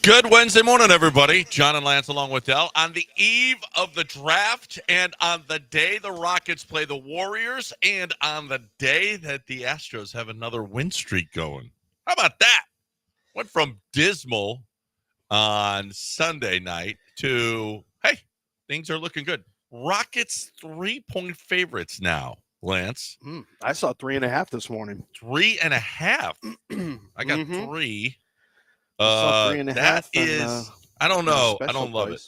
Good Wednesday morning, everybody. John and Lance along with Dell. On the eve of the draft and on the day the Rockets play the Warriors and on the day that the Astros have another win streak going. How about that? Went from dismal on Sunday night to, hey, things are looking good. Rockets 3-point favorites now, Lance. I saw 3.5 this morning. 3.5. I got 3. I saw 3.5. That is, I don't know. I don't love it.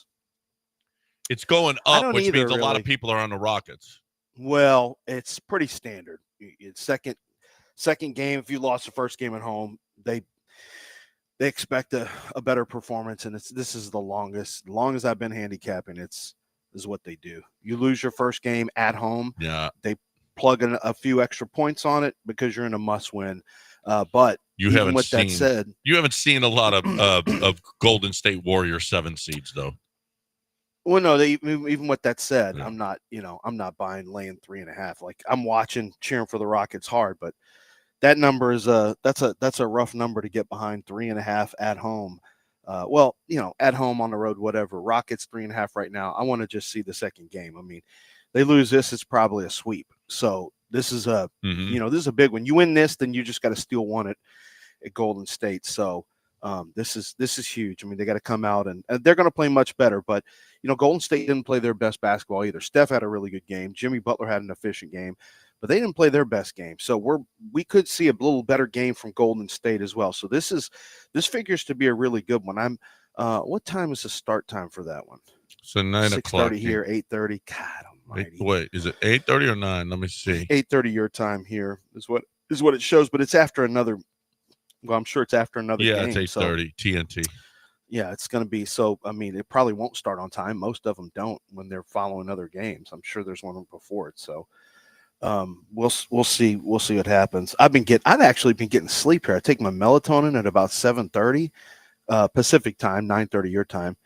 It's going up, which means a lot of people are on the Rockets. Well, it's pretty standard. It's second game. If you lost the first game at home, they expect a better performance, and this is the longest. Long as I've been handicapping, this is what they do. You lose your first game at home. Yeah, they plug in a few extra points on it because you're in a must-win. But you haven't seen a lot of Golden State Warriors 7 seeds though. Well, no, even with that said, yeah. I'm not buying laying 3.5. Like I'm watching, cheering for the Rockets hard, but that number is that's a rough number to get behind. 3.5 at home. At home, on the road, whatever. Rockets 3.5 right now. I want to just see the second game. I mean, they lose this, it's probably a sweep. So this is this is a big one. You win this, then you just got to steal one at Golden State. So this is huge. I mean, they got to come out and they're going to play much better. But Golden State didn't play their best basketball either. Steph had a really good game. Jimmy Butler had an efficient game, but they didn't play their best game. So we could see a little better game from Golden State as well. So this figures to be a really good one. What time is the start time for that one? So 9 o'clock here, 8:30. God almighty. Wait, is it 8:30 or 9? Let me see. 8:30 your time here is what it shows, but it's after another. Well, I'm sure it's after another game. Yeah, it's 8:30 TNT. Yeah, it's going to be. So, I mean, it probably won't start on time. Most of them don't when they're following other games. I'm sure there's one before it. So, we'll see. We'll see what happens. I've actually been getting sleep here. I take my melatonin at about 7:30 Pacific time, 9:30 your time.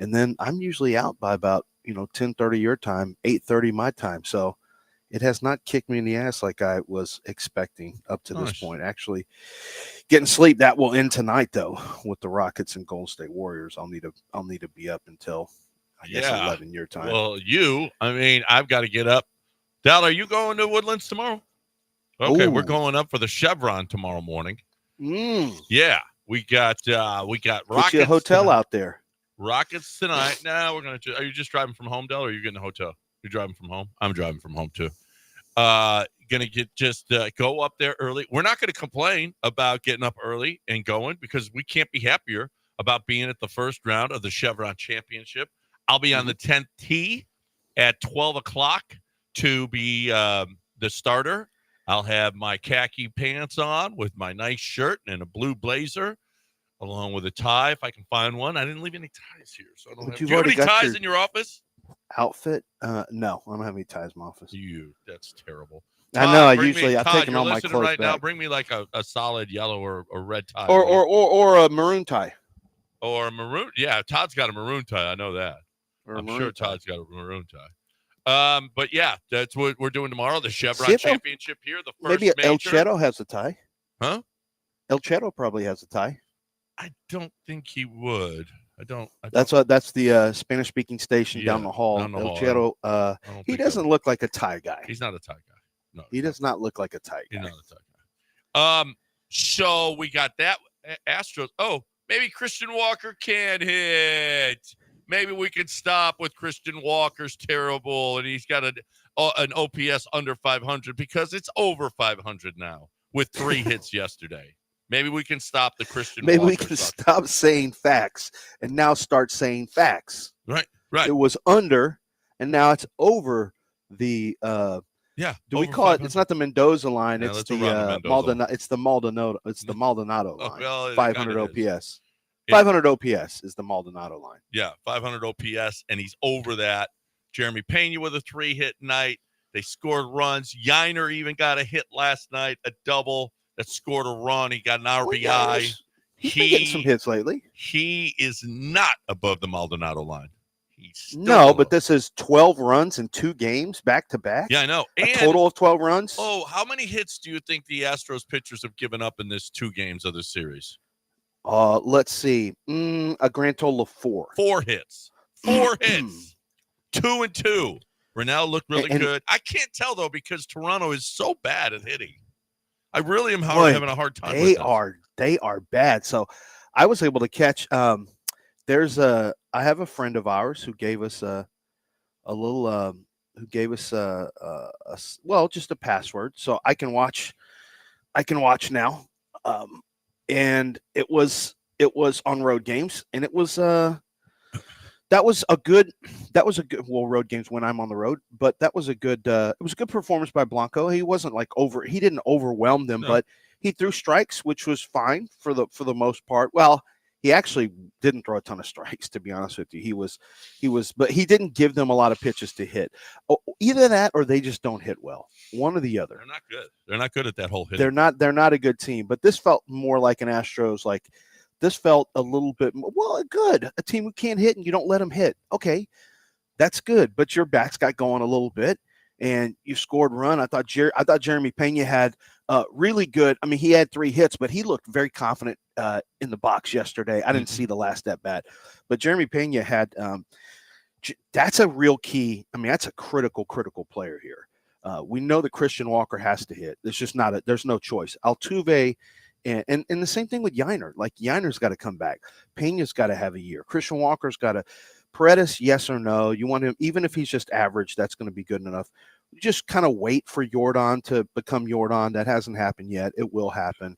And then I'm usually out by about, 10:30 your time, 8:30 my time. So it has not kicked me in the ass like I was expecting up to this point. Actually, getting sleep, that will end tonight, though, with the Rockets and Golden State Warriors. I'll need to be up until, I guess, 11 your time. Well, I've got to get up. Dal, are you going to Woodlands tomorrow? Okay, We're going up for the Chevron tomorrow morning. Yeah, we got Rockets. Get you a hotel out there. Rockets tonight. Now we're gonna. Are you just driving from home, Dell, or are you getting a hotel? You're driving from home. I'm driving from home too. Gonna go up there early. We're not gonna complain about getting up early and going because we can't be happier about being at the first round of the Chevron Championship. I'll be on the 10th tee at 12 o'clock to be the starter. I'll have my khaki pants on with my nice shirt and a blue blazer, along with a tie if I can find one. I didn't leave any ties here, so I don't have. Do you have any ties in your office? Outfit? No, I don't have any ties in my office. That's terrible. I know. I've taken all my clothes right back. Now, bring me like a solid yellow or red tie, or a maroon tie, or a maroon. Yeah, Todd's got a maroon tie. I know that. I'm sure Todd's got a maroon tie. But yeah, that's what we're doing tomorrow. The Chevron Championship here. The first maybe major. El Cheto has a tie. Huh? El Cheto probably has a tie. I don't think he would. I don't. That's the Spanish-speaking station down the hall. El Cheto, he doesn't look like a tie guy. He's not a tie guy. No, he does not look like a tie guy. He's not a tie guy. So we got that Astros. Oh, maybe Christian Walker can hit. Maybe we can stop with Christian Walker's terrible, and he's got an OPS under 500 because it's over 500 now with 3 hits yesterday. Maybe we can stop the Christian Walker. Maybe we can stop saying facts and now start saying facts. Right. It was under, and now it's over the. Do we call it? It's not the Mendoza line. It's the Maldonado. It's the Maldonado. It's the Maldonado line. Well, 500 OPS. 500 OPS is the Maldonado line. Yeah, 500 OPS, and he's over that. Jeremy Pena with a 3-hit night. They scored runs. Yiner even got a hit last night, a double that scored a run. He got an RBI. He's been getting some hits lately. He is not above the Maldonado line. But this is 12 runs in 2 games back to back. Yeah, I know. A total of 12 runs. Oh, how many hits do you think the Astros pitchers have given up in this 2 games of this series? Let's see. A grand total of 4. 4 hits. 4 hits. 2-2. Ronell looked really good. I can't tell though because Toronto is so bad at hitting. I really am having a hard time with this. They are bad. So I was able to catch. I have a friend of ours who gave us a little just a password so I can watch now. And it was on road games, and it was that was a good road games when I'm on the road, but that was a good it was a good performance by Blanco. He wasn't he didn't overwhelm them, but he threw strikes, which was fine for the most part. Well, he actually didn't throw a ton of strikes, to be honest with you. He was but he didn't give them a lot of pitches to hit. Either that or they just don't hit well. One or the other. They're not good. They're not good at that whole hit. They're not a good team, but this felt more like an Astros. This felt a little bit good. A team who can't hit and you don't let them hit. Okay, that's good. But your bats got going a little bit, and you scored run. I thought Jeremy Pena had really good. I mean, he had 3 hits, but he looked very confident in the box yesterday. I didn't see the last at bat, but Jeremy Pena had. That's a real key. I mean, that's a critical player here. We know that Christian Walker has to hit. There's just there's no choice. Altuve. And the same thing with Yiner. Like, Yiner's got to come back. Pena's got to have a year. Christian Walker's got to. Paredes, yes or no? You want him, even if he's just average, that's going to be good enough. Just kind of wait for Jordan to become Jordan. That hasn't happened yet. It will happen.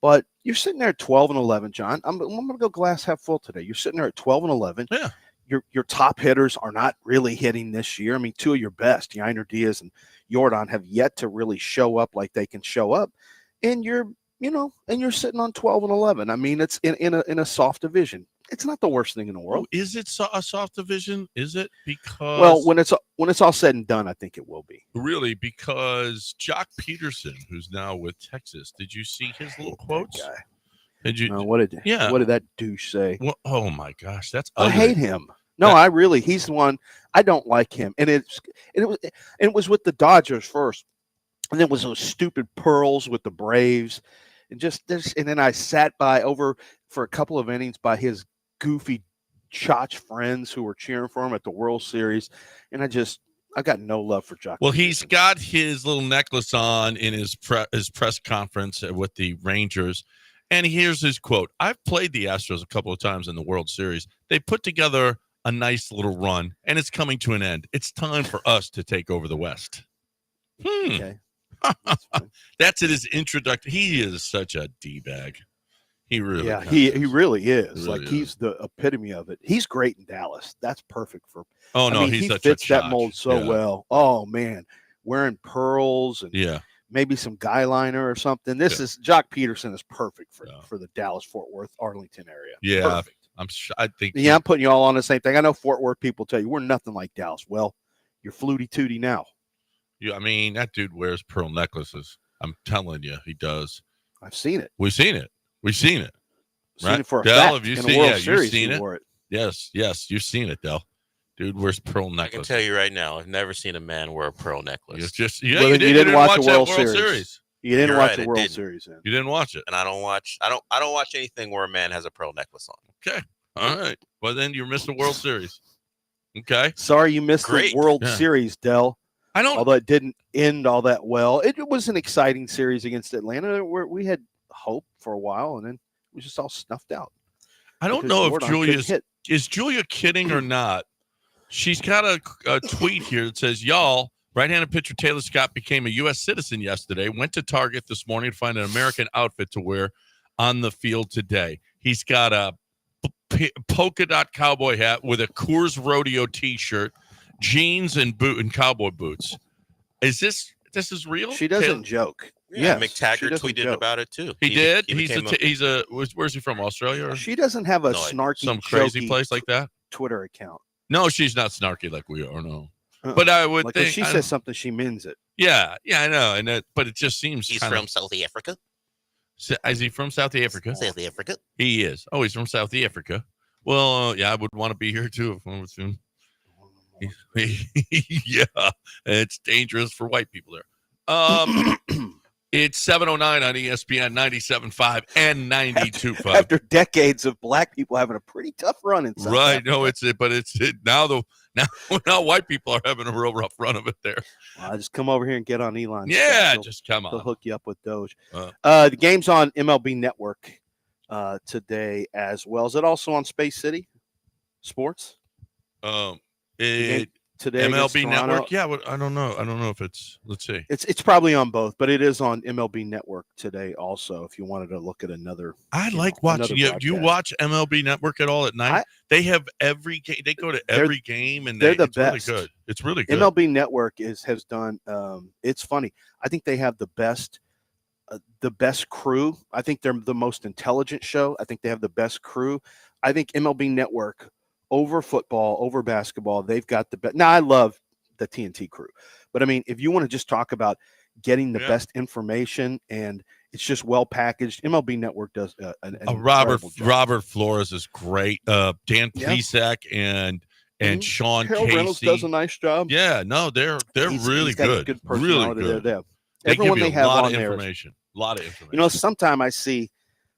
But you're sitting there at 12-11, John. I'm going to go glass half full today. You're sitting there at 12-11. Yeah. Your top hitters are not really hitting this year. I mean, 2 of your best, Yiner Diaz and Jordan, have yet to really show up like they can show up. And you're sitting on 12-11. I mean, it's in a soft division. It's not the worst thing in the world. Is it a soft division? Is it? Because when it's all said and done, I think it will be. Really, because Jock Peterson, who's now with Texas, did you see his little quotes? Did you? No, what did that douche say? Well, oh my gosh, that's ugly. I hate him. No, he's the one. I don't like him, and it was with the Dodgers first, and it was those stupid pearls with the Braves. And then I sat over for a couple of innings by his goofy chotch friends who were cheering for him at the World Series. And I got no love for Jock. Well, he's got his little necklace on in his press conference with the Rangers. And here's his quote. I've played the Astros a couple of times in the World Series. They put together a nice little run, and it's coming to an end. It's time for us to take over the West. Okay. That's at his introduction. He is such a D-bag. He really, he really is. He's the epitome of it. He's great in Dallas. That's perfect for. Oh no, he fits that mold so well. Oh man, wearing pearls and maybe some guy liner or something. Jock Peterson is perfect for the Dallas, Fort Worth, Arlington area. Yeah, perfect. I'm putting you all on the same thing. I know Fort Worth people tell you we're nothing like Dallas. Well, you're flutie tootie now. Yeah, I mean, that dude wears pearl necklaces. I'm telling you, he does. I've seen it. We've seen it. Right? Seen it for a fact. Have you in seen, a World Series, you've seen it? Wore it. Yes, you've seen it, Del. Dude wears pearl necklaces. I can tell you right now, I've never seen a man wear a pearl necklace. It's just you didn't watch the World Series. You didn't watch the World Series. Then. You didn't watch it, and I don't watch anything where a man has a pearl necklace on. Okay, all right. Well, then you missed the World Series. Okay, sorry you missed the World Series, Del. Although it didn't end all that well. It was an exciting series against Atlanta where we had hope for a while, and then it was just all snuffed out. I don't know if is Julia kidding or not. She's got a tweet here that says, y'all, right-handed pitcher Taylor Scott became a U.S. citizen yesterday, went to Target this morning to find an American outfit to wear on the field today. He's got a polka dot cowboy hat with a Coors Rodeo T-shirt, jeans and cowboy boots. Is this is real? She doesn't joke. Yeah, Mick Taggart tweeted about it too. He did. Where's he from? Australia? Or? She doesn't have a snarky, some crazy place like that. Twitter account. No, she's not snarky like we are. No, but I would think if she says something, she means it. Yeah, I know, but it just seems he's from South Africa. Is he from South Africa? South Africa. He is. Oh, he's from South Africa. Well, I would want to be here too if I was him. Yeah, it's dangerous for white people there. It's 7:09 on ESPN 97.5 and 92.5. After decades of black people having a pretty tough run in South Right. Africa. No, now white people are having a real rough run of it there. Well, just come over here and get on Elon's Yeah, stuff. just come He'll on. hook you up with Doge. The game's on MLB Network today as well. Is it also on Space City Sports? Today MLB Network? Yeah, I don't know. I don't know if it's. Let's see. It's probably on both, but it is on MLB Network today also. If you wanted to look at another, I like watching. Do you watch MLB Network at all at night? They have every game. They go to every game, and they're the it's best. Really good. It's really good. MLB Network has done. It's funny. I think they have the best crew. I think they're the most intelligent show. I think they have the best crew. I think MLB Network, over football, over basketball, they've got the best. Now, I love the TNT crew, but I mean, if you want to just talk about getting the best information and it's just well packaged, MLB Network does an Robert Flores is great. Dan Plesac and Sean Harold Casey Reynolds does a nice job. Yeah, no, they're really good. Good Personality really good. There. They Everyone give you they have a lot on of there. information. A lot of information. You know, sometimes I see,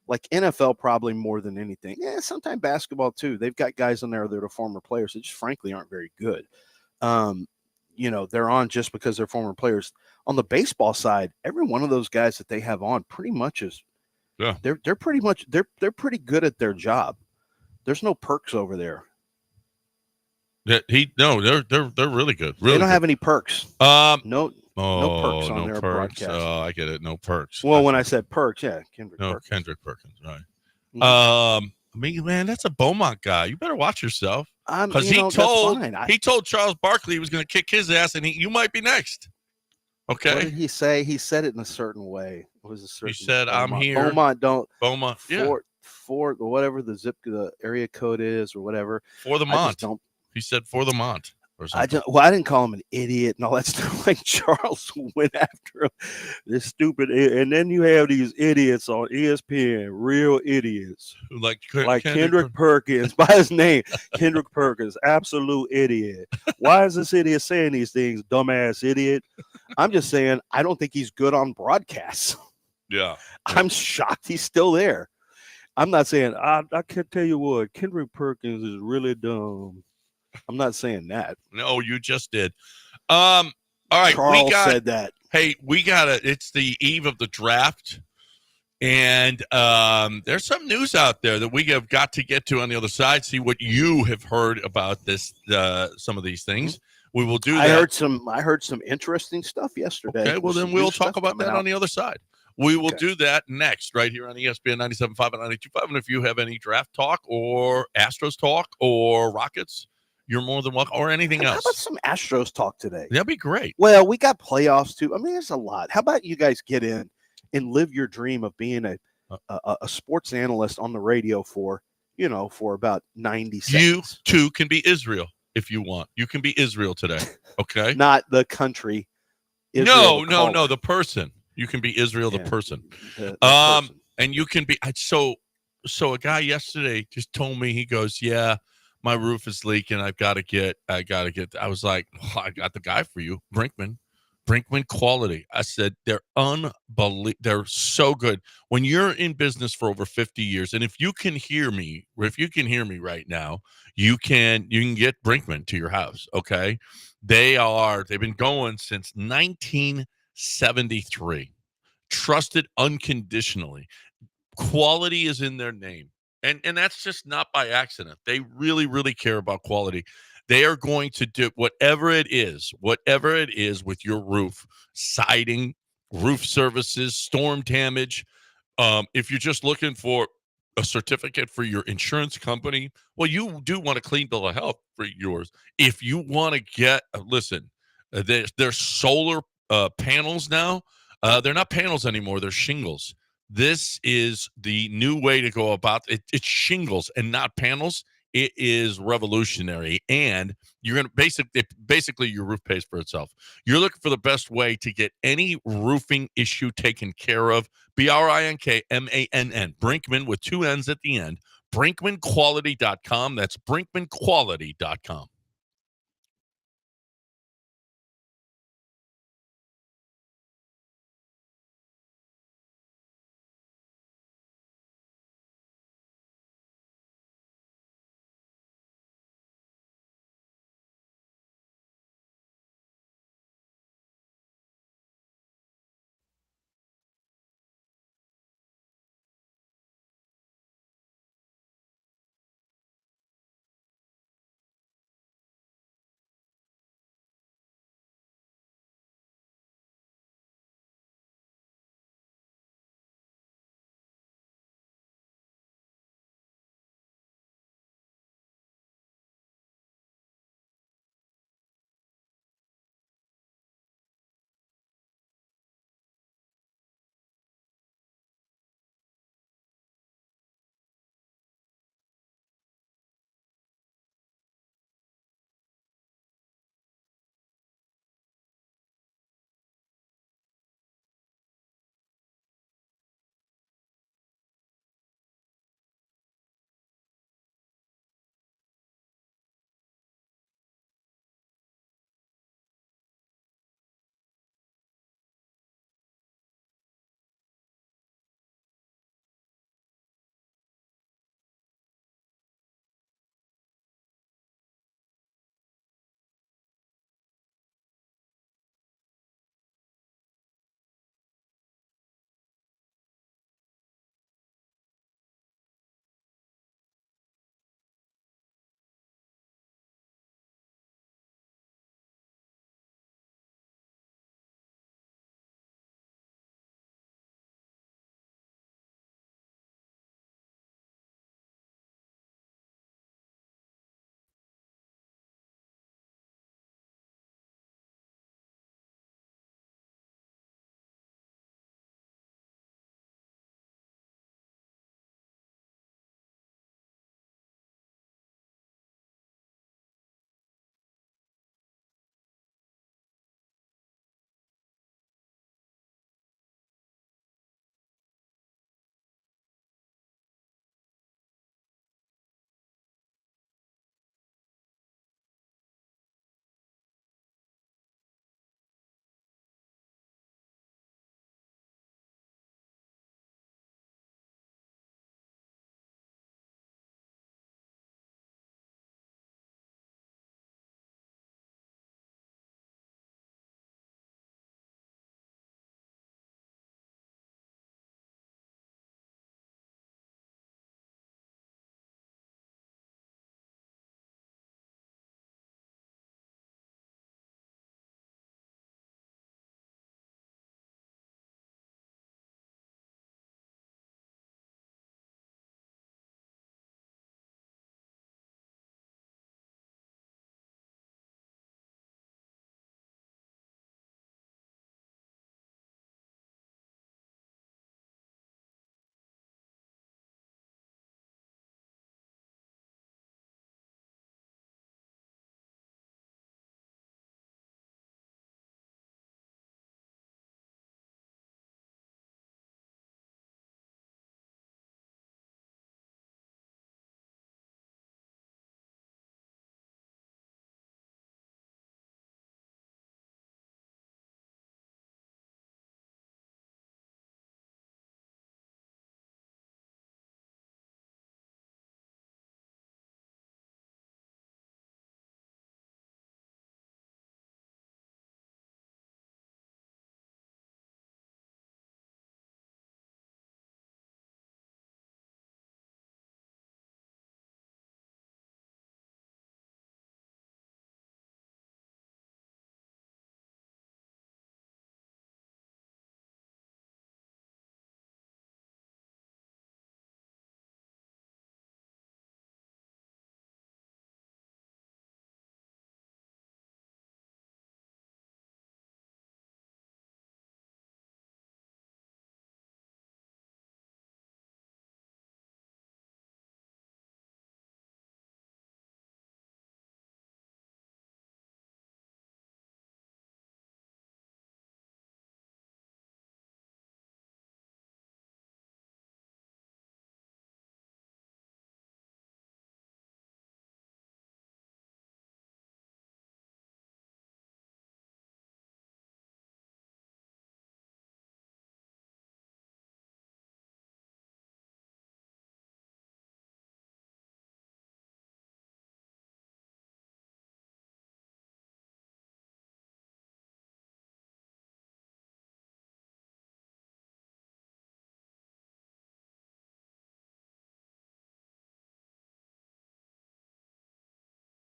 like NFL probably more than anything. Yeah, sometimes basketball too. They've got guys on there that are former players that just frankly aren't very good. They're on just because they're former players. On the baseball side, every one of those guys that they have on pretty much is, they're pretty good at their job. There's no perks over there. They're really good. Really, they don't have any perks. No perks on their broadcast. Oh, I get it. No perks. Well, when I said perks, Kendrick Perkins, right? I mean, man, that's a Beaumont guy. You better watch yourself because he told Charles Barkley he was going to kick his ass, and you might be next. Okay. What did he say? He said it in a certain way. He said, "I'm here." Beaumont. Fort, whatever the area code is, or whatever. For the Mont. He said for the Mont. I didn't call him an idiot and all that stuff. Like Charles went after him, this stupid, and then you have these idiots on ESPN, real idiots, like Kendrick Perkins by his name, Kendrick Perkins, absolute idiot. Why is this idiot saying these things, dumbass idiot? I'm just saying I don't think he's good on broadcasts. Yeah, I'm shocked he's still there. I'm not saying I can't tell you what, Kendrick Perkins is really dumb. I'm not saying that. No, you just did. All right. Charles said that. Hey, it's the eve of the draft. And there's some news out there that we have got to get to on the other side, see what you have heard about this, some of these things. We will do that. I heard some interesting stuff yesterday. Okay, well, then we'll talk about that on the other side. We will do that next, right here on ESPN 97.5 and 92.5. And if you have any draft talk or Astros talk or Rockets, you're more than welcome, or anything else. How about some Astros talk today? That'd be great. Well, we got playoffs too. I mean, there's a lot. How about you guys get in and live your dream of being a sports analyst on the radio for about 90 seconds? You too can be Israel if you want. You can be Israel today. Okay. Not the country. Israel, no. The person. You can be Israel, the person. The person. And you can be. So a guy yesterday just told me, he goes, yeah, my roof is leaking. I gotta get. I was like, I got the guy for you, Brinkman Quality. I said, they're unbelievable. They're so good. When you're in business for over 50 years, and if you can hear me right now, you can get Brinkman to your house. Okay. They've been going since 1973. Trusted unconditionally. Quality is in their name. And that's just not by accident. They really, really care about quality. They are going to do whatever it is with your roof, siding, roof services, storm damage. If you're just looking for a certificate for your insurance company, well, you do want a clean bill of health for yours. If you want to get, there's solar panels now. They're not panels anymore. They're shingles. This is the new way to go about it. It's shingles and not panels. It is revolutionary, and you're going to basically your roof pays for itself. You're looking for the best way to get any roofing issue taken care of. BRINKMANN. Brinkman with 2 N's at the end. BrinkmanQuality.com. That's BrinkmanQuality.com.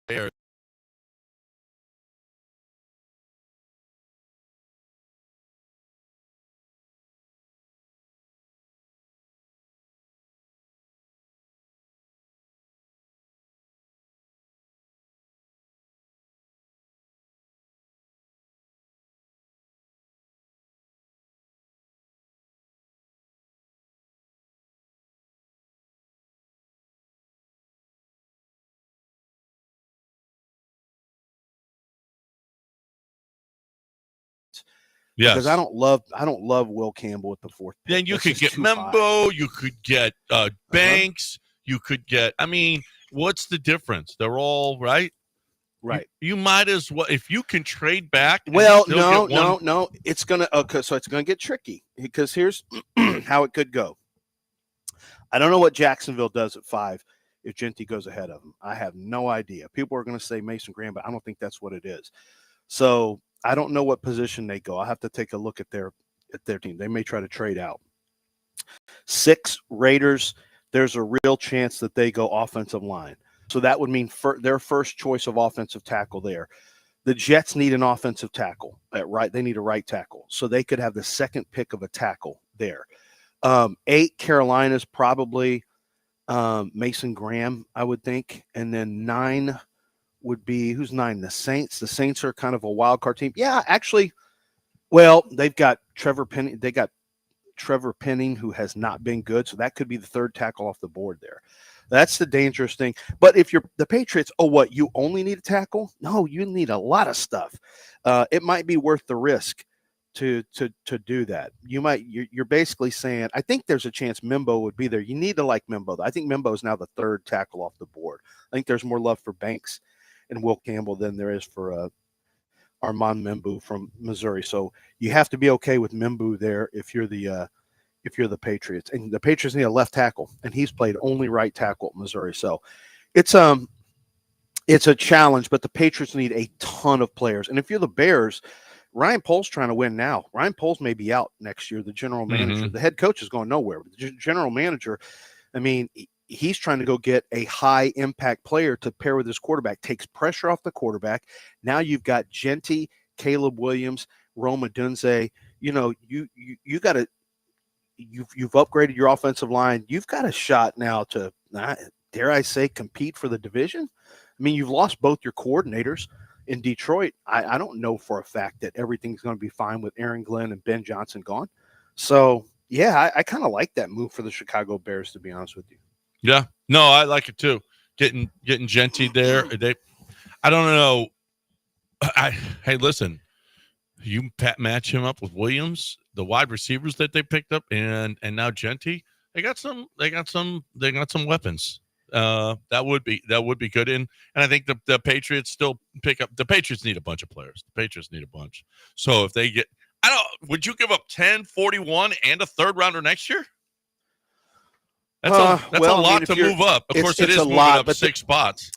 Bears. Because Yes. I don't love Will Campbell at the fourth pick. Then you That's could just get too high. Membo. You could get Banks. You could get. I mean, what's the difference? They're all right. Right. You might as well if you can trade back. and Well, still get one- no. It's gonna so it's gonna get tricky because here's how it could go. I don't know what Jacksonville does at 5 if Genty goes ahead of him. I have no idea. People are going to say Mason Graham, but I don't think that's what it is. So I don't know what position they go. I'll have to take a look at their team. They may try to trade out. 6 Raiders, there's a real chance that they go offensive line. So that would mean their first choice of offensive tackle there. The Jets need an offensive tackle at right. They need a right tackle. So they could have the second pick of a tackle there. 8 Carolina's probably Mason Graham, I would think. And then 9 would be, who's 9? The Saints. The Saints are kind of a wild card team. Yeah, actually, well, they've got Trevor Penning. They got Trevor Penning, who has not been good. So that could be the third tackle off the board there. That's the dangerous thing. But if you're the Patriots, you only need a tackle? No, you need a lot of stuff. It might be worth the risk to do that. You're basically saying, I think there's a chance Membo would be there. You need to like Membo. I think Membo is now the third tackle off the board. I think there's more love for Banks and Will Campbell than there is for Armand Membu from Missouri. So you have to be okay with Membu there if you're the Patriots. And the Patriots need a left tackle, and he's played only right tackle at Missouri. So it's a challenge, but the Patriots need a ton of players. And if you're the Bears, Ryan Poles trying to win now. Ryan Poles may be out next year, the general manager. The head coach is going nowhere. But the general manager, I mean, he's trying to go get a high-impact player to pair with his quarterback, takes pressure off the quarterback. Now you've got Genty, Caleb Williams, Roma Dunze. You know, you got to – you've upgraded your offensive line. You've got a shot now to, dare I say, compete for the division. I mean, you've lost both your coordinators in Detroit. I don't know for a fact that everything's going to be fine with Aaron Glenn and Ben Johnson gone. So, yeah, I kind of like that move for the Chicago Bears, to be honest with you. Yeah. No, I like it too. Getting Genty there. I don't know. Hey, listen. You match him up with Williams, the wide receivers that they picked up, and now Genty. They got some weapons. That would be good. And I think the Patriots still pick up. The Patriots need a bunch of players. The Patriots need a bunch. So if they get, would you give up 10, 41, and a third rounder next year? That's a lot to move up. Of course, it is moving up 6 spots.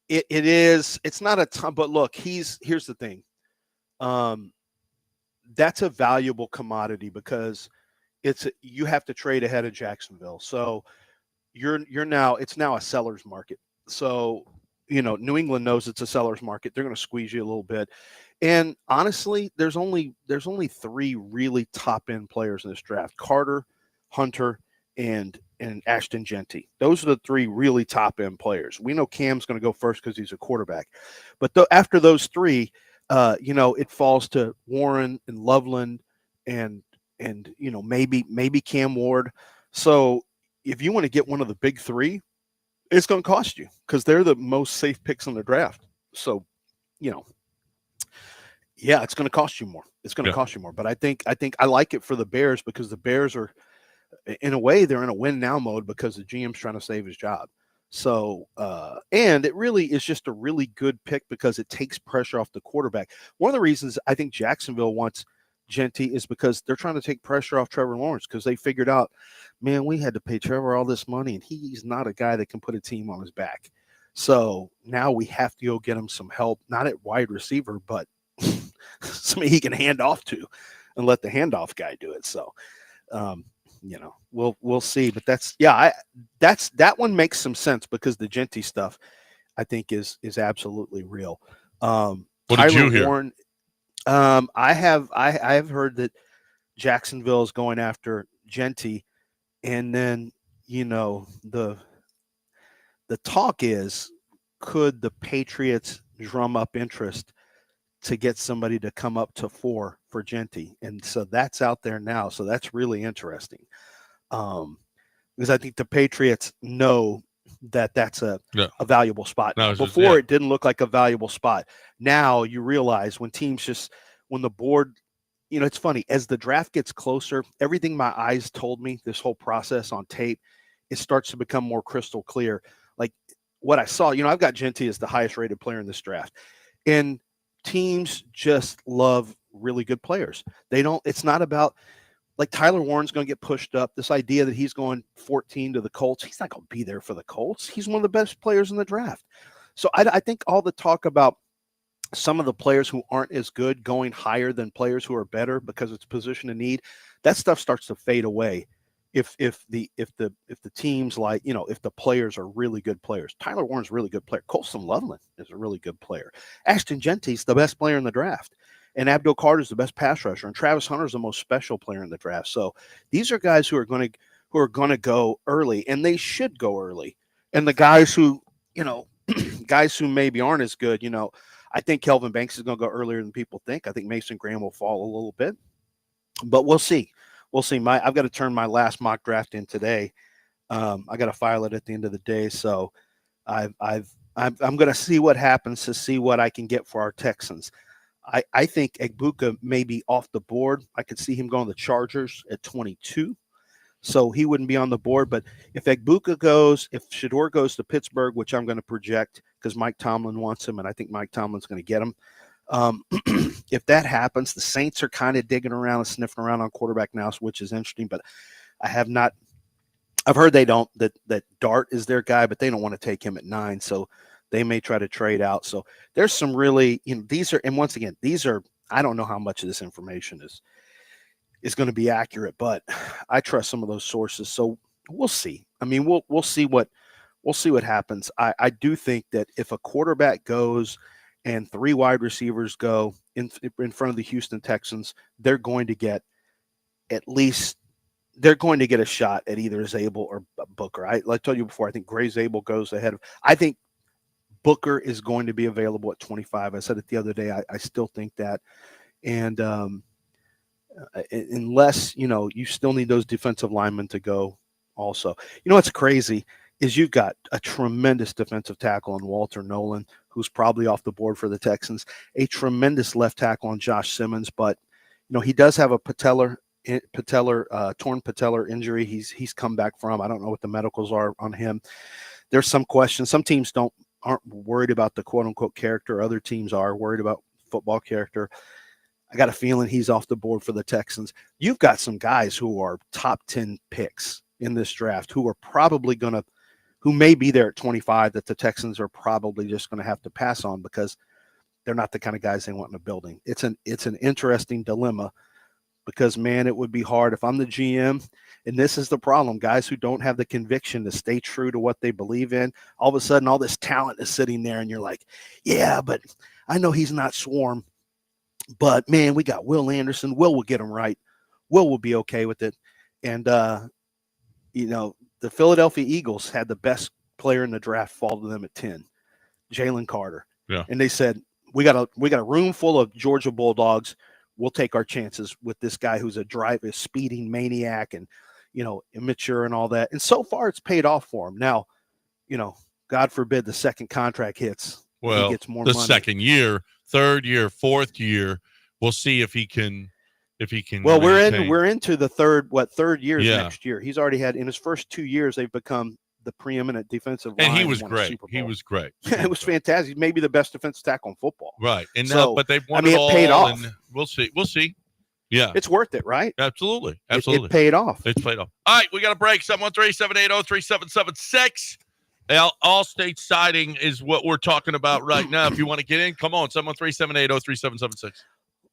It is. It's not a ton. But look, here's the thing. That's a valuable commodity because you have to trade ahead of Jacksonville. So it's now a seller's market. So, New England knows it's a seller's market. They're going to squeeze you a little bit. And honestly, there's only 3 really top end players in this draft: Carter, Hunter, and Ashton Genty. Those are the 3 really top end players. We know Cam's going to go first because he's a quarterback. But after those 3, it falls to Warren and Loveland and maybe Cam Ward. So if you want to get one of the big 3, it's going to cost you because they're the most safe picks in the draft. So, yeah, it's going to cost you more. It's going to cost you more. But I think I like it for the Bears because the Bears are, in a way, they're in a win now mode because the GM's trying to save his job. So, and it really is just a really good pick because it takes pressure off the quarterback. One of the reasons I think Jacksonville wants Genty is because they're trying to take pressure off Trevor Lawrence because they figured out, man, we had to pay Trevor all this money and he's not a guy that can put a team on his back. So now we have to go get him some help, not at wide receiver, but somebody he can hand off to and let the handoff guy do it. So, we'll see, but that one makes some sense because the Genty stuff, I think is absolutely real. What Tyler did you hear? Warren, I have heard that Jacksonville is going after Genty, and then the talk is, could the Patriots drum up interest to get somebody to come up to 4 for Genty? And so that's out there now. So that's really interesting. Because I think the Patriots know that that's a valuable spot. No, Before, it didn't look like a valuable spot. Now you realize when the board, it's funny, as the draft gets closer, everything my eyes told me, this whole process on tape, it starts to become more crystal clear. Like what I saw, I've got Genty as the highest rated player in this draft. And teams just love really good players. It's not about, like, Tyler Warren's going to get pushed up. This idea that he's going 14 to the Colts, he's not going to be there for the Colts. He's one of the best players in the draft. So I think all the talk about some of the players who aren't as good going higher than players who are better because it's position of need, that stuff starts to fade away. If the teams, like, if the players are really good players. Tyler Warren's a really good player. Colston Loveland is a really good player. Ashton Genty's the best player in the draft. And Abdul Carter's the best pass rusher. And Travis Hunter's the most special player in the draft. So these are guys who are going to go early, and they should go early. And the guys who, guys who maybe aren't as good, I think Kelvin Banks is going to go earlier than people think. I think Mason Graham will fall a little bit, but we'll see. We'll see. I've got to turn my last mock draft in today. I got to file it at the end of the day. So I'm going to see what happens to see what I can get for our Texans. I think Egbuka may be off the board. I could see him going to the Chargers at 22. So he wouldn't be on the board. But if Egbuka goes, if Shedeur goes to Pittsburgh, which I'm going to project because Mike Tomlin wants him, and I think Mike Tomlin's going to get him. If that happens, the Saints are kind of digging around and sniffing around on quarterback now, which is interesting. But I've heard that Dart is their guy, but they don't want to take him at 9. So they may try to trade out. So there's some really, and once again, I don't know how much of this information is going to be accurate, but I trust some of those sources. So we'll see. I mean, we'll see what happens. I do think that if a quarterback goes and 3 wide receivers go in front of the Houston Texans, they're going to get a shot at either Zabel or Booker. I told you before, I think Gray Zabel goes ahead of, I think Booker is going to be available at 25. I said it the other day. I still think that. And unless, you still need those defensive linemen to go also. What's crazy is you've got a tremendous defensive tackle on Walter Nolan, who's probably off the board for the Texans, a tremendous left tackle on Josh Simmons, but, he does have a torn patellar injury he's come back from. I don't know what the medicals are on him. There's some questions. Some teams aren't worried about the quote-unquote character. Other teams are worried about football character. I got a feeling he's off the board for the Texans. You've got some guys who are top 10 picks in this draft who may be there at 25 that the Texans are probably just going to have to pass on because they're not the kind of guys they want in a building. It's an interesting dilemma because, man, it would be hard if I'm the GM. And this is the problem. Guys who don't have the conviction to stay true to what they believe in, all of a sudden all this talent is sitting there and you're like, yeah, but I know he's not Swarm. But, man, we got Will Anderson. Will get him right. Will be okay with it. And, the Philadelphia Eagles had the best player in the draft fall to them at 10, Jalen Carter. Yeah. And they said, we got a room full of Georgia Bulldogs. We'll take our chances with this guy who's a speeding maniac and, immature and all that. And so far it's paid off for him. Now, God forbid the second contract hits. Well, he gets more the money. Second year, third year, fourth year, we'll see if he can. Well, we're into the third year next year. He's already had in his first 2 years, they've become the preeminent defensive line. And he was great. He was great. It was fantastic. Maybe the best defensive tackle in football. Right. And now, but they've won it all. Paid off. And we'll see. Yeah. It's worth it, right? Absolutely. It paid off. It's paid off. All right, we got a break. 713-780-3776. All-state siding is what we're talking about right now. If you want to get in, come on, 713-780-3776.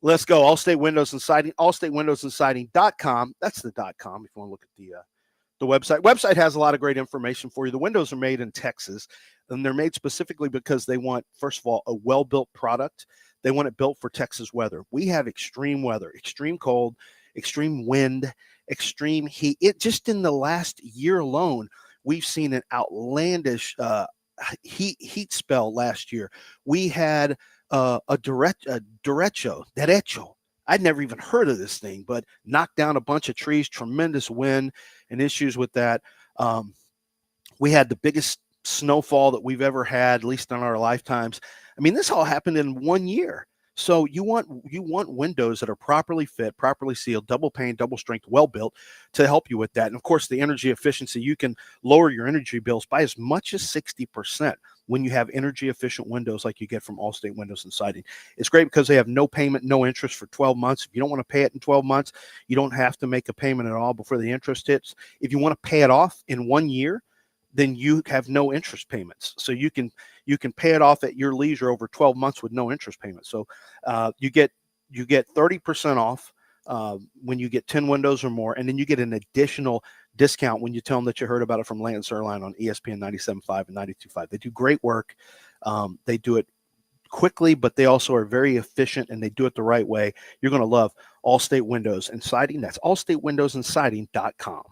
Let's go. Allstate Windows and Siding, allstatewindowsandsiding.com. That's the .com if you want to look at The website has a lot of great information for you. The windows are made in Texas, and they're made specifically because they want, first of all, a well-built product. They want it built for Texas weather. We have extreme weather, extreme cold, extreme wind, extreme heat. It just in the last year alone, we've seen an outlandish heat spell last year. We had a derecho. I'd never even heard of this thing, but knocked down a bunch of trees, tremendous wind and issues with that. We had the biggest snowfall that we've ever had, at least in our lifetimes. I mean, this all happened in 1 year. So you want windows that are properly fit, properly sealed, double pane, double strength, well built to help you with that. And of course, the energy efficiency, you can lower your energy bills by as much as 60% when you have energy efficient windows like you get from Allstate Windows and Siding. It's great because they have no payment, no interest for 12 months. If you don't want to pay it in 12 months, you don't have to make a payment at all before the interest hits. If you want to pay it off in 1 year, then you have no interest payments. So you can pay it off at your leisure over 12 months with no interest payments. So you get 30% off when you get 10 windows or more, and then you get an additional discount when you tell them that you heard about it from Lance Zierlein on ESPN 97.5 and 92.5. They do great work. They do it quickly, but they also are very efficient, and they do it the right way. You're going to love Allstate Windows and Siding. That's allstatewindowsandsiding.com.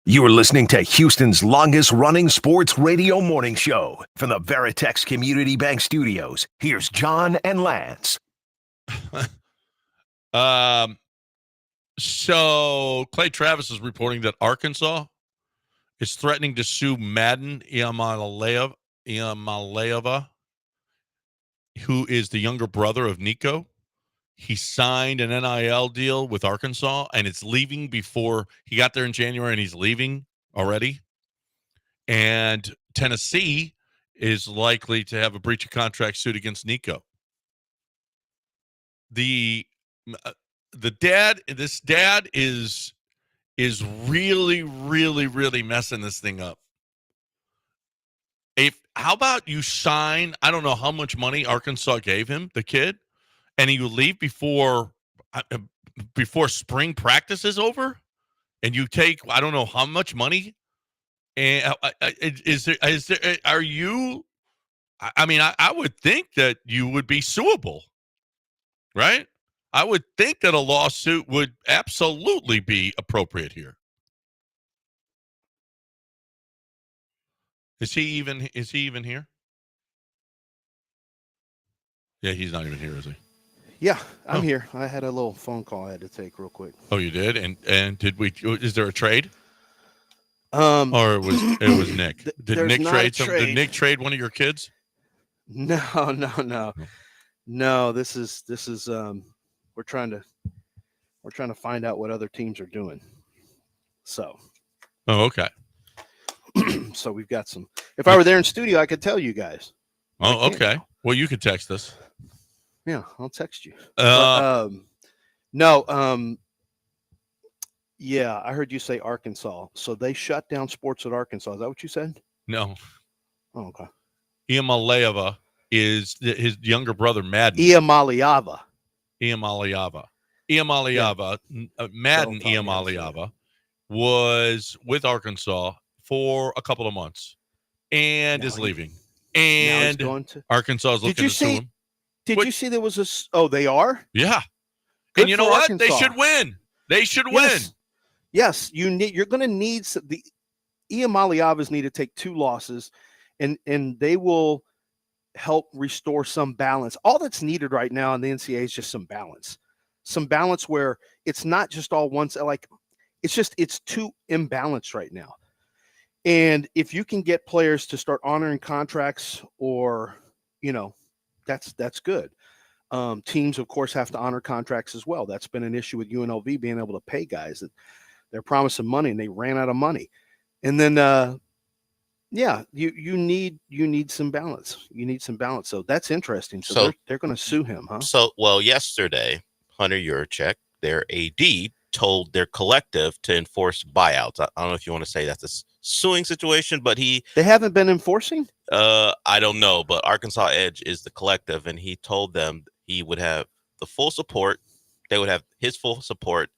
You are listening to Houston's longest-running sports radio morning show from the Veritex Community Bank Studios. Here's John and Lance. So Clay Travis is reporting that Arkansas is threatening to sue Madden Iamaleava, who is the younger brother of Nico. He signed an NIL deal with Arkansas, and it's leaving before he got there in January, and he's leaving already. And Tennessee is likely to have a breach of contract suit against Nico. This dad is really, really, really messing this thing up. How about you sign? I don't know how much money Arkansas gave him, the kid, and he would leave before spring practice is over, and you take I don't know how much money. And are you? I mean, I would think that you would be suable, right? I would think that a lawsuit would absolutely be appropriate here. Is he even here? Yeah, he's not even here, is he? Yeah, I'm here. I had a little phone call I had to take real quick. Oh, you did? And did we? Is there a trade? Or it was Nick. Did Nick trade some? Trade. Did Nick trade one of your kids? No. This is we're trying to find out what other teams are doing. So. Oh, okay. So we've got some. If I were there in studio, I could tell you guys. Oh, okay. Well, you could text us. Yeah, I'll text you. Yeah, I heard you say Arkansas. So they shut down sports at Arkansas. Is that what you said? No. Oh, okay. Iamaleava is his younger brother, Madden. Iamaleava. Madden Iamaleava was with Arkansas for a couple of months and is leaving. And Arkansas is looking to sue him. Did you see there was a? Oh, they are. Yeah. Good and you know what? Arkansas. They should win. They should win. Yes, you're going to need the Iamaleavas need to take 2 losses, and they will help restore some balance. All that's needed right now in the NCAA is just some balance where it's not just all once. Like it's too imbalanced right now. And if you can get players to start honoring contracts, or that's good. Teams, of course, have to honor contracts as well. That's been an issue with UNLV being able to pay guys that they're promising money and they ran out of money. And then, you need some balance. You need some balance. So that's interesting. So they're going to sue him, huh? So, yesterday, Hunter Yurachek, their AD, told their collective to enforce buyouts. I don't know if you want to say that's a suing situation, but they haven't been enforcing. I don't know, but Arkansas Edge is the collective, and he told them he would have the full support. They would have his full support,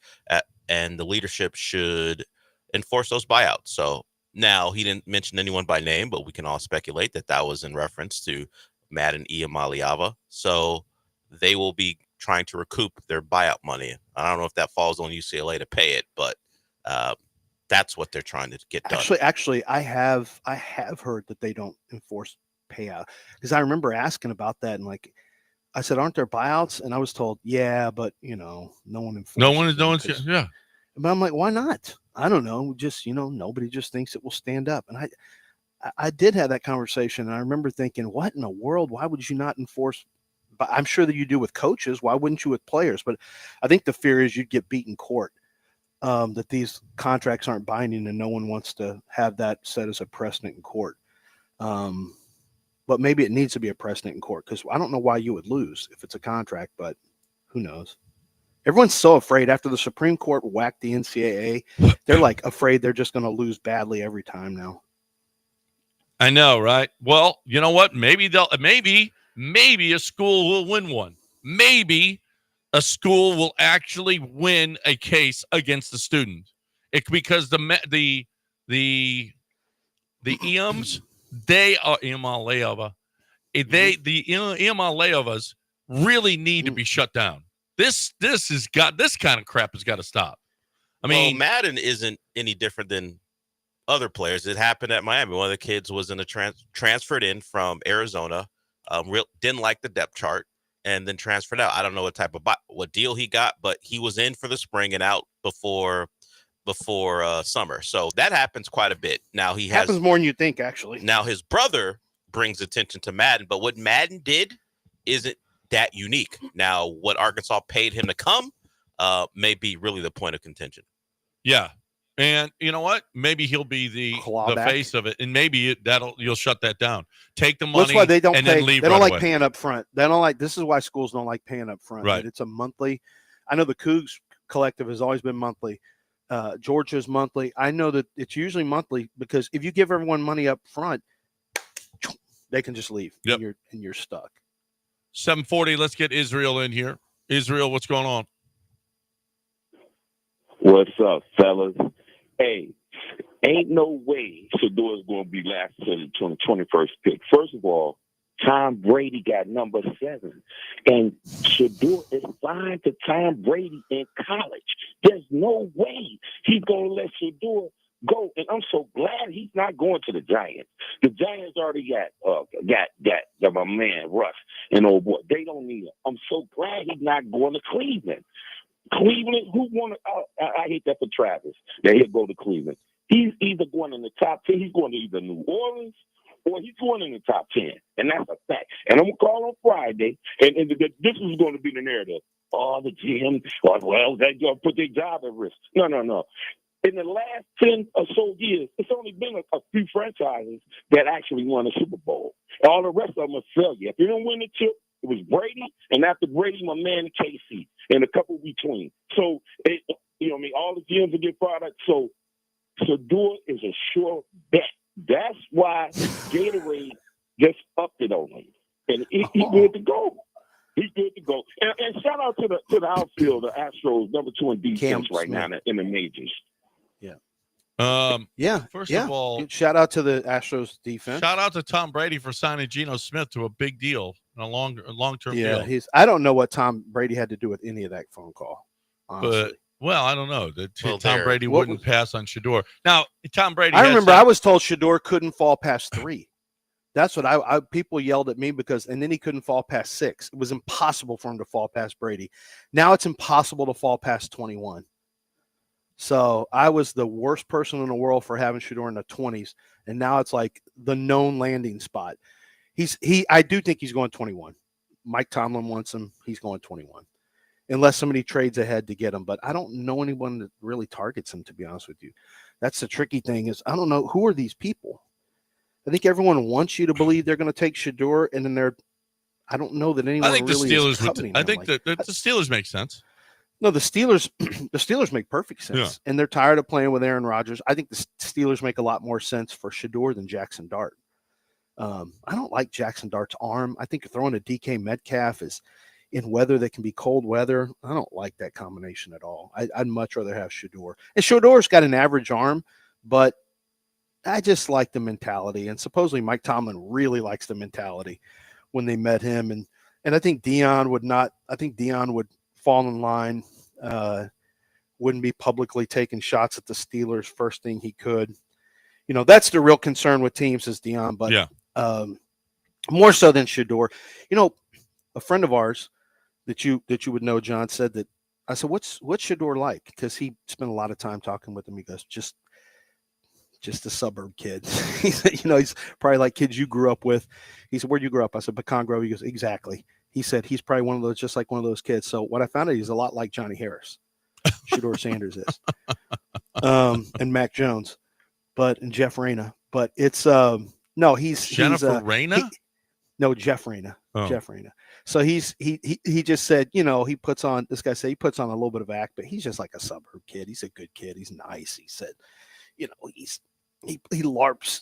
and the leadership should enforce those buyouts. So now he didn't mention anyone by name, but we can all speculate that was in reference to Madden Iamaleava. So they will be trying to recoup their buyout money. I don't know if that falls on UCLA to pay it, but that's what they're trying to get done. Actually, I have heard that they don't enforce payout, because I remember asking about that, and I said, aren't there buyouts? And I was told, yeah, but no one enforces. No one's yeah. But I'm like, why not? I don't know. Just nobody just thinks it will stand up. And I did have that conversation, and I remember thinking, what in the world? Why would you not enforce? But I'm sure that you do with coaches. Why wouldn't you with players? But I think the fear is you'd get beat in court. That these contracts aren't binding, and no one wants to have that set as a precedent in court. But maybe it needs to be a precedent in court, because I don't know why you would lose if it's a contract, but who knows? Everyone's so afraid after the Supreme Court whacked the NCAA. They're afraid they're just going to lose badly every time now. I know, right? Well, you know what? Maybe a school will win one. Maybe a school will actually win a case against the student. Because the EMs, they are Iamaleava. The Iamaleavas really need to be shut down. This kind of crap has got to stop. I mean, Madden isn't any different than other players. It happened at Miami. One of the kids was in a transferred in from Arizona, didn't like the depth chart, and then transferred out. I don't know what deal he got, but he was in for the spring and out before summer. So that happens quite a bit. Now happens more than you think, actually. Now his brother brings attention to Madden, but what Madden did isn't that unique. Now, what Arkansas paid him to come may be really the point of contention. Yeah. And you know what? Maybe he'll be the face of it, and maybe you'll shut that down. Take the money. That's why they don't and pay. Then leave they don't right like away. paying up front. They don't like. This is why schools don't like paying up front. Right. It's a monthly. I know the Cougs collective has always been monthly. Georgia's monthly. I know that it's usually monthly because if you give everyone money up front, they can just leave. Yep. And you're stuck. 7:40. Let's get Israel in here. Israel, what's going on? What's up, fellas? Hey, ain't no way Shador's going to be last to the 21st pick. First of all, Tom Brady got number 7, and Shador is signed to Tom Brady in college. There's no way he's going to let Shador go, and I'm so glad he's not going to the Giants. The Giants already got my man Russ and old boy. They don't need him. I'm so glad he's not going to Cleveland. Cleveland, who won? I hate that for Travis. That he'll go to Cleveland. He's either going in the top 10. He's going to either New Orleans or he's going in the top 10, and that's a fact. And I'm gonna call on Friday, and this is going to be the narrative. Oh, the GM, well, they're going to put their job at risk. No. In the last 10 or so years, it's only been a few franchises that actually won a Super Bowl. All the rest of them are failure. If you don't win the chip, it was Brady, and after Brady, my man KC, and a couple between. So, all the GMs will get product. So, Shador is a sure bet. That's why Gatorade just upped it on him, and he's good to go. He's good to go. And shout out to the outfield, the Astros, number 2 in defense right now in the majors. First of all, shout out to the Astros defense. Shout out to Tom Brady for signing Geno Smith to a big deal, a long-term deal. I don't know what Tom Brady had to do with any of that phone call, honestly. But I don't know. Tom Brady wouldn't pass on Shador. Now, Tom Brady. I remember I was told Shador couldn't fall past 3. That's what people yelled at me and then he couldn't fall past 6. It was impossible for him to fall past Brady. Now it's impossible to fall past 21. So I was the worst person in the world for having Shador in the 20s, and now it's like the known landing spot. I do think he's going 21. Mike Tomlin wants him. He's going 21, unless somebody trades ahead to get him. But I don't know anyone that really targets him, to be honest with you. That's the tricky thing is I don't know who are these people. I think everyone wants you to believe they're going to take Shador, and then I don't know that anyone. I think really the Steelers is coveting I think him the Steelers make sense. No, the Steelers make perfect sense, and they're tired of playing with Aaron Rodgers. I think the Steelers make a lot more sense for Shador than Jackson Dart. I don't like Jackson Dart's arm. I think throwing a DK Metcalf is in weather that can be cold weather. I don't like that combination at all. I'd much rather have Shador. And Shador's got an average arm, but I just like the mentality. And supposedly Mike Tomlin really likes the mentality when they met him. And I think Dion would not. I think Dion would fall in line, wouldn't be publicly taking shots at the Steelers first thing he could. That's the real concern with teams is Dion, but more so than Shador. A friend of ours that you would know, John, said that I said, what's Shador like? Because he spent a lot of time talking with him. He goes, just a suburb kid. He said, he's probably like kids you grew up with. He said, where'd you grow up? I said, Pecan Grove. He goes, exactly. He said he's probably one of those, just like one of those kids. So what I found out, he's a lot like Johnny Harris, Shador Sanders is, and Mac Jones, and Jeff Reyna. But it's he's Jennifer Reyna. Jeff Reyna. Jeff Reyna. So he just said, he puts on. This guy said he puts on a little bit of act, but he's just like a suburb kid. He's a good kid. He's nice. He said, he larps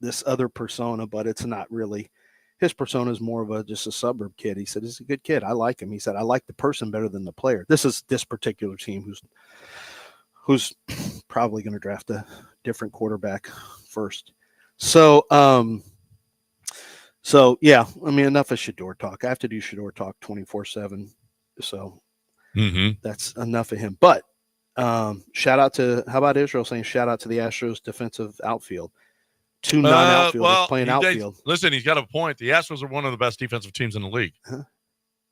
this other persona, but it's not really. His persona is more of just a suburb kid. He said, he's a good kid. I like him. He said, I like the person better than the player. This is this particular team who's probably going to draft a different quarterback first. So yeah, enough of Shador talk. I have to do Shador talk 24/7. So that's enough of him. But Shout out to how about Israel saying shout out to the Astros defensive outfield. 2 non-outfielders playing outfield. Listen, he's got a point. The Astros are one of the best defensive teams in the league. Huh?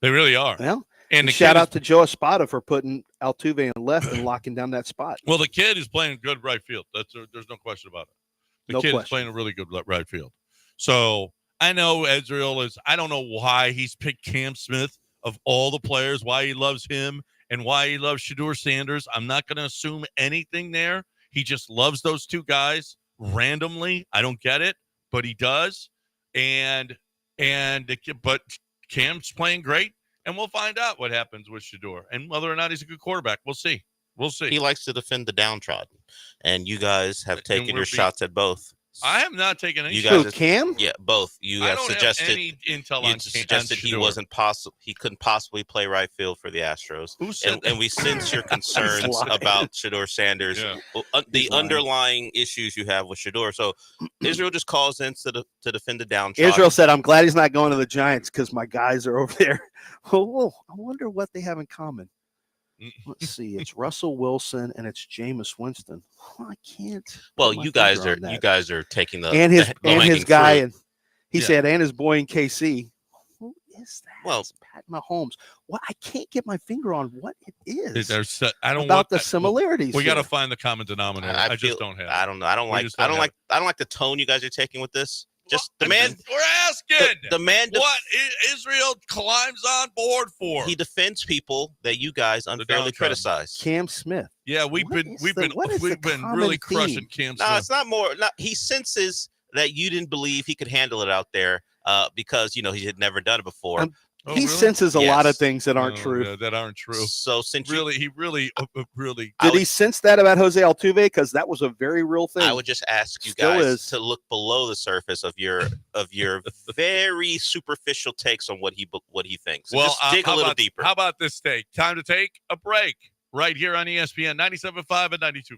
They really are. Well, and shout out to Joe Espada for putting Altuve in left and locking down that spot. Well, the kid is playing good right field. There's no question about it. The kid is playing a really good right field. So I know Israel is. I don't know why he's picked Cam Smith of all the players. Why he loves him and why he loves Shedeur Sanders. I'm not going to assume anything there. He just loves those two guys randomly. I don't get it, but he does. But Cam's playing great, and we'll find out what happens with Shedeur and whether or not he's a good quarterback. We'll see. He likes to defend the downtrodden, and you guys have taken your shots at both. I have not taken any. You shots. guys, Cam? Yeah, both. You have suggested any intel on suggested he wasn't possible. He couldn't possibly play right field for the Astros. Who said and we sense your concerns about Shedeur Sanders, the underlying issues you have with Shedeur. So Israel just calls in to defend the downtrodden. Israel said, "I'm glad he's not going to the Giants because my guys are over there." Oh, I wonder what they have in common. Let's see. It's Russell Wilson and it's Jameis Winston. Oh, I can't. Well, you guys are taking the and his guy fruit. And he said and his boy in KC. Who is that? Well, it's Pat Mahomes. What I can't get my finger on what it is. I don't about the similarities. We got to find the common denominator. I just don't have. I don't know. I don't like the tone you guys are taking with this. Just the man. We're asking the man. What Israel climbs on board for? He defends people that you guys unfairly criticize. Cam Smith. Yeah, we've been really crushing Cam Smith. No, it's not more. He senses that you didn't believe he could handle it out there because he had never done it before. He senses a lot of things that aren't true. Yeah, that aren't true. So since he really did he sense that about Jose Altuve? Because that was a very real thing. I would just ask you guys to look below the surface of your very superficial takes on what he thinks. Well, just dig a little deeper. How about this take? Time to take a break right here on ESPN 97.5 and 92.5.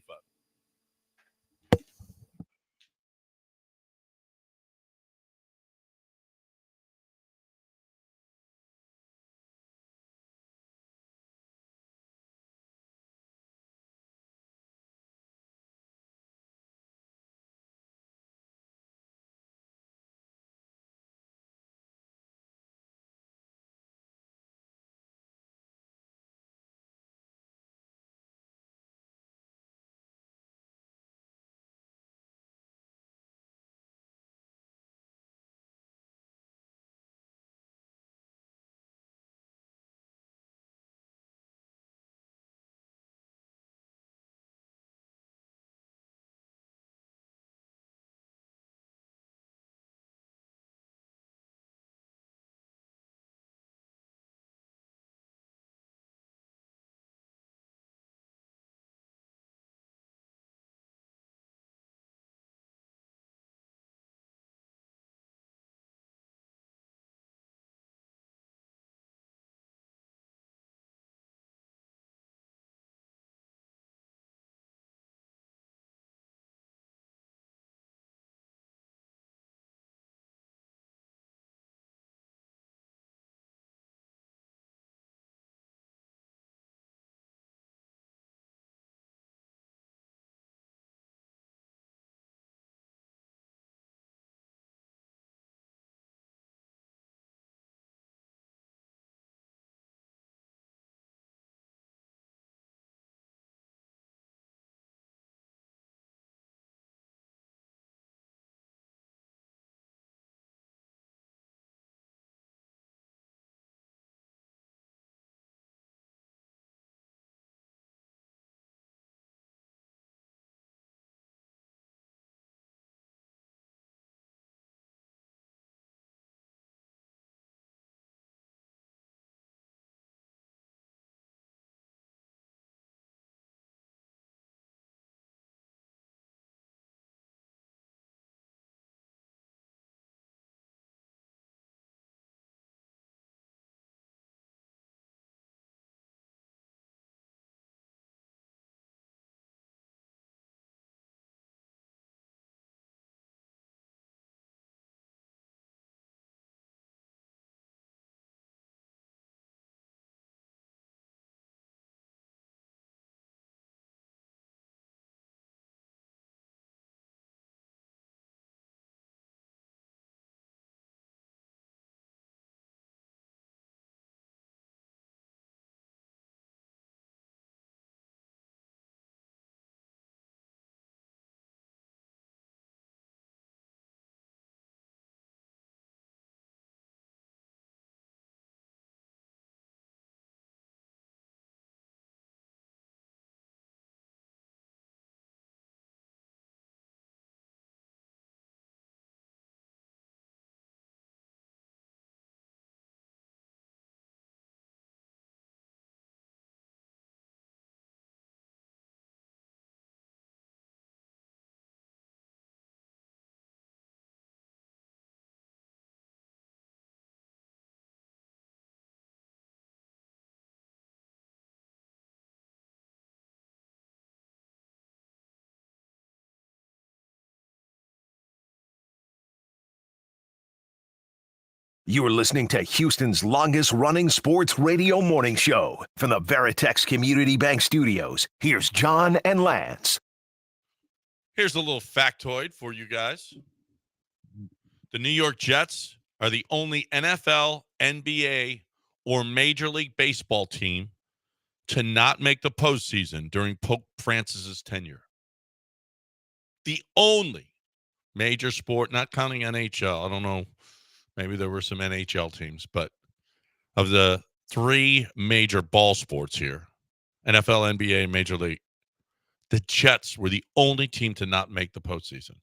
You're listening to Houston's longest-running sports radio morning show. From the Veritex Community Bank Studios, here's John and Lance. Here's a little factoid for you guys. The New York Jets are the only NFL, NBA, or Major League Baseball team to not make the postseason during Pope Francis's tenure. The only major sport, not counting NHL. I don't know. Maybe there were some NHL teams, but of the three major ball sports here, NFL, NBA, and Major League, the Jets were the only team to not make the postseason.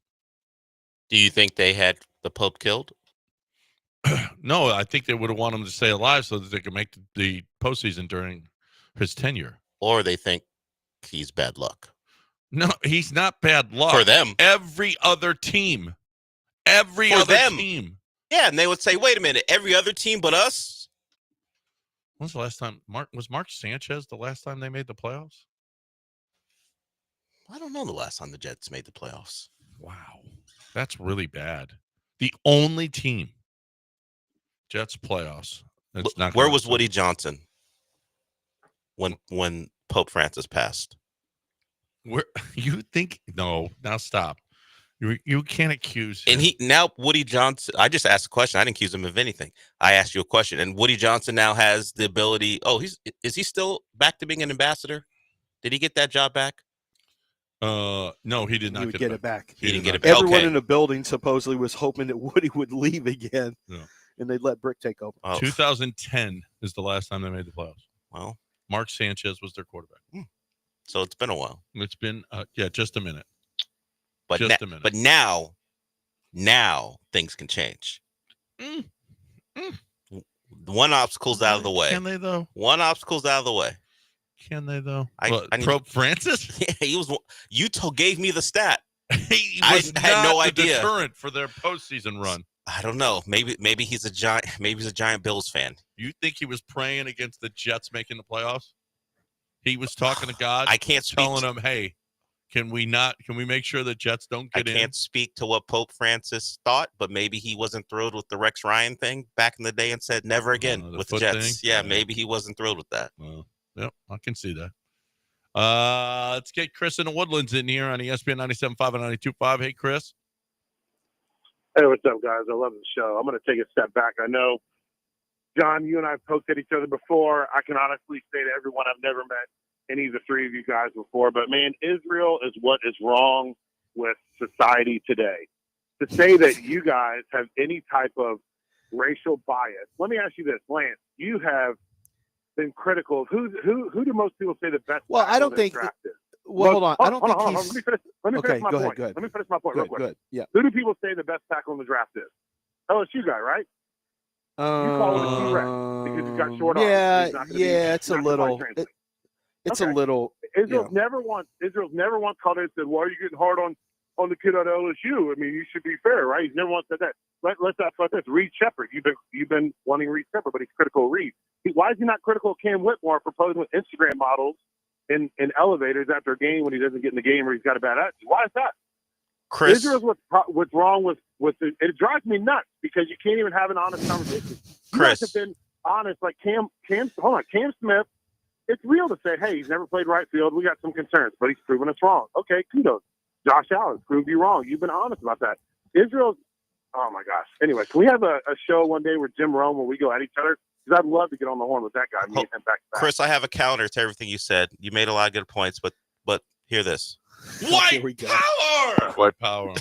Do you think they had the Pope killed? No, I think they would have wanted him to stay alive so that they could make the postseason during his tenure. Or they think he's bad luck? No, he's not bad luck. For them. Every other team. Team. Yeah, and they would say, wait a minute, every other team but us? When's the last time? Was Mark Sanchez the last time they made the playoffs? I don't know the last time the Jets made the playoffs. Wow. That's really bad. The only team. Jets playoffs. That's not. Where was Woody Johnson when Pope Francis passed? Where you think? No, now stop. You can't accuse him. And Woody Johnson, I just asked a question. I didn't accuse him of anything. I asked you a question. And Woody Johnson now has the ability. Oh, is he still back to being an ambassador? Did he get that job back? No, he did not get it back. He didn't get it back. Everyone in the building supposedly was hoping that Woody would leave again, and they'd let Brick take over. 2010 is the last time they made the playoffs. Well, Mark Sanchez was their quarterback. So it's been a while. It's been, just a minute. But just a minute. But now things can change. One obstacle's out of the way. Can they though? One obstacle's out of the way. Can they though? Pope Francis? Yeah, he was. You gave me the stat. He was I had no idea. Deterrent for their postseason run. I don't know. Maybe he's a giant. Maybe he's a giant Bills fan. You think he was praying against the Jets making the playoffs? He was talking to God. I can't telling him, "Hey, can we make sure the Jets don't get in?" I can't speak to what Pope Francis thought, but maybe he wasn't thrilled with the Rex Ryan thing back in the day and said never again with the Jets. Thing? Yeah, maybe he wasn't thrilled with that. Well, yep, I can see that. Let's get Chris in the Woodlands in here on ESPN 97.5 and 92.5. Hey, Chris. Hey, what's up, guys? I love the show. I'm going to take a step back. I know, John, you and I have poked at each other before. I can honestly say to everyone I've never met any of the three of you guys before, but man, Israel is what is wrong with society today. To say that you guys have any type of racial bias, let me ask you this, Lance, you have been critical of who do most people say the best? Well, I don't think. Well, hold on. I don't think he's. Let me finish my point. Go ahead. Let me finish my point real quick. Good. Yeah. Who do people say the best tackle in the draft is? LSU guy, right? You call him a T-Rex because he's got short arms. It's a little. It's a little. Israel's never once called it and said, "Why are you getting hard on the kid at LSU? I mean, you should be fair, right?" He's never once said that. Let's ask about this. Reed Shepard, you've been wanting Reed Shepard, but he's critical of Reed. Why is he not critical of Cam Whitmore for posing with Instagram models in elevators after a game when he doesn't get in the game or he's got a bad attitude? Why is that? Chris, Israel's what's wrong with it drives me nuts because you can't even have an honest conversation. You guys have been honest, like Cam Smith. It's real to say, hey, he's never played right field. We got some concerns, but he's proven us wrong. Okay, kudos. Josh Allen proved you wrong. You've been honest about that. Israel's, oh my gosh. Anyway, can we have a show one day where Jim Rome, where we go at each other? Because I'd love to get on the horn with that guy. Me and him back to back. Chris, I have a counter to everything you said. You made a lot of good points, but hear this. White power. White power.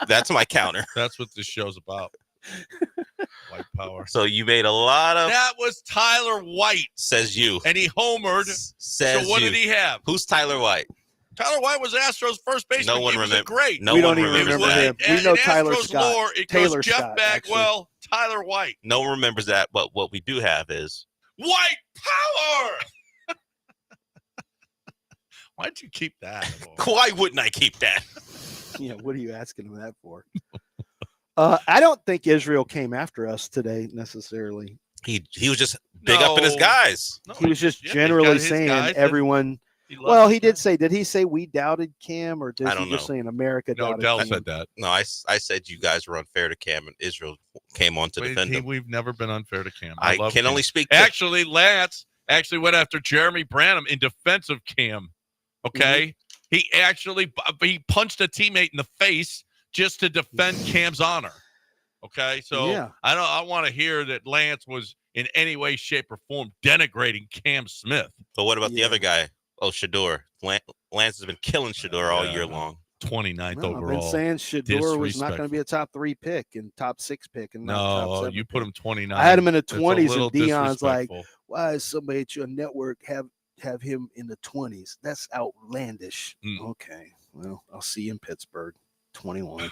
That's my counter. That's what this show's about. White power. So you made a lot of. That was Tyler White. Says you. And he homered. Says so what did he have? Who's Tyler White? Tyler White was Astros first baseman. No one remembers. Great. No one remembers that. We know Tyler Astros Scott. Lore, it Taylor goes Jeff Scott, Bagwell, Tyler White. No one remembers that. But what we do have is white power. Why'd you keep that? Why wouldn't I keep that? Yeah, what are you asking him that for? I don't think Israel came after us today necessarily. He was just big up in his guys. No, he was just generally saying everyone Well, he did say. Did he say we doubted Cam, or did I he don't just know. saying America No, doubted Dell Cam? said that. No, I said you guys were unfair to Cam, and Israel came on to defend him. We've never been unfair to Cam. I love can Cam. only speak. Actually, Lance actually went after Jeremy Branham in defense of Cam. Okay, he actually he punched a teammate in the face just to defend Cam's honor. Okay, so Yeah. I want to hear that Lance was in any way, shape, or form denigrating Cam Smith. But what about the other guy? Oh, Shador. Lance has been killing Shador all year long. 29th No, overall. I've been saying Shador was not going to be a top 3 pick and top 6 pick, and not top 7 you pick. put him 29. I had him in the That's a 20s, little and Dion's like, disrespectful. "Why is somebody at your network have him in the 20s? That's outlandish." Okay, well, I'll see you in Pittsburgh, 21.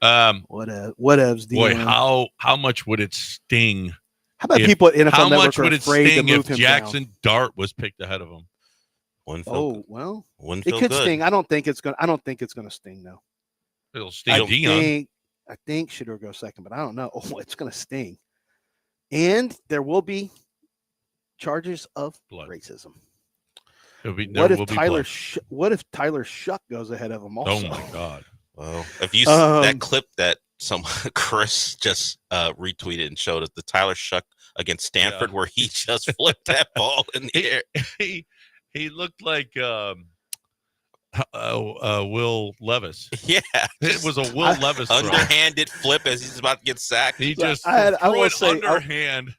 Whatevs, Boy, Dion. how much would it sting? How about people at NFL how Network much are would it afraid to sting move if him Jackson down? Dart was picked ahead of him? Well, Wouldn't it feel could good. sting. I don't think it's gonna sting though. It'll sting Dion. I think Shador goes second, but I don't know. Oh, it's gonna sting, and there will be charges of racism. What if Tyler Shuck goes ahead of him also? Oh my God! Well, if you that clip that Chris just retweeted and showed us, the Tyler Shuck against Stanford, where he just flipped that ball in the air. He looked like Will Levis. Yeah, it was a Will Levis throw. Underhanded flip as he's about to get sacked. He just threw it underhand.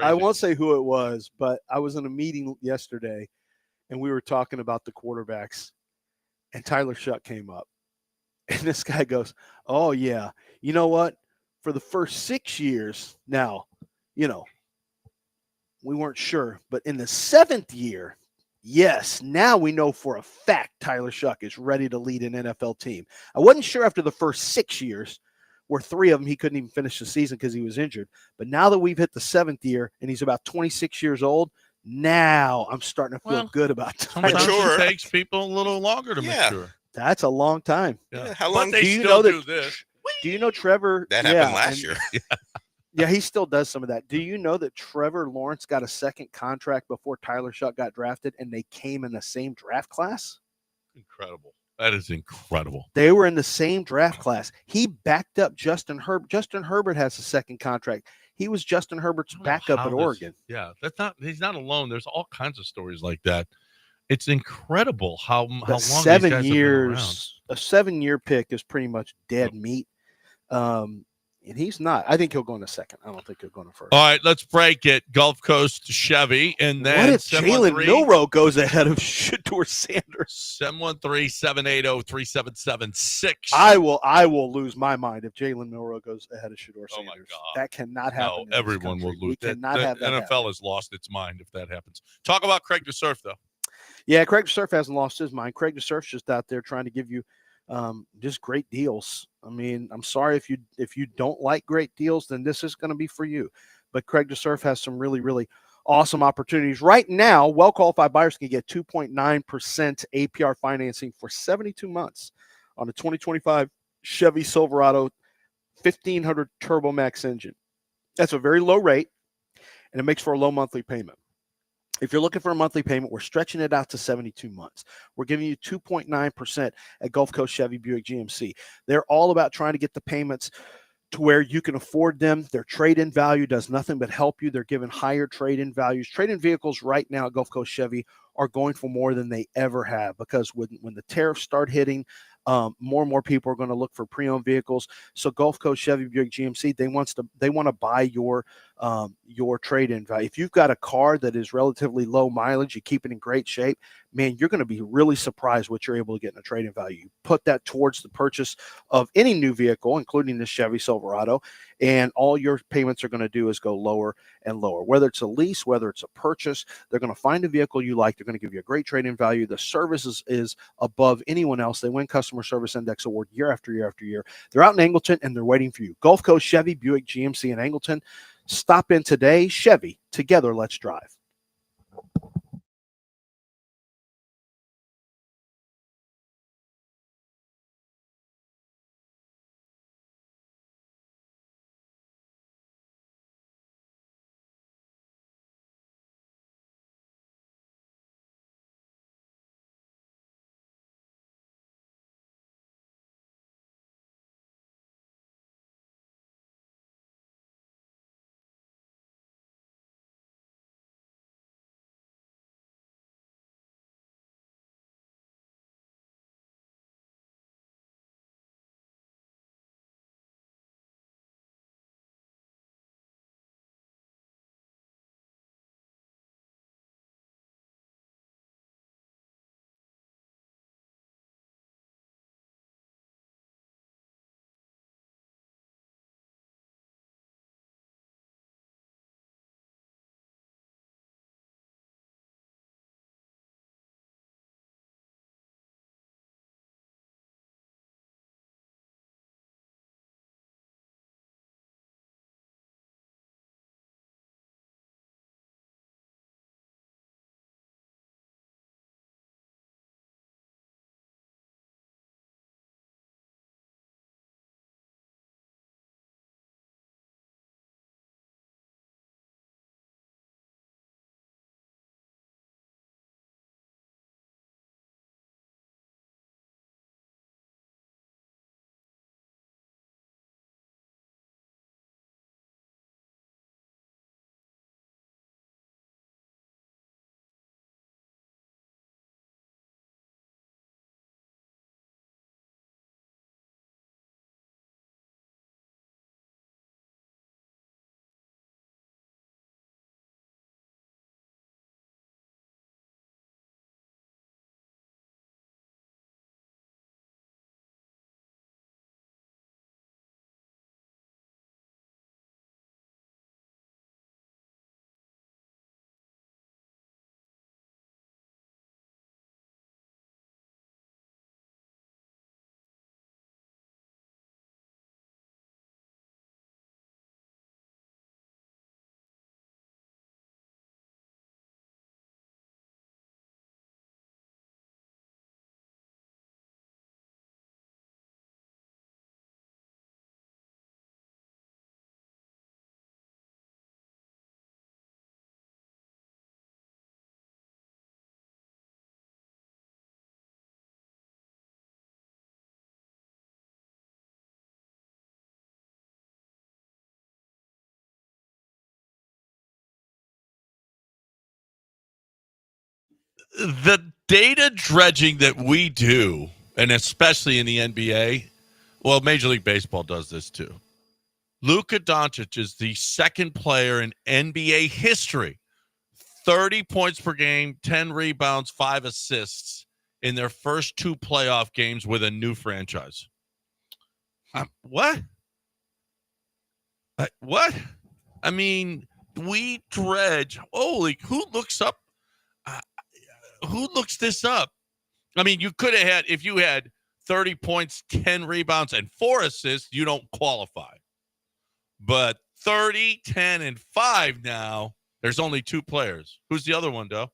I won't say who it was, but I was in a meeting yesterday, and we were talking about the quarterbacks, and Tyler Shuck came up, and this guy goes, "Oh yeah, you know what? For the first 6 years, now, we weren't sure, but in the 7th year, yes, now we know for a fact Tyler Shuck is ready to lead an NFL team. I wasn't sure after the first 6 years, where 3 of them he couldn't even finish the season because he was injured. But now that we've hit the 7th year and he's about 26 years old, now I'm starting to feel good about Tyler. Sometimes it takes people a little longer to mature. That's a long time. Yeah. How long do you still do this? Do you know Trevor? That happened last year. Yeah, he still does some of that. Do you know that Trevor Lawrence got a second contract before Tyler Shuck got drafted, and they came in the same draft class? Incredible. That is incredible. They were in the same draft class. He backed up Justin Herbert. Justin Herbert has a second contract. He was Justin Herbert's backup at Oregon. He's not alone. There's all kinds of stories like that. It's incredible how long 7 these guys years. A 7-year pick is pretty much dead meat. And he's not. I think he'll go in a second. I don't think he'll go in a first. All right, let's break it. Gulf Coast Chevy, and then what if Jalen Milroe goes ahead of Shador Sanders? 713-780-3776. I will lose my mind if Jalen Milroe goes ahead of Shador Sanders. Oh my God. That cannot happen. No, everyone will lose. We cannot have that. NFL happen. has lost its mind if that happens. Talk about Craig DeSurf, though. Yeah, Craig DeSurf hasn't lost his mind. Craig DeSurf's just out there trying to give you just great deals. I mean, I'm sorry if you don't like great deals, then this is going to be for you. But Craig DeSurf has some really, really awesome opportunities. Right now, well-qualified buyers can get 2.9% APR financing for 72 months on a 2025 Chevy Silverado 1500 Turbo Max engine. That's a very low rate, and it makes for a low monthly payment. If you're looking for a monthly payment, we're stretching it out to 72 months. We're giving you 2.9% at Gulf Coast Chevy Buick GMC. They're all about trying to get the payments to where you can afford them. Their trade-in value does nothing but help you. They're giving higher trade-in values. Trade-in vehicles right now at Gulf Coast Chevy are going for more than they ever have, because when the tariffs start hitting, more and more people are going to look for pre-owned vehicles. So Gulf Coast Chevy Buick GMC, they want to buy your trade-in value. If you've got a car that is relatively low mileage, you keep it in great shape, man, you're going to be really surprised what you're able to get in a trade-in value. You put that towards the purchase of any new vehicle, including the Chevy Silverado, and all your payments are going to do is go lower and lower. Whether it's a lease, whether it's a purchase, they're going to find a vehicle you like. They're going to give you a great trade-in value. The service is above anyone else. They win Customer Service Index Award year after year after year. They're out in Angleton, and they're waiting for you. Gulf Coast Chevy Buick GMC in Angleton. Stop in today. Chevy, together, let's drive. The data dredging that we do, and especially in the NBA, well, Major League Baseball does this too. Luka Doncic is the second player in NBA history, 30 points per game, 10 rebounds, 5 assists in their first 2 playoff games with a new franchise. What? What? I mean, we dredge. Holy, who looks up? Who looks this up? I mean, you could have had, if you had 30 points, 10 rebounds, and 4 assists, you don't qualify. But 30, 10, and 5 now, there's only 2 players. Who's the other one, Doe?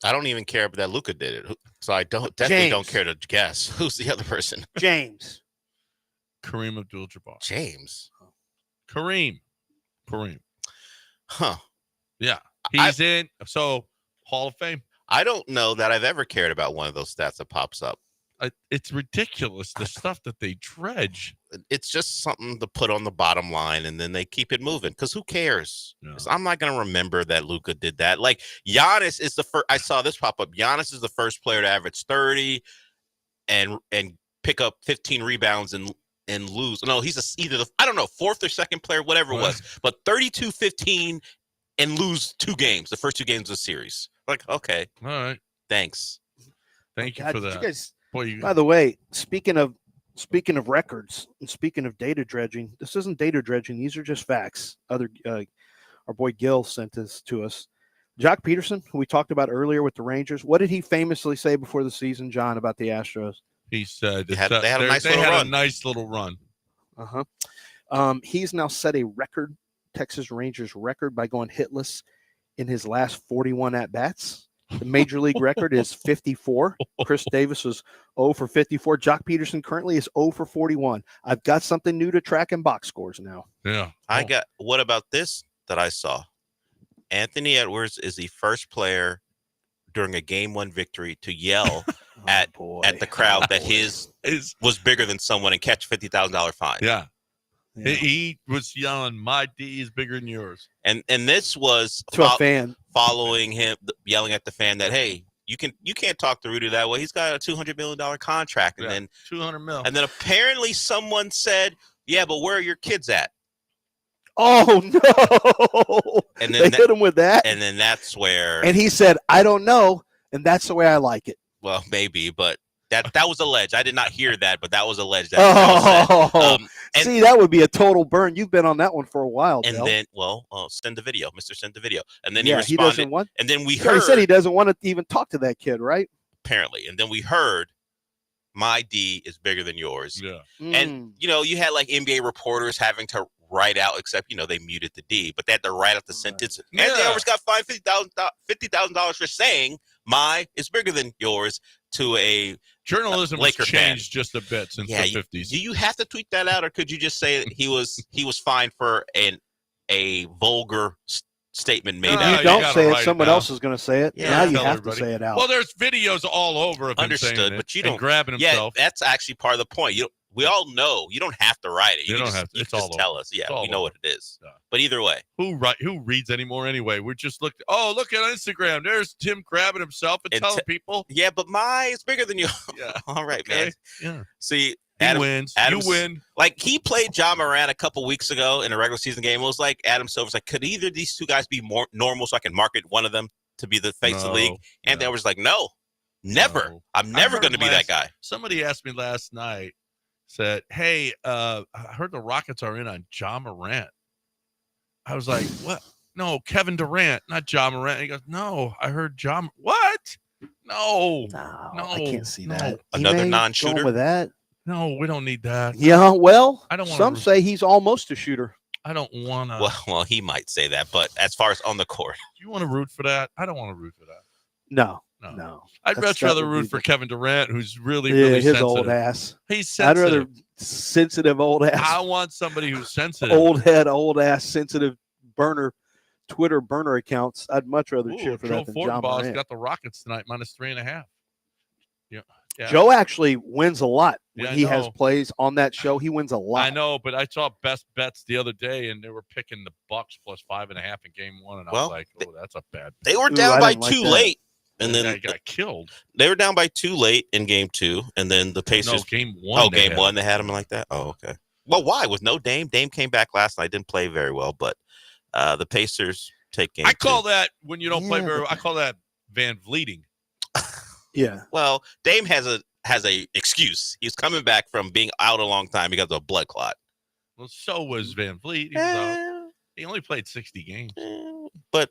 I don't even care if that Luka did it. So I definitely don't care to guess. Who's the other person? James. Kareem Abdul-Jabbar. James. Kareem. Huh. Yeah. He's in. So, Hall of Fame. I don't know that I've ever cared about one of those stats that pops up. It's ridiculous, the stuff that they dredge. It's just something to put on the bottom line, and then they keep it moving. Because who cares? No. 'Cause I'm not going to remember that Luka did that. Like, Giannis is the first. I saw this pop up. Giannis is the first player to average 30 and pick up 15 rebounds and lose. No, he's either the, I don't know, 4th or 2nd player, whatever it was. But 32, 15, and lose 2 games, the first 2 games of the series. Like, okay. All right. Thanks. Thank you God, for did that. you guys, Boy, by the way, speaking of records and speaking of data dredging, this isn't data dredging. These are just facts. Our boy Gil sent this to us. Jock Peterson, who we talked about earlier with the Rangers, what did he famously say before the season, John, about the Astros? he said They had a nice little run. He's now set a record, Texas Rangers record, by going hitless in his last 41 at-bats. The major league record is 54. Chris Davis was 0 for 54. Jock Peterson currently is 0 for 41. I've got something new to track in box scores now. Yeah. What about this that I saw? Anthony Edwards is the first player during a Game 1 victory to yell at the crowd that his was bigger than someone and catch $50,000 fine. Yeah. He was yelling, "My D is bigger than yours." And this was to a fan following him, yelling at the fan that, hey, you can't talk to Rudy that way. He's got a $200 million contract, and then $200 million. And then apparently someone said, "Yeah, but where are your kids at?" Oh no! And then they hit him with that, and then that's where. And he said, "I don't know," and that's the way I like it. Well, maybe, but that was alleged. I did not hear that, but that was alleged. See, that would be a total burn. You've been on that one for a while, and Del. then, send the video, Mister. Send the video, and then he responded. He doesn't want. And then we He heard. said he doesn't want to even talk to that kid, right? Apparently, and then we heard, "My D is bigger than yours." Yeah, and you had like NBA reporters having to write out, except they muted the D, but they had to write out the sentence. And Anthony Edwards got fined $50,000 for saying "my is bigger than yours" to a journalism has Laker changed fan. just a bit since the 50s. Do you have to tweet that out, or could you just say that he was fined for a vulgar statement made out? You don't say it. Someone else is going to say it. Yeah, now you have to say it out. Well, there's videos all over of him Understood, saying but it you don't grabbing himself. Yeah, that's actually part of the point. We all know you don't have to write it. You can just tell us. Yeah, we know what it is. Yeah. But either way, who reads anymore anyway? We're just look at Instagram. There's Tim grabbing himself and telling people. Yeah, but my is bigger than you. Yeah. All right, man. Yeah. See, He wins. You win. Like he played John Moran a couple weeks ago in a regular season game. It was like Adam Silver's like, could either of these two guys be more normal so I can market one of them to be the face of the league? And there was like, no, never. No. I'm never going to be that guy. Somebody asked me last night. Said, "Hey, I heard the Rockets are in on John Morant." I was like, "What? No, Kevin Durant, not John Morant." He goes, "No, I heard John. What? No, I can't see that. Another non-shooter with that. No, we don't need that. Yeah, well, I don't. Some say he's almost a shooter. I don't want to. Well, he might say that, but as far as on the court, do you want to root for that? I don't want to root for that. No. I'd much rather root for Kevin Durant, who's really his sensitive. Old ass. He's sensitive. I'd rather sensitive old ass. I want somebody who's sensitive. Old ass, sensitive Twitter burner accounts. I'd much rather cheer for that than John Morant. Got the Rockets tonight -3.5. Yeah. Joe actually wins a lot when he has plays on that show. He wins a lot. I know, but I saw best bets the other day, and they were picking the Bucks +5.5 in game 1, and I was like, "Oh, that's a bad." They were down by 2 late. And then they got killed. They were down by 2 late in game 2, and then the Pacers. No, game 1. Game 1 they had him like that. Oh, okay. Well, why? With no Dame? Dame came back last night. Didn't play very well, but the Pacers take game. I call 2. that when you don't play very well. I call that Van Vleeting. Yeah. Well, Dame has a excuse. He's coming back from being out a long time because of a blood clot. Well, so was Van Vliet. He only played 60 games. But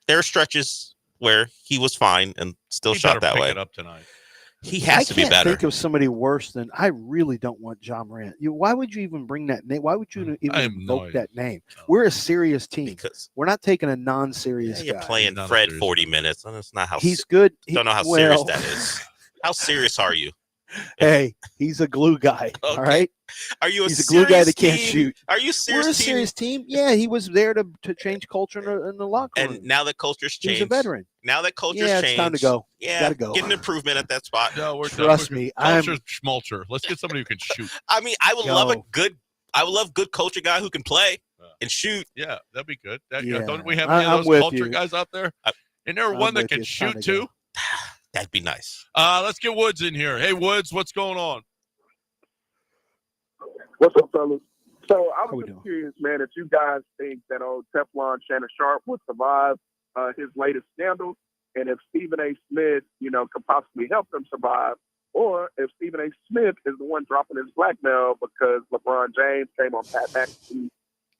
there are stretches where he was fine and still shot that way. It up tonight. He has to be better. I can't think of somebody worse than I really don't want John Morant. Why would you even bring that name? Why would you even invoke that name? We're a serious team. Because we're not taking a non-serious guy. You're playing Fred 40 minutes, and that's not how he's good. Don't know how serious that is. How serious are you? Hey, he's a glue guy. Okay. All right. Are you? He's a glue guy that can't shoot. Are you serious? We're a serious team. Yeah, he was there to change culture in the locker room. And now that culture's changed, he's a veteran. Now that culture's changed, it's time to go. Yeah, gotta go. Get an improvement at that spot. No, trust me. Culture's schmulcher. Let's get somebody who can shoot. I mean, I would love good culture guy who can play and shoot. Yeah, that'd be good. Yeah. Don't we have any of those culture guys out there? And there one that can shoot too. That'd be nice. Let's get Woods in here. Hey, Woods, what's going on? What's up, fellas? So I was just curious, man, if you guys think that old Teflon Shannon Sharp would survive his latest scandal, and if Stephen A. Smith, could possibly help them survive, or if Stephen A. Smith is the one dropping his blackmail because LeBron James came on Pat McAfee,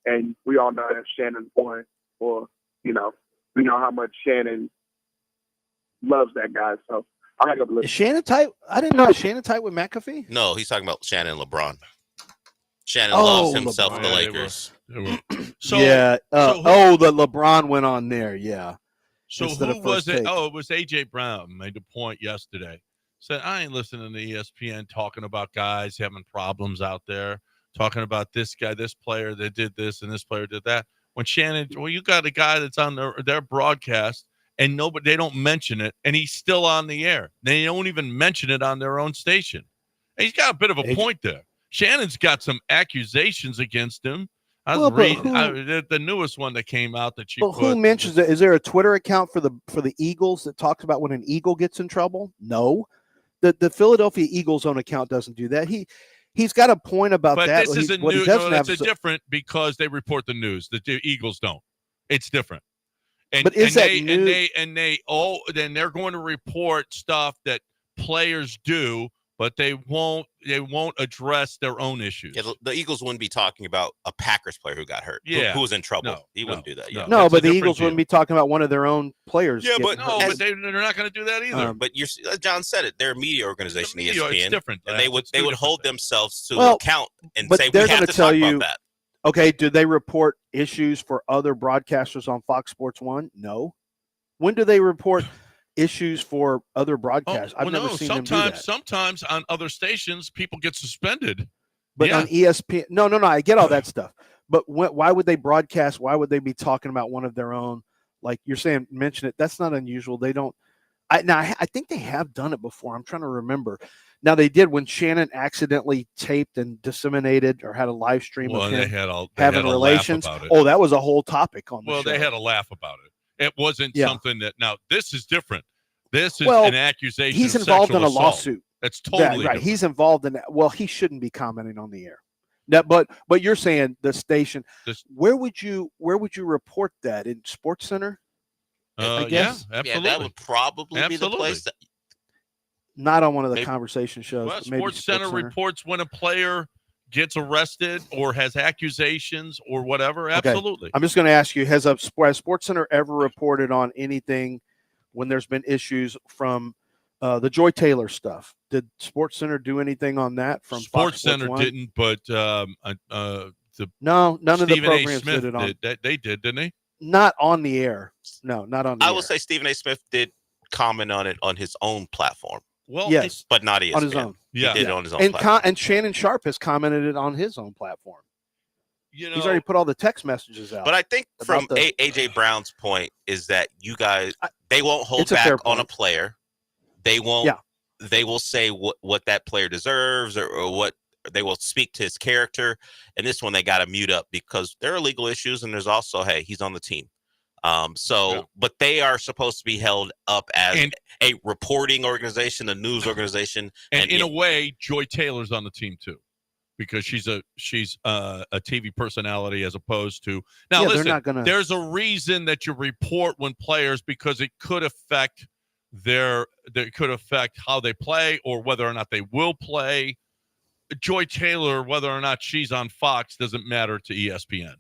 and we all know that's Shannon's point, or we know how much Shannon loves that guy. So I gotta listen. Is Shannon tight? I didn't know Shannon tight with McAfee. No, he's talking about Shannon and LeBron. Shannon loves himself LeBron. the Lakers. So, yeah. The LeBron went on there. Yeah. So who was it? Oh, it was AJ Brown made the point yesterday. Said, I ain't listening to ESPN talking about guys having problems out there, talking about this guy, this player that did this and this player did that. When Shannon, you got a guy that's on their broadcast and they don't mention it, and he's still on the air. They don't even mention it on their own station. And he's got a bit of a point there. Shannon's got some accusations against him. I was reading the newest one that came out that you. Who mentions it? Is there a Twitter account for the Eagles that talks about when an Eagle gets in trouble? No, the Philadelphia Eagles own account doesn't do that. He's got a point about but that. But this is new. It's different because they report the news. The Eagles don't. It's different. Then they're going to report stuff that players do, but they won't address their own issues. Yeah, the Eagles wouldn't be talking about a Packers player who got hurt, who was in trouble. No, he wouldn't do that. Yeah. No, but the Eagles wouldn't be talking about one of their own players. Yeah, but they're not going to do that either. But John said it. They're a media organization, ESPN. It's different. And they would hold themselves to account and say we have to tell talk you, about that. Okay, do they report issues for other broadcasters on Fox Sports 1? No. When do they report issues for other broadcasts? I've never seen them do that. Sometimes on other stations, people get suspended. But on ESPN, no, I get all that stuff. But why would they broadcast? Why would they be talking about one of their own? Like you're saying, mention it. That's not unusual. They don't. I think they have done it before. I'm trying to remember. Now they did when Shannon accidentally taped and disseminated or had a live stream of him having relations. Oh, that was a whole topic on the show. Well, they had a laugh about it. It wasn't something that. Now this is different. This is an accusation. He's involved in a lawsuit. That's totally right. He's involved in that. Well, he shouldn't be commenting on the air. But you're saying the station. Where would you report that in Sports Center? I guess. Yeah, absolutely. Yeah, that would probably be the place. Not on one of the conversation shows. Well, Sports Center reports when a player gets arrested or has accusations or whatever. Absolutely. Okay. I'm just going to ask you: has Sports Center ever reported on anything when there's been issues from the Joy Taylor stuff? Did Sports Center do anything on that? From Sports Center didn't, but none of the programs did it on. They did, didn't they? Not on the air. No, not on the air. I will say Stephen A. Smith did comment on it on his own platform. Well, yes, but not ESPN. On his own. Yeah, he did it on his own platform. And Shannon Sharp has commented it on his own platform. He's already put all the text messages out. But I think from AJ Brown's point is that you guys, they won't hold back on a player. They won't. Yeah. They will say what that player deserves or what they will speak to his character. And this one they got to mute up because there are legal issues and there's also, hey, he's on the team. But they are supposed to be held up as And- a reporting organization, a news organization, and in a way, Joy Taylor's on the team too, because she's a TV personality as opposed to now. Yeah, listen, they're not gonna. there's a reason that you report when players because it could affect how they play or whether or not they will play. Joy Taylor, whether or not she's on Fox, doesn't matter to ESPN.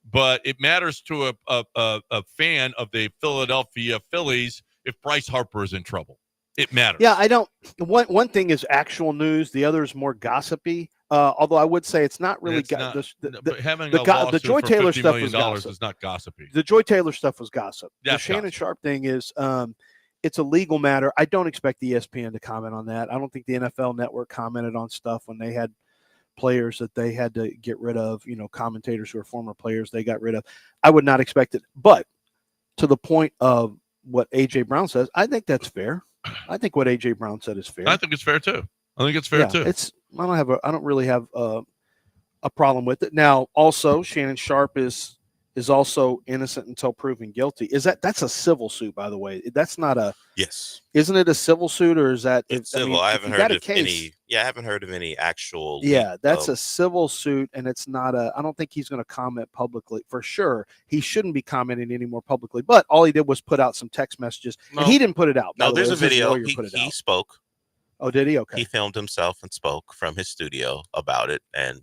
But it matters to a fan of the Philadelphia Phillies if Bryce Harper is in trouble. It matters. Yeah, I don't. One thing is actual news. The other is more gossipy. Although I would say it's not really. But having the a lawsuit the Joy for Taylor $50 stuff million was gossip. is not gossipy. The Joy Taylor stuff was gossip. That's the Shannon gossip. Sharp thing is, it's a legal matter. I don't expect ESPN to comment on that. I don't think the NFL Network commented on stuff when they had players that they had to get rid of. Commentators who are former players they got rid of. I would not expect it. But to the point of what AJ Brown says, I think that's fair. I think what AJ Brown said is fair. I think it's fair too. I don't really have a problem with it. Now, also Shannon Sharp is also innocent until proven guilty. That's a civil suit, by the way. That's not a yes. Isn't it a civil suit or is that it's civil? I haven't heard of any. Yeah, I haven't heard of any actual. Yeah, that's a civil suit, and it's not a. I don't think he's going to comment publicly for sure. He shouldn't be commenting anymore publicly. But all he did was put out some text messages, and he didn't put it out. No, there's a video. He spoke. Oh, did he? Okay. He filmed himself and spoke from his studio about it and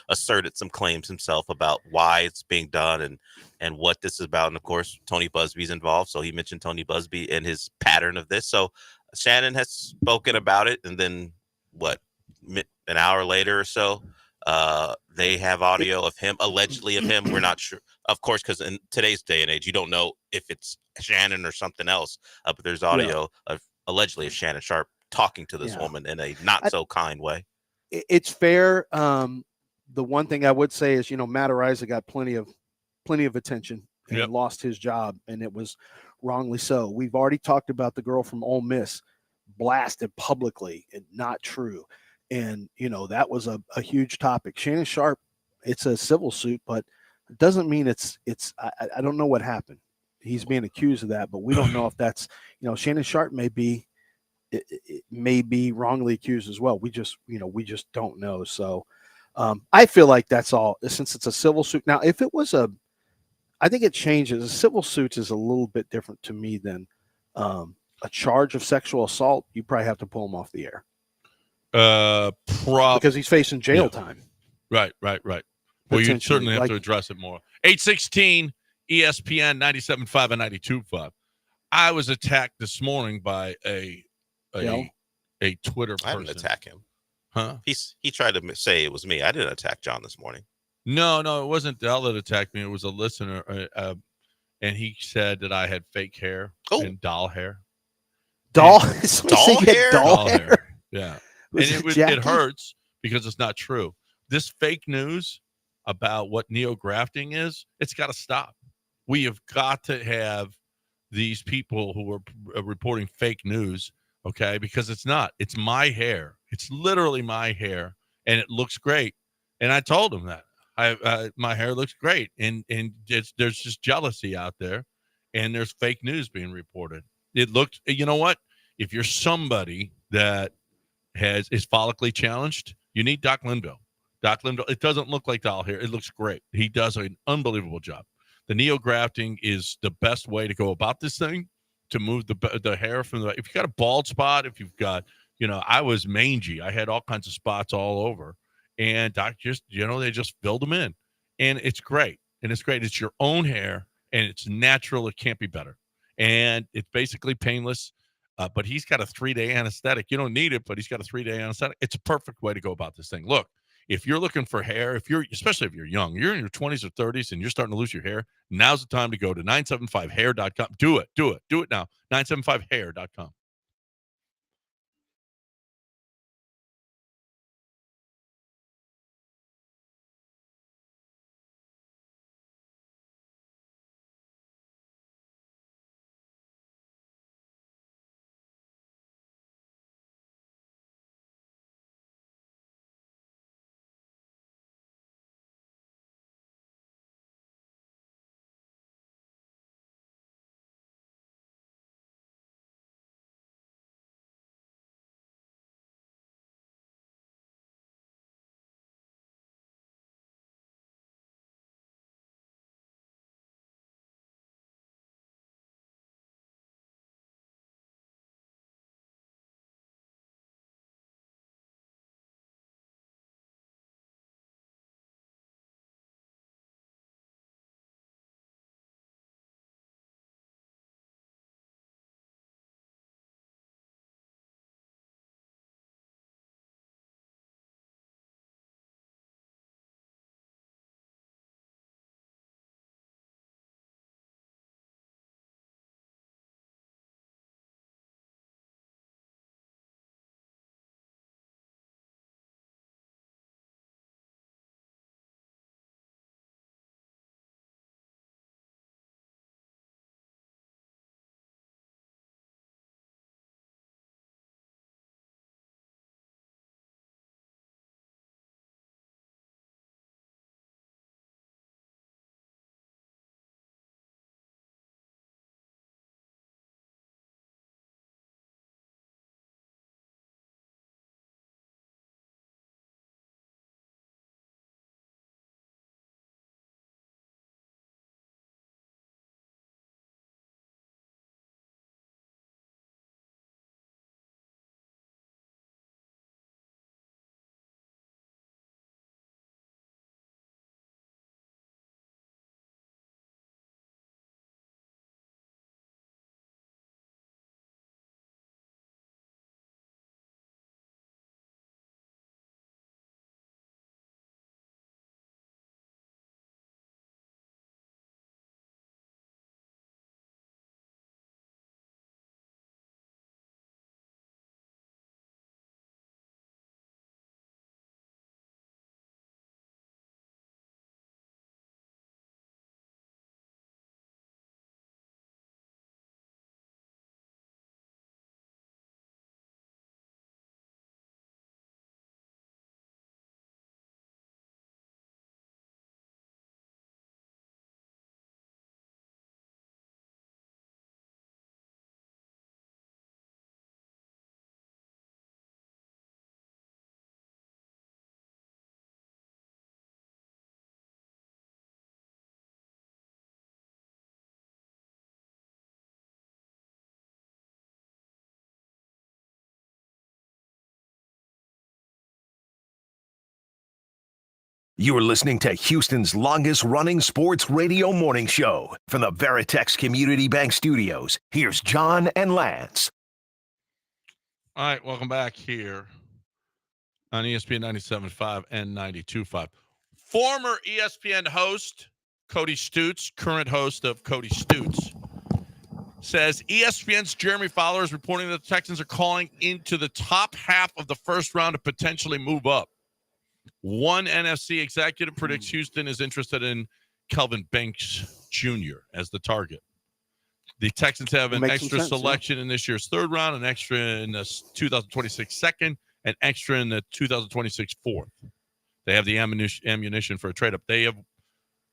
asserted some claims himself about why it's being done and what this is about. And of course, Tony Busby's involved. So he mentioned Tony Busby and his pattern of this. So Shannon has spoken about it. And then an hour later or so, they have audio of him, allegedly of him. We're not sure, of course, because in today's day and age, you don't know if it's Shannon or something else. But there's audio of allegedly of Shannon Sharp talking to this woman in a not so kind way. It's fair. The one thing I would say is, Matt Araiza got plenty of attention and lost his job, and it was wrongly so. We've already talked about the girl from Ole Miss blasted publicly and not true. And, that was a huge topic. Shannon Sharp, it's a civil suit, but it doesn't mean I don't know what happened. He's being accused of that, but we don't know if that's, Shannon Sharp may be wrongly accused as well. We just don't know. So, I feel like that's all since it's a civil suit. Now, if it was I think it changes. A civil suit is a little bit different to me than a charge of sexual assault. You probably have to pull him off the air. Because he's facing jail time. Right. Well, you certainly have to address it more. 816 ESPN 97.5 and 92.5. I was attacked this morning by a Twitter person. I didn't attack him. Huh? He tried to say it was me. I didn't attack John this morning. No, it wasn't Dell that attacked me. It was a listener, and he said that I had fake hair and doll hair. Doll hair? Doll hair? Yeah. And it hurts because it's not true. This fake news about what neo-grafting is, it's got to stop. We have got to have these people who are reporting fake news, okay? Because it's not. It's my hair. It's literally my hair, and it looks great. And I told him that. My hair looks great, and there's just jealousy out there, and there's fake news being reported. It looks, you know what? If you're somebody that is follically challenged, you need Doc Linville. Doc Linville, it doesn't look like doll hair. It looks great. He does an unbelievable job. The neo-grafting is the best way to go about this thing, to move the hair from the, if you've got a bald spot, if you've got, I was mangy. I had all kinds of spots all over. And Doc just, they just filled them in. And it's great. It's your own hair, and it's natural. It can't be better. And it's basically painless. But he's got a 3-day anesthetic. You don't need it, but he's got a 3-day anesthetic. It's a perfect way to go about this thing. Look, if you're looking for hair, especially if you're young, you're in your 20s or 30s and you're starting to lose your hair, now's the time to go to 975hair.com. Do it now. 975hair.com. You're listening to Houston's longest-running sports radio morning show from the Veritex Community Bank Studios. Here's John and Lance. All right, welcome back here on ESPN 97.5 and 92.5. Former ESPN host Cody Stutes, current host of Cody Stutes, says ESPN's Jeremy Fowler is reporting that the Texans are calling into the top half of the first round to potentially move up. One NFC executive predicts Houston is interested in Kelvin Banks Jr. as the target. The Texans have an extra selection in this year's third round, an extra in the 2026 second, an extra in the 2026 fourth. They have the ammunition for a trade-up. They have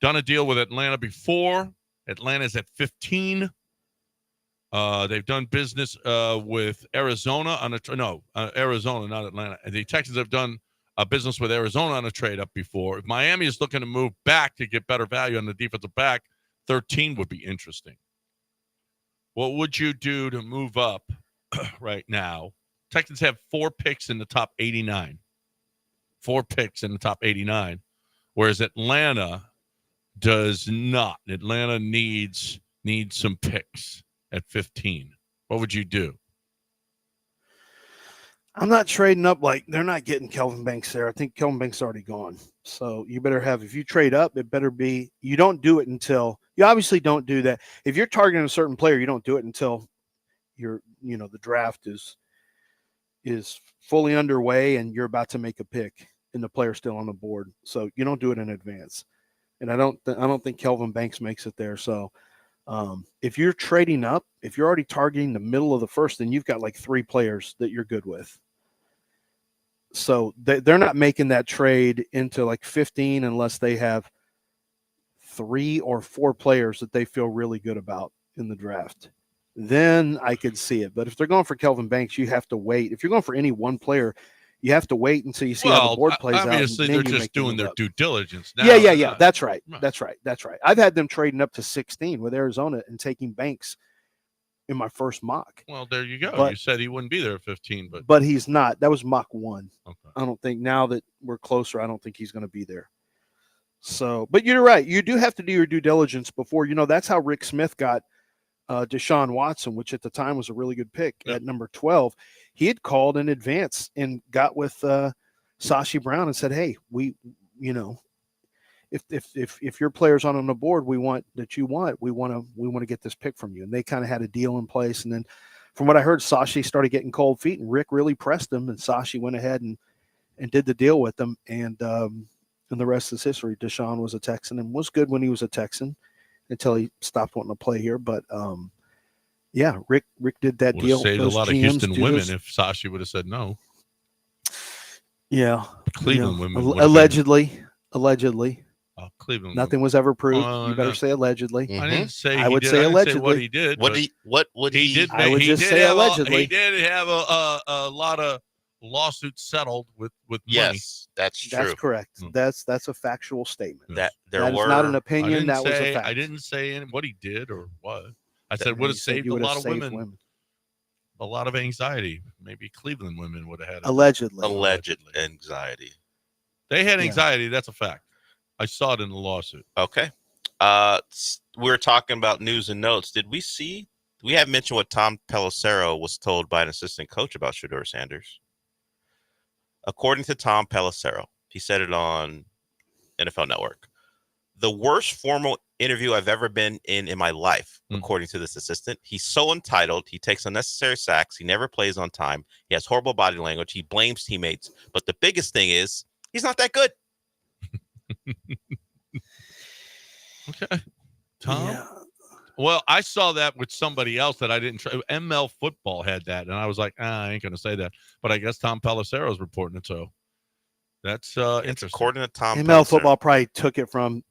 done a deal with Atlanta before. Atlanta's at 15. They've done business with Arizona on Arizona, not Atlanta. The Texans have done business with Arizona on a trade-up before. If Miami is looking to move back to get better value on the defensive back, 13 would be interesting. What would you do to move up right now? Texans have 4 picks in the top 89. 4 picks in the top 89, whereas Atlanta does not. Atlanta needs some picks at 15. What would you do? I'm not trading up. Like, they're not getting Kelvin Banks there. I think Kelvin Banks is already gone. So you better have, if you trade up, it better be, you don't do it until, you obviously don't do that. If you're targeting a certain player, you don't do it until the draft is fully underway and you're about to make a pick and the player's still on the board. So you don't do it in advance. And I don't think Kelvin Banks makes it there. So if you're trading up, if you're already targeting the middle of the first, then you've got like 3 players that you're good with. So they're not making that trade into like 15 unless they have 3 or 4 players that they feel really good about in the draft. Then I could see it. But if they're going for Kelvin Banks, you have to wait. If you're going for any one player, you have to wait until you see how the board plays out. Obviously, they're just doing their due diligence now. Yeah. That's right. That's right. I've had them trading up to 16 with Arizona and taking Banks in my first mock. Well, there you go. You said he wouldn't be there at 15, but he's not. That was mock 1. Okay. I don't think, now that we're closer, I don't think he's going to be there. So, but you're right. You do have to do your due diligence before, that's how Rick Smith got Deshaun Watson, which at the time was a really good pick at number 12. He had called in advance and got with Sashi Brown and said, "Hey, we if your player's on the board, we want to get this pick from you." And they kind of had a deal in place. And then from what I heard, Sashi started getting cold feet and Rick really pressed him, and Sashi went ahead and did the deal with them. And the rest is history. Deshaun was a Texan and was good when he was a Texan until he stopped wanting to play here. But Rick did that deal. Saved a lot of Houston women if Sashi would have said no. Yeah, Cleveland women allegedly. Oh, Cleveland. Nothing was ever proved. You better say allegedly. I didn't say. I would say allegedly. Say what he did. What would he did? I would just say allegedly. He did have a lot of lawsuits settled with money. Yes, that's true. That's correct. That's a factual statement. That is not an opinion. That was a fact. I didn't say what he did or what. I said would have saved a lot of women. A lot of anxiety. Maybe Cleveland women would have had alleged anxiety. They had anxiety. That's a fact. I saw it in the lawsuit. Okay. We were talking about news and notes. We have mentioned what Tom Pelissero was told by an assistant coach about Shedeur Sanders. According to Tom Pelissero, he said it on NFL Network. The worst formal interview I've ever been in my life, according to this assistant. He's so entitled. He takes unnecessary sacks. He never plays on time. He has horrible body language. He blames teammates. But the biggest thing is he's not that good. Okay. Tom? Yeah. Well, I saw that with somebody else that I didn't try. ML Football had that, and I was like, I ain't going to say that. But I guess Tom Pelissero's reporting it, so that's interesting. According to Tom ML Football probably took it from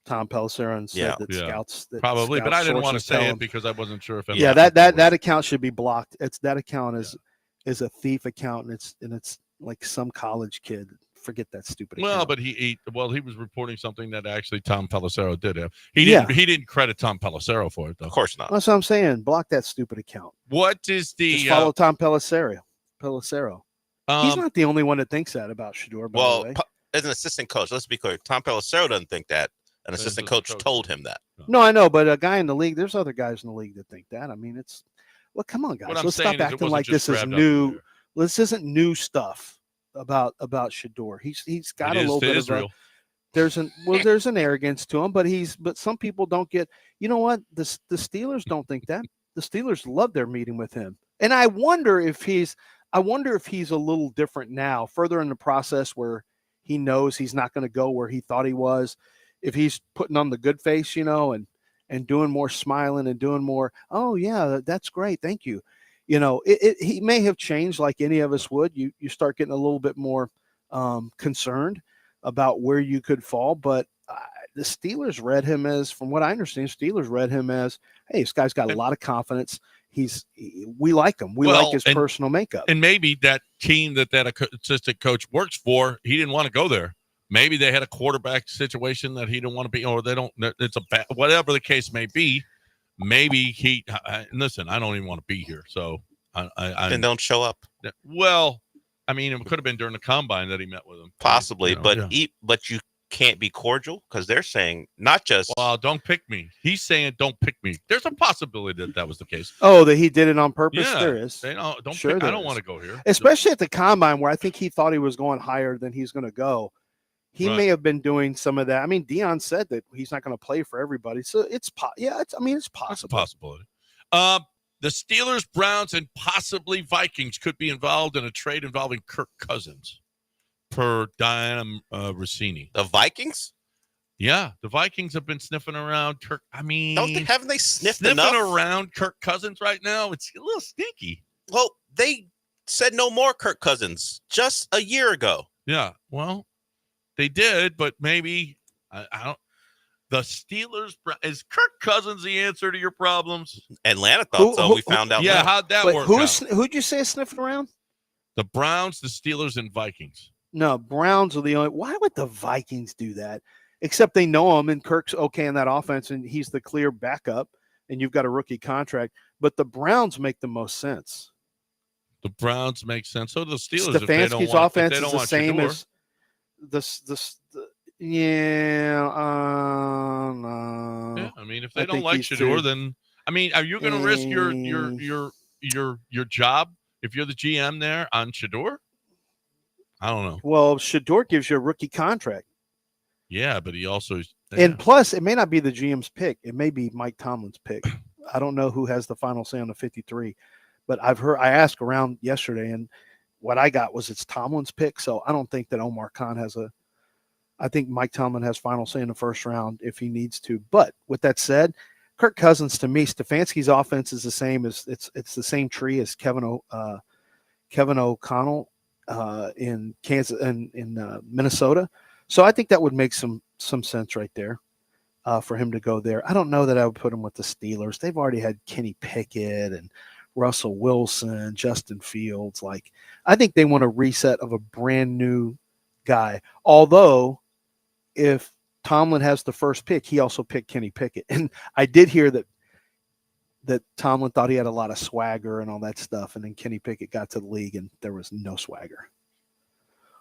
Tom Pelissero and said that scouts probably, scouts but I didn't want to say it because I wasn't sure if that account should be blocked. That account is a thief account, and it's like some college kid. Forget that stupid account. Well, but he was reporting something that actually Tom Pelissero did have. He didn't credit Tom Pelissero for it though. Of course not. That's what I'm saying. Block that stupid account. What is the just follow Tom Pelissero? He's not the only one that thinks that about Shedeur, by the way. as an assistant coach, let's be clear. Tom Pelissero doesn't think that. An assistant coach told him that. No, I know, but a guy in the league, there's other guys in the league that think that. I mean, come on, guys. Let's stop acting like this is new. This isn't new stuff about Shador. He's got a little bit of a, there's an arrogance to him, but some people don't get. You know what? The Steelers don't think that. The Steelers love their meeting with him, and I wonder if he's a little different now, further in the process where he knows he's not going to go where he thought he was. If he's putting on the good face, and doing more smiling and doing more, oh yeah, that's great, thank you. He may have changed like any of us would. You start getting a little bit more concerned about where you could fall, but the Steelers read him as, from what I understand, hey, this guy's got a lot of confidence. We like him. We like his personal makeup. And maybe that team that assistant coach works for, he didn't want to go there. Maybe they had a quarterback situation that he didn't want to be, or they don't. It's whatever the case may be. Maybe listen. I don't even want to be here, so then don't show up. Well, I mean, it could have been during the combine that he met with him, possibly. But you can't be cordial because they're saying not just. Well, don't pick me. He's saying don't pick me. There's a possibility that was the case. Oh, that he did it on purpose. Yeah, there is. I don't want to go here, especially at the combine where I think he thought he was going higher than he's going to go. He may have been doing some of that. I mean, Deion said that he's not going to play for everybody. So it's possible. It's a possibility. The Steelers, Browns, and possibly Vikings could be involved in a trade involving Kirk Cousins, per Diana Rossini. The Vikings? Yeah, the Vikings have been sniffing around Kirk. I mean, haven't they sniffing enough around Kirk Cousins right now? It's a little sneaky. Well, they said no more Kirk Cousins just a year ago. Yeah, well. They did, but maybe I don't. The Steelers, is Kirk Cousins the answer to your problems? Atlanta thought so. We found out. Yeah, how'd that work out? Who'd you say is sniffing around? The Browns, the Steelers, and Vikings. No, Browns are the only. Why would the Vikings do that? Except they know him, and Kirk's okay in that offense, and he's the clear backup, and you've got a rookie contract. But the Browns make the most sense. The Browns make sense. So the Steelers, Stefanski's offense is the same as. No. Yeah, I mean, if they don't like Shador, then I mean, are you going to risk your job if you're the GM there on Shador? I don't know. Well, Shador gives you a rookie contract. Yeah, but he also and plus, it may not be the GM's pick; it may be Mike Tomlin's pick. I don't know who has the final say on the 53, but I asked around yesterday, and what I got was it's Tomlin's pick, so I don't think that Omar Khan has I think Mike Tomlin has final say in the first round if he needs to. But with that said, Kirk Cousins, to me, Stefanski's offense is the same as it's the same tree as Kevin O'Connell in Kansas and in Minnesota. So I think that would make some sense right there for him to go there. I don't know that I would put him with the Steelers. They've already had Kenny Pickett and Russell Wilson, Justin Fields. Like, I think they want a reset of a brand new guy. Although, if Tomlin has the first pick, he also picked Kenny Pickett. And I did hear that Tomlin thought he had a lot of swagger and all that stuff. And then Kenny Pickett got to the league and there was no swagger.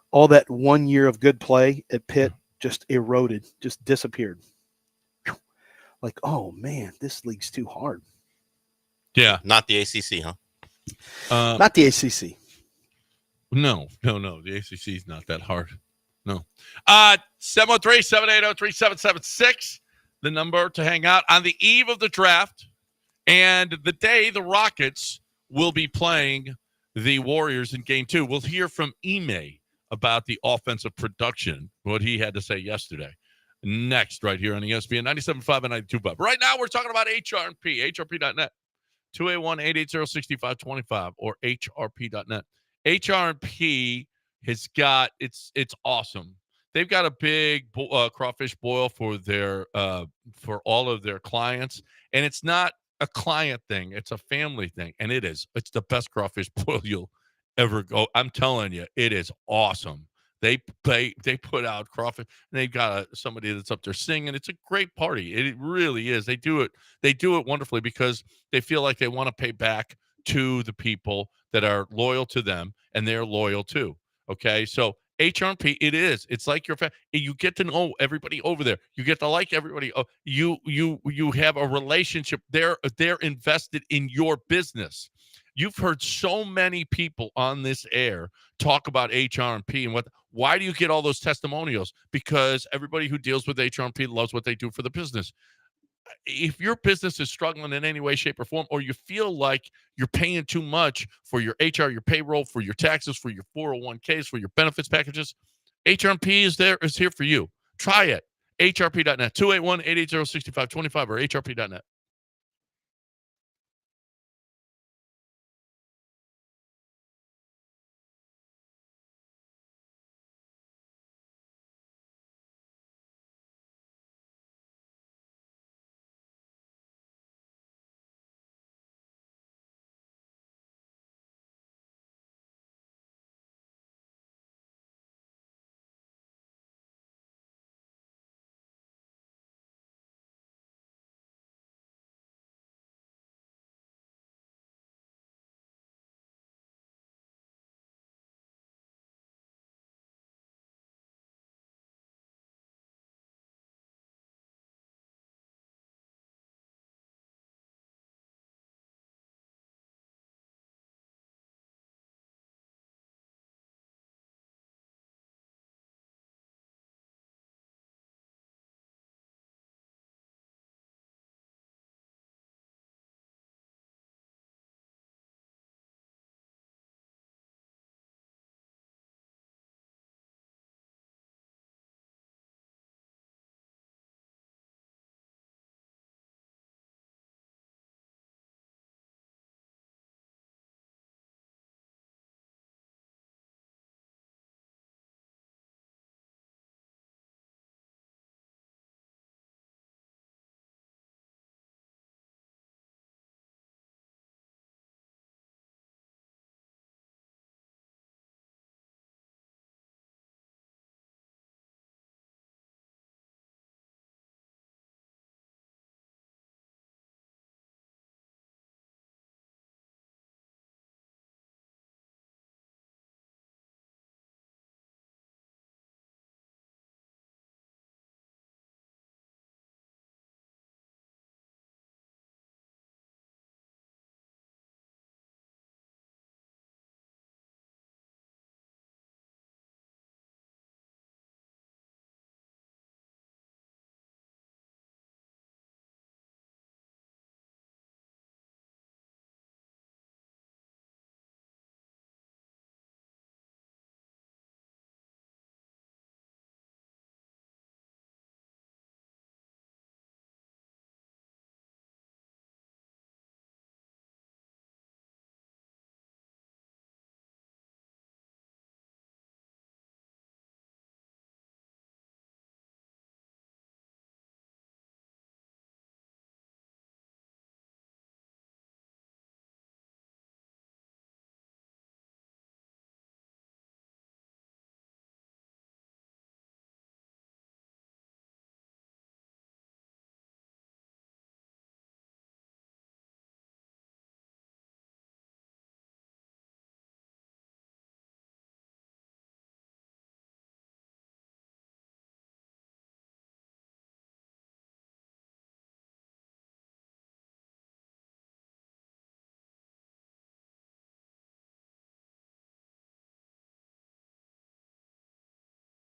All that 1 year of good play at Pitt just eroded, just disappeared. Like, oh man, this league's too hard. Yeah. Not the ACC, huh? Not the ACC. No. The ACC is not that hard. No. 713-780-3776, the number to hang out on the eve of the draft and the day the Rockets will be playing the Warriors in Game 2. We'll hear from Ime about the offensive production, what he had to say yesterday. Next, right here on ESPN 97.5 and 92.5. Right now, we're talking about HRP, hrp.net, 281-880-6525 or hrp.net. HRP has got it's awesome. They've got a big crawfish boil for their for all of their clients, and it's not a client thing; it's a family thing, and it is. It's the best crawfish boil you'll ever go. I'm telling you, it is awesome. They put out crawfish, and they've got somebody that's up there singing. It's a great party. It really is. They do it wonderfully because they feel like they want to pay back to the people that are loyal to them, and they're loyal too. Okay, so HRP, it is. It's like your you get to know everybody over there. You get to like everybody. You have a relationship. They're invested in your business. You've heard so many people on this air talk about HRP and why do you get all those testimonials? Because everybody who deals with HRP loves what they do for the business. If your business is struggling in any way, shape, or form, or you feel like you're paying too much for your HR, your payroll, for your taxes, for your 401ks, for your benefits packages, HRP is here for you. Try it. HRP.net, 281-880-6525 or HRP.net.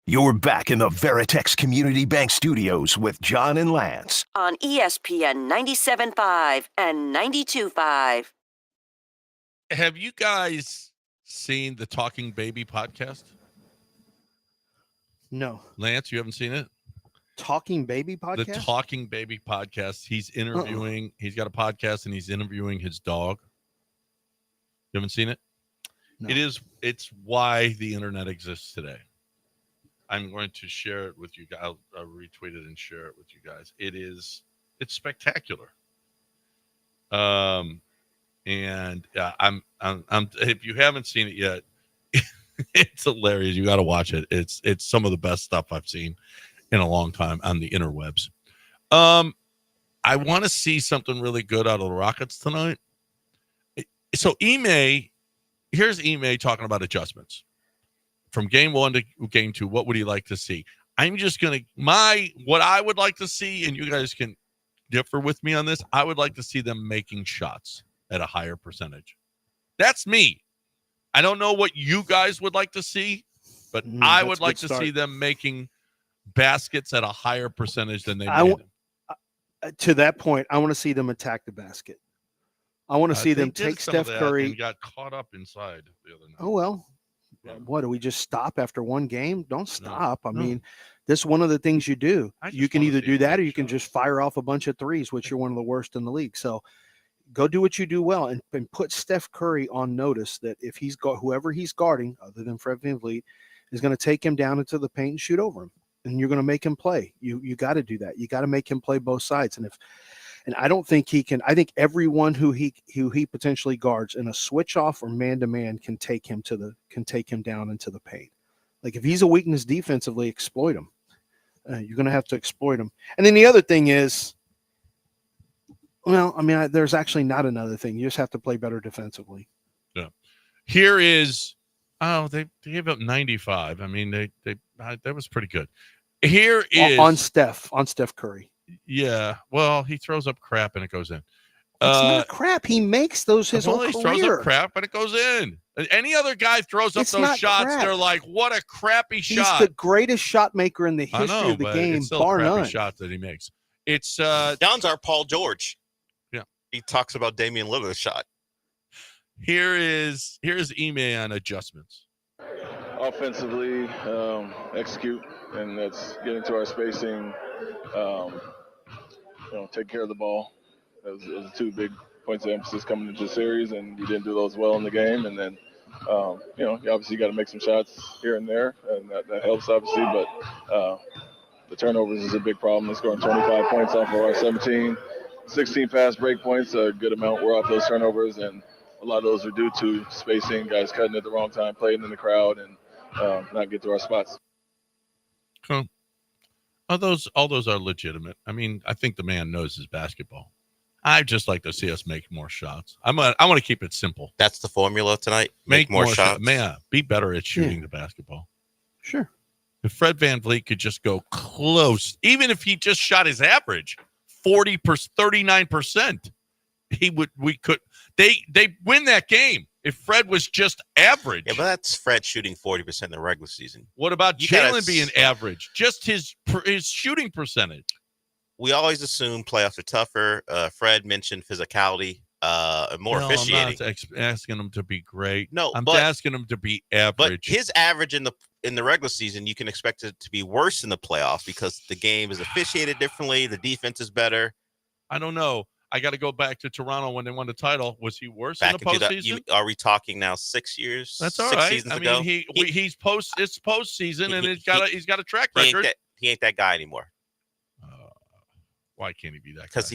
You're back in the Veritex Community Bank Studios with John and Lance. On ESPN 97.5 and 92.5. Have you guys seen the Talking Baby podcast? No. Lance, you haven't seen it? Talking Baby podcast? The Talking Baby podcast. He's interviewing, he's got a podcast and he's interviewing his dog. You haven't seen it? No. It's why the internet exists today. I'm going to share it with you guys. I'll retweet it and share it with you guys. It's spectacular. I'm if you haven't seen it yet, it's hilarious. You got to watch it. It's some of the best stuff I've seen in a long time on the interwebs. I want to see something really good out of the Rockets tonight. So here's Ime talking about adjustments. from game 1 to game 2, what would you like to see? I'm just going to what I would like to see, and you guys can differ with me on this. I would like to see them making shots at a higher percentage. That's me. I don't know what you guys would like to see, but I would like to see them making baskets at a higher percentage than they made them. To that point, I want to see them attack the basket. I want to see them take Steph Curry. And got caught up inside the other night. Oh, well. Yeah. What, do we just stop after one game? Don't stop. I mean, this is one of the things you do. You can either do that or you can just fire off a bunch of threes, which you're one of the worst in the league. So go do what you do well and put Steph Curry on notice that if he's got whoever he's guarding, other than Fred VanVleet, is going to take him down into the paint and shoot over him. And you're going to make him play. You got to do that. You got to make him play both sides. And I don't think he can. I think everyone who he potentially guards in a switch off or man to man can take him down into the paint. Like if he's a weakness defensively, exploit him. You're going to have to exploit him. And then the other thing is, well, I mean, there's actually not another thing. You just have to play better defensively. Yeah. Here is. Oh, they gave up 95. I mean, that was pretty good. Here is on Steph Curry. Yeah, well, he throws up crap and it goes in. It's not crap. He makes those his whole career. He throws up crap and it goes in. Any other guy throws up those shots, crap. They're like, what a crappy shot. He's the greatest shot maker in the history of the game, it's still bar a crappy none. shot that he makes. It's John's our Paul George. Yeah, he talks about Damian Lillard's shot. Here's Ime on adjustments. Offensively, execute, and that's getting to our spacing. Take care of the ball. Those are 2 big points of emphasis coming into the series, and you didn't do those well in the game. And then, you obviously got to make some shots here and there, and that helps obviously. But the turnovers is a big problem. They're scoring 25 points off of our 17, 16 fast break points. A good amount were off those turnovers, and a lot of those are due to spacing, guys cutting at the wrong time, playing in the crowd, and not get to our spots. Cool. All those are legitimate. I mean, I think the man knows his basketball. I'd just like to see us make more shots. I want to keep it simple. That's the formula tonight. Make more shots. Man, be better at shooting the basketball. Sure. If Fred VanVleet could just go close, even if he just shot his average 39%, they win that game. If Fred was just average. Yeah, but that's Fred shooting 40% in the regular season. What about Jalen being average? Just his shooting percentage. We always assume playoffs are tougher. Fred mentioned physicality, more officiating. I'm not asking him to be great. No, I'm asking him to be average. But his average in the regular season, you can expect it to be worse in the playoffs because the game is officiated differently. The defense is better. I don't know. I got to go back to Toronto when they won the title. Was he worse in the postseason? Are we talking now 6 years? That's all 6 right. seasons I ago? mean, it's postseason, and he's got a track record. He ain't that guy anymore. Why can't he be that guy? Because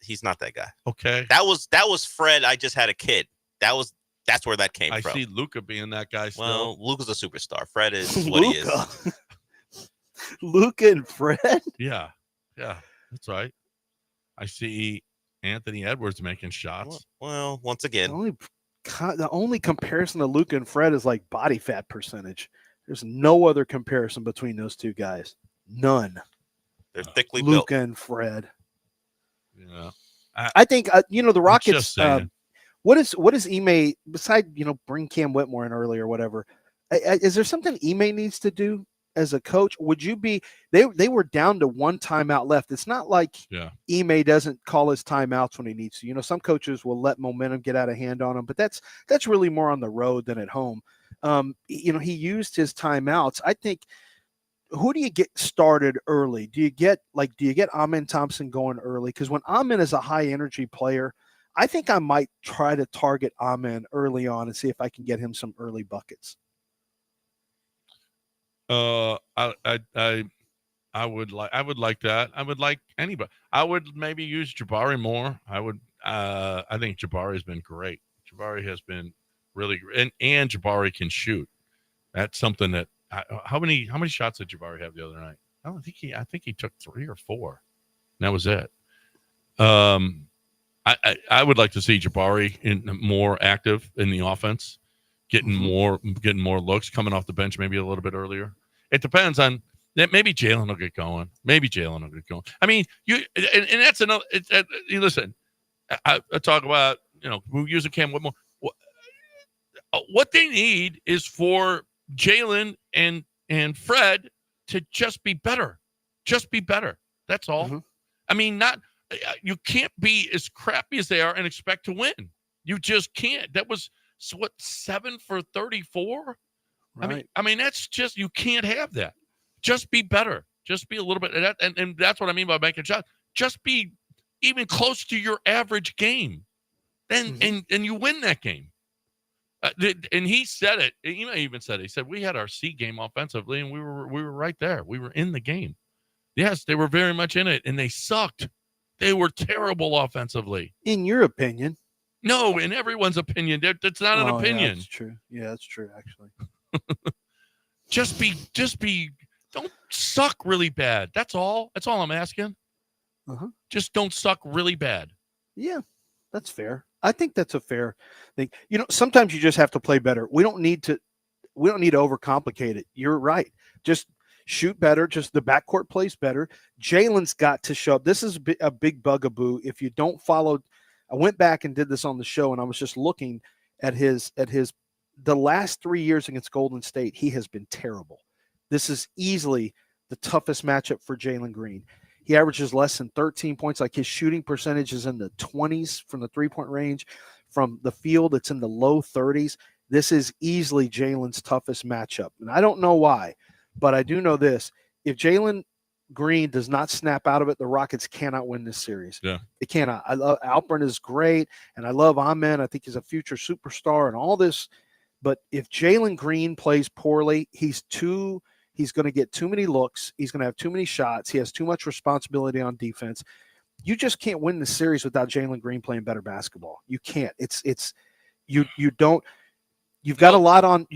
he's not that guy. Okay. That was Fred. I just had a kid. That's where that came from. I see Luka being that guy still. Well, Luka's a superstar. Fred is what he is. Luka and Fred? Yeah, that's right. I see Anthony Edwards making shots. Well, once again, the only comparison to Luka and Fred is like body fat percentage. There's no other comparison between those 2 guys. None. They're thickly built. Luka and Fred. Yeah, I think the Rockets. What is Ime besides bring Cam Whitmore in early or whatever? Is there something Ime needs to do as a coach? Would you be? They were down to 1 timeout left. It's not like Ime doesn't call his timeouts when he needs to. Some coaches will let momentum get out of hand on them, but that's really more on the road than at home. He used his timeouts. I think. Who do you get started early? Do you get Amen Thompson going early? Because when Amen is a high energy player, I think I might try to target Amen early on and see if I can get him some early buckets. I would like that. I would like anybody. I would maybe use Jabari more. I think Jabari has been great. Jabari has been really great, and Jabari can shoot. That's something that. How many shots did Jabari have the other night? I think he took 3 or 4. And that was it. I would like to see Jabari more active in the offense. getting more looks, coming off the bench maybe a little bit earlier. It depends on that. Maybe Jalen will get going. I mean, and that's another. Listen, I talk about we're using Cam Whitmore. What they need is for Jalen and Fred to just be better. Just be better. That's all. Mm-hmm. I mean, you can't be as crappy as they are and expect to win. You just can't. That was 7 for 34. Right. I mean, that's just, you can't have that. Just be better. Just be a little bit, and that's what I mean by making shots. Just be even close to your average game, and you win that game. And he said it. He even said it. He said we had our C game offensively, and we were right there. We were in the game. Yes, they were very much in it, and they sucked. They were terrible offensively. In your opinion? No, in everyone's opinion. That's not an opinion. Yeah, that's true. Yeah, that's true. Actually, just be. Don't suck really bad. That's all. That's all I'm asking. Just don't suck really bad. Yeah, that's fair. I think that's a fair thing. Sometimes you just have to play better. We don't need to overcomplicate it. You're right. Just shoot better. Just the backcourt plays better. Jalen's got to show up. This is a big bugaboo. If you don't follow, I went back and did this on the show, and I was just looking at the last 3 years against Golden State. He has been terrible. This is easily the toughest matchup for Jalen Green. He averages less than 13 points. Like, his shooting percentage is in the 20s from the three-point range. From the field, it's in the low 30s. This is easily Jalen's toughest matchup. And I don't know why, but I do know this. If Jalen Green does not snap out of it, the Rockets cannot win this series. Yeah. They cannot. I love Alpern is great, and I love Amen. I think he's a future superstar and all this. But if Jalen Green plays poorly, he's going to get too many looks. He's going to have too many shots. He has too much responsibility on defense. You just can't win the series without Jalen Green playing better basketball. You can't. You don't. You've got a lot on.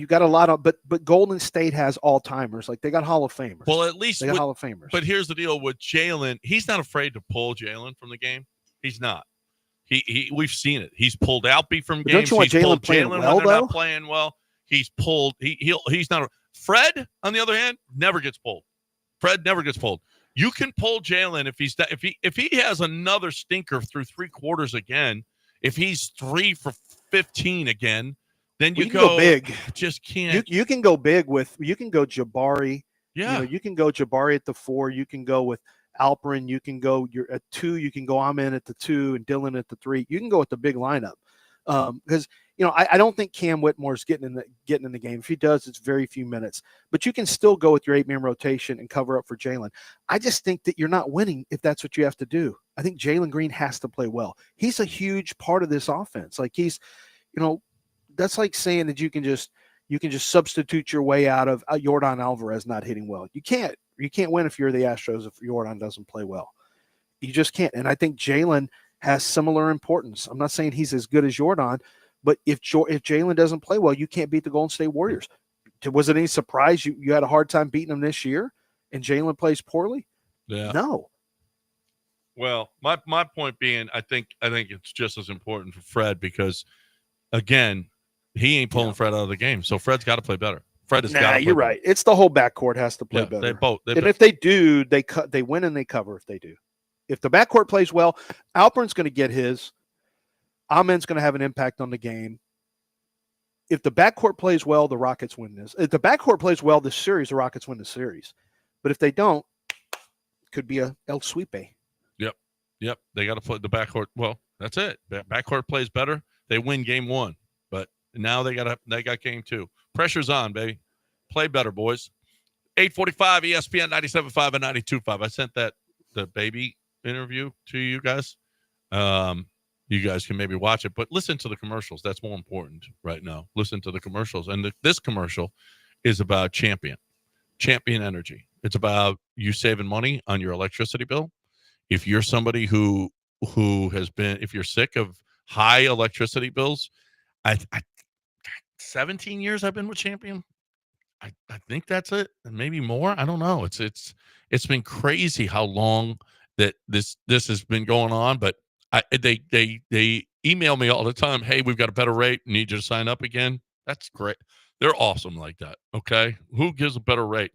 But Golden State has all timers. Like, they got Hall of Famers. Well, at least they got Hall of Famers. But here's the deal with Jalen. He's not afraid to pull Jalen from the game. He's not. We've seen it. He's pulled Albie from games. Don't you want Jalen playing well, when they're though? not playing well. He's pulled. He's not. Fred, on the other hand, never gets pulled. Fred never gets pulled. You can pull Jalen if he has another stinker through 3 quarters again. If he's 3 for 15 again, then you can go big. Just can't. You can go big with. You can go Jabari. Yeah. You can go Jabari at the 4. You can go with Alperen. You can go. You're at 2. You can go Amen at the 2 and Dylan at the 3. You can go with the big lineup. Because I don't think Cam Whitmore's getting in the game. If he does, it's very few minutes. But you can still go with your 8-man rotation and cover up for Jalen. I just think that you're not winning if that's what you have to do. I think Jalen Green has to play well. He's a huge part of this offense. Like, he's, that's like saying that you can just substitute your way out of Yordan Alvarez not hitting well. You can't win if you're the Astros if Yordan doesn't play well. You just can't. And I think Jalen has similar importance. I'm not saying he's as good as Yordan, but if Jalen doesn't play well, you can't beat the Golden State Warriors. Was it any surprise you had a hard time beating them this year and Jalen plays poorly? Yeah. No. Well, my point being, I think it's just as important for Fred because, again, he ain't pulling Fred out of the game. So Fred's got to play better. Fred has got to play you're better. right. It's the whole backcourt has to play better. They both. And if they do, they win and they cover if they do. If the backcourt plays well, Alpern's going to get his. Amen's going to have an impact on the game. If the backcourt plays well, the Rockets win this. If the backcourt plays well this series, the Rockets win the series. But if they don't, it could be a El Sweepe. Yep. They got to put the backcourt. Well, that's it. Backcourt plays better. They win game 1. But now they got game 2. Pressure's on, baby. Play better, boys. 845 ESPN 97.5 and 92.5. I sent the baby interview to you guys. You guys can maybe watch it, but listen to the commercials. That's more important right now. Listen to the commercials. And this commercial is about Champion Energy. It's about you saving money on your electricity bill. If you're somebody who has been, if you're sick of high electricity bills, I 17 years I've been with Champion. I think that's it, and maybe more. I don't know. It's been crazy how long that this has been going on, but they email me all the time. Hey, we've got a better rate. Need you to sign up again. That's great. They're awesome like that. Okay. Who gives a better rate?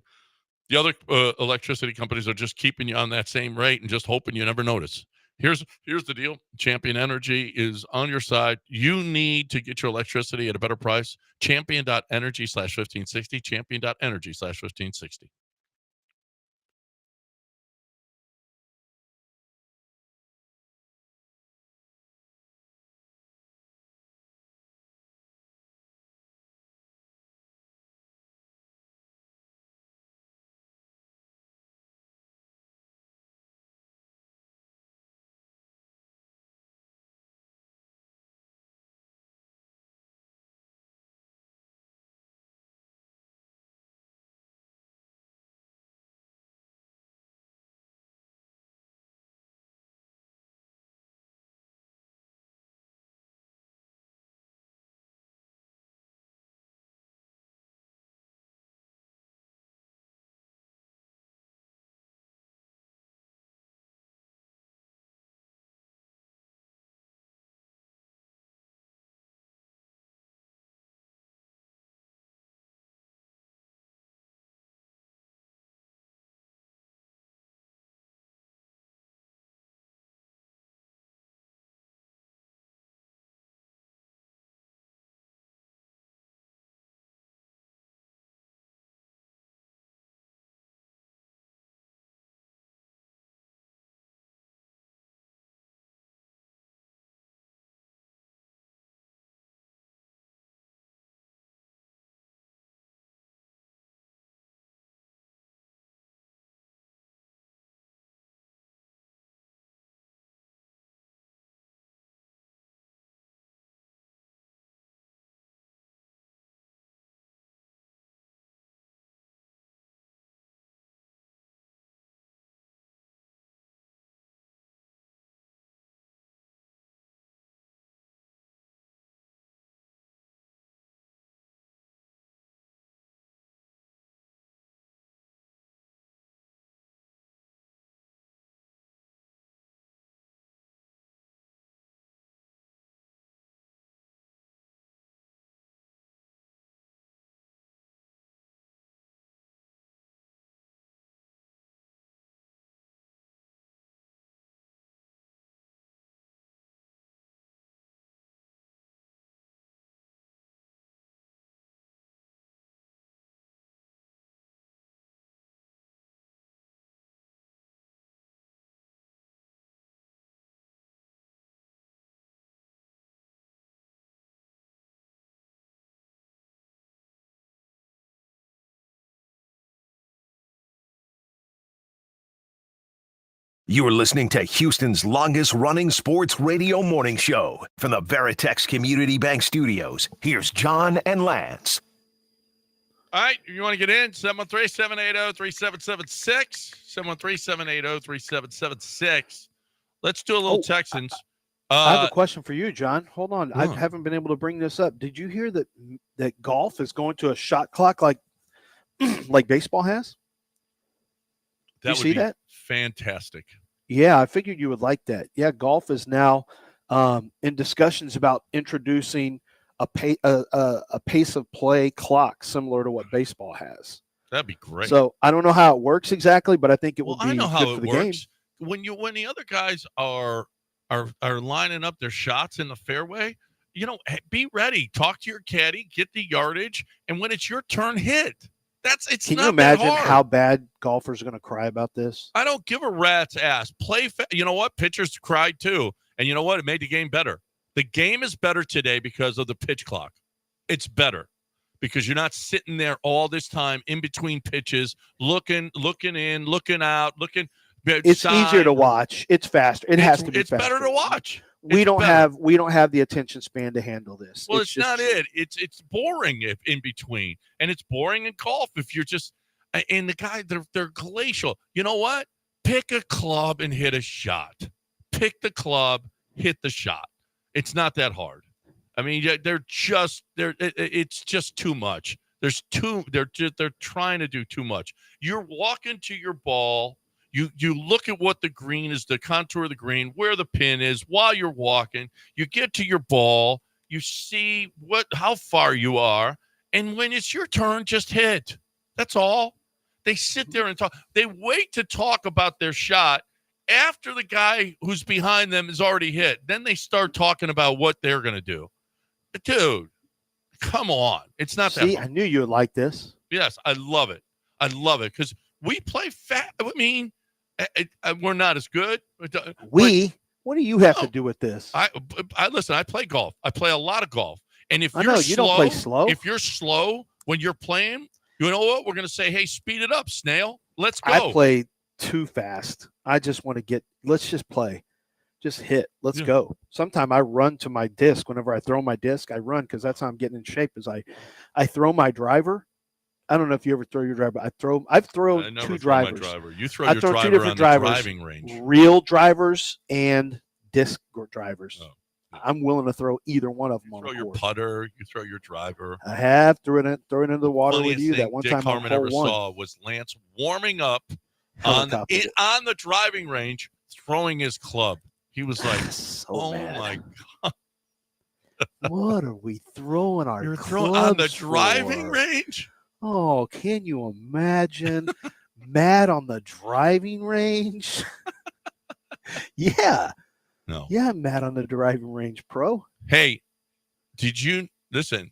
The other electricity companies are just keeping you on that same rate and just hoping you never notice. Here's the deal. Champion Energy is on your side. You need to get your electricity at a better price. Champion.energy/1560. Champion.energy/1560. You are listening to Houston's longest-running sports radio morning show. From the Veritex Community Bank Studios, here's John and Lance. All right, you want to get in? 713-780-3776. 713-780-3776. Let's do a little Texans. I have a question for you, John. Hold on. I haven't been able to bring this up. Did you hear that golf is going to a shot clock like baseball has? That you would see be that? Fantastic. Yeah, I figured you would like that. Yeah, golf is now in discussions about introducing a pace of play clock similar to what baseball has. That'd be great. So I don't know how it works exactly, but I think it would be I know how good it for the works. game. When the other guys are lining up their shots in the fairway, be ready. Talk to your caddy, get the yardage, and when it's your turn, hit. Can you imagine how bad golfers are going to cry about this? I don't give a rat's ass. You know what? Pitchers cried too. And you know what? It made the game better. The game is better today because of the pitch clock. It's better because you're not sitting there all this time in between pitches, looking in, looking out, looking. It's easier to watch. It's faster. It has to be faster. It's better to watch. We don't have the attention span to handle this. Well, it's not it. It's boring in between, and it's boring in golf if you're just and the guy they're glacial. You know what? Pick a club and hit a shot. Pick the club, hit the shot. It's not that hard. I mean, it's just too much. They're trying to do too much. You're walking to your ball. You look at what the green is, the contour of the green, where the pin is while you're walking. You get to your ball. You see how far you are. And when it's your turn, just hit. That's all. They sit there and talk. They wait to talk about their shot after the guy who's behind them is already hit. Then they start talking about what they're going to do. Dude, come on. It's not that hard. I knew you would like this. Yes, I love it. I love it because we play fat. I mean, we're not as good. What do you have to do with this? Listen, I play golf. I play a lot of golf. And if you don't play slow. If you're slow when you're playing, you know what? We're going to say, hey, speed it up, Snail. Let's go. I play too fast. I just want to let's just play. Just hit. Let's go. Sometimes I run to my disc. Whenever I throw my disc, I run because that's how I'm getting in shape. Is I throw my driver. I don't know if you ever throw your driver. I've thrown two drivers. You throw your driver two different on drivers, the driving range. Real drivers and disc drivers. Oh. I'm willing to throw either one of them on You throw the your course. putter. You throw your driver. I have thrown it into the water Funniest with you thing that one Dick time Harmon on ever hole one. saw was Lance warming up on the driving range, throwing his club. He was like, so mad. My God. What are we throwing our You're throwing on the clubs driving for? range? Oh, can you imagine Matt on the driving range? Yeah. No. Yeah, Matt on the driving range, pro. Hey, did you listen?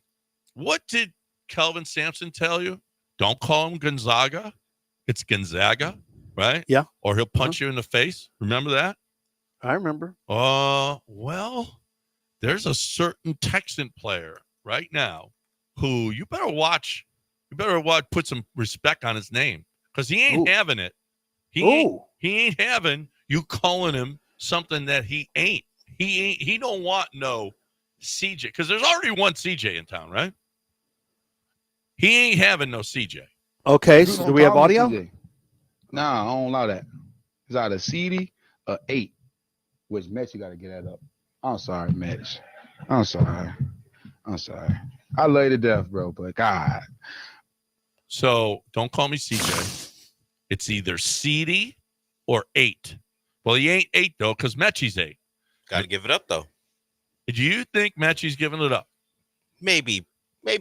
What did Kelvin Sampson tell you? Don't call him Gonzaga. It's Gonzaga, right? Yeah. Or he'll punch you in the face. Remember that? I remember. Well, there's a certain Texan player right now who you better watch. You better put some respect on his name because he ain't having it. He ain't having you calling him something that he ain't. He don't want no CJ because there's already one CJ in town, right? He ain't having no CJ. Okay, so do we have audio? Nah, I don't allow that. It's either CD or 8. Which Mitch, you got to get that up. I'm sorry, Mitch. I'm sorry. I love you to death, bro, but God. So don't call me CJ. It's either CD or 8. Well, he ain't 8 though, because Mechie's 8. Got to give it up though. Do you think Mechie's giving it up? Maybe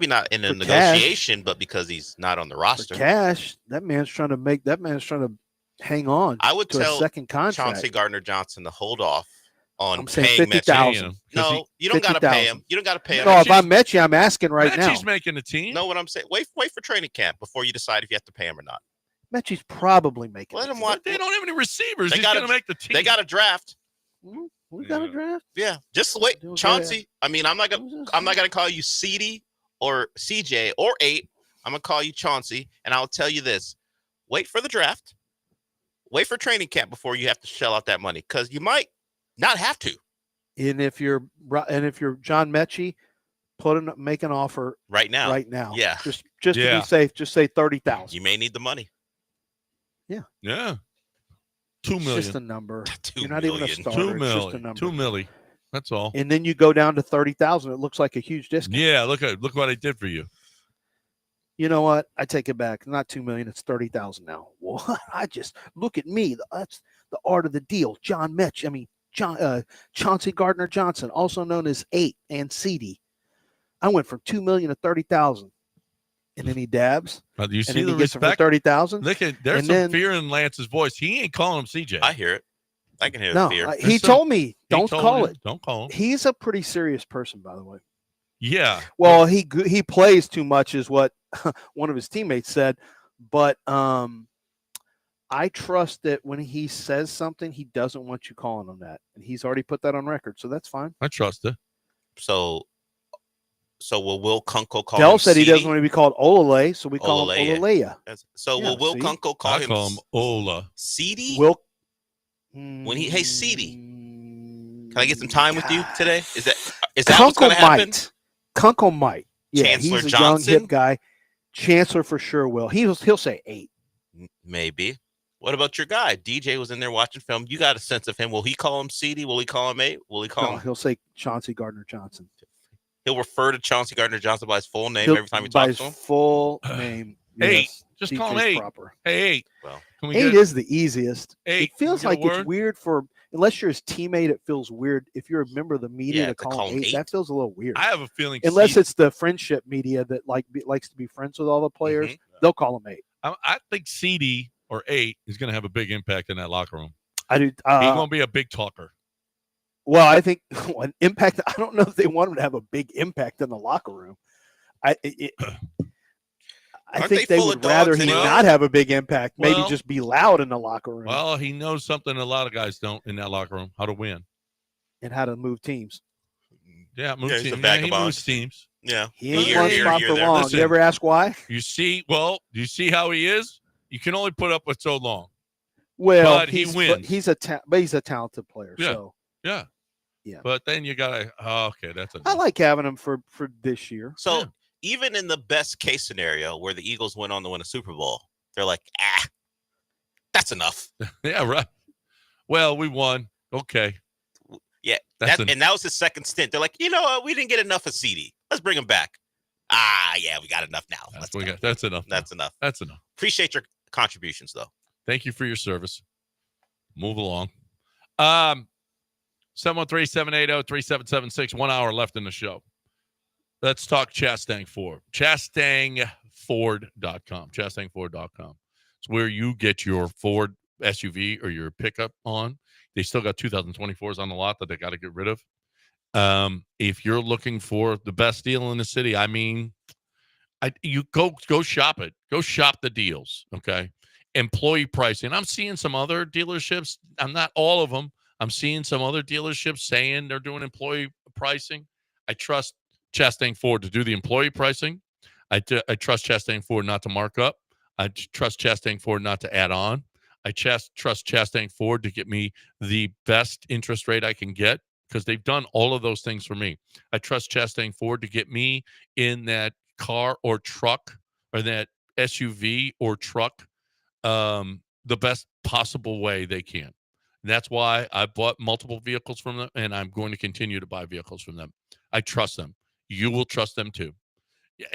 not in a For negotiation, but because he's not on the roster. For cash, that man's trying to hang on. I would to tell a second contract. Chauncey Gardner-Johnson to hold off on I'm saying paying $50,000. No, you don't got to pay him. You don't got to pay him. No, if I'm Mechie, I'm asking right now. Mechie's making the team. Know what I'm saying? Wait for training camp before you decide if you have to pay him or not. Mechie's probably making. Let him it. watch. They don't have any receivers. He's gotta going to make the team. They got a draft. We got a draft. Yeah, just wait, Chauncey. I mean, I'm not gonna call you CD or CJ or 8. I'm gonna call you Chauncey, and I'll tell you this: wait for the draft, wait for training camp before you have to shell out that money, because you might not have to. And if you're John Mechie, make an offer right now. Yeah, just to be safe, just say 30,000. You may need the money. Yeah. 2 million. It's just a number. You're not million. even a starter. 2 million. It's just a number. 2 million. That's all. And then you go down to 30,000. It looks like a huge discount. Yeah, look what I did for you. You know what? I take it back. Not 2 million. It's 30,000 now. What? I just look at me. That's the art of the deal. John Mechie. I mean, Chauncey Gardner-Johnson, also known as 8 and CD. I went from 2 million to 30,000. And then he dabs. You see and then the he gets respect? 30,000. Look at there's some fear in Lance's voice. He ain't calling him CJ. I hear it. I can hear the fear. He told me, don't call it. Don't call him. He's a pretty serious person, by the way. Yeah. Well, he plays too much, is what one of his teammates said. But I trust that when he says something, he doesn't want you calling him that, and he's already put that on record, so that's fine. I trust it. So will Kunko call Dell him said CD? he doesn't want to be called Olaleye, so we call him Olaleye. Olaleye. So will Will Kunko call him Ola? CD? When hey CD, can I get some time with you today? Is that what's going to happen? Kunko might. Yeah, Chancellor he's a Johnson? young hip guy. Chancellor for sure will. He'll say 8. Maybe. What about your guy? DJ was in there watching film. You got a sense of him. Will he call him CD? Will he call him 8? Will he call him? He'll say Chauncey Gardner-Johnson. He'll refer to Chauncey Gardner-Johnson by his full name every time he talks to him? Full name. 8. Yes, Just DJ's call him 8. Proper. Hey, 8. Well, can we 8 is the easiest. 8. It feels like it's weird for unless you're his teammate, it feels weird. If you're a member of the media to call him 8, that feels a little weird. I have a feeling, unless it's the friendship media that likes to be friends with all the players, they'll call him 8. I think CD or 8 is going to have a big impact in that locker room. I do. He's going to be a big talker. Well, I think an impact. I don't know if they want him to have a big impact in the locker room. I think they would rather he not have a big impact. Maybe just be loud in the locker room. Well, he knows something a lot of guys don't in that locker room: how to win and how to move teams. Yeah, move teams. He moves teams. Yeah, he ain't one spot for long. Listen, you ever ask why? You see how he is? You can only put up with so long. Well, but he wins. But he's a talented player. Yeah. So yeah. But then you gotta. Oh, okay, that's enough. I like having him for this year. So even in the best case scenario where the Eagles went on to win a Super Bowl, they're like, that's enough. Yeah, right. Well, we won. Okay. Yeah, and that was his second stint. They're like, you know what? We didn't get enough of CD. Let's bring him back. Yeah, we got enough now. That's enough. That's enough. That's enough. Appreciate your contributions, though. Thank you for your service. Move along. 713-780-3776. 1 hour left in the show. Let's talk Chastang Ford. ChastangFord.com. ChastangFord.com. It's where you get your Ford SUV or your pickup on. They still got 2024s on the lot that they got to get rid of. If you're looking for the best deal in the city, I mean, you go shop it. Go shop the deals, okay? Employee pricing. I'm seeing some other dealerships. I'm not all of them. I'm seeing some other dealerships saying they're doing employee pricing. I trust Chastang Ford to do the employee pricing. I trust Chastang Ford not to mark up. I trust Chastang Ford not to add on. I trust Chastang Ford to get me the best interest rate I can get because they've done all of those things for me. I trust Chastang Ford to get me in that car or truck or that SUV or truck the best possible way they can. And that's why I bought multiple vehicles from them, and I'm going to continue to buy vehicles from them. I trust them. You will trust them too.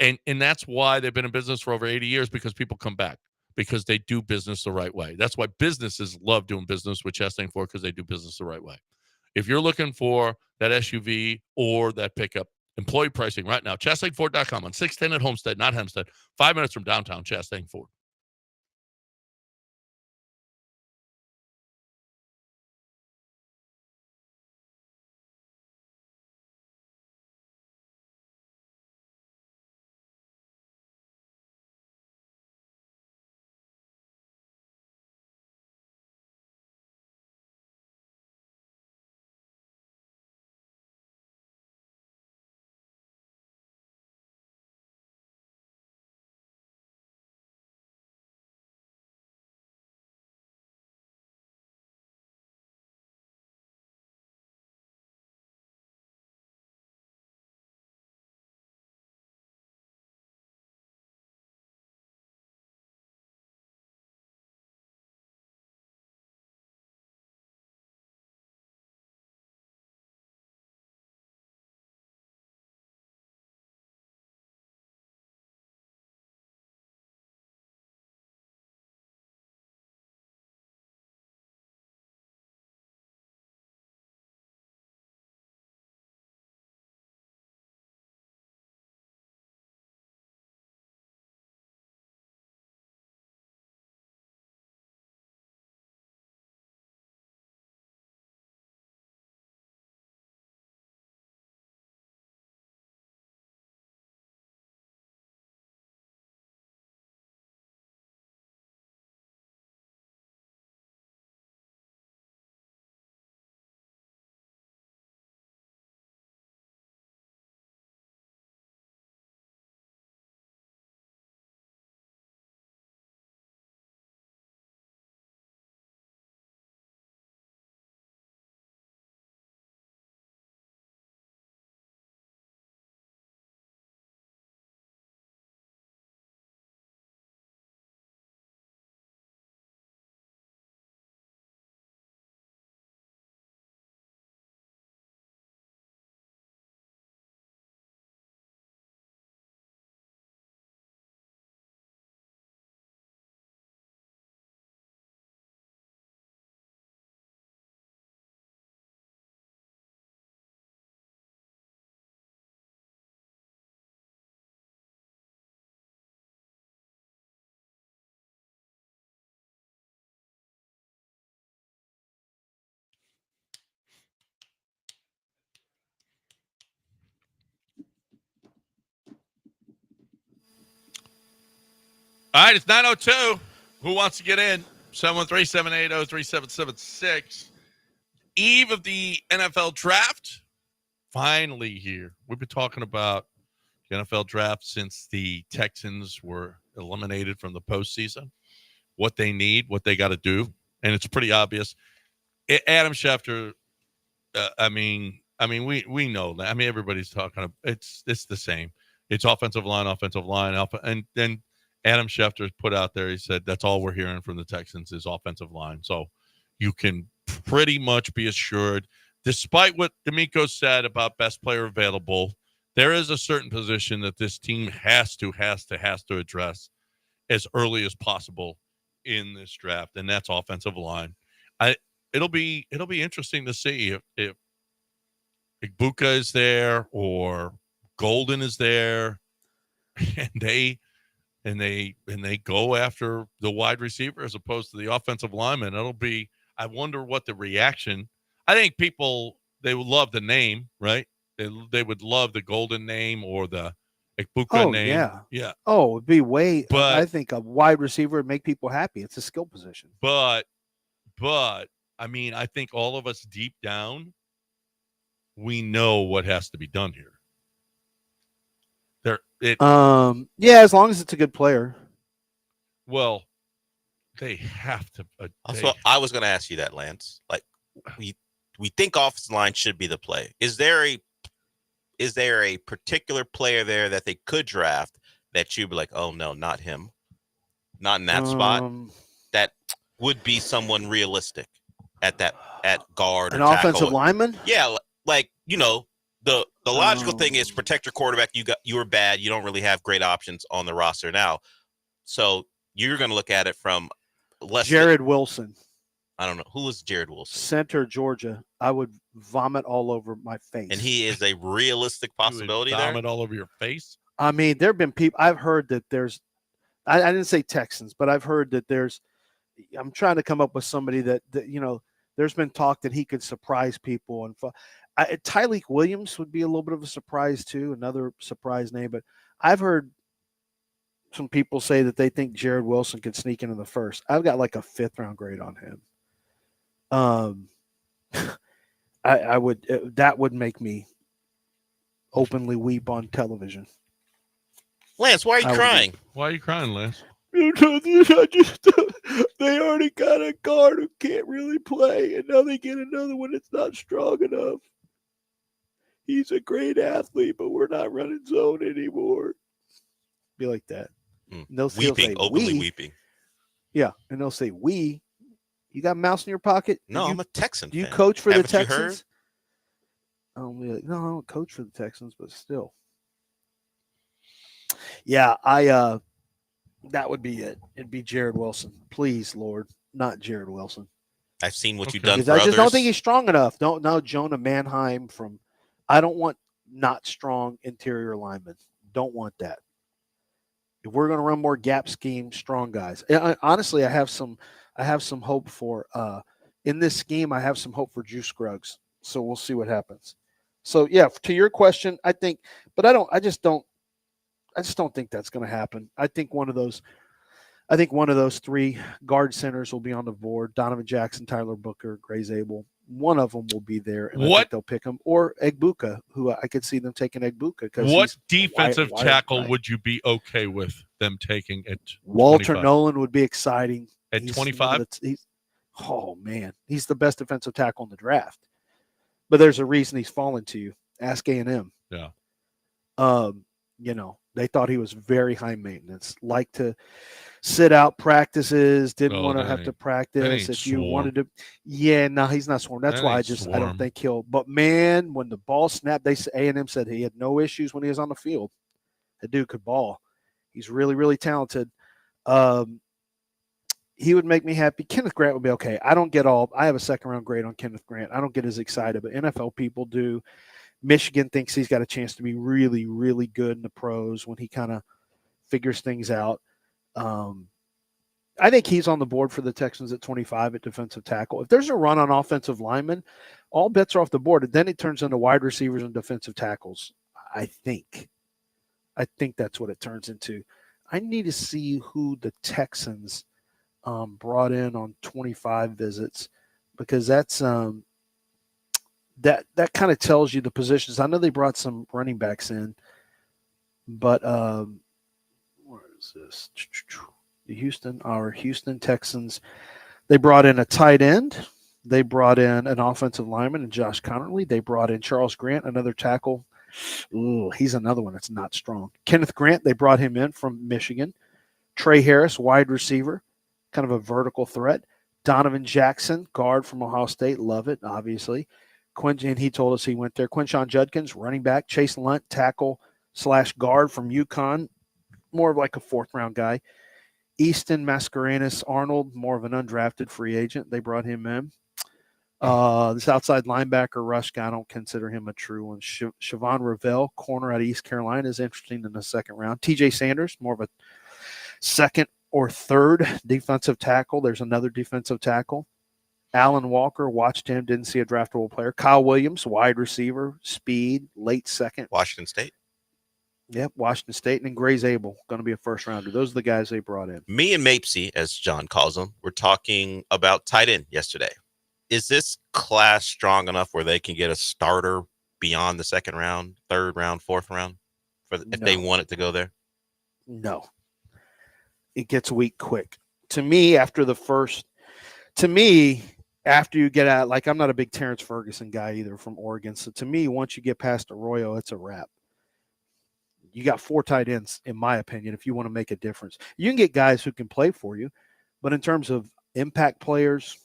And that's why they've been in business for over 80 years, because people come back, because they do business the right way. That's why businesses love doing business with Chastang Ford, because they do business the right way. If you're looking for that SUV or that pickup, employee pricing right now, ChastangFord.com on 610 at Homestead, not Hempstead, 5 minutes from downtown Chastang Ford. All right, it's 9:02. Who wants to get in? 713-780-3776. Eve of the NFL draft. Finally here. We've been talking about the NFL draft since the Texans were eliminated from the postseason. What they need, what they got to do, and it's pretty obvious. Adam Schefter. We know that. I mean, everybody's talking. It's the same. It's offensive line, and then Adam Schefter put out there. He said that's all we're hearing from the Texans is offensive line. So you can pretty much be assured, despite what D'Amico said about best player available, there is a certain position that this team has to address as early as possible in this draft, and that's offensive line. It'll be interesting to see if Igbuka is there or Golden is there, and they go after the wide receiver as opposed to the offensive lineman. I wonder what the reaction. I think people, they would love the name, right? They would love the Golden name or the Igbuka name. Yeah. Oh, it'd be But I think a wide receiver would make people happy. It's a skill position. But I mean, I think all of us deep down, we know what has to be done here. As long as it's a good player. Well, they have to. So I was going to ask you that, Lance. Like, we think offensive line should be the play. Is there a particular player there that they could draft that you'd be like, oh no, not him, not in that spot? That would be someone realistic at guard or an offensive lineman. Yeah, like the logical thing is protect your quarterback. You were bad. You don't really have great options on the roster now, so you're going to look at it from Jared Wilson. I don't know who is Jared Wilson. Center, Georgia. I would vomit all over my face. And he is a realistic possibility. Vomit all over your face. I mean, there have been people. I've heard that there's. I didn't say Texans, but I've heard that there's. I'm trying to come up with somebody that there's been talk that he could surprise people. And Tyleik Williams would be a little bit of a surprise too, another surprise name. But I've heard some people say that they think Jared Wilson could sneak into the first. I've got like a 5th round grade on him. That would make me openly weep on television. Lance, why are you crying? Why are you crying, Lance? Because they already got a guard who can't really play, and now they get another one that's not strong enough. He's a great athlete, but we're not running zone anymore. Be like that. They'll weeping, openly weeping. Yeah, and they'll say, you got a mouse in your pocket? No, I'm a Texan. Do you coach for the Texans? No, I don't coach for the Texans, but still. Yeah, that would be it. It'd be Jared Wilson. Please, Lord, not Jared Wilson. I've seen what you've done for others. I just don't others. think he's strong enough. No, Jonah Mannheim I don't want not strong interior linemen. Don't want that. If we're going to run more gap scheme, strong guys. Honestly, I have some hope for in this scheme. I have some hope for Juice Scruggs. So we'll see what happens. So yeah, to your question, I think, but I just don't think that's going to happen. I think one of those 3 guard centers will be on the board. Donovan Jackson, Tyler Booker, Gray Zabel. One of them will be there, and I think they'll pick him. Or Igbuka, who I could see them taking Igbuka. What defensive tackle would you be okay with them taking at Walter 25? Nolan would be exciting. At 25? Oh, man. He's the best defensive tackle in the draft. But there's a reason he's fallen to you. Ask A&M. Yeah. They thought he was very high maintenance, like to sit out practices, didn't want to have to practice. If you wanted to, he's not swarm. That's why I don't think he'll. But man, when the ball snapped, A&M said he had no issues when he was on the field. The dude could ball. He's really, really talented. He would make me happy. Kenneth Grant would be okay. I have a 2nd round grade on Kenneth Grant. I don't get as excited, but NFL people do. Michigan thinks he's got a chance to be really, really good in the pros when he kind of figures things out. I think he's on the board for the Texans at 25 at defensive tackle. If there's a run on offensive linemen, all bets are off the board. And then it turns into wide receivers and defensive tackles. I think that's what it turns into. I need to see who the Texans brought in on 25 visits, because that's that kind of tells you the positions. I know they brought some running backs in, but where is this? The Houston Texans. They brought in a tight end. They brought in an offensive lineman and Josh Connerly. They brought in Charles Grant, another tackle. Ooh, he's another one that's not strong. Kenneth Grant, they brought him in from Michigan. Trey Harris, wide receiver, kind of a vertical threat. Donovan Jackson, guard from Ohio State. Love it, obviously. And he told us he went there. Quinshon Judkins, running back. Chase Lunt, tackle / guard from UConn. More of like a fourth-round guy. Easton Mascarenas Arnold, more of an undrafted free agent. They brought him in. This outside linebacker rush guy, I don't consider him a true one. Siobhan Ravel, corner out of East Carolina, is interesting in the second round. TJ Sanders, more of a second or third defensive tackle. There's another defensive tackle. Alan Walker, watched him, didn't see a draftable player. Kyle Williams, wide receiver, speed, late second. Washington State. Yep, Washington State. And then Gray's Abel, going to be a first rounder. Those are the guys they brought in. Me and Mapesy, as John calls them, were talking about tight end yesterday. Is this class strong enough where they can get a starter beyond the second round, third round, fourth round, if they want it to go there? No. It gets weak quick. To me, after you get out, like, I'm not a big Terrence Ferguson guy either from Oregon. So to me, once you get past Arroyo, it's a wrap. You got 4 tight ends, in my opinion, if you want to make a difference. You can get guys who can play for you, but in terms of impact players,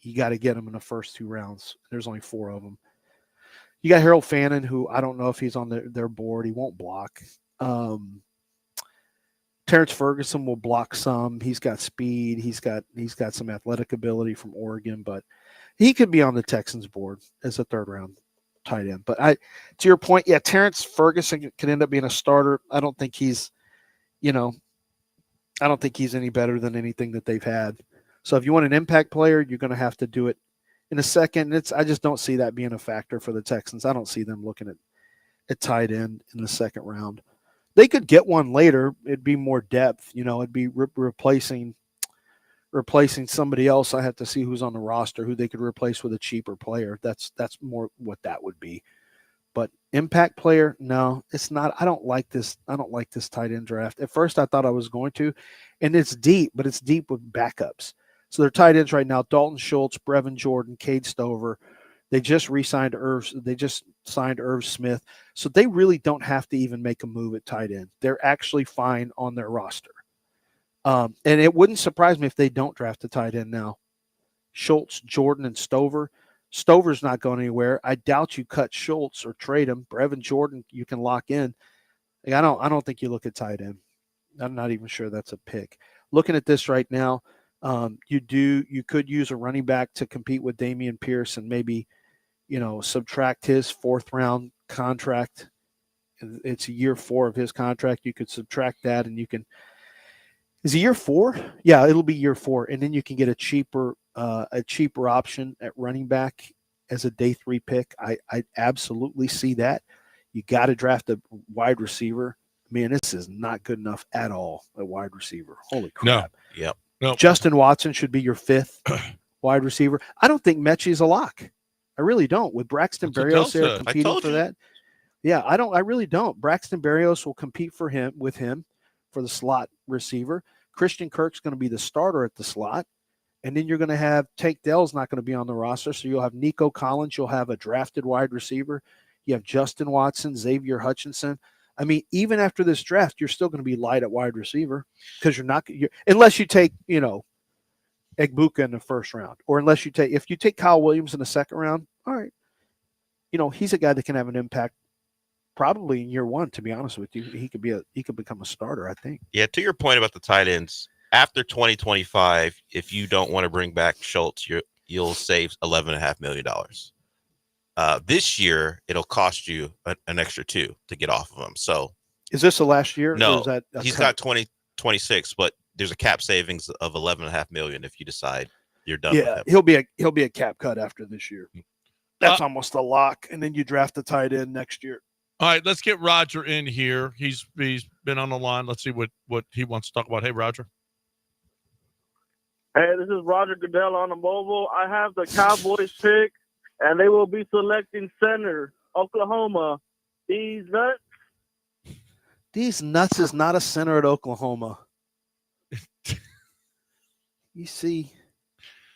you got to get them in the first 2 rounds. There's only 4 of them. You got Harold Fannin, who I don't know if he's on their board. He won't block. Terrence Ferguson will block some. He's got speed. He's got some athletic ability from Oregon, but he could be on the Texans board as a third round tight end. But to your point, yeah, Terrence Ferguson could end up being a starter. I don't think he's any better than anything that they've had. So if you want an impact player, you're going to have to do it in a second. I just don't see that being a factor for the Texans. I don't see them looking at tight end in the second round. They could get one later. It'd be more depth. It'd be replacing somebody else. I have to see who's on the roster, who they could replace with a cheaper player. That's more what that would be. But impact player, no, it's not. I don't like this tight end draft. At first, I thought I was going to, and it's deep, but it's deep with backups. So their tight ends right now: Dalton Schultz, Brevin Jordan, Cade Stover. They just re-signed Irv. They just signed Irv Smith. So they really don't have to even make a move at tight end. They're actually fine on their roster. And it wouldn't surprise me if they don't draft a tight end now. Schultz, Jordan, and Stover. Stover's not going anywhere. I doubt you cut Schultz or trade him. Brevin Jordan, you can lock in. I don't think you look at tight end. I'm not even sure that's a pick. Looking at this right now, you could use a running back to compete with Dameon Pierce and maybe, subtract his 4th round contract. It's year 4 of his contract. You could subtract that and you can. Is it year 4? Yeah, it'll be year 4, and then you can get a cheaper option at running back as a day 3 pick. I absolutely see that. You got to draft a wide receiver. Man, this is not good enough at all at wide receiver. Holy crap! No. Yep. Nope. Justin Watson should be your 5th wide receiver. I don't think Mechie's a lock. I really don't. With Braxton Berrios there competing for that. Yeah, I don't. I really don't. Braxton Berrios will compete with him for the slot receiver. Christian Kirk's going to be the starter at the slot. And then you're going to have Tank Dell's not going to be on the roster. So you'll have Nico Collins. You'll have a drafted wide receiver. You have Justin Watson, Xavier Hutchinson. I mean, even after this draft, you're still going to be light at wide receiver because unless you take, Egbuka in the 1st round, or if you take Kyle Williams in the 2nd round, all right. He's a guy that can have an impact probably in year 1, to be honest with you. He could become a starter, I think. Yeah, to your point about the tight ends, after 2025, if you don't want to bring back Schultz, you'll save $11.5 million. This year, it'll cost you an extra 2 to get off of him. So, is this the last year? No, or is that he's got 2026, but there's a cap savings of $11.5 million if you decide you're done. Yeah, with him. he'll be a cap cut after this year. That's almost a lock, and then you draft the tight end next year. All right, let's get Roger in here. He's been on the line. Let's see what he wants to talk about. Hey, Roger. Hey, this is Roger Goodell on the mobile. I have the Cowboys pick, and they will be selecting center, Oklahoma. These nuts. These nuts is not a center at Oklahoma. You see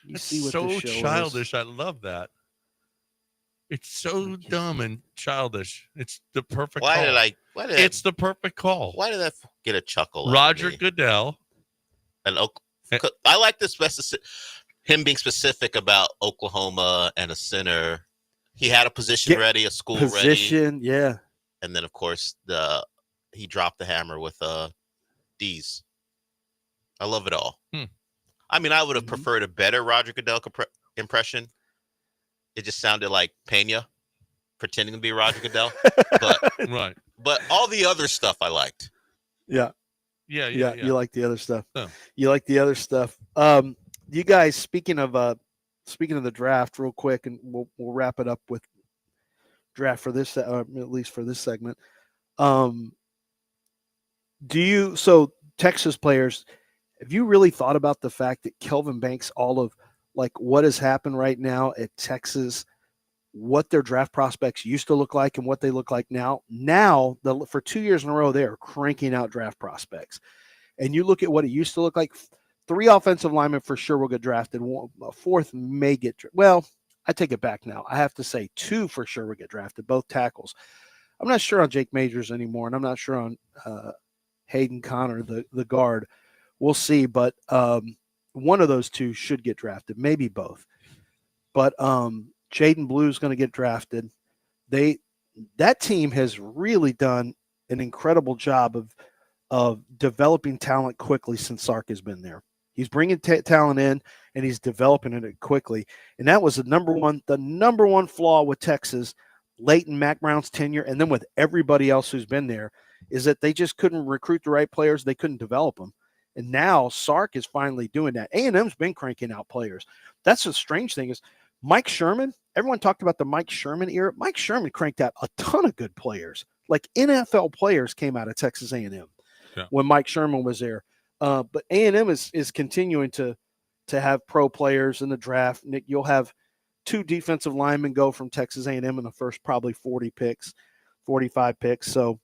what so this show childish. is. I love that. It's so dumb and childish. It's the perfect call. It's the perfect call. Why did that get a chuckle? Roger Goodell. I like this him being specific about Oklahoma and a center. He had a position ready, a school ready. Yeah. And then, of course, he dropped the hammer with D's. I love it all. I mean, I would have preferred a better Roger Goodell impression. It just sounded like Pena pretending to be Roger Goodell. But all the other stuff I liked. Yeah. Yeah. You like the other stuff. Oh. You like the other stuff. You guys, speaking of the draft, real quick, and we'll wrap it up with draft for this, at least for this segment. So Texas players, have you really thought about the fact that Kelvin Banks, all of like what has happened right now at Texas, what their draft prospects used to look like and what they look like now? Now, for 2 years in a row, they are cranking out draft prospects. And you look at what it used to look like. 3 offensive linemen for sure will get drafted. A 4th may get – well, I take it back now. I have to say 2 for sure will get drafted, both tackles. I'm not sure on Jake Majors anymore, and I'm not sure on Hayden Connor, the guard. We'll see, but one of those 2 should get drafted, maybe both. But Jaden Blue is going to get drafted. That team has really done an incredible job of developing talent quickly since Sark has been there. He's bringing talent in, and he's developing it quickly. And that was the number one flaw with Texas late in Mac Brown's tenure, and then with everybody else who's been there, is that they just couldn't recruit the right players. They couldn't develop them. And now Sark is finally doing that. A&M's been cranking out players. That's the strange thing is Mike Sherman, everyone talked about the Mike Sherman era. Mike Sherman cranked out a ton of good players. Like NFL players came out of Texas A&M when Mike Sherman was there. But A&M is continuing to have pro players in the draft. Nick, you'll have 2 defensive linemen go from Texas A&M in the first probably 45 picks. So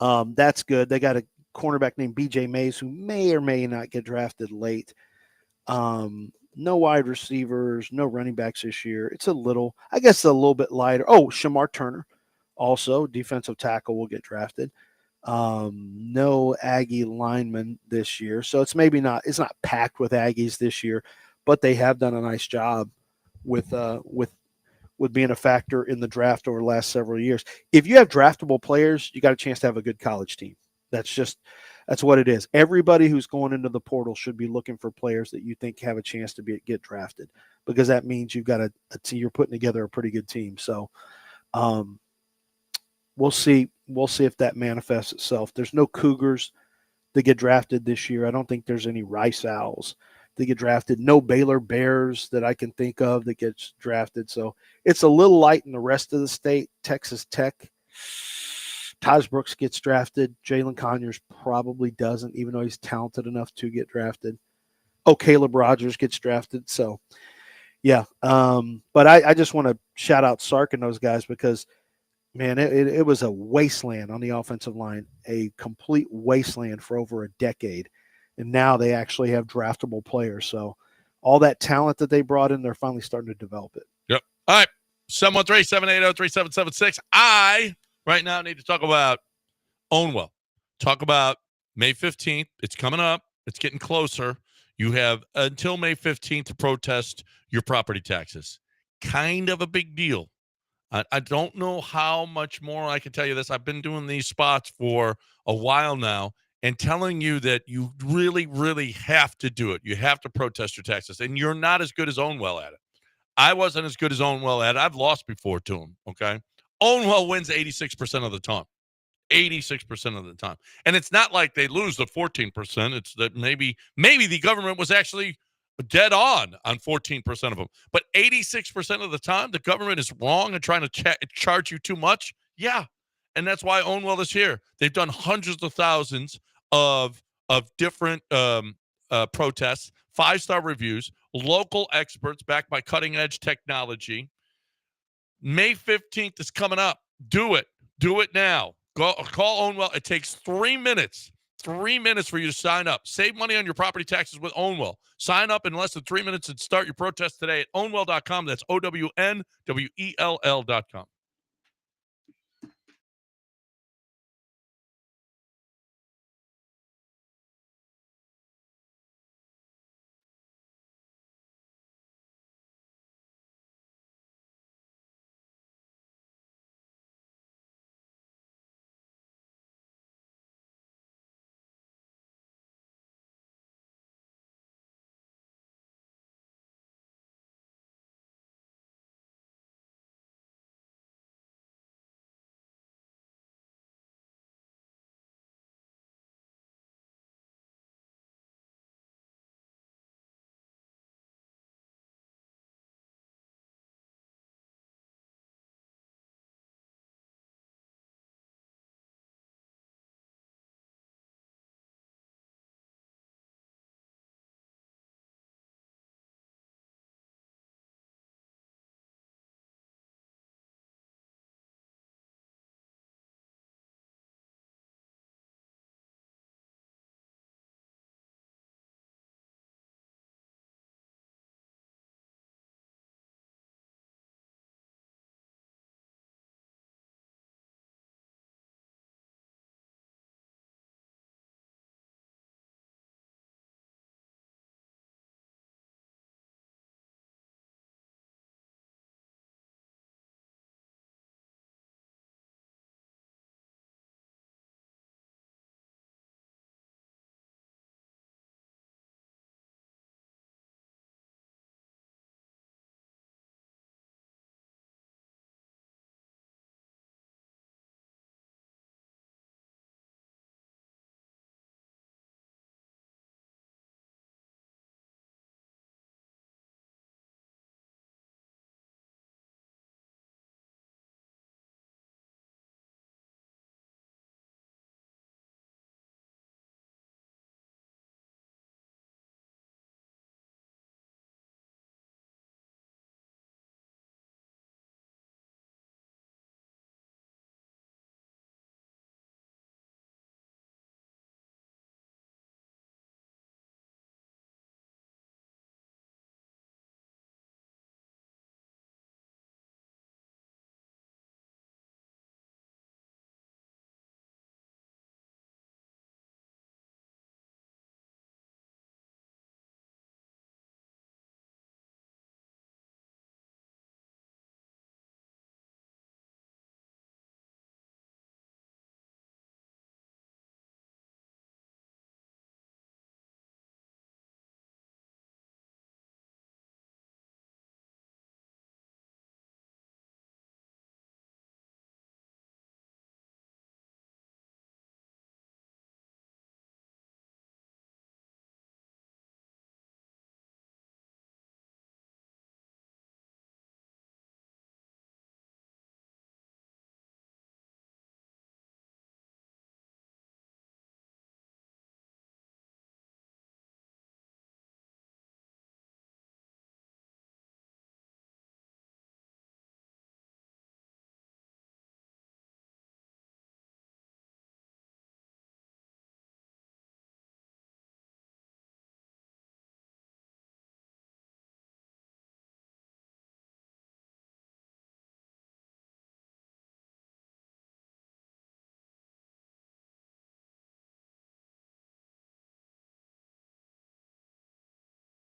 that's good. They got a cornerback named BJ Mays who may or may not get drafted late. No wide receivers, no running backs this year. It's a little bit lighter. Oh, Shamar Turner, also defensive tackle, will get drafted. No Aggie linemen this year. So it's not packed with Aggies this year, but they have done a nice job with being a factor in the draft over the last several years. If you have draftable players, you got a chance to have a good college team. That's what it is. Everybody who's going into the portal should be looking for players that you think have a chance to get drafted, because that means you've got a team, you're putting together a pretty good team. So we'll see if that manifests itself. There's no Cougars that get drafted this year. I don't think there's any Rice Owls that get drafted. No Baylor Bears that I can think of that gets drafted. So it's a little light in the rest of the state. Texas Tech, Taj Brooks gets drafted. Jalen Conyers probably doesn't, even though he's talented enough to get drafted. Oh, Caleb Rogers gets drafted. So, yeah. But I just want to shout out Sark and those guys because, man, it was a wasteland on the offensive line, a complete wasteland for over a decade. And now they actually have draftable players. So all that talent that they brought in, they're finally starting to develop it. Yep. All right. 713-780-3776. I right now need to talk about Ownwell. Talk about May 15th. It's coming up. It's getting closer. You have until May 15th to protest your property taxes. Kind of a big deal. I don't know how much more I can tell you this. I've been doing these spots for a while now and telling you that you really, really have to do it. You have to protest your taxes, and you're not as good as Ownwell at it. I wasn't as good as Ownwell at it. I've lost before to him, okay? Ownwell wins 86% of the time. 86% of the time. And it's not like they lose the 14%. It's that maybe the government was actually dead on 14% of them. But 86% of the time, the government is wrong and trying to charge you too much. Yeah, And that's why Ownwell is here. They've done hundreds of thousands of different protests, 5-star reviews, local experts backed by cutting-edge technology. May 15th is coming up. Do it. Do it now. Call Ownwell. It takes 3 minutes. 3 minutes for you to sign up. Save money on your property taxes with Ownwell. Sign up in less than 3 minutes and start your protest today at ownwell.com. That's OWNWELL.com.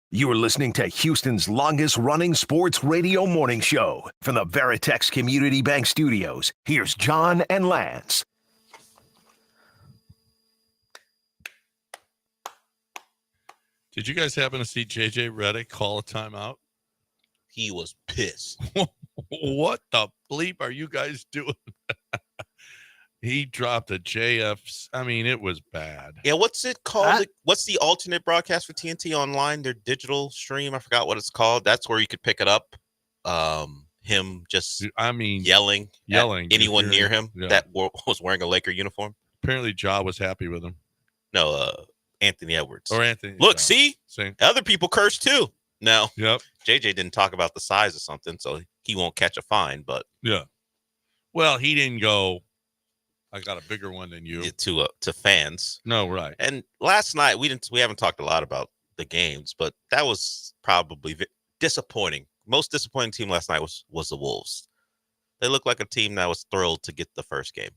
You are listening to Houston's longest-running sports radio morning show. From the Veritex Community Bank Studios, here's John and Lance. Did you guys happen to see J.J. Redick call a timeout? He was pissed. What the bleep are you guys doing? He dropped a JF. I mean, it was bad. Yeah, what's it called? What's the alternate broadcast for TNT Online? Their digital stream. I forgot what it's called. That's where you could pick it up. him just yelling at anyone near him yeah. that was wearing a Laker uniform. Apparently, Ja was happy with him. No, Anthony Edwards. Or Anthony. Look, Ja. see? Other people curse too. Now, yep. JJ didn't talk about the size of something, so he won't catch a fine, but yeah. Well, he didn't go, I got a bigger one than you. To fans. No, right. And last night we haven't talked a lot about the games, but that was probably disappointing. Most disappointing team last night was the Wolves. They looked like a team that was thrilled to get the first game.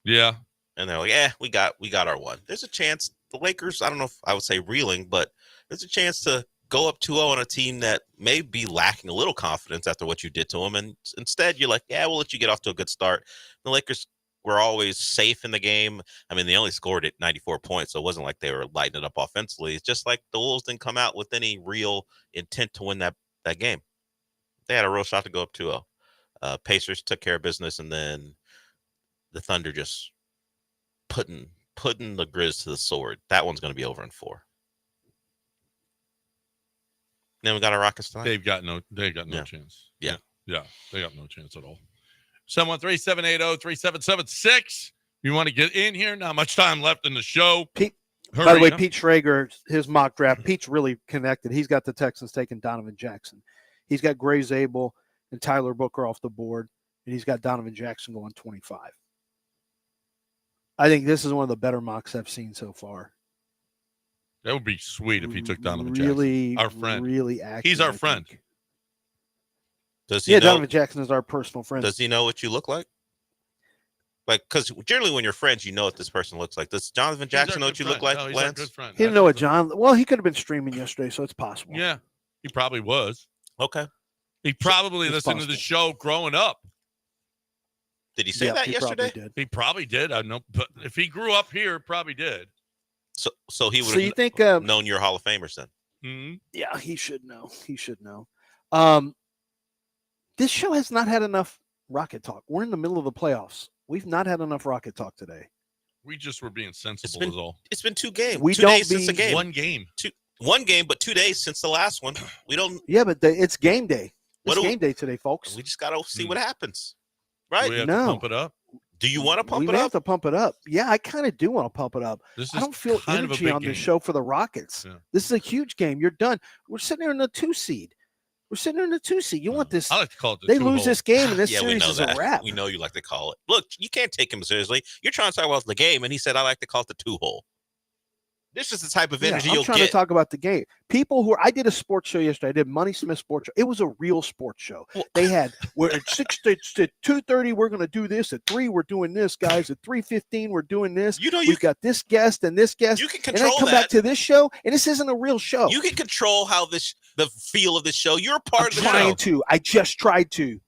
Yeah. And they're like, yeah, we got our one. There's a chance the Lakers, I don't know if I would say reeling, but there's a chance to go up 2-0 on a team that may be lacking a little confidence after what you did to them. And instead, you're like, yeah, we'll let you get off to a good start. The Lakers were always safe in the game. I mean, they only scored at 94 points, so it wasn't like they were lighting it up offensively. It's just like the Wolves didn't come out with any real intent to win that game. They had a real shot to go up 2-0. Pacers took care of business, and then the Thunder just putting the Grizz to the sword. That one's going to be over in 4. Then we got our Rockets tonight. They've got no chance. Yeah. Yeah. They got no chance at all. 713-780-3776. You want to get in here? Not much time left in the show. By the way, Pete Schrager, his mock draft, Pete's really connected. He's got the Texans taking Donovan Jackson. He's got Gray Zabel and Tyler Booker off the board, and he's got Donovan Jackson going 25. I think this is one of the better mocks I've seen so far. That would be sweet if he took Donovan Jackson. Our friend. Really accurate. He's our friend. Does he know, Donovan Jackson is our personal friend. Does he know what you look like? Like, because generally when you're friends, you know what this person looks like. Does Jonathan Jackson know what you look like, He's Lance? our good friend. He didn't know what John. Well, he could have been streaming yesterday, so it's possible. Yeah, he probably was. Okay. He probably listened to the show growing up. Did he say that yesterday? He probably did. I know, but if he grew up here, probably did. So he would have known you're a Hall of Famer then. Mm-hmm. Yeah, he should know. He should know. This show has not had enough Rocket talk. We're in the middle of the playoffs. We've not had enough Rocket talk today. We just were being sensible is all. It's been 2 games. We 2 don't days since the game. 1 game. 1 game, but 2 days since the last one. We don't. Yeah, but it's game day. It's game day today, folks. We just got to see what happens. Right? We have to pump it up. Do you want to pump it up? We have to pump it up. Yeah, I kind of do want to pump it up. I don't feel energy on this show for the Rockets. Yeah. This is a huge game. You're done. We're sitting there in the 2 seed. You want this? I like to call it they lose this game, and this series is a wrap. We know you like to call it. Look, you can't take him seriously. You're trying to talk about the game, and he said, I like to call it the 2-hole. This is the type of energy you'll get. I'm trying to talk about the game. People I did a sports show yesterday. I did Money Smith Sports Show. It was a real sports show. Well, they had, we're at 6 to 2:30, we're going to do this. At 3, we're doing this, guys. At 3:15, we're doing this. We've got this guest and this guest. You can control and I come back to this show, and this isn't a real show. You can control the feel of this show. You're a part of the show. I just tried to.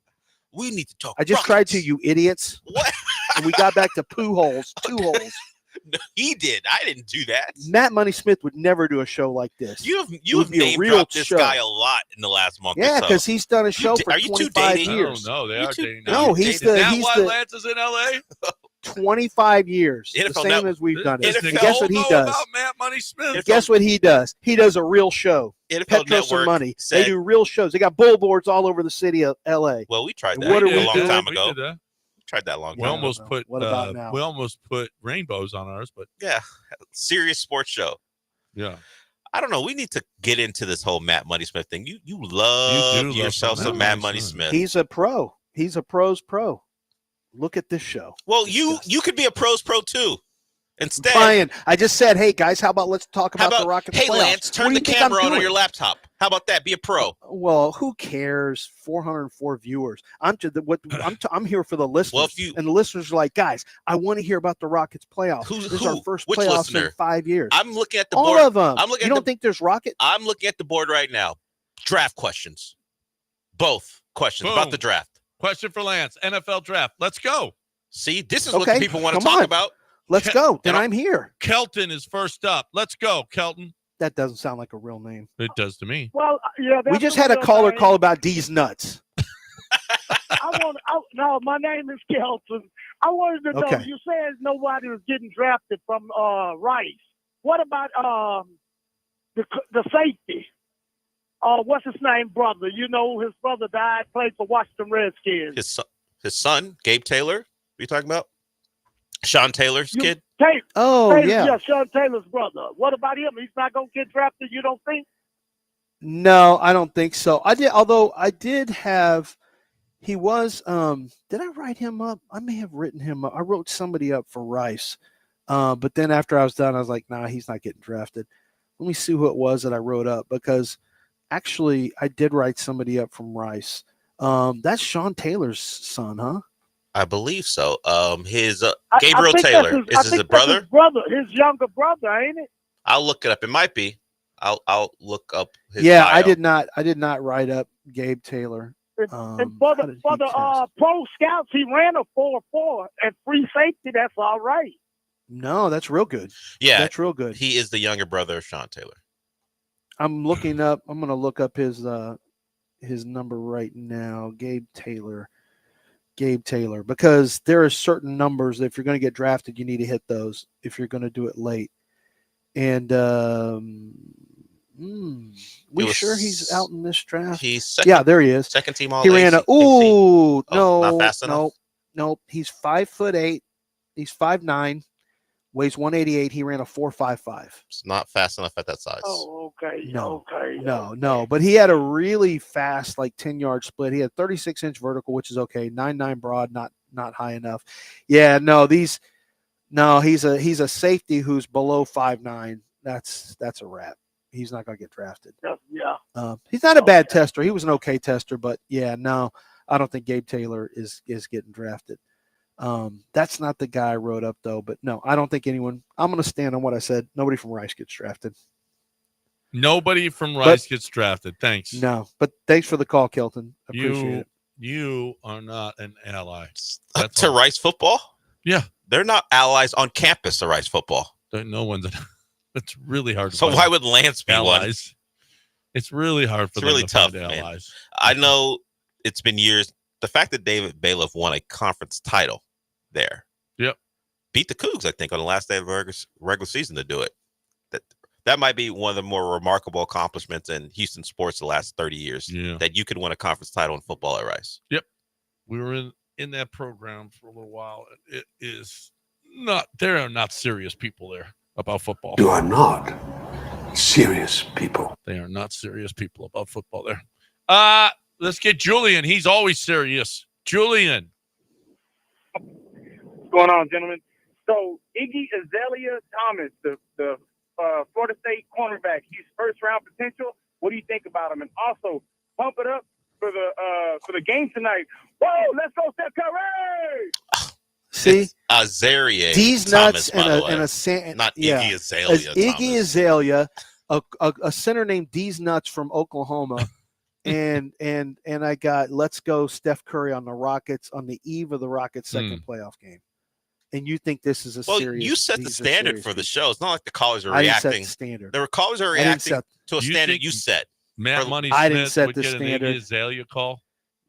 We need to talk. I just tried to, you idiots. What? And we got back to 2 holes. No, he did. I didn't do that. Matt Money Smith would never do a show like this. You have name dropped this guy a lot in the last month. Yeah, because he's done a show for 25 years. No, they are dating. No, he's the. Is that why Lance is in LA? 25 years, NFL the same as we've done it. And guess what he does? About Matt Money Smith. Guess what he does? He does a real show. Petros and Money. They do real shows. They got billboards all over the city of LA. Well, we tried that a long time ago. Tried that long time. We almost put what about now? We almost put rainbows on ours, but yeah, serious sports show. Yeah, I don't know. We need to get into this whole Matt Money Smith thing. You love yourself some Matt Money Smith. He's a pro. He's a pro's pro. Look at this show. Well, you could be a pro's pro too. Instead, Brian, I just said, hey guys, how about let's talk about the Rockets? Hey playoffs. Lance, turn the camera on your laptop. How about that? Be a pro. Well, who cares? 404 viewers. I'm here for the listeners. Well, and the listeners are like, guys, I want to hear about the Rockets playoffs. This is our first playoffs in 5 years. I'm looking at the board. All of them. You don't think there's Rocket? I'm looking at the board right now. Draft questions. Both questions about the draft. Question for Lance. NFL draft. Let's go. See, this is what the people want to talk about. Let's go. Then I'm here. Kelton is first up. Let's go, Kelton. That doesn't sound like a real name. It does to me. Well, yeah. We just had a caller call about D's nuts. No, my name is Kelton. I wanted to know. You said nobody was getting drafted from Rice. What about the safety? what's his name, brother? You know, his brother died, played for Washington Redskins. His son, Gabe Taylor. What are you talking about? Sean Taylor's kid? Yeah, Sean Taylor's brother. What about him? He's not going to get drafted, you don't think? No, I don't think so. Although I did have, he was, did I write him up? I may have written him up. I wrote somebody up for Rice. But then after I was done, I was like, nah, he's not getting drafted. Let me see who it was that I wrote up, because actually I did write somebody up from Rice. That's Sean Taylor's son, huh? I believe so. His Gabriel Taylor is his brother? His younger brother, ain't it? I'll look it up. It might be. I'll look up his bio. I did not write up Gabe Taylor. And for the pro scouts, he ran a 4.4 at free safety. That's all right. No, that's real good. Yeah, that's real good. He is the younger brother of Sean Taylor. I'm looking up. I'm going to look up his number right now. Gabe Taylor, because there are certain numbers that if you're going to get drafted, you need to hit those if you're going to do it late. And sure he's out in this draft? He's second, yeah, there he is. Second team all. He ran not fast enough. No. He's 5'8". He's 5'9". Weighs 188. He ran a 4.55. It's not fast enough at that size. Oh, okay. No. But he had a really fast, like 10-yard split. He had 36-inch vertical, which is okay. 9.9 broad, not high enough. Yeah, he's a safety who's below 5'9". That's a wrap. He's not going to get drafted. Yeah. He's not a bad tester. He was an okay tester, but yeah, no, I don't think Gabe Taylor is getting drafted. That's not the guy I wrote up though, but no, I don't think anyone. I'm going to stand on what I said. Nobody from Rice gets drafted. Nobody from Rice gets drafted. Thanks. No, but thanks for the call, Kelton. Appreciate it. You are not an ally. To Rice football? Yeah. They're not allies on campus to Rice football. No one's. It's really hard to So find why would Lance be allies? One? It's really hard for them really to tough, find man. allies. I know it's been years. The fact that David Bailiff won a conference title there. Yep. Beat the Cougs, I think, on the last day of the regular season to do it. That might be one of the more remarkable accomplishments in Houston sports the last 30 years. Yeah. That you could win a conference title in football at Rice. Yep. We were in that program for a little while. It is not. There are not serious people there about football. You are not serious people. They are not serious people about football there. Let's get Julian. He's always serious. Julian. What's going on, gentlemen? So Iggy Azalea Thomas, the Florida State cornerback, he's first round potential. What do you think about him? And also pump it up for the game tonight. Whoa, let's go, Steph Curry! See, Azaria. These nuts and a not Iggy Azalea. Iggy Azalea, a center named D's Nuts from Oklahoma, and I got let's go Steph Curry on the Rockets on the eve of the Rockets' second playoff game. And you think this is serious? You set the standard for the show. It's not like the callers are I reacting. didn't set the standard. There were callers are reacting to a standard you set. Matt Money I Smith didn't set would the get standard. an Iggy Azalea call.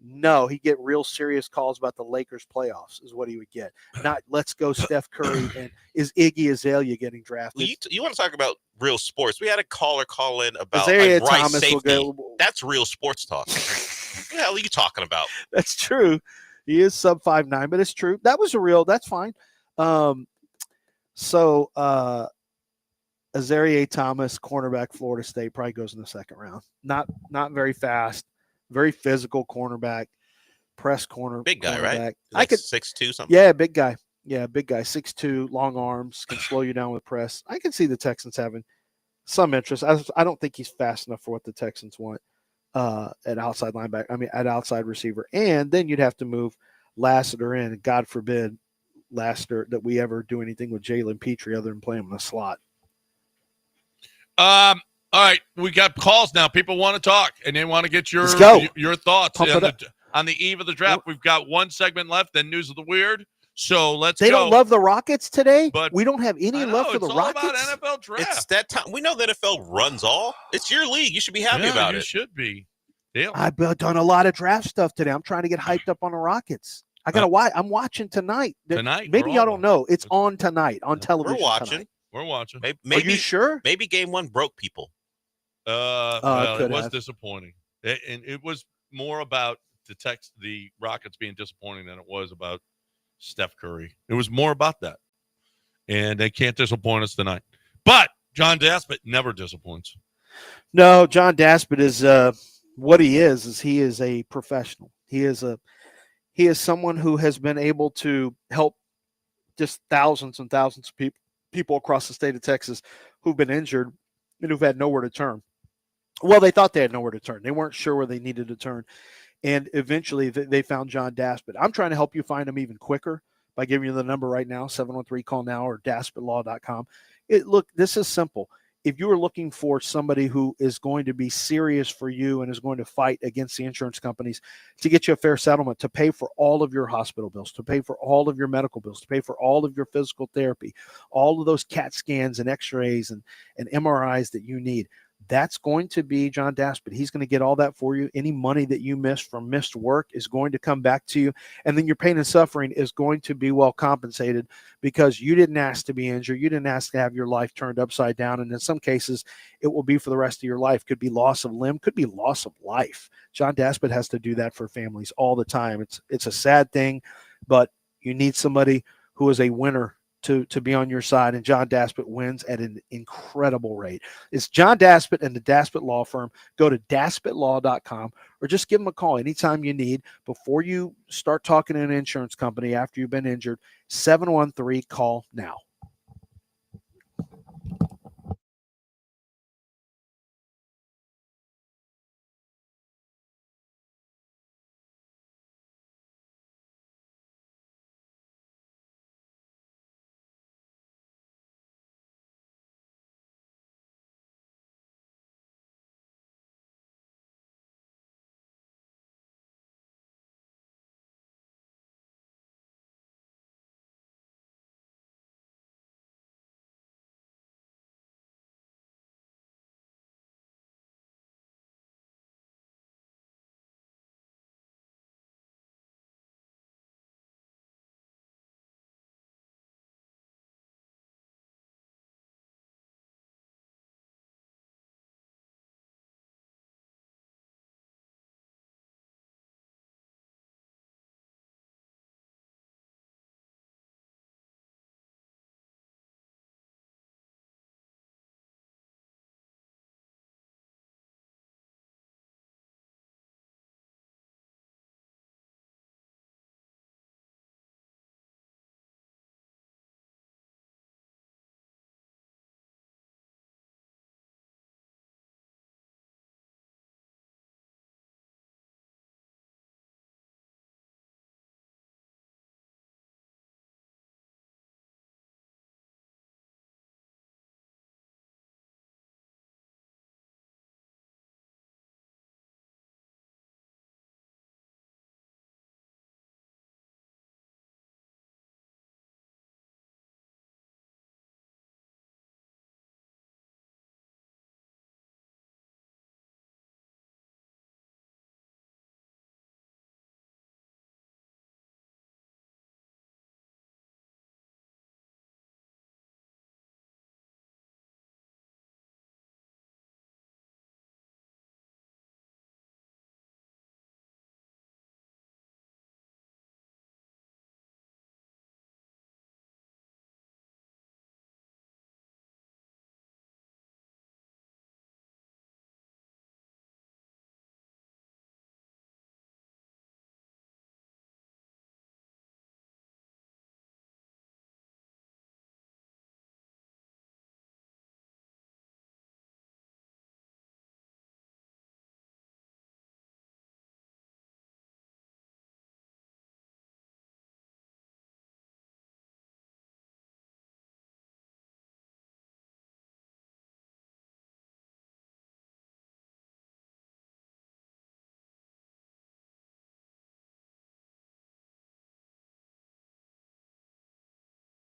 No, he'd get real serious calls about the Lakers playoffs is what he would get. Not let's go Steph Curry and is Iggy Azalea getting drafted. Well, you want to talk about real sports. We had a caller call in about Azalea Rice Thomas safety. That's real sports talk. What the hell are you talking about? That's true. He is sub 5'9", but it's true. That was that's fine. So Azaria Thomas, cornerback, Florida State, probably goes in the second round. Not very fast, very physical cornerback, press corner. Big guy, right? I could 6'2" something. Yeah, big guy. Yeah, big guy, 6'2", long arms, can slow you down with press. I can see the Texans having some interest. I don't think he's fast enough for what the Texans want at outside linebacker. I mean, at outside receiver. And then you'd have to move Lassiter in. God forbid Lassiter that we ever do anything with Jalen Petrie other than play him in the slot. All right, we got calls now. People want to talk and they want to get your thoughts on the eve of the draft. We've got one segment left, then news of the weird. So They go. don't love the Rockets today, but we don't have any love for the Rockets. It's all about NFL draft. It's that time. We know the NFL runs all. It's your league. You should be happy about it. You should be. Yeah. I've done a lot of draft stuff today. I'm trying to get hyped up on the Rockets. I gotta watch. I'm watching tonight. Maybe y'all don't know. It's on tonight on television. We're watching. Tonight. We're watching. Maybe Are you sure? Maybe game one broke people. Well, it could was have. disappointing, and it was more about the Rockets being disappointing than it was about Steph Curry. It was more about that, and they can't disappoint us tonight. But John Daspit never disappoints. No, John Daspit is what he is he is a professional. He is someone who has been able to help just thousands and thousands of people across the state of Texas who've been injured and who've had nowhere to turn. Well, they thought they had nowhere to turn. They weren't sure where they needed to turn. And eventually they found John Daspit. I'm trying to help you find him even quicker by giving you the number right now, 713-CALL-NOW or daspitlaw.com. Look, this is simple. If you are looking for somebody who is going to be serious for you and is going to fight against the insurance companies to get you a fair settlement, to pay for all of your hospital bills, to pay for all of your medical bills, to pay for all of your physical therapy, all of those CAT scans and x-rays and MRIs that you need, that's going to be John Daspit. He's going to get all that for you. Any money that you missed from missed work is going to come back to you. And then your pain and suffering is going to be well compensated because you didn't ask to be injured. You didn't ask to have your life turned upside down. And in some cases, it will be for the rest of your life. Could be loss of limb, could be loss of life. John Daspit has to do that for families all the time. It's a sad thing, but you need somebody who is a winner to be on your side, and John Daspit wins at an incredible rate. It's John Daspit and the Daspit Law Firm. Go to daspitlaw.com or just give them a call anytime you need before you start talking to an insurance company after you've been injured. 713-CALL-NOW.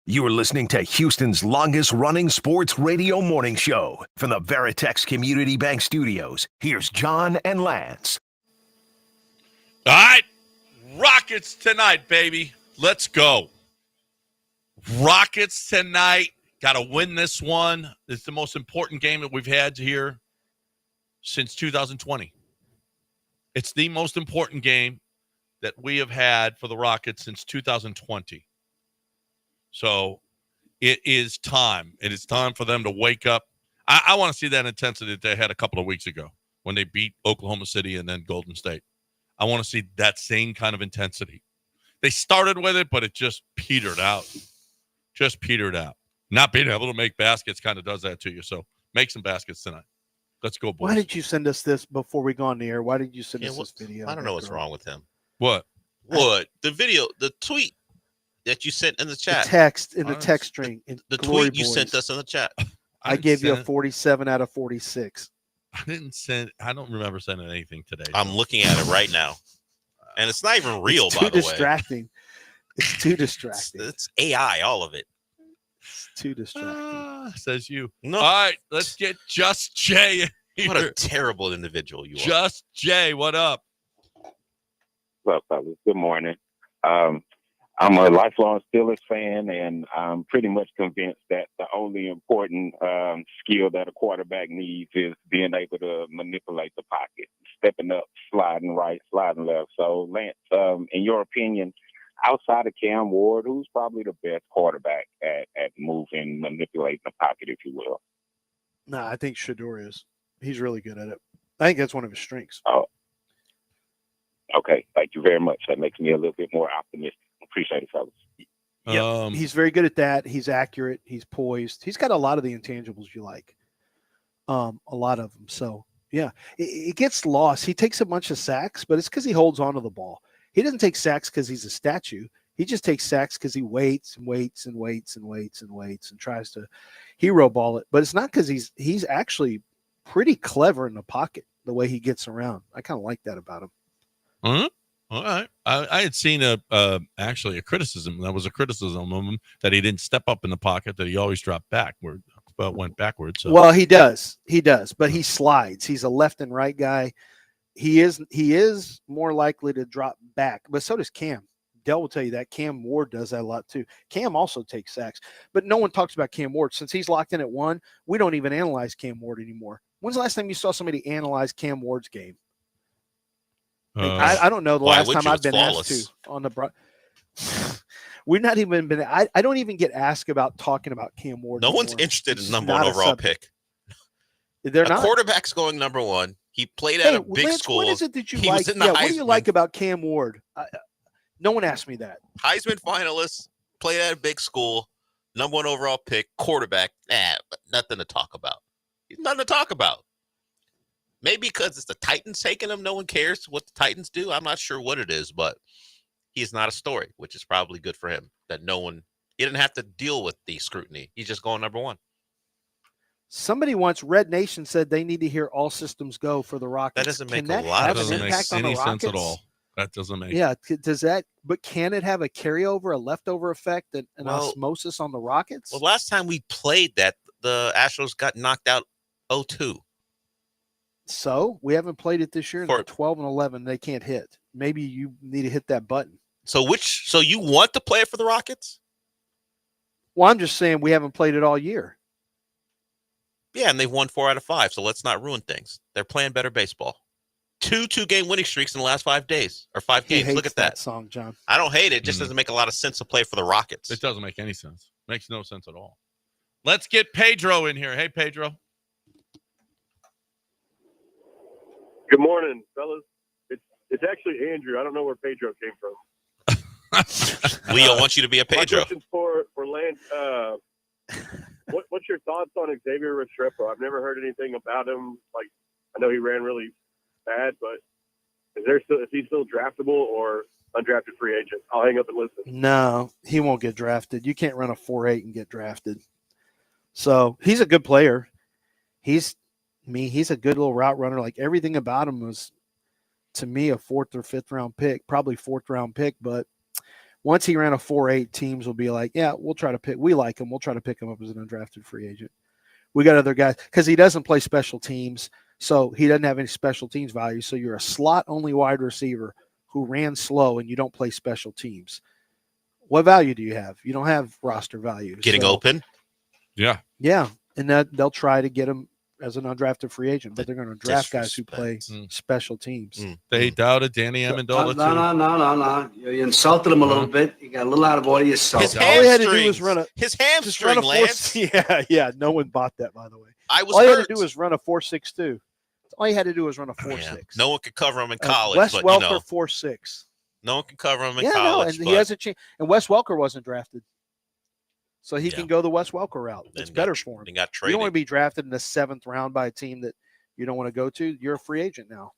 You are listening to Houston's longest-running sports radio morning show from the Veritex Community Bank Studios. Here's John and Lance. All right, Rockets tonight, baby. Let's go. Rockets tonight. Got to win this one. It's the most important game that we've had here since 2020. It's the most important game that we have had for the Rockets since 2020. So it is time. It is time for them to wake up. I want to see that intensity that they had a couple of weeks ago when they beat Oklahoma City and then Golden State. I want to see that same kind of intensity. They started with it, but it just petered out. Not being able to make baskets kind of does that to you. So make some baskets tonight. Let's go, boys. Why did you send us this before we go on the air? Why did you send us this video? I don't know what's wrong with him. What? What? The video, the tweet that you sent in the chat. The text string. The tweet you sent us in the chat. I gave you a 47 out of 46. I don't remember sending anything today. I'm looking at it right now. And it's not even real, it's by the way. It's too distracting. It's AI, all of it. It's too distracting. Says you. No. All right, let's get Just Jay in here. What a terrible individual you are. Just Jay, what up? What's up, fellas? Good morning. I'm a lifelong Steelers fan, and I'm pretty much convinced that the only important skill that a quarterback needs is being able to manipulate the pocket, stepping up, sliding right, sliding left. So, Lance, in your opinion, outside of Cam Ward, who's probably the best quarterback at moving, manipulating the pocket, if you will? No, I think Shedeur is. He's really good at it. I think that's one of his strengths. Oh, okay. Thank you very much. That makes me a little bit more optimistic. Appreciate it, fellas. Yeah, he's very good at that. He's accurate. He's poised. He's got a lot of the intangibles you like. A lot of them. So, yeah, it gets lost. He takes a bunch of sacks, but it's because he holds on to the ball. He doesn't take sacks because he's a statue. He just takes sacks because he waits and tries to hero ball it. But it's not because he's actually pretty clever in the pocket, the way he gets around. I kind of like that about him. All right. I had seen actually a criticism. That was a criticism of him that he didn't step up in the pocket, that he always dropped backward, but went backwards. So. Well, he does, but he slides. He's a left and right guy. He is more likely to drop back, but so does Cam. Dell will tell you that. Cam Ward does that a lot too. Cam also takes sacks, but no one talks about Cam Ward. Since he's locked in at 1, we don't even analyze Cam Ward anymore. When's the last time you saw somebody analyze Cam Ward's game? I don't know the last time I've been asked to on the we've not even been. I don't even get asked about talking about Cam Ward. No one's interested in number 1 overall pick. They're not. Quarterback's going number 1. He played at a big Lance, school. What is it that you like? What do you like about Cam Ward? No one asked me that. Heisman finalist, played at a big school, number 1 overall pick, quarterback. Nothing to talk about. He's nothing to talk about. Maybe because it's the Titans taking him, no one cares what the Titans do. I'm not sure what it is, but he's not a story, which is probably good for him. That he didn't have to deal with the scrutiny. He's just going number 1. Somebody once, Red Nation said they need to hear all systems go for the Rockets. That doesn't make a lot of sense. Any sense at all. That doesn't make. Yeah, does that? But can it have a carryover, a leftover effect, and osmosis on the Rockets? Well, last time we played that, the Astros got knocked out 0-2. So we haven't played it this year. They're 12-11. They can't hit. Maybe you need to hit that button. So you want to play it for the Rockets? Well, I'm just saying we haven't played it all year. Yeah, and they've won 4 out of 5. So let's not ruin things. They're playing better baseball. 2-game winning streaks in the last 5 days or 5 games. Look at that song, John. I don't hate it. It just doesn't make a lot of sense to play for the Rockets. It doesn't make any sense. Makes no sense at all. Let's get Pedro in here. Hey, Pedro. Good morning, fellas. It's actually Andrew. I don't know where Pedro came from. Leo wants you to be a Pedro. My question's for Lance. What's your thoughts on Xavier Restrepo? I've never heard anything about him. Like, I know he ran really bad, but is he still draftable or undrafted free agent? I'll hang up and listen. No, he won't get drafted. You can't run a 4.8 and get drafted. So he's a good player. He's a good little route runner. Like, everything about him was, to me, a 4th or 5th round pick, probably 4th round pick. But once he ran a 4.8, teams will be like, yeah, we'll try to pick. We like him. We'll try to pick him up as an undrafted free agent. We got other guys because he doesn't play special teams. So he doesn't have any special teams value. So you're a slot only wide receiver who ran slow and you don't play special teams. What value do you have? You don't have roster value. Getting open. Yeah. Yeah. And that they'll try to get him as an undrafted free agent, but they're going to draft guys who play special teams. They doubted Danny Amendola too. No. You insulted him a little bit. You got a little out of order yourself. His All he had to do was hamstrings. run a His just run hamstring, a Lance. Yeah. No one bought that, by the way. I was All he hurt. had to do was run a 4.62. All he had to do was run a 4.6. No one could cover him in college, Wes but Welker 4.6. no one can cover him in Yeah, college. and he has a chance. And Wes Welker wasn't drafted, so he can go the Wes Welker route. It's better for him. He got You traded. don't want to be drafted in the 7th round by a team that you don't want to go to. You're a free agent now,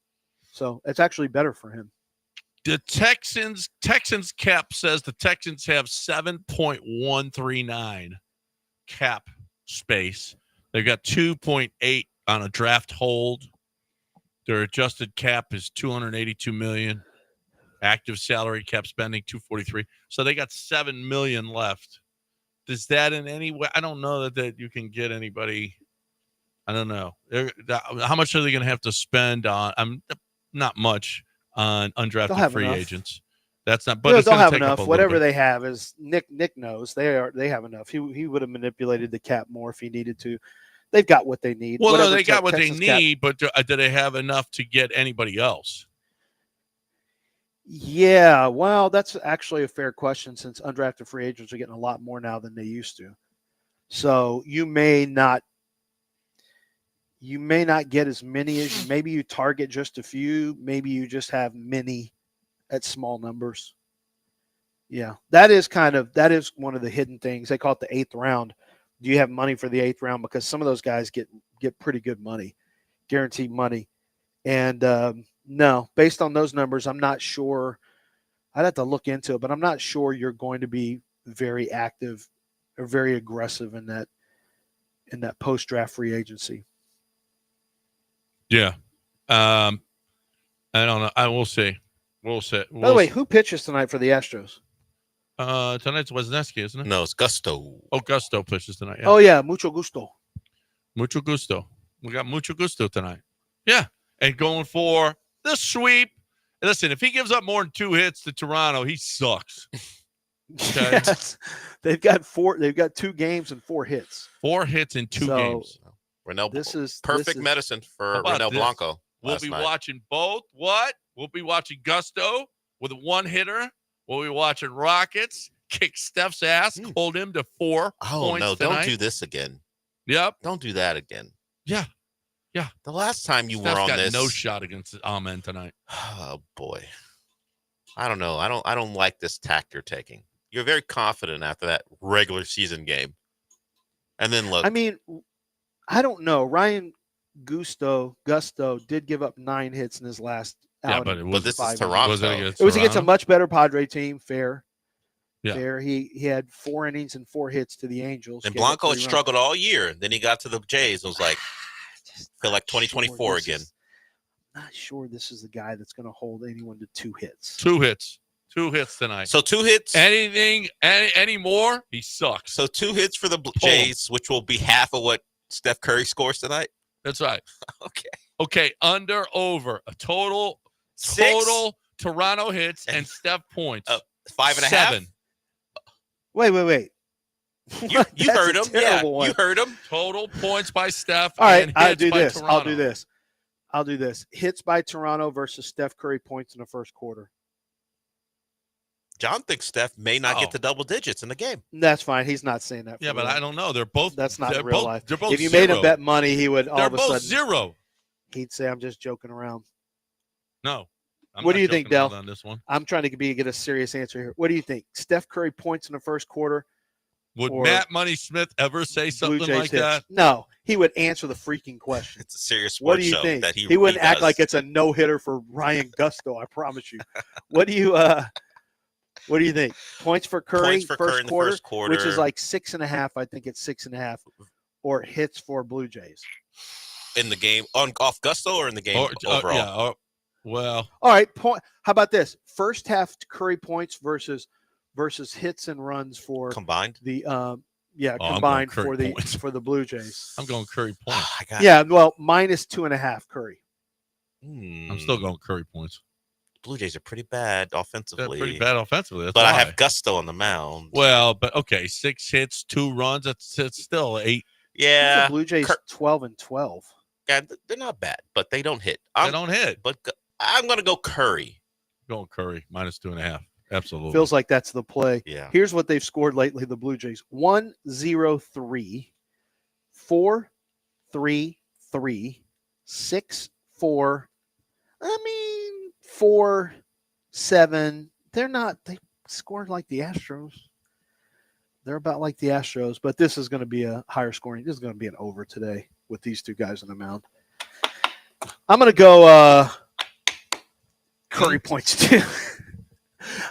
so it's actually better for him. The Texans cap says the Texans have 7.139 cap space. They've got 2.8 on a draft hold. Their adjusted cap is $282 million. Active salary cap spending $243. So they got $7 million left. Does that in any way? I don't know that you can get anybody. I don't know. How much are they going to have to spend on? Not much on undrafted free agents. That's not. But they'll have enough. Whatever they have is Nick knows they have enough. He would have manipulated the cap more if he needed to. They've got what they need. Well, no, they got what they need, but do they have enough to get anybody else? Yeah, well, that's actually a fair question since undrafted free agents are getting a lot more now than they used to. So you may not get as many as maybe you target just a few. Maybe you just have many at small numbers. Yeah, that is one of the hidden things. They call it the 8th round. Do you have money for the 8th round? Because some of those guys get pretty good money, guaranteed money. And no, based on those numbers, I'm not sure. I'd have to look into it, but I'm not sure you're going to be very active or very aggressive in that post-draft free agency. Yeah. I don't know. I will see. We'll see. By the way, who pitches tonight for the Astros? Tonight's Wisniewski, isn't it? No, it's Gusto. Oh, Gusto pitches tonight. Yeah. Oh, yeah. Mucho gusto. Mucho gusto. We got mucho gusto tonight. Yeah. And going for the sweep. Listen, if he gives up more than 2 hits to Toronto, he sucks. Okay. Yes. They've got 2 games and 4 hits. 4 hits in 2 games. This is perfect medicine for Renel Blanco. We'll be watching both. What? We'll be watching Gusto with a 1-hitter. We'll be watching Rockets kick Steph's ass, hold him to 4 points. Oh, no, tonight. don't do this again. Yep. Don't do that again. Yeah. Yeah. The last time you Steph's were on got this. no shot against Amen tonight. Oh, boy. I don't know. I don't like this tack you're taking. You're very confident after that regular season game. And then look. I mean, I don't know. Ryan Gusto did give up 9 hits in his last outing. But this is Toronto. It was against a much better Padre team. Fair. Yeah. Fair. He had 4 innings and 4 hits to the Angels. And Blanco had struggled all year. Then he got to the Jays and was like, feel like 2024 again. I'm not sure this is the guy that's going to hold anyone to 2 hits. 2 hits. 2 hits tonight. So 2 hits. Any more, he sucks. So 2 hits for the Jays, which will be half of what Steph Curry scores tonight. That's right. Okay. Okay. Under, over. A total 6 Toronto hits and Steph points. 5.5. 7. Wait. You heard him. Yeah, one. you heard him. Total points by Steph. All right, and I'll hits do by this. Toronto. I'll do this. Hits by Toronto versus Steph Curry points in the first quarter. John thinks Steph may not get to double digits in the game. That's fine. He's not saying that. Yeah, but I don't know. They're both. That's not real life. They're both if you 0. made him bet money, he would all of a sudden 0. He'd say, "I'm just joking around." No. What do you think, Del? On this one? I'm trying to get a serious answer here. What do you think? Steph Curry points in the first quarter. Would Matt Money Smith ever say something like that? No, he would answer the freaking question. It's a serious sports what do you show think? that he wouldn't act does. like it's a no-hitter for Ryan Gusto, I promise you. What do you think? Points for Curry, first quarter, which is like 6.5. I think it's 6.5. Or hits for Blue Jays. In the game, off Gusto or in the game overall? Well. All right, how about this? First half Curry points versus hits and runs for combined. The combined for the Blue Jays. I'm going Curry points. Well, minus 2.5 Curry. I'm still going Curry points. Blue Jays are pretty bad offensively. That's but why. I have Gusto on the mound. Well, but okay, 6 hits, 2 runs. It's still 8. Yeah, The Blue Jays 12-12. yeah, they're not bad, but they don't hit. They don't hit. But I'm gonna go Curry. Going Curry -2.5. Absolutely. Feels like that's the play. Yeah. Here's what they've scored lately, the Blue Jays. 1-0-3, 4-3-3, 6-4. 4-7. They scored like the Astros. They're about like the Astros, but this is going to be a higher scoring. This is going to be an over today with these two guys on the mound. I'm going to go Curry points too.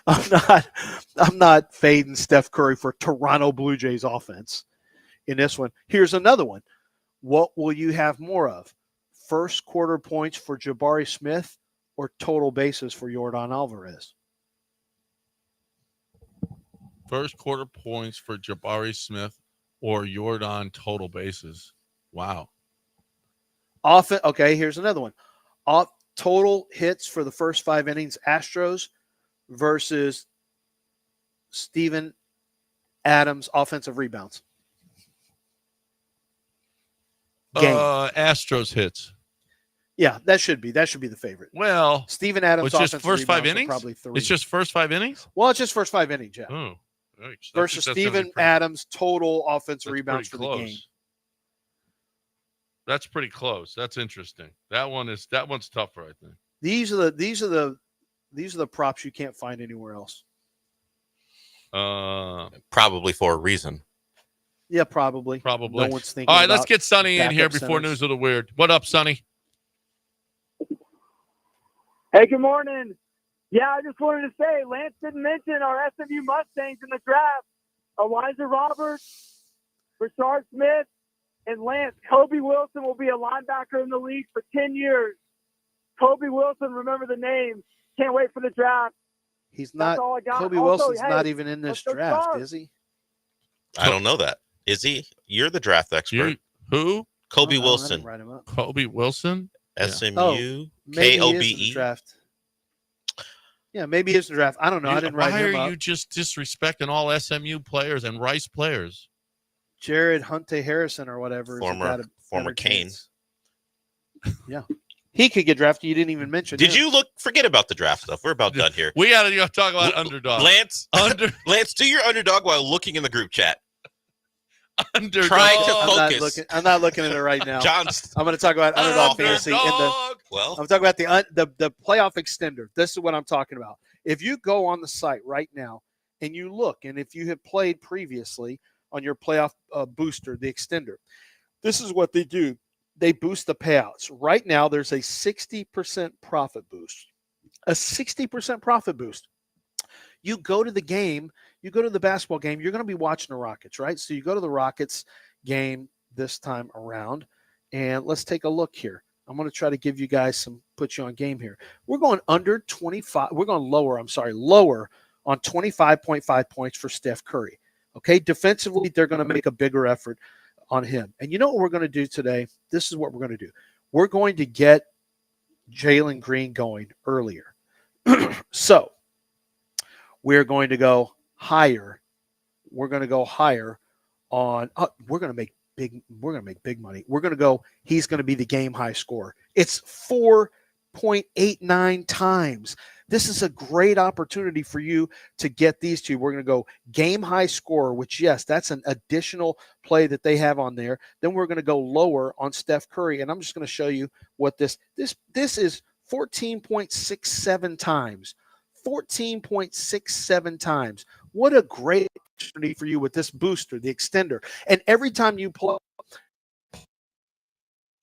I'm not fading Steph Curry for Toronto Blue Jays offense in this one. Here's another one. What will you have more of? First quarter points for Jabari Smith or total bases for Yordan Alvarez? First quarter points for Jabari Smith or Yordan total bases. Wow. Okay, here's another one. Total hits for the first 5 innings, Astros versus Steven Adams offensive rebounds. Astros hits. Yeah, that should be the favorite. Well, Steven Adams it's just offensive first 5 rebounds are innings. probably 3. It's just first 5 innings. Well, it's just first 5 innings, yeah. Oh, yikes. Versus That's gonna be Steven Adams total offensive rebounds for pretty the close. game. That's pretty close. That's interesting. That one's tougher, I think. These are the props you can't find anywhere else. Probably for a reason. Yeah, probably. No one's thinking. All right, let's about get Sonny in here backup before centers. News of the Weird. What up, Sonny? Hey, good morning. Yeah, I just wanted to say, Lance didn't mention our SMU Mustangs in the draft. Elijah Roberts, Rashard Smith, and Lance. Kobe Wilson will be a linebacker in the league for 10 years. Kobe Wilson, remember the name. Can't wait for the draft. He's not. That's all I got. Kobe Also, Wilson's hey, not even in this let's go draft, Stars. is he? I don't know that. Is he? You're the draft expert. Who? Kobe I don't know. I Wilson. didn't write him up. Kobe Wilson? SMU. Maybe he is in the KOBE. draft. Yeah, maybe he is in the draft. I don't know. I didn't write Why him are up. you just disrespecting all SMU players and Rice players? Jared Hunte Harrison or whatever. Former Kane. Chance. Yeah. He could get drafted. You didn't even mention Did him. you forget about the draft stuff? We're about done here. We got to talk about underdog. Lance, do your underdog while looking in the group chat. Underdog. Trying to focus. I'm not looking at it right now. John's. I'm going to talk about underdog fantasy. Well, I'm talking about the playoff extender. This is what I'm talking about. If you go on the site right now and you look, and if you have played previously on your playoff booster, the extender, this is what they do. They boost the payouts. Right now, there's a 60% profit boost. A 60% profit boost. You go to the game, you go to the basketball game, you're going to be watching the Rockets, right? So you go to the Rockets game this time around, and let's take a look here. I'm going to try to give you guys put you on game here. We're going under 25. We're going lower on 25.5 points for Steph Curry. Okay, defensively, they're going to make a bigger effort on him. And you know what we're going to do today? This is what we're going to do. We're going to get Jalen Green going earlier. So we're going to go higher. We're going to go higher on we're going to make big money. We're going to go, he's going to be the game high scorer. It's 4.89 times. This is a great opportunity for you to get these two. We're going to go game high scorer, which, yes, that's an additional play that they have on there. Then we're going to go lower on Steph Curry, and I'm just going to show you what this is 14.67 times. 14.67 times. What a great opportunity for you with this booster, the extender. And every time you play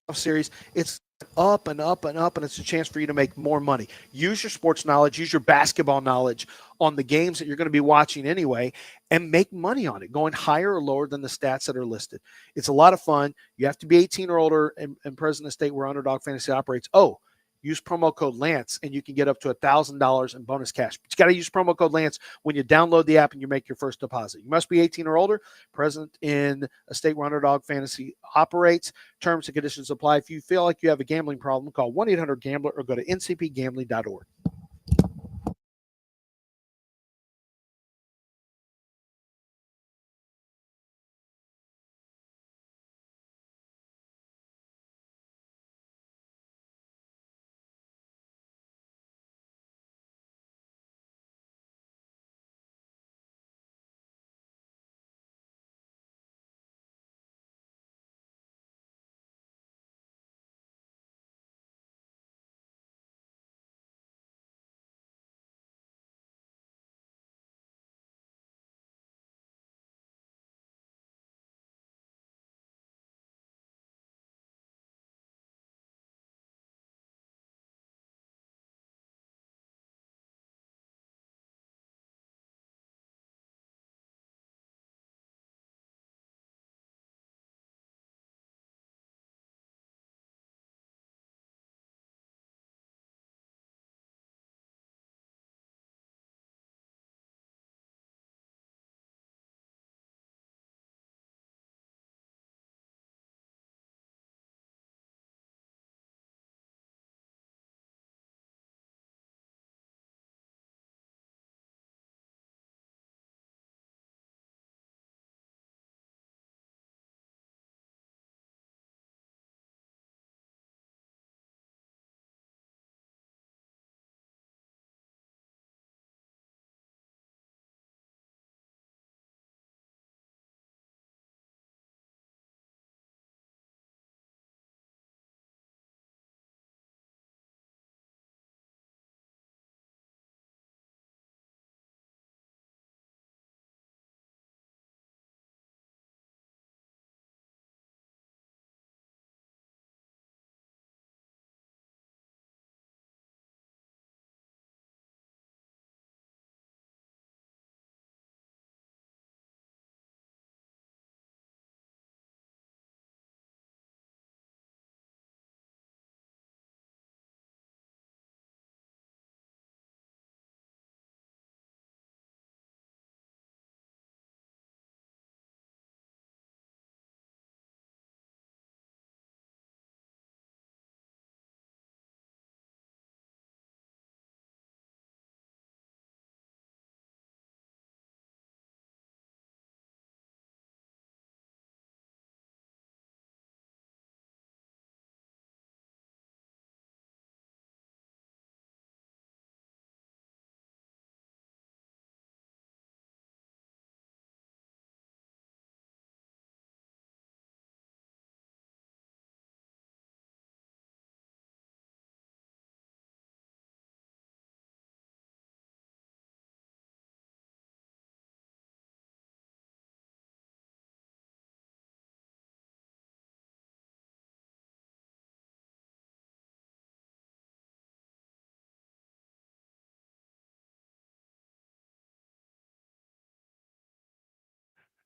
a series, it's up and up and up, and it's a chance for you to make more money. Use your sports knowledge, use your basketball knowledge on the games that you're going to be watching anyway, and make money on it, going higher or lower than the stats that are listed. It's a lot of fun. You have to be 18 or older and present in the state where Underdog Fantasy operates. Use promo code Lance, and you can get up to $1,000 in bonus cash. But you got to use promo code Lance when you download the app and you make your first deposit. You must be 18 or older, present in a state where Underdog Fantasy operates. Terms and conditions apply. If you feel like you have a gambling problem, call 1-800-GAMBLER or go to ncpgambling.org.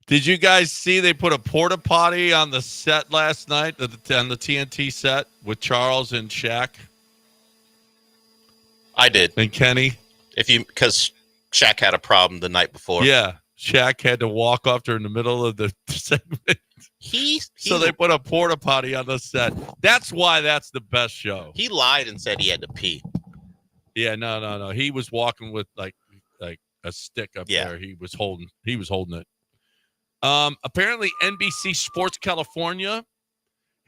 Did you guys see they put a porta potty on the set last night, on the TNT set with Charles and Shaq? I did. And Kenny? Because Shaq had a problem the night before. Yeah. Shaq had to walk off during the middle of the segment. So they put a porta potty on the set. That's why that's the best show. He lied and said he had to pee. Yeah, no. He was walking with like a stick up there. He was holding it. Apparently NBC Sports California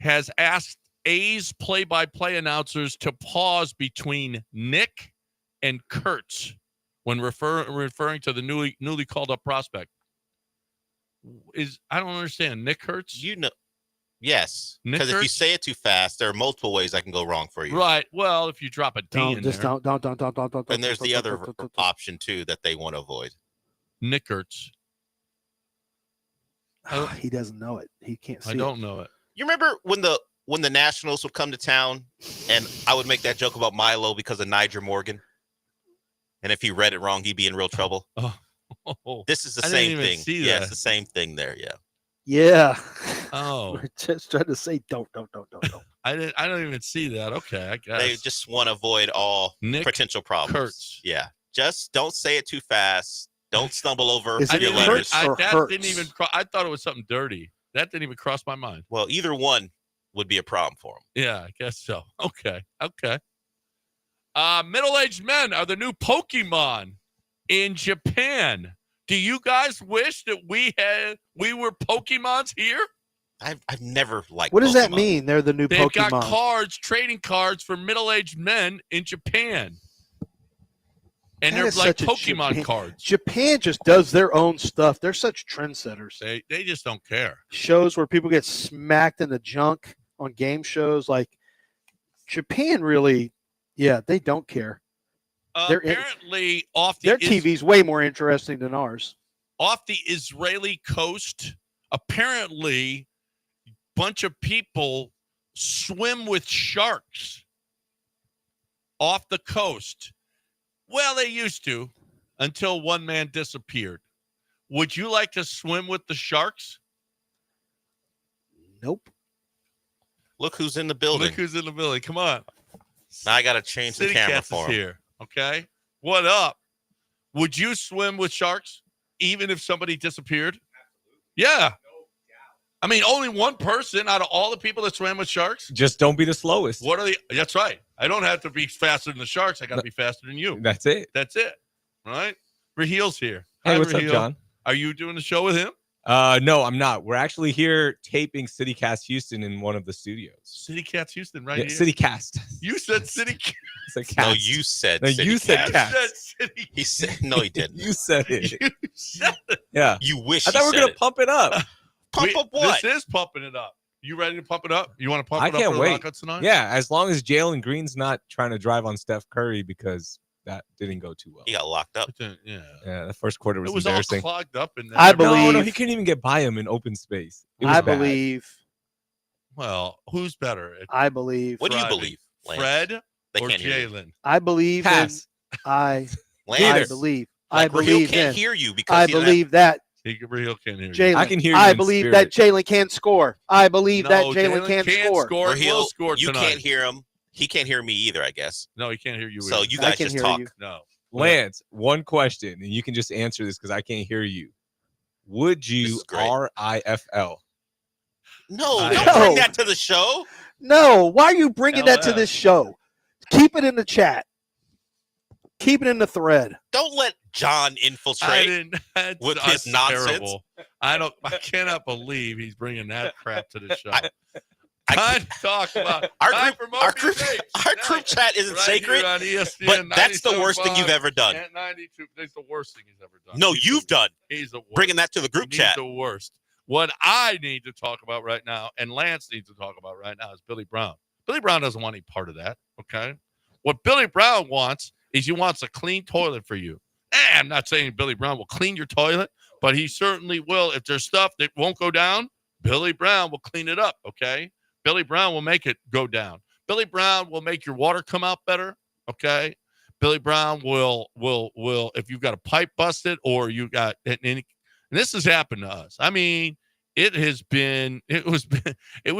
has asked A's play-by-play announcers to pause between Nick and Kurtz when referring to the newly called up prospect. I don't understand. Nick Kurtz? Yes. Because if you say it too fast, there are multiple ways that can go wrong for you. Right. Well, if you drop a D in there. Don't. And there's the other option too that they want to avoid. Nick Kurtz. He doesn't know it. He can't see it. I don't know it. You remember when the Nationals would come to town and I would make that joke about Milo because of Niger Morgan? And if he read it wrong, he'd be in real trouble. Oh. This is the same thing. See yeah, that. it's the same thing there. Yeah. Yeah. Oh. We're just trying to say don't. I don't even see that. Okay, I guess. They just want to avoid all potential problems. Kurtz. Yeah. Just don't say it too fast. Don't stumble over Is it your letters. I thought it was something dirty. That didn't even cross my mind. Well, either one would be a problem for him. Yeah, I guess so. Okay. Middle-aged men are the new Pokemon in Japan. Do you guys wish that we were Pokemons here? I've never liked. What does Pokemon. that mean? They're the new They've Pokemon. got cards, trading cards for middle-aged men in Japan. And they're like Pokemon cards. Japan just does their own stuff. They're such trendsetters. They just don't care. Shows where people get smacked in the junk on game shows. Like Japan really, they don't care. Apparently, their TV's way more interesting than ours. Off the Israeli coast, apparently, a bunch of people swim with sharks off the coast. Well, they used to until one man disappeared. Would you like to swim with the sharks? Nope. Look who's in the building. Come on. Now I got to change the camera for him. Here. Okay. What up? Would you swim with sharks even if somebody disappeared? Yeah. I mean, only one person out of all the people that swam with sharks. Just don't be the slowest. That's right. I don't have to be faster than the sharks. I got to be faster than you. That's it. All right. Rahil's here. Hey, Hi, what's Rahil. up, John? Are you doing the show with him? No, I'm not. We're actually here taping CityCast Houston in one of the studios. CityCast Houston, right here. CityCast. You said CityCast. No, you said. No, you said cast. He said. No, he didn't. You said it. You said it. Yeah. You wish. I thought we were gonna pump it up. Pump up what? This is pumping it up. You ready to pump it up? You want to pump I it up can't for wait. the Knockouts tonight? Yeah, as long as Jalen Green's not trying to drive on Steph Curry because that didn't go too well. He got locked up. Yeah, the first quarter was It was embarrassing. all clogged up in there. I believe. No, he couldn't even get by him in open space. It was I bad. believe. Well, who's better? I believe. What do you believe, Lance? Fred They or can't hear you. Jalen? I believe. Pass. I Lance. believe. Like, I believe. Rahil can't in. hear you because I he doesn't believe that Rahil can't hear you. Jalen. I can hear you I in believe spirit. that Jalen can score. I believe that Jalen can score. Rahil, Will score you tonight. can't hear him. He can't hear me either, I guess. No, he can't hear you. So either. you I guys can just hear talk. you. No. Lance, one question, and you can just answer this because I can't hear you. Would This you is great. RIFL? No, I don't know. bring that to the show. No, why are you bringing that to LF. this show? Keep it in the chat. Keep it in the thread. Don't let John infiltrate. with his nonsense. Terrible. I cannot believe he's bringing that crap to the show. Time to talk about Our group chat isn't right sacred, here on ESPN but that's the worst thing you've ever done. 92. That's the worst thing he's ever done. No, you've done. He's the worst. Bringing that to the group He's chat. the worst. What I need to talk about right now, and Lance needs to talk about right now, is Billy Brown. Billy Brown doesn't want any part of that, okay? What Billy Brown wants is he wants a clean toilet for you. I'm not saying Billy Brown will clean your toilet, but he certainly will. If there's stuff that won't go down, Billy Brown will clean it up, okay? Billy Brown will make it go down. Billy Brown will make your water come out better, okay? Billy Brown will if you've got a pipe busted or you got And this has happened to us. I mean, it was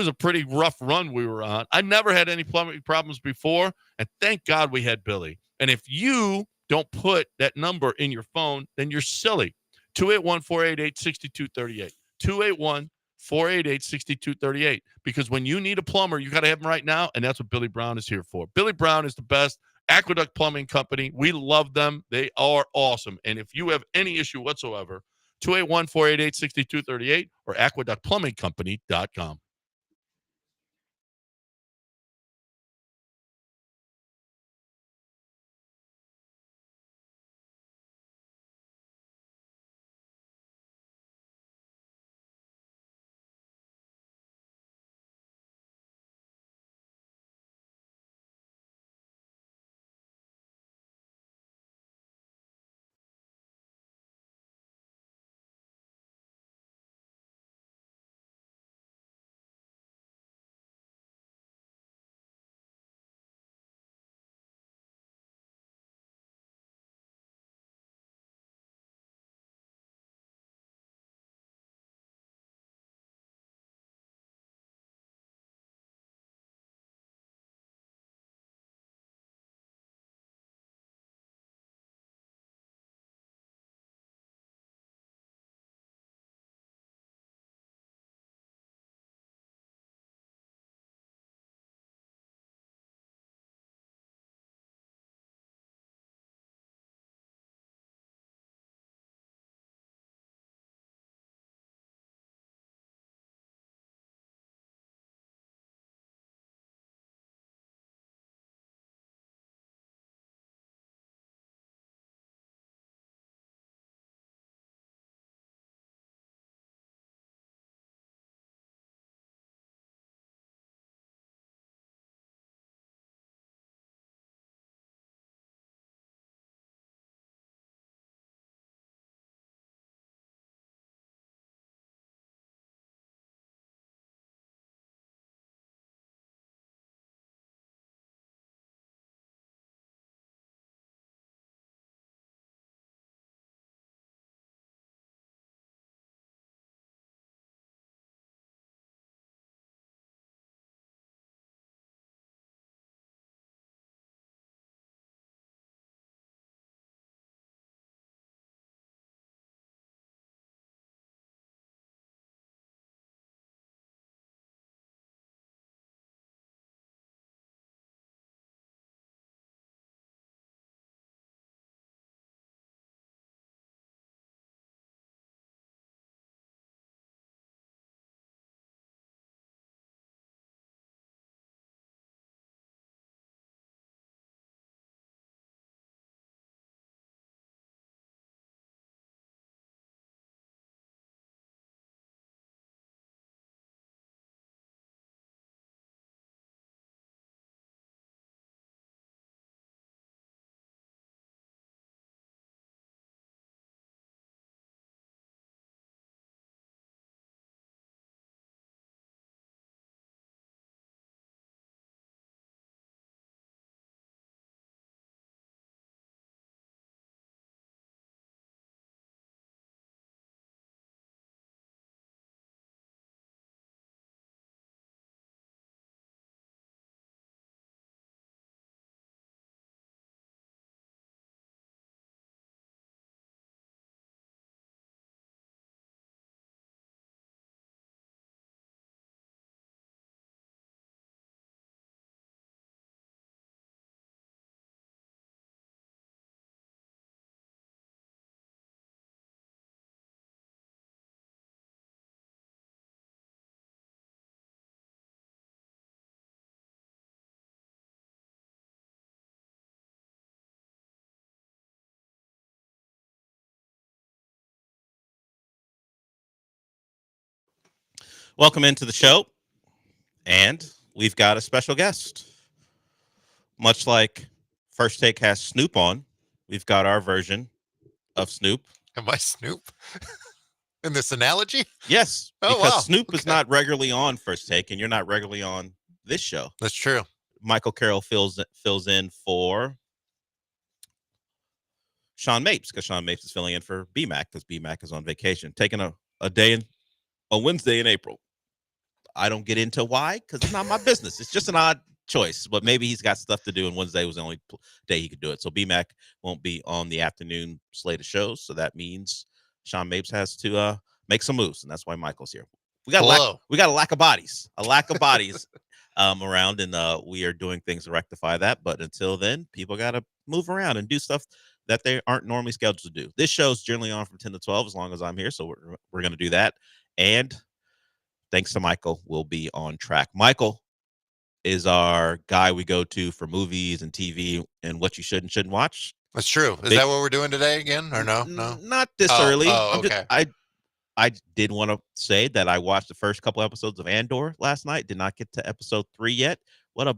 a pretty rough run we were on. I never had any plumbing problems before, and thank God we had Billy. And if you don't put that number in your phone, then you're silly. 281-488-6238. 281-488-6238. Because when you need a plumber, you got to have him right now, and that's what Billy Brown is here for. Billy Brown is the best Aqueduct Plumbing Company. We love them. They are awesome. And if you have any issue whatsoever, 281-488-6238 or aqueductplumbingcompany.com. Welcome into the show. And we've got a special guest. Much like First Take has Snoop on, we've got our version of Snoop. Am I Snoop? In this analogy? Yes, Oh, because wow. Snoop is not regularly on First Take, and you're not regularly on this show. That's true. Michael Carroll fills in for Sean Mapes, because Sean Mapes is filling in for BMAC because BMAC is on vacation, taking a day in a Wednesday in April. I don't get into why, because it's not my business. It's just an odd choice, but maybe he's got stuff to do, and Wednesday was the only day he could do it. So BMAC won't be on the afternoon slate of shows, so that means Sean Mapes has to make some moves, and that's why Michael's here. We got a lack of bodies around, and we are doing things to rectify that. But until then, people got to move around and do stuff that they aren't normally scheduled to do. This show's generally on from 10 to 12 as long as I'm here, so we're going to do that. And thanks to Michael, we'll be on track. Michael is our guy we go to for movies and TV and what you should and shouldn't watch. That's true. Is that what we're doing today again, or no? No, not this early. Okay. I did want to say that I watched the first couple episodes of Andor last night. Did not get to episode 3 yet. What a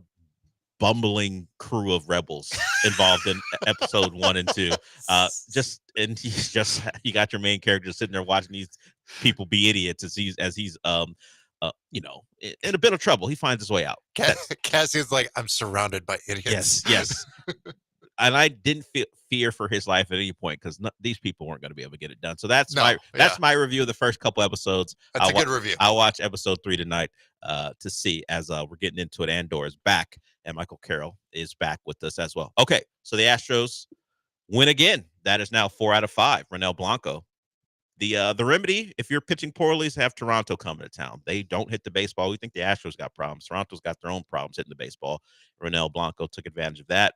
bumbling crew of rebels involved in episode 1 and 2. You got your main character sitting there watching these people be idiots as he's in a bit of trouble. He finds his way out. Cassian's like, I'm surrounded by idiots. Yes. And I didn't fear for his life at any point because these people weren't going to be able to get it done. So that's my review of the first couple episodes. That's a good review. I'll watch episode 3 tonight to see as we're getting into it. Andor is back, and Michael Carroll is back with us as well. Okay, so the Astros win again. That is now 4 out of 5. Ronel Blanco. The remedy, if you're pitching poorly, is have Toronto coming to town. They don't hit the baseball. We think the Astros got problems. Toronto's got their own problems hitting the baseball. Ronel Blanco took advantage of that.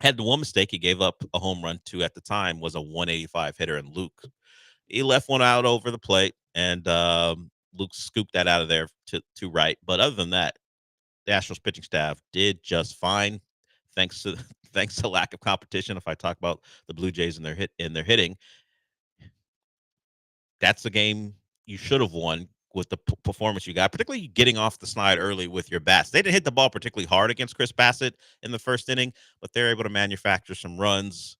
Had the one mistake. He gave up a home run to, at the time, was a 185 hitter, and Luke. He left one out over the plate, and Luke scooped that out of there to right. But other than that, the Astros pitching staff did just fine, thanks to lack of competition. If I talk about the Blue Jays and their hitting, that's the game you should have won with the performance you got, particularly getting off the snide early with your bats. They didn't hit the ball particularly hard against Chris Bassett in the first inning, but they're able to manufacture some runs.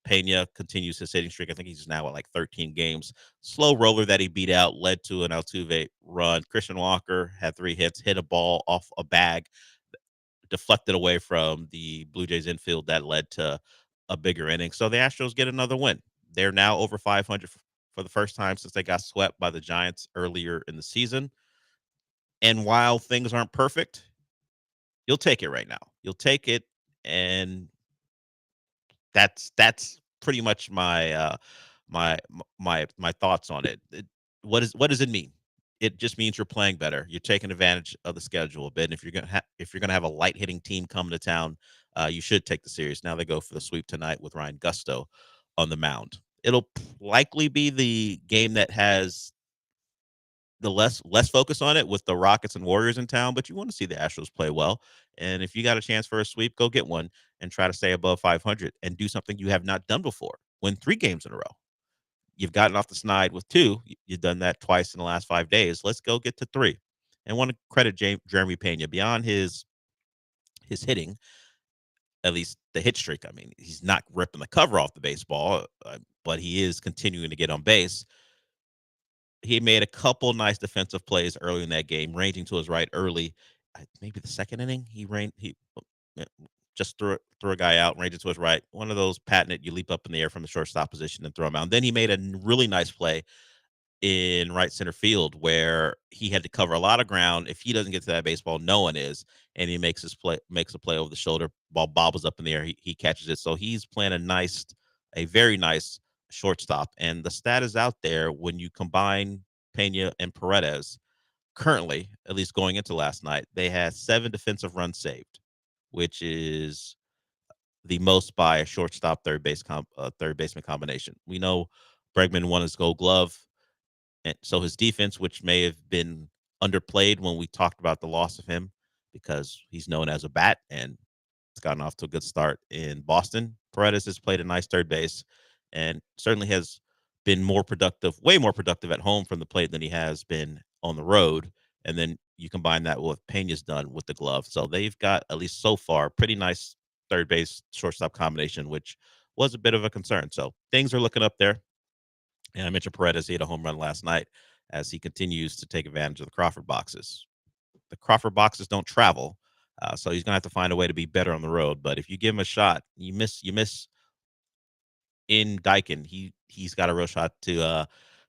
Pena continues his hitting streak. I think he's now at like 13 games. Slow roller that he beat out led to an Altuve run. Christian Walker had 3 hits, hit a ball off a bag, deflected away from the Blue Jays infield that led to a bigger inning. So the Astros get another win. They're now over 500 for the first time since they got swept by the Giants earlier in the season. And while things aren't perfect, you'll take it right now. You'll take it, and that's pretty much my my thoughts on it. What does it mean? It just means you're playing better. You're taking advantage of the schedule a bit. And if you're gonna have a light hitting team coming to town, you should take the series. Now they go for the sweep tonight with Ryan Gusto on the mound. It'll likely be the game that has the less focus on it with the Rockets and Warriors in town, but you want to see the Astros play well. And if you got a chance for a sweep, go get one and try to stay above 500 and do something you have not done before. Win 3 games in a row. You've gotten off the snide with 2. You've done that twice in the last 5 days. Let's go get to 3. And want to credit Jeremy Pena beyond his hitting, at least the hit streak. I mean, he's not ripping the cover off the baseball, but he is continuing to get on base. He made a couple nice defensive plays early in that game, ranging to his right early. Maybe the second inning, he just threw a guy out, ranging to his right. One of those patented, you leap up in the air from the shortstop position and throw him out. And then he made a really nice play in right center field where he had to cover a lot of ground. If he doesn't get to that baseball, no one is. And he makes a play over the shoulder. Ball bobbles up in the air. He catches it. So he's playing a very nice shortstop. And the stat is out there when you combine Pena and Paredes. Currently, at least going into last night, they had 7 defensive runs saved, which is the most by a shortstop third baseman combination. We know Bregman won his Gold Glove, and so his defense, which may have been underplayed when we talked about the loss of him, because he's known as a bat and it's gotten off to a good start in Boston. Paredes has played a nice third base and certainly has been way more productive at home from the plate than he has been on the road. And then you combine that with what Pena's done with the glove. So they've got, at least so far, pretty nice third base shortstop combination, which was a bit of a concern. So things are looking up there. And I mentioned Paredes, he had a home run last night as he continues to take advantage of the Crawford boxes. The Crawford boxes don't travel, so he's going to have to find a way to be better on the road. But if you give him a shot, you miss in Daikin, he's got a real shot to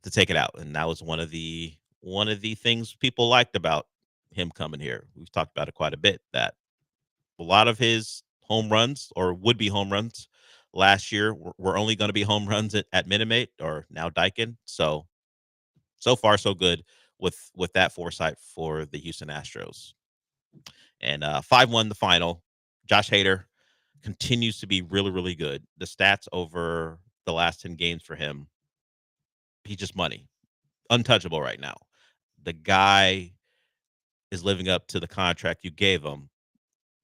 take it out, and that was one of the things people liked about him coming here. We've talked about it quite a bit, that a lot of his home runs or would be home runs last year were only going to be home runs at Minute Maid or now Daikin. So far so good with that foresight for the Houston Astros. And 5-1 the final. Josh Hader continues to be really, really good. The stats over the last 10 games for him, he's just money. Untouchable right now. The guy is living up to the contract you gave him.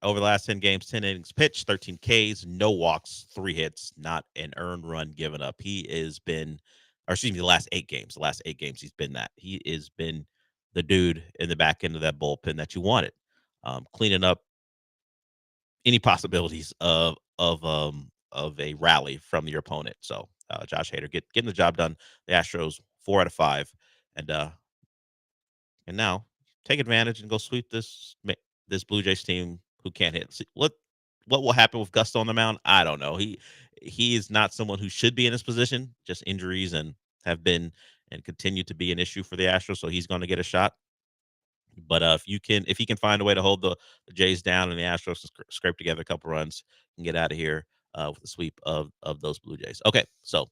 Over the last 10 games, 10 innings pitched, 13 Ks, no walks, 3 hits, not an earned run given up. He has been, or excuse me, the last 8 games. The last 8 games he's been that. He has been the dude in the back end of that bullpen that you wanted, cleaning up any possibilities of a rally from your opponent. So Josh Hader getting the job done. The Astros 4 out of 5, and now take advantage and go sweep this Blue Jays team who can't hit. See, what will happen with Gusto on the mound? I don't know. He is not someone who should be in this position. Just injuries and have been and continue to be an issue for the Astros. So he's going to get a shot. But if he can find a way to hold the Jays down and the Astros scrape together a couple runs and get out of here with the sweep of those Blue Jays. Okay, so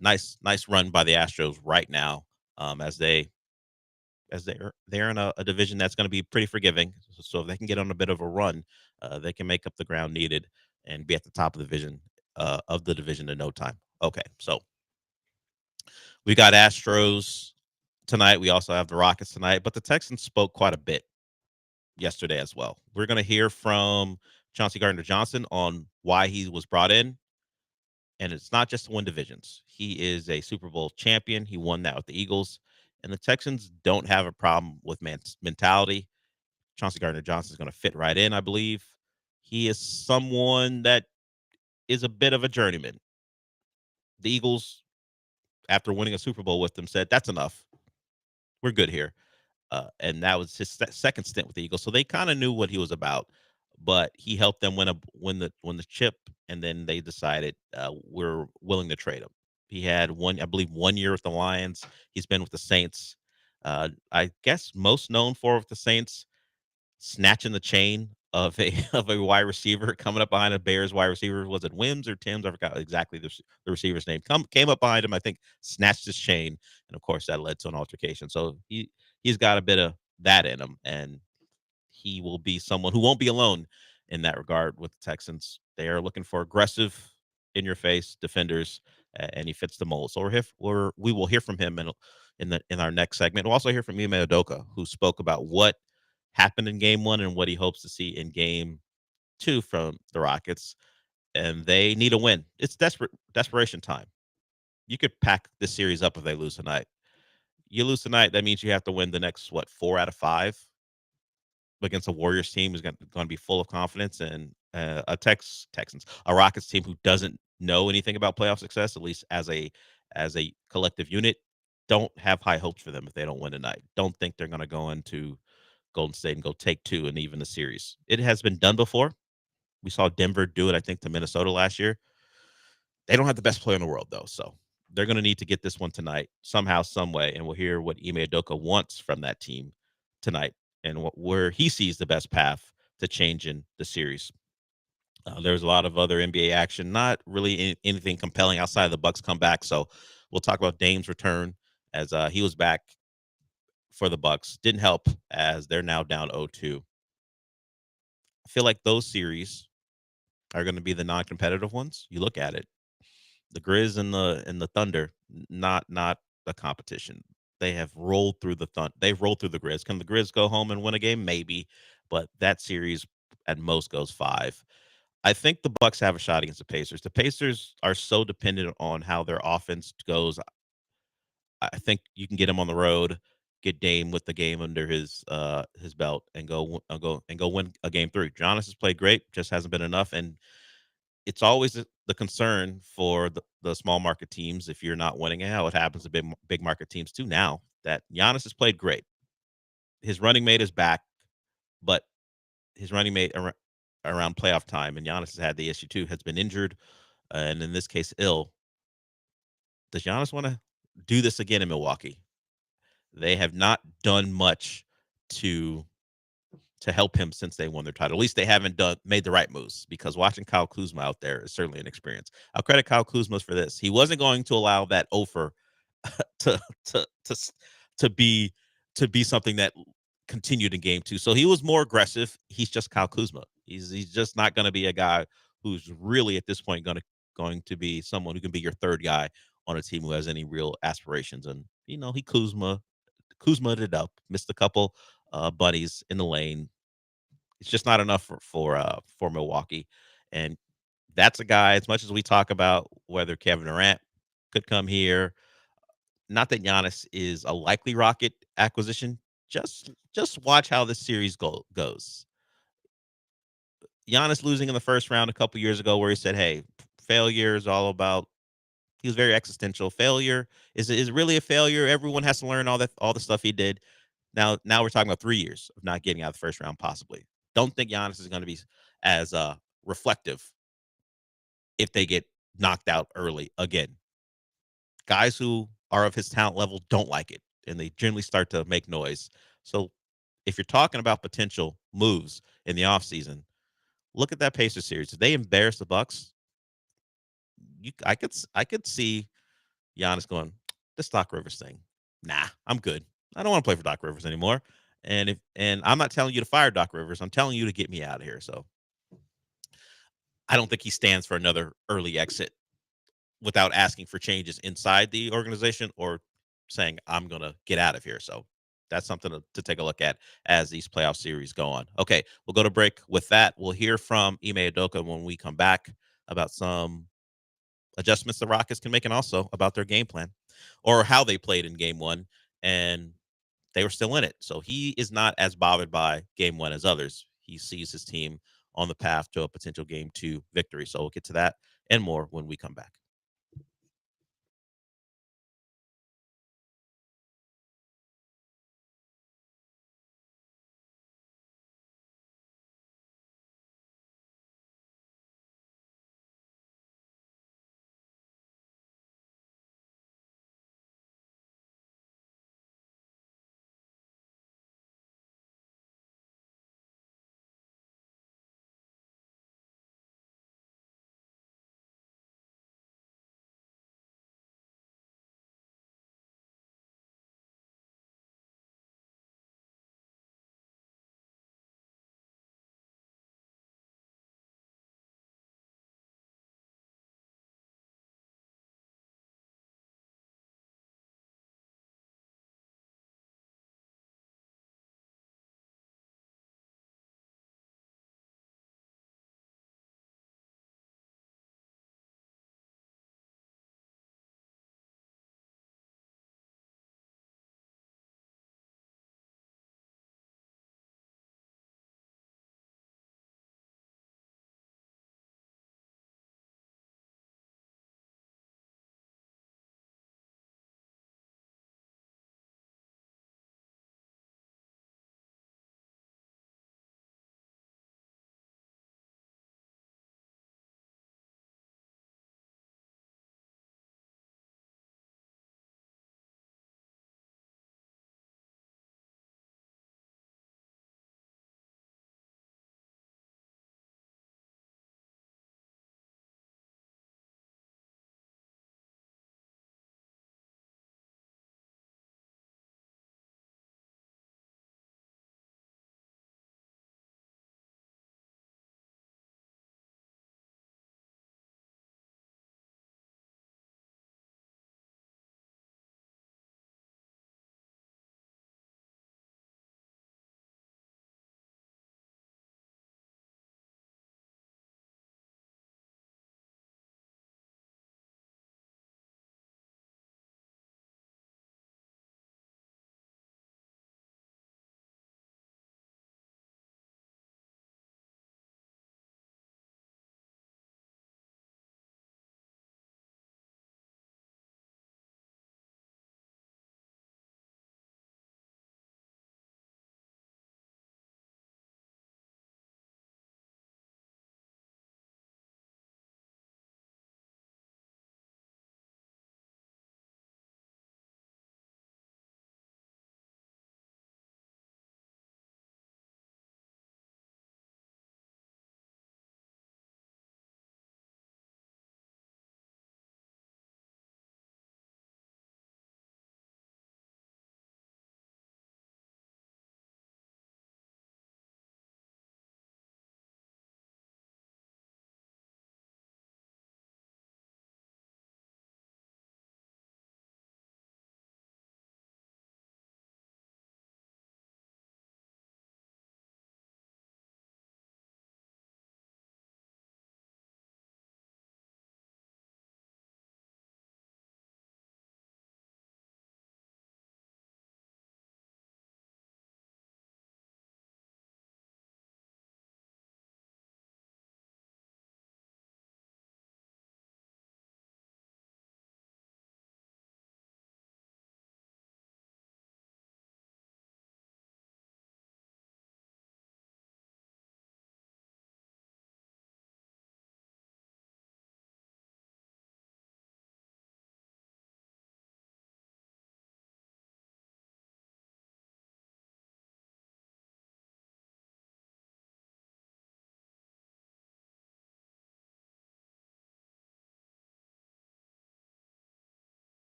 nice run by the Astros right now as they're in a division that's going to be pretty forgiving. So if they can get on a bit of a run, they can make up the ground needed and be at the top of the division in no time. Okay, so we got Astros tonight. We also have the Rockets tonight, but the Texans spoke quite a bit yesterday as well. We're going to hear from Chauncey Gardner-Johnson on why he was brought in. And it's not just to win divisions. He is a Super Bowl champion. He won that with the Eagles. And the Texans don't have a problem with mentality. Chauncey Gardner-Johnson is going to fit right in, I believe. He is someone that is a bit of a journeyman. The Eagles, after winning a Super Bowl with them, said, that's enough. We're good here. And that was his second stint with the Eagles. So they kind of knew what he was about. But he helped them win the chip, and then they decided we're willing to trade him. He had 1 year with the Lions. He's been with the Saints. I guess most known for with the Saints, snatching the chain of a wide receiver coming up behind a Bears wide receiver. Was it Wims or Timms? I forgot exactly the receiver's name. Came up behind him, I think, snatched his chain, and of course that led to an altercation. So he's got a bit of that in him, and he will be someone who won't be alone in that regard with the Texans. They are looking for aggressive, in-your-face defenders, and he fits the mold. So we will hear from him in our next segment. We'll also hear from Ime Udoka, who spoke about what happened in Game 1 and what he hopes to see in Game 2 from the Rockets. And they need a win. It's desperation time. You could pack this series up if they lose tonight. You lose tonight, that means you have to win the next 4 out of 5. Against a Warriors team who's going to be full of confidence, and a Rockets team who doesn't know anything about playoff success, at least as a collective unit. Don't have high hopes for them if they don't win tonight. Don't think they're going to go into Golden State and go take 2 and even the series. It has been done before. We saw Denver do it, I think, to Minnesota last year. They don't have the best player in the world, though, so they're going to need to get this one tonight somehow, some way, and we'll hear what Ime Udoka wants from that team tonight, and where he sees the best path to changing the series. There's a lot of other NBA action, not really anything compelling outside of the Bucks comeback. So we'll talk about Dame's return as he was back for the Bucks. Didn't help as they're now down 0-2. I feel like those series are going to be the non-competitive ones. You look at it, the Grizz and the Thunder, not a competition. They have rolled through they've rolled through the Grizz. Can the Grizz go home and win a game? Maybe, but that series at most goes 5. I think the Bucks have a shot against the Pacers. The Pacers are so dependent on how their offense goes. I think you can get him on the road, get Dame with the game under his belt, and go win a game 3. Giannis has played great, just hasn't been enough, and it's always the concern for the small market teams if you're not winning. How it happens to big market teams too now that Giannis has played great. His running mate is back, but his running mate around playoff time, and Giannis has had the issue too, has been injured, and in this case ill does Giannis want to do this again in Milwaukee? They have not done much to help him since they won their title. At least they haven't made the right moves, because watching Kyle Kuzma out there is certainly an experience. I'll credit Kyle Kuzma for this. He wasn't going to allow that offer to be something that continued in game 2. So he was more aggressive. He's just Kyle Kuzma. He's just not going to be a guy who's really at this point going to be someone who can be your third guy on a team who has any real aspirations. And he Kuzma'd it up, missed a couple buddies in the lane. It's just not enough for Milwaukee. And that's a guy, as much as we talk about whether Kevin Durant could come here, not that Giannis is a likely Rocket acquisition. Just watch how this series goes. Giannis losing in the first round a couple years ago, where he said, "Hey, failure is all about." He was very existential. Failure is really a failure. Everyone has to learn all the stuff he did. Now we're talking about 3 years of not getting out of the first round, possibly. Don't think Giannis is going to be as reflective if they get knocked out early again. Guys who are of his talent level don't like it, and they generally start to make noise. So if you're talking about potential moves in the offseason, look at that Pacers series. If they embarrass the Bucks, I could see Giannis going, this Doc Rivers thing. Nah, I'm good. I don't want to play for Doc Rivers anymore. And I'm not telling you to fire Doc Rivers. I'm telling you to get me out of here. So I don't think he stands for another early exit without asking for changes inside the organization or saying, I'm going to get out of here. So that's something to take a look at as these playoff series go on. Okay, we'll go to break. With that, we'll hear from Ime Udoka when we come back about some adjustments the Rockets can make, and also about their game plan or how they played in game 1, and they were still in it. So he is not as bothered by game 1 as others. He sees his team on the path to a potential game 2 victory. So we'll get to that and more when we come back.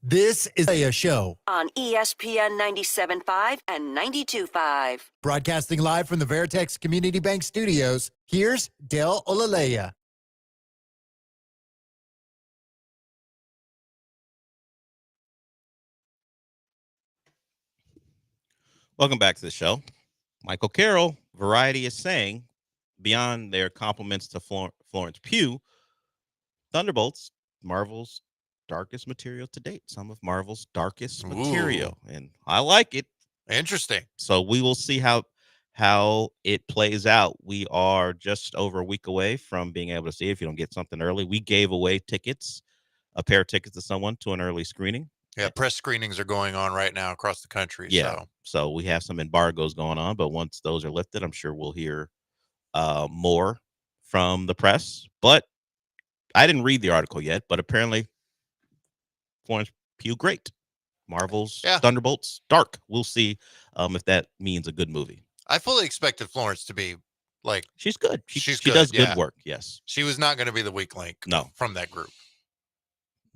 This is Olaleye Show. On ESPN 97.5 and 92.5. Broadcasting live from the Veritex Community Bank Studios, here's Dale Olaleye. Welcome back to the show. Michael Carroll, Variety is saying, beyond their compliments to Florence Pugh, Thunderbolts, Marvel's darkest material to date. Some of Marvel's darkest material. And I like it. Interesting. So we will see how it plays out. We are just over a week away from being able to see if you don't get something early. We gave away tickets, a pair of tickets to someone to an early screening. Yeah, press screenings are going on right now across the country. Yeah, so we have some embargoes going on, but once those are lifted, I'm sure we'll hear more from the press. But I didn't read the article yet, but apparently Florence Pugh, great. Marvel's Thunderbolts, dark. We'll see if that means a good movie. I fully expected Florence to be like... She's good. She good, does good work, yes. She was not going to be the weak link from that group.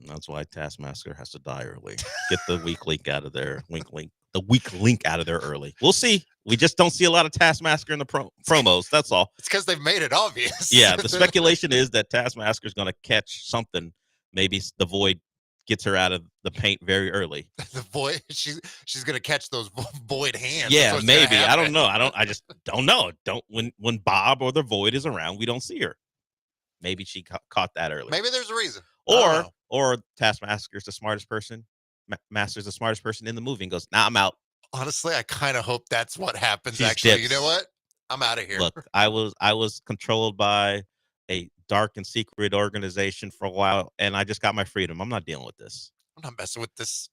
That's why Taskmaster has to die early. Get the weak link out of there. The weak link out of there early. We'll see. We just don't see a lot of Taskmaster in the promos. That's all. It's because they've made it obvious. Yeah, the speculation is that Taskmaster is going to catch something. Maybe the Void gets her out of the paint very early. The Void, she's going to catch those Void hands. Yeah, maybe. I don't know. I just don't know. When Bob or the Void is around, we don't see her. Maybe she caught that early. Maybe there's a reason. Or Taskmaster's the smartest person. Master's the smartest person in the movie and goes, "Nah, I'm out." Honestly, I kind of hope that's what happens. Actually, you know what? I'm out of here. Look, I was controlled by a dark and secret organization for a while, and I just got my freedom. I'm not dealing with this. I'm not messing with this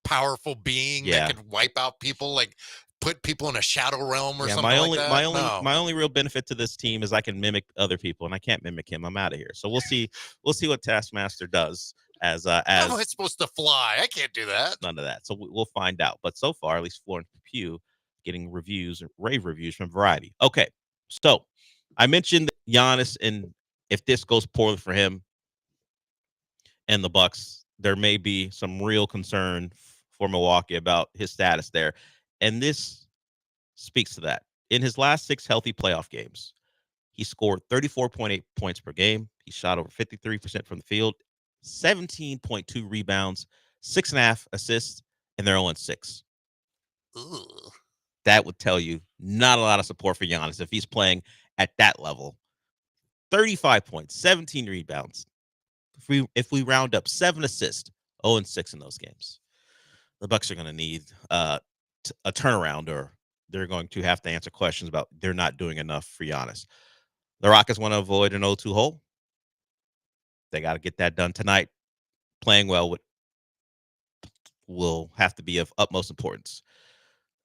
powerful being that could wipe out people, like put people in a shadow realm or something like that. My only real benefit to this team is I can mimic other people, and I can't mimic him. I'm out of here. So we'll see what Taskmaster does as how it's supposed to fly. I can't do that. None of that. So we'll find out. But so far, at least Florence Pugh getting rave reviews from Variety. Okay, so I mentioned Giannis, and if this goes poorly for him and the Bucks, there may be some real concern for Milwaukee about his status there. And this speaks to that. In his last 6 healthy playoff games, he scored 34.8 points per game. He shot over 53% from the field, 17.2 rebounds, 6.5 assists, and they're 0-6. That would tell you not a lot of support for Giannis if he's playing at that level. 35 points, 17 rebounds. If we round up 7 assists, 0-6 in those games. The Bucks are going to need a turnaround, or they're going to have to answer questions about they're not doing enough for Giannis. The Rockets want to avoid an 0-2 hole. They got to get that done tonight. Playing well will have to be of utmost importance.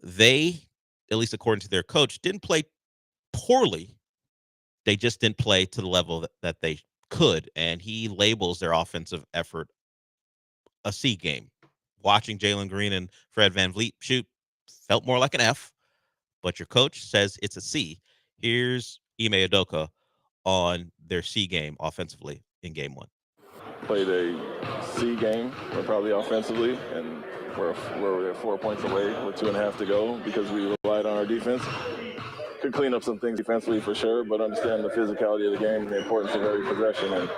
They, at least according to their coach, didn't play poorly. They just didn't play to the level that they could, and he labels their offensive effort a C game. Watching Jalen Green and Fred VanVleet shoot felt more like an F, but your coach says it's a C. Here's Ime Udoka on their C game offensively in game 1. Played a C game, probably offensively, and we're 4 points away with 2.5 to go because we relied on our defense. Could clean up some things defensively for sure, but understand the physicality of the game and the importance of every possession. And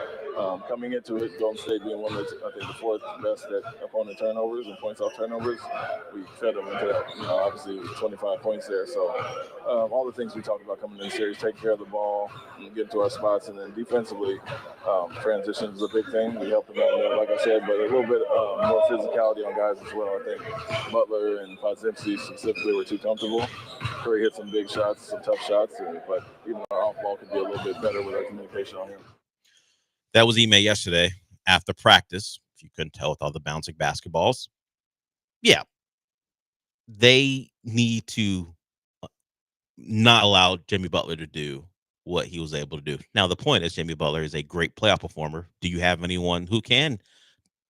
coming into it, Golden State being one of the, I think, the 4th best at opponent turnovers and points off turnovers, we fed them into that. Obviously, it was 25 points there. So all the things we talked about coming in the series, take care of the ball, get to our spots, and then defensively, transition is a big thing. We helped them out there, like I said, but a little bit more physicality on guys as well. I think Butler and Podziemski specifically were too comfortable. Curry hit some big shots, some tough shots, but even our off ball could be a little bit better with our communication on him. That was Ime yesterday after practice. If you couldn't tell with all the bouncing basketballs. Yeah. They need to not allow Jimmy Butler to do what he was able to do. Now, the point is Jimmy Butler is a great playoff performer. Do you have anyone who can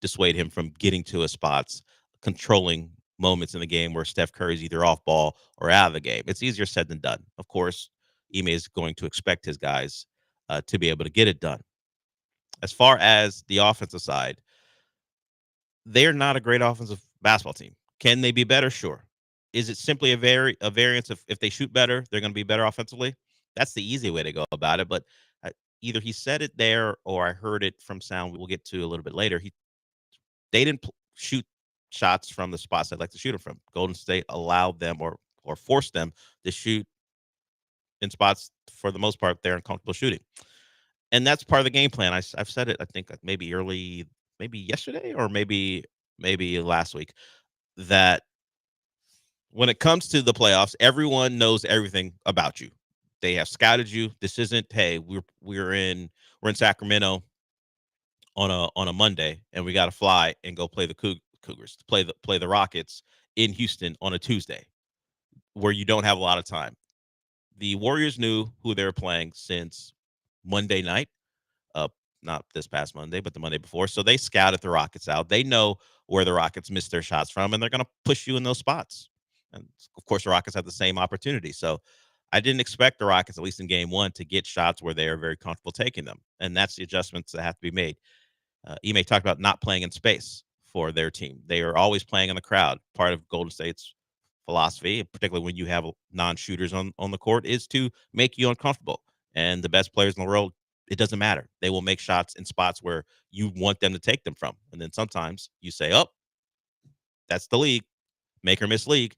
dissuade him from getting to his spots, controlling moments in the game where Steph Curry's either off ball or out of the game? It's easier said than done. Of course, Ime is going to expect his guys to be able to get it done. As far as the offensive side, they're not a great offensive basketball team. Can they be better? Sure. Is it simply a variance of if they shoot better, they're going to be better offensively? That's the easy way to go about it. But either he said it there or I heard it from sound we'll get to a little bit later. They didn't shoot shots from the spots they'd like to shoot them from. Golden State allowed them or forced them to shoot in spots for the most part they're uncomfortable shooting. And that's part of the game plan. I've said it, I think maybe yesterday or maybe last week, that when it comes to the playoffs, everyone knows everything about you. They have scouted you. This isn't, hey, we're in Sacramento on a Monday and we got to fly and go play the Cougars, play the Rockets in Houston on a Tuesday where you don't have a lot of time. The Warriors knew who they were playing since Monday night. Not this past Monday, but the Monday before. So they scouted the Rockets out. They know where the Rockets missed their shots from, and they're going to push you in those spots. And of course, the Rockets had the same opportunity. So I didn't expect the Rockets, at least in game one, to get shots where they are very comfortable taking them. And that's the adjustments that have to be made. Ime talked about not playing in space for their team. They are always playing in the crowd. Part of Golden State's philosophy, particularly when you have non-shooters on the court, is to make you uncomfortable. And the best players in the world, it doesn't matter. They will make shots in spots where you want them to take them from. And then sometimes you say, oh, that's the league, make or miss league.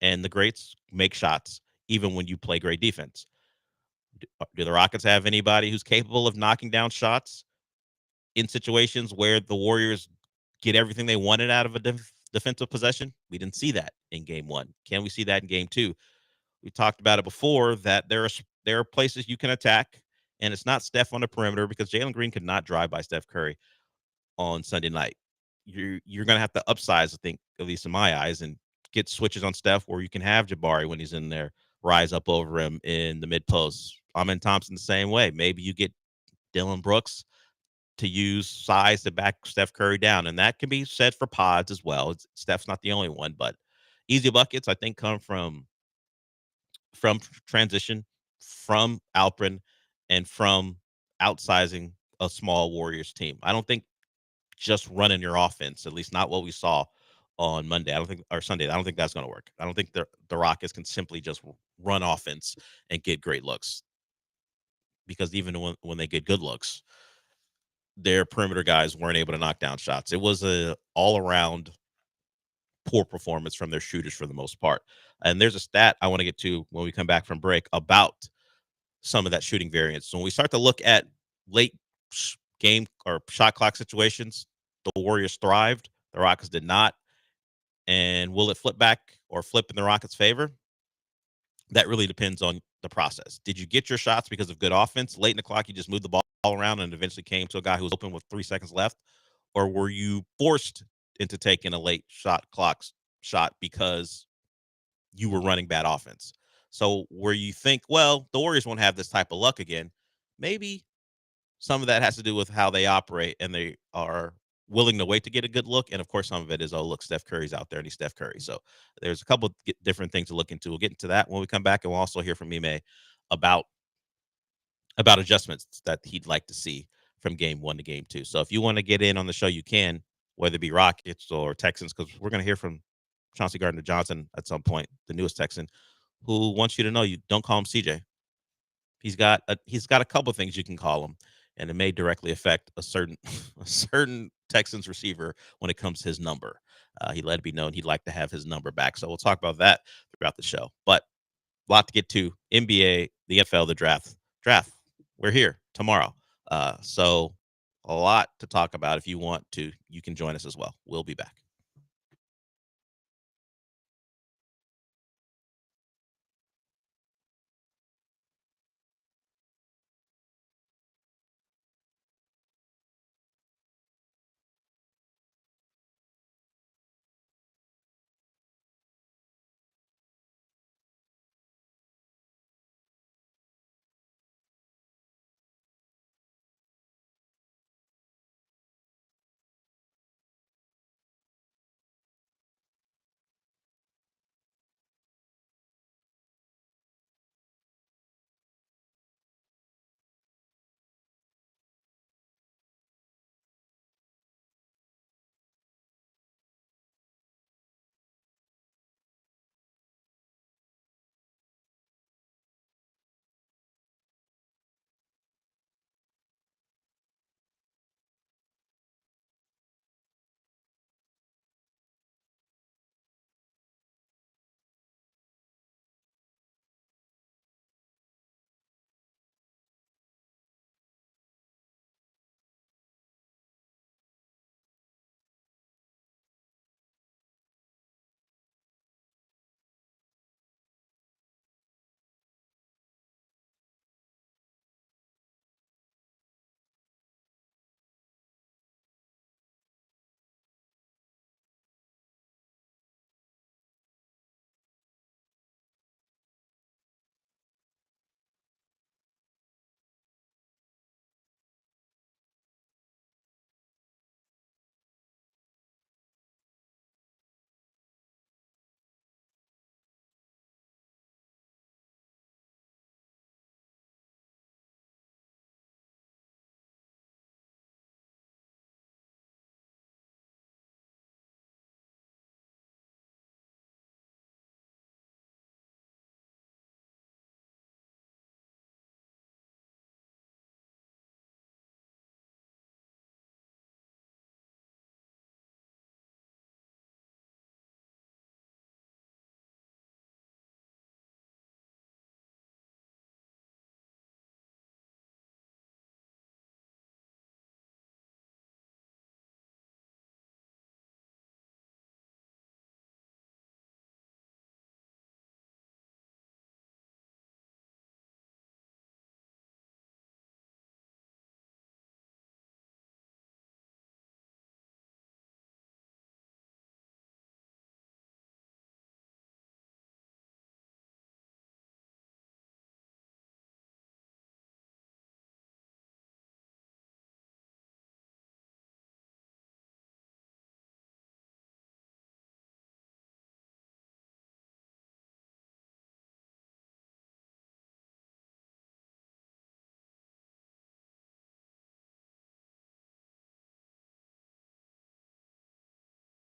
And the greats make shots even when you play great defense. Do the Rockets have anybody who's capable of knocking down shots in situations where the Warriors get everything they wanted out of a defensive possession? We didn't see that in game one. Can we see that in game two? We talked about it before that there are places you can attack, and it's not Steph on the perimeter because Jalen Green could not drive by Steph Curry on Sunday night. You're going to have to upsize, I think, at least in my eyes, and get switches on Steph where you can have Jabari when he's in there, rise up over him in the mid post. Amen Thompson the same way. Maybe you get Dylan Brooks to use size to back Steph Curry down. And that can be said for pods as well. Steph's not the only one, but easy buckets, I think, come from transition, from Alperen, and from outsizing a small Warriors team. I don't think just running your offense, at least not what we saw on Monday. Or Sunday. I don't think that's going to work. I don't think the Rockets can simply just run offense and get great looks, because even when they get good looks, their perimeter guys weren't able to knock down shots. It was a all-around poor performance from their shooters for the most part. And there's a stat I want to get to when we come back from break about some of that shooting variance. So when we start to look at late game or shot clock situations, the Warriors thrived, the Rockets did not. And will it flip back or flip in the Rockets' favor? That really depends on the process. Did you get your shots because of good offense? Late in the clock, you just moved the ball around and eventually came to a guy who was open with 3 seconds left? Or were you forced into taking a late shot because you were running bad offense? So where you think, well, the Warriors won't have this type of luck again, maybe some of that has to do with how they operate and they are willing to wait to get a good look. And of course, some of it is, oh, look, Steph Curry's out there and he's Steph Curry. So there's a couple different things to look into. We'll get into that when we come back, and we'll also hear from Ime about adjustments that he'd like to see from game one to game two. So if you want to get in on the show, you can, whether it be Rockets or Texans, because we're going to hear from Chauncey Gardner-Johnson at some point, the newest Texan, who wants you to know you don't call him CJ. He's got a couple things you can call him, and it may directly affect a certain Texans receiver when it comes to his number. He let it be known he'd like to have his number back. So we'll talk about that throughout the show. But a lot to get to. NBA, the NFL, the draft. We're here tomorrow. So a lot to talk about. If you want to, you can join us as well. We'll be back.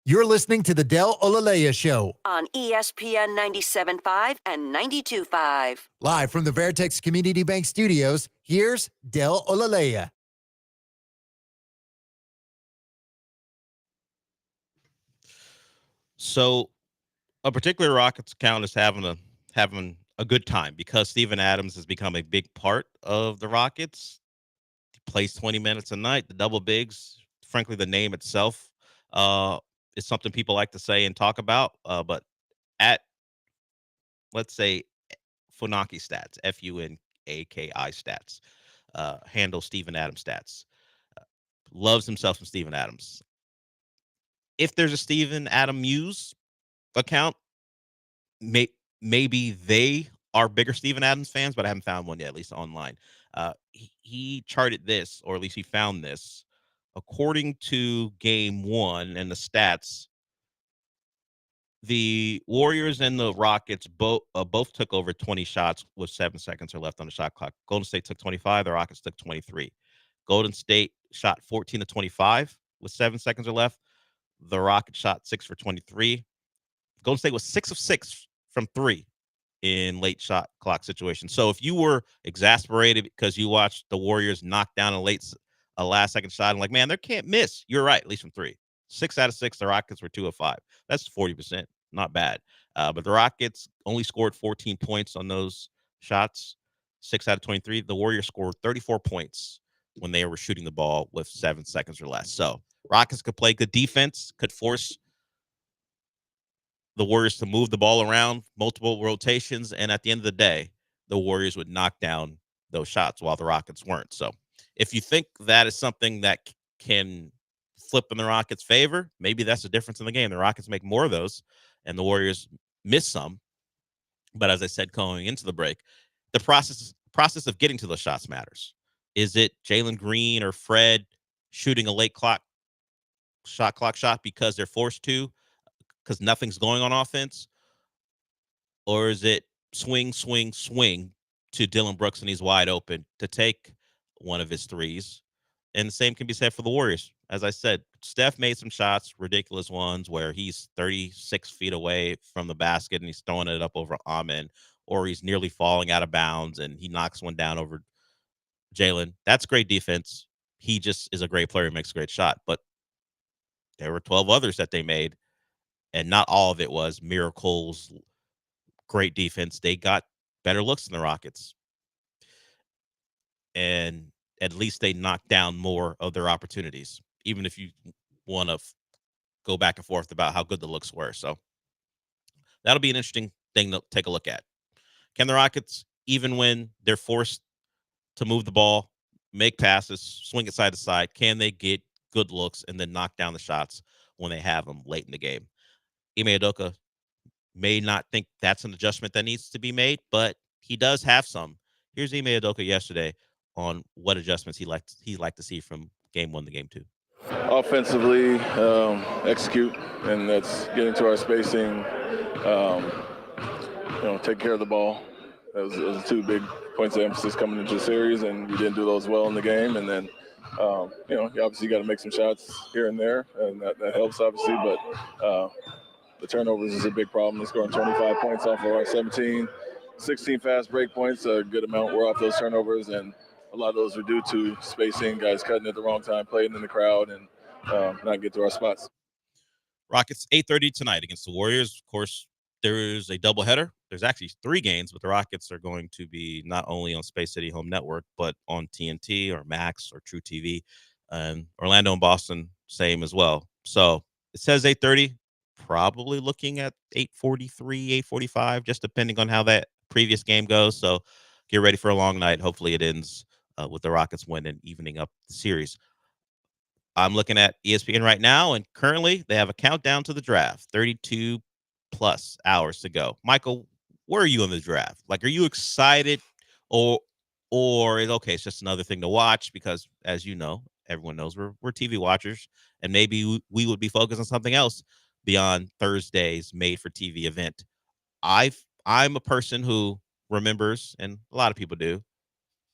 You're listening to the Del Olaleye Show. On ESPN 97.5 and 92.5. Live from the Veritex Community Bank Studios, here's Del Olaleye. So a particular Rockets account is having a good time because Steven Adams has become a big part of the Rockets. He plays 20 minutes a night, the double bigs. Frankly, the name itself is something people like to say and talk about. But at, let's say, Funaki stats, Funaki stats, handle Steven Adams stats. Loves himself some Steven Adams. If there's a Steven Adam Muse account, maybe they are bigger Steven Adams fans, but I haven't found one yet, at least online. He charted this, or at least he found this. According to game 1 and the stats, the Warriors and the Rockets both took over 20 shots with 7 seconds or left on the shot clock. Golden State took 25. The Rockets took 23. Golden State shot 14 to 25 with 7 seconds or left. The Rockets shot 6 for 23. Golden State was 6 of 6 from 3 in late shot clock situations. So if you were exasperated because you watched the Warriors knock down a last second shot and like, man, they can't miss. You're right, at least from 3. 6 out of 6, the Rockets were 2 of 5. That's 40%. Not bad. But the Rockets only scored 14 points on those shots. 6 out of 23. The Warriors scored 34 points when they were shooting the ball with 7 seconds or less. So Rockets could play good defense, could force the Warriors to move the ball around, multiple rotations, and at the end of the day, the Warriors would knock down those shots while the Rockets weren't. So if you think that is something that can flip in the Rockets' favor, maybe that's the difference in the game. The Rockets make more of those, and the Warriors miss some. But as I said, going into the break, the process of getting to those shots matters. Is it Jalen Green or Fred shooting a late shot clock shot because they're forced to, because nothing's going on offense? Or is it swing to Dylan Brooks and he's wide open to take one of his threes? And the same can be said for the Warriors. As I said, Steph made some shots, ridiculous ones, where he's 36 feet away from the basket and he's throwing it up over Amen, or he's nearly falling out of bounds and he knocks one down over Jalen. That's great defense. He just is a great player, makes a great shot. But there were 12 others that they made, and not all of it was miracles, great defense. They got better looks than the Rockets. And at least they knocked down more of their opportunities, even if you want to go back and forth about how good the looks were. So that'll be an interesting thing to take a look at. Can the Rockets, even when they're forced to move the ball, make passes, swing it side to side, can they get good looks and then knock down the shots when they have them late in the game? Ime Udoka may not think that's an adjustment that needs to be made, but he does have some. Here's Ime Udoka yesterday on what adjustments he'd like to see from game 1 to game 2. Offensively, execute, and that's getting to our spacing. Take care of the ball. Those are 2 big points of emphasis coming into the series, and we didn't do those well in the game. And then, you obviously got to make some shots here and there, and that helps obviously. But the turnovers is a big problem. We're scoring 25 points off of our 16 fast break points. A good amount were off those turnovers, and a lot of those were due to spacing, guys cutting at the wrong time, playing in the crowd, and not get to our spots. Rockets 8:30 tonight against the Warriors. Of course, there is a doubleheader. There's actually 3 games, but the Rockets are going to be not only on Space City Home Network, but on TNT or Max or True TV. And Orlando and Boston, same as well. So it says 8:30, probably looking at 8:43, 8:45, just depending on how that previous game goes. So get ready for a long night. Hopefully it ends with the Rockets win and evening up the series. I'm looking at ESPN right now, and currently they have a countdown to the draft, 32 plus hours to go. Michael, where are you in the draft? Like, are you excited, or is okay? It's just another thing to watch because, as you know, everyone knows we're TV watchers, and maybe we would be focused on something else beyond Thursday's made-for-TV event. I'm a person who remembers, and a lot of people do,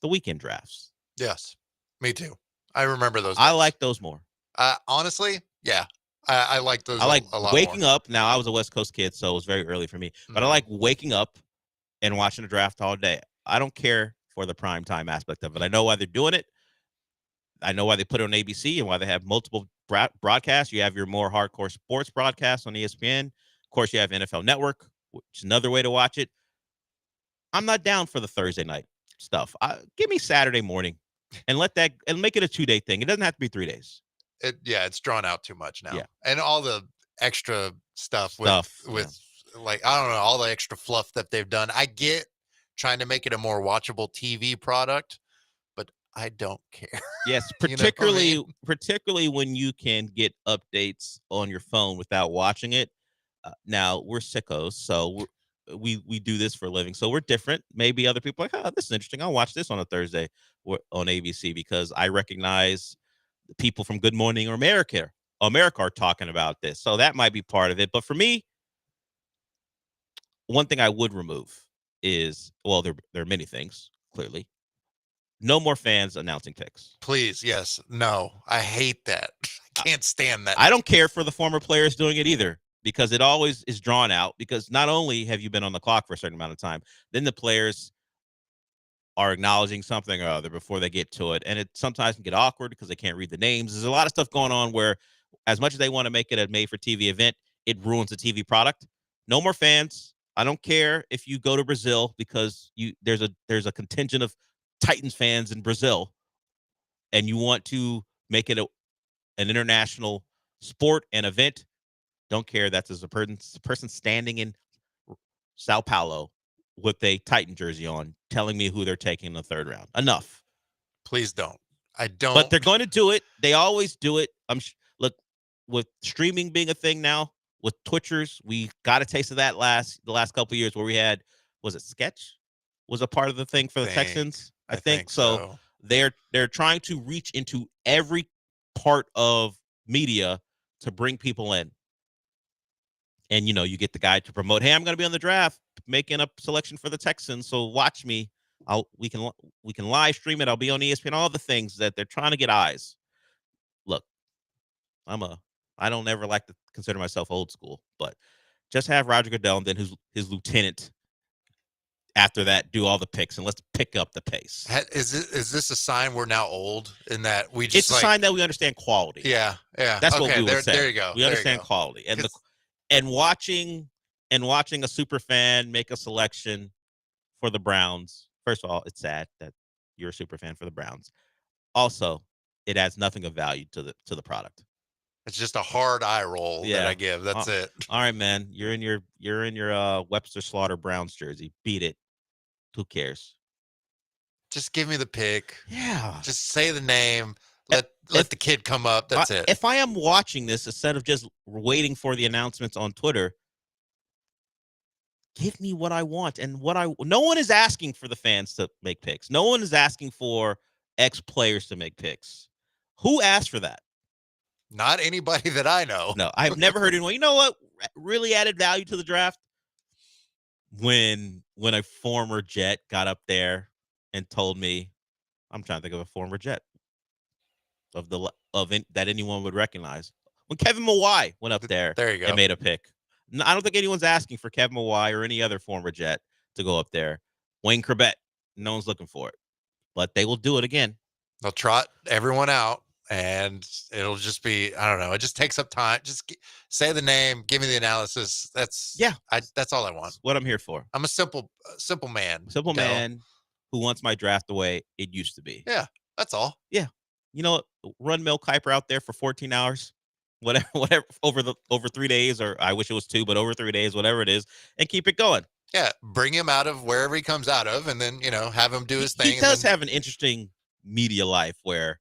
the weekend drafts. Yes, me too. I remember those. I like those more. Honestly, yeah, I like those. I like a lot waking more. up. Now I was a West Coast kid, so it was very early for me. But I like waking up and watching the draft all day. I don't care for the prime time aspect of it. I know why they're doing it. I know why they put it on ABC and why they have multiple broadcasts. You have your more hardcore sports broadcasts on ESPN. Of course, you have NFL Network, which is another way to watch it. I'm not down for the Thursday night stuff. Give me Saturday morning and make it a 2-day thing. It doesn't have to be 3 days. It's drawn out too much now. Yeah. And all the extra stuff with like, I don't know, all the extra fluff that they've done. I get trying to make it a more watchable TV product, but I don't care. Yes, particularly when you can get updates on your phone without watching it. Now we're sickos, so we do this for a living, so we're different. Maybe other people are like, oh, this is interesting. I'll watch this on a Thursday on ABC because I recognize the people from Good Morning America are talking about this, so that might be part of it. But for me, one thing I would remove is, well, there are many things, clearly. No more fans announcing picks. Please, yes. No, I hate that. I can't stand that. I don't care for the former players doing it either, because it always is drawn out, because not only have you been on the clock for a certain amount of time, then the players are acknowledging something or other before they get to it. And it sometimes can get awkward because they can't read the names. There's a lot of stuff going on where, as much as they want to make it a made-for-TV event, it ruins the TV product. No more fans. I don't care if you go to Brazil, because there's a contingent of Titans fans in Brazil, and you want to make it an international sport and event. Don't care. That's as a person standing in Sao Paulo with a Titan jersey on, telling me who they're taking in the third round. Enough. Please don't. I don't. But they're going to do it. They always do it. Look, with streaming being a thing now, with Twitchers, we got a taste of that the last couple of years, where we had, was it Sketch? Was a part of the thing for the Texans? I think so. They're trying to reach into every part of media to bring people in. And, you get the guy to promote, hey, I'm going to be on the draft, making a selection for the Texans, so watch me. We can live stream it. I'll be on ESPN, all the things that they're trying to get eyes. Look, I don't ever like to consider myself old school, but just have Roger Goodell and then his lieutenant after that do all the picks, and let's pick up the pace. Is this a sign we're now old in that we just? It's a sign that we understand quality. Yeah. That's what we would say. There you go. We understand quality, and watching a super fan make a selection for the Browns. First of all, it's sad that you're a super fan for the Browns. Also, it adds nothing of value to the product. It's just a hard eye roll that I give. That's it. All right, man. You're in your Webster Slaughter Browns jersey. Beat it. Who cares? Just give me the pick. Yeah. Just say the name. Let the kid come up. That's it. If I am watching this, instead of just waiting for the announcements on Twitter, give me what I want. And no one is asking for the fans to make picks. No one is asking for ex-players to make picks. Who asked for that? Not anybody that I know. No, I've never heard anyone. You know what really added value to the draft? When a former Jet got up there and told me, I'm trying to think of a former Jet that anyone would recognize. When Kevin Mawai went up there you go. And made a pick. I don't think anyone's asking for Kevin Mawai or any other former Jet to go up there. Wayne Corbett, no one's looking for it, but they will do it again. They'll trot everyone out. And it'll just be, I don't know. It just takes up time. Just say the name, give me the analysis. That's all I want. That's what I'm here for. I'm a simple man. Simple man who wants my draft the way it used to be. Yeah, that's all. Yeah, run Mel Kiper out there for 14 hours, whatever, over 3 days, or I wish it was 2, but over 3 days, whatever it is, and keep it going. Yeah, bring him out of wherever he comes out of, and then have him do his thing. He does have an interesting media life where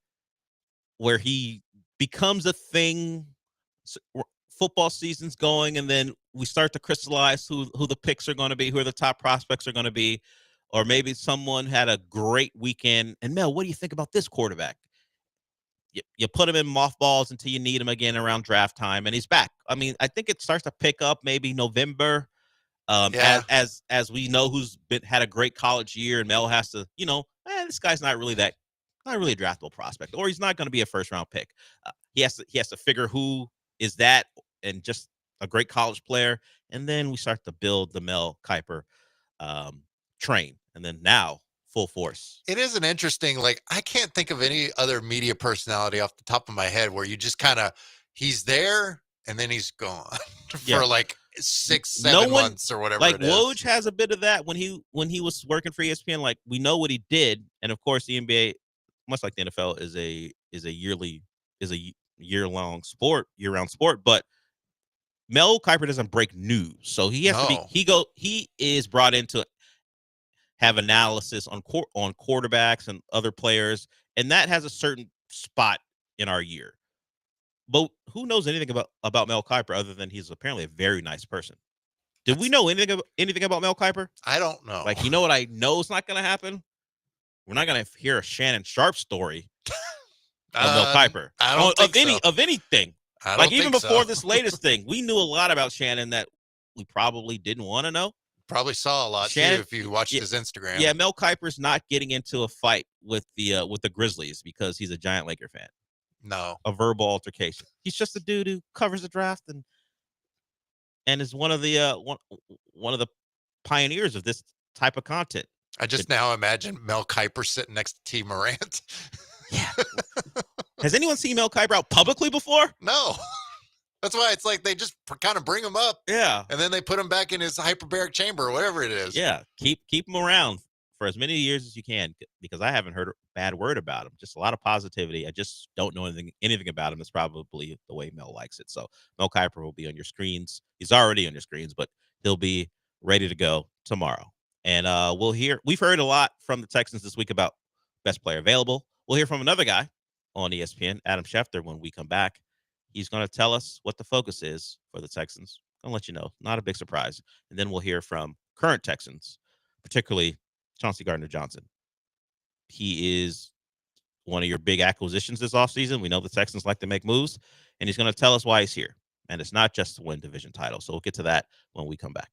he becomes a thing. Football season's going, and then we start to crystallize who the picks are going to be, who are the top prospects are going to be, or maybe someone had a great weekend. And Mel, what do you think about this quarterback? You put him in mothballs until you need him again around draft time, and he's back. I mean, I think it starts to pick up maybe November. As we know who's had a great college year, and Mel has to, this guy's not really a draftable prospect, or he's not going to be a first round pick. He has to figure who is that and just a great college player. And then we start to build the Mel Kiper train. And then now full force. It is an interesting, like, I can't think of any other media personality off the top of my head where you just kind of, he's there and then he's gone for like 6-7 months or whatever like it is. Woj has a bit of that when he was working for ESPN. Like, we know what he did, and of course the NBA, much like the NFL, is a year-long sport, year-round sport. But Mel Kiper doesn't break news, so he has to be. He is brought in to have analysis on quarterbacks and other players, and that has a certain spot in our year. But who knows anything about Mel Kiper other than he's apparently a very nice person? Did we know anything about Mel Kiper? I don't know. Like, you know what I know is not going to happen? We're not going to hear a Shannon Sharp story of Mel Kiper. I don't think so. Of anything. I Like, don't even think before so. this latest thing, we knew a lot about Shannon that we probably didn't want to know. Probably saw a lot Shannon, too if you watched his Instagram. Yeah, Mel Kiper's not getting into a fight with the Grizzlies because he's a giant Laker fan. No. A verbal altercation. He's just a dude who covers the draft and is one of the one of the pioneers of this type of content. I just now imagine Mel Kiper sitting next to T. Morant. Has anyone seen Mel Kiper out publicly before? No. That's why it's like they just kind of bring him up. Yeah. And then they put him back in his hyperbaric chamber or whatever it is. Yeah. Keep him around for as many years as you can, because I haven't heard a bad word about him. Just a lot of positivity. I just don't know anything about him. It's probably the way Mel likes it. So Mel Kiper will be on your screens. He's already on your screens, but he'll be ready to go tomorrow. And we've heard a lot from the Texans this week about best player available. We'll hear from another guy on ESPN, Adam Schefter, when we come back. He's going to tell us what the focus is for the Texans. I'll let you know. Not a big surprise. And then we'll hear from current Texans, particularly Chauncey Gardner-Johnson. He is one of your big acquisitions this offseason. We know the Texans like to make moves, and he's going to tell us why he's here. And it's not just to win division title. So we'll get to that when we come back.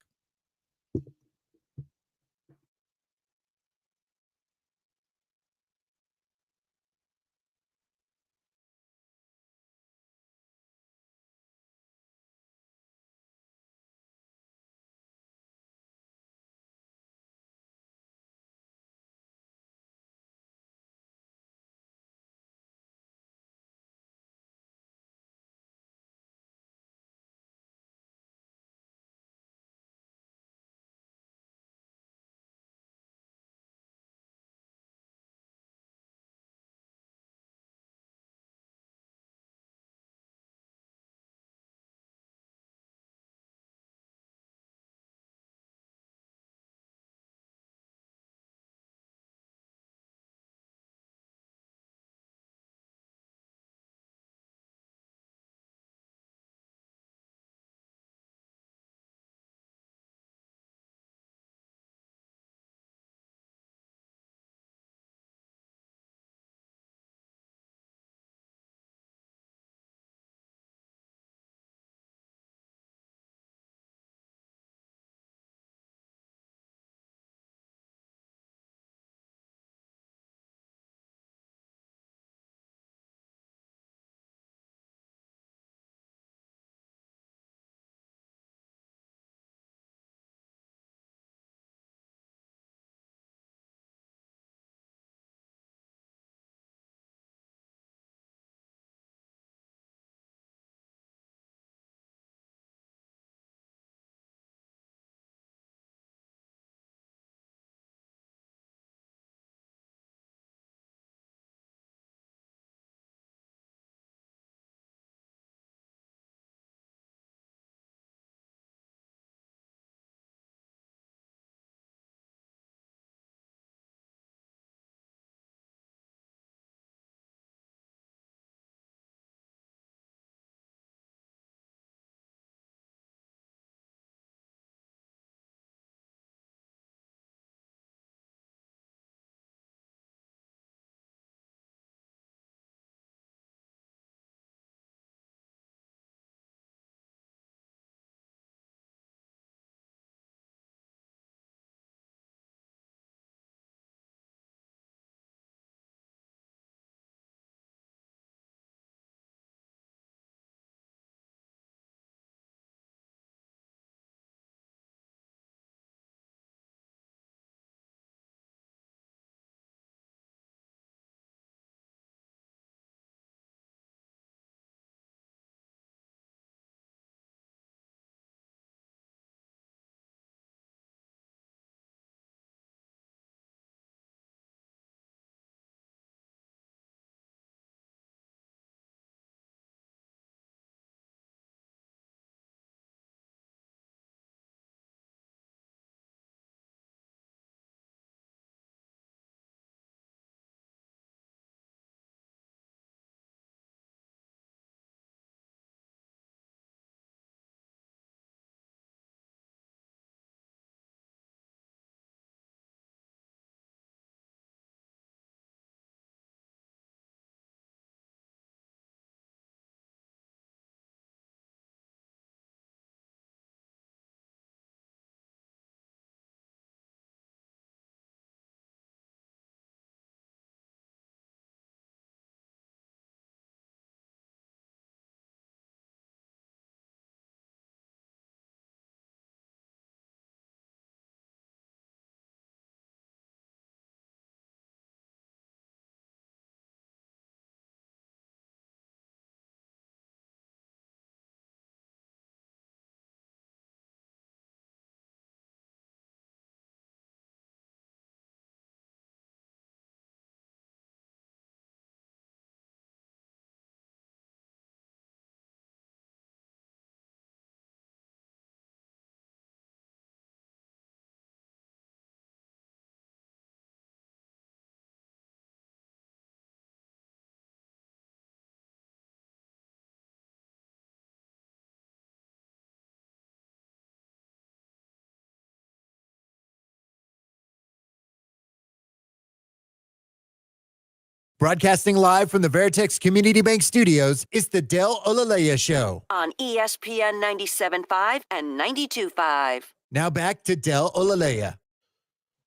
Broadcasting live from the Veritex Community Bank Studios, it's the Del Olaleye Show. On ESPN 97.5 and 92.5. Now back to Del Olaleye.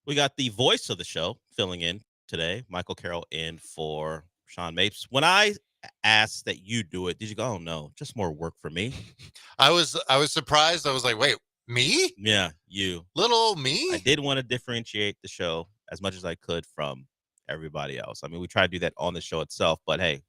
We got the voice of the show filling in today, Michael Carroll in for Sean Mapes. When I asked that you do it, did you go, oh no, just more work for me? I was surprised. I was like, wait, me? Yeah, you. Little old me? I did want to differentiate the show as much as I could from everybody else. I mean, we try to do that on the show itself, but hey,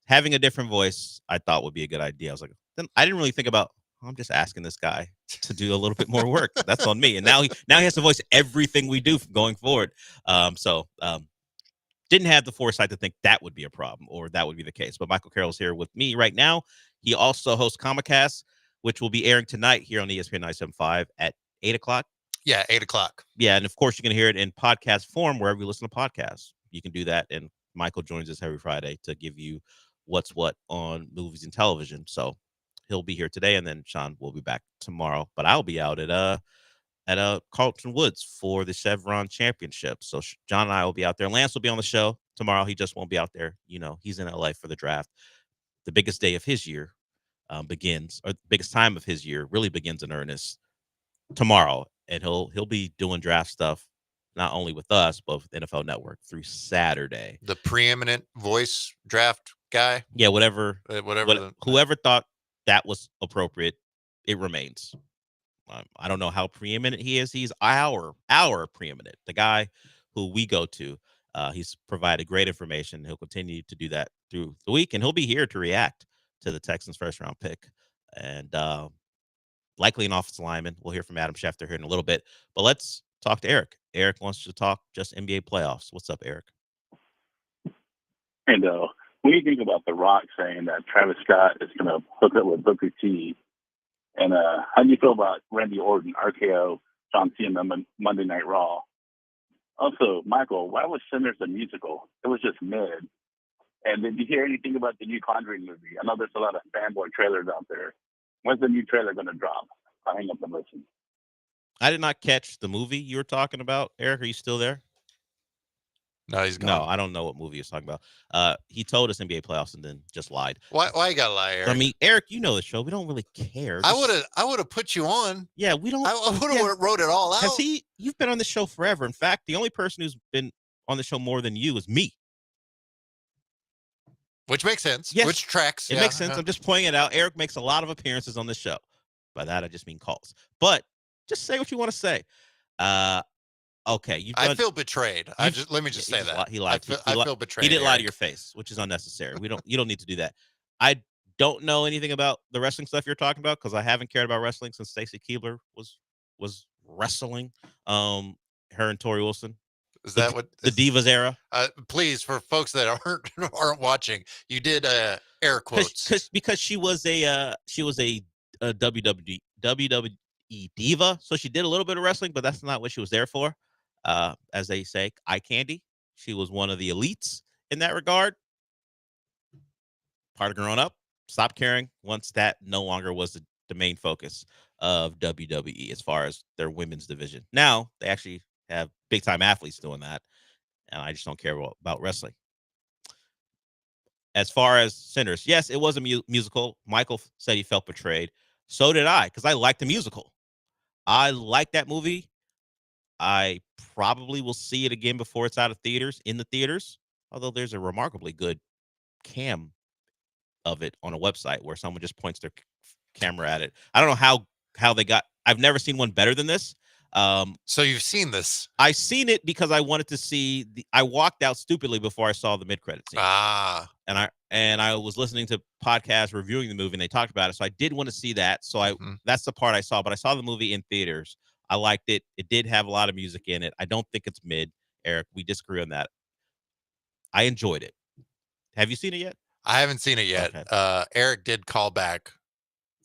having a different voice, I thought would be a good idea. I was like, then I didn't really think about, I'm just asking this guy to do a little bit more work. That's on me. And now he has to voice everything we do going forward. Didn't have the foresight to think that would be a problem or that would be the case. But Michael Carroll's here with me right now. He also hosts Comicast, which will be airing tonight here on ESPN 97.5 at 8 o'clock. Yeah, 8 o'clock. Yeah, and of course you can hear it in podcast form wherever you listen to podcasts. You can do that, and Michael joins us every Friday to give you what's what on movies and television. So he'll be here today, and then Sean will be back tomorrow. But I'll be out at Carlton Woods for the Chevron Championship. So John and I will be out there. Lance will be on the show tomorrow. He just won't be out there. You know, he's in LA for the draft. The biggest day of his year begins, or the biggest time of his year really begins in earnest tomorrow. And he'll be doing draft stuff not only with us, but with NFL Network through Saturday. The preeminent voice draft guy? Yeah, whoever thought that was appropriate, it remains. I don't know how preeminent he is. He's our preeminent, the guy who we go to. He's provided great information. He'll continue to do that through the week, and he'll be here to react to the Texans' first-round pick. And likely an offensive lineman. We'll hear from Adam Schefter here in a little bit. But let's talk to Eric. Eric wants to talk just NBA playoffs. What's up, Eric? And when you think about The Rock saying that Travis Scott is going to hook up with Booker T, and how do you feel about Randy Orton, RKO, John Cena, Monday Night Raw? Also, Michael, why was Sinners a musical? It was just mid. And did you hear anything about the new Conjuring movie? I know there's a lot of fanboy trailers out there. When's the new trailer going to drop? I'll hang up and listen. I did not catch the movie you were talking about. Eric, are you still there? No, he's gone. No, I don't know what movie he was talking about. He told us NBA playoffs and then just lied. Why you gotta lie, Eric? I mean, Eric, you know the show. We don't really care. I would have put you on. Yeah, we don't. I would have wrote it all out. You've been on the show forever. In fact, the only person who's been on the show more than you is me. Which makes sense. Yes. Which tracks. It makes sense. I'm just pointing it out. Eric makes a lot of appearances on the show. By that, I just mean calls. But just say what you want to say. Okay. I feel betrayed. Let me just say that. He lied. I feel betrayed. He didn't lie to Eric. your face, which is unnecessary. You don't need to do that. I don't know anything about the wrestling stuff you're talking about because I haven't cared about wrestling since Stacy Keibler was wrestling. Her and Tori Wilson. Is that what the Divas era? Please, for folks that aren't watching, you did air quotes because she was a WWE diva, so she did a little bit of wrestling, but that's not what she was there for. As they say, eye candy. She was one of the elites in that regard. Part of growing up, stopped caring once that no longer was the main focus of WWE as far as their women's division. Now they actually have big time athletes doing that, and I just don't care about wrestling. As far as Sinners, yes, it was a musical. Michael said he felt betrayed. So did I, because I liked the musical. I like that movie. I probably will see it again before it's out of theaters, in the theaters, although there's a remarkably good cam of it on a website where someone just points their camera at it. I don't know how they got. I've never seen one better than this. So you've seen this? I've seen it because I wanted to see. I walked out stupidly before I saw the mid-credit scene. And I was listening to podcasts reviewing the movie, and they talked about it. So I did want to see that. So that's the part I saw. But I saw the movie in theaters. I liked it. It did have a lot of music in it. I don't think it's mid, Eric. We disagree on that. I enjoyed it. Have you seen it yet? I haven't seen it yet. Okay. Eric did call back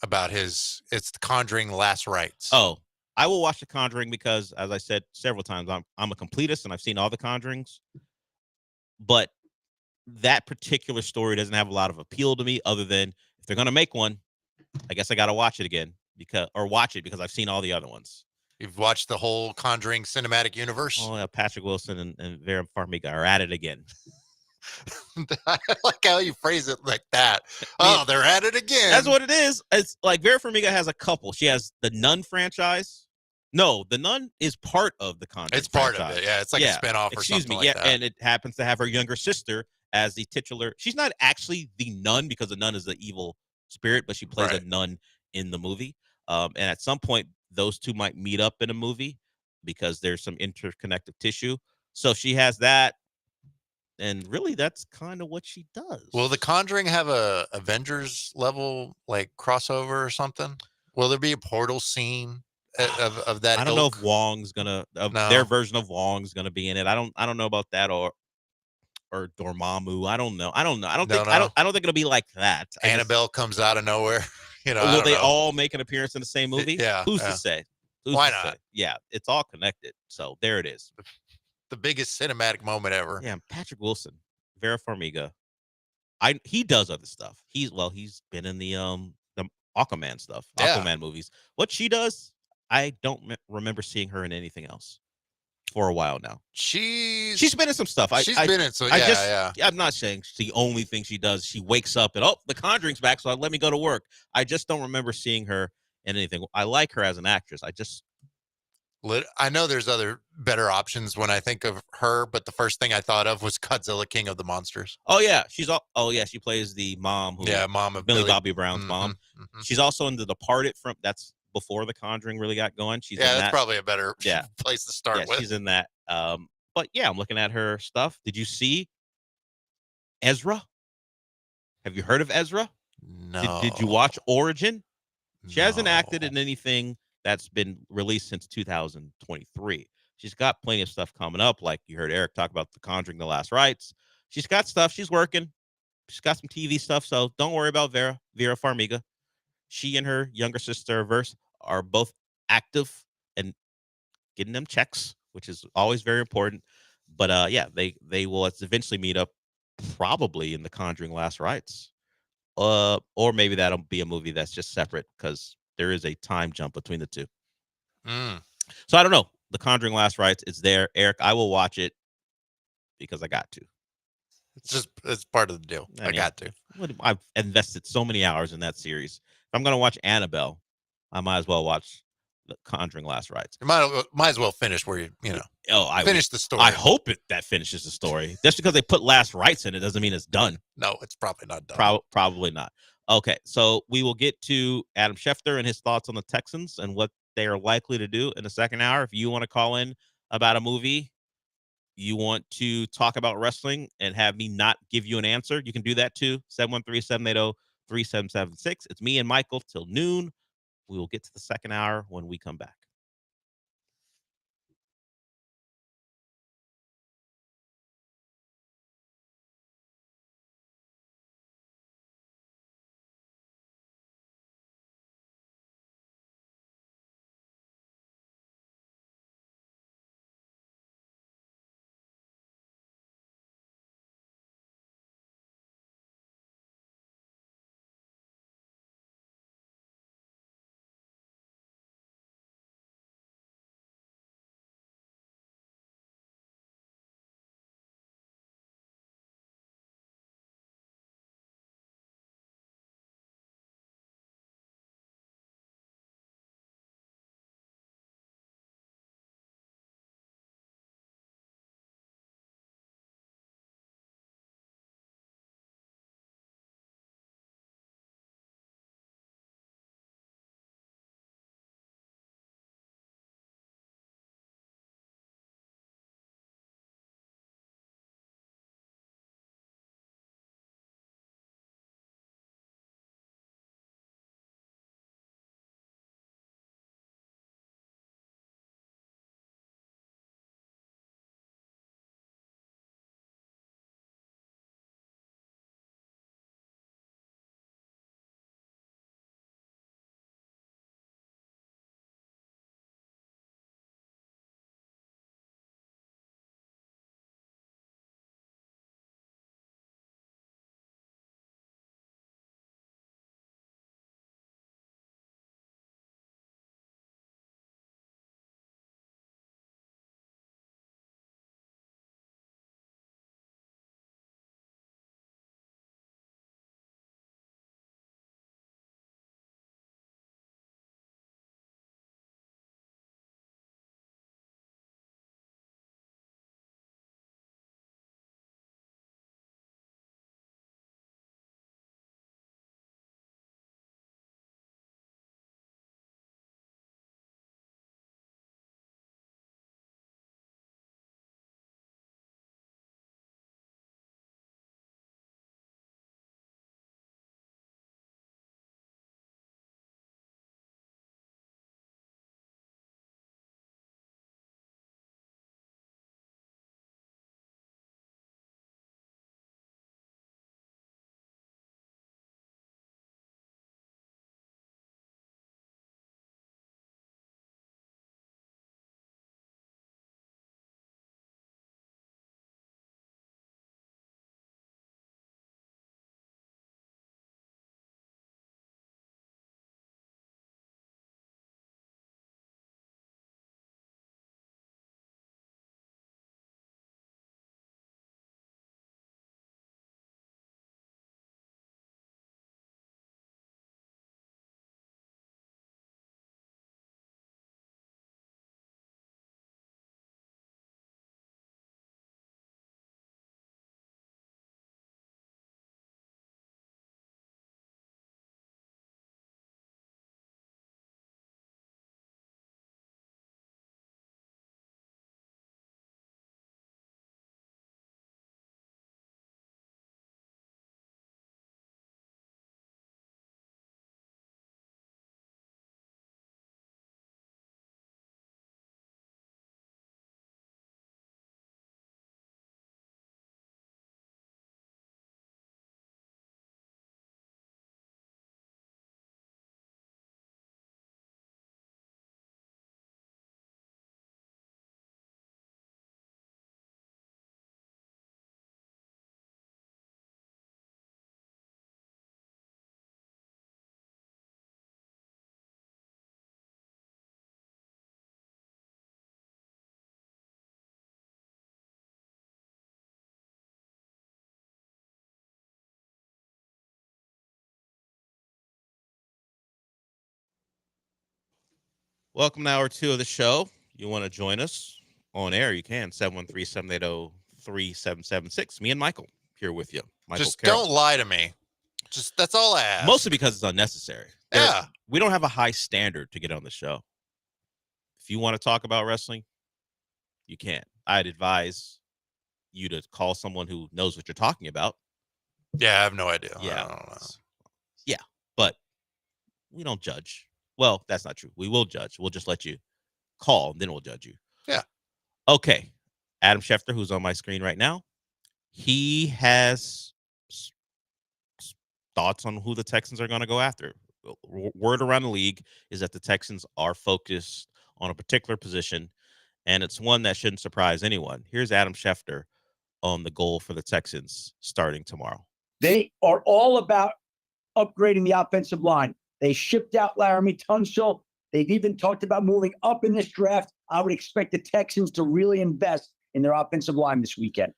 about it's The Conjuring Last Rites. Oh, I will watch The Conjuring because, as I said several times, I'm a completist and I've seen all the Conjurings. But that particular story doesn't have a lot of appeal to me other than if they're going to make one, I guess I got to watch it again because I've seen all the other ones. You've watched the whole Conjuring cinematic universe? Oh, yeah, Patrick Wilson and Vera Farmiga are at it again. I like how you phrase it like that. Oh, they're at it again. That's what it is. It's like Vera Farmiga has a couple. She has the Nun franchise. No, the Nun is part of the Conjuring. It's part franchise. of it. Yeah, it's like a spinoff or Excuse something me. like that. And it happens to have her younger sister as the titular. She's not actually the nun because the nun is the evil spirit, but she plays a nun in the movie. And at some point, those two might meet up in a movie because there's some interconnective tissue. So she has that. And really, that's kind of what she does. Will The Conjuring have a Avengers level like crossover or something? Will there be a portal scene of that? I don't know if Wong's gonna their version of Wong's gonna be in it. I don't know about that or Dormammu. I don't know. I don't think it'll be like that. Annabelle comes out of nowhere. Will they all make an appearance in the same movie? Yeah. Who's to say? Why not? Say? Yeah, it's all connected. So there it is. The biggest cinematic moment ever. Yeah, Patrick Wilson, Vera Farmiga. He does other stuff. He's been in the Aquaman stuff, Aquaman movies. What she does, I don't remember seeing her in anything else for a while now. She's been in some stuff. I'm not saying it's the only thing she does. She wakes up and The Conjuring's back, so let me go to work. I just don't remember seeing her in anything. I like her as an actress. I know there's other better options when I think of her, but the first thing I thought of was Godzilla, King of the Monsters. Oh yeah, she plays the mom. Mom of Billy Bobby Brown's mom. Mm-hmm. She's also in The Departed. That's before The Conjuring really got going. She's in that's probably a better place to start with. She's in that. But yeah, I'm looking at her stuff. Did you see Ezra? Have you heard of Ezra? No. Did you watch Origin? She hasn't acted in anything that's been released since 2023. She's got plenty of stuff coming up. Like you heard Eric talk about The Conjuring, The Last Rites. She's got stuff. She's working. She's got some TV stuff. So don't worry about Vera Farmiga. She and her younger sister Verse are both active and getting them checks, which is always very important. But they will eventually meet up, probably in The Conjuring Last Rites. Or maybe that'll be a movie that's just separate because there is a time jump between the two. So I don't know. The Conjuring Last Rites, it's there. Eric, I will watch it because I got to. It's part of the deal. I got to. I've invested so many hours in that series. If I'm going to watch Annabelle, I might as well watch The Conjuring Last Rites. You might as well finish where you finish the story. I hope that finishes the story. Just because they put Last Rites in it doesn't mean it's done. No, it's probably not done. Probably not. Okay, so we will get to Adam Schefter and his thoughts on the Texans and what they are likely to do in the second hour. If you want to call in about a movie, you want to talk about wrestling and have me not give you an answer, you can do that too. 713-780-3776. It's me and Michael till noon. We will get to the second hour when we come back. Welcome to hour 2 of the show. You want to join us on air? You can. 713-780-3776. Me and Michael here with you. Michael Just Carroll. don't lie to me. Just that's all I ask. Mostly because it's unnecessary. Yeah. We don't have a high standard to get on the show. If you want to talk about wrestling, you can. I'd advise you to call someone who knows what you're talking about. Yeah, I have no idea. Yeah. I don't know. Yeah, but we don't judge. Well, that's not true. We will judge. We'll just let you call, and then we'll judge you. Yeah. Okay. Adam Schefter, who's on my screen right now, he has thoughts on who the Texans are going to go after. Word around the league is that the Texans are focused on a particular position, and it's one that shouldn't surprise anyone. Here's Adam Schefter on the goal for the Texans starting tomorrow. They are all about upgrading the offensive line. They shipped out Laramie Tunsil. They've even talked about moving up in this draft. I would expect the Texans to really invest in their offensive line this weekend.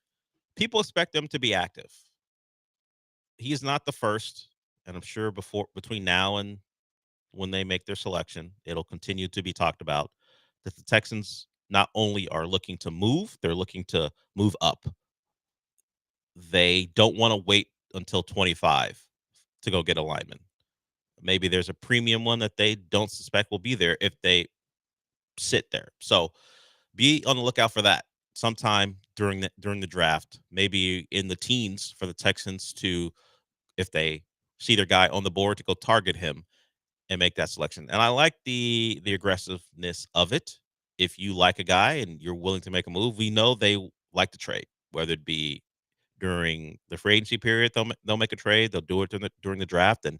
People expect them to be active. He's not the first, and I'm sure between now and when they make their selection, it'll continue to be talked about that the Texans not only are looking to move, they're looking to move up. They don't want to wait until 25 to go get a lineman. Maybe there's a premium one that they don't suspect will be there if they sit there. So be on the lookout for that sometime during the draft, maybe in the teens for the Texans to, if they see their guy on the board, to go target him and make that selection. And I like the aggressiveness of it. If you like a guy and you're willing to make a move, we know they like to trade, whether it be during the free agency period, they'll make a trade. They'll do it during the draft. And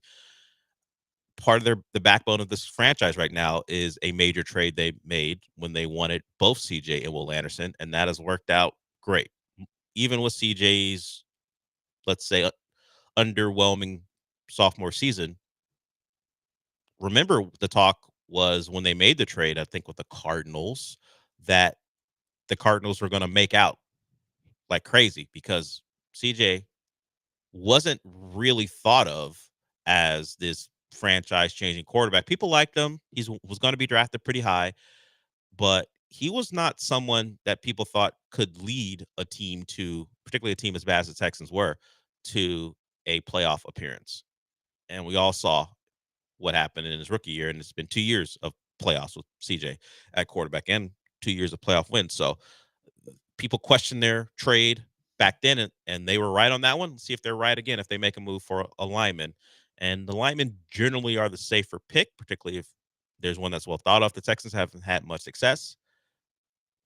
part of the backbone of this franchise right now is a major trade they made when they wanted both CJ and Will Anderson, and that has worked out great. Even with CJ's, let's say, underwhelming sophomore season, remember the talk was when they made the trade, I think with the Cardinals, that the Cardinals were going to make out like crazy because CJ wasn't really thought of as this franchise-changing quarterback. People liked him. He was going to be drafted pretty high, but he was not someone that people thought could lead a team to, particularly a team as bad as the Texans were, to a playoff appearance. And we all saw what happened in his rookie year, and it's been 2 years of playoffs with CJ at quarterback and 2 years of playoff wins. So people question their trade back then, and they were right on that one. Let's see if they're right again if they make a move for a lineman. And the linemen generally are the safer pick, particularly if there's one that's well thought of. The Texans haven't had much success.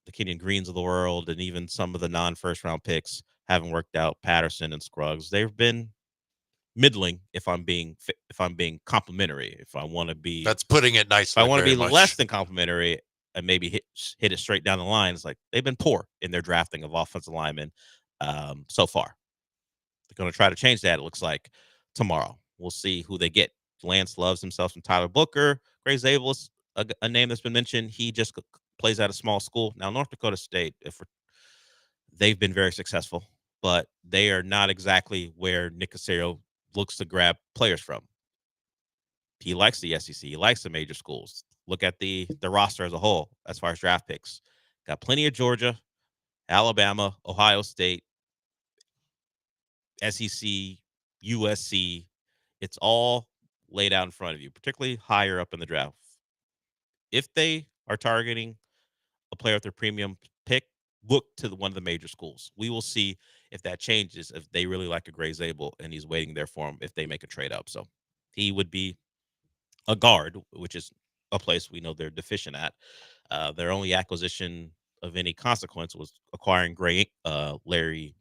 The Kenyon Greens of the world and even some of the non-first-round picks haven't worked out. Patterson and Scruggs, they've been middling. If I'm being complimentary, if I want to be, that's putting it nicely. If I want to be much. less than complimentary and maybe hit it straight down the line, it's like they've been poor in their drafting of offensive linemen so far. They're going to try to change that. It looks like tomorrow. We'll see who they get. Lance loves himself some Tyler Booker. Gray Zabel is a name that's been mentioned. He just plays at a small school. Now, North Dakota State, they've been very successful, but they are not exactly where Nick Caserio looks to grab players from. He likes the SEC. He likes the major schools. Look at the roster as a whole as far as draft picks. Got plenty of Georgia, Alabama, Ohio State, SEC, USC. It's all laid out in front of you, particularly higher up in the draft. If they are targeting a player with their premium pick, look to one of the major schools. We will see if that changes, if they really like a Gray Zabel and he's waiting there for him if they make a trade up. So he would be a guard, which is a place we know they're deficient at. Their only acquisition of any consequence was acquiring Larry.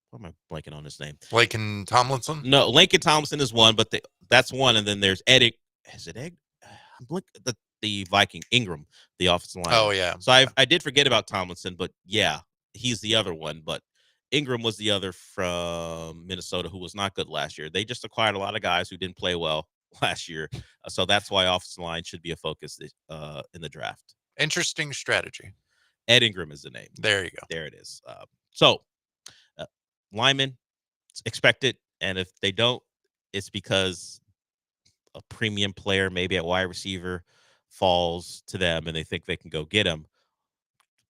What am I blanking on his name? Laken Tomlinson? No, Lincoln Tomlinson is one, but that's one. And then there's Ed. Is it Ed? The Viking Ingram, the offensive line. Oh, yeah. So I did forget about Tomlinson, but yeah, he's the other one. But Ingram was the other from Minnesota who was not good last year. They just acquired a lot of guys who didn't play well last year. So that's why offensive line should be a focus in the draft. Interesting strategy. Ed Ingram is the name. There you go. There it is. So linemen expect it, and if they don't, it's because a premium player, maybe at wide receiver, falls to them and they think they can go get him.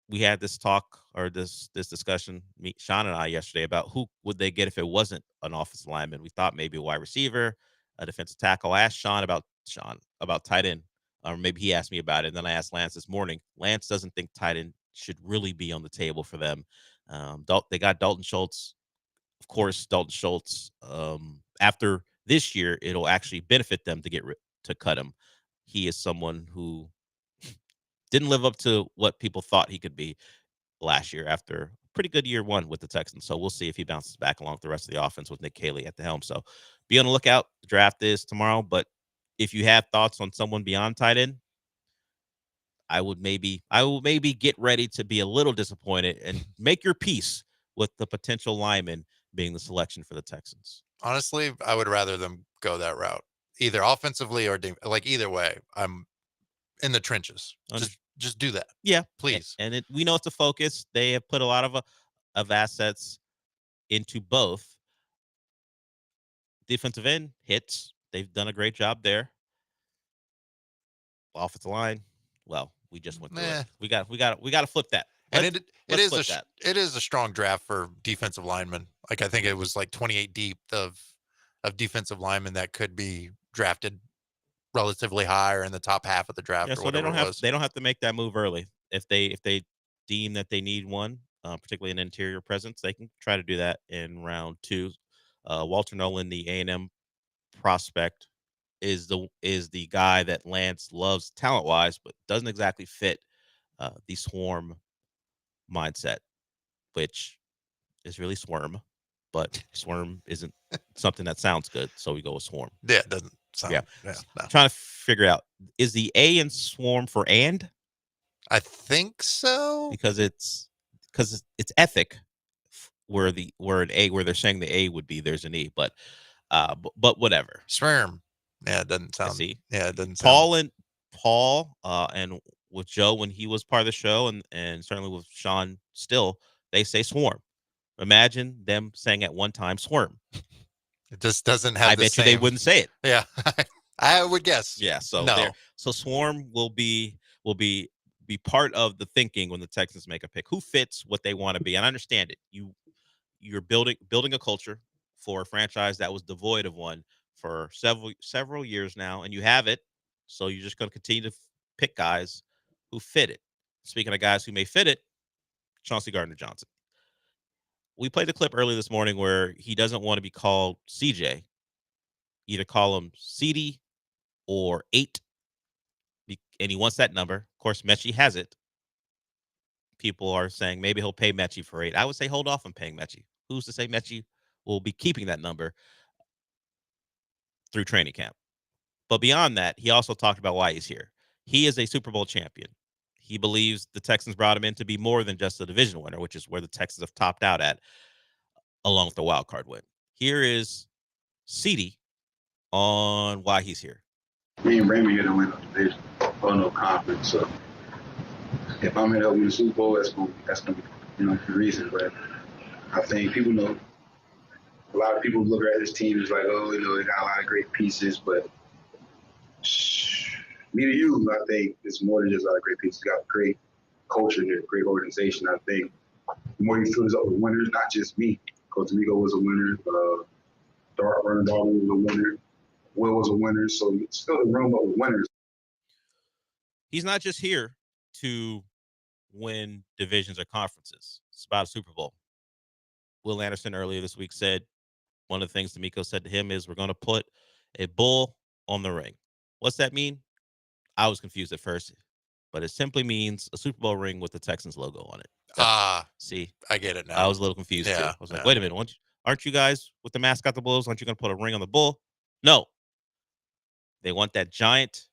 We had this talk or this discussion, Sean and I, yesterday about who would they get if it wasn't an offensive lineman. We thought maybe a wide receiver, a defensive tackle. I asked Sean about tight end, or maybe he asked me about it. And then I asked Lance this morning. Lance doesn't think tight end should really be on the table for them. They got Dalton Schultz. Of course, Dalton Schultz, after this year, it'll actually benefit them to cut him. He is someone who didn't live up to what people thought he could be last year after a pretty good year one with the Texans. So we'll see if he bounces back along with the rest of the offense with Nick Caley at the helm. So be on the lookout. The draft is tomorrow. But if you have thoughts on someone beyond tight end, I will maybe get ready to be a little disappointed and make your peace with the potential lineman being the selection for the Texans. Honestly, I would rather them go that route, either offensively or either way. I'm in the trenches. Just do that. Yeah, please. And we know it's a focus. They have put a lot of assets into both. Defensive end hits. They've done a great job there. Offensive line. Well, we just went through it. We got to flip that. And it is a strong draft for defensive linemen. Like I think it was like 28 deep of defensive linemen that could be drafted relatively high or in the top half of the draft. Yeah, or so whatever they don't have to make that move early. If they deem that they need one, particularly an interior presence, they can try to do that in round 2. Walter Nolan, the A&M prospect, is the guy that Lance loves talent wise, but doesn't exactly fit the swarm mindset, which is really swarm, but swarm isn't something that sounds good, so we go with swarm. Yeah, it doesn't sound. Yeah, no. Trying to figure out, is the A in swarm for and? I think so, because it's ethic where they're saying the A would be, there's an E, but whatever. Swarm. Yeah, it doesn't sound. Yeah, it doesn't sound. Paul and with Joe when he was part of the show, and certainly with Sean still, they say swarm. Imagine them saying at one time swarm. It just doesn't have. I bet you they wouldn't say it. Yeah, I would guess. Yeah, so no. So swarm will be part of the thinking when the Texans make a pick. Who fits what they want to be? And I understand it. You're building a culture for a franchise that was devoid of one for several years now, and you have it. So you're just going to continue to pick guys who fit it. Speaking of guys who may fit it, Chauncey Gardner-Johnson. We played the clip early this morning where he doesn't want to be called CJ. Either call him CD or 8, and he wants that number. Of course, Mechie has it. People are saying maybe he'll pay Mechie for 8. I would say hold off on paying Mechie. Who's to say Mechie will be keeping that number through training camp? But beyond that, he also talked about why he's here. He is a Super Bowl champion. He believes the Texans brought him in to be more than just a division winner, which is where the Texans have topped out at, along with the wild card win. Here is CD on why he's here. Me and Raymond here to win the division, no conference. So if I'm here to win the Super Bowl, that's gonna be the reason. But I think people know. A lot of people look at this team as like, oh, they got a lot of great pieces, but me to you, I think it's more than just a lot of great pieces. You got a great culture and a great organization. I think the more you fill this up with winners, not just me. Coach Rico was a winner. Vernon Darwin was a winner. Will was a winner. So it's still the room up with winners. He's not just here to win divisions or conferences. It's about a Super Bowl. Will Anderson earlier this week said one of the things D'Amico said to him is, we're going to put a bull on the ring. What's that mean? I was confused at first, but it simply means a Super Bowl ring with the Texans logo on it. See, I get it now. I was a little confused too. I was like, wait a minute, aren't you guys with the mascot, the Bulls? Aren't you going to put a ring on the bull? No. They want that giant,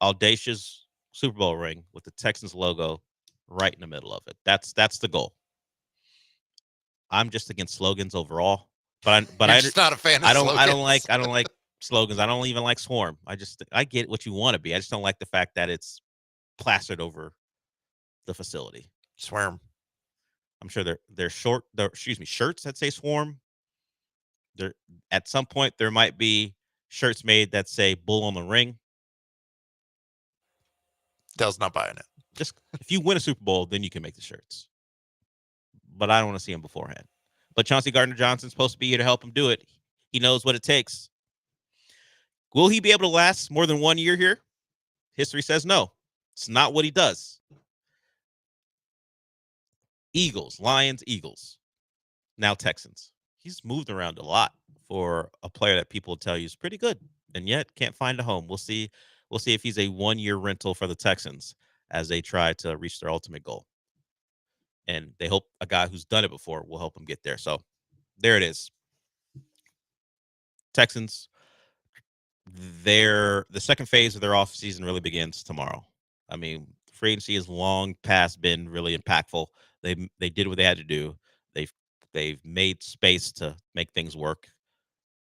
audacious Super Bowl ring with the Texans logo right in the middle of it. That's the goal. I'm just against slogans overall, but I'm just not a fan of slogans. I don't like slogans. I don't even like swarm. I get what you want to be. I just don't like the fact that it's plastered over the facility. Swarm. I'm sure they're shirts that say swarm. There at some point there might be shirts made that say bull on the ring. Dell's not buying it. Just if you win a Super Bowl, then you can make the shirts. But I don't want to see him beforehand. But Chauncey Gardner-Johnson's supposed to be here to help him do it. He knows what it takes. Will he be able to last more than 1 year here? History says no. It's not what he does. Eagles, Lions, Eagles. Now Texans. He's moved around a lot for a player that people tell you is pretty good, and yet can't find a home. We'll see. We'll see if he's a 1 year rental for the Texans as they try to reach their ultimate goal. And they hope a guy who's done it before will help them get there. So there it is. Texans, the second phase of their offseason really begins tomorrow. I mean, free agency has long past been really impactful. They did what they had to do. They've made space to make things work,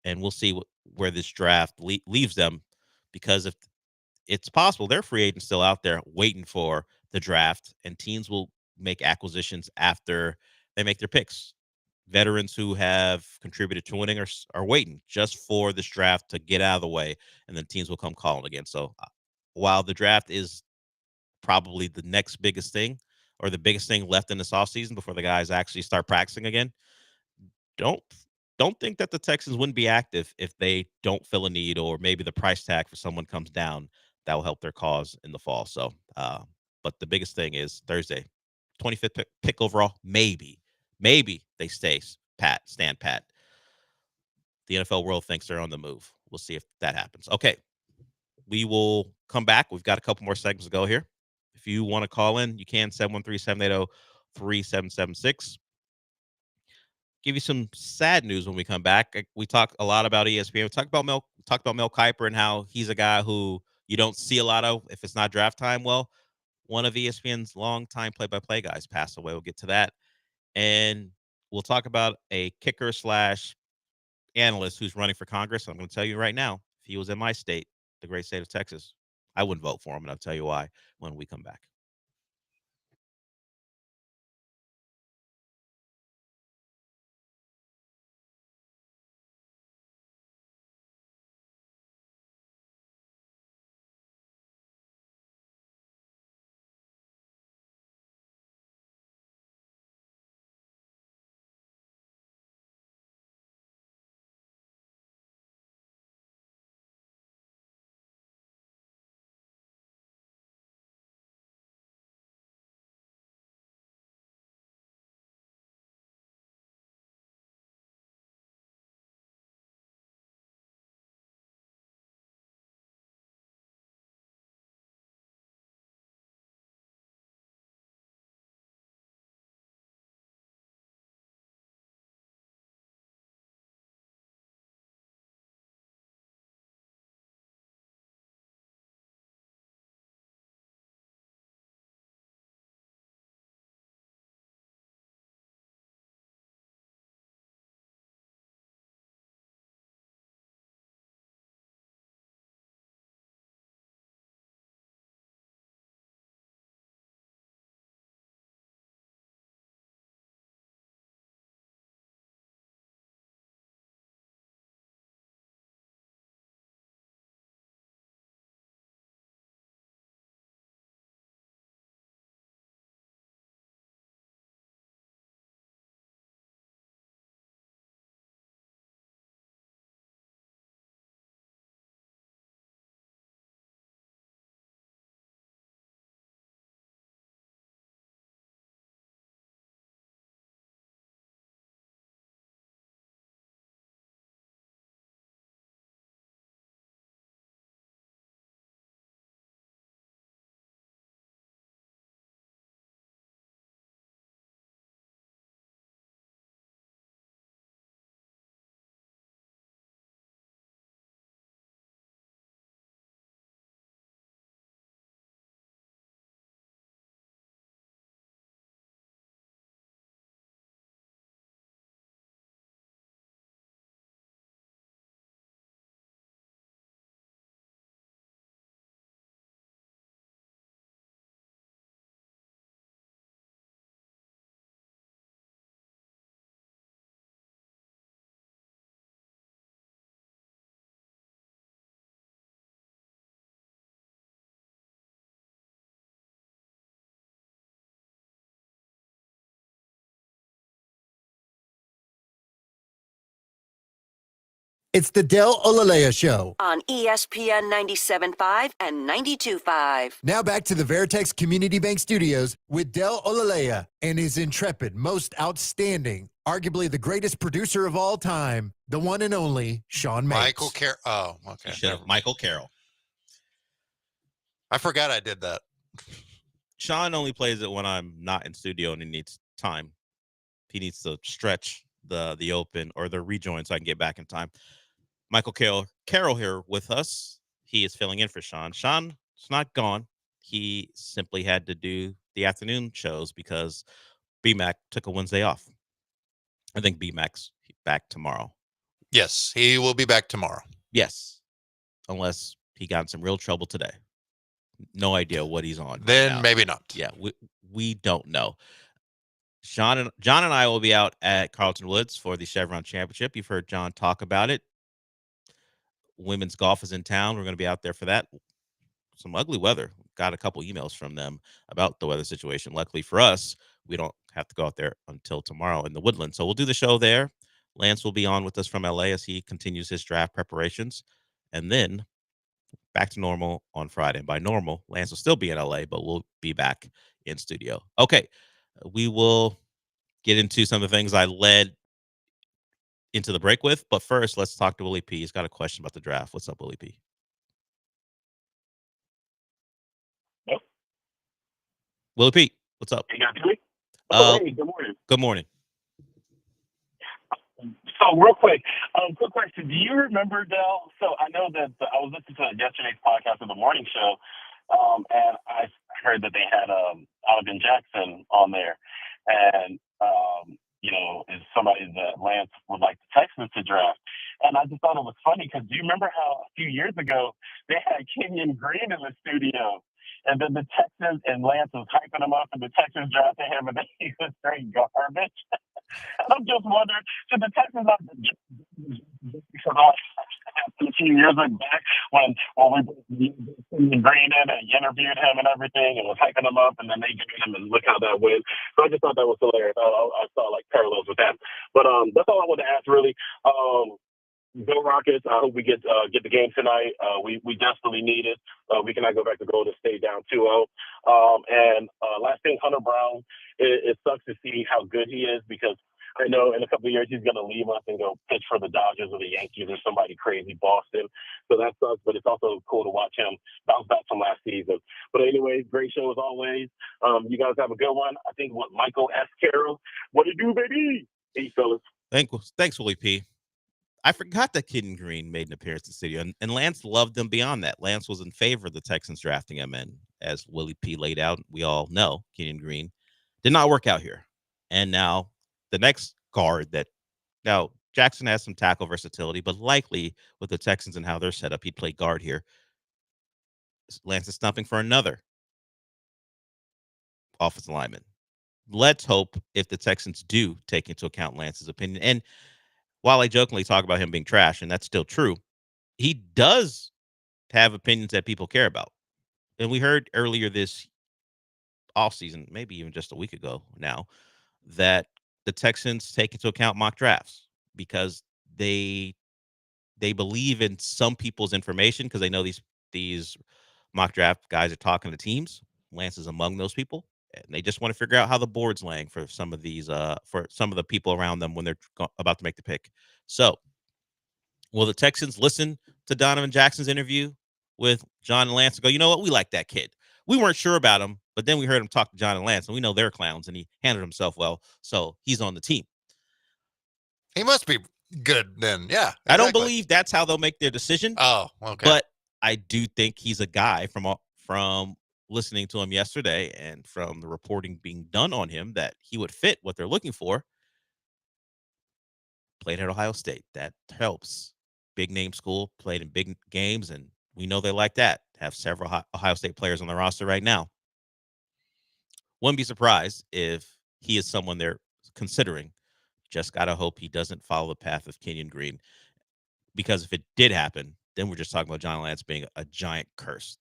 and we'll see where this draft leaves them, because if it's possible their free agents still out there waiting for the draft, and teams will make acquisitions after they make their picks. Veterans who have contributed to winning are waiting just for this draft to get out of the way, and then teams will come calling again. So while the draft is probably the next biggest thing, or the biggest thing left in this offseason before the guys actually start practicing again, don't think that the Texans wouldn't be active if they don't fill a need, or maybe the price tag for someone comes down that will help their cause in the fall. So, but the biggest thing is Thursday, 25th pick overall. Maybe they stand pat. The NFL world thinks they're on the move. We'll see if that happens. Okay, we will come back. We've got a couple more segments to go here. If you want to call in, you can 713-780-3776. Give you some sad news when we come back. We talk a lot about ESPN. We talked about Mel Kiper and how he's a guy who you don't see a lot of if it's not draft time. Well, one of ESPN's longtime play-by-play guys passed away. We'll get to that. And we'll talk about a kicker / analyst who's running for Congress. I'm going to tell you right now, if he was in my state, the great state of Texas, I wouldn't vote for him, and I'll tell you why when we come back. It's the Del Olaleye Show. On ESPN 97.5 and 92.5. Now back to the Veritex Community Bank Studios with Del Olaleye and his intrepid, most outstanding, arguably the greatest producer of all time, the one and only Sean Mates. Michael Carroll. Oh, okay. Michael Carroll. I forgot I did that. Sean only plays it when I'm not in studio and he needs time. He needs to stretch the open or the rejoin so I can get back in time. Michael Carroll here with us. He is filling in for Sean. Sean's not gone. He simply had to do the afternoon shows because BMAC took a Wednesday off. I think BMAC's back tomorrow. Yes, he will be back tomorrow. Yes, unless he got in some real trouble today. No idea what he's on. Then maybe not. Yeah, we don't know. John and I will be out at Carlton Woods for the Chevron Championship. You've heard John talk about it. Women's golf is in town. We're going to be out there for that. Some ugly weather. Got a couple emails from them about the weather situation. Luckily for us, we don't have to go out there until tomorrow in the Woodland. So we'll do the show there. Lance will be on with us from LA as he continues his draft preparations. And then back to normal on Friday. And by normal, Lance will still be in LA, but we'll be back in studio. Okay, we will get into some of the things I led into the break with. But first, let's talk to Willie P. He's got a question about the draft. What's up, Willie P? Yep. Willie P, what's up? You got me? Hey, good morning. Good morning. So real quick question. Do you remember, Del? So I know that I was listening to yesterday's podcast of the morning show, and I heard that they had Alvin Jackson on there, and is somebody that Lance would like the Texans to draft. And I just thought it was funny because do you remember how a few years ago they had Kenyon Green in the studio? And then the Texans and Lance was hyping him up, and the Texans drafted him, and he was straight garbage. And I'm just wondering, should the Texans have a few years back when we Green in and interviewed him and everything, and was hyping him up, and then they get him, and look how that went. So I just thought that was hilarious. I saw like parallels with that. But that's all I wanted to ask, really. Go Rockets! I hope we get the game tonight. We desperately need it. We cannot go back to Golden State down 2-0. And last thing, Hunter Brown. It sucks to see how good he is because I know in a couple of years he's going to leave us and go pitch for the Dodgers or the Yankees or somebody crazy, Boston. So that sucks. But it's also cool to watch him bounce back from last season. But anyway, great show as always. You guys have a good one. I think Michael S. Carroll. What it do, baby? Peace, fellas. Thanks, Willie P. I forgot that Kenyon Green made an appearance in the studio, and Lance loved him beyond that. Lance was in favor of the Texans drafting him, and as Willie P laid out, we all know Kenyon Green did not work out here. And now the next guard now Jackson has some tackle versatility, but likely with the Texans and how they're set up, he'd play guard here. Lance is stumping for another offensive lineman. Let's hope if the Texans do take into account Lance's opinion, and while I jokingly talk about him being trash, and that's still true, he does have opinions that people care about. And we heard earlier this offseason, maybe even just a week ago now, that the Texans take into account mock drafts because they believe in some people's information because they know these mock draft guys are talking to teams. Lance is among those people. And they just want to figure out how the board's laying for some of these, for some of the people around them when they're about to make the pick. So, will the Texans listen to Donovan Jackson's interview with John and Lance and go, you know what, we like that kid. We weren't sure about him, but then we heard him talk to John and Lance, and we know they're clowns, and he handled himself well, so he's on the team. He must be good then, yeah. Exactly. I don't believe that's how they'll make their decision. Oh, okay. But I do think he's a guy from listening to him yesterday and from the reporting being done on him that he would fit what they're looking for. Played at Ohio State. That helps. Big name school, played in big games, and we know they like that. Have several Ohio State players on the roster right now. Wouldn't be surprised if he is someone they're considering. Just got to hope he doesn't follow the path of Kenyon Green, because if it did happen, then we're just talking about John Lance being a giant curse,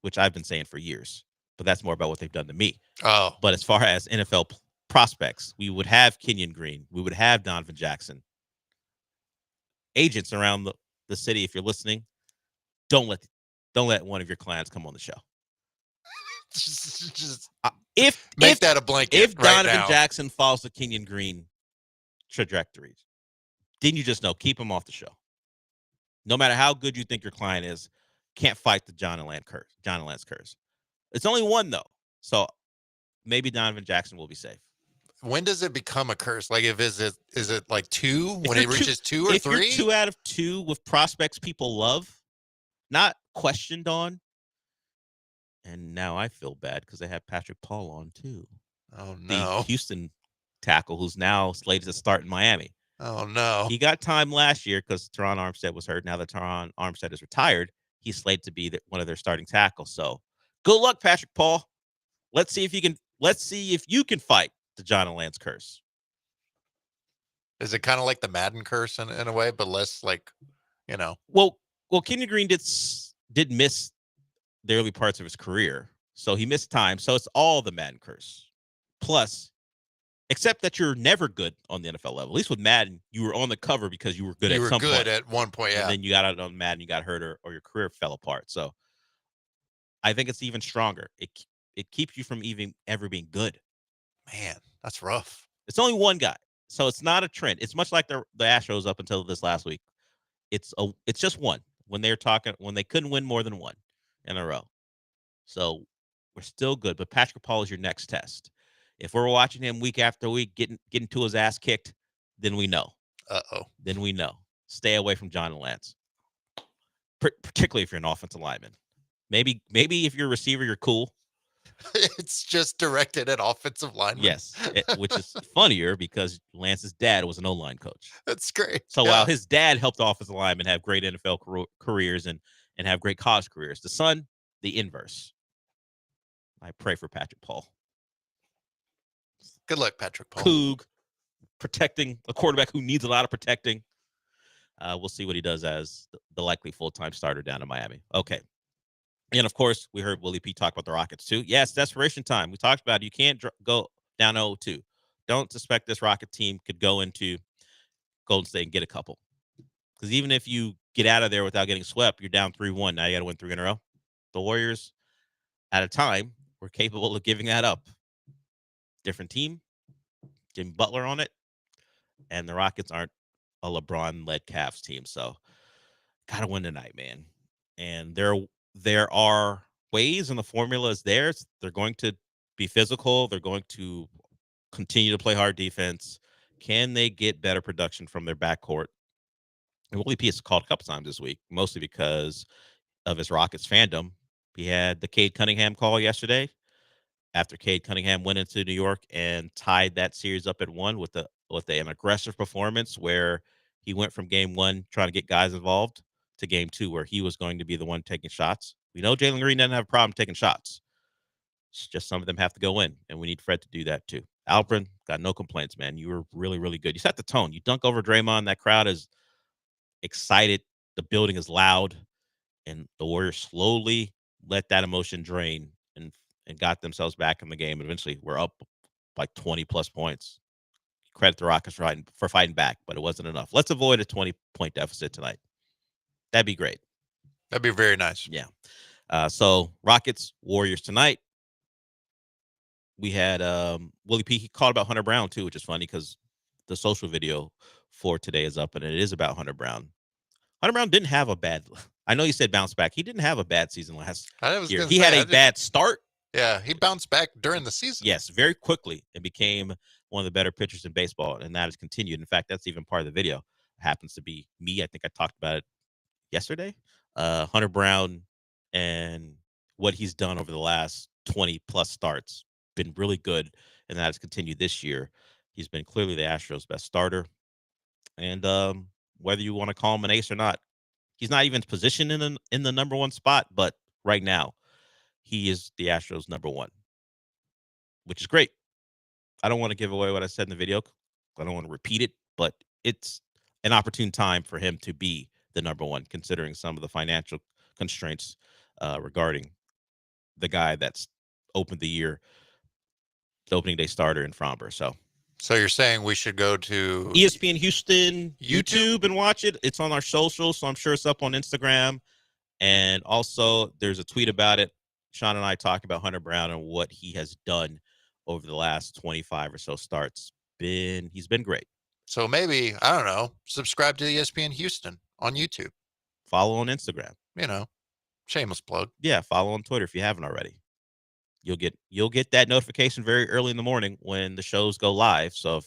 which I've been saying for years, but that's more about what they've done to me. Oh. But as far as NFL prospects, we would have Kenyon Green. We would have Donovan Jackson. agents around the city, if you're listening, don't let one of your clients come on the show. Just If make that a blanket. If right Donovan now. Jackson follows the Kenyon Green trajectory, didn't you just know? Keep him off the show. No matter how good you think your client is, can't fight the John and Lance curse. It's only one though, so maybe Donovan Jackson will be safe. When does it become a curse? Like, is it like 2 when it reaches 2 or 3? If you're 2 out of 2 with prospects people love, not questioned on. And now I feel bad because they have Patrick Paul on too. Oh The no, Houston tackle who's now slated to start in Miami. Oh no, He got time last year because Teron Armstead was hurt. Now that Teron Armstead is retired, he's slated to be one of their starting tackles. So good luck, Patrick Paul. Let's see if you can fight the John and Lance curse. Is it kind of like the Madden curse in a way, but less like, Well, Kenyon Green did miss the early parts of his career, so he missed time. So it's all the Madden curse. Plus, except that you're never good on the NFL level. At least with Madden, you were on the cover because you were good at some point. You were good at one point, yeah. And then you got out on Madden, you got hurt, or your career fell apart. So I think it's even stronger. It keeps you from even ever being good. Man, that's rough. It's only one guy, so it's not a trend. It's much like the Astros up until this last week. It's just one when they couldn't win more than one in a row. So we're still good, but Patrick Paul is your next test. If we're watching him week after week getting to his ass kicked, then we know. Then we know. Stay away from John and Lance, particularly if you're an offensive lineman. Maybe if you're a receiver, you're cool. It's just directed at offensive linemen. Yes, which is funnier because Lance's dad was an O-line coach. That's great. So while his dad helped offensive linemen have great NFL careers and have great college careers, the son, the inverse. I pray for Patrick Paul. Good luck, Patrick Paul. Coog, protecting a quarterback who needs a lot of protecting. We'll see what he does as the likely full-time starter down in Miami. Okay. And, of course, we heard Willie P talk about the Rockets, too. Yes, desperation time. We talked about it. You can't go down 0-2. Don't suspect this Rocket team could go into Golden State and get a couple. Because even if you get out of there without getting swept, you're down 3-1. Now you got to win 3 in a row. The Warriors, at a time, were capable of giving that up. Different team, Jimmy Butler on it, and the Rockets aren't a LeBron-led Cavs team. So, got to win tonight, man. And there are ways, and the formula is theirs. They're going to be physical. They're going to continue to play hard defense. Can they get better production from their backcourt? And Willie P has called a couple times this week, mostly because of his Rockets fandom. He had the Cade Cunningham call yesterday after Cade Cunningham went into New York and tied that series up at 1 with an aggressive performance where he went from game 1 trying to get guys involved to game 2 where he was going to be the one taking shots. We know Jalen Green doesn't have a problem taking shots. It's just some of them have to go in, and we need Fred to do that too. Alperen, got no complaints, man. You were really, really good. You set the tone. You dunk over Draymond. That crowd is excited. The building is loud, and the Warriors slowly let that emotion drain and got themselves back in the game. And eventually, we're up like 20-plus points. Credit the Rockets for fighting back, but it wasn't enough. Let's avoid a 20-point deficit tonight. That'd be great. That'd be very nice. Yeah. So Rockets, Warriors tonight. We had Willie P. He called about Hunter Brown too, which is funny because the social video for today is up and it is about Hunter Brown. Hunter Brown didn't have a bad. I know you said bounce back. He didn't have a bad season last year. He had a bad start. Yeah, he bounced back during the season. Yes, very quickly and became one of the better pitchers in baseball, and that has continued. In fact, that's even part of the video. It happens to be me. I think I talked about it yesterday. Hunter Brown and what he's done over the last 20-plus starts been really good, and that has continued this year. He's been clearly the Astros' best starter, and whether you want to call him an ace or not, he's not even positioned in the number 1 spot, but right now, he is the Astros' number 1, which is great. I don't want to give away what I said in the video. I don't want to repeat it, but it's an opportune time for him to be the number 1, considering some of the financial constraints regarding the guy that's opened the year, the opening day starter in Fromber. So So you're saying we should go to ESPN Houston YouTube and watch it. It's on our socials, so I'm sure it's up on Instagram. And also, there's a tweet about it. Sean and I talk about Hunter Brown and what he has done over the last 25 or so starts. He's been great. So maybe, I don't know, subscribe to ESPN Houston on YouTube. Follow on Instagram. You know, shameless plug. Yeah, follow on Twitter if you haven't already. You'll get that notification very early in the morning when the shows go live. So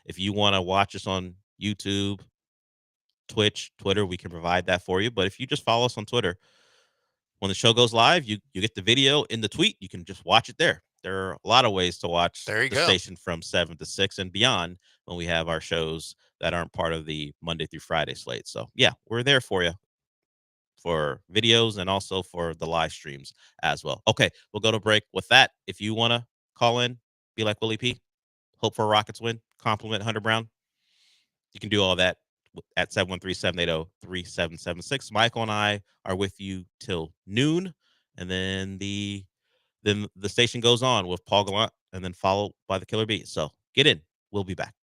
if you want to watch us on YouTube, Twitch, Twitter, we can provide that for you. But if you just follow us on Twitter, when the show goes live, you get the video in the tweet. You can just watch it there. There are a lot of ways to watch the station from 7 to 6 and beyond when we have our shows that aren't part of the Monday through Friday slate. So, yeah, we're there for you for videos and also for the live streams as well. Okay, we'll go to break with that. If you want to call in, be like Willie P, hope for a Rockets win, compliment Hunter Brown, you can do all that at 713-780-3776. Michael and I are with you till noon, and then the station goes on with Paul Gallant and then followed by the Killer Bee. So get in. We'll be back.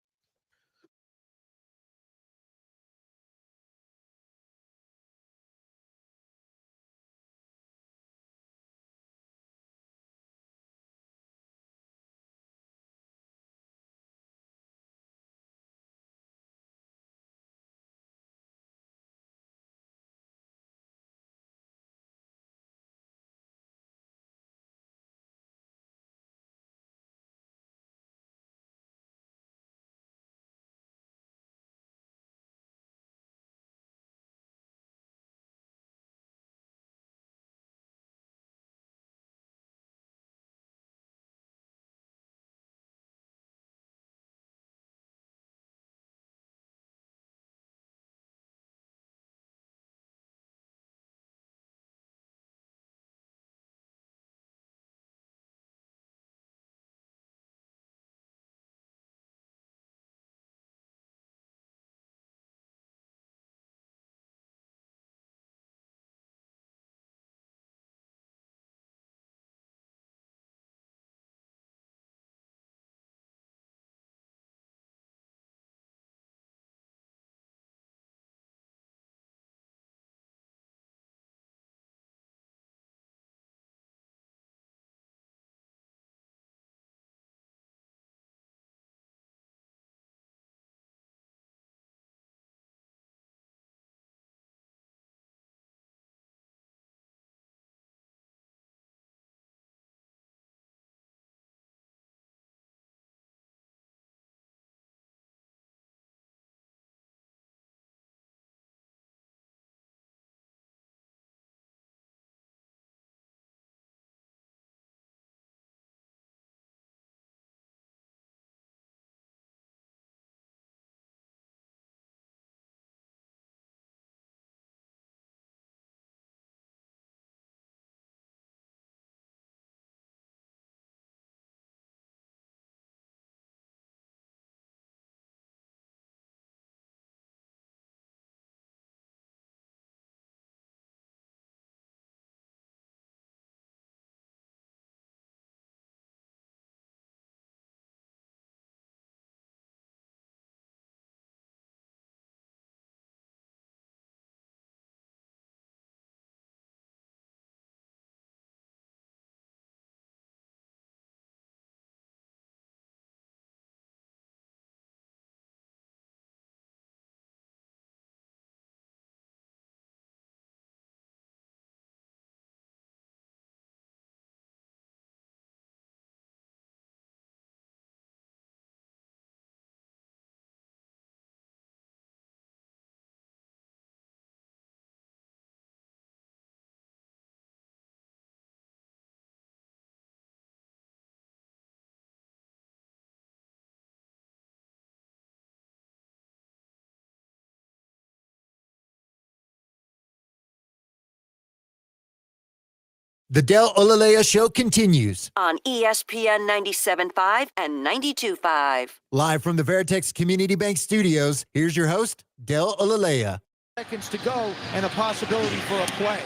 The Del Olaleye Show continues. On ESPN 97.5 and 92.5. Live from the Veritex Community Bank Studios, here's your host, Del Olaleye. Seconds to go and a possibility for a play.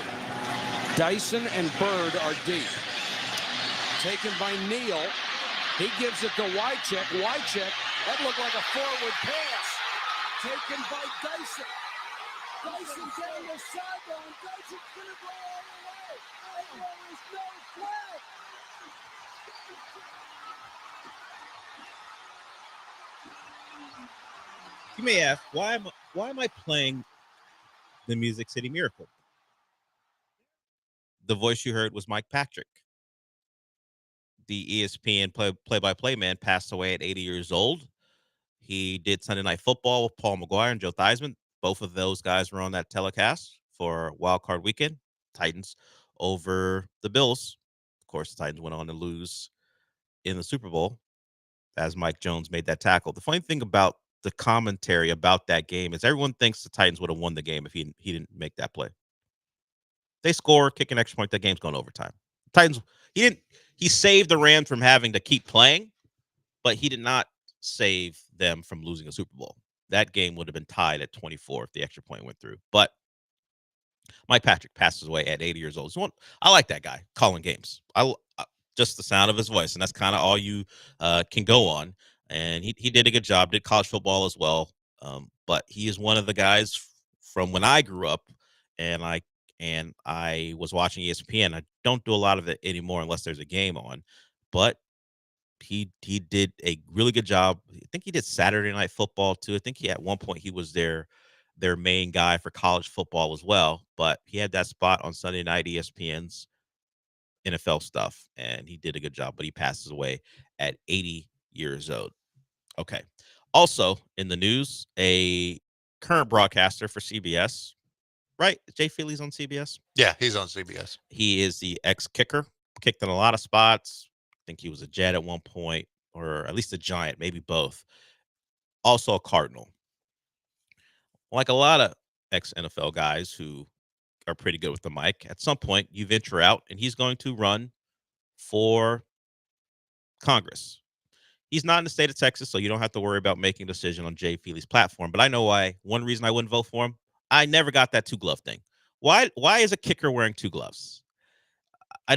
Dyson and Bird are deep. Taken by Neal. He gives it to Wycheck. Wycheck That looked like a forward pass. Taken by Dyson. Dyson down the sideline. Dyson's going to go all the way. And there is no flag. You may ask, why am I playing the Music City Miracle? The voice you heard was Mike Patrick. The ESPN play-by-play man passed away at 80 years old. He did Sunday Night Football with Paul McGuire and Joe Theismann. Both of those guys were on that telecast for Wild Card Weekend. Titans over the Bills. Of course, the Titans went on to lose in the Super Bowl as Mike Jones made that tackle. The funny thing about the commentary about that game is everyone thinks the Titans would have won the game if he didn't make that play. They score, kick an extra point, that game's going to overtime. Titans, he saved the Rams from having to keep playing, but he did not save them from losing a Super Bowl. That game would have been tied at 24 if the extra point went through. But Mike Patrick passes away at 80 years old. So I like that guy calling games. Just the sound of his voice, and that's kind of all you can go on. And he did a good job, did college football as well. But he is one of the guys from when I grew up, and I was watching ESPN. I don't do a lot of it anymore unless there's a game on. But he did a really good job. I think he did Saturday Night Football too. I think at one point he was their main guy for college football as well. But he had that spot on Sunday night ESPN's NFL stuff, and he did a good job. But he passes away at 80 years old. Okay. Also in the news, a current broadcaster for CBS, right? Jay Feely's on CBS. Yeah, he's on CBS. He is the ex-kicker, kicked in a lot of spots. I think he was a Jet at one point, or at least a Giant, maybe both. Also a Cardinal. Like a lot of ex-NFL guys who are pretty good with the mic, at some point you venture out, and he's going to run for Congress. He's not in the state of Texas, so you don't have to worry about making a decision on Jay Feely's platform. But I know why. One reason I wouldn't vote for him, I never got that 2-glove thing. Why is a kicker wearing 2 gloves?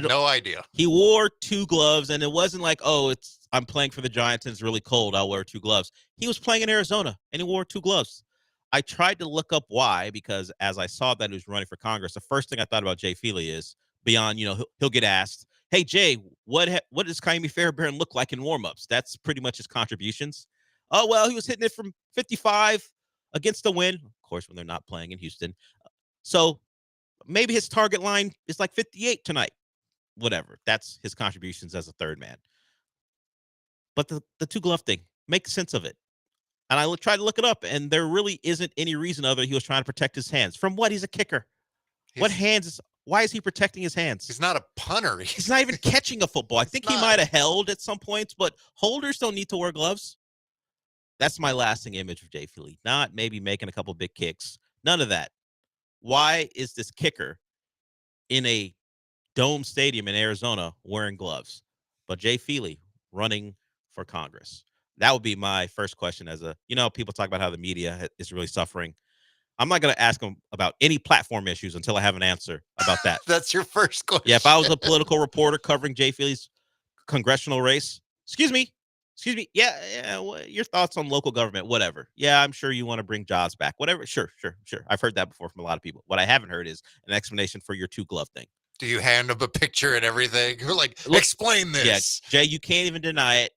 No idea. He wore 2 gloves, and it wasn't like, oh, I'm playing for the Giants and it's really cold, I'll wear 2 gloves. He was playing in Arizona, and he wore 2 gloves. I tried to look up why, because as I saw that he was running for Congress, the first thing I thought about Jay Feely is, beyond, he'll get asked, hey, Jay, what does Kaimi Fairbairn look like in warmups? That's pretty much his contributions. Oh, well, he was hitting it from 55 against the wind, of course, when they're not playing in Houston. So maybe his target line is like 58 tonight. Whatever. That's his contributions as a third man. But the 2-glove thing, make sense of it. And I tried to look it up, and there really isn't any reason other he was trying to protect his hands. From what? He's a kicker. Why is he protecting his hands? He's not a punter. He's not even catching a football. I think he might have held at some points, but holders don't need to wear gloves. That's my lasting image of Jay Feely. Not maybe making a couple big kicks. None of that. Why is this kicker in a dome stadium in Arizona wearing gloves? But Jay Feely running for Congress. That would be my first question people talk about how the media is really suffering. I'm not going to ask him about any platform issues until I have an answer about that. That's your first question. Yeah, if I was a political reporter covering Jay Feely's congressional race, excuse me. Yeah. Your thoughts on local government, whatever. Yeah, I'm sure you want to bring jobs back, whatever. Sure. I've heard that before from a lot of people. What I haven't heard is an explanation for your 2-glove thing. Do you hand him a picture and everything? You're like, explain this. Yeah, Jay, you can't even deny it.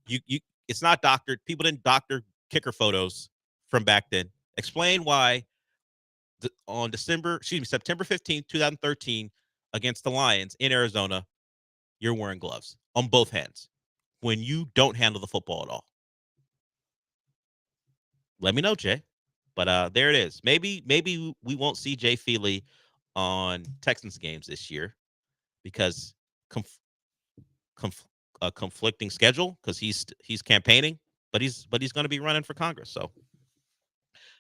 You it's not doctored. People didn't doctor kicker photos from back then. Explain why on September 15th, 2013, against the Lions in Arizona, you're wearing gloves on both hands when you don't handle the football at all. Let me know, Jay. But there it is. Maybe we won't see Jay Feely on Texans games this year because conflicting schedule, because he's campaigning, but he's going to be running for Congress. So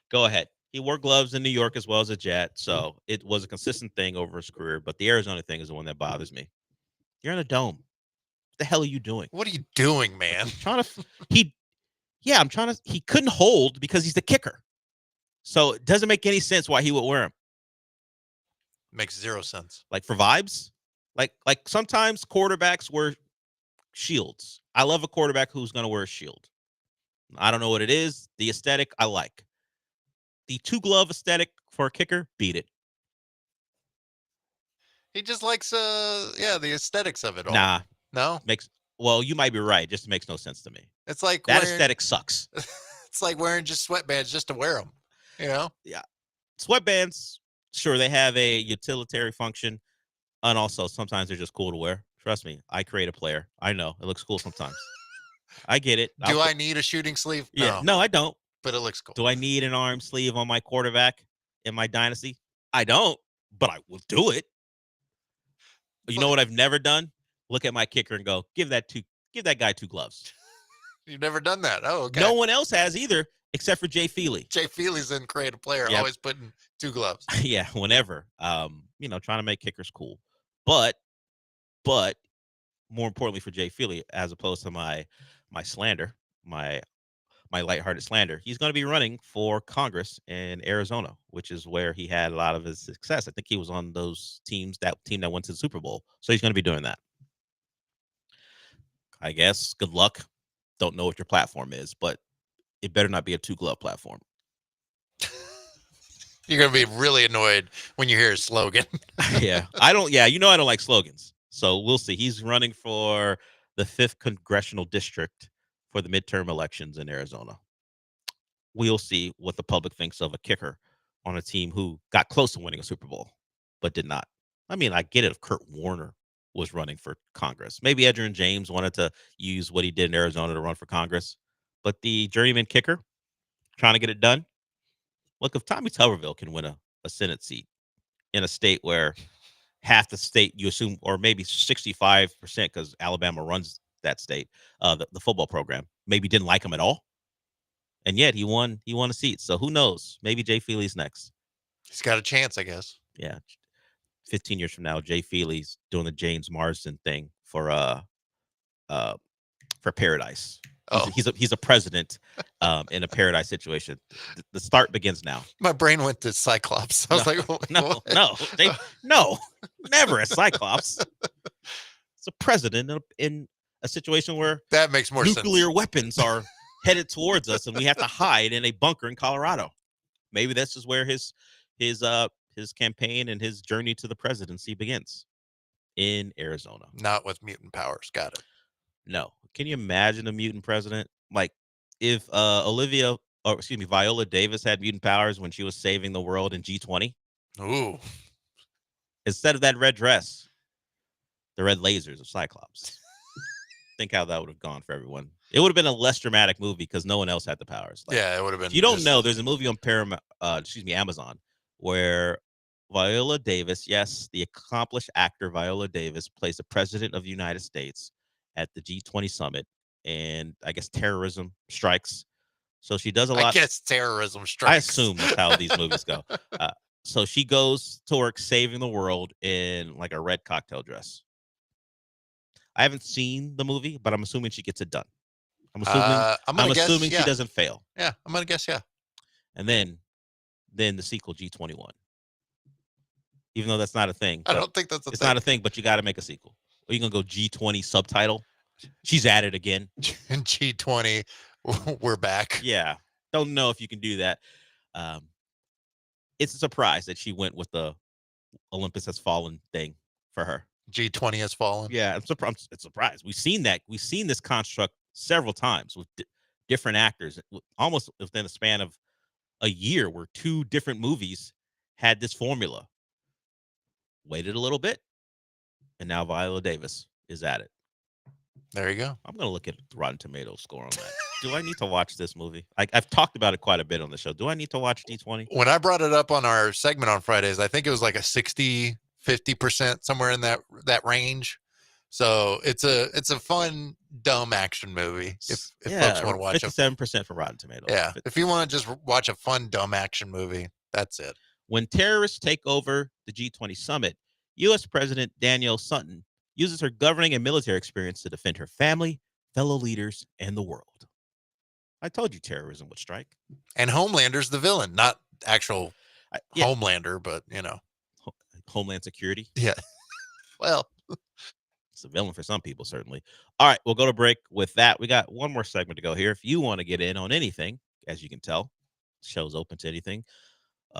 go ahead. He wore gloves in New York as well as a Jet, so it was a consistent thing over his career. But the Arizona thing is the one that bothers me. You're in a dome. What the hell are you doing? What are you doing, man? He couldn't hold because he's the kicker. So it doesn't make any sense why he would wear them. Makes 0 sense. Like for vibes, like sometimes quarterbacks wear shields. I love a quarterback who's going to wear a shield. I don't know what it is. The aesthetic I like. The 2-glove aesthetic for a kicker, beat it. He just likes the aesthetics of it all. Nah. No? Well, you might be right. It just makes no sense to me. It's like that aesthetic sucks. It's like wearing just sweatbands just to wear them, you know? Yeah. Sweatbands, sure, they have a utilitarian function, and also sometimes they're just cool to wear. Trust me, I create a player. I know. It looks cool sometimes. I get it. Do I need a shooting sleeve? Yeah. No, I don't. But it looks cool. Do I need an arm sleeve on my quarterback in my dynasty? I don't, but I will do it. You know what I've never done? Look at my kicker and go, give that guy 2 gloves. You've never done that. Oh, okay. No one else has either, except for Jay Feely. Jay Feely's in create a player, always putting 2 gloves. Yeah, whenever. Trying to make kickers cool. But more importantly for Jay Feely, as opposed to my slander, my lighthearted slander, he's going to be running for Congress in Arizona, which is where he had a lot of his success. I think he was on those teams, that team that went to the Super Bowl. So he's going to be doing that. I guess. Good luck. Don't know what your platform is, but it better not be a 2-glove platform. You're going to be really annoyed when you hear his slogan. Yeah. I don't like slogans. So we'll see. He's running for the 5th congressional district for the midterm elections in Arizona. We'll see what the public thinks of a kicker on a team who got close to winning a Super Bowl, but did not. I mean, I get it if Kurt Warner was running for Congress. Maybe Edgerrin James wanted to use what he did in Arizona to run for Congress, but the journeyman kicker trying to get it done. Look, if Tommy Tuberville can win a Senate seat in a state where half the state, you assume, or maybe 65%, because Alabama runs that state, the football program, maybe didn't like him at all, and yet he won a seat. So who knows? Maybe Jay Feely's next. He's got a chance, I guess. Yeah, 15 years from now, Jay Feely's doing the James Marsden thing for Paradise. He's a president in a Paradise situation. The start begins now. My brain went to Cyclops. I was like, no, never a Cyclops. It's a president in a situation where that makes more sense. Nuclear weapons are headed towards us, and we have to hide in a bunker in Colorado. Maybe this is where his campaign and his journey to the presidency begins, in Arizona. Not with mutant powers. Got it. No. Can you imagine a mutant president? Like if Viola Davis had mutant powers when she was saving the world in G20. Ooh. Instead of that red dress, the red lasers of Cyclops. Think how that would have gone for everyone. It would have been a less dramatic movie because no one else had the powers. It would have been. If you don't know, there's a movie on Amazon, where Viola Davis, yes, the accomplished actor Viola Davis, plays the president of the United States at the G20 summit, and I guess terrorism strikes. So she does a lot. I guess terrorism strikes. I assume that's how these movies go. So she goes to work saving the world in like a red cocktail dress. I haven't seen the movie, but I'm assuming she gets it done. I'm assuming she doesn't fail. Yeah, I'm gonna guess yeah. And then the sequel, G21. Even though that's not a thing. I don't think it's not a thing, but you got to make a sequel. Or you gonna go G20 subtitle? She's at it again. G20, we're back. Yeah, don't know if you can do that. It's a surprise that she went with the Olympus Has Fallen thing for her. G20 has fallen. Yeah, it's a surprise. We've seen that. We've seen this construct several times with different actors, almost within a span of a year, where 2 different movies had this formula. Waited a little bit, and now Viola Davis is at it. There you go. I'm gonna look at the Rotten Tomatoes score on that. Do I need to watch this movie? I've talked about it quite a bit on the show. Do I need to watch D20? When I brought it up on our segment on Fridays, I think it was like a 60-50%, somewhere in that range. So it's a fun, dumb action movie. If folks want to watch it, 57% for Rotten Tomatoes. Yeah, if you want to just watch a fun, dumb action movie, that's it. When terrorists take over the G20 summit, U.S. President Danielle Sutton uses her governing and military experience to defend her family, fellow leaders, and the world. I told you terrorism would strike. And Homelander's the villain, not actual Homelander, but, Homeland Security. Yeah. Well, It's a villain for some people, certainly. All right, we'll go to break with that. We got one more segment to go here. If you want to get in on anything, as you can tell, show's open to anything.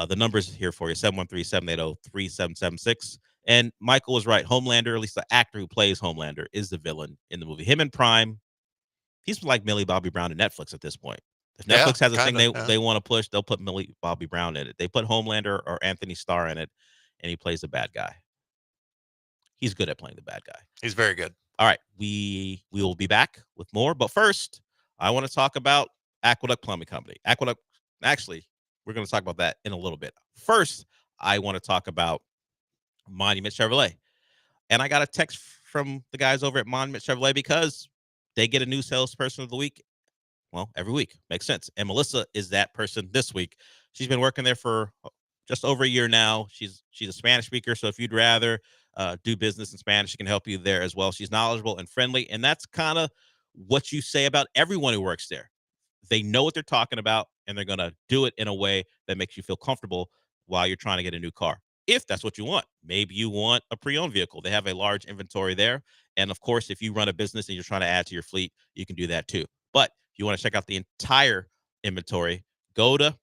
The number's here for you, 713-780-3776. And Michael was right. Homelander, at least the actor who plays Homelander, is the villain in the movie. Him and Prime, he's like Millie Bobby Brown to Netflix at this point. If Netflix has a thing they want to push, they'll put Millie Bobby Brown in it. They put Homelander or Anthony Starr in it, and he plays the bad guy. He's good at playing the bad guy. He's very good. All right, we will be back with more. But first, I want to talk about Aqueduct Plumbing Company. Aqueduct, actually, we're going to talk about that in a little bit. First, I want to talk about Monument Chevrolet. And I got a text from the guys over at Monument Chevrolet because they get a new salesperson of the week. Well, every week. Makes sense. And Melissa is that person this week. She's been working there for just over a year now. She's a Spanish speaker, so if you'd rather do business in Spanish, she can help you there as well. She's knowledgeable and friendly, and that's kind of what you say about everyone who works there. They know what they're talking about, and they're going to do it in a way that makes you feel comfortable while you're trying to get a new car. If that's what you want. Maybe you want a pre-owned vehicle. They have a large inventory there. And of course, if you run a business and you're trying to add to your fleet, you can do that too. But if you want to check out the entire inventory, go to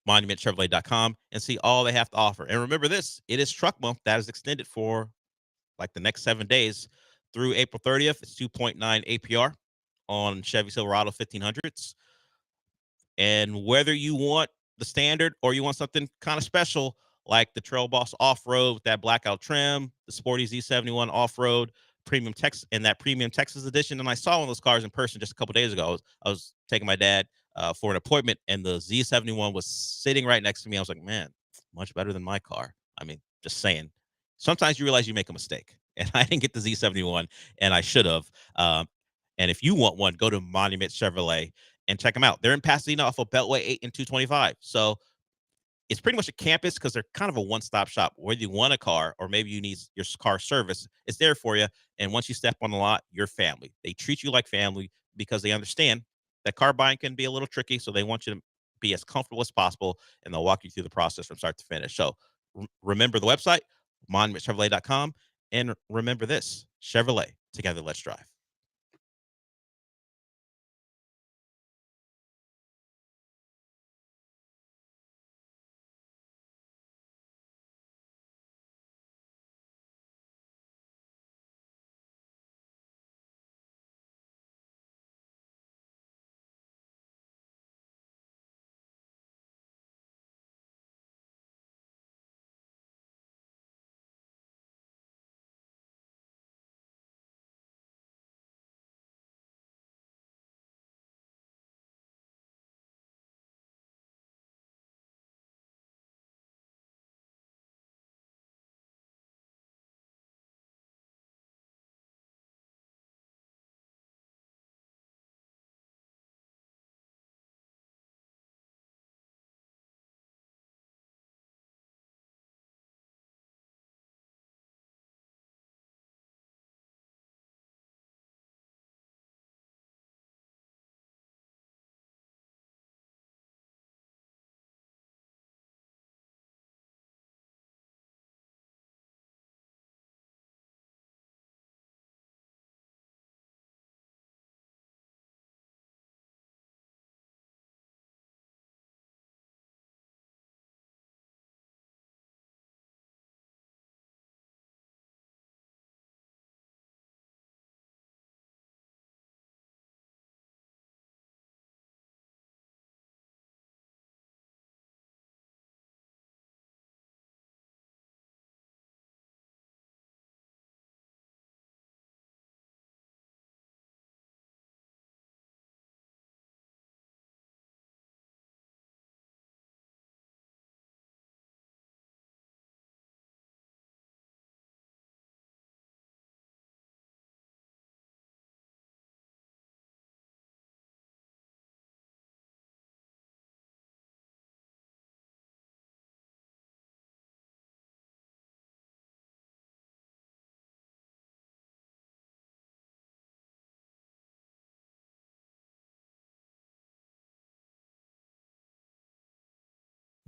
monumentchevrolet.com and see all they have to offer. And remember this, it is truck month. That is extended for like the next 7 days through April 30th. It's 2.9 APR on Chevy Silverado 1500s. And whether you want the standard or you want something kind of special, like the Trail Boss Off-Road with that blackout trim, the Sporty Z71 Off-Road, Premium Texas, and that Premium Texas Edition. And I saw one of those cars in person just a couple days ago. I was taking my dad for an appointment, and the Z71 was sitting right next to me. I was like, man, much better than my car. I mean, just saying. Sometimes you realize you make a mistake, and I didn't get the Z71, and I should have. And if you want one, go to Monument Chevrolet and check them out. They're in Pasadena off of Beltway 8 and 225. So it's pretty much a campus because they're kind of a one-stop shop. Whether you want a car or maybe you need your car service, it's there for you. And once you step on the lot, you're family. They treat you like family because they understand that car buying can be a little tricky. So they want you to be as comfortable as possible, and they'll walk you through the process from start to finish. So remember the website, monumentchevrolet.com. And remember this, Chevrolet, together, let's drive.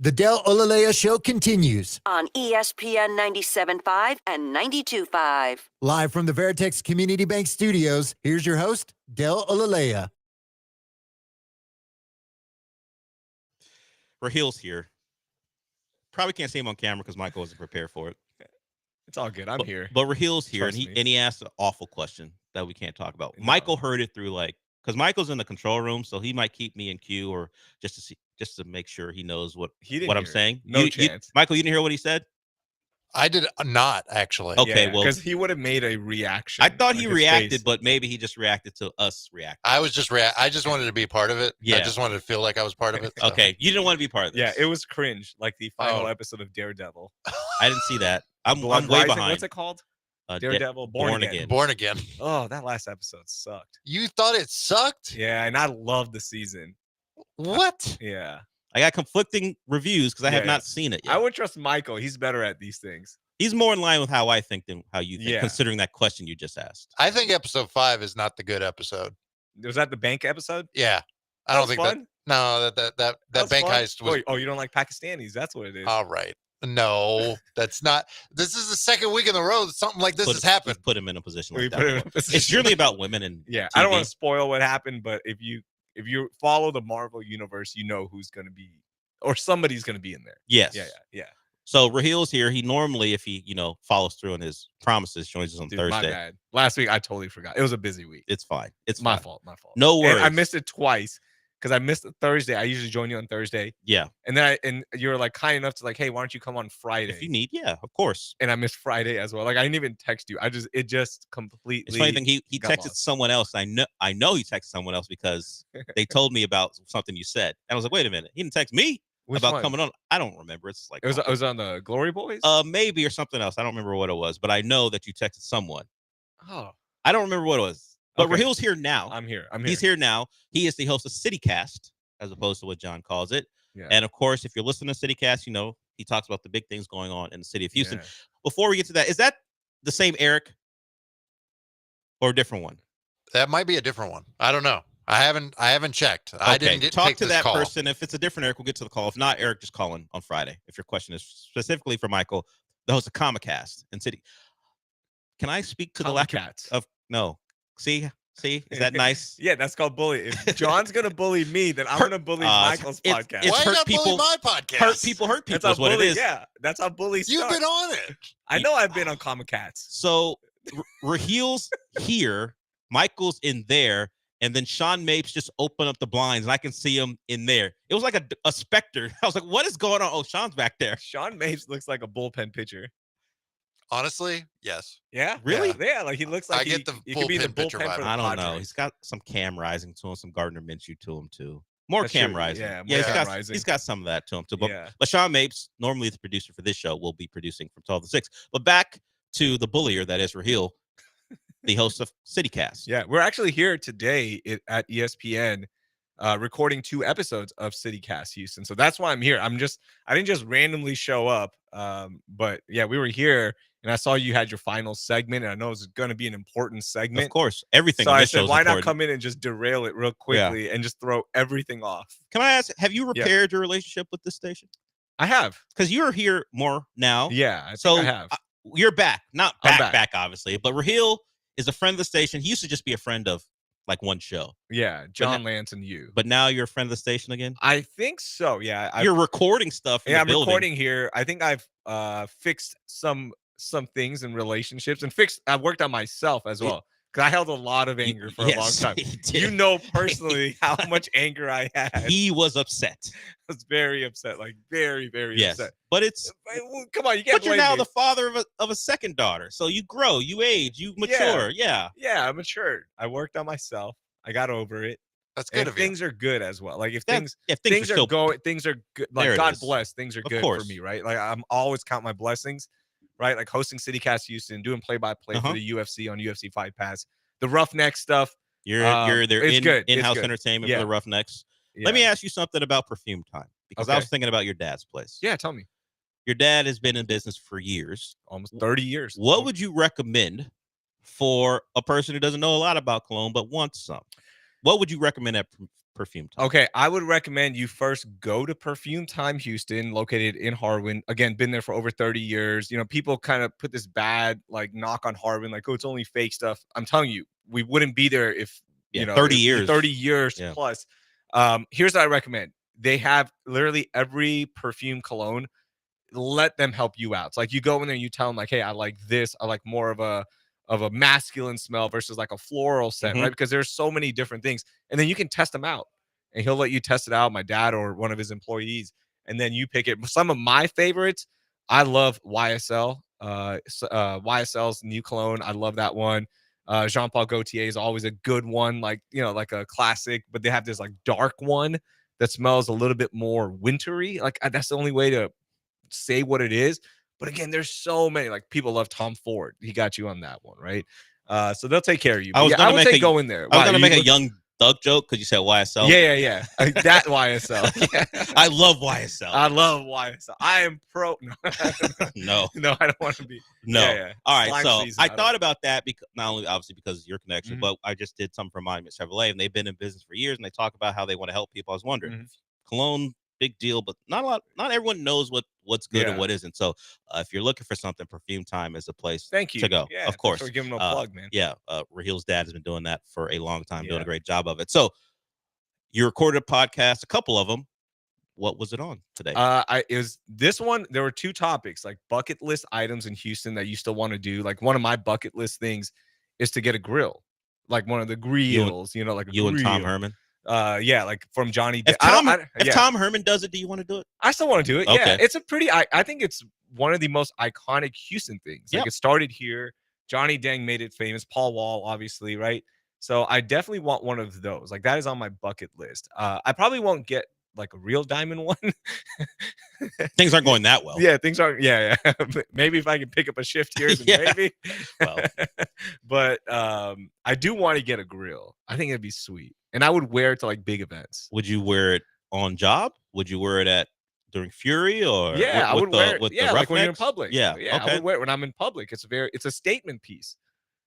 The Del Olaleye Show continues. On ESPN 97.5 and 92.5. Live from the Veritex Community Bank Studios, here's your host, Del Olaleye. Rahil's here. Probably can't see him on camera because Michael wasn't prepared for it. It's all good. I'm here. But Rahil's here, Trust and me. he asked an awful question that we can't talk about. No. Michael heard it through because Michael's in the control room, so he might keep me in queue or just to make sure he knows what I'm saying. No chance. Michael, you didn't hear what he said? I did not actually. Okay, well, because he would have made a reaction. I thought he his reacted, face. but maybe he just reacted to us reacting. I was just I just wanted to be part of it. Yeah. I just wanted to feel like I was part of it. So. Okay, you didn't want to be part of this. Yeah, it was cringe, like the final Oh. episode of Daredevil. I didn't see that. I'm Blood way Rising, behind. What's it called? Daredevil, Born Again. Born Again. Oh, that last episode sucked. You thought it sucked? Yeah, and I loved the season. What? Yeah. I got conflicting reviews because I have Yeah. not seen it yet. I would trust Michael. He's better at these things. He's more in line with how I think than how you think, Yeah. considering that question you just asked. I think episode 5 is not the good episode. Was that the bank episode? Yeah. I That don't was think fun? that was bank fun? heist was Oh, you don't like Pakistanis? That's what it is. all right. No, that's not. This is the second week in a row that something like this has happened. Put him in a position We like put him in that. a position. It's really about women and Yeah, I don't TV. want to spoil what happened, but if you follow the Marvel universe, you know who's going to be, or somebody's going to be in there. Yes. Yeah. So Rahil's here. He normally, if he follows through on his promises, joins us on Dude, my Thursday. bad. Last week I totally forgot. It was a busy week. It's fine. It's my fine. fault. My fault. No worries. And I missed it twice because I missed it Thursday. I usually join you on Thursday. Yeah. And then you were like kind enough to like, hey, why don't you come on Friday? If you need, yeah, of course. And I missed Friday as well. Like I didn't even text you. It just completely. It's funny thing. He got texted lost. someone else. I know he texted someone else because they told me about something you said. And I was like, wait a minute. He didn't text me Which about one? coming on. I don't remember. It's like It was on the Glory Boys. maybe or something else. I don't remember what it was, but I know that you texted someone. Oh, I don't remember what it was. But Okay. Rahil's here now. I'm here. He's here now. He is the host of CityCast, as opposed to what John calls it. Yeah. And of course, if you're listening to CityCast, you know he talks about the big things going on in the city of Houston. Yeah. Before we get to that, is that the same Eric or a different one? That might be a different one. I don't know. I haven't checked. I didn't talk take to this that call. person. If it's a different Eric, we'll get to the call. If not, Eric, just call in on Friday. If your question is specifically for Michael, the host of Comicast in City. Can I speak to the lack of no? See, is that nice? Yeah, that's called bully. If John's gonna bully me, then I'm gonna bully Michael's podcast. It's Why hurt not bully people. my podcast? Hurt people. That's how Is what it bully- is. Yeah, that's how bullies. You've start. been on it. I know I've been on Comic Cats. So Rahil's here, Michael's in there, and then Sean Mapes just opened up the blinds, and I can see him in there. It was like a specter. I was like, "What is going on?" Oh, Sean's back there. Sean Mapes looks like a bullpen pitcher. Honestly, yes. Yeah, Really? Yeah, like he looks like I get the he could be the bullpen pitcher bullpen for vibe. the I don't know. Padres. He's got some Cam Rising to him, some Gardner Minshew to him too. More That's Cam true. Rising. Yeah, more he's Cam got Rising. he's got some of that to him too. But, Yeah. but Sean Mapes, normally the producer for this show, will be producing from 12 to 6. But back to the bullier that is Rahil, the host of CityCast. Yeah, we're actually here today at ESPN, recording 2 episodes of CityCast Houston. So that's why I'm here. I didn't just randomly show up. But yeah, we were here, and I saw you had your final segment, and I know it's going to be an important segment. Of course, everything. So on I this said, show is why not important. come in and just derail it real quickly and just throw everything off? Can I ask, have you Yeah. repaired your relationship with this station? I have. Because you're here more now. Yeah, I think So I have. You're back. Not I'm back, obviously. But Rahil is a friend of the station. He used to just be a friend of like one show. Yeah, John Lance and you. But now you're a friend of the station again? I think so. Yeah, You're recording stuff in Yeah, the I'm building. recording here. I think I've fixed some things in relationships and I've worked on myself as well. Because I held a lot of anger for a long time. he did. You know personally how much anger I had. He was upset. I was very upset, like very, very Yes. upset. But it's Well, come on, you can't but you're blame now me. the father of a second daughter. So you grow, you age, you mature. Yeah. Yeah, I matured. I worked on myself. I got over it. That's good And of you. things are good as well. Like if Yeah, things yeah, things are are still- going, things are good. There Like it God is. bless, things are Of good course. for me, right? Like I'm always count my blessings, right? Like hosting CityCast Houston, doing play-by-play Uh-huh. for the UFC on UFC Fight Pass, the Roughneck stuff. You're there it's good. It's in-house good. entertainment Yeah. for the Roughnecks. Yeah. Let me ask you something about Perfume Time because I Okay. was thinking about your dad's place. Yeah, tell me. Your dad has been in business for years. Almost 30 years. What would you recommend for a person who doesn't know a lot about cologne but wants some? What would you recommend at Perfume Time? Okay, I would recommend you first go to Perfume Time Houston, located in Harwin. Again, been there for over 30 years. You know, people kind of put this bad like knock on Harwin, like, oh, it's only fake stuff. I'm telling you, we wouldn't be there if Yeah, you know 30 if- years. 30 years Yeah. plus. Here's what I recommend. They have literally every perfume cologne. Let them help you out. It's like you go in there and you tell them like, hey, I like this. I like more of a masculine smell versus like a floral scent, Mhm. right? Because there's so many different things. And then you can test them out. And he'll let you test it out, my dad or one of his employees, and then you pick it. Some of my favorites, I love YSL. YSL's new cologne. I love that one. Jean-Paul Gaultier is always a good one, like, you know, like a classic, but they have this like dark one that smells a little bit more wintry. Like that's the only way to say what it is. But again, there's so many. Like people love Tom Ford. He got you on that one, right? So they'll take care of you. I was But yeah, gonna I would make say a- go in there. I was Why, gonna are make you a look- young Doug joke because you said YSL. Yeah. That YSL. Yeah. I love YSL. I love YSL. I am pro. No, No. no, I don't want to be. No. Yeah. All right. Slime So season, I don't- thought about that because not only obviously because of your connection, Mhm. but I just did something for Monument Chevrolet, and they've been in business for years, and they talk about how they want to help people. I was wondering, Mhm. cologne, big deal, but not everyone knows what's good and Yeah. what isn't. So if you're looking for something, Perfume Time is the place Thank you. to go. Yeah, of thanks course. for giving them a plug, man. Yeah. Rahil's dad has been doing that for a long time, doing Yeah. a great job of it. So you recorded a podcast, a couple of them. What was it on today? It was this one. There were two topics, like bucket list items in Houston that you still want to do. Like one of my bucket list things is to get a grill, like one of the grills, you know, like a you and Tom grill. Herman. Yeah, like from Johnny. If Tom Herman does it, do you want to do it? I still want to do it. Okay. Yeah, it's a pretty. I think it's one of the most iconic Houston things. Like Yep. it started here. Johnny Dang made it famous. Paul Wall, obviously, right? So I definitely want one of those. Like that is on my bucket list. I probably won't get like a real diamond one. Things aren't going that well. Yeah, things aren't. Yeah. But maybe if I can pick up a shift here, then Yeah. maybe. Well. But I do want to get a grill. I think it'd be sweet, and I would wear it to like big events. Would you wear it on job? Would you wear it during Fury or Yeah, I with would the, wear it. with Yeah, the like when you're in Roughnecks? public. Yeah. Yeah. I Okay. would wear it when I'm in public. It's a statement piece,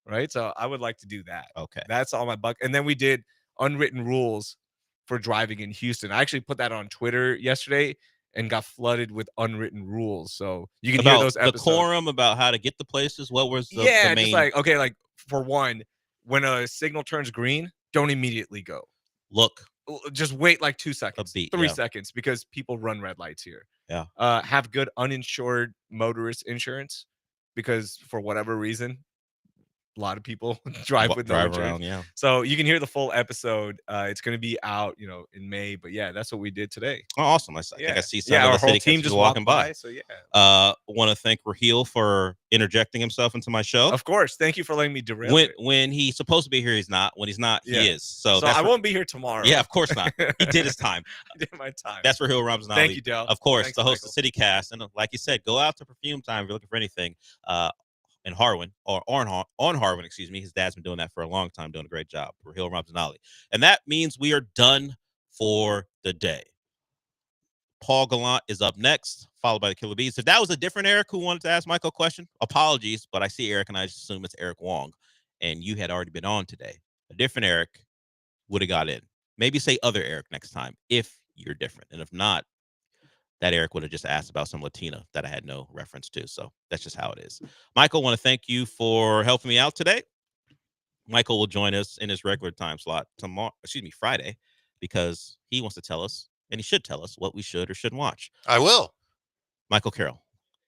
right? So I would like to do that. Okay. That's all my buck. And then we did unwritten rules for driving in Houston. I actually put that on Twitter yesterday and got flooded with unwritten rules. So you can hear About those episodes. decorum, about how to get the places. What was the Yeah, main just like okay, like for one, when a signal turns green, don't immediately go. look? Just wait like 2 seconds, beat, 3 yeah. seconds, because people run red lights here. Yeah. Have good uninsured motorist insurance, because for whatever reason, a lot of people drive with no drive insurance. around, yeah. So you can hear the full episode. It's going to be out, in May. But yeah, that's what we did today. Oh, awesome! I think I see some Yeah, of our the whole city team kids just walking walked by. by. So yeah, Want to thank Rahil for interjecting himself into my show. of course. Thank you for letting me derail When it. when he's supposed to be here, he's not. When he's not, Yeah. he is. So, So that's I for- won't be here tomorrow. Yeah, of course not. He did his time. I did my time. That's Rahil Ramzanali. Thank you, Del. Of course, Thanks, the host Michael. of City Cast. And like you said, go out to Perfume Time if you're looking for anything. In Harwin or on Harwin, excuse me. His dad's been doing that for a long time, doing a great job. Rahil Ramzanali. And that means we are done for the day. Paul Gallant is up next, followed by the Killer Bees. If that was a different Eric who wanted to ask Michael a question, apologies, but I see Eric and I just assume it's Eric Wong, and you had already been on today. A different Eric would have got in. Maybe say other Eric next time if you're different. And if not, that Eric would have just asked about some Latina that I had no reference to. So that's just how it is. Michael, want to thank you for helping me out today. Michael will join us in his regular time slot Friday, because he wants to tell us, and he should tell us, what we should or shouldn't watch. I will. Michael Carroll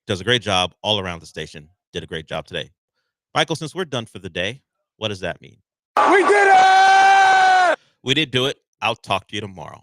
does a great job all around the station. Did a great job today. Michael, since we're done for the day, what does that mean? We did it! We did do it. I'll talk to you tomorrow.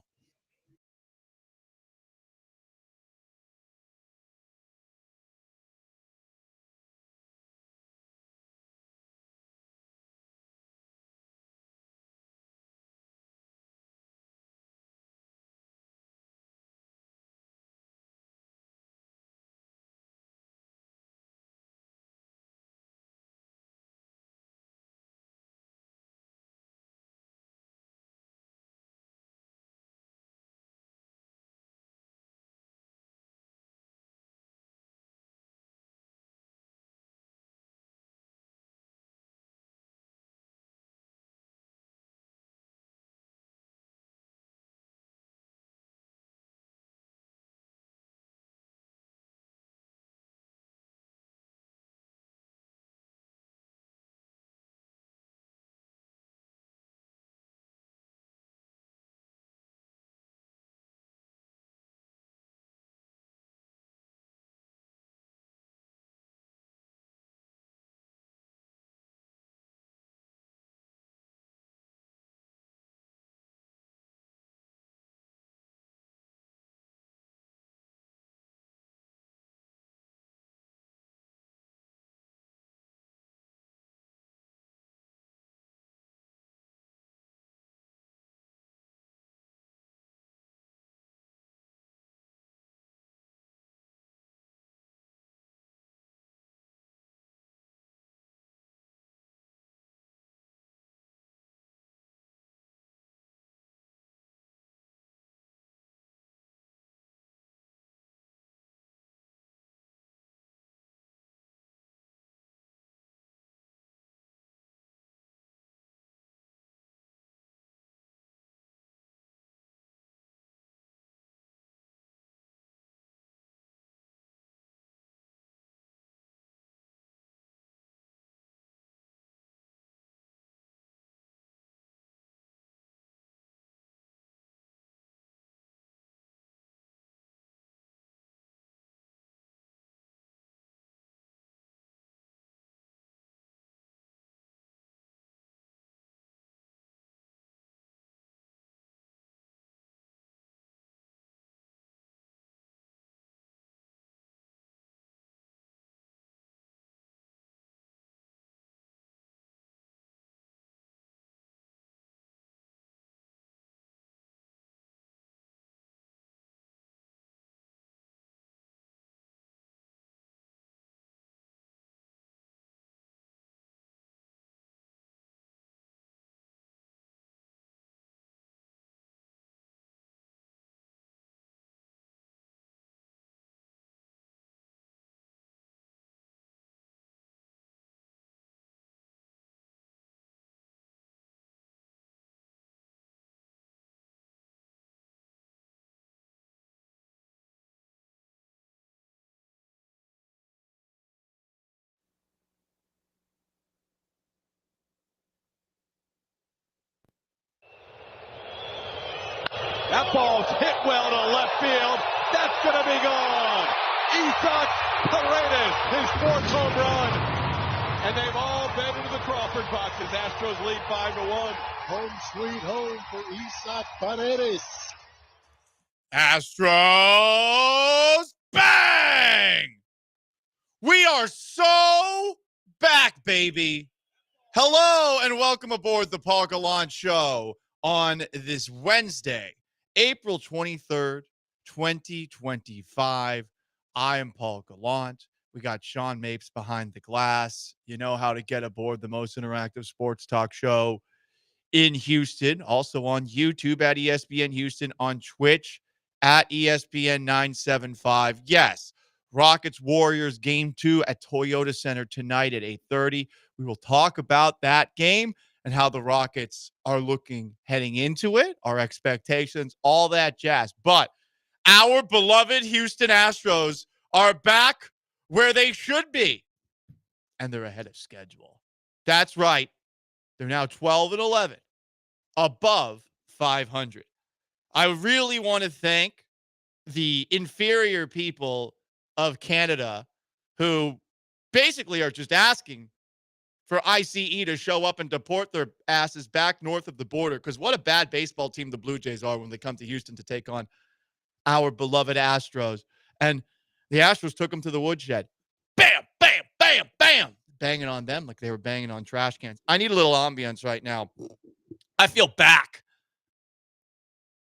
well to left field. That's going to be gone. Isaac Paredes, his 4th home run. And they've all been into the Crawford boxes. Astros lead 5-1. Home sweet home for Isaac Paredes. Astros, bang! We are so back, baby. Hello and welcome aboard the Paul Gallant Show on this Wednesday, April 23rd, 2025. I am Paul Gallant. We got Sean Mapes behind the glass. You know how to get aboard the most interactive sports talk show in Houston. Also on YouTube at ESPN Houston, on Twitch at ESPN 975. Yes, Rockets Warriors game 2 at Toyota Center tonight at 8:30. We will talk about that game and how the Rockets are looking heading into it, our expectations, all that jazz. But our beloved Houston Astros are back where they should be, and they're ahead of schedule. That's right. They're now 12-11, above 500. I really want to thank the inferior people of Canada who basically are just asking for ICE to show up and deport their asses back north of the border, because what a bad baseball team the Blue Jays are when they come to Houston to take on our beloved Astros. And the Astros took them to the woodshed. Bam, bam, bam, bam. Banging on them like they were banging on trash cans. I need a little ambience right now. I feel back.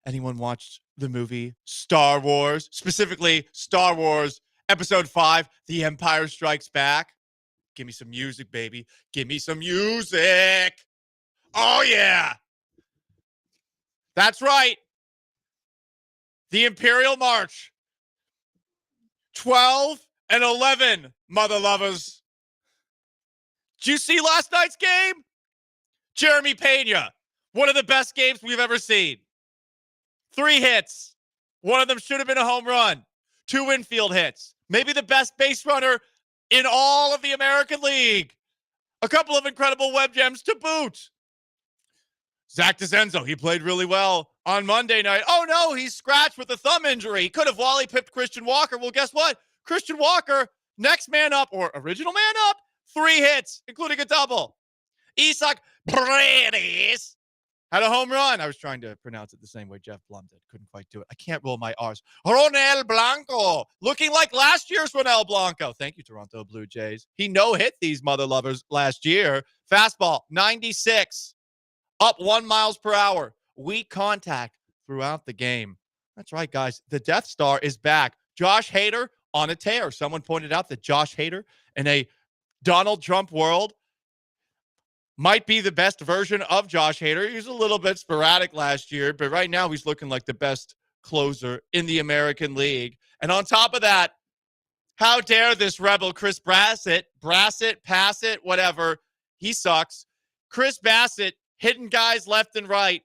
Anyone watched the movie Star Wars? Specifically, Star Wars Episode 5, The Empire Strikes Back? Give me some music, baby. Give me some music. Oh, yeah. That's right. The Imperial March. 12-11, mother lovers. Did you see last night's game? Jeremy Pena, one of the best games we've ever seen. 3 hits. One of them should have been a home run. 2 infield hits. Maybe the best base runner in all of the American League. A couple of incredible web gems to boot. Zach DeCenzo, he played really well on Monday night. Oh, no, he's scratched with a thumb injury. He could have wally-pipped Christian Walker. Well, guess what? Christian Walker, next man up, or original man up, 3 hits, including a double. Isaac Paredes had a home run. I was trying to pronounce it the same way Jeff Blum did. Couldn't quite do it. I can't roll my R's. Ronel Blanco, looking like last year's Ronel Blanco. Thank you, Toronto Blue Jays. He no-hit these mother lovers last year. Fastball, 96. Up 1 miles per hour. Weak contact throughout the game. That's right, guys. The Death Star is back. Josh Hader on a tear. Someone pointed out that Josh Hader in a Donald Trump world might be the best version of Josh Hader. He was a little bit sporadic last year, but right now he's looking like the best closer in the American League. And on top of that, how dare this rebel Chris Bassett, pass it, whatever. He sucks. Chris Bassett hitting guys left and right,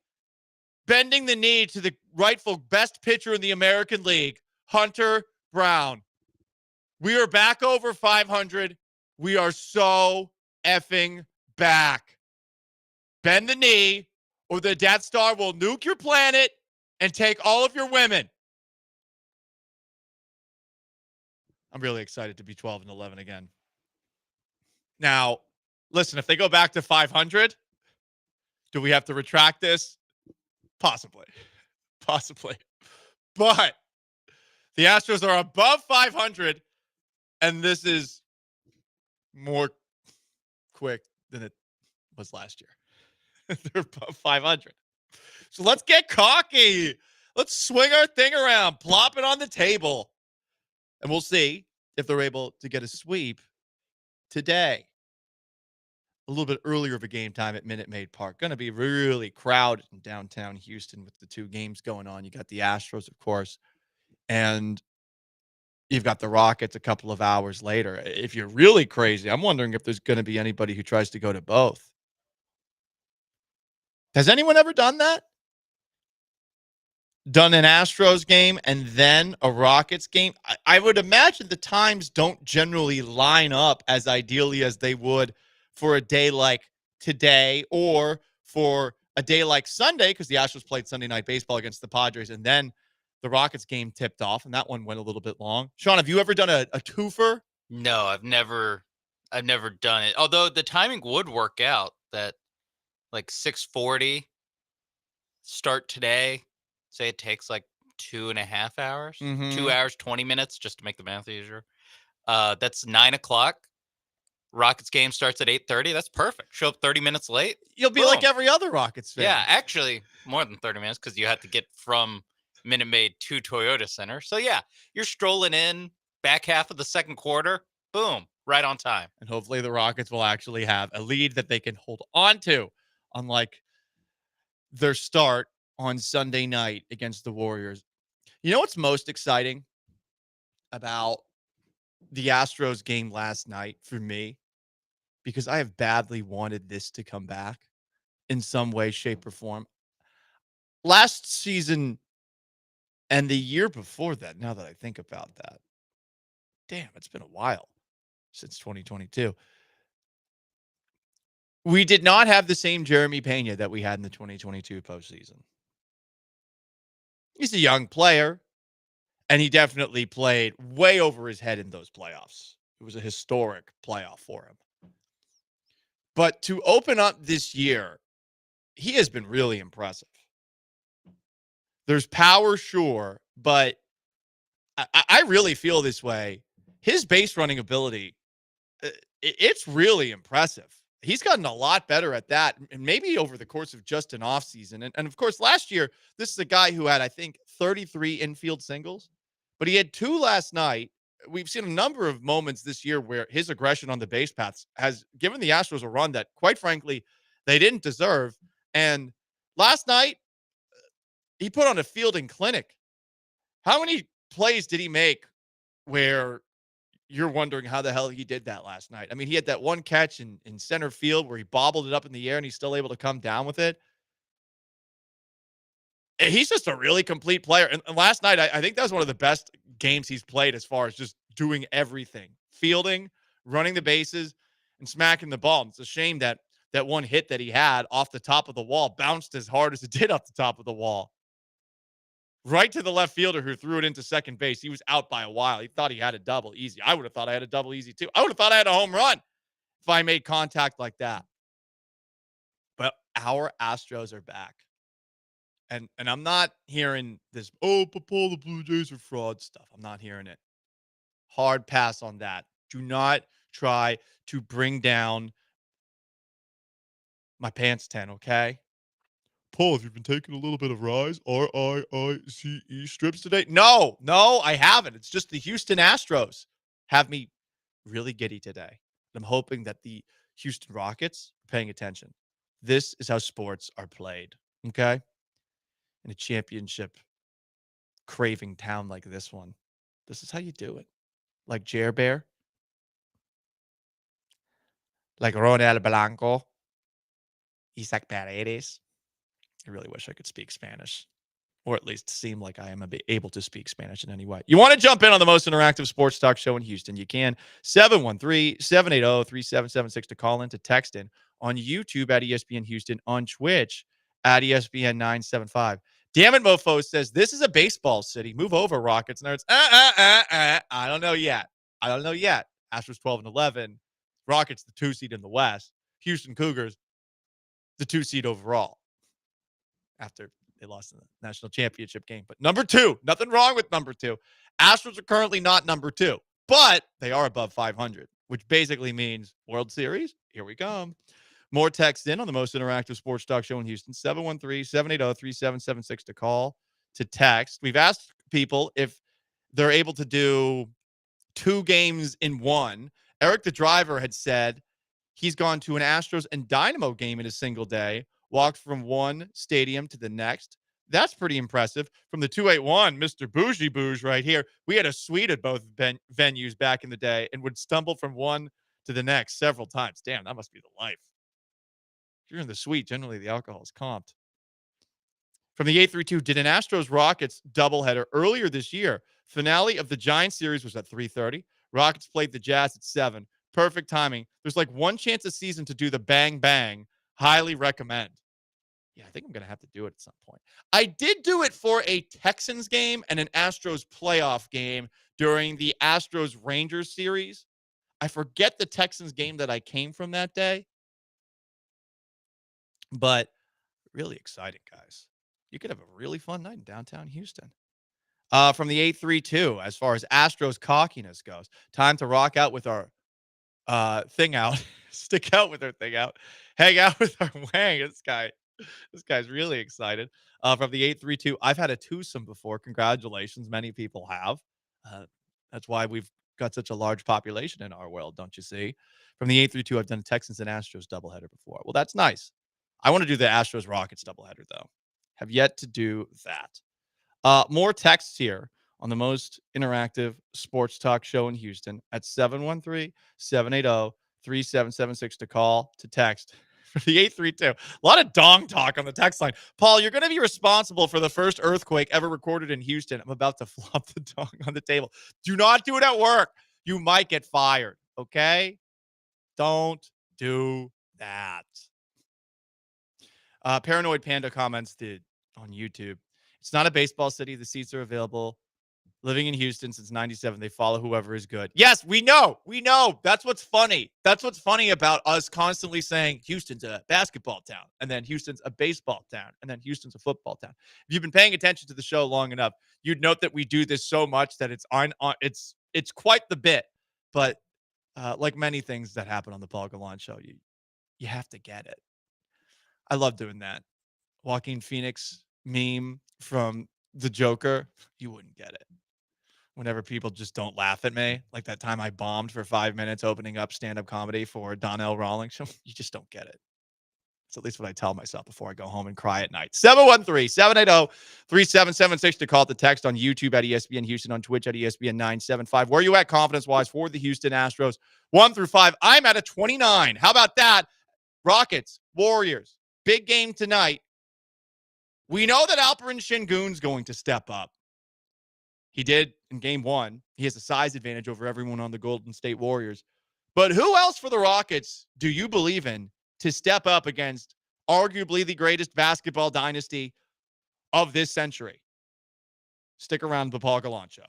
bending the knee to the rightful best pitcher in the American League, Hunter Brown. We are back over 500. We are so effing back. Bend the knee, or the Death Star will nuke your planet and take all of your women. I'm really excited to be 12-11 again. Now, listen, if they go back to 500, do we have to retract this? Possibly. But the Astros are above 500, and this is more quick than it was last year. They're above 500. So let's get cocky. Let's swing our thing around, plop it on the table, and we'll see if they're able to get a sweep today. A little bit earlier of a game time at Minute Maid Park. Going to be really crowded in downtown Houston with the 2 games going on. You got the Astros, of course, and you've got the Rockets a couple of hours later. If you're really crazy, I'm wondering if there's going to be anybody who tries to go to both. Has anyone ever done that? Done an Astros game and then a Rockets game? I would imagine the times don't generally line up as ideally as they would for a day like today or for a day like Sunday, because the Astros played Sunday Night Baseball against the Padres and then the Rockets game tipped off, and that one went a little bit long. Sean, have you ever done a twofer? No, I've never done it. Although the timing would work out that like 6:40 start today. Say it takes like 2.5 hours, 2 hours, 20 minutes, just to make the math easier. That's 9:00. Rockets game starts at 8:30. That's perfect. Show up 30 minutes late. You'll be like every other Rockets fan. Yeah, actually more than 30 minutes because you have to get from Minute Maid to Toyota Center. So yeah, you're strolling in back half of the second quarter. Boom, right on time. And hopefully the Rockets will actually have a lead that they can hold on to, unlike their start on Sunday night against the Warriors. You know what's most exciting about the Astros game last night for me? Because I have badly wanted this to come back in some way, shape, or form. Last season and the year before that, now that I think about that, damn, it's been a while since 2022. We did not have the same Jeremy Pena that we had in the 2022 postseason. He's a young player, and he definitely played way over his head in those playoffs. It was a historic playoff for him. But to open up this year, he has been really impressive. There's power, sure, but I really feel this way. His base running ability, it's really impressive. He's gotten a lot better at that, and maybe over the course of just an offseason. And of course, last year, this is a guy who had, I think, 33 infield singles, but he had 2 last night. We've seen a number of moments this year where his aggression on the base paths has given the Astros a run that, quite frankly, they didn't deserve. And last night, he put on a fielding clinic. How many plays did he make where you're wondering how the hell he did that last night? I mean, he had that one catch in center field where he bobbled it up in the air and he's still able to come down with it. He's just a really complete player. And last night, I think that was one of the best games he's played as far as just doing everything. Fielding, running the bases, and smacking the ball. And it's a shame that that one hit that he had off the top of the wall bounced as hard as it did off the top of the wall. Right to the left fielder who threw it into second base. He was out by a while. He thought he had a double easy. I would have thought I had a double easy too. I would have thought I had a home run if I made contact like that. But our Astros are back. And I'm not hearing this, oh, Paul, the Blue Jays are fraud stuff. I'm not hearing it. Hard pass on that. Do not try to bring down my pants tent, okay? Paul, have you been taking a little bit of Rise, RIICE strips today? No, I haven't. It's just the Houston Astros have me really giddy today. I'm hoping that the Houston Rockets are paying attention. This is how sports are played, okay? In a championship craving town like this one. This is how you do it. Like Jer Bear. Like Ronel Blanco. Isaac Paredes. I really wish I could speak Spanish, or at least seem like I am able to speak Spanish in any way. You want to jump in on the most interactive sports talk show in Houston? You can. 713-780-3776 to call in, to text in, on YouTube at ESPN Houston, on Twitch at ESPN 975. Damn it, Mofo says, this is a baseball city. Move over, Rockets nerds. I don't know yet. Astros 12-11. Rockets, the 2 seed in the West. Houston Cougars, the 2 seed overall, after they lost in the national championship game. But number 2, nothing wrong with number 2. Astros are currently not number 2, but they are above 500, which basically means World Series. Here we come. More text in on the most interactive sports talk show in Houston, 713-780-3776 to call, to text. We've asked people if they're able to do 2 games in one. Eric the driver had said he's gone to an Astros and Dynamo game in a single day, walked from one stadium to the next. That's pretty impressive. From the 281, Mr. Bougie Bouge right here. We had a suite at both venues back in the day and would stumble from one to the next several times. Damn, that must be the life. If you're in the suite, generally the alcohol is comped. From the 832, did an Astros-Rockets doubleheader earlier this year. Finale of the Giants series was at 3:30. Rockets played the Jazz at 7. Perfect timing. There's like one chance a season to do the bang bang. Highly recommend. Yeah, I think I'm going to have to do it at some point. I did do it for a Texans game and an Astros playoff game during the Astros Rangers series. I forget the Texans game that I came from that day, but really exciting, guys. You could have a really fun night in downtown Houston. From the 832, as far as Astros cockiness goes, time to rock out with our thing out, stick out with our thing out, hang out with our wang. This guy's really excited. From the 832, I've had a twosome before. Congratulations. Many people have. That's why we've got such a large population in our world, don't you see? From the 832, I've done a Texans and Astros doubleheader before. Well, that's nice. I want to do the Astros Rockets doubleheader, though. Have yet to do that. More texts here on the most interactive sports talk show in Houston at 713-780-3776 to call, to text. For the 832. A lot of dong talk on the text line. Paul, you're going to be responsible for the first earthquake ever recorded in Houston. I'm about to flop the dong on the table. Do not do it at work. You might get fired, okay? Don't do that. Paranoid Panda comments on YouTube. It's not a baseball city. The seats are available. Living in Houston since 97, they follow whoever is good. Yes, we know. We know. That's what's funny. That's what's funny about us constantly saying Houston's a basketball town, and then Houston's a baseball town, and then Houston's a football town. If you've been paying attention to the show long enough, you'd note that we do this so much that it's quite the bit. But like many things that happen on the Paul Gallant show, you have to get it. I love doing that. Joaquin Phoenix meme from the Joker, you wouldn't get it. Whenever people just don't laugh at me, like that time I bombed for 5 minutes opening up stand-up comedy for Donnell Rawlings show, you just don't get it. It's at least what I tell myself before I go home and cry at night. 713-780-3776 to call the text on YouTube at ESPN Houston, on Twitch at ESPN 975. Where are you at confidence-wise for the Houston Astros? 1 through 5. I'm at a 29. How about that? Rockets, Warriors, big game tonight. We know that Alperen Şengün's going to step up. He did in game 1. He has a size advantage over everyone on the Golden State Warriors. But who else for the Rockets do you believe in to step up against arguably the greatest basketball dynasty of this century? Stick around, the Paul Gallant Show.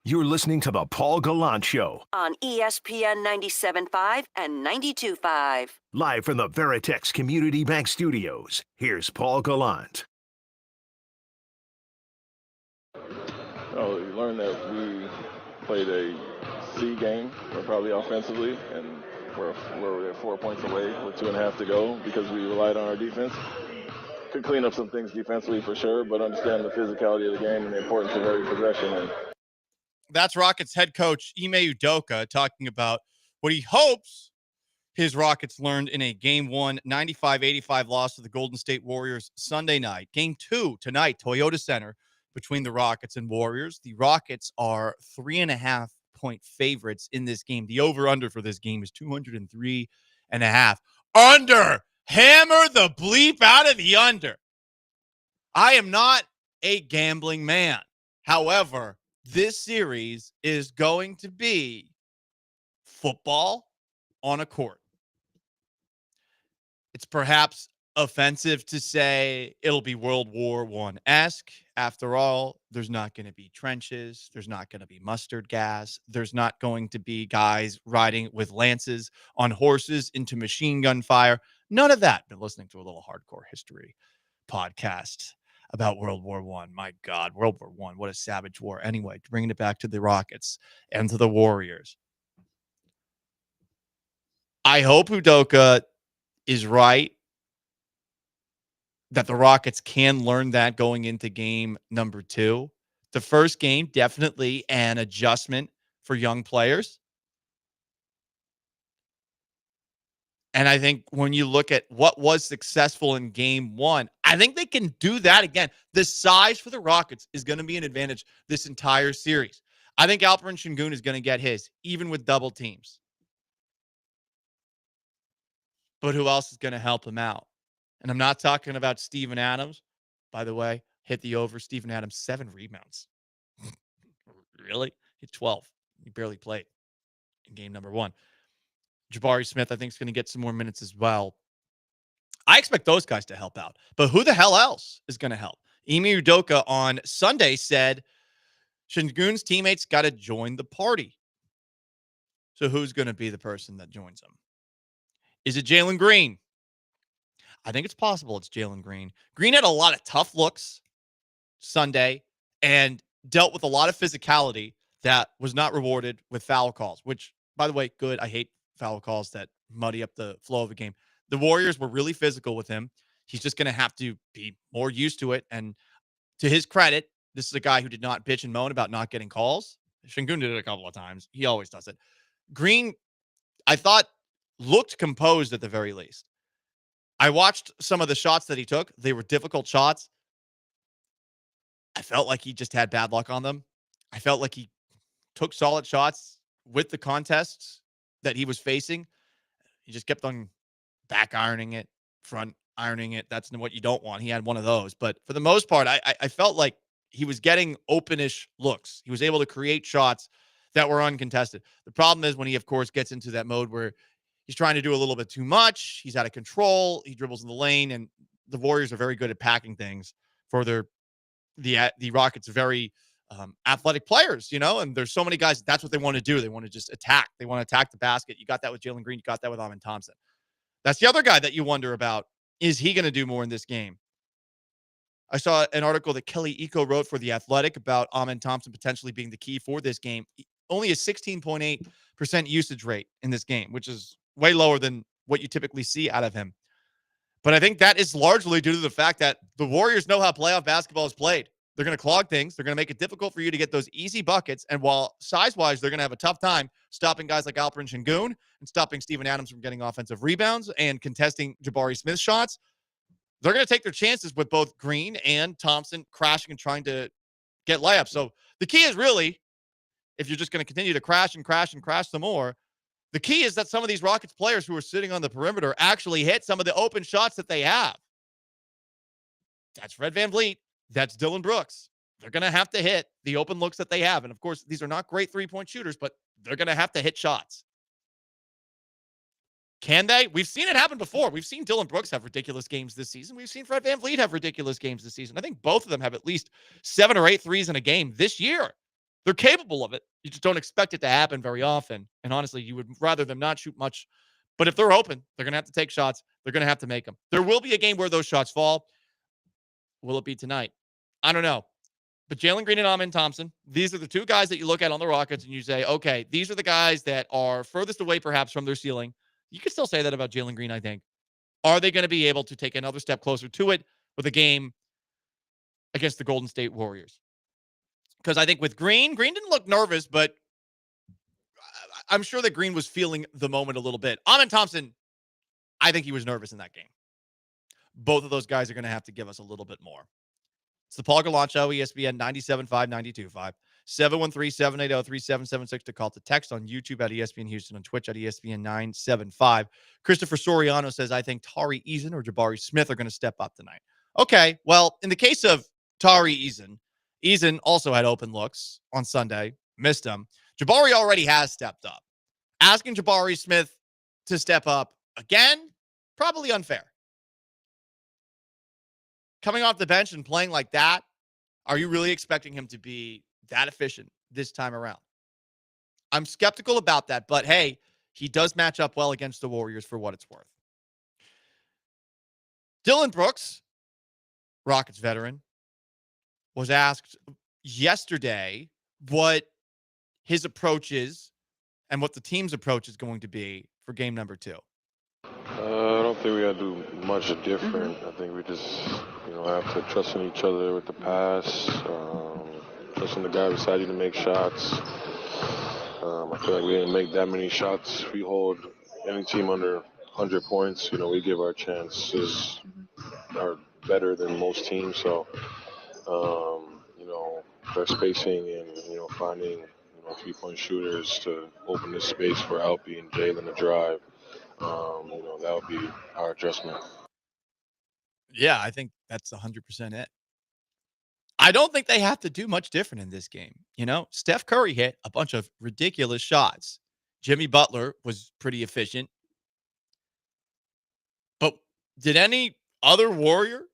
You're listening to the Paul Gallant Show, on ESPN 97.5 and 92.5. live from the Veritex Community Bank Studios. Here's Paul Gallant. Oh, you learned that we played a C game, probably offensively, and we're 4 points away with 2.5 to go because we relied on our defense. Could clean up some things defensively for sure, but understand the physicality of the game and the importance of every possession. And that's Rockets head coach Ime Udoka talking about what he hopes his Rockets learned in a Game 1 95-85 loss to the Golden State Warriors Sunday night. Game 2 tonight, Toyota Center, between the Rockets and Warriors. The Rockets are 3.5-point favorites in this game. The over-under for this game is 203.5. Under! Hammer the bleep out of the under. I am not a gambling man. However, this series is going to be football on a court. It's perhaps offensive to say it'll be World War I-esque. After all, there's not going to be trenches. There's not going to be mustard gas. There's not going to be guys riding with lances on horses into machine gun fire. None of that. Been listening to a little hardcore history podcast about World War I. My God, World War I. What a savage war. Anyway, bringing it back to the Rockets and to the Warriors. I hope Udoka is right that the Rockets can learn that going into game number 2. The first game, definitely an adjustment for young players. And I think when you look at what was successful in game 1, I think they can do that again. The size for the Rockets is going to be an advantage this entire series. I think Alperen Şengün is going to get his, even with double teams. But who else is going to help him out? And I'm not talking about Steven Adams. By the way, hit the over. Steven Adams, 7 rebounds. Really? Hit 12. He barely played in game number 1. Jabari Smith, I think, is going to get some more minutes as well. I expect those guys to help out. But who the hell else is going to help? Ime Udoka on Sunday said Şengün's teammates got to join the party. So who's going to be the person that joins them? Is it Jalen Green? I think it's possible it's Jalen Green. Green had a lot of tough looks Sunday and dealt with a lot of physicality that was not rewarded with foul calls, which, by the way, good. I hate foul calls that muddy up the flow of a game. The Warriors were really physical with him. He's just going to have to be more used to it. And to his credit, this is a guy who did not bitch and moan about not getting calls. Şengün did it a couple of times. He always does it. Green, I thought, looked composed at the very least. I watched some of the shots that he took. They were difficult shots. I felt like he just had bad luck on them. I felt like he took solid shots with the contests that he was facing. He just kept on back ironing it, front ironing it. That's what you don't want. He had one of those. But for the most part, I felt like he was getting openish looks. He was able to create shots that were uncontested. The problem is when he, of course, gets into that mode where he's trying to do a little bit too much. He's out of control. He dribbles in the lane, and the Warriors are very good at packing things for the Rockets are very athletic players, and there's so many guys. That's what they want to do. They want to just attack. They want to attack the basket. You got that with Jalen Green. You got that with Amen Thompson. That's the other guy that you wonder about. Is he going to do more in this game? I saw an article that Kelly Eco wrote for The Athletic about Amen Thompson potentially being the key for this game. Only a 16.8% usage rate in this game, which is way lower than what you typically see out of him. But I think that is largely due to the fact that the Warriors know how playoff basketball is played. They're going to clog things. They're going to make it difficult for you to get those easy buckets. And while size-wise, they're going to have a tough time stopping guys like Alperen Şengün and stopping Steven Adams from getting offensive rebounds and contesting Jabari Smith's shots, they're going to take their chances with both Green and Thompson crashing and trying to get layups. So the key is really, if you're just going to continue to crash and crash and crash some more, the key is that some of these Rockets players who are sitting on the perimeter actually hit some of the open shots that they have. That's Fred VanVleet. That's Dylan Brooks. They're going to have to hit the open looks that they have. And, of course, these are not great three-point shooters, but they're going to have to hit shots. Can they? We've seen it happen before. We've seen Dylan Brooks have ridiculous games this season. We've seen Fred VanVleet have ridiculous games this season. I think both of them have at least 7 or 8 threes in a game this year. They're capable of it. You just don't expect it to happen very often. And honestly, you would rather them not shoot much. But if they're open, they're going to have to take shots. They're going to have to make them. There will be a game where those shots fall. Will it be tonight? I don't know. But Jalen Green and Amen Thompson, these are the two guys that you look at on the Rockets and you say, okay, these are the guys that are furthest away perhaps from their ceiling. You can still say that about Jalen Green, I think. Are they going to be able to take another step closer to it with a game against the Golden State Warriors? Because I think with Green didn't look nervous, but I'm sure that Green was feeling the moment a little bit. Amen Thompson, I think he was nervous in that game. Both of those guys are going to have to give us a little bit more. It's the Paul Gallant Show, ESPN 97.5, 92.5, 713-780-3776 to call to text on YouTube at ESPN Houston, on Twitch at ESPN 975. Christopher Soriano says, I think Tari Eason or Jabari Smith are going to step up tonight. Okay, well, in the case of Tari Eason also had open looks on Sunday, missed them. Jabari already has stepped up. Asking Jabari Smith to step up again, probably unfair. Coming off the bench and playing like that, are you really expecting him to be that efficient this time around? I'm skeptical about that, but hey, he does match up well against the Warriors for what it's worth. Dylan Brooks, Rockets veteran, was asked yesterday what his approach is and what the team's approach is going to be for game number 2. I don't think we got to do much different. I think we just, have to trust in each other with the pass, trust in the guy beside you to make shots. I feel like we didn't make that many shots. We hold any team under 100 points. We give our chances are better than most teams. So, their spacing and, finding, 3-point shooters to open this space for Alpi and Jalen to drive. That would be our adjustment. Yeah, I think that's 100% it. I don't think they have to do much different in this game. Steph Curry hit a bunch of ridiculous shots. Jimmy Butler was pretty efficient. But did any other Warrior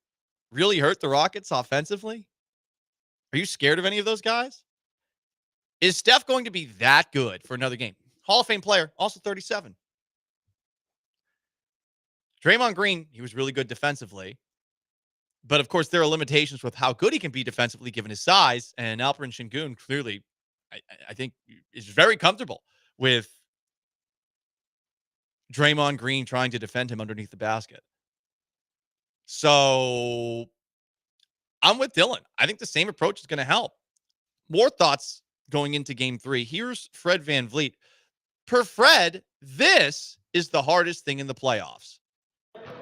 really hurt the Rockets offensively? Are you scared of any of those guys? Is Steph going to be that good for another game? Hall of Fame player, also 37. Draymond Green, he was really good defensively. But, of course, there are limitations with how good he can be defensively given his size. And Alperen Şengün clearly, I think, is very comfortable with Draymond Green trying to defend him underneath the basket. So I'm with Dylan. I think the same approach is going to help. More thoughts going into game 3. Here's Fred VanVleet. Per Fred, this is the hardest thing in the playoffs.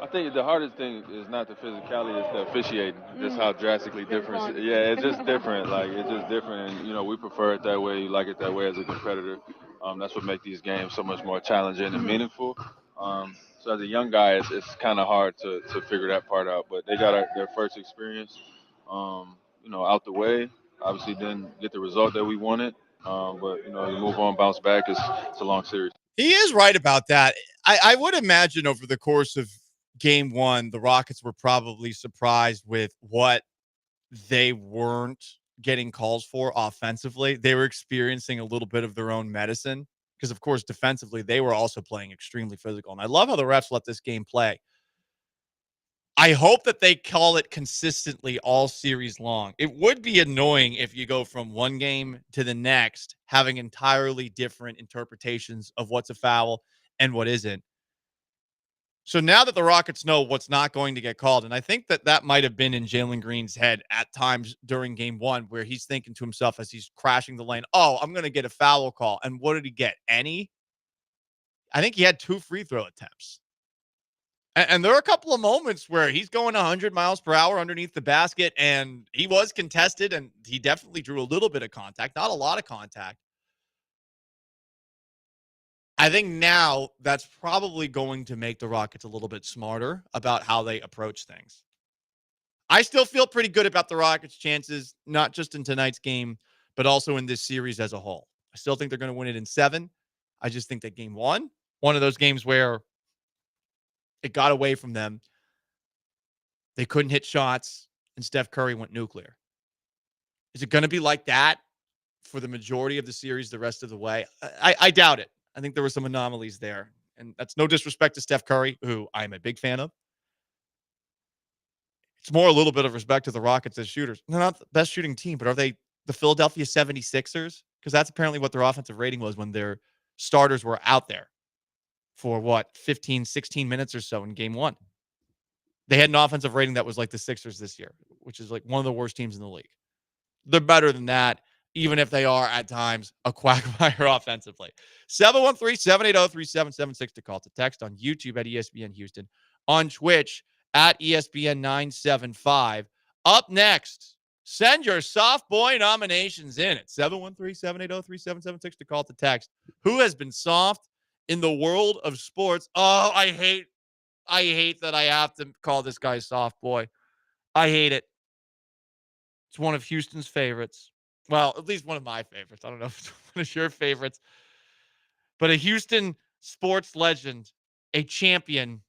I think the hardest thing is not the physicality, it's the officiating. Just how drastically different. Yeah, it's just different. It's just different. And, we prefer it that way. You like it that way as a competitor. That's what makes these games so much more challenging and meaningful. So as a young guy, it's kind of hard to figure that part out. But they got their first experience, out the way. Obviously didn't get the result that we wanted. But, you move on, bounce back. It's a long series. He is right about that. I would imagine over the course of game 1, the Rockets were probably surprised with what they weren't getting calls for offensively. They were experiencing a little bit of their own medicine because, of course, defensively, they were also playing extremely physical. And I love how the refs let this game play. I hope that they call it consistently all series long. It would be annoying if you go from one game to the next having entirely different interpretations of what's a foul and what isn't. So now that the Rockets know what's not going to get called, and I think that might have been in Jalen Green's head at times during game 1 where he's thinking to himself as he's crashing the lane, oh, I'm going to get a foul call. And what did he get? Any? I think he had 2 free throw attempts. And there are a couple of moments where he's going 100 miles per hour underneath the basket, and he was contested, and he definitely drew a little bit of contact, not a lot of contact. I think now that's probably going to make the Rockets a little bit smarter about how they approach things. I still feel pretty good about the Rockets' chances, not just in tonight's game, but also in this series as a whole. I still think they're going to win it in 7. I just think that game 1, one of those games where it got away from them. They couldn't hit shots, and Steph Curry went nuclear. Is it going to be like that for the majority of the series the rest of the way? I doubt it. I think there were some anomalies there. And that's no disrespect to Steph Curry, who I'm a big fan of. It's more a little bit of respect to the Rockets as shooters. They're not the best shooting team, but are they the Philadelphia 76ers? Because that's apparently what their offensive rating was when their starters were out there for 15, 16 minutes or so in game one. They had an offensive rating that was like the Sixers this year, which is like one of the worst teams in the league. They're better than that, even if they are at times a quagmire offensively. 713-780-3776 to call, to text on YouTube at ESPN Houston, on Twitch at ESPN 975. Up next, send your soft boy nominations in at 713-780-3776 to call, to text. Who has been soft in the world of sports? Oh, I hate that I have to call this guy soft boy. I hate it. It's one of Houston's favorites. Well, at least one of my favorites. I don't know if it's one of your favorites. But a Houston sports legend, a champion,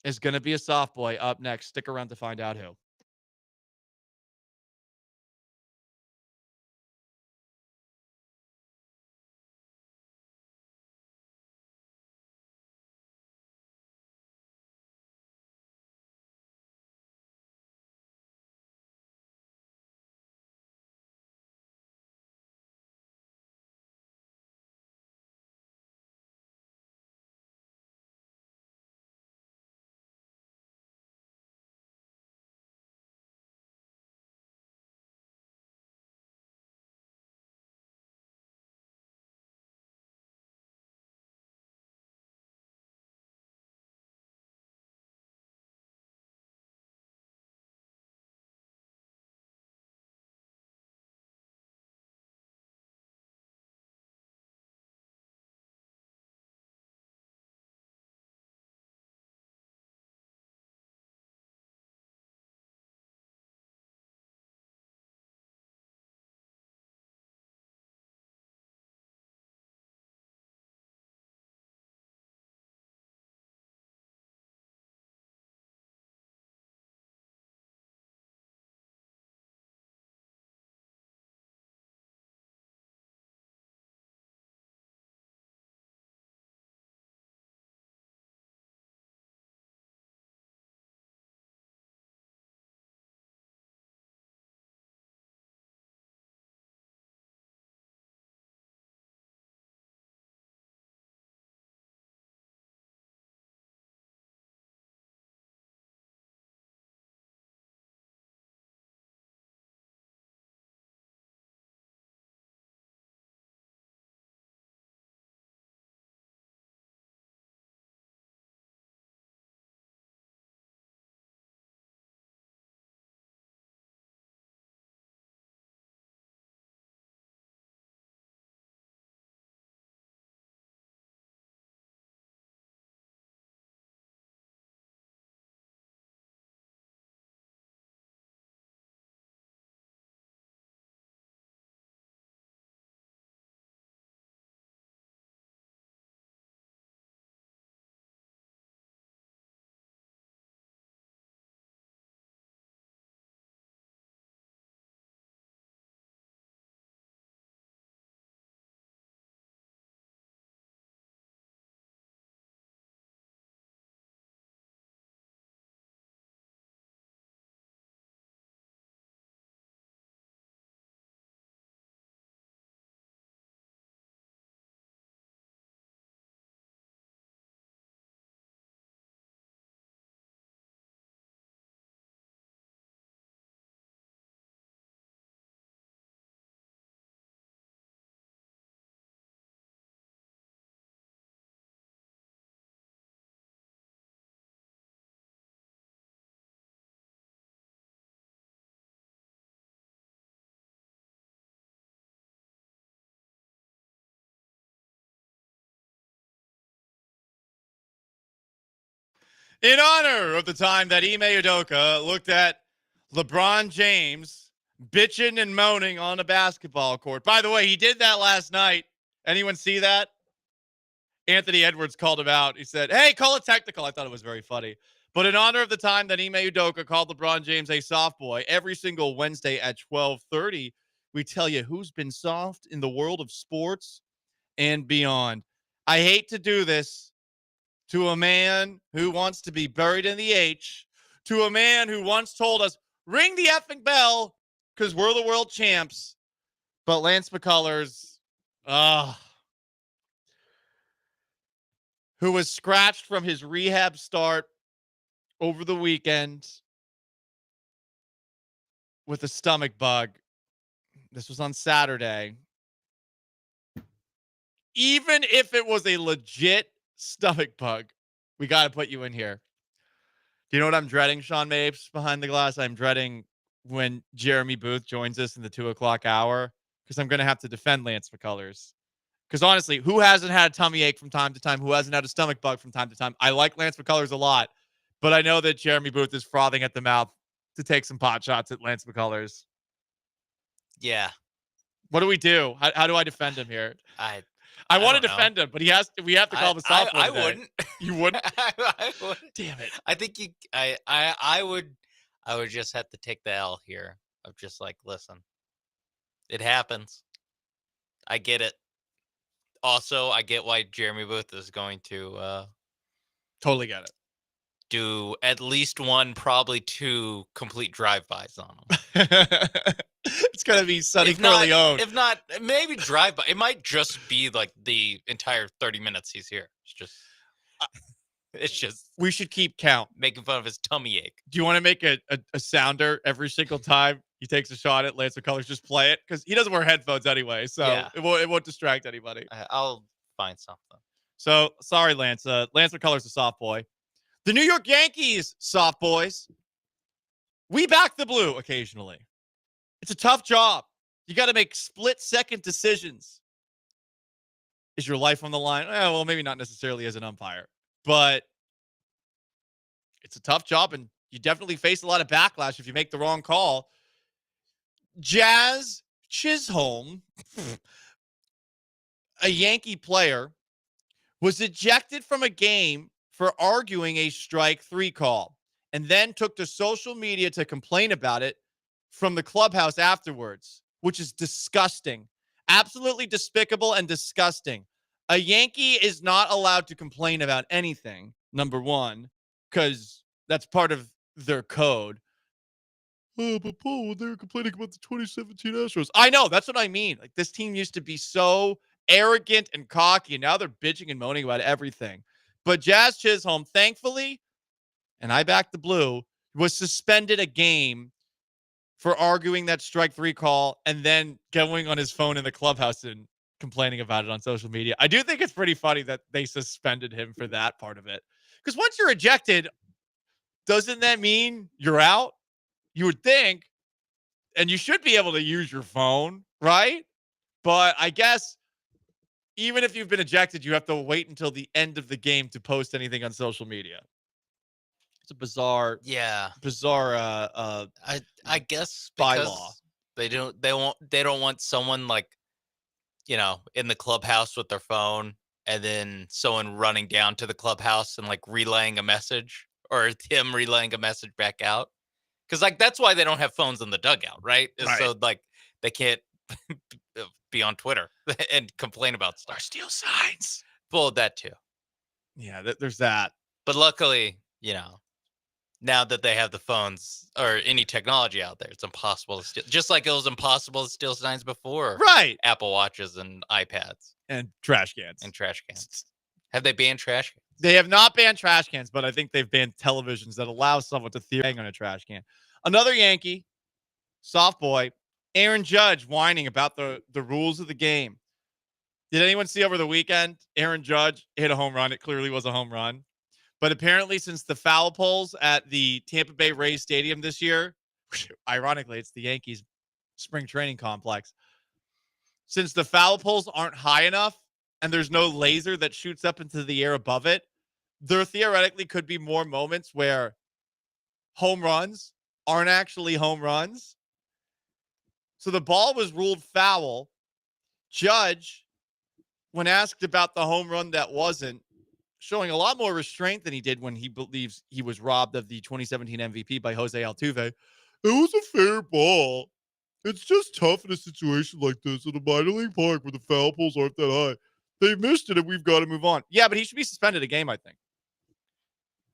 is going to be a soft boy up next. Stick around to find out who. In honor of the time that Ime Udoka looked at LeBron James bitching and moaning on a basketball court. By the way, he did that last night. Anyone see that? Anthony Edwards called him out. He said, "Hey, call it technical." I thought it was very funny. But in honor of the time that Ime Udoka called LeBron James a soft boy, every single Wednesday at 12:30, we tell you who's been soft in the world of sports and beyond. I hate to do this to a man who wants to be buried in the H, to a man who once told us, ring the effing bell because we're the world champs. But Lance McCullers, who was scratched from his rehab start over the weekend with a stomach bug. This was on Saturday. Even if it was a legit stomach bug, we got to put you in here. Do you know what I'm dreading, Sean Mapes, behind the glass? I'm dreading when Jeremy Booth joins us in the 2:00 hour because I'm going to have to defend Lance McCullers. Because honestly, who hasn't had a tummy ache from time to time? Who hasn't had a stomach bug from time to time? I like Lance McCullers a lot, but I know that Jeremy Booth is frothing at the mouth to take some pot shots at Lance McCullers. Yeah. What do we do? How do I defend him here? I want to don't know. defend him, but we have to call him a sophomore I today. wouldn't. You wouldn't? I wouldn't. Damn it. I think I would just have to take the L here of just like, listen, it happens. I get it. Also, I get why Jeremy Booth is going to totally get it. Do at least one, probably two complete drive-bys on him. It's gonna be Sonny If not- Corleone. If not, maybe drive-by. It might just be like the entire 30 minutes he's here. It's just We should keep count. making fun of his tummy ache. Do you want to make a sounder every single time he takes a shot at Lance McCullers? Just play it because he doesn't wear headphones anyway, so Yeah. it won't distract anybody. I'll find something. So sorry, Lance. Lance McCullers a soft boy. The New York Yankees, soft boys. We back the blue occasionally. It's a tough job. You got to make split-second decisions. Is your life on the line? Well, maybe not necessarily as an umpire, but it's a tough job, and you definitely face a lot of backlash if you make the wrong call. Jazz Chisholm, a Yankee player, was ejected from a game for arguing a strike three call and then took to social media to complain about it from the clubhouse afterwards, which is disgusting. Absolutely despicable and disgusting. A Yankee is not allowed to complain about anything, number one, because that's part of their code. Oh, but Paul, they're complaining about the 2017 Astros. I know, that's what I mean. Like, this team used to be so arrogant and cocky, and now they're bitching and moaning about everything. But Jazz Chisholm, thankfully, and I back the blue, was suspended a game for arguing that strike three call and then going on his phone in the clubhouse and complaining about it on social media. I do think it's pretty funny that they suspended him for that part of it. Because once you're ejected, doesn't that mean you're out? You would think, and you should be able to use your phone, right? But I guess even if you've been ejected, you have to wait until the end of the game to post anything on social media. It's a bizarre, I guess bylaw. because they don't want someone like, you know, in the clubhouse with their phone and then someone running down to the clubhouse and like relaying a message or him relaying a message back out. Because like that's why they don't have phones in the dugout, right? Right. So like they can't be on Twitter and complain about stuff. Or steal signs. Well, that too. Yeah, there's that. But luckily, you know, now that they have the phones or any technology out there, it's impossible to steal. Just like it was impossible to steal signs before. Right. Apple Watches and iPads. And trash cans. Have they banned trash cans? They have not banned trash cans, but I think they've banned televisions that allow someone to hang on a trash can. Another Yankee, soft boy, Aaron Judge whining about the rules of the game. Did anyone see over the weekend? Aaron Judge hit a home run. It clearly was a home run. But apparently, since the foul poles at the Tampa Bay Rays Stadium this year, ironically, it's the Yankees spring training complex. Since the foul poles aren't high enough and there's no laser that shoots up into the air above it, there theoretically could be more moments where home runs aren't actually home runs. So the ball was ruled foul. Judge, when asked about the home run that wasn't, showing a lot more restraint than he did when he believes he was robbed of the 2017 MVP by Jose Altuve. It was a fair ball. It's just tough in a situation like this in a minor league park where the foul poles aren't that high. They missed it and we've got to move on. Yeah, but he should be suspended a game, I think.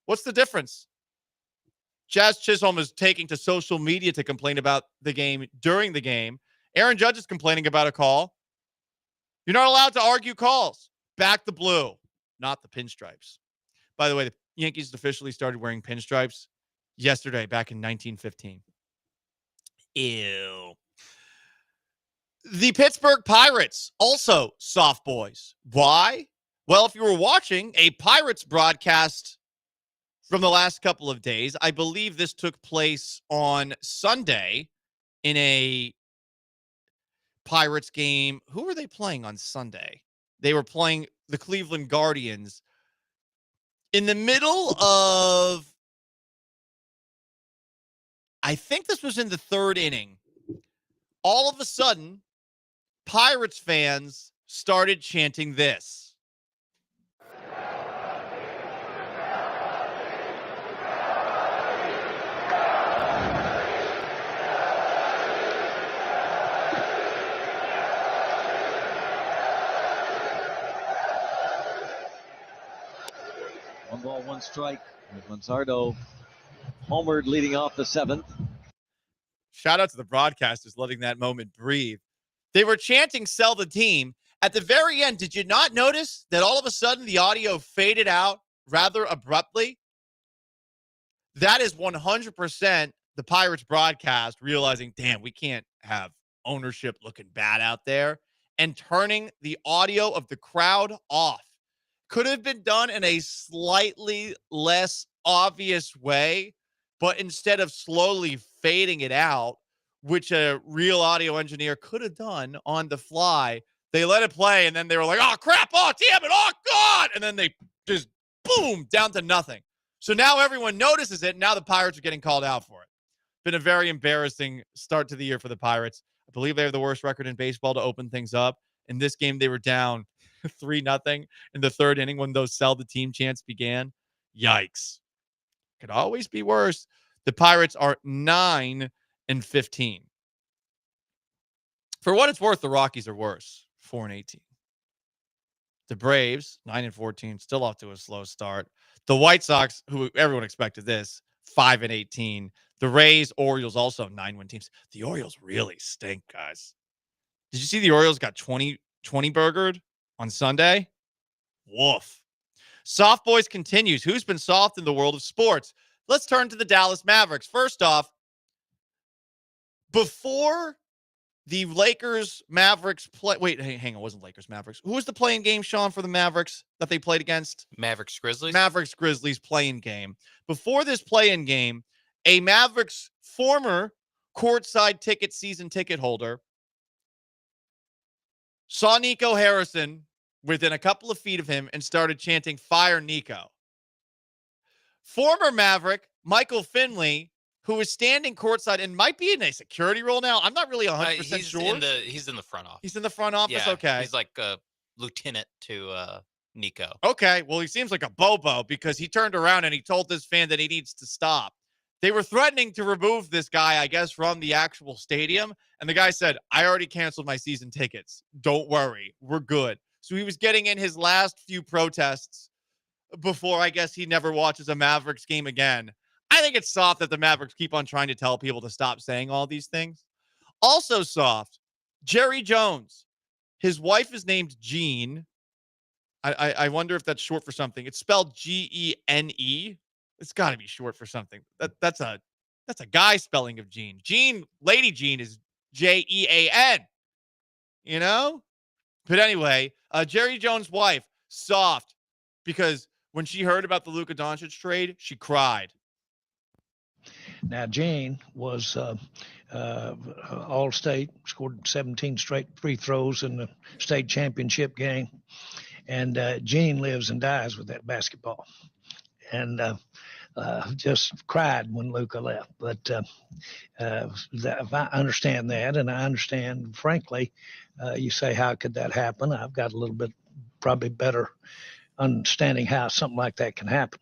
What's the difference? Jazz Chisholm is taking to social media to complain about the game during the game. Aaron Judge is complaining about a call. You're not allowed to argue calls. Back the blue, not the pinstripes. By the way, the Yankees officially started wearing pinstripes yesterday, back in 1915. Ew. The Pittsburgh Pirates, also soft boys. Why? Well, if you were watching a Pirates broadcast from the last couple of days, I believe this took place on Sunday in a Pirates game. Who were they playing on Sunday? They were playing the Cleveland Guardians. In the middle of, I think this was in the third inning, all of a sudden, Pirates fans started chanting this. One ball, one strike. Manzardo homered leading off the seventh. Shout out to the broadcasters letting that moment breathe. They were chanting "Sell the team." At the very end, did you not notice that all of a sudden the audio faded out rather abruptly? That is 100% the Pirates broadcast realizing, damn, we can't have ownership looking bad out there, and turning the audio of the crowd off. Could have been done in a slightly less obvious way, but instead of slowly fading it out, which a real audio engineer could have done on the fly, they let it play, and then they were like, oh, crap, oh, damn it, oh, God! And then they just, boom, down to nothing. So now everyone notices it, and now the Pirates are getting called out for it. Been a very embarrassing start to the year for the Pirates. I believe they have the worst record in baseball to open things up. In this game, they were down 3-0 in the third inning when those sell the team chants began. Yikes. Could always be worse. The Pirates are 9-15. For what it's worth, the Rockies are worse, 4-18. The Braves, 9-14, still off to a slow start. The White Sox, who everyone expected this, 5-18. The Rays, Orioles, also 9-win teams. The Orioles really stink, guys. Did you see the Orioles got 20 burgered on Sunday? Woof. Soft Boys continues. Who's been soft in the world of sports? Let's turn to the Dallas Mavericks. First off, before the Lakers-Mavericks play... Wait, hang on. It wasn't Lakers-Mavericks. Who was the playing game, Sean, for the Mavericks that they played against? Mavericks-Grizzlies? Mavericks-Grizzlies playing game. Before this play-in game, a Mavericks former courtside ticket season ticket holder saw Nico Harrison within a couple of feet of him and started chanting, "Fire Nico." Former Maverick Michael Finley, who is standing courtside and might be in a security role now. I'm not really 100% sure. He's in the front office. He's in the front office? Yeah, okay. He's like a lieutenant to Nico. Okay, well, he seems like a bobo because he turned around and he told this fan that he needs to stop. They were threatening to remove this guy, I guess, from the actual stadium. And the guy said, I already canceled my season tickets. Don't worry. We're good. So he was getting in his last few protests before, I guess, he never watches a Mavericks game again. I think it's soft that the Mavericks keep on trying to tell people to stop saying all these things. Also soft, Jerry Jones. His wife is named Jean. I wonder if that's short for something. It's spelled Gene. It's got to be short for something. That's a guy spelling of Jean. Lady Jean is Jean. You know? But anyway, Jerry Jones' wife, soft, because when she heard about the Luka Doncic trade, she cried. Now, Jane was all-state, scored 17 straight free throws in the state championship game. And Gene lives and dies with that basketball. And just cried when Luka left. But I understand that, and I understand, frankly, you say, how could that happen? I've got a little bit probably better understanding how something like that can happen.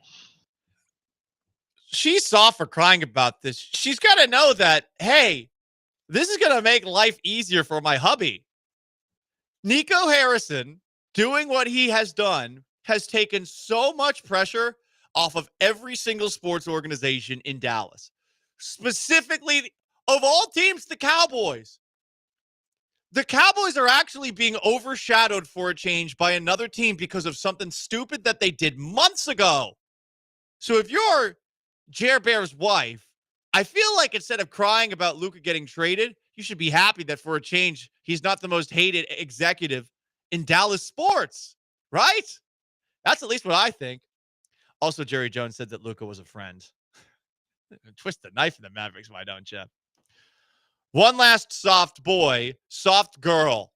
She's soft for crying about this. She's got to know that, hey, This is going to make life easier for my hubby. Nico Harrison, doing what he has done, has taken so much pressure off of every single sports organization in Dallas. Specifically, of all teams, the Cowboys. The Cowboys are actually being overshadowed for a change by another team because of something stupid that they did months ago. So if you're Jer Bear's wife, I feel like instead of crying about Luka getting traded, you should be happy that for a change, he's not the most hated executive in Dallas sports, right? That's at least what I think. Also, Jerry Jones said that Luka was a friend. Twist the knife in the Mavericks, why don't you? One last soft boy, soft girl.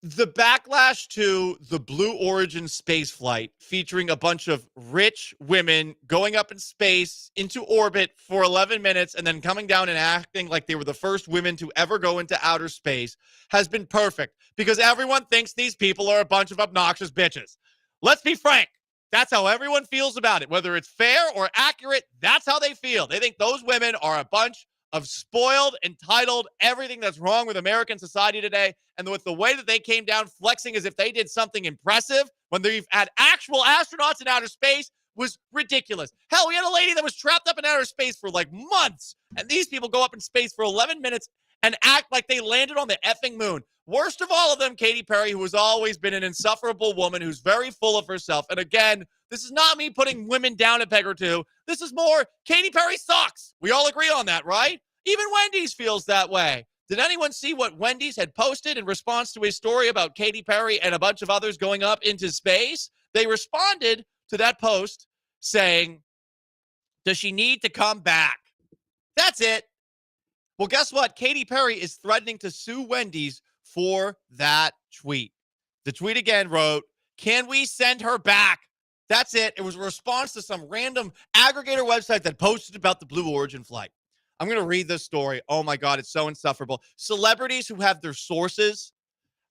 The backlash to the Blue Origin space flight featuring a bunch of rich women going up in space into orbit for 11 minutes and then coming down and acting like they were the first women to ever go into outer space has been perfect because everyone thinks these people are a bunch of obnoxious bitches. Let's be frank. That's how everyone feels about it. Whether it's fair or accurate, that's how they feel. They think those women are a bunch of spoiled, entitled, everything that's wrong with American society today. And with the way that they came down flexing as if they did something impressive when they've had actual astronauts in outer space was ridiculous. Hell, we had a lady that was trapped up in outer space for like months. And these people go up in space for 11 minutes and act like they landed on the effing moon. Worst of all of them, Katy Perry, who has always been an insufferable woman who's very full of herself. And again, this is not me putting women down a peg or two. This is more Katy Perry sucks. We all agree on that, right? Even Wendy's feels that way. Did anyone see what Wendy's had posted in response to a story about Katy Perry and a bunch of others going up into space? They responded to that post saying, does she need to come back? That's it. Well, guess what? Katy Perry is threatening to sue Wendy's for that tweet. The tweet again wrote, can we send her back? That's it. It was a response to some random aggregator website that posted about the Blue Origin flight. I'm going to read this story. Oh my God, it's so insufferable. Celebrities who have their sources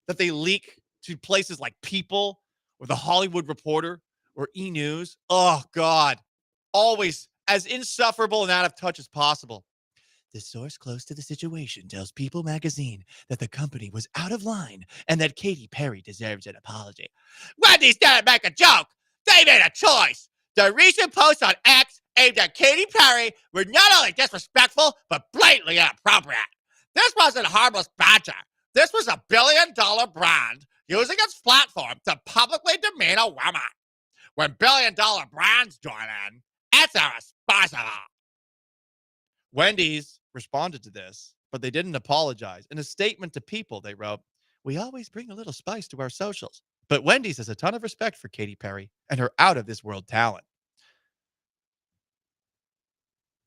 that they leak to places like People or The Hollywood Reporter or E! News. Oh God, always as insufferable and out of touch as possible. The source close to the situation tells People magazine that the company was out of line and that Katy Perry deserves an apology. Wendy's didn't make a joke. They made a choice. The recent posts on X aimed at Katy Perry were not only disrespectful, but blatantly inappropriate. This wasn't harmless banter. This was a billion-dollar brand using its platform to publicly demean a woman. When billion-dollar brands join in, it's irresponsible. Wendy's responded to this, but they didn't apologize. In a statement to People, they wrote, we always bring a little spice to our socials, but Wendy's has a ton of respect for Katy Perry and her out-of-this-world talent.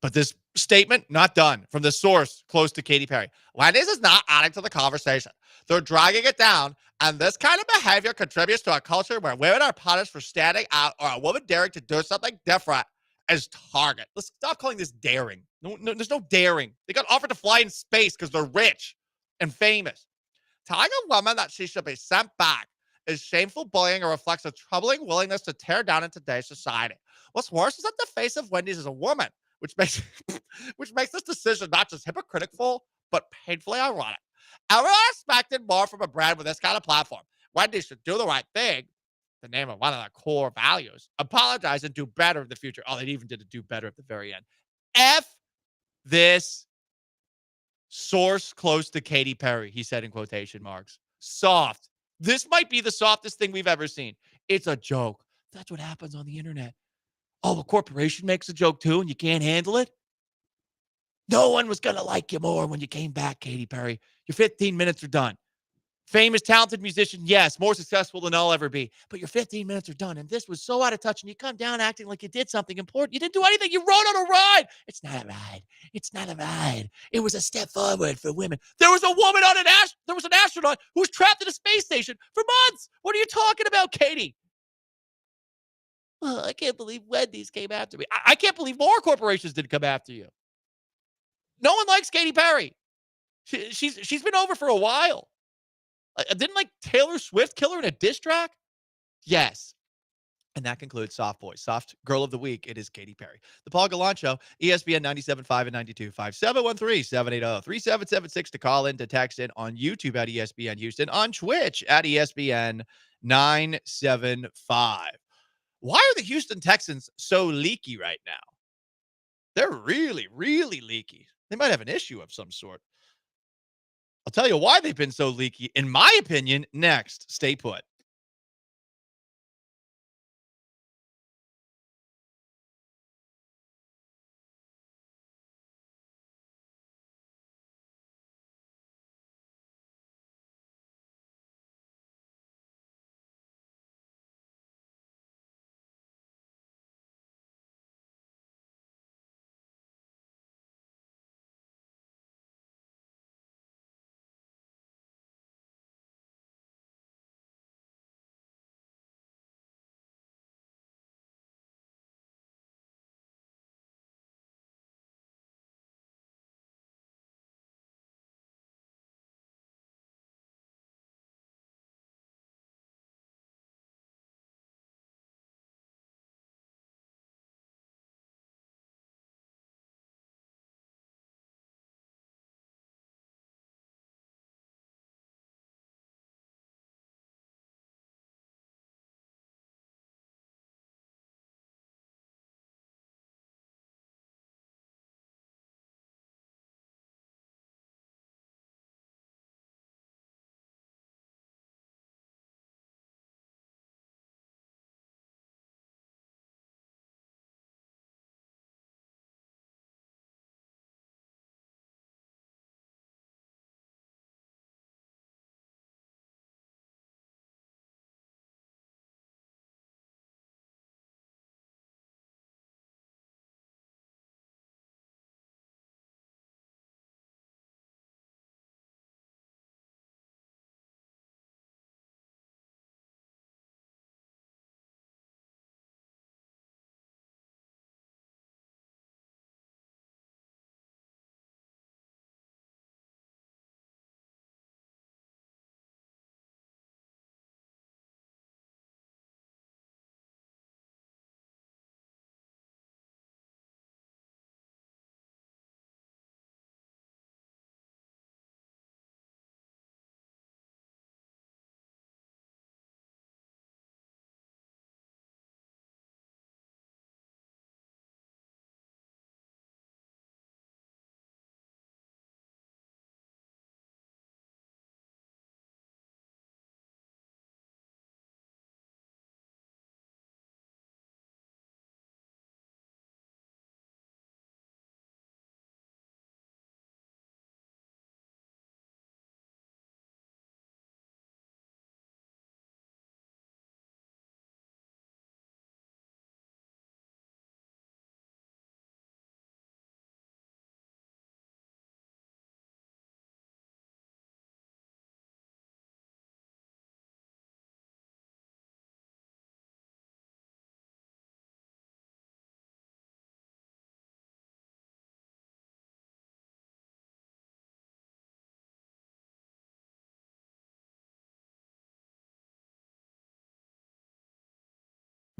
But this statement, not done, from the source close to Katy Perry. Wendy's is not adding to the conversation. They're dragging it down, and this kind of behavior contributes to a culture where women are punished for standing out or a woman daring to do something different as target. Let's stop calling this daring. No, there's no daring. They got offered to fly in space because they're rich and famous. Telling a woman that she should be sent back is shameful bullying and reflects a troubling willingness to tear down in today's society. What's worse is that the face of Wendy's is a woman, which makes this decision not just hypocritical, but painfully ironic. Everyone expected more from a brand with this kind of platform. Wendy's should do the right thing, the name of one of their core values, apologize and do better in the future. Oh, they even did do better at the very end. F this source close to Katy Perry, he said in quotation marks. Soft. This might be the softest thing we've ever seen. It's a joke. That's what happens on the internet. Oh, a corporation makes a joke too and you can't handle it? No one was going to like you more when you came back, Katy Perry. Your 15 minutes are done. Famous, talented musician, yes, more successful than I'll ever be. But your 15 minutes are done, and this was so out of touch, and you come down acting like you did something important. You didn't do anything. You rode on a ride. It's not a ride. It's not a ride. It was a step forward for women. There was a woman on there was an astronaut who was trapped in a space station for months. What are you talking about, Katy? Oh, I can't believe Wendy's came after me. I can't believe more corporations did come after you. No one likes Katy Perry. She's been over for a while. Didn't like Taylor Swift kill her in a diss track? Yes. And that concludes Soft Boys. Soft Girl of the Week, it is Katy Perry. The Paul Gallant Show, ESPN 97.5 and 92.5, 713-780-3776 to call in, to text in, on YouTube at ESPN Houston, on Twitch at ESPN 975. Why are the Houston Texans so leaky right now? They're really, really leaky. They might have an issue of some sort. I'll tell you why they've been so leaky, in my opinion, next. Stay put.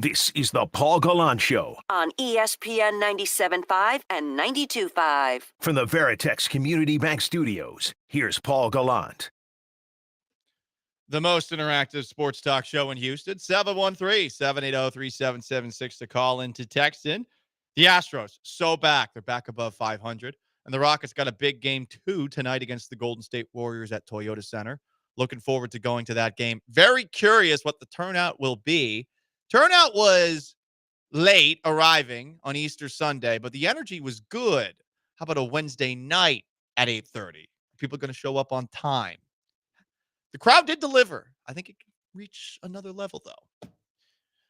This is the Paul Gallant Show on ESPN 97.5 and 92.5. from the Veritex Community Bank Studios. Here's Paul Gallant. The most interactive sports talk show in Houston, 713-780-3776 to call in, to text in. The Astros, so back. They're back above 500. And the Rockets got a big game 2 tonight against the Golden State Warriors at Toyota Center. Looking forward to going to that game. Very curious what the turnout will be. Turnout was late arriving on Easter Sunday, but the energy was good. How about a Wednesday night at 8:30? People are going to show up on time. The crowd did deliver. I think it can reach another level, though.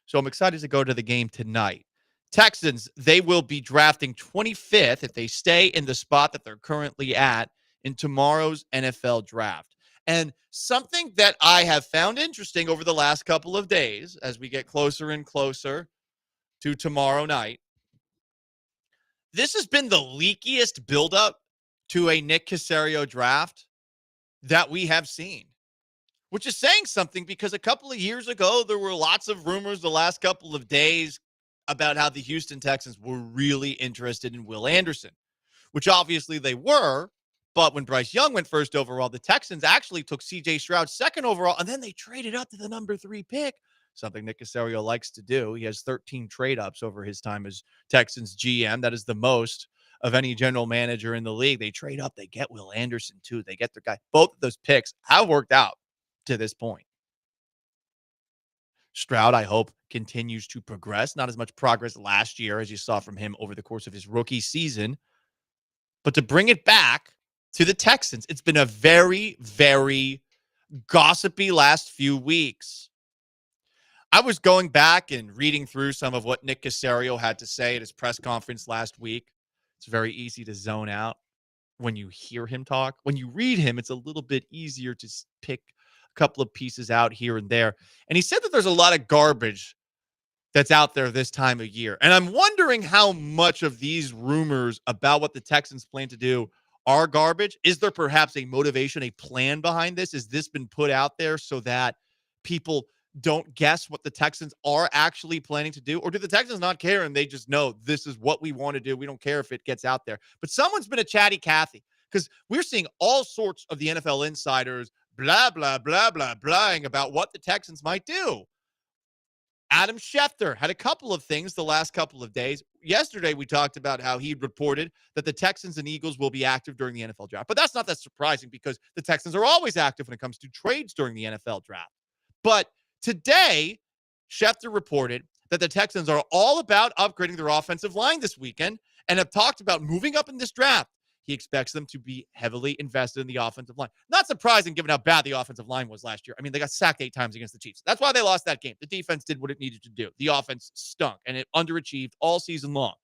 So I'm excited to go to the game tonight. Texans, they will be drafting 25th if they stay in the spot that they're currently at in tomorrow's NFL draft. And something that I have found interesting over the last couple of days as we get closer and closer to tomorrow night, this has been the leakiest buildup to a Nick Caserio draft that we have seen. which is saying something because a couple of years ago, there were lots of rumors the last couple of days about how the Houston Texans were really interested in Will Anderson, which obviously they were. But when Bryce Young went first overall, the Texans actually took C.J. Stroud second overall, and then they traded up to the number 3 pick, something Nick Caserio likes to do. He has 13 trade-ups over his time as Texans GM. That is the most of any general manager in the league. They trade up. They get Will Anderson, too. They get their guy. Both of those picks have worked out to this point. Stroud, I hope, continues to progress. Not as much progress last year as you saw from him over the course of his rookie season. But to bring it back to the Texans, it's been a very, very gossipy last few weeks. I was going back and reading through some of what Nick Caserio had to say at his press conference last week. It's very easy to zone out when you hear him talk. When you read him, it's a little bit easier to pick a couple of pieces out here and there. And he said that there's a lot of garbage that's out there this time of year. And I'm wondering how much of these rumors about what the Texans plan to do are garbage. Is there perhaps a motivation, a plan behind this? Has this been put out there so that people don't guess what the Texans are actually planning to do? Or do the Texans not care and they just know this is what we want to do? We don't care if it gets out there. But someone's been a chatty Cathy because we're seeing all sorts of the NFL insiders blah, blah, blah, blah, blahing about what the Texans might do. Adam Schefter had a couple of things the last couple of days. Yesterday, we talked about how he reported that the Texans and Eagles will be active during the NFL draft. But that's not that surprising because the Texans are always active when it comes to trades during the NFL draft. But today, Schefter reported that the Texans are all about upgrading their offensive line this weekend and have talked about moving up in this draft. He expects them to be heavily invested in the offensive line. Not surprising given how bad the offensive line was last year. I mean, they got sacked 8 times against the Chiefs. That's why they lost that game. The defense did what it needed to do. The offense stunk, and it underachieved all season long.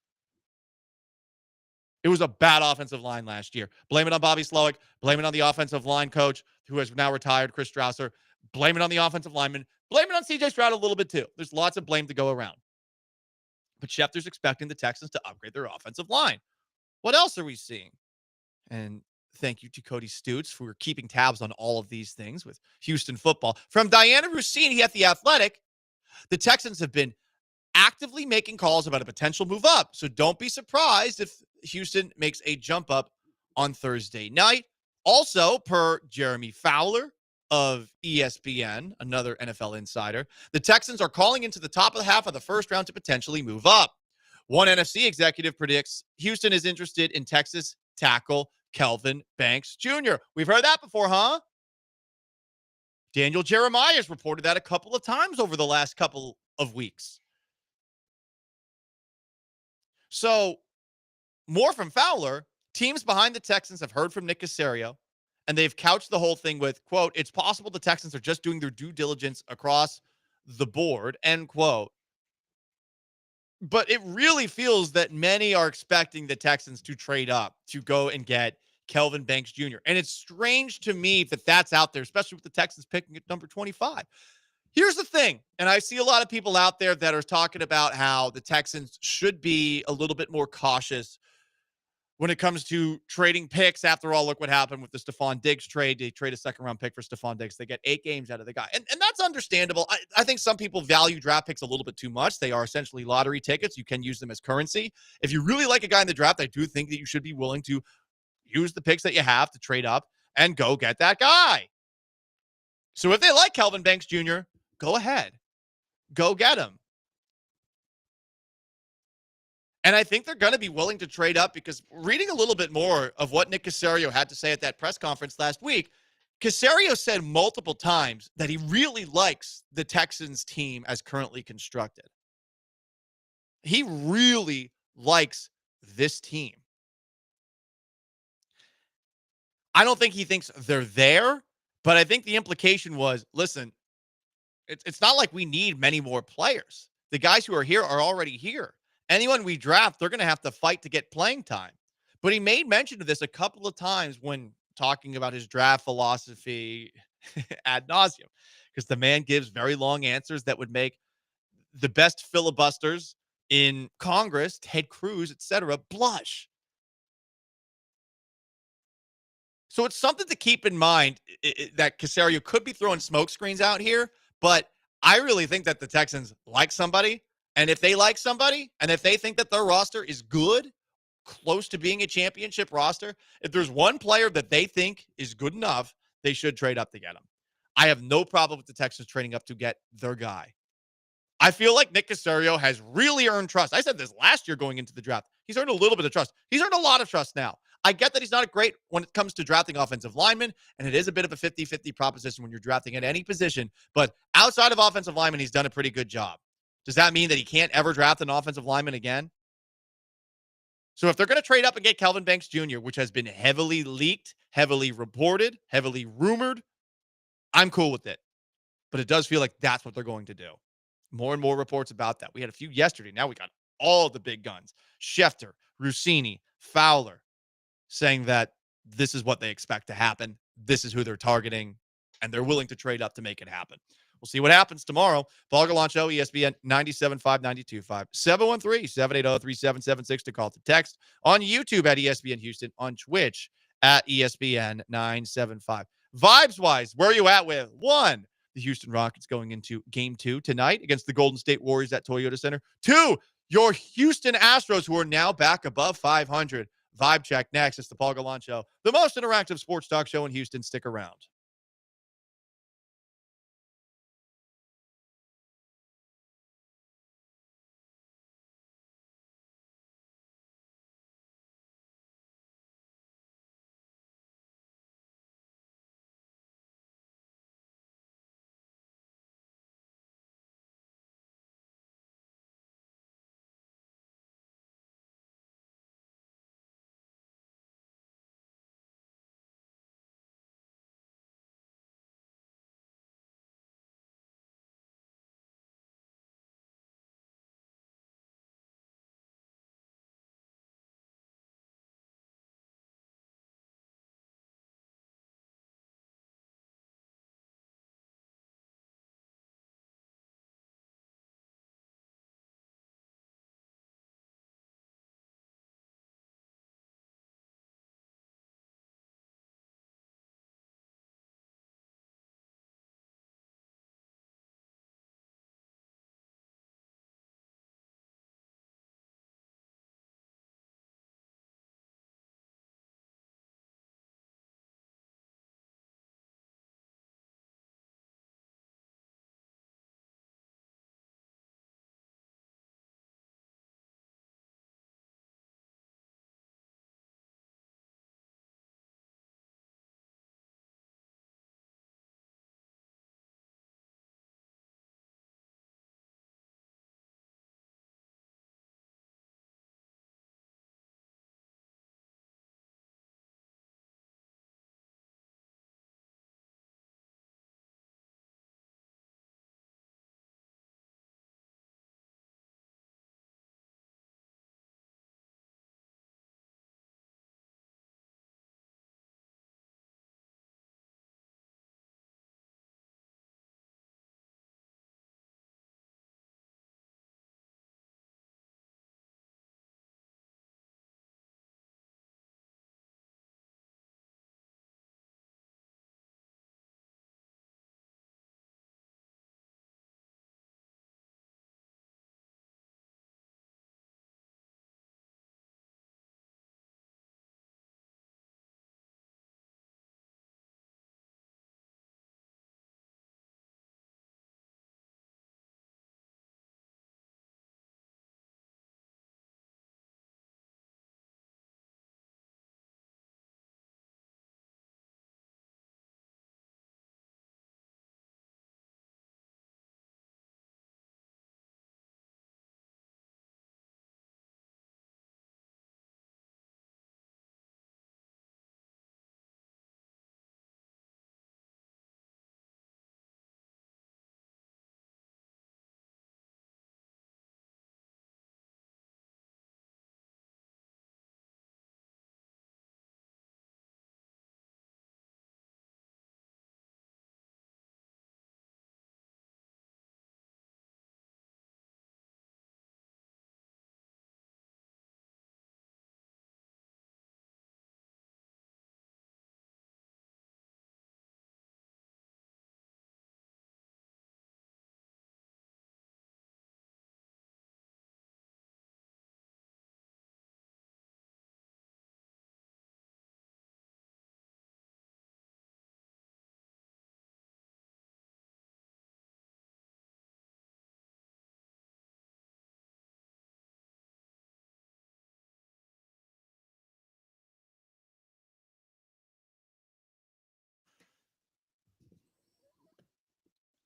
It was a bad offensive line last year. Blame it on Bobby Slowick. Blame it on the offensive line coach, who has now retired, Chris Strausser. Blame it on the offensive lineman. Blame it on C.J. Stroud a little bit, too. There's lots of blame to go around. But Schefter's expecting the Texans to upgrade their offensive line. What else are we seeing? And thank you to Cody Stutes for keeping tabs on all of these things with Houston football. From Diana Rossini at The Athletic, the Texans have been actively making calls about a potential move up. So don't be surprised if Houston makes a jump up on Thursday night. Also, per Jeremy Fowler of ESPN, another NFL insider, the Texans are calling into the top of the half of the first round to potentially move up. One NFC executive predicts Houston is interested in Texas tackle Kelvin Banks Jr. We've heard that before, huh? Daniel Jeremiah has reported that a couple of times over the last couple of weeks. So, more from Fowler. Teams behind the Texans have heard from Nick Caserio, and they've couched the whole thing with, quote, it's possible the Texans are just doing their due diligence across the board, end quote. But it really feels that many are expecting the Texans to trade up to go and get Kelvin Banks Jr. And it's strange to me that that's out there, especially with the Texans picking at number 25. Here's the thing, and I see a lot of people out there that are talking about how the Texans should be a little bit more cautious when it comes to trading picks. After all, look what happened with the Stephon Diggs trade. They trade a second-round pick for Stephon Diggs. They get 8 games out of the guy. And that's understandable. I think some people value draft picks a little bit too much. They are essentially lottery tickets. You can use them as currency. If you really like a guy in the draft, I do think that you should be willing to use the picks that you have to trade up and go get that guy. So if they like Kelvin Banks Jr., go ahead. Go get him. And I think they're going to be willing to trade up because reading a little bit more of what Nick Caserio had to say at that press conference last week, Caserio said multiple times that he really likes the Texans team as currently constructed. He really likes this team. I don't think he thinks they're there, but I think the implication was, listen, it's not like we need many more players. The guys who are here are already here. Anyone we draft, they're going to have to fight to get playing time. But he made mention of this a couple of times when talking about his draft philosophy ad nauseum, because the man gives very long answers that would make the best filibusters in Congress, Ted Cruz, etc., blush. So it's something to keep in mind that Caserio could be throwing smoke screens out here, but I really think that the Texans like somebody. And if they like somebody, and if they think that their roster is good, close to being a championship roster, if there's one player that they think is good enough, they should trade up to get him. I have no problem with the Texans trading up to get their guy. I feel like Nick Caserio has really earned trust. I said this last year going into the draft. He's earned a little bit of trust. He's earned a lot of trust now. I get that he's not great when it comes to drafting offensive linemen, and it is a bit of a 50-50 proposition when you're drafting at any position. But outside of offensive linemen, he's done a pretty good job. Does that mean that he can't ever draft an offensive lineman again? So if they're going to trade up and get Kelvin Banks Jr., which has been heavily leaked, heavily reported, heavily rumored, I'm cool with it. But it does feel like that's what they're going to do. More and more reports about that. We had a few yesterday. Now we got all the big guns. Schefter, Rossini, Fowler saying that this is what they expect to happen. This is who they're targeting, and they're willing to trade up to make it happen. We'll see what happens tomorrow. Paul Gallant Show, ESPN 97.5, 92.5, 713-780-3776 to call to text. On YouTube at ESPN Houston. On Twitch at ESPN 975. Vibes-wise, where are you at with? 1, the Houston Rockets going into Game 2 tonight against the Golden State Warriors at Toyota Center. 2, your Houston Astros, who are now back above 500. Vibe check next. It's the Paul Gallant Show, the most interactive sports talk show in Houston. Stick around.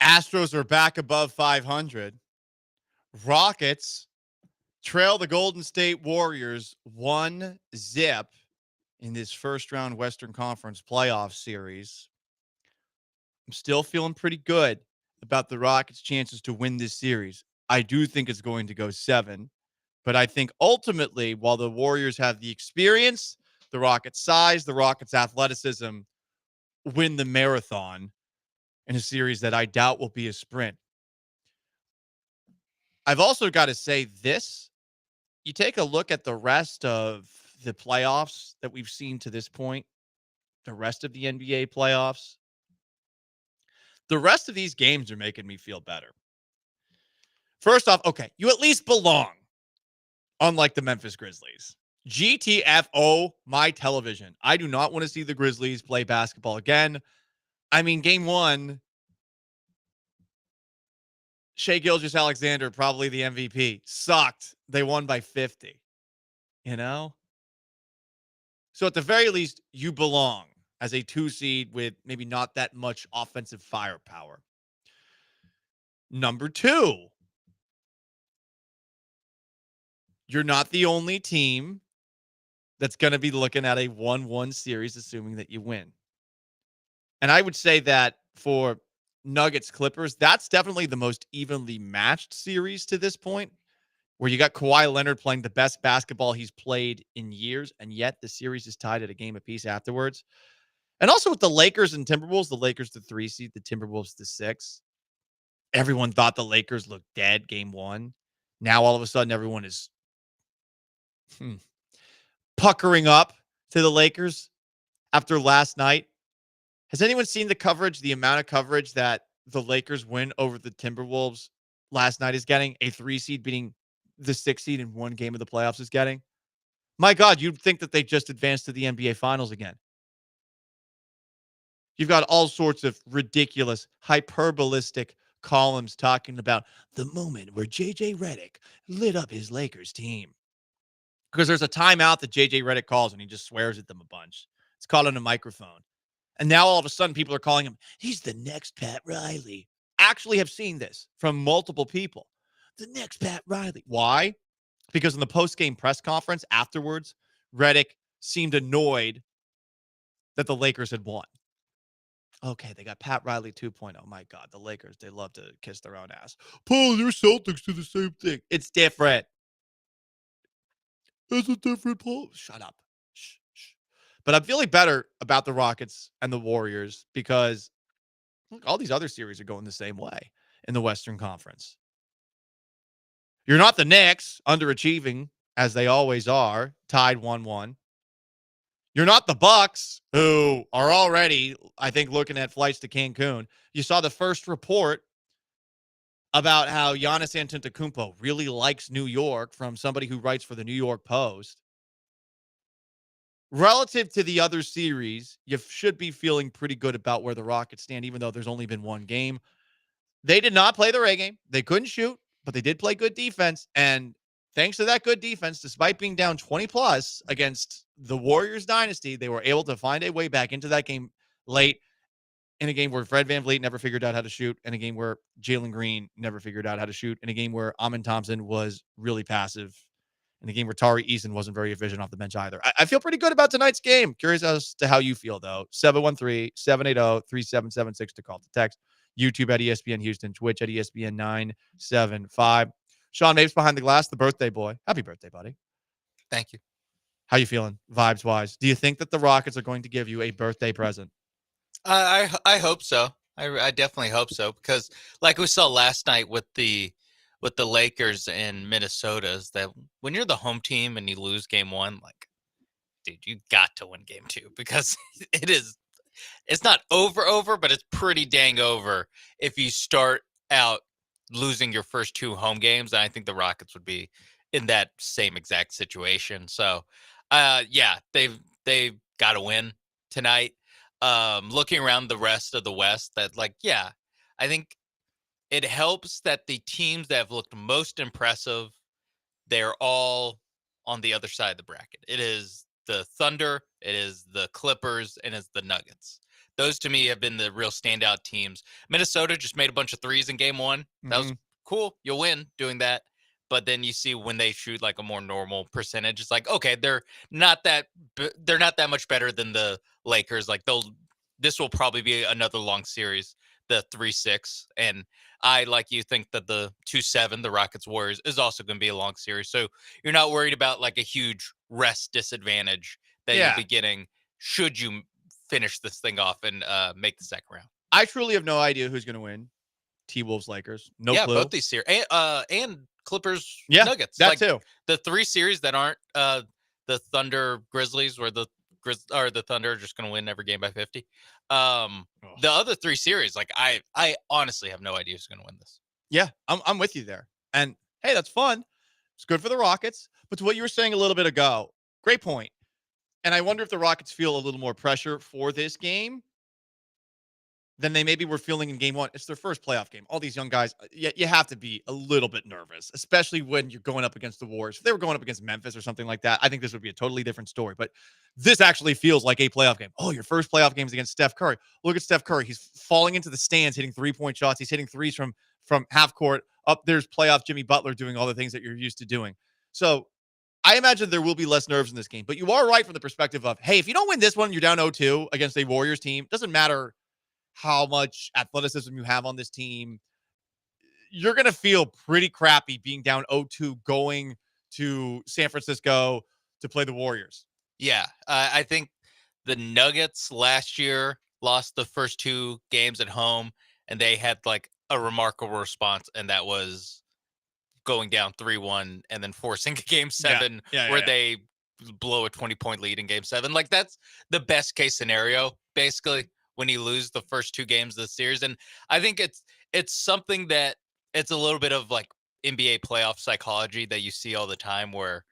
Astros are back above 500. Rockets trail the Golden State Warriors 1-0 in this first round Western Conference playoff series. I'm still feeling pretty good about the Rockets' chances to win this series. I do think it's going to go 7, but I think ultimately, while the Warriors have the experience, the Rockets' size, the Rockets' athleticism, win the marathon in a series that I doubt will be a sprint. I've also got to say this. You take a look at the rest of the playoffs that we've seen to this point, the rest of the NBA playoffs. The rest of these games are making me feel better. First off, okay, you at least belong, unlike the Memphis Grizzlies. GTFO, my television. I do not want to see the Grizzlies play basketball again. I mean, game 1, Shai Gilgeous-Alexander, probably the MVP, sucked. They won by 50, you know? So at the very least, you belong as a 2 seed with maybe not that much offensive firepower. Number 2, you're not the only team that's going to be looking at a 1-1 series, assuming that you win. And I would say that for Nuggets Clippers, that's definitely the most evenly matched series to this point, where you got Kawhi Leonard playing the best basketball he's played in years, and yet the series is tied at a game apiece afterwards. And also with the Lakers and Timberwolves, the Lakers the 3 seed, the Timberwolves the 6. Everyone thought the Lakers looked dead game 1. Now all of a sudden everyone is puckering up to the Lakers after last night. Has anyone seen the coverage, the amount of coverage that the Lakers win over the Timberwolves last night is getting? A 3 seed beating the 6 seed in one game of the playoffs is getting? My God, you'd think that they just advanced to the NBA Finals again. You've got all sorts of ridiculous, hyperbolistic columns talking about the moment where J.J. Redick lit up his Lakers team. Because there's a timeout that J.J. Redick calls and he just swears at them a bunch. It's called on a microphone. And now all of a sudden people are calling him, he's the next Pat Riley. Actually have seen this from multiple people. The next Pat Riley. Why? Because in the post-game press conference afterwards, Redick seemed annoyed that the Lakers had won. Okay, they got Pat Riley 2.0. My God, the Lakers, they love to kiss their own ass. Paul, your Celtics do the same thing. It's different. It's a different Paul. Shut up. Shh. But I'm feeling better about the Rockets and the Warriors because look, all these other series are going the same way in the Western Conference. You're not the Knicks, underachieving, as they always are, tied 1-1. You're not the Bucks, who are already, I think, looking at flights to Cancun. You saw the first report about how Giannis Antetokounmpo really likes New York from somebody who writes for the New York Post. Relative to the other series, you should be feeling pretty good about where the Rockets stand, even though there's only been one game. They did not play their A game. They couldn't shoot, but they did play good defense. And thanks to that good defense, despite being down 20+ against the Warriors dynasty, they were able to find a way back into that game late in a game where Fred VanVleet never figured out how to shoot, in a game where Jalen Green never figured out how to shoot, in a game where Amin Thompson was really passive, in a game where Tari Eason wasn't very efficient off the bench either. I feel pretty good about tonight's game. Curious as to how you feel, though. 713-780-3776 to call, to text. YouTube at ESPN Houston, Twitch at ESPN 975. Sean Mapes behind the glass, the birthday boy. Happy birthday, buddy. Thank you. How you feeling, vibes-wise? Do you think that the Rockets are going to give you a birthday present? I hope so. I definitely hope so, because like we saw last night with the Lakers in Minnesota, is that when you're the home team and you lose game 1, like, dude, you got to win game 2, because it's not over, but it's pretty dang over if you start out losing your first 2 home games. And I think the Rockets would be in that same exact situation. So, yeah, they've got to win tonight. Looking around the rest of the West, that, like, yeah, I think it helps that the teams that have looked most impressive, they're all on the other side of the bracket. It is the Thunder, it is the Clippers, and it's the Nuggets. Those to me have been the real standout teams. Minnesota just made a bunch of threes in game one. That was cool. You'll win doing that. But then you see when they shoot like a more normal percentage, it's like, okay, they're not that much better than the Lakers. Like this will probably be another long series, the 3-6. And I, like you, think that the 2-7, the Rockets Warriors, is also going to be a long series. So you're not worried about like a huge rest disadvantage that you'll be getting should you finish this thing off and make the second round. I truly have no idea who's going to win. T-Wolves, Lakers. No clue. Both these series. And Clippers, Nuggets. That too. The 3 series that aren't the Thunder Grizzlies, where the Thunder are just going to win every game by 50. The other 3 series, like I honestly have no idea who's going to win this. Yeah, I'm with you there. And hey, that's fun. It's good for the Rockets. But to what you were saying a little bit ago, great point. And I wonder if the Rockets feel a little more pressure for this game than they maybe were feeling in game one. It's their first playoff game. All these young guys, you have to be a little bit nervous, especially when you're going up against the Warriors. If they were going up against Memphis or something like that, I think this would be a totally different story. But this actually feels like a playoff game. Oh, your first playoff game is against Steph Curry. Look at Steph Curry. He's falling into the stands, hitting 3-point shots. He's hitting threes from half court. Up there's playoff Jimmy Butler doing all the things that you're used to doing. So I imagine there will be less nerves in this game. But you are right from the perspective of, hey, if you don't win this one, you're down 0-2 against a Warriors team. Doesn't matter how much athleticism you have on this team. You're going to feel pretty crappy being down 0-2 going to San Francisco to play the Warriors. Yeah, I think the Nuggets last year lost the first 2 games at home, and they had like a remarkable response, and that was going down 3-1 and then forcing a game 7 where they blow a 20-point lead in game 7. Like that's the best case scenario, basically, when you lose the first 2 games of the series. And I think it's something that it's a little bit of like NBA playoff psychology that you see all the time, where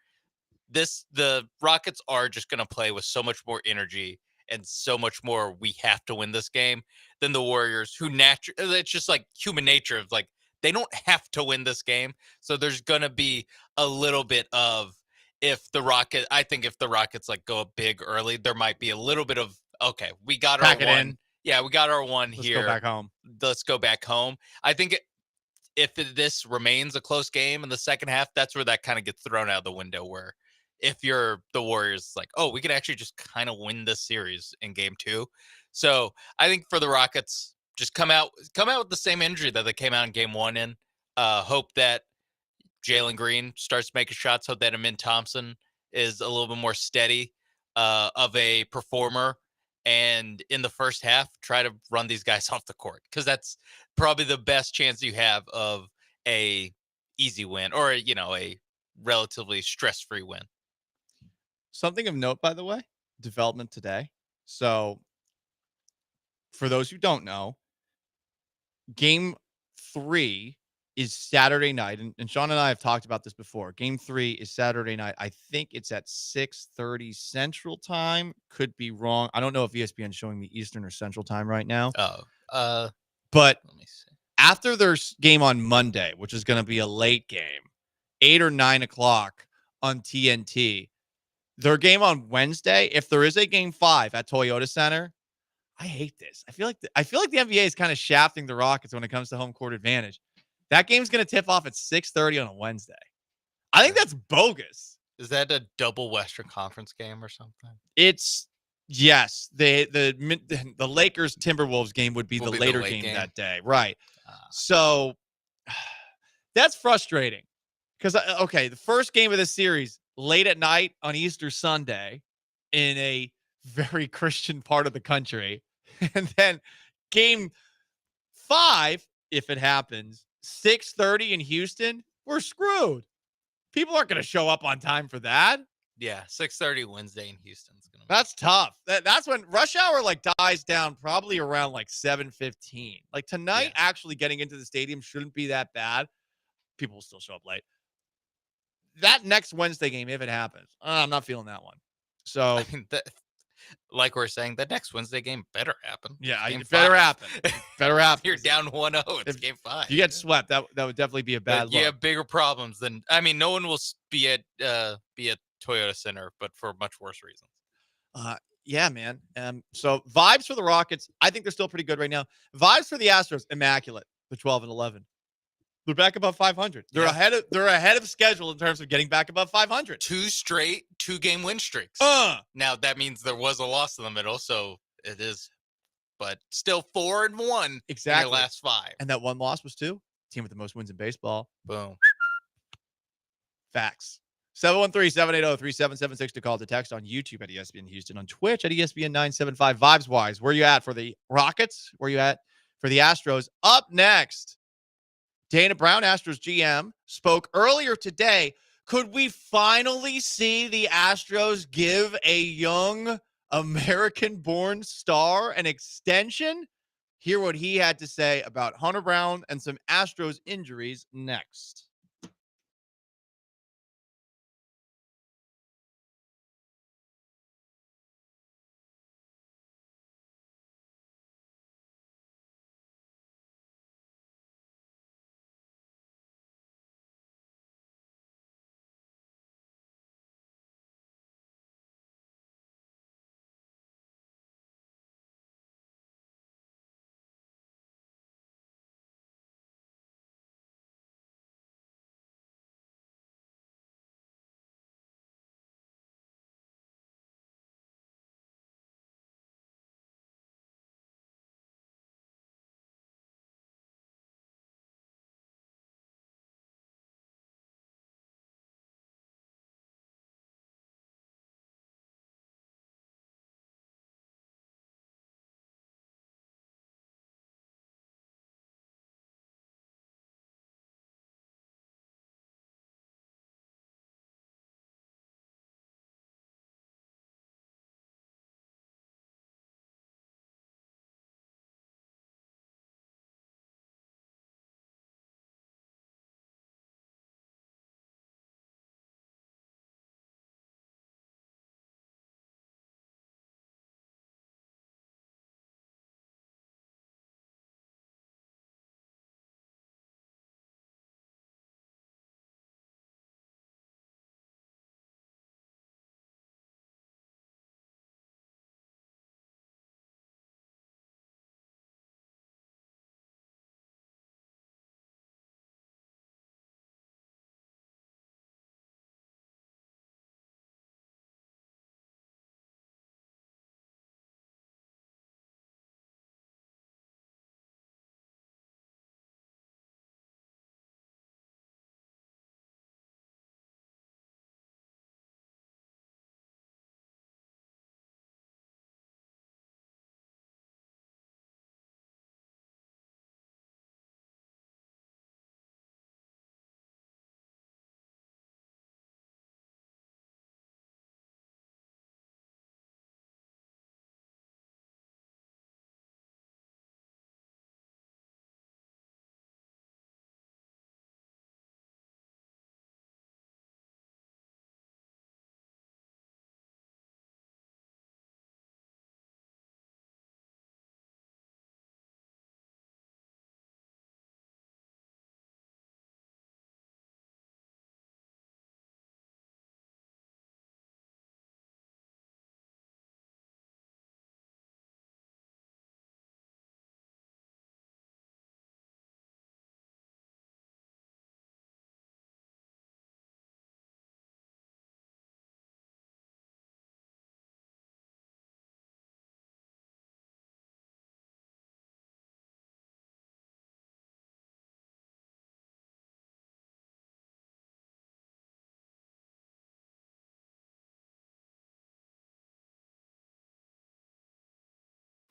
the Rockets are just going to play with so much more energy and so much more we have to win this game than the Warriors, who it's just like human nature of like they don't have to win this game. So there's going to be a little bit of if the Rockets like go up big early, there might be a little bit of, okay, we got our one. Yeah, we got our one here. Let's go back home. Let's go back home. I think if this remains a close game in the second half, that's where that kind of gets thrown out the window, where if you're the Warriors, like, oh, we could actually just kind of win this series in game 2. So I think for the Rockets, just come out with the same energy that they came out in game 1 in. Hope that Jalen Green starts making shots. Hope that Amin Thompson is a little bit more steady of a performer. And in the first half, try to run these guys off the court, because that's probably the best chance you have of a easy win, or a relatively stress-free win. Something of note, by the way, development today. So for those who don't know, game 3 is Saturday night. And Sean and I have talked about this before. Game 3 is Saturday night. I think it's at 6:30 Central Time. Could be wrong. I don't know if ESPN is showing the Eastern or Central Time right now. But let me see. After their game on Monday, which is going to be a late game, 8 or 9 o'clock on TNT, their game on Wednesday, if there is a game 5 at Toyota Center, I hate this. I feel like the NBA is kind of shafting the Rockets when it comes to home court advantage. That game's going to tip off at 6:30 on a Wednesday. I think that's bogus. Is that a double Western Conference game or something? It's yes. The Lakers Timberwolves game would be the later game that day, right? So that's frustrating because the first game of the series late at night on Easter Sunday in a very Christian part of the country, and then game 5, if it happens, 6:30 in Houston, we're screwed. People aren't going to show up on time for that. Yeah, 6:30 Wednesday in Houston. That's tough. That's when rush hour like dies down, probably around like 7:15. Like tonight, actually getting into the stadium shouldn't be that bad. People will still show up late. That next Wednesday game, if it happens, I'm not feeling that one. So, like we're saying, the next Wednesday game better happen. Yeah, it better happen. Better happen. You're down 1-0. It's game 5. You get swept. That would definitely be a bad look. You have bigger problems than. I mean, no one will be at Toyota Center, but for much worse reasons. Yeah, man. So vibes for the Rockets. I think they're still pretty good right now. Vibes for the Astros, immaculate. They're 12-11. They're back above 500. They're ahead of schedule in terms of getting back above 500. 2 straight 2-game win streaks. Now that means there was a loss in the middle, so it is, but still 4-1 exactly in their last 5. And that one loss was to team with the most wins in baseball. Boom. Facts. 713-780-3776 to call, to text on YouTube at ESPN Houston, on Twitch at ESPN 975. Vibes wise, where you at for the Rockets? Where you at for the Astros? Up next, Dana Brown, Astros GM, spoke earlier today. Could we finally see the Astros give a young American-born star an extension? Hear what he had to say about Hunter Brown and some Astros injuries next.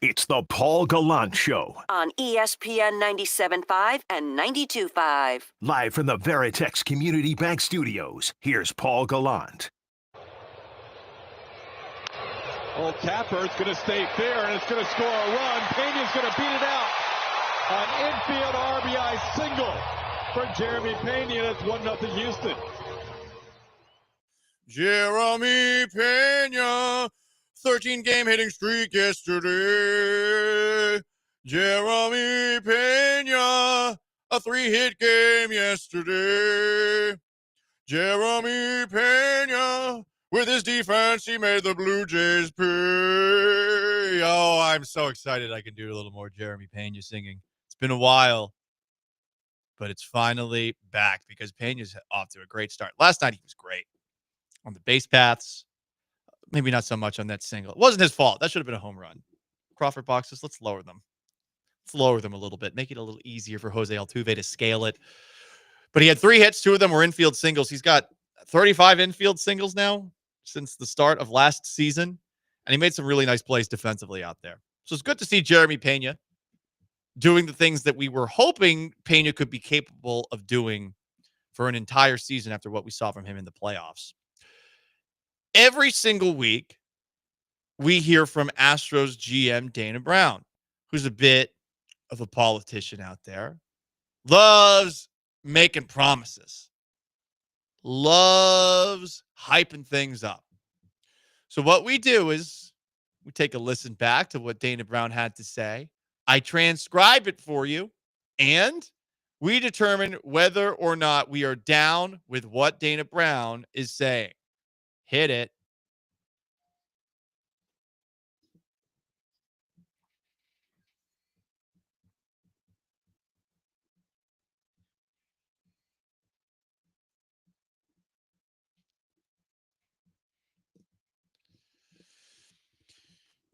It's the Paul Gallant Show, on ESPN 97.5 and 92.5. live from the Veritex Community Bank Studios. Here's Paul Gallant. Old Tapper's going to stay fair, and it's going to score a run. Pena's going to beat it out. An infield RBI single for Jeremy Pena, and it's 1-0 Houston. Jeremy Pena, 13-game hitting streak yesterday. Jeremy Pena, a 3-hit game yesterday. Jeremy Pena, with his defense, he made the Blue Jays pay. I'm so excited I can do a little more Jeremy Pena singing. It's been a while, but it's finally back because Pena's off to a great start. Last night he was great on the base paths. Maybe not so much on that single. It wasn't his fault. That should have been a home run. Crawford boxes, let's lower them. Let's lower them a little bit. Make it a little easier for Jose Altuve to scale it. But he had 3 hits. 2 of them were infield singles. He's got 35 infield singles now since the start of last season. And he made some really nice plays defensively out there. So it's good to see Jeremy Pena doing the things that we were hoping Pena could be capable of doing for an entire season after what we saw from him in the playoffs. Every single week, we hear from Astros GM Dana Brown, who's a bit of a politician out there, loves making promises, loves hyping things up. So what we do is we take a listen back to what Dana Brown had to say. I transcribe it for you, and we determine whether or not we are down with what Dana Brown is saying. Hit it.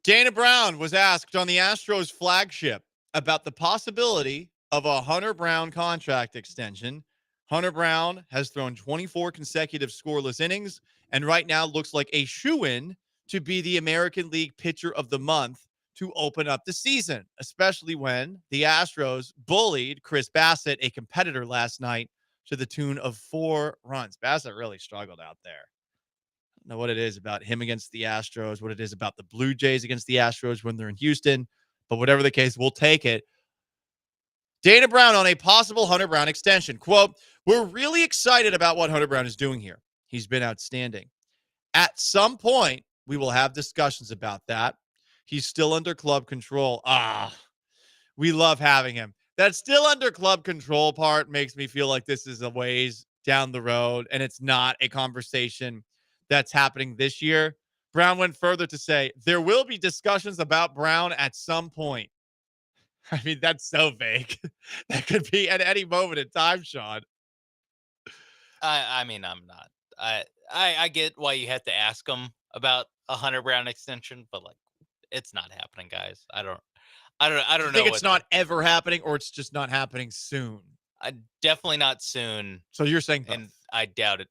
Dana Brown was asked on the Astros flagship about the possibility of a Hunter Brown contract extension. Hunter Brown has thrown 24 consecutive scoreless innings and right now looks like a shoo-in to be the American League Pitcher of the Month to open up the season, especially when the Astros bullied Chris Bassett, a competitor, last night to the tune of 4 runs. Bassett really struggled out there. I don't know what it is about him against the Astros, what it is about the Blue Jays against the Astros when they're in Houston, but whatever the case, we'll take it. Dana Brown on a possible Hunter Brown extension. Quote, "We're really excited about what Hunter Brown is doing here. He's been outstanding. At some point, we will have discussions about that. He's still under club control." We love having him. That still under club control part makes me feel like this is a ways down the road, and it's not a conversation that's happening this year. Brown went further to say, there will be discussions about Brown at some point. I mean, that's so vague. That could be at any moment in time, Sean. I mean, I'm not. I get why you had to ask him about a Hunter Brown extension, but like, it's not happening, guys. I don't know. I think it's not ever happening, or it's just not happening soon. Definitely not soon. So you're saying both. And I doubt it.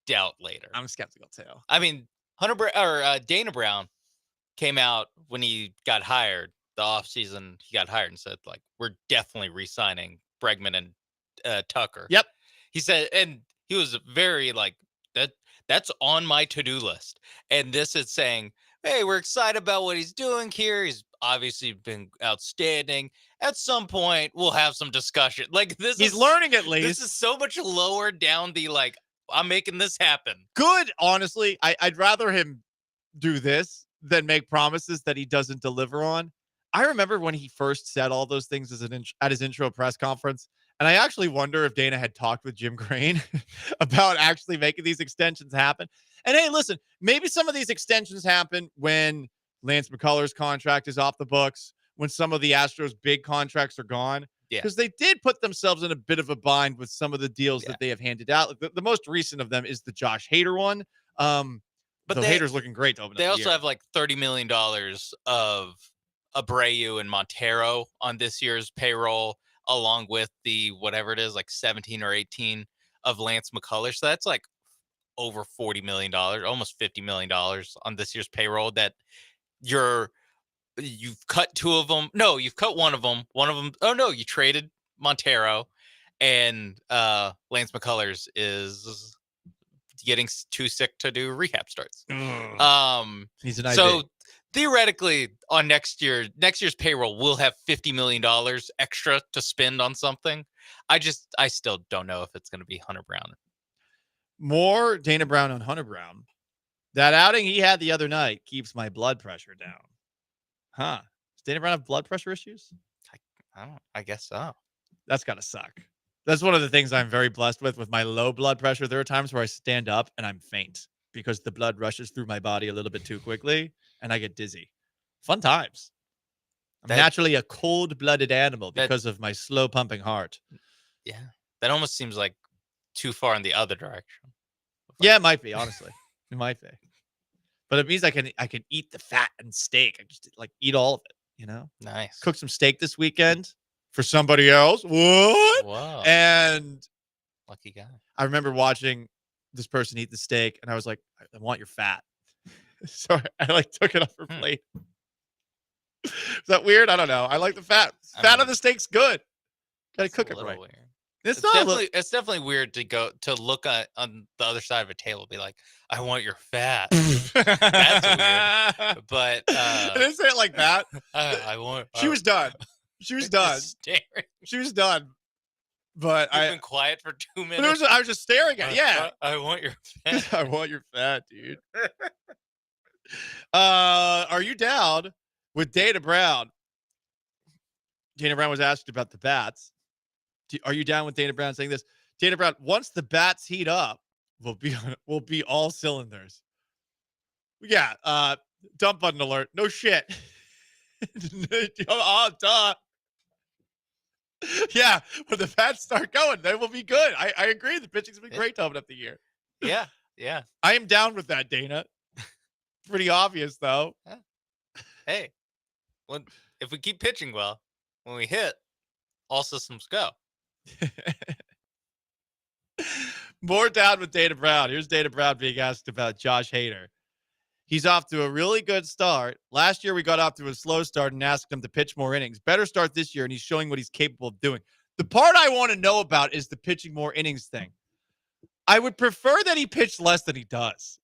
Doubt later. I'm skeptical too. I mean, Dana Brown came out when he got hired, the offseason he got hired, and said, like, we're definitely re-signing Bregman and Tucker. Yep. He said, and he was very like, that's on my to-do list. And this is saying, hey, we're excited about what he's doing here. He's obviously been outstanding. At some point, we'll have some discussion. Like, he's learning at least. This is so much lower down the, like, I'm making this happen. Good. Honestly, I'd rather him do this than make promises that he doesn't deliver on. I remember when he first said all those things at his intro press conference, and I actually wonder if Dana had talked with Jim Crane about actually making these extensions happen. And hey, listen, maybe some of these extensions happen when Lance McCullers' contract is off the books, when some of the Astros' big contracts are gone. Because they did put themselves in a bit of a bind with some of the deals that they have handed out. The most recent of them is the Josh Hader one. But Hader's looking great to open up They the also year. have like $30 million of Abreu and Montero on this year's payroll, along with the whatever it is, like 17 or 18 of Lance McCullers. So that's like over $40 million, almost $50 million on this year's payroll that you've cut 2 of them. No, you've cut one of them. Oh no, you traded Montero, and Lance McCullers is getting too sick to do rehab starts. He's an so IV. Theoretically, on next year's payroll, we'll have $50 million extra to spend on something. I still don't know if it's going to be Hunter Brown. More Dana Brown on Hunter Brown. That outing he had the other night keeps my blood pressure down. Huh? Does Dana Brown have blood pressure issues? I guess so. That's gotta suck. That's one of the things I'm very blessed with my low blood pressure. There are times where I stand up and I'm faint because the blood rushes through my body a little bit too quickly and I get dizzy. Fun times. I'm naturally a cold-blooded animal because of my slow-pumping heart. Yeah, that almost seems like too far in the other direction. Yeah, it might be, honestly. It might be. But it means I can eat the fat and steak. I just like eat all of it, you know? Nice. Cook some steak this weekend for somebody else. What? Wow. And lucky guy. I remember watching this person eat the steak, and I was like, I want your fat. So I like took it off her plate. Is that weird? I don't know. I like the fat. Fat on the steak's good. Gotta cook it right. Weird. It's definitely weird to go to look at on the other side of a table, be like, I want your fat. That's weird. But I didn't say it like that. I want. She was done. She was done. Staring. She was done. But You've been quiet for 2 minutes. I was just staring at it. Yeah. I want your fat. I want your fat, dude. Are you down with Dana Brown? Dana Brown was asked about the bats. Are you down with Dana Brown saying this? Dana Brown, once the bats heat up, we'll be all cylinders. Yeah. Dump button alert. No shit. Oh, duh. Yeah. When the bats start going, they will be good. I agree. The pitching's been great to open up the year. Yeah. Yeah. I am down with that, Dana. Pretty obvious, though. Yeah. Hey, if we keep pitching well, when we hit, all systems go. More down with Dana Brown. Here's Dana Brown being asked about Josh Hader. He's off to a really good start. Last year, we got off to a slow start and asked him to pitch more innings. Better start this year, and he's showing what he's capable of doing. The part I want to know about is the pitching more innings thing. I would prefer that he pitched less than he does.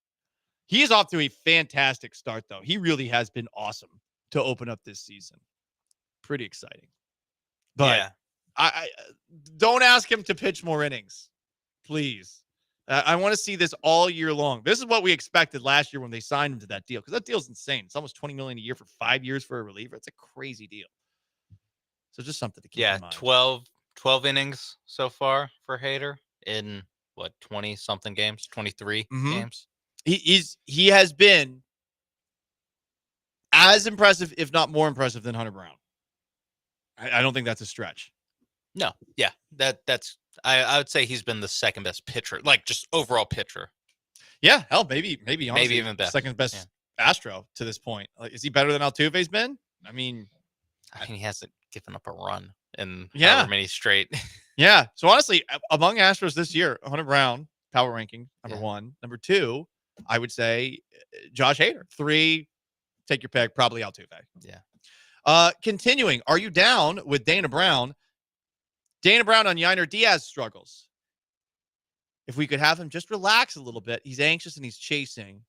He is off to a fantastic start, though. He really has been awesome to open up this season. Pretty exciting. But yeah. I don't ask him to pitch more innings, please. I want to see this all year long. This is what we expected last year when they signed him to that deal, because that deal's insane. It's almost $20 million a year for 5 years for a reliever. It's a crazy deal. So just something to keep in mind. 12 innings so far for Hader in what, 20 something games, 23 games. He has been as impressive, if not more impressive, than Hunter Brown. I don't think that's a stretch. No, yeah, that's I would say he's been the second best pitcher, like just overall pitcher. Yeah, hell, maybe honestly, even better. Second best Astro to this point. Like, is he better than Altuve's been? I mean, he hasn't given up a run in Yeah. however many straight. Yeah. So honestly, among Astros this year, Hunter Brown, power ranking, number one. Number two, I would say Josh Hader. 3, take your pick, probably Altuve. Yeah. Continuing, are you down with Dana Brown? Dana Brown on Yainer Diaz struggles. If we could have him just relax a little bit, he's anxious and he's chasing.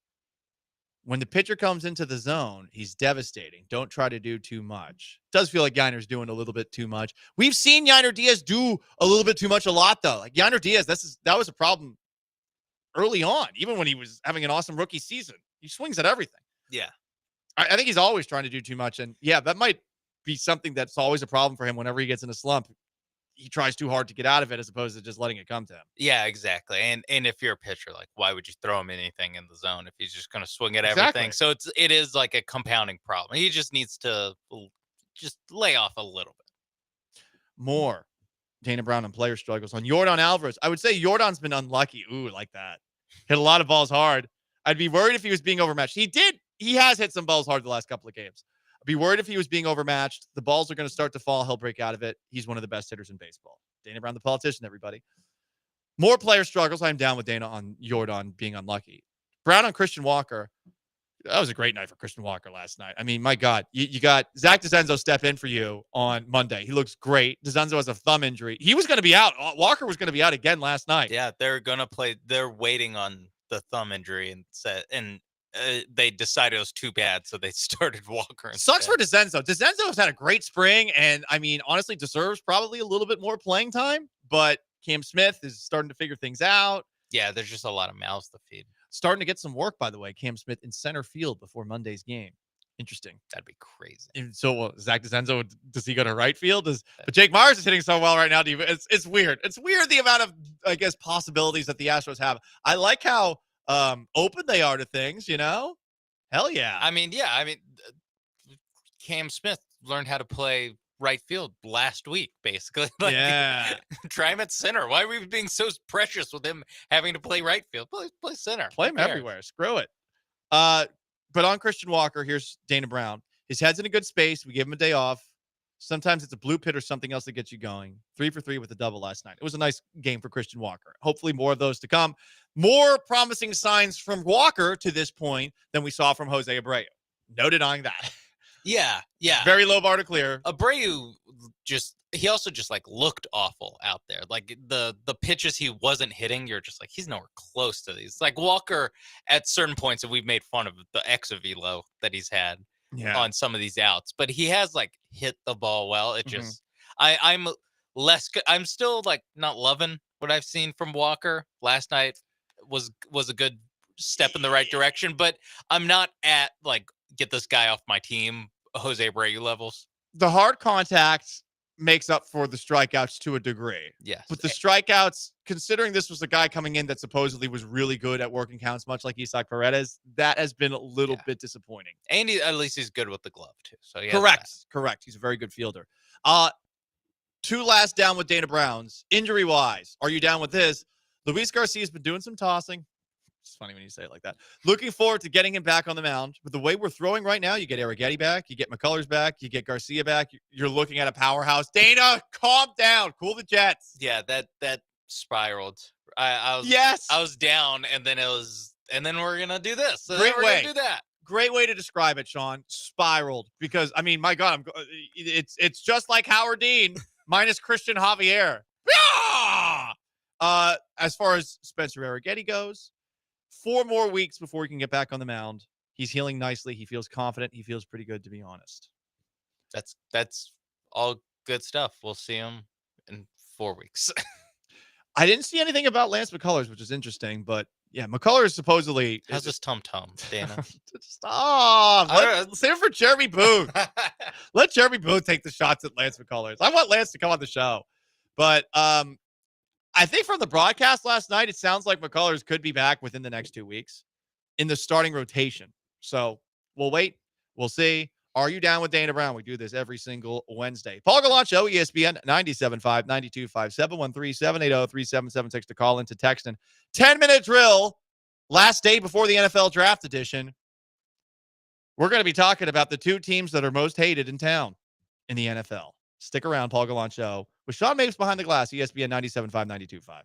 When the pitcher comes into the zone, he's devastating. Don't try to do too much. Does feel like Yainer's doing a little bit too much. We've seen Yainer Diaz do a little bit too much a lot, though. Like Yainer Diaz, that was a problem early on, even when he was having an awesome rookie season. He swings at everything. Yeah. I think he's always trying to do too much. And yeah, that might be something that's always a problem for him whenever he gets in a slump. He tries too hard to get out of it as opposed to just letting it come to him. Yeah, exactly. And if you're a pitcher, like, why would you throw him anything in the zone if he's just going to swing at Exactly. everything? So it is like a compounding problem. He just needs to just lay off a little bit. More Dana Brown and player struggles on Yordan Alvarez. I would say Yordan's been unlucky. Ooh, like that. Hit a lot of balls hard. I'd be worried if he was being overmatched. He has hit some balls hard the last couple of games. I'd be worried if he was being overmatched. The balls are going to start to fall. He'll break out of it. He's one of the best hitters in baseball. Dana Brown, the politician, everybody. More player struggles. I'm down with Dana on Yordan being unlucky. Brown on Christian Walker. That was a great night for Christian Walker last night. I mean, my God, you got Zach DeZenzo step in for you on Monday. He looks great. DeZenzo has a thumb injury. He was going to be out. Walker was going to be out again last night. Yeah, they're going to play. They're waiting on the thumb injury and they decided it was too bad, so they started Walker. Sucks for DeZenzo. DeZenzo has had a great spring, and I mean, honestly, deserves probably a little bit more playing time. But Cam Smith is starting to figure things out. Yeah, there's just a lot of mouths to feed. Starting to get some work, by the way. Cam Smith in center field before Monday's game. Interesting. That'd be crazy. And so Zach DeZenzo, does he go to right field? But Jake Myers is hitting so well right now. It's weird. It's weird the amount of, I guess, possibilities that the Astros have. I like how open they are to things, you know? Hell yeah. I mean, Cam Smith learned how to play right field last week, basically. Like, Yeah. try him at center. Why are we being so precious with him having to play right field? Play center. Play Who him cares? everywhere. Screw it. But on Christian Walker, here's Dana Brown. His head's in a good space. We gave him a day off. Sometimes it's a blue pit or something else that gets you going. 3 for 3 with a double last night. It was a nice game for Christian Walker. Hopefully more of those to come. More promising signs from Walker to this point than we saw from Jose Abreu. No denying that. Yeah. Very low bar to clear. Abreu he also just like looked awful out there. Like the pitches he wasn't hitting, you're just like, he's nowhere close to these. Like Walker at certain points, and we've made fun of the velo that he's had on some of these outs, but he has like hit the ball well. It just I'm still like not loving what I've seen from Walker. Last night was a good step in the right direction, but I'm not at like get this guy off my team Jose Abreu levels. The hard contact makes up for the strikeouts to a degree. Yes. But the strikeouts, considering this was a guy coming in that supposedly was really good at working counts, much like Isaac Paredes, that has been a little bit disappointing. And at least he's good with the glove too. So Correct. He's a very good fielder. 2 last down with Dana Brown's. Injury-wise, are you down with this? Luis Garcia's been doing some tossing. It's funny when you say it like that. Looking forward to getting him back on the mound. But the way we're throwing right now, you get Arrighetti back, you get McCullers back, you get Garcia back. You're looking at a powerhouse. Dana, calm down. Cool the jets. Yeah, that spiraled. I was down, and then we're gonna do this. So Great we're way. gonna do that. Great way to describe it, Sean. Spiraled. Because I mean, my God, it's just like Howard Dean minus Christian Javier. As far as Spencer Arrighetti goes, 4 more weeks before he can get back on the mound. He's healing nicely. He feels confident. He feels pretty good, to be honest. That's all good stuff. We'll see him in 4 weeks. I didn't see anything about Lance McCullers, which is interesting, but yeah, McCullers supposedly How's this tum-tum, Dana? Stop. Save it for Jeremy Booth. Let Jeremy Booth take the shots at Lance McCullers. I want Lance to come on the show. But I think from the broadcast last night, it sounds like McCullers could be back within the next 2 weeks in the starting rotation. So we'll wait. We'll see. Are you down with Dana Brown? We do this every single Wednesday. Paul Gallant Show, ESPN 97.5, 92.5, 713-780-3776 to call into text. And 10-minute drill, last day before the NFL Draft Edition. We're going to be talking about the 2 teams that are most hated in town in the NFL. Stick around, Paul Gallant Show, with Sean Mapes behind the glass, ESPN 97.5, 92.5.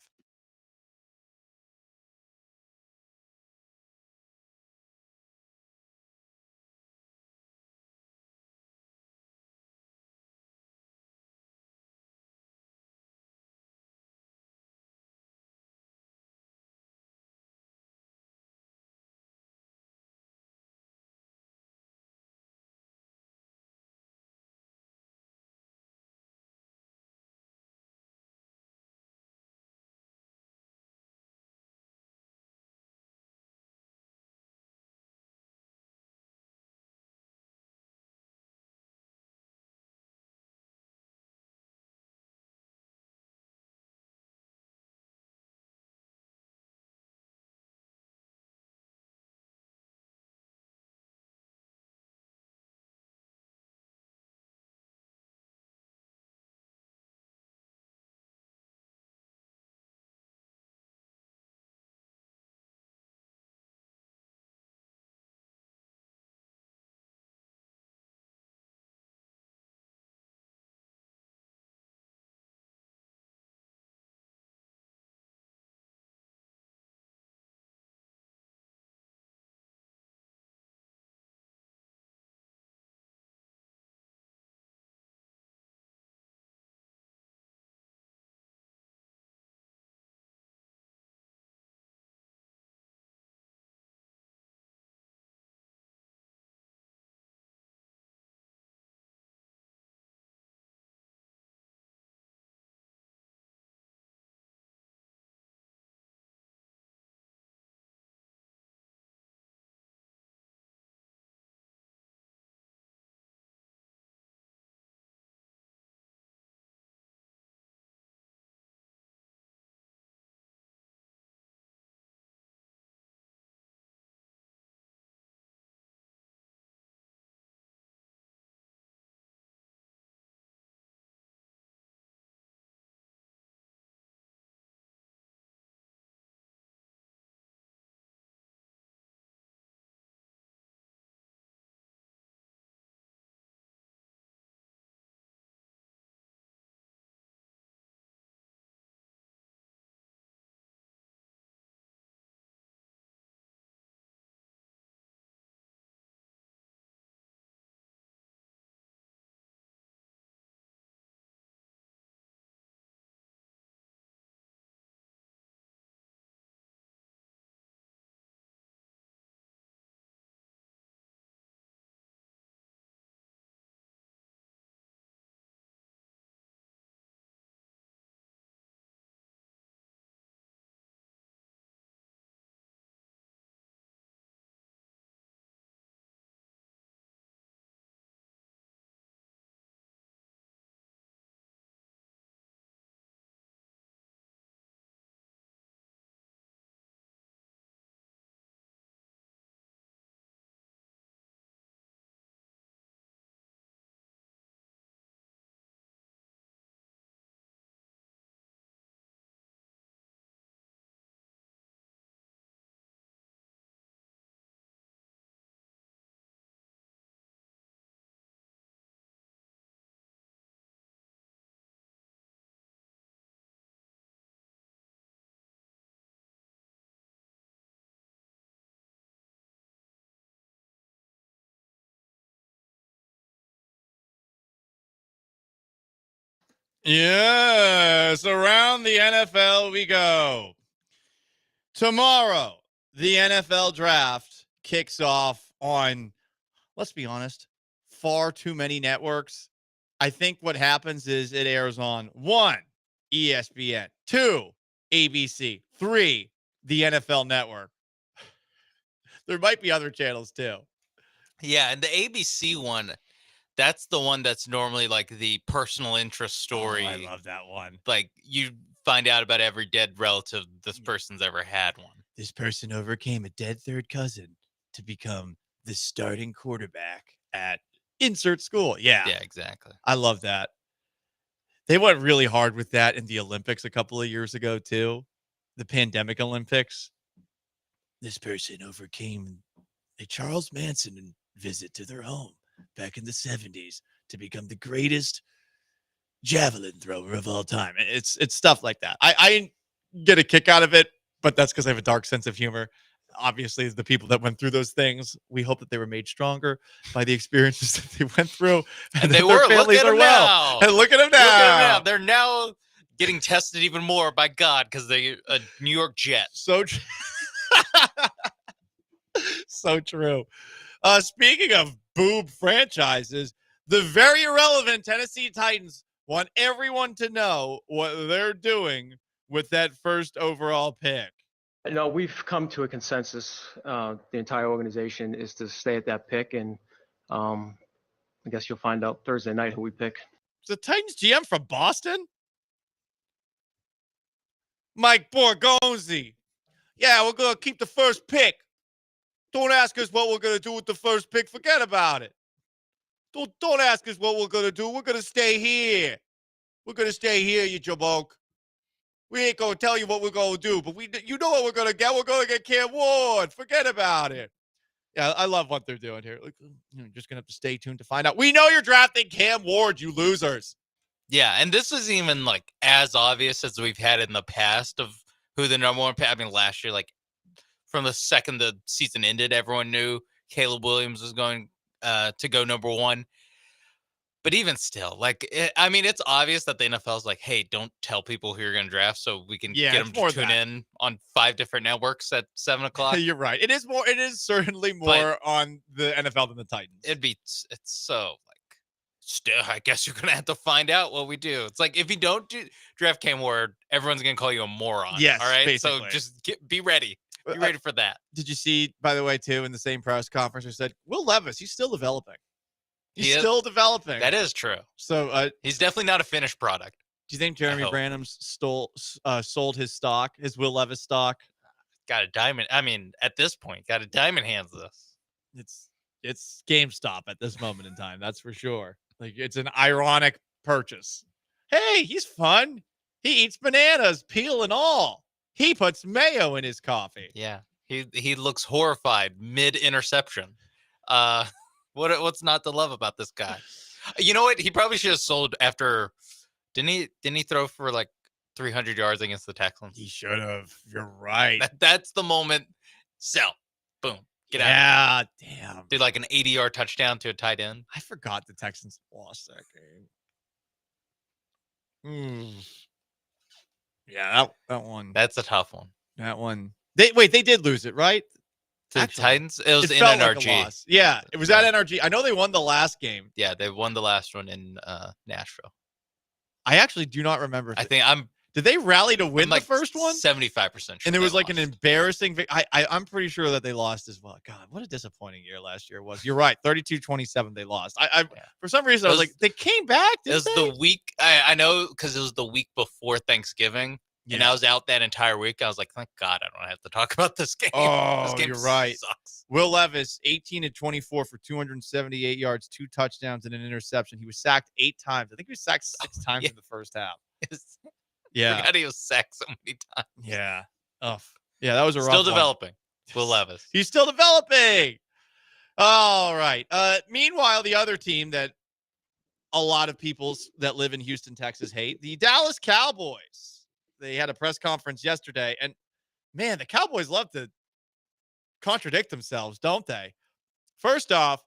Yes, around the NFL we go. Tomorrow, the NFL draft kicks off on, let's be honest, far too many networks. I think what happens is it airs on 1, ESPN, 2, ABC, 3, the NFL Network. There might be other channels too. Yeah, and the ABC one, that's the one that's normally like the personal interest story. Oh, I love that one. Like you find out about every dead relative this person's ever had one. This person overcame a dead third cousin to become the starting quarterback at insert school. Yeah. Yeah, exactly. I love that. They went really hard with that in the Olympics a couple of years ago, too. The pandemic Olympics. This person overcame a Charles Manson visit to their home back in the 70s to become the greatest javelin thrower of all time. It's stuff like that. I get a kick out of it, but that's because I have a dark sense of humor. Obviously, the people that went through those things, we hope that they were made stronger by the experiences that they went through. And they were. Look at them now. And look at them now. They're now getting tested even more by God because they're a New York Jet. So so true. Speaking of boob franchises, the very irrelevant Tennessee Titans want everyone to know what they're doing with that first overall pick. No, we've come to a consensus. The entire organization is to stay at that pick, and I guess you'll find out Thursday night who we pick. Is the Titans GM from Boston? Mike Borgonzi. Yeah, we're going to keep the first pick. Don't ask us what we're going to do with the first pick. Forget about it. Don't ask us what we're going to do. We're going to stay here. We're going to stay here, you jamoke. We ain't going to tell you what we're going to do, but you know what we're going to get. We're going to get Cam Ward. Forget about it. Yeah, I love what they're doing here. Like, you're just going to have to stay tuned to find out. We know you're drafting Cam Ward, you losers. Yeah, and this is even like as obvious as we've had in the past of who the number one pick. I mean, last year, like from the second the season ended, everyone knew Caleb Williams was going to go number one. But even still, like, it's obvious that the NFL is like, hey, don't tell people who you're going to draft so we can get them to tune in on 5 different networks at 7 o'clock. You're right. It is certainly more on the NFL than the Titans. It's so like, still, I guess you're going to have to find out what we do. It's like, if you don't draft Cam Ward, everyone's going to call you a moron. Yes, all right. basically. So just be ready. Be ready for that. Did you see, by the way, too, in the same press conference, they said, Will Levis, he's still developing. He's still developing. That is true. So he's definitely not a finished product. Do you think Jeremy Branham sold his stock, his Will Levis stock? Got a diamond. I mean, at this point, got a diamond hands this. It's GameStop at this moment in time. That's for sure. Like, it's an ironic purchase. Hey, he's fun. He eats bananas, peel and all. He puts mayo in his coffee. Yeah, he looks horrified mid interception. What's not to love about this guy? You know what? He probably should have sold after. Didn't he throw for like 300 yards against the Texans? He should have. You're right. That's the moment. Sell. Boom. Get out. Yeah, damn. Did like an 80-yard touchdown to a tight end. I forgot the Texans lost that game. Yeah, that one. That's a tough one. That one. They did lose it, right? To the Titans? It was in felt NRG. Like a loss. Yeah, it was at NRG. I know they won the last game. Yeah, they won the last one in Nashville. I actually do not remember. Did they rally to win like the first one? 75% sure. And it was like an embarrassing. I'm pretty sure that they lost as well. God, what a disappointing year last year was. You're right. 32-27 they lost. For some reason I was like, they came back. It was the week. I know because it was the week before Thanksgiving. Yeah. And I was out that entire week. I was like, thank God I don't have to talk about this game. Oh, this game you're right. Sucks. Will Levis, 18-24 for 278 yards, 2 touchdowns, and an interception. He was sacked 8 times. I think he was sacked 6 times in the first half. I forgot he was sacked so many times. Yeah. Oh, yeah, that was a rough Still one. developing. Will Levis. He's still developing. All right. Meanwhile, the other team that a lot of people that live in Houston, Texas hate, the Dallas Cowboys. They had a press conference yesterday, and man, the Cowboys love to contradict themselves, don't they? First off,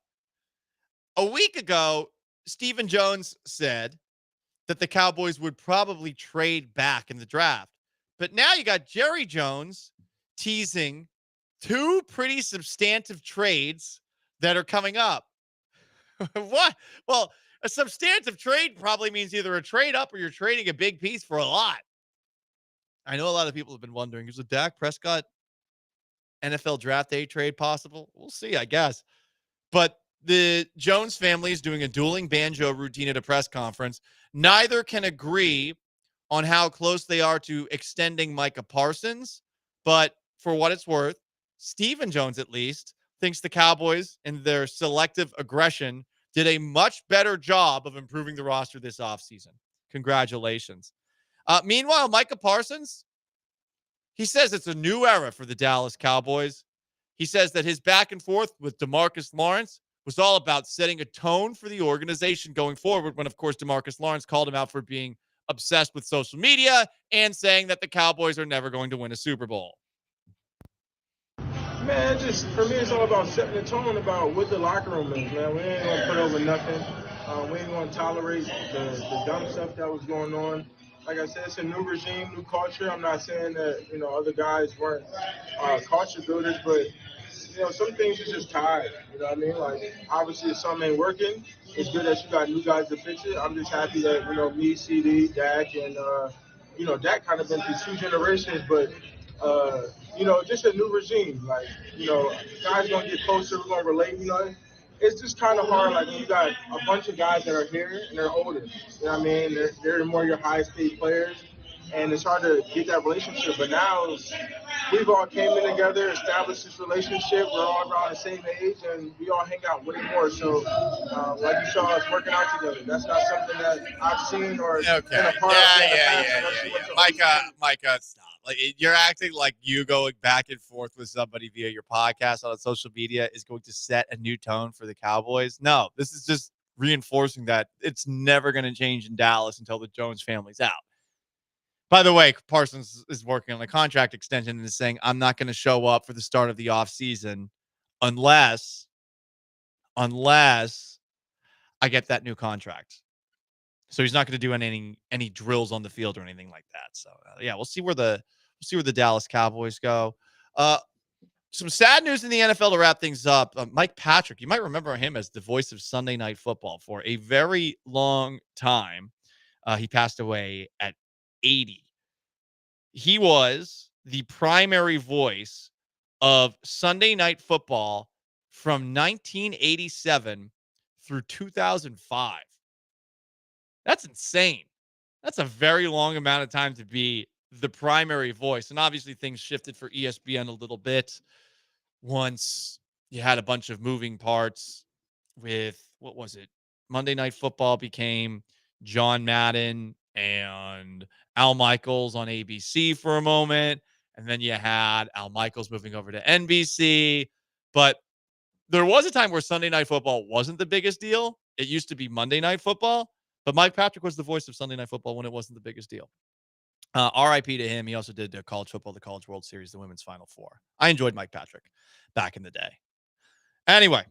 a week ago, Stephen Jones said that the Cowboys would probably trade back in the draft. But now you got Jerry Jones teasing two pretty substantive trades that are coming up. What? Well, a substantive trade probably means either a trade up or you're trading a big piece for a lot. I know a lot of people have been wondering, is a Dak Prescott NFL draft day trade possible? We'll see, I guess. But the Jones family is doing a dueling banjo routine at a press conference. Neither can agree on how close they are to extending Micah Parsons. But for what it's worth, Stephen Jones, at least, thinks the Cowboys and their selective aggression did a much better job of improving the roster this offseason. Congratulations. Meanwhile, Micah Parsons, he says it's a new era for the Dallas Cowboys. He says that his back and forth with DeMarcus Lawrence was all about setting a tone for the organization going forward when, of course, DeMarcus Lawrence called him out for being obsessed with social media and saying that the Cowboys are never going to win a Super Bowl. Man, just for me, it's all about setting the tone about what the locker room is, man. We ain't gonna put over nothing. We ain't gonna tolerate the dumb stuff that was going on. Like I said, it's a new regime, new culture. I'm not saying that other guys weren't culture builders, but some things are just tired. You know what I mean? Like obviously, if something ain't working, it's good that you got new guys to fix it. I'm just happy that me, CD, Dak, and Dak kind of been through 2 generations, but. Just a new regime. Like, guys gonna get closer, we're gonna relate, It's just kind of hard, like, when you got a bunch of guys that are here and they're older. You know what I mean? They're more your highest paid players, and it's hard to get that relationship. But now we've all came in together, established this relationship. We're all around the same age, and we all hang out way more. So, like you saw us working out together. That's not something that I've seen or been a part of in the past. Micah, stop. Like you're acting like you going back and forth with somebody via your podcast on social media is going to set a new tone for the Cowboys. No, this is just reinforcing that it's never going to change in Dallas until the Jones family's out. By the way, Parsons is working on a contract extension and is saying, I'm not going to show up for the start of the offseason unless I get that new contract. So he's not going to do any drills on the field or anything like that. So yeah, we'll see where the Dallas Cowboys go. Some sad news in the NFL to wrap things up. Mike Patrick, you might remember him as the voice of Sunday Night Football for a very long time. He passed away at 80. He was the primary voice of Sunday Night Football from 1987 through 2005. That's insane. That's a very long amount of time to be the primary voice. And obviously things shifted for ESPN a little bit once you had a bunch of moving parts with, what was it? Monday Night Football became John Madden and Al Michaels on ABC for a moment. And then you had Al Michaels moving over to NBC. But there was a time where Sunday Night Football wasn't the biggest deal. It used to be Monday Night Football. But Mike Patrick was the voice of Sunday Night Football when it wasn't the biggest deal. RIP to him. He also did college football, the College World Series, the Women's Final Four. I enjoyed Mike Patrick back in the day. Anyway,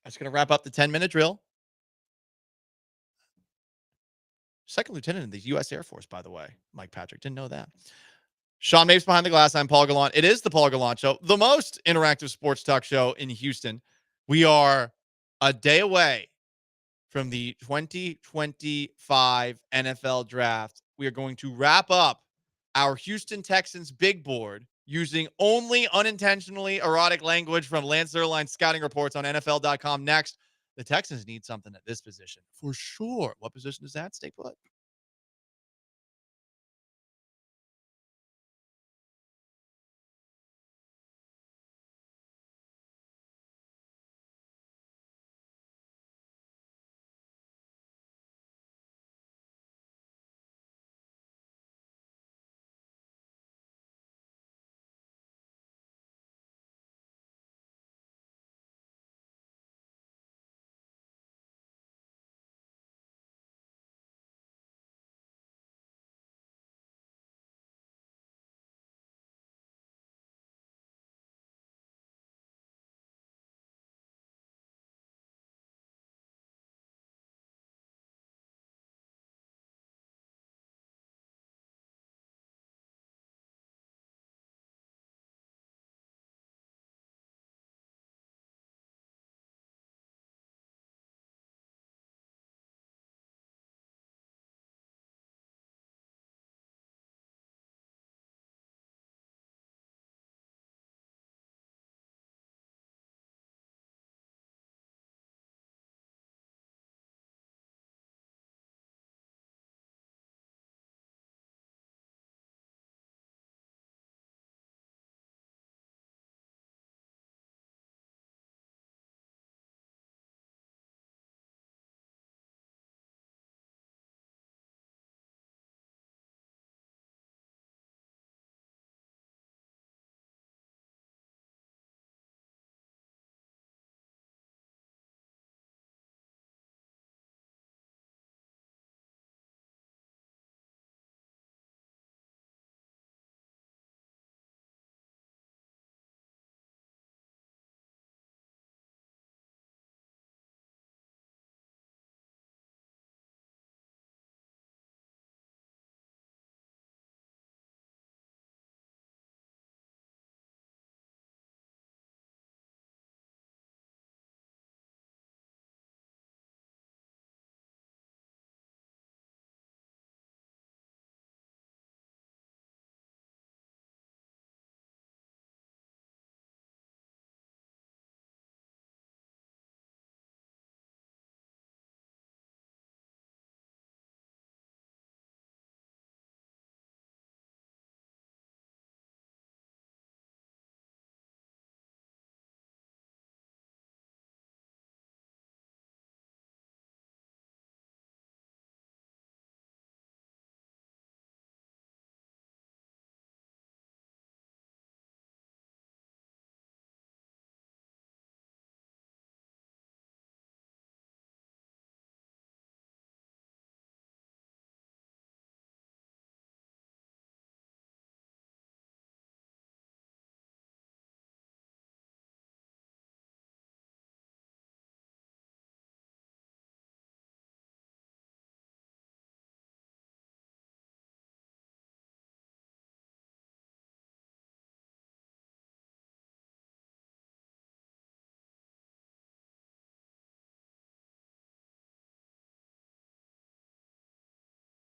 that's going to wrap up the 10-minute drill. Second lieutenant in the U.S. Air Force, by the way. Mike Patrick. Didn't know that. Sean Mapes behind the glass. I'm Paul Gallant. It is the Paul Gallant Show, the most interactive sports talk show in Houston. We are a day away from the 2025 NFL Draft. We are going to wrap up our Houston Texans big board using only unintentionally erotic language from Lance Zierlein's scouting reports on NFL.com next. The Texans need something at this position for sure. What position is that? Stay put.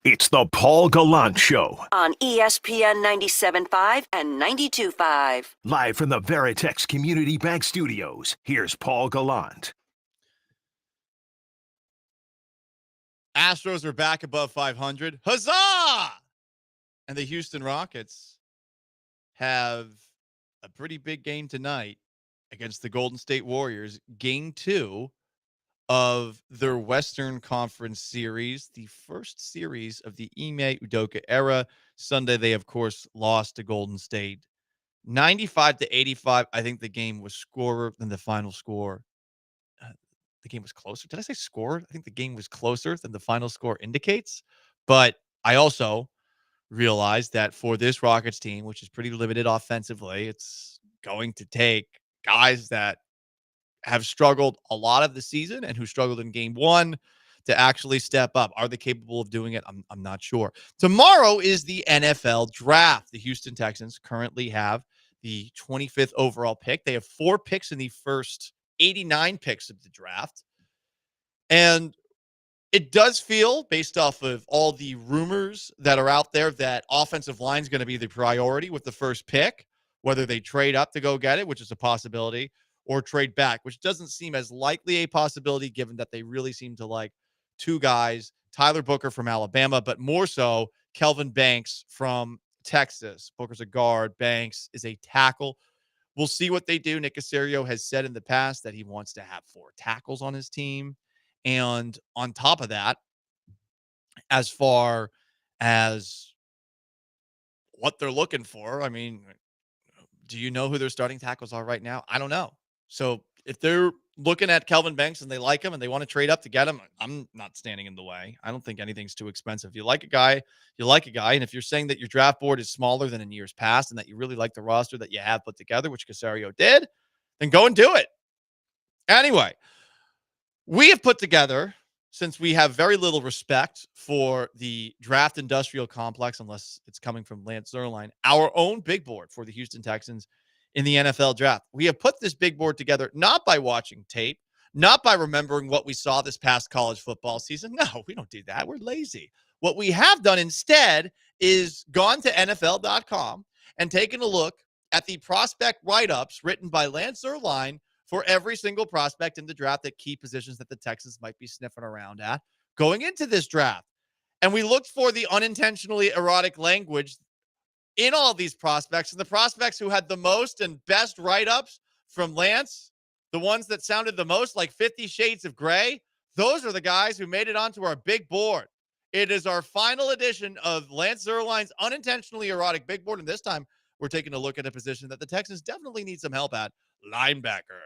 It's the Paul Gallant Show. On ESPN 97.5 and 92.5. Live from the Veritex Community Bank Studios, here's Paul Gallant. Astros are back above 500. Huzzah! And the Houston Rockets have a pretty big game tonight against the Golden State Warriors. Game 2 of their Western Conference series, the first series of the Ime Udoka era. Sunday, they, of course, lost to Golden State 95-85. I think the game was scorer than the final score. The game was closer. Did I say score? I think the game was closer than the final score indicates. But I also realized that for this Rockets team, which is pretty limited offensively, it's going to take guys that have struggled a lot of the season and who struggled in game 1 to actually step up. Are they capable of doing it? I'm not sure. Tomorrow is the NFL draft. The Houston Texans currently have the 25th overall pick. They have 4 picks in the first 89 picks of the draft. And it does feel, based off of all the rumors that are out there, that offensive line is going to be the priority with the first pick, whether they trade up to go get it, which is a possibility, or trade back, which doesn't seem as likely a possibility given that they really seem to like 2 guys, Tyler Booker from Alabama, but more so Kelvin Banks from Texas. Booker's a guard. Banks is a tackle. We'll see what they do. Nick Caserio has said in the past that he wants to have 4 tackles on his team. And on top of that, as far as what they're looking for, I mean, do you know who their starting tackles are right now? I don't know. So if they're looking at Kelvin Banks and they like him and they want to trade up to get him, I'm not standing in the way. I don't think anything's too expensive. You like a guy, you like a guy. And if you're saying that your draft board is smaller than in years past and that you really like the roster that you have put together, which Caserio did, then go and do it. Anyway, we have put together, since we have very little respect for the draft industrial complex, unless it's coming from Lance Zierlein, our own big board for the Houston Texans in the NFL draft. We have put this big board together not by watching tape, not by remembering what we saw this past college football season. No, we don't do that. We're lazy. What we have done instead is gone to NFL.com and taken a look at the prospect write-ups written by Lance Zierlein for every single prospect in the draft at key positions that the Texans might be sniffing around at going into this draft. And we looked for the unintentionally erotic language in all these prospects, and the prospects who had the most and best write-ups from Lance, the ones that sounded the most like 50 Shades of Grey, those are the guys who made it onto our big board. It is our final edition of Lance Zierlein's unintentionally erotic big board, and this time we're taking a look at a position that the Texans definitely need some help at, linebacker.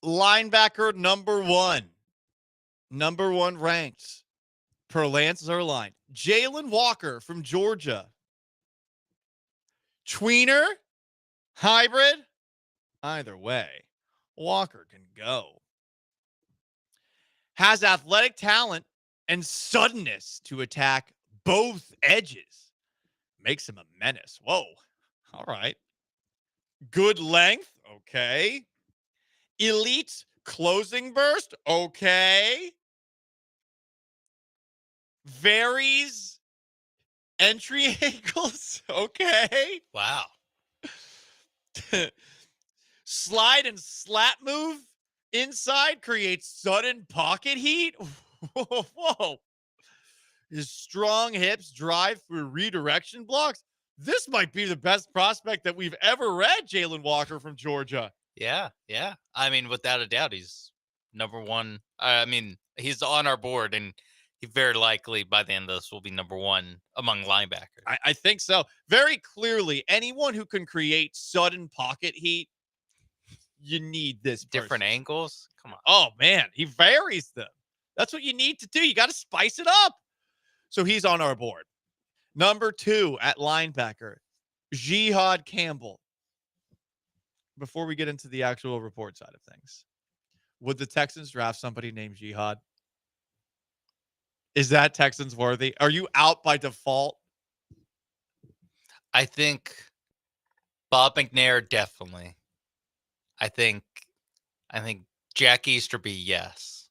Linebacker number one ranked per Lance Zierlein, Jalen Walker from Georgia. Tweener, hybrid, either way, Walker can go. Has athletic talent and suddenness to attack both edges. Makes him a menace. Whoa. All right. Good length. Okay. Elite closing burst. Okay. Varies entry angles. Okay. Wow. Slide and slat move inside creates sudden pocket heat. Whoa. His strong hips drive through redirection blocks. This might be the best prospect that we've ever read, Jalen Walker from Georgia. Yeah. I mean, without a doubt, he's number one. I mean, he's on our board, and he very likely by the end of this will be number one among linebackers. I think so. Very clearly, anyone who can create sudden pocket heat, you need this Different person. angles. Come on. Oh, man. He varies them. That's what you need to do. You got to spice it up. So he's on our board. Number 2 at linebacker, Jihad Campbell. Before we get into the actual report side of things, would the Texans draft somebody named Jihad? Is that Texans worthy? Are you out by default? I think Bob McNair definitely. I think Jack Easterby, yes.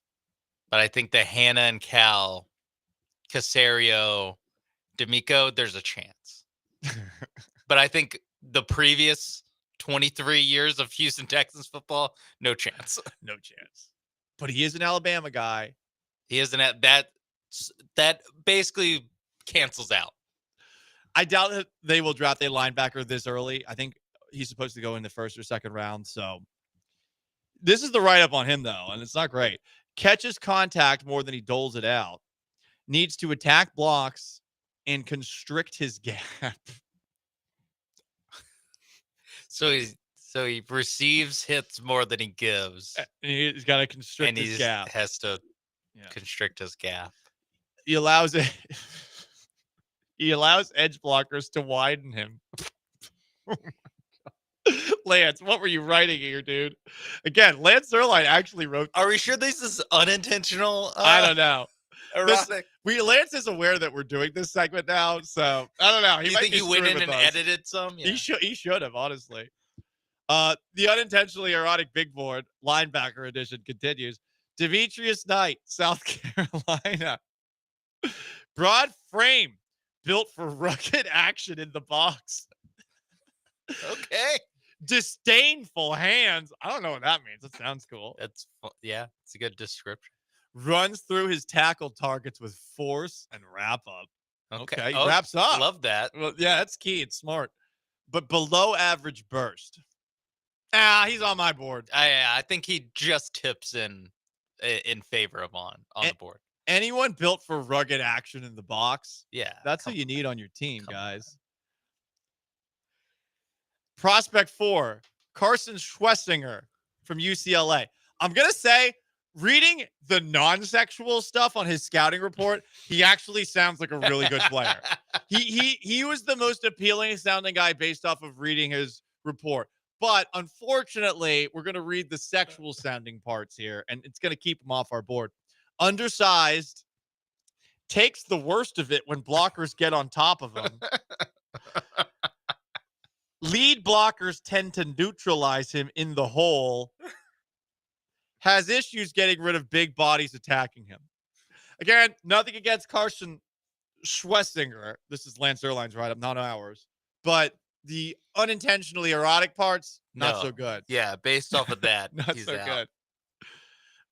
But I think the Hannah and Cal, Casario, D'Amico, there's a chance. But I think the previous 23 years of Houston Texans football, no chance. No chance. But he is an Alabama guy. He isn't that basically cancels out. I doubt that they will draft a linebacker this early. I think he's supposed to go in the first or second round. So this is the write-up on him, though, and it's not great. Catches contact more than he doles it out. Needs to attack blocks and constrict his gap. So he receives hits more than he gives. And he's got to constrict his gap. Has to constrict his gap. He allows it. He allows edge blockers to widen him. Lance, what were you writing here, dude? Again, Lance Zerline actually wrote. Are we sure this is unintentional? I don't know. Erotic. Lance is aware that we're doing this segment now, so I don't know. Do you think he went in and edited some? Yeah. He should have, honestly. The unintentionally erotic big board linebacker edition continues. Demetrius Knight, South Carolina. Broad frame, built for rugged action in the box. Okay. Disdainful hands. I don't know what that means. That sounds cool. It's a good description. Runs through his tackle targets with force and wrap up. Okay. He wraps up. Love that. Well, yeah, that's key. It's smart. But below average burst. He's on my board. I think he just tips in favor of on the board. Anyone built for rugged action in the box. Yeah. That's who you need on your team, guys. Prospect 4, Carson Schwessinger from UCLA. I'm going to say, reading the non-sexual stuff on his scouting report, he actually sounds like a really good player. He was the most appealing sounding guy based off of reading his report. But unfortunately, we're going to read the sexual sounding parts here, and it's going to keep him off our board. Undersized, takes the worst of it when blockers get on top of him. Lead blockers tend to neutralize him in the hole. Has issues getting rid of big bodies attacking him. Again, nothing against Carson Schwessinger. This is Lance Zerline's write-up, not ours. But the unintentionally erotic parts, not so good. Yeah, based off of that, not he's so out. good.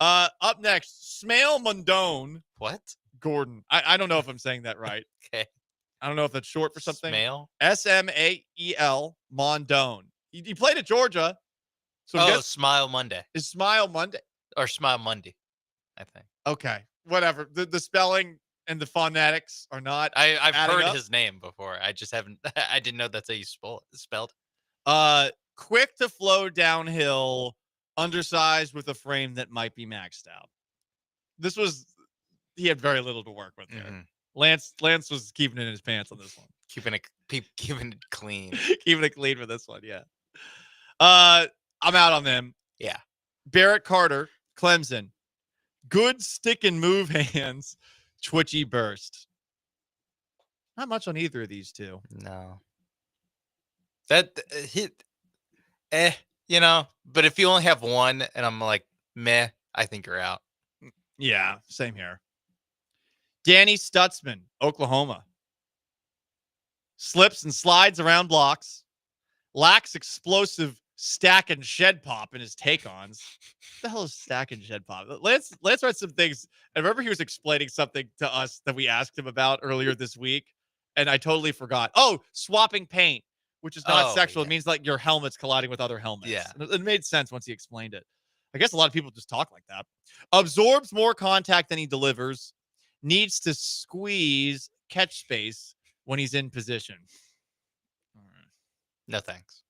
Up next, Smail Mondone. What? Gordon. I don't know if I'm saying that right. Okay. I don't know if that's short for something. Smail? Smael Mondone. He played at Georgia. So Smile Monday. Is Smile Monday? Or Smile Monday, I think. Okay. Whatever. The spelling and the phonetics are not. I've heard up. his name before. I just haven't. I didn't know that's how you spelled. Quick to flow downhill, undersized with a frame that might be maxed out. He had very little to work with there. Mm-hmm. Lance was keeping it in his pants on this one. Keeping it clean. Keeping it clean for this one, yeah. I'm out on them. Yeah. Barrett Carter, Clemson. Good stick and move hands, twitchy burst. Not much on either of these two. No. That but if you only have one and I'm like, meh, I think you're out. Yeah, same here. Danny Stutzman, Oklahoma. Slips and slides around blocks. Lacks explosive stack and shed pop in his take-ons. What the hell is stack and shed pop? Lance read some things. I remember he was explaining something to us that we asked him about earlier this week, and I totally forgot. Oh, swapping paint, which is not sexual. Yeah. It means like your helmet's colliding with other helmets. Yeah. It made sense once he explained it. I guess a lot of people just talk like that. Absorbs more contact than he delivers. Needs to squeeze catch space when he's in position. All right. No thanks.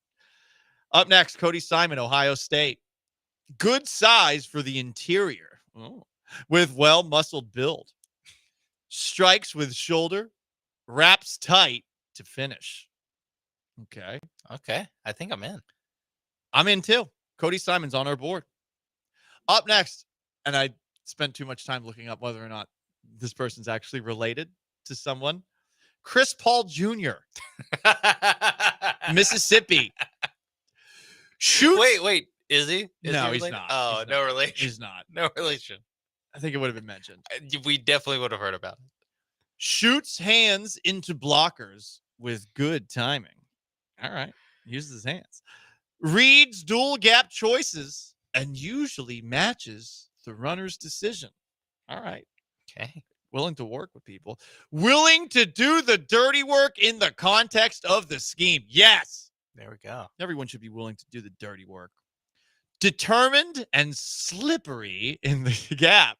Up next, Cody Simon, Ohio State. Good size for the interior. With well-muscled build. Strikes with shoulder, wraps tight to finish. Okay. Okay. I think I'm in. I'm in too. Cody Simon's on our board. Up next, and I spent too much time looking up whether or not this person's actually related to someone. Chris Paul Jr., Mississippi. Shoots. Wait. Is he? Is No, he he's related? not. Oh, He's no not. relation. He's not. No relation. I think it would have been mentioned. We definitely would have heard about it. Shoots hands into blockers with good timing. All right. Uses his hands. Reads dual gap choices and usually matches the runner's decision. All right. Okay. Willing to work with people. Willing to do the dirty work in the context of the scheme. Yes. There we go. Everyone should be willing to do the dirty work. Determined and slippery in the gap.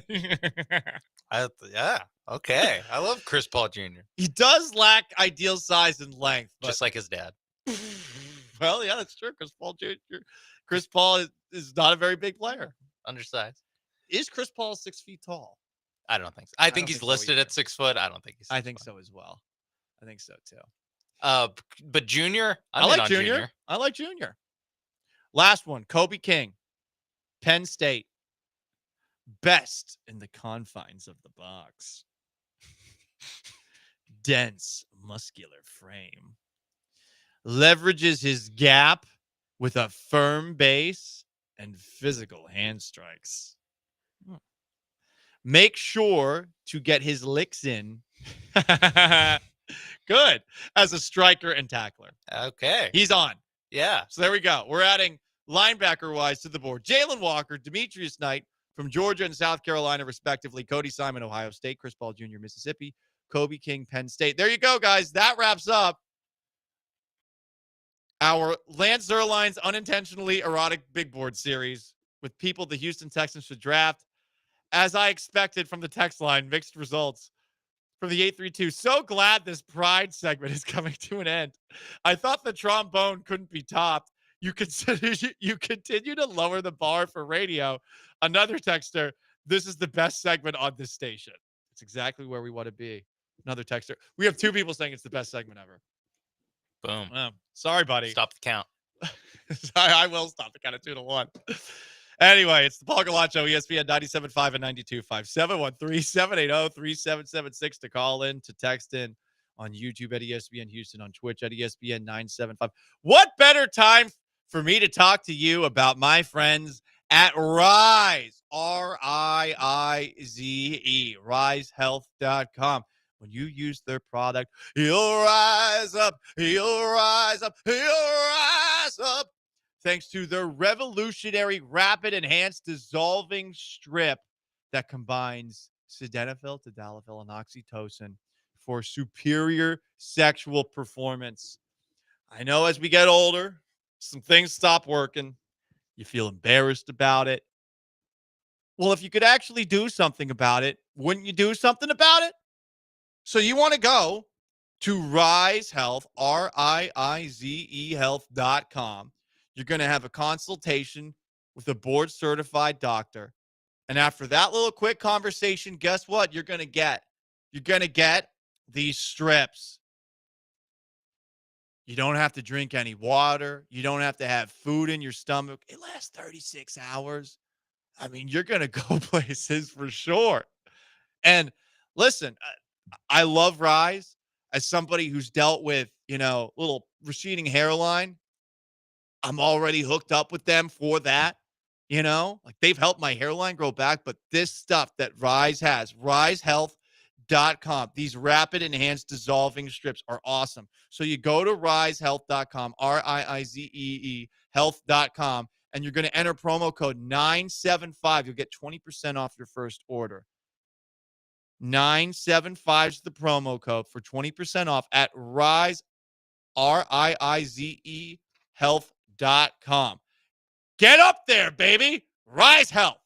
Yeah. Okay. I love Chris Paul Jr. He does lack ideal size and length. But Just like his dad. well, yeah, that's true. Chris Paul is not a very big player. Undersized. Is Chris Paul 6 feet tall? I don't think so. I think he's listed at 6 foot. I don't think he's 6 I think foot. so as well. I think so too. But Junior, I like Junior. I like Junior. Last one, Kobe King, Penn State. Best in the confines of the box. Dense, muscular frame. Leverages his gap with a firm base and physical hand strikes. Make sure to get his licks in. Good. As a striker and tackler. Okay. He's on. Yeah. So there we go. We're adding linebacker-wise to the board. Jalen Walker, Demetrius Knight from Georgia and South Carolina, respectively. Cody Simon, Ohio State. Chris Paul Jr., Mississippi. Kobe King, Penn State. There you go, guys. That wraps up our Lance Zierlein's unintentionally erotic big board series with people the Houston Texans should draft. As I expected from the text line, mixed results from the 832. So glad this pride segment is coming to an end. I thought the trombone couldn't be topped. You continue to lower the bar for radio. Another texter, this is the best segment on this station. It's exactly where we want to be. Another texter. We have 2 people saying it's the best segment ever. Boom. Sorry, buddy. Stop the count. I will stop the count of 2 to 1. Anyway, it's the Paul Gallant Show, ESPN 97.5 and 92.5. 713-780-3776 to call in, to text in on YouTube at ESPN Houston, on Twitch at ESPN 975. What better time for me to talk to you about my friends at Rise, R-I-I-Z-E, risehealth.com. When you use their product, you'll rise up, you'll rise up, you'll rise up. Thanks to their revolutionary rapid enhanced dissolving strip that combines sildenafil, tadalafil, and oxytocin for superior sexual performance. I know as we get older, some things stop working. You feel embarrassed about it. Well, if you could actually do something about it, wouldn't you do something about it? So you want to go to Rise Health, R-I-I-Z-E health.com. You're going to have a consultation with a board-certified doctor. And after that little quick conversation, guess what you're going to get? You're going to get these strips. You don't have to drink any water. You don't have to have food in your stomach. It lasts 36 hours. I mean, you're going to go places for sure. And listen, I love Rise as somebody who's dealt with, little receding hairline. I'm already hooked up with them for that, like they've helped my hairline grow back. But this stuff that Rise has, risehealth.com, these rapid enhanced dissolving strips are awesome. So you go to risehealth.com, R-I-I-Z-E-E health.com, and you're going to enter promo code 975. You'll get 20% off your first order. 975 is the promo code for 20% off at Rise, R-I-I-Z-E health.com. Get up there, baby. Rise Health.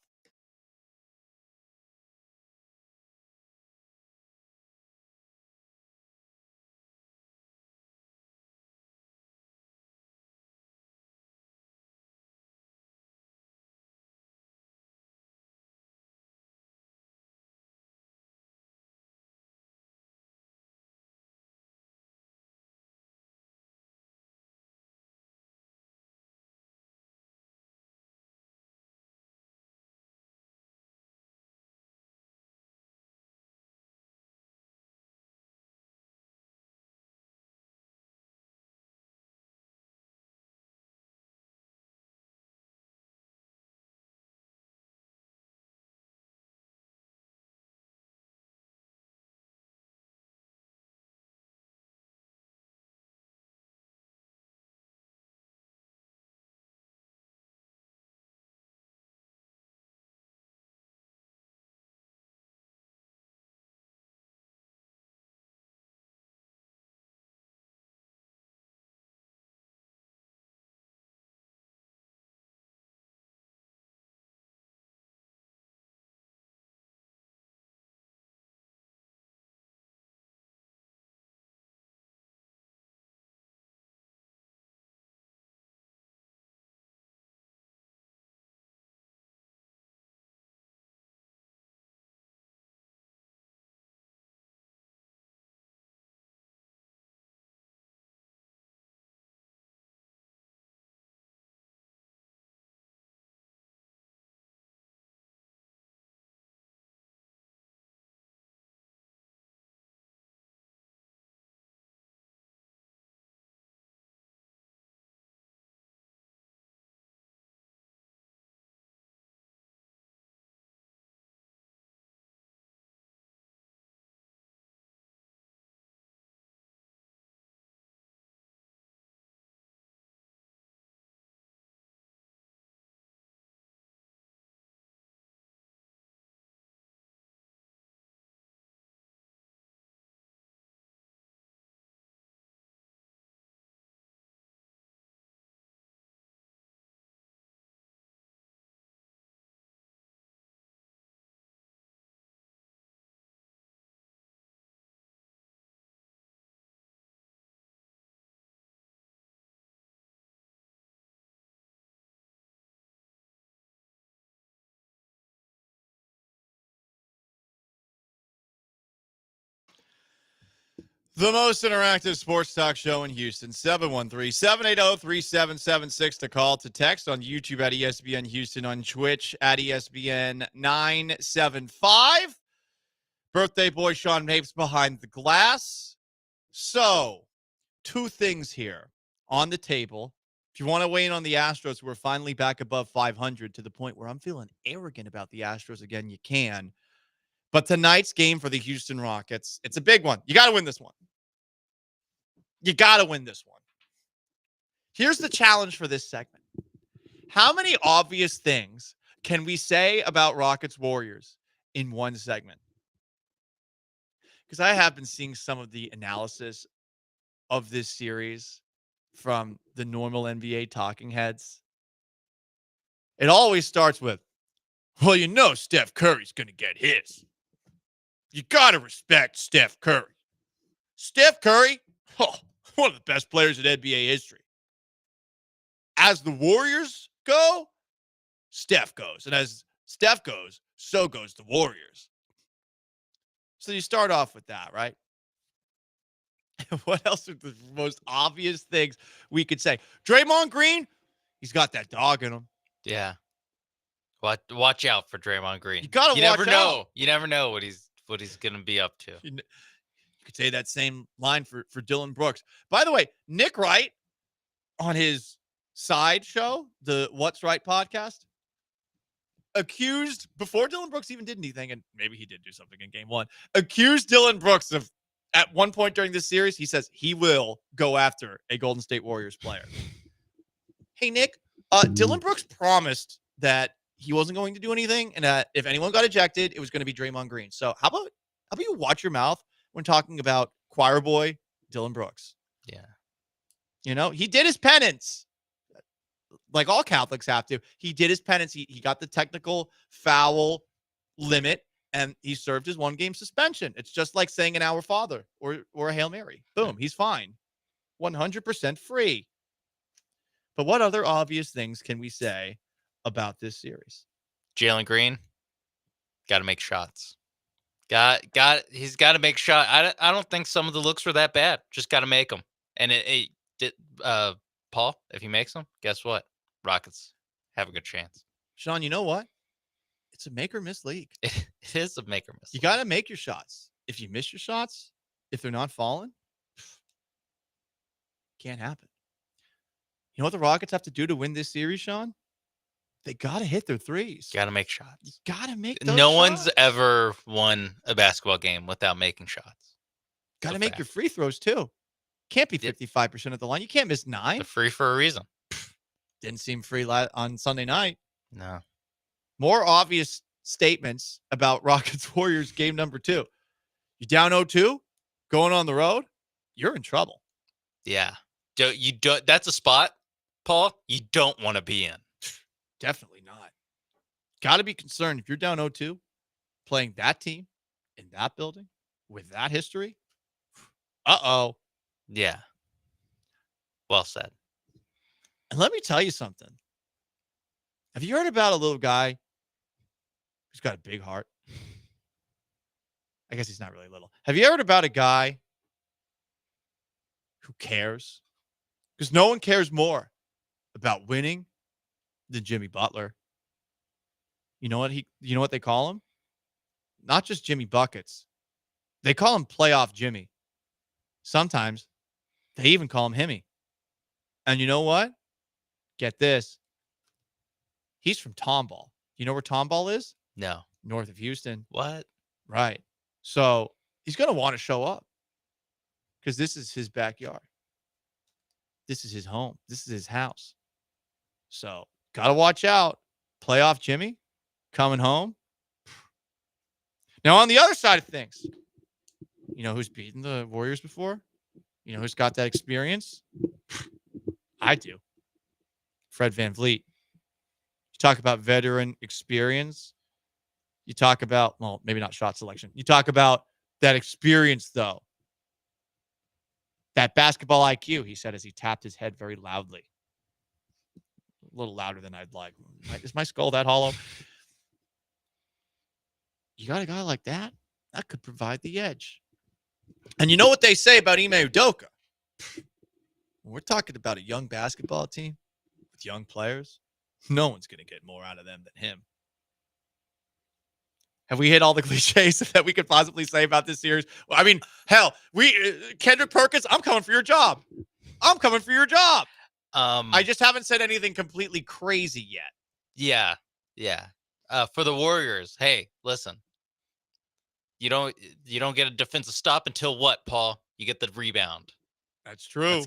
The most interactive sports talk show in Houston, 713-780-3776 to call, to text on YouTube at ESPN Houston, on Twitch at ESPN 975. Birthday boy Sean Mapes behind the glass. So, two things here on the table. If you want to weigh in on the Astros, who are finally back above 500 to the point where I'm feeling arrogant about the Astros again, you can. But tonight's game for the Houston Rockets, it's a big one. You got to win this one. You got to win this one. Here's the challenge for this segment. How many obvious things can we say about Rockets Warriors in one segment? Because I have been seeing some of the analysis of this series from the normal NBA talking heads. It always starts with, well, you know Steph Curry's going to get his. You got to respect Steph Curry. Steph Curry, one of the best players in NBA history. As the Warriors go, Steph goes. And as Steph goes, so goes the Warriors. So you start off with that, right? What else are the most obvious things we could say? Draymond Green, he's got that dog in him. Yeah. Watch out for Draymond Green. You gotta watch never know. out. You never know what he's going to be up to. You could say that same line for Dylan Brooks. By the way, Nick Wright on his side show, the What's Right podcast, accused, before Dylan Brooks even did anything, and maybe he did do something in game one, accused Dylan Brooks of, at one point during this series, he says he will go after a Golden State Warriors player. Hey, Nick, Dylan Brooks promised that he wasn't going to do anything, and that if anyone got ejected, it was going to be Draymond Green. So how about you watch your mouth when talking about choir boy Dylan Brooks? Yeah. You know, he did his penance. Like all Catholics have to. He did his penance. He got the technical foul limit, and he served his 1-game suspension. It's just like saying an Our Father or a Hail Mary. Boom, he's fine. 100% free. But what other obvious things can we say about this series? Jalen Green, got to make shots. He's got to make shots. I don't think some of the looks were that bad. Just got to make them. And Paul, if he makes them, guess what? Rockets have a good chance. Sean, you know what? It's a make or miss league. It is a make or miss. You got to make your shots. If you miss your shots, if they're not falling, can't happen. You know what the Rockets have to do to win this series, Sean? They got to hit their threes. Got to make shots. You got to make those No shots. one's ever won a basketball game without making shots. Got to make your free throws, too. Can't be 55% at the line. You can't miss 9. They're free for a reason. Didn't seem free on Sunday night. No. More obvious statements about Rockets Warriors game number 2. You down 0-2, going on the road, you're in trouble. Yeah. That's a spot, Paul, you don't want to be in. Definitely not. Got to be concerned if you're down 0-2, playing that team in that building with that history. Uh-oh. Yeah. Well said. And let me tell you something. Have you heard about a little guy who's got a big heart? I guess he's not really little. Have you heard about a guy who cares? Because no one cares more about winning than Jimmy Butler. You know what they call him? Not just Jimmy Buckets. They call him Playoff Jimmy. Sometimes they even call him Himmy. And you know what? Get this. He's from Tomball. You know where Tomball is? No. North of Houston. What? Right. So he's going to want to show up because this is his backyard. This is his home. This is his house. So got to watch out. Playoff Jimmy coming home. Now, on the other side of things, you know who's beaten the Warriors before? You know who's got that experience? I do. Fred VanVleet. You talk about veteran experience. You talk about, well, maybe not shot selection. You talk about that experience, though. That basketball IQ, he said as he tapped his head very loudly. A little louder than I'd like. Is my skull that hollow? You got a guy like that? That could provide the edge. And you know what they say about Ime Udoka? When we're talking about a young basketball team with young players, no one's going to get more out of them than him. Have we hit all the cliches that we could possibly say about this series? Well, I mean, hell, Kendrick Perkins, I'm coming for your job. I'm coming for your job. I just haven't said anything completely crazy yet. Yeah. For the Warriors, hey, listen. You don't get a defensive stop until what, Paul? You get the rebound. That's true.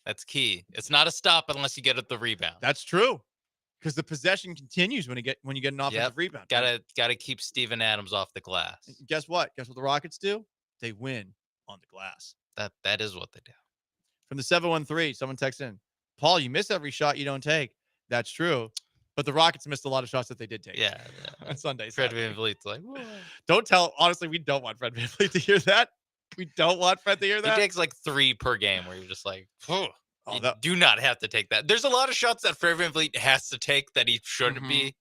That's key. It's not a stop unless you get the rebound. That's true. Because the possession continues when you get an offensive rebound. Gotta keep Steven Adams off the glass. Guess what? Guess what the Rockets do? They win on the glass. That is what they do. From the 713, someone texts in, Paul, you miss every shot you don't take. That's true. But the Rockets missed a lot of shots that they did take. Yeah. On Sunday. Fred VanVleet's like, whoa. Honestly, we don't want Fred VanVleet to hear that. We don't want Fred to hear that. He takes like 3 per game where you're just like, you do not have to take that. There's a lot of shots that Fred VanVleet has to take that he shouldn't be.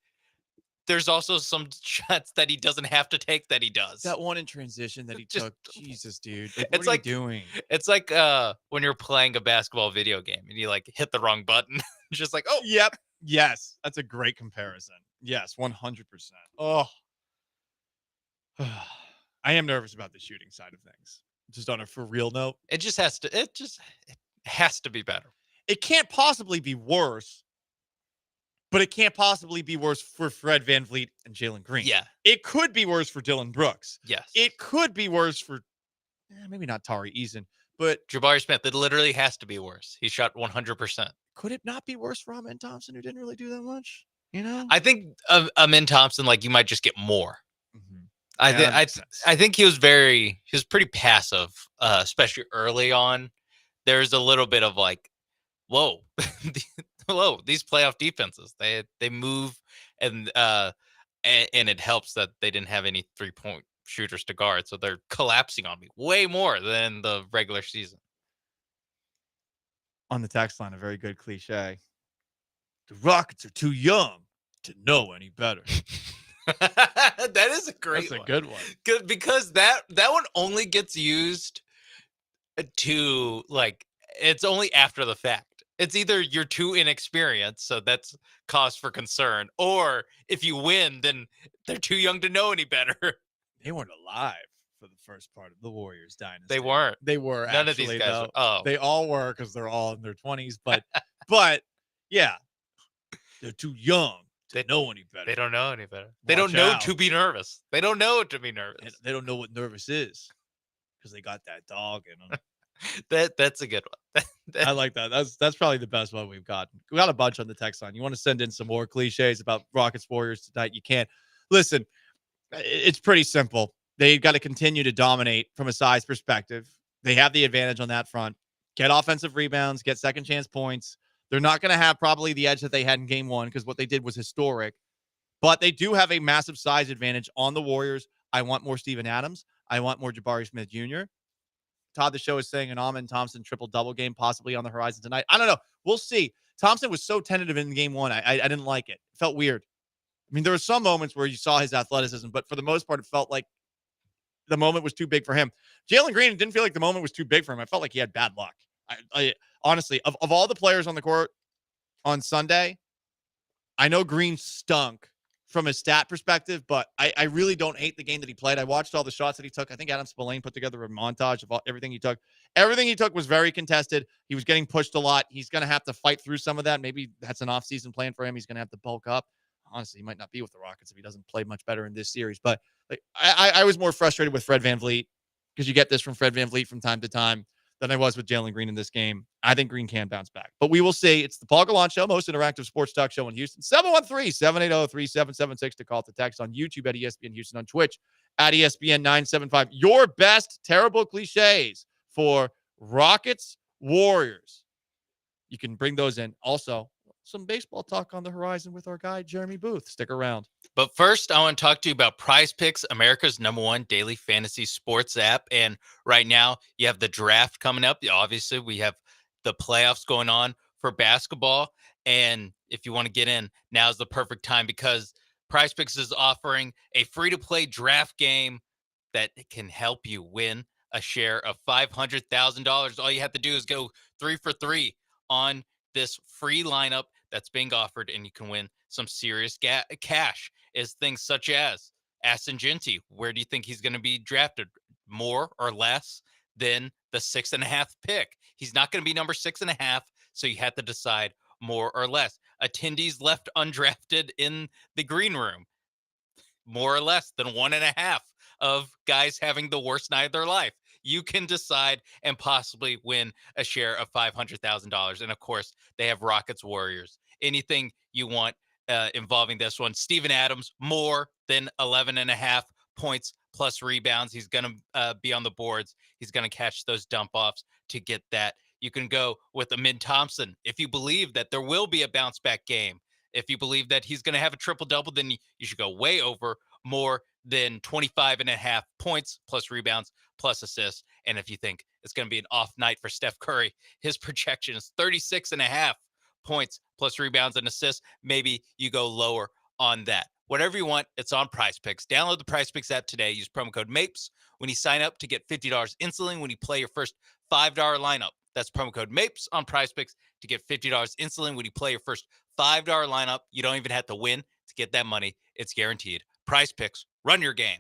There's also some shots that he doesn't have to take that he does. That one in transition that he took. Jesus, dude. It's what are you doing? It's like when you're playing a basketball video game and you like hit the wrong button. Just like, oh. Yep. Yes. That's a great comparison. Yes, 100%. Oh. I am nervous about the shooting side of things. Just on a for real note. It has to be better. It can't possibly be worse. But it can't possibly be worse for Fred VanVleet and Jalen Green. Yeah. It could be worse for Dylan Brooks. Yes. It could be worse for maybe not Tari Eason, but Jabari Smith. It literally has to be worse. He shot 100%. Could it not be worse for Amen Thompson, who didn't really do that much? You know? I think Amen Thompson, like, you might just get more. I think he was pretty passive, especially early on. There's a little bit of like, whoa, these playoff defenses, they move, and it helps that they didn't have any 3-point shooters to guard, so they're collapsing on me way more than the regular season. On the text line, a very good cliche. The Rockets are too young to know any better. That is a great one. That's a good one. Good, because that one only gets used to, like, it's only after the fact. It's either you're too inexperienced, so that's cause for concern, or if you win, then they're too young to know any better. They weren't alive for the first part of the Warriors dynasty. They weren't. They were. None actually, of these guys. They all were, because they're all in their 20s. But yeah, they're too young to know any better. They don't know any better. They don't know to be nervous. They don't know to be nervous. They don't know what nervous is, because they got that dog in them. That's a good one. I like that. That's probably the best one we've gotten. We got a bunch on the text line. You want to send in some more cliches about Rockets Warriors tonight? You can. Listen, it's pretty simple. They've got to continue to dominate from a size perspective. They have the advantage on that front. Get offensive rebounds, get second chance points. They're not going to have probably the edge that they had in game one, because what they did was historic. But they do have a massive size advantage on the Warriors. I want more Steven Adams. I want more Jabari Smith Jr. Todd, the show is saying an Amen Thompson triple-double game possibly on the horizon tonight. I don't know. We'll see. Thompson was so tentative in game one. I didn't like it. It felt weird. I mean, there were some moments where you saw his athleticism, but for the most part, it felt like the moment was too big for him. Jalen Green didn't feel like the moment was too big for him. I felt like he had bad luck. I honestly, of all the players on the court on Sunday, I know Green stunk from a stat perspective, but I really don't hate the game that he played. I watched all the shots that he took. I think Adam Spillane put together a montage of everything he took. Everything he took was very contested. He was getting pushed a lot. He's going to have to fight through some of that. Maybe that's an off-season plan for him. He's going to have to bulk up. Honestly, he might not be with the Rockets if he doesn't play much better in this series. But like, I was more frustrated with Fred VanVleet, because you get this from Fred VanVleet from time to time, than I was with Jalen Green in this game. I think Green can bounce back. But we will see. It's the Paul Gallant Show, most interactive sports talk show in Houston. 713-780-3776 to call to text on YouTube at ESPN Houston, on Twitch at ESPN 975. Your best terrible cliches for Rockets Warriors. You can bring those in. Also, some baseball talk on the horizon with our guy, Jeremy Booth. Stick around. But first, I want to talk to you about Prize Picks, America's #1 daily fantasy sports app. And right now, you have the draft coming up. Obviously, we have the playoffs going on for basketball. And if you want to get in, now's the perfect time, because Prize Picks is offering a free-to-play draft game that can help you win a share of $500,000. All you have to do is go 3 for 3 on this free lineup that's being offered, and you can win some serious cash. Is things such as Aston Genty. Where do you think he's going to be drafted? More or less than the 6.5 pick? He's not going to be number 6.5, so you have to decide more or less. Attendees left undrafted in the green room. More or less than 1.5 of guys having the worst night of their life. You can decide and possibly win a share of $500,000. And of course, they have Rockets Warriors. Anything you want involving this one. Steven Adams, more than 11.5 points plus rebounds. He's going to be on the boards. He's going to catch those dump offs to get that. You can go with Amin Thompson. If you believe that there will be a bounce back game, if you believe that he's going to have a triple double, then you should go way over, more than 25.5 points plus rebounds plus assists. And if you think it's going to be an off night for Steph Curry, his projection is 36.5 points plus rebounds and assists. Maybe you go lower on that. Whatever you want, it's on Prize Picks. Download the Prize Picks app today. Use promo code MAPES when you sign up to get $50 instantly when you play your first $5 lineup. That's promo code MAPES on Prize Picks to get $50 instantly when you play your first $5 lineup. You don't even have to win to get that money. It's guaranteed. Prize Picks, run your game.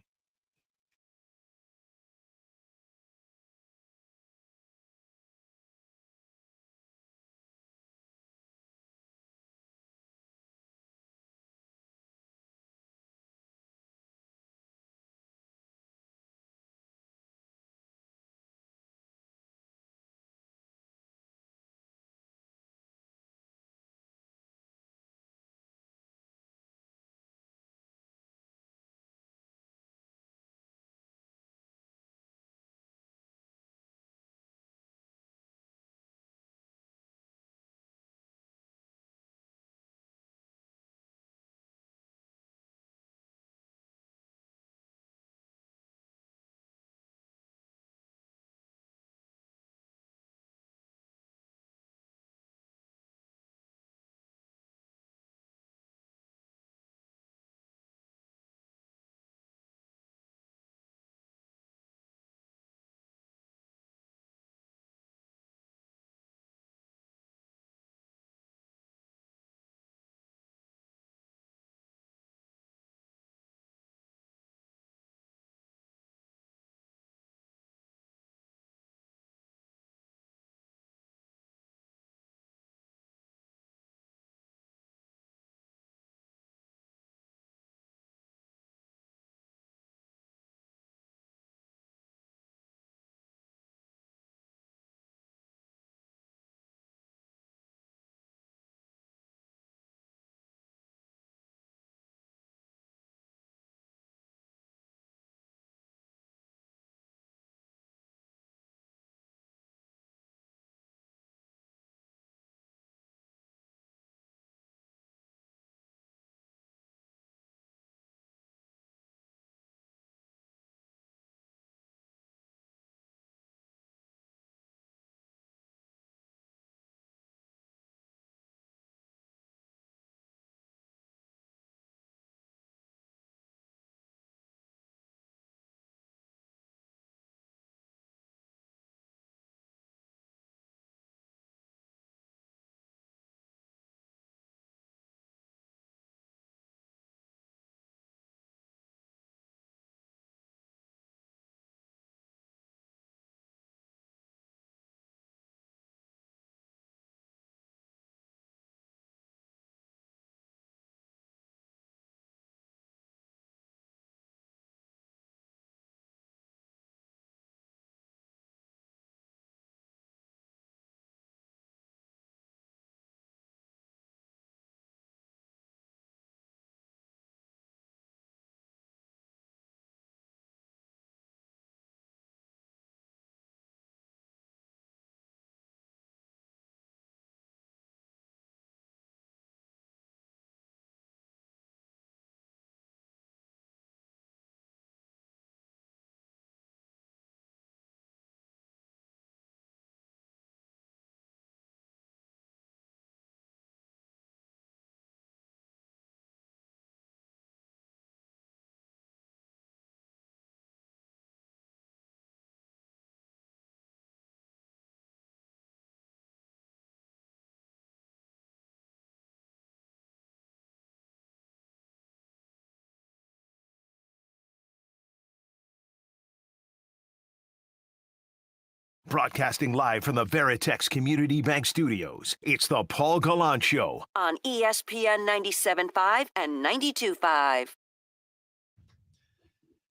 Broadcasting live from the Veritex Community Bank Studios, it's the Paul Gallant Show. On ESPN 97.5 and 92.5.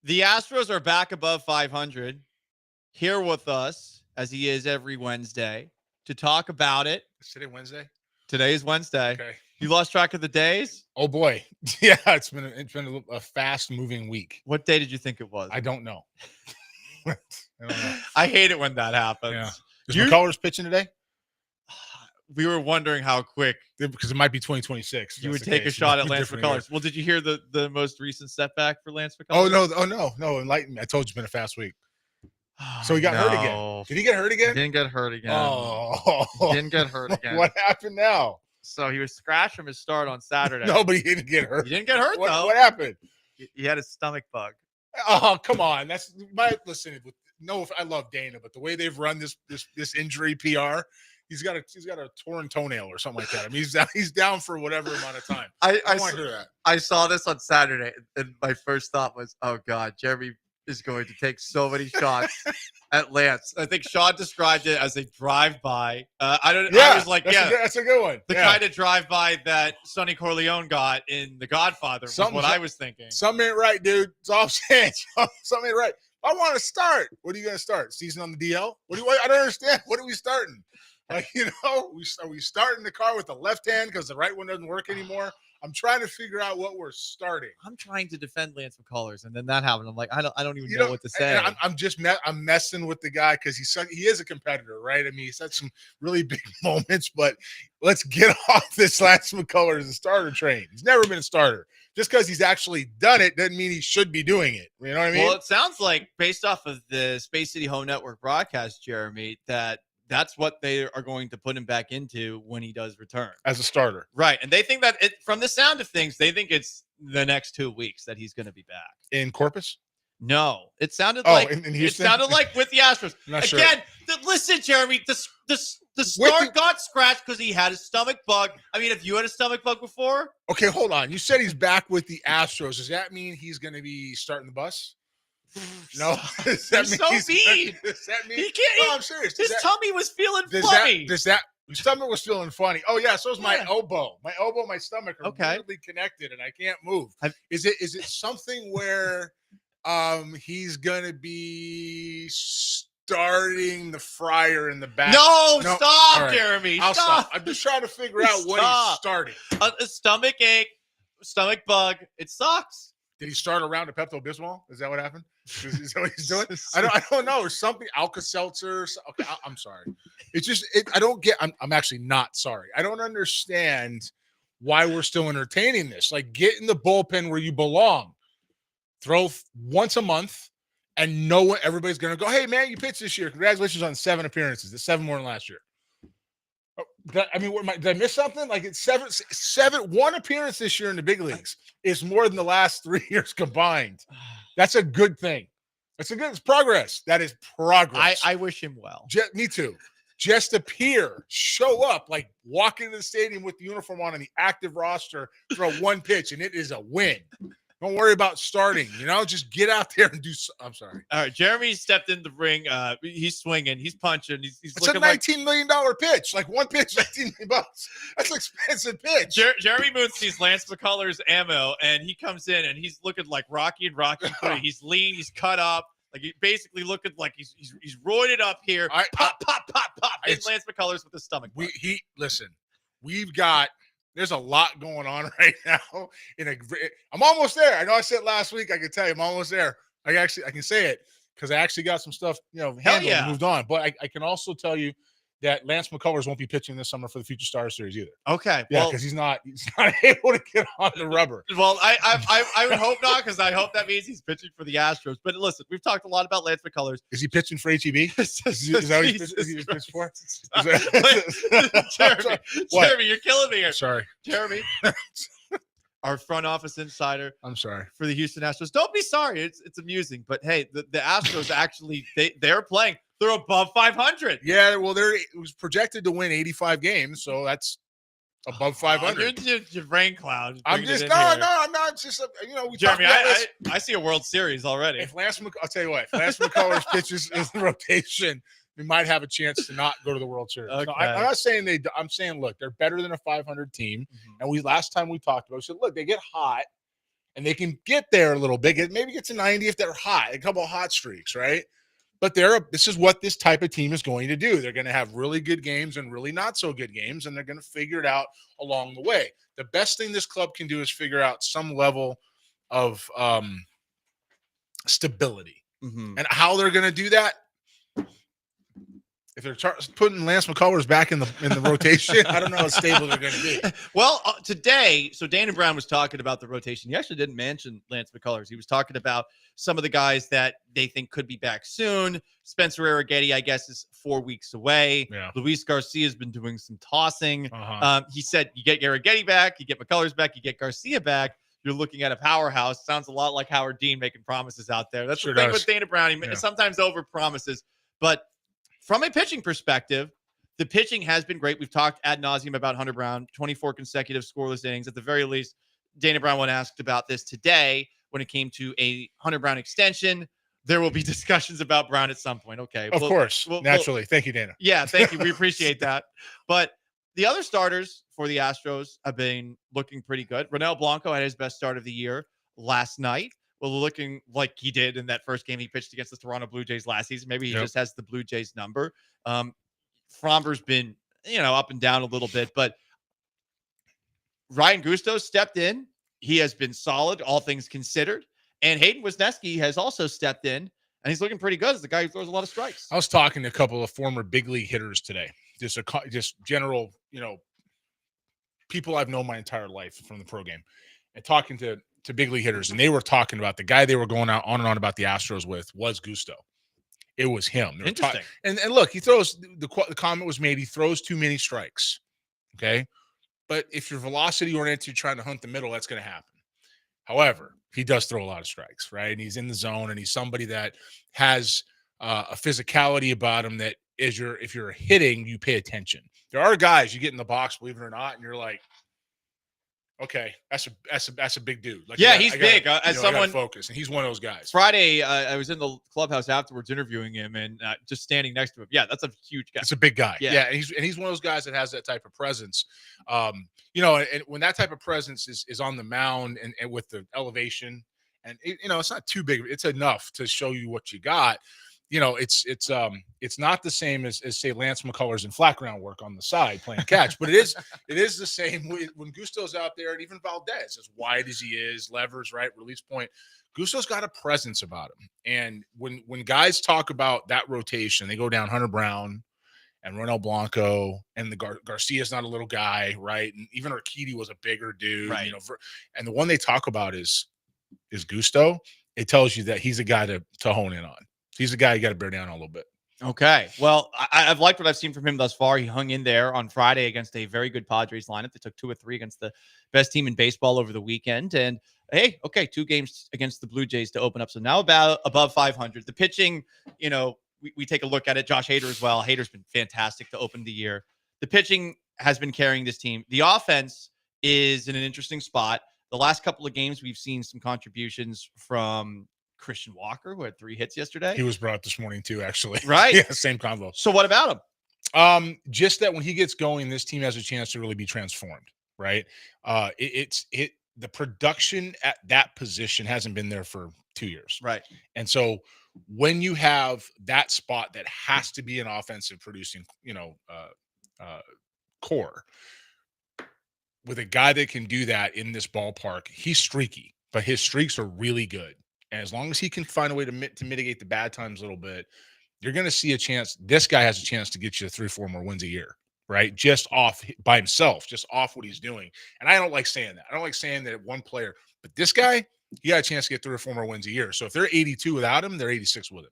The Astros are back above 500. Here with us, as he is every Wednesday, to talk about it. Is today Wednesday? Today is Wednesday. Okay. You lost track of the days? Oh boy. Yeah, it's been a fast moving week. What day did you think it was? I don't know. I don't know. I hate it when that happens. Yeah. Is McCullers pitching today? We were wondering how quick. Because it might be 2026. You would take a shot at Lance McCullers. Well, did you hear the most recent setback for Lance McCullers? Oh no. Enlighten me. I told you it's been a fast week. So he got hurt again. Did he get hurt again? He didn't get hurt again. Oh. He didn't get hurt again. What happened now? So he was scratched from his start on Saturday. No, but he didn't get hurt. He didn't get hurt, though. What happened? He had a stomach bug. Oh, come on. That's my listen. No, I love Dana, but the way they've run this injury PR, he's got a torn toenail or something like that. I mean, he's down for whatever amount of time. I want to hear that. I saw this on Saturday, and my first thought was, "Oh God, Jeremy is going to take so many shots at Lance." I think Sean described it as a drive-by. I was like, that's a good one. The kind of drive-by that Sonny Corleone got in The Godfather was what I was thinking. Something ain't right, dude. It's all I'm saying. Something ain't right. I want to start. What are you going to start? Season on the DL? I don't understand. What are we starting? Like, are we starting the car with the left hand because the right one doesn't work anymore? I'm trying to figure out what we're starting. I'm trying to defend Lance McCullers, and then that happened. I'm like, I don't even know what to say. I'm messing with the guy because he is a competitor, right? I mean, he's had some really big moments, but let's get off this Lance McCullers the starter train. He's never been a starter. Just because he's actually done it doesn't mean he should be doing it. You know what I mean? Well, it sounds like, based off of the Space City Home Network broadcast, Jeremy, that's what they are going to put him back into when he does return. As a starter. Right. And they think that from the sound of things, they think it's the next 2 weeks that he's going to be back. In Corpus? No. It sounded like in Houston? It sounded like with the Astros. Again, listen, Jeremy, the start got scratched because he had a stomach bug. I mean, have you had a stomach bug before? Okay, hold on. You said he's back with the Astros. Does that mean he's going to be starting the bus? No, Does that mean he can't? No, I'm serious. His tummy was feeling funny. His stomach was feeling funny. Oh yeah, so is my elbow. My elbow, my stomach are weirdly connected, and I can't move. Is it something where he's gonna be starting the fryer in the back? No, stop, right. Jeremy. I'll stop. I'm just trying to figure out what he's starting. A stomach ache, stomach bug. It sucks. Did he start around a Pepto-Bismol? Is that what happened? Is that what he's doing? I don't know. Or something, Alka-Seltzer. Okay, I'm sorry. It's just, I don't get, I'm actually not sorry. I don't understand why we're still entertaining this. Like, get in the bullpen where you belong. Throw once a month and everybody's going to go, hey, man, you pitched this year. Congratulations on 7 appearances. That's 7 more than last year. I mean, did I miss something? Like, it's one appearance this year in the big leagues is more than the last 3 years combined. That's a good thing. It's progress. That is progress. I wish him well. Me too. Just appear, show up, like walk into the stadium with the uniform on and the active roster, throw one pitch, and it is a win. Don't worry about starting, just get out there and do. I'm sorry. All right. Jeremy stepped in the ring. He's swinging. He's punching. He's it's looking a $19 million pitch. Like one pitch, $19 million. That's an expensive pitch. Jeremy Moon sees Lance McCullers ammo, and he comes in, and he's looking like Rocky and Rocky 3. He's lean. He's cut up. Like, he basically looking like he's roided up here. Pop. And Lance McCullers with his stomach. Listen, there's a lot going on right now. I'm almost there. I know I said last week. I can tell you, I'm almost there. I can say it because I actually got some stuff, handled and moved on. But I can also tell you that Lance McCullers won't be pitching this summer for the Future Star Series either. Okay, yeah, because he's not able to get on the rubber. Well, I would hope not, because I hope that means he's pitching for the Astros. But listen, we've talked a lot about Lance McCullers. Is he pitching for HEB? Is that what he's pitching for? Jeremy, you're killing me here. Sorry, Jeremy. Our front office insider. I'm sorry. For the Houston Astros. Don't be sorry. It's amusing. But hey, the Astros actually they're playing. They're above 500. Yeah, well, it was projected to win 85 games, so that's above 500. You're rain cloud. I'm not. It's just Jeremy, I see a World Series already. I'll tell you what. If Lance McCullers pitches in the rotation we might have a chance to not go to the World Series. Okay. No, I'm not saying I'm saying, look, they're better than a 500 team. And last time we talked about it, we said, look, they get hot and they can get there a little bit. Maybe get to 90 if they're hot, a couple of hot streaks, right? But this is what this type of team is going to do. They're going to have really good games and really not so good games, and they're going to figure it out along the way. The best thing this club can do is figure out some level of stability. And how they're going to do that, if they're putting Lance McCullers back in the rotation, I don't know how stable they're going to be. Well, today, so Dana Brown was talking about the rotation. He actually didn't mention Lance McCullers. He was talking about some of the guys that they think could be back soon. Spencer Arrighetti, I guess, is 4 weeks away. Yeah. Luis Garcia has been doing some tossing. Uh-huh. He said, you get Arrighetti back, you get McCullers back, you get Garcia back. You're looking at a powerhouse. Sounds a lot like Howard Dean making promises out there. That's Sure the thing does. with Dana Brown. He sometimes over promises, but from a pitching perspective, the pitching has been great. We've talked ad nauseum about Hunter Brown, 24 consecutive scoreless innings. At the very least, Dana Brown when asked about this today when it came to a Hunter Brown extension. There will be discussions about Brown at some point. Okay. Of course. Naturally. Thank you, Dana. Yeah, thank you. We appreciate that. But the other starters for the Astros have been looking pretty good. Ronel Blanco had his best start of the year last night. Well, looking like he did in that first game he pitched against the Toronto Blue Jays last season. Maybe he just has the Blue Jays number. Framber's been, up and down a little bit, but Ryan Gusto stepped in. He has been solid, all things considered. And Hayden Wisniewski has also stepped in, and he's looking pretty good as the guy who throws a lot of strikes. I was talking to a couple of former big league hitters today. Just general, people I've known my entire life from the pro game, and talking to big league hitters, and they were talking about the guy they were going out on and on about the Astros with was Gusto. It was him. Interesting. And look, he throws the comment was made. He throws too many strikes. Okay, but if you're velocity oriented, you're trying to hunt the middle, that's going to happen. However, he does throw a lot of strikes, right? And he's in the zone, and he's somebody that has a physicality about him that if you're hitting, you pay attention. There are guys you get in the box, believe it or not, and you're like, okay, that's a big dude. Like, yeah, he's big. As someone focus, and he's one of those guys. Friday, I was in the clubhouse afterwards interviewing him, and just standing next to him. Yeah, that's a huge guy. It's a big guy. Yeah, and he's one of those guys that has that type of presence. And when that type of presence is on the mound and with the elevation, and it's not too big. It's enough to show you what you got. It's not the same as say Lance McCullers in flat ground work on the side playing catch, but it is the same when Gusto's out there, and even Valdez, as wide as he is, levers, right, release point. Gusto's got a presence about him. And when guys talk about that rotation, they go down Hunter Brown and Ronel Blanco, and the Garcia's not a little guy, right? And even Urquidy was a bigger dude, right. And the one they talk about is Gusto. It tells you that he's a guy to hone in on. He's a guy you got to bear down a little bit. Okay. Well, I've liked what I've seen from him thus far. He hung in there on Friday against a very good Padres lineup. They took 2 or 3 against the best team in baseball over the weekend. And hey, okay, 2 games against the Blue Jays to open up. So now about above 500. The pitching, we take a look at it. Josh Hader as well. Hader's been fantastic to open the year. The pitching has been carrying this team. The offense is in an interesting spot. The last couple of games, we've seen some contributions from Christian Walker, who had 3 hits yesterday. He was brought up this morning too, actually. Right? Yeah, same combo. So what about him? Just that when he gets going, this team has a chance to really be transformed, right? The production at that position hasn't been there for 2 years. Right. And so when you have that spot that has to be an offensive producing, core with a guy that can do that in this ballpark, he's streaky, but his streaks are really good. And as long as he can find a way to mitigate the bad times a little bit, you're going to see a chance. This guy has a chance to get you 3 or 4 more wins a year, right? Just off by himself, just off what he's doing. And I don't like saying that. I don't like saying that one player, but this guy, he got a chance to get 3 or 4 more wins a year. So if they're 82 without him, they're 86 with him.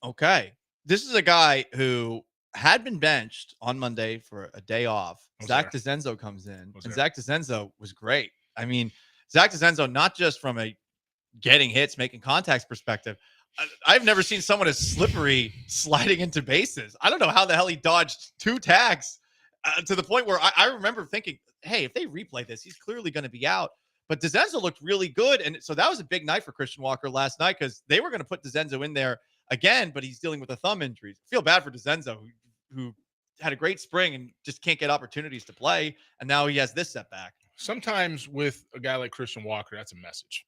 Okay. This is a guy who had been benched on Monday for a day off. Zach DeZenzo comes in, and Zach DeZenzo was great. I mean, Zach DeZenzo, not just from a getting hits, making contacts perspective. I've never seen someone as slippery sliding into bases. I don't know how the hell he dodged 2 tags to the point where I remember thinking, hey, if they replay this, he's clearly going to be out. But DeZenzo looked really good. And so that was a big night for Christian Walker last night because they were going to put DeZenzo in there again, but he's dealing with a thumb injury. I feel bad for DeCenzo, who had a great spring and just can't get opportunities to play, and now he has this setback. Sometimes with a guy like Christian Walker, that's a message.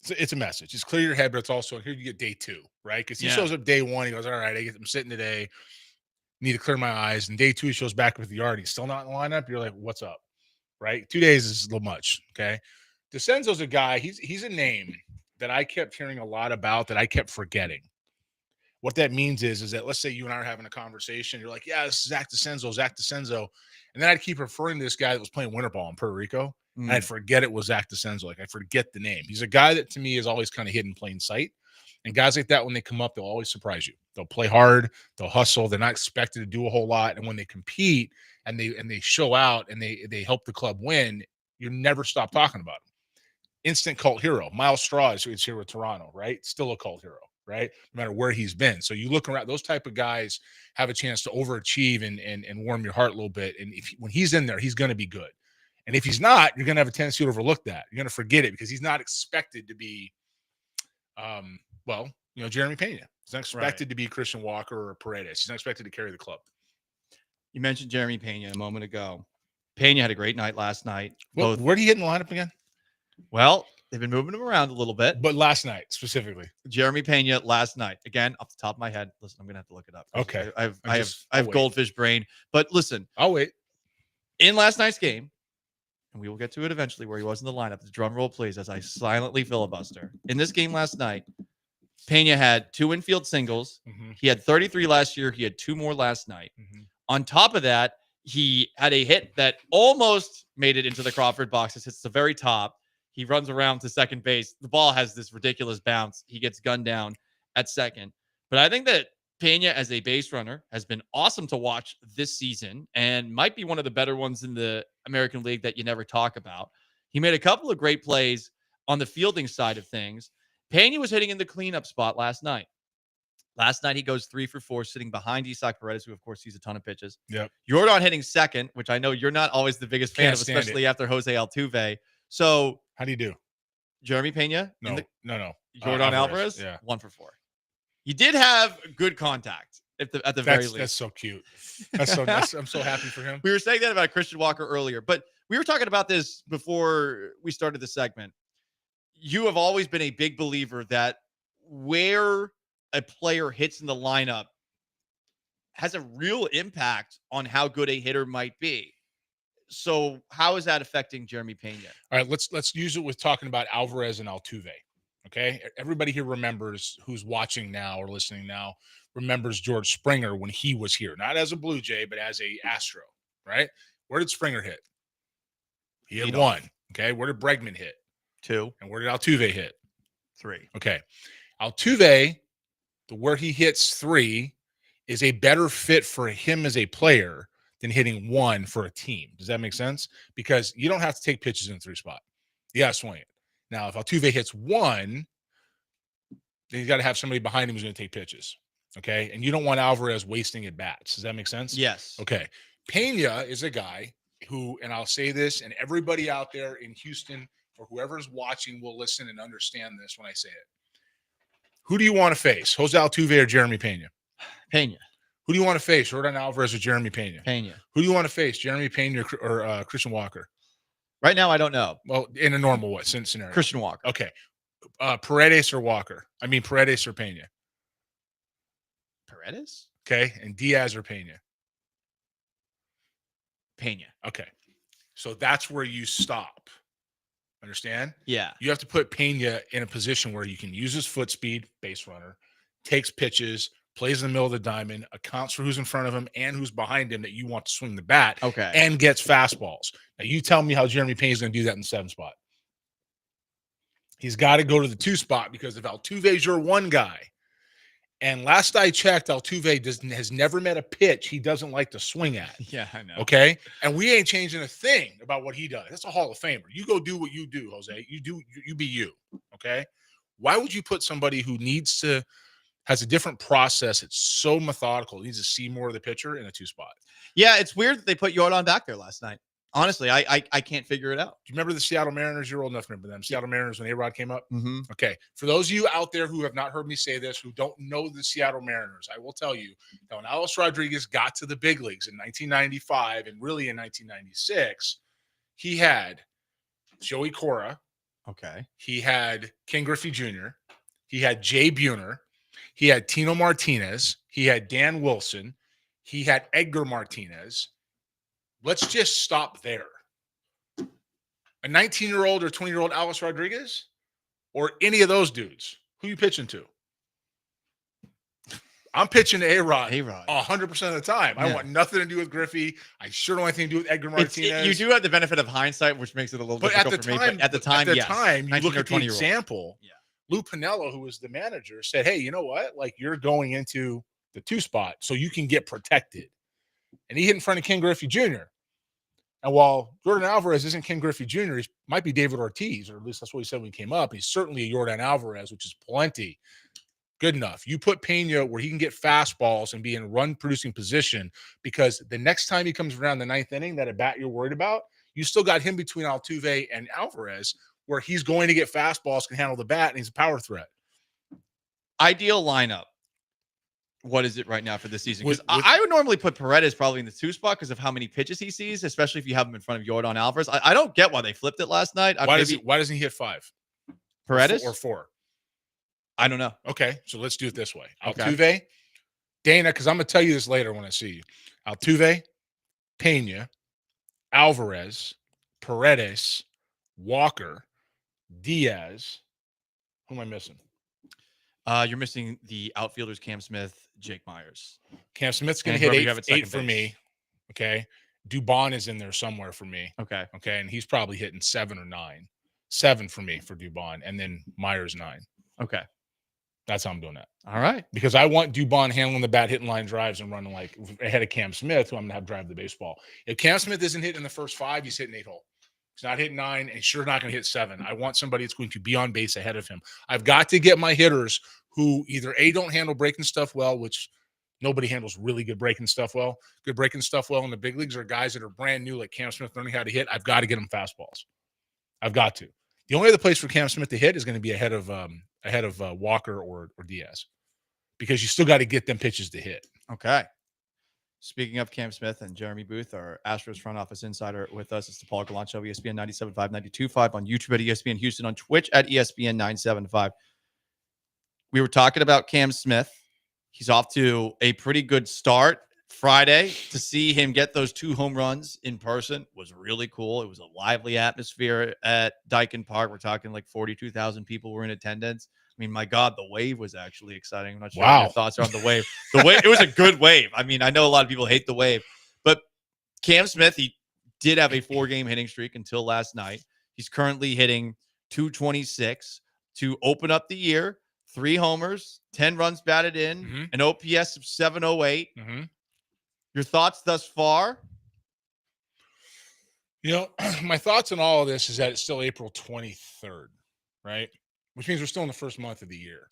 It's a message. It's clear your head, but it's also here you get day 2, right? Because he shows up day 1, he goes, all right, I'm sitting today, need to clear my eyes. And day 2, he shows back with the yard. He's still not in the lineup. You're like, what's up, right? 2 days is a little much, okay? DeCenzo's a guy. He's a name that I kept hearing a lot about that I kept forgetting. What that means is that let's say you and I are having a conversation. You're like, yeah, this is Zach DeCenzo. And then I'd keep referring to this guy that was playing winter ball in Puerto Rico. And I'd forget it was Zach DeCenzo. Like I forget the name. He's a guy that to me is always kind of hidden in plain sight. And guys like that, when they come up, they'll always surprise you. They'll play hard. They'll hustle. They're not expected to do a whole lot. And when they compete and they show out and they help the club win, you never stop talking about them. Instant cult hero. Miles Straw is here with Toronto, right? Still a cult hero, right? No matter where he's been. So you look around, those type of guys have a chance to overachieve and warm your heart a little bit. And when he's in there, he's going to be good. And if he's not, you're going to have a tendency to overlook that. You're going to forget it because he's not expected to be, Jeremy Pena. He's not expected to be Christian Walker or Paredes. He's not expected to carry the club. You mentioned Jeremy Pena a moment ago. Pena had a great night last night. Where did he hit in the lineup again? Well, they've been moving him around a little bit. But last night, specifically. Jeremy Pena last night. Again, off the top of my head. Listen, I'm going to have to look it up. Okay. I have goldfish brain. But listen. I'll wait. In last night's game, and we will get to it eventually where he was in the lineup. The drum roll, please, as I silently filibuster. In this game last night, Pena had 2 infield singles. He had 33 last year. He had 2 more last night. On top of that, he had a hit that almost made it into the Crawford box. It hits the very top. He runs around to second base. The ball has this ridiculous bounce. He gets gunned down at second. But I think that Pena as a base runner has been awesome to watch this season and might be one of the better ones in the American League that you never talk about. He made a couple of great plays on the fielding side of things. Pena was hitting in the cleanup spot last night. Last night, he goes 3 for 4, sitting behind Isaac Paredes, who, of course, sees a ton of pitches. Yep. Jordan hitting second, which I know you're not always the biggest fan of, especially after Jose Altuve. So, how do you do? Jeremy Pena? No. Jordan Alvarez? Yeah. 1 for 4. You did have good contact at the very least. That's so cute. I'm so happy for him. We were saying that about Christian Walker earlier, but we were talking about this before we started the segment. You have always been a big believer that where a player hits in the lineup has a real impact on how good a hitter might be. So how is that affecting Jeremy Pena? All right, let's use it with talking about Alvarez and Altuve. Okay, everybody here remembers, who's watching now or listening now, remembers George Springer when he was here, not as a Blue Jay, but as a Astro, right? Where did Springer hit? He hit 1. Okay, where did Bregman hit? 2. And where did Altuve hit? 3. Okay, Altuve, where he hits 3 is a better fit for him as a player than hitting 1 for a team. Does that make sense? Because you don't have to take pitches in the 3 spot. You got to swing it. Now, if Altuve hits 1, then you got to have somebody behind him who's going to take pitches. Okay. And you don't want Alvarez wasting at bats. Does that make sense? Yes. Okay. Pena is a guy who, and I'll say this, and everybody out there in Houston or whoever's watching will listen and understand this when I say it. Who do you want to face? Jose Altuve or Jeremy Pena? Pena. Who do you want to face? Jordan Alvarez or Jeremy Pena? Pena. Who do you want to face? Jeremy Pena or Christian Walker? Right now, I don't know. Well, in a normal scenario. Christian Walker. Okay. Paredes or Walker? I mean, Paredes or Pena? Paredes? Okay. And Diaz or Pena? Pena. Okay. So that's where you stop. Understand? Yeah. You have to put Pena in a position where you can use his foot speed, base runner, takes pitches, plays in the middle of the diamond, accounts for who's in front of him and who's behind him that you want to swing the bat, and gets fastballs. Now, you tell me how Jeremy Pena is going to do that in the 7 spot. He's got to go to the 2 spot because if Altuve's your 1 guy, and last I checked, Altuve has never met a pitch he doesn't like to swing at. Yeah, I know. Okay? And we ain't changing a thing about what he does. That's a Hall of Famer. You go do what you do, Jose. You be you. Okay? Why would you put somebody who has a different process, it's so methodical, needs to see more of the pitcher in a 2 spot? Yeah, it's weird that they put Jordan back there last night. Honestly, I can't figure it out. Do you remember the Seattle Mariners? You're old enough to remember them. Seattle Mariners when A-Rod came up? Mm-hmm. Okay. For those of you out there who have not heard me say this, who don't know the Seattle Mariners, I will tell you that when Alex Rodriguez got to the big leagues in 1995 and really in 1996, he had Joey Cora. Okay. He had Ken Griffey Jr. He had Jay Buhner. He had Tino Martinez. He had Dan Wilson. He had Edgar Martinez. Let's just stop there. A 19-year-old or 20-year-old Alex Rodriguez or any of those dudes? Who you pitching to? I'm pitching to A-Rod 100% of the time. I want nothing to do with Griffey. I sure don't want anything to do with Edgar Martinez. You do have the benefit of hindsight, which makes it a little difficult for me. But at the time, yes. You look at the example. Yeah. Lou Piniella, who was the manager, said, hey, you know what? Like, you're going into the 2 spot so you can get protected. And he hit in front of Ken Griffey Jr. And while Jordan Alvarez isn't Ken Griffey Jr., he might be David Ortiz, or at least that's what he said when he came up. He's certainly a Jordan Alvarez, which is plenty. Good enough. You put Pena where he can get fastballs and be in run-producing position, because the next time he comes around the 9th inning, that at bat you're worried about, you still got him between Altuve and Alvarez, where he's going to get fastballs, can handle the bat, and he's a power threat. Ideal lineup. What is it right now for this season? Because I would normally put Paredes probably in the 2 spot because of how many pitches he sees, especially if you have him in front of Jordan Alvarez. I don't get why they flipped it last night. Why doesn't he hit 5? Paredes? Or 4? I don't know. Okay, so let's do it this way. Okay. Altuve, Dana, because I'm going to tell you this later when I see you. Altuve, Pena, Alvarez, Paredes, Walker, Diaz. Who am I missing? You're missing the outfielders Cam Smith, Jake Myers. Cam Smith's going to hit 8 for me. Okay. Dubon is in there somewhere for me. Okay. Okay. And he's probably hitting 7 or 9. 7 for me for Dubon. And then Myers 9. Okay. That's how I'm doing that. All right. Because I want Dubon handling the bat, hitting line drives, and running like ahead of Cam Smith, who I'm going to have drive the baseball. If Cam Smith isn't hitting in the first 5, he's hitting 8 hole. He's not hitting 9, and he's sure not going to hit 7. I want somebody that's going to be on base ahead of him. I've got to get my hitters who either A, don't handle breaking stuff well, which nobody handles really good breaking stuff well. Good breaking stuff well in the big leagues are guys that are brand new, like Cam Smith, learning how to hit. I've got to get them fastballs. I've got to. The only other place for Cam Smith to hit is going to be ahead of Walker or Diaz, because you still got to get them pitches to hit. Okay. Speaking of Cam Smith and Jeremy Booth, our Astros front office insider with us. It's the Paul Gallant Show, ESPN 97.5, 92.5 on YouTube at ESPN Houston, on Twitch at ESPN 975. We were talking about Cam Smith. He's off to a pretty good start. Friday, to see him get those 2 home runs in person was really cool. It was a lively atmosphere at Daikin Park. We're talking like 42,000 people were in attendance. I mean, my God, the wave was actually exciting. I'm not sure what your thoughts are on the wave. The wave, it was a good wave. I mean, I know a lot of people hate the wave, but Cam Smith, he did have a 4-game hitting streak until last night. He's currently hitting .226 to open up the year. 3 homers, 10 runs batted in, an OPS of 708. Your thoughts thus far? You know, my thoughts on all of this is that it's still April 23rd, right? Which means we're still in the first month of the year.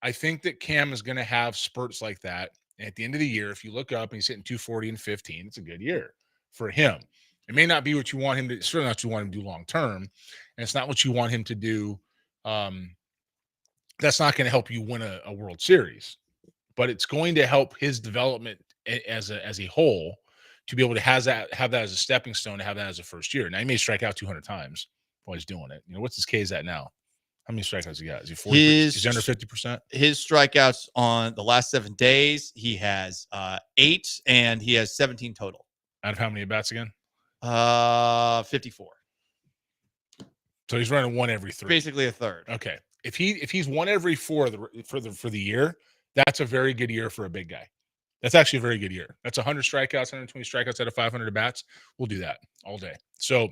I think that Cam is going to have spurts like that. And at the end of the year, if you look up and he's hitting 240 and 15, it's a good year for him. It may not be what you want him to, certainly not what you want him to do long term. And it's not what you want him to do. That's not going to help you win a World Series, but it's going to help his development as a whole to be able to have that as a stepping stone, to have that as a first year. Now, he may strike out 200 times while he's doing it. You know, what's his K's at now? How many strikeouts he got? Is he 40? He's under 50%? His strikeouts on the last 7 days, he has 8, and he has 17 total. Out of how many at-bats again? 54. So he's running 1 every 3. Basically a third. Okay. If he's 1 every 4 for the year, that's a very good year for a big guy. That's actually a very good year. That's 100 strikeouts, 120 strikeouts out of 500 at-bats. We'll do that all day. So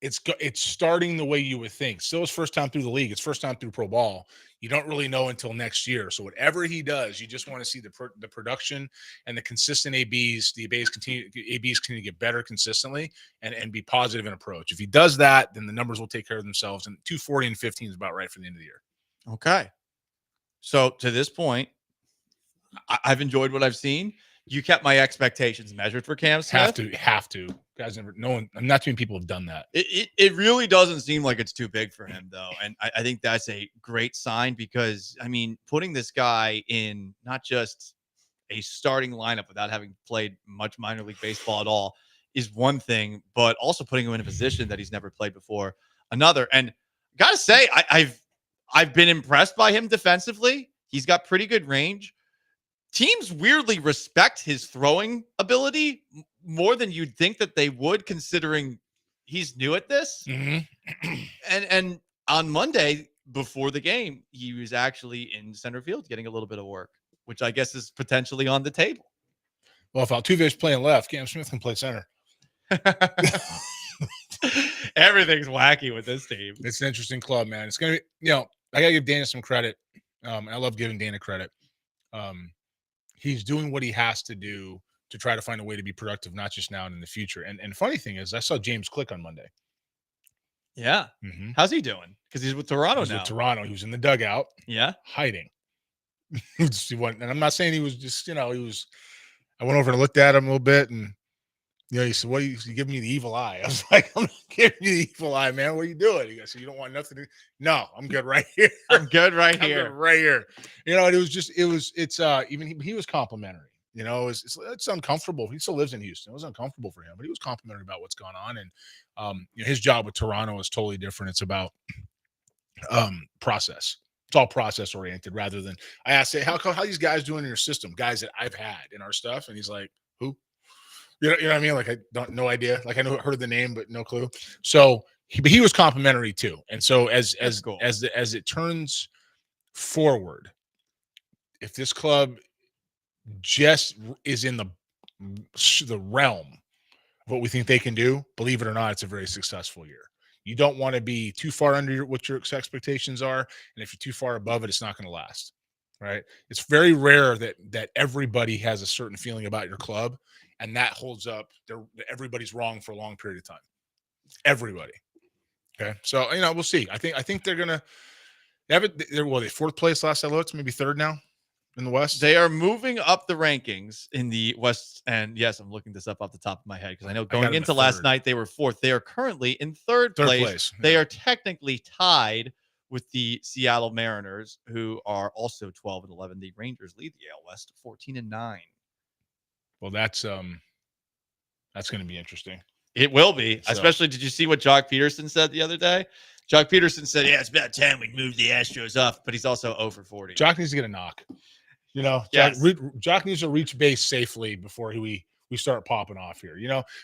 it's starting the way you would think. Still his first time through the league. It's first time through pro ball. You don't really know until next year. So whatever he does, you just want to see the production and the consistent ABs. The ABs continue to get better consistently and be positive in approach. If he does that, then the numbers will take care of themselves. And 240 and 15 is about right for the end of the year. Okay. So to this point, I've enjoyed what I've seen. You kept my expectations measured for Cam Smith. Have to. Guys never, no one, not too many people have done that. It really doesn't seem like it's too big for him, though. And I think that's a great sign because, I mean, putting this guy in not just a starting lineup without having played much minor league baseball at all is one thing, but also putting him in a position that he's never played before, another. And gotta say, I've been impressed by him defensively. He's got pretty good range. Teams weirdly respect his throwing ability more than you'd think that they would, considering he's new at this. And on Monday before the game, he was actually in center field getting a little bit of work, which I guess is potentially on the table. Well, if Altuve's playing left, Cam Smith can play center. Everything's wacky with this team. It's an interesting club, man. It's gonna be, I gotta give Dana some credit. I love giving Dana credit. He's doing what he has to do to try to find a way to be productive, not just now and in the future. And the funny thing is, I saw James Click on Monday. Yeah. How's he doing? Because he's with Toronto now. With Toronto. He was in the dugout. Yeah. Hiding. And I'm not saying he was just, I went over and looked at him a little bit and, he said, what are you giving me the evil eye? I was like, I'm not giving you the evil eye, man. What are you doing? He goes, so you don't want nothing to do? No, I'm good right here. I'm good right I'm here. good right here. Even he was complimentary. It's uncomfortable. He still lives in Houston. It was uncomfortable for him, but he was complimentary about what's going on. And his job with Toronto is totally different. It's about process. It's all process oriented rather than I asked, how these guys doing in your system? Guys that I've had in our stuff, and he's like, who? You know what I mean? Like no idea. Like I heard the name, but no clue. So he was complimentary too. And so as it turns forward, if this club just is in the realm of what we think they can do, believe it or not, it's a very successful year. You don't want to be too far under what your expectations are, and if you're too far above it, it's not going to last. Right? It's very rare that everybody has a certain feeling about your club, and that holds up. Everybody's wrong for a long period of time. Everybody. Okay, so we'll see. I think they're gonna have it. They fourth place last I looked, maybe third now in the West. They are moving up the rankings in the West, and yes, I'm looking this up off the top of my head because I know going into last night they were fourth. They are currently in third place. They are technically tied with the Seattle Mariners, who are also 12-11. The Rangers lead the AL West 14-9. Well, that's going to be interesting. It will be, especially. Did you see what Jock Peterson said the other day? Jock Peterson said, "Yeah, it's about time we moved the Astros up," but he's also 0 for 40. Jock needs to get a knock. Yes. Jock needs to reach base safely before we start popping off here.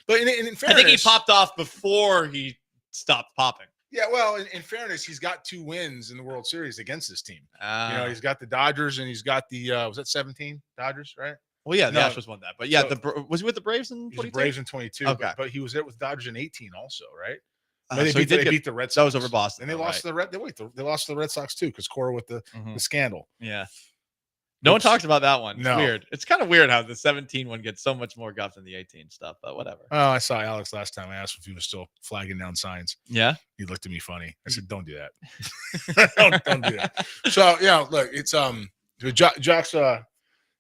But in fairness, I think he popped off before he stopped popping. Yeah, well, in fairness, he's got 2 wins in the World Series against this team. He's got the Dodgers and he's got the was that 17 Dodgers, right? Well, yeah, the Astros won that, but yeah, was he with the Braves in 22? He was Braves in 22. Okay, but he was there with Dodgers in 18 also, right? So they beat the Red Sox. That was over Boston, and they lost to the Red. They lost to the Red Sox too because Cora with the scandal. Yeah, no one talks about that one. It's No. weird. It's kind of weird how the 17 one gets so much more guff than the 18 stuff, but whatever. Oh, I saw Alex last time. I asked if he was still flagging down signs. Yeah, he looked at me funny. I said, "Don't do that. don't do that." So look, it's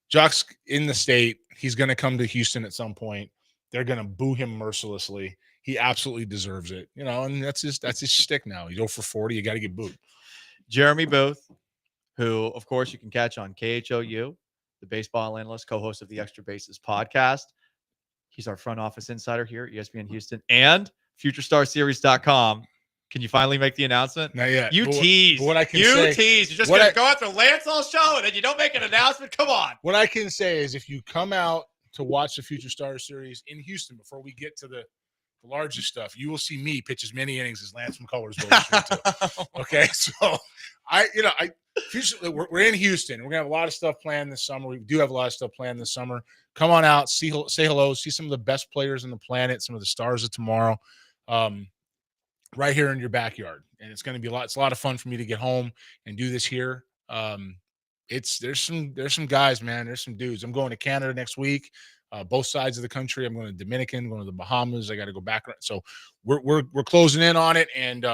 Jock's in the state. He's going to come to Houston at some point. They're going to boo him mercilessly. He absolutely deserves it, and that's his shtick now. He's 0 for 40. You got to get booed. Jeremy Booth, who, of course, you can catch on KHOU, the baseball analyst, co-host of the Extra Bases podcast. He's our front office insider here at ESPN Houston and FutureStarSeries.com. Can you finally make the announcement? Not yet. You tease. What I can say, tease. You're just going to go out to Lancel show and then you don't make an announcement? Come on. What I can say is if you come out to watch the Future Stars Series in Houston before we get to the largest stuff, you will see me pitch as many innings as Lance McCullers will. Okay, so we're in Houston. We're gonna have a lot of stuff planned this summer. We do have a lot of stuff planned this summer. Come on out, say hello, see some of the best players on the planet, some of the stars of tomorrow, right here in your backyard. And it's gonna be it's a lot of fun for me to get home and do this here. There's some guys, man. There's some dudes. I'm going to Canada next week. Both sides of the country. I'm going to Dominican, going to the Bahamas. I got to go back. So we're closing in on it, and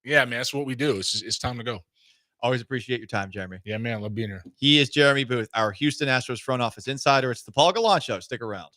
yeah, man, that's what we do. It's time to go. Always appreciate your time, Jeremy. Yeah, man, love being here. He is Jeremy Booth, our Houston Astros front office insider. It's the Paul Gallant Show. Stick around.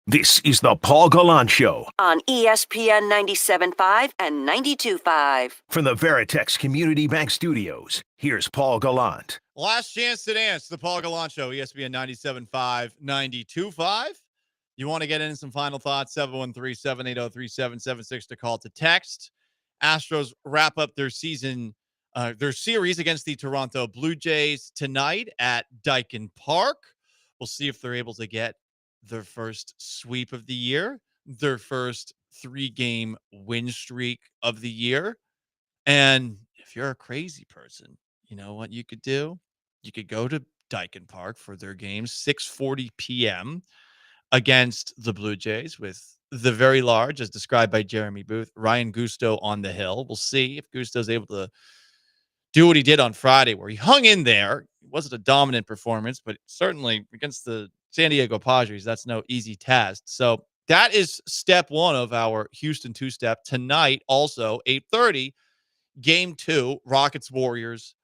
This is the Paul Gallant Show on ESPN 97.5 and 92.5. from the Veritex Community Bank Studios. Here's Paul Gallant. Last chance to dance, the Paul Gallant Show, ESPN 97.5, 92.5. You want to get in some final thoughts, 713-780-3776 to call to text. Astros wrap up their season, their series against the Toronto Blue Jays tonight at Daikin Park. We'll see if they're able to get their first sweep of the year, their first 3-game win streak of the year. And if you're a crazy person, you know what you could do? You could go to Daikin Park for their game, 6:40 p.m. against the Blue Jays with the very large, as described by Jeremy Booth, Ryan Gusto on the hill. We'll see if Gusto's able to do what he did on Friday, where he hung in there. It wasn't a dominant performance, but certainly against the San Diego Padres, that's no easy task. So that is step one of our Houston two-step. Tonight, also, 8:30, Game 2, Rockets-Warriors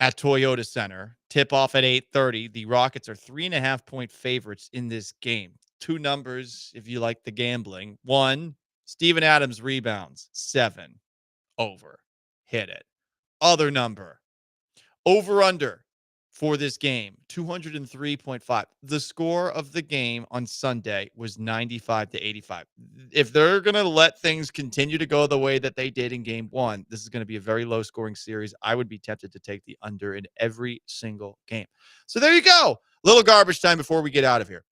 at Toyota Center. Tip-off at 8:30. The Rockets are 3.5-point favorites in this game. Two numbers, if you like the gambling. One, Steven Adams rebounds, 7. Over. Hit it. Other number, over-under for this game, 203.5. The score of the game on Sunday was 95-85. If they're going to let things continue to go the way that they did in game 1, this is going to be a very low-scoring series. I would be tempted to take the under in every single game. So there you go. Little garbage time before we get out of here.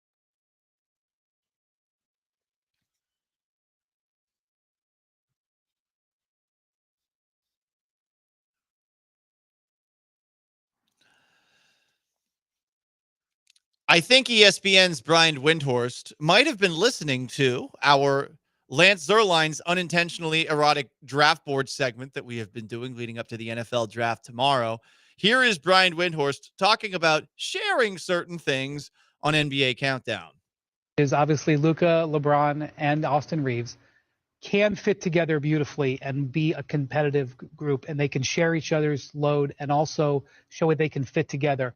I think ESPN's Brian Windhorst might have been listening to our Lance Zerline's unintentionally erotic draft board segment that we have been doing leading up to the NFL draft tomorrow. Here is Brian Windhorst talking about sharing certain things on NBA Countdown. Is obviously Luka, LeBron, and Austin Reeves can fit together beautifully and be a competitive group, and they can share each other's load and also show they can fit together.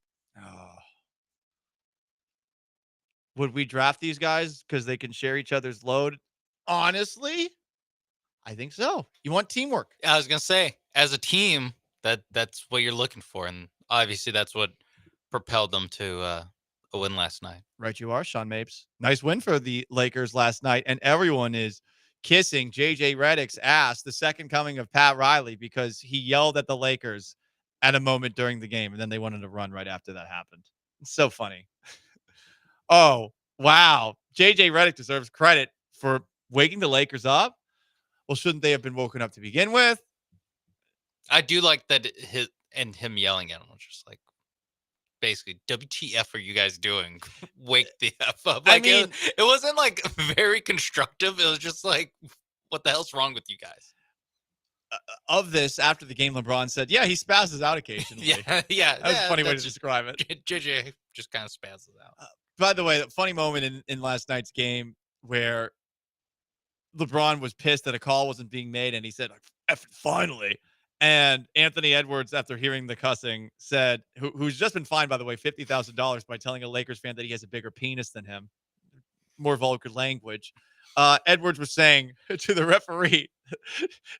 Would we draft these guys because they can share each other's load? Honestly, I think so. You want teamwork. I was going to say, as a team, that's what you're looking for. And obviously that's what propelled them to a win last night. Right you are, Sean Mapes. Nice win for the Lakers last night. And everyone is kissing JJ Redick's ass, the second coming of Pat Riley, because he yelled at the Lakers at a moment during the game, and then they wanted to run right after that happened. It's so funny. Oh, wow. JJ Redick deserves credit for waking the Lakers up. Well, shouldn't they have been woken up to begin with? I do like that him yelling at him was just like, basically, WTF are you guys doing? Wake the F up. Like, I mean, it wasn't like very constructive. It was just like, what the hell's wrong with you guys? Of this, after the game, LeBron said, yeah, he spazzes out occasionally. yeah. That was a funny way to describe it. JJ just kind of spazzes out. By the way, the funny moment in last night's game where LeBron was pissed that a call wasn't being made, and he said, F it, finally. And Anthony Edwards, after hearing the cussing, said, who's just been fined, by the way, $50,000 by telling a Lakers fan that he has a bigger penis than him. More vulgar language. Edwards was saying to the referee,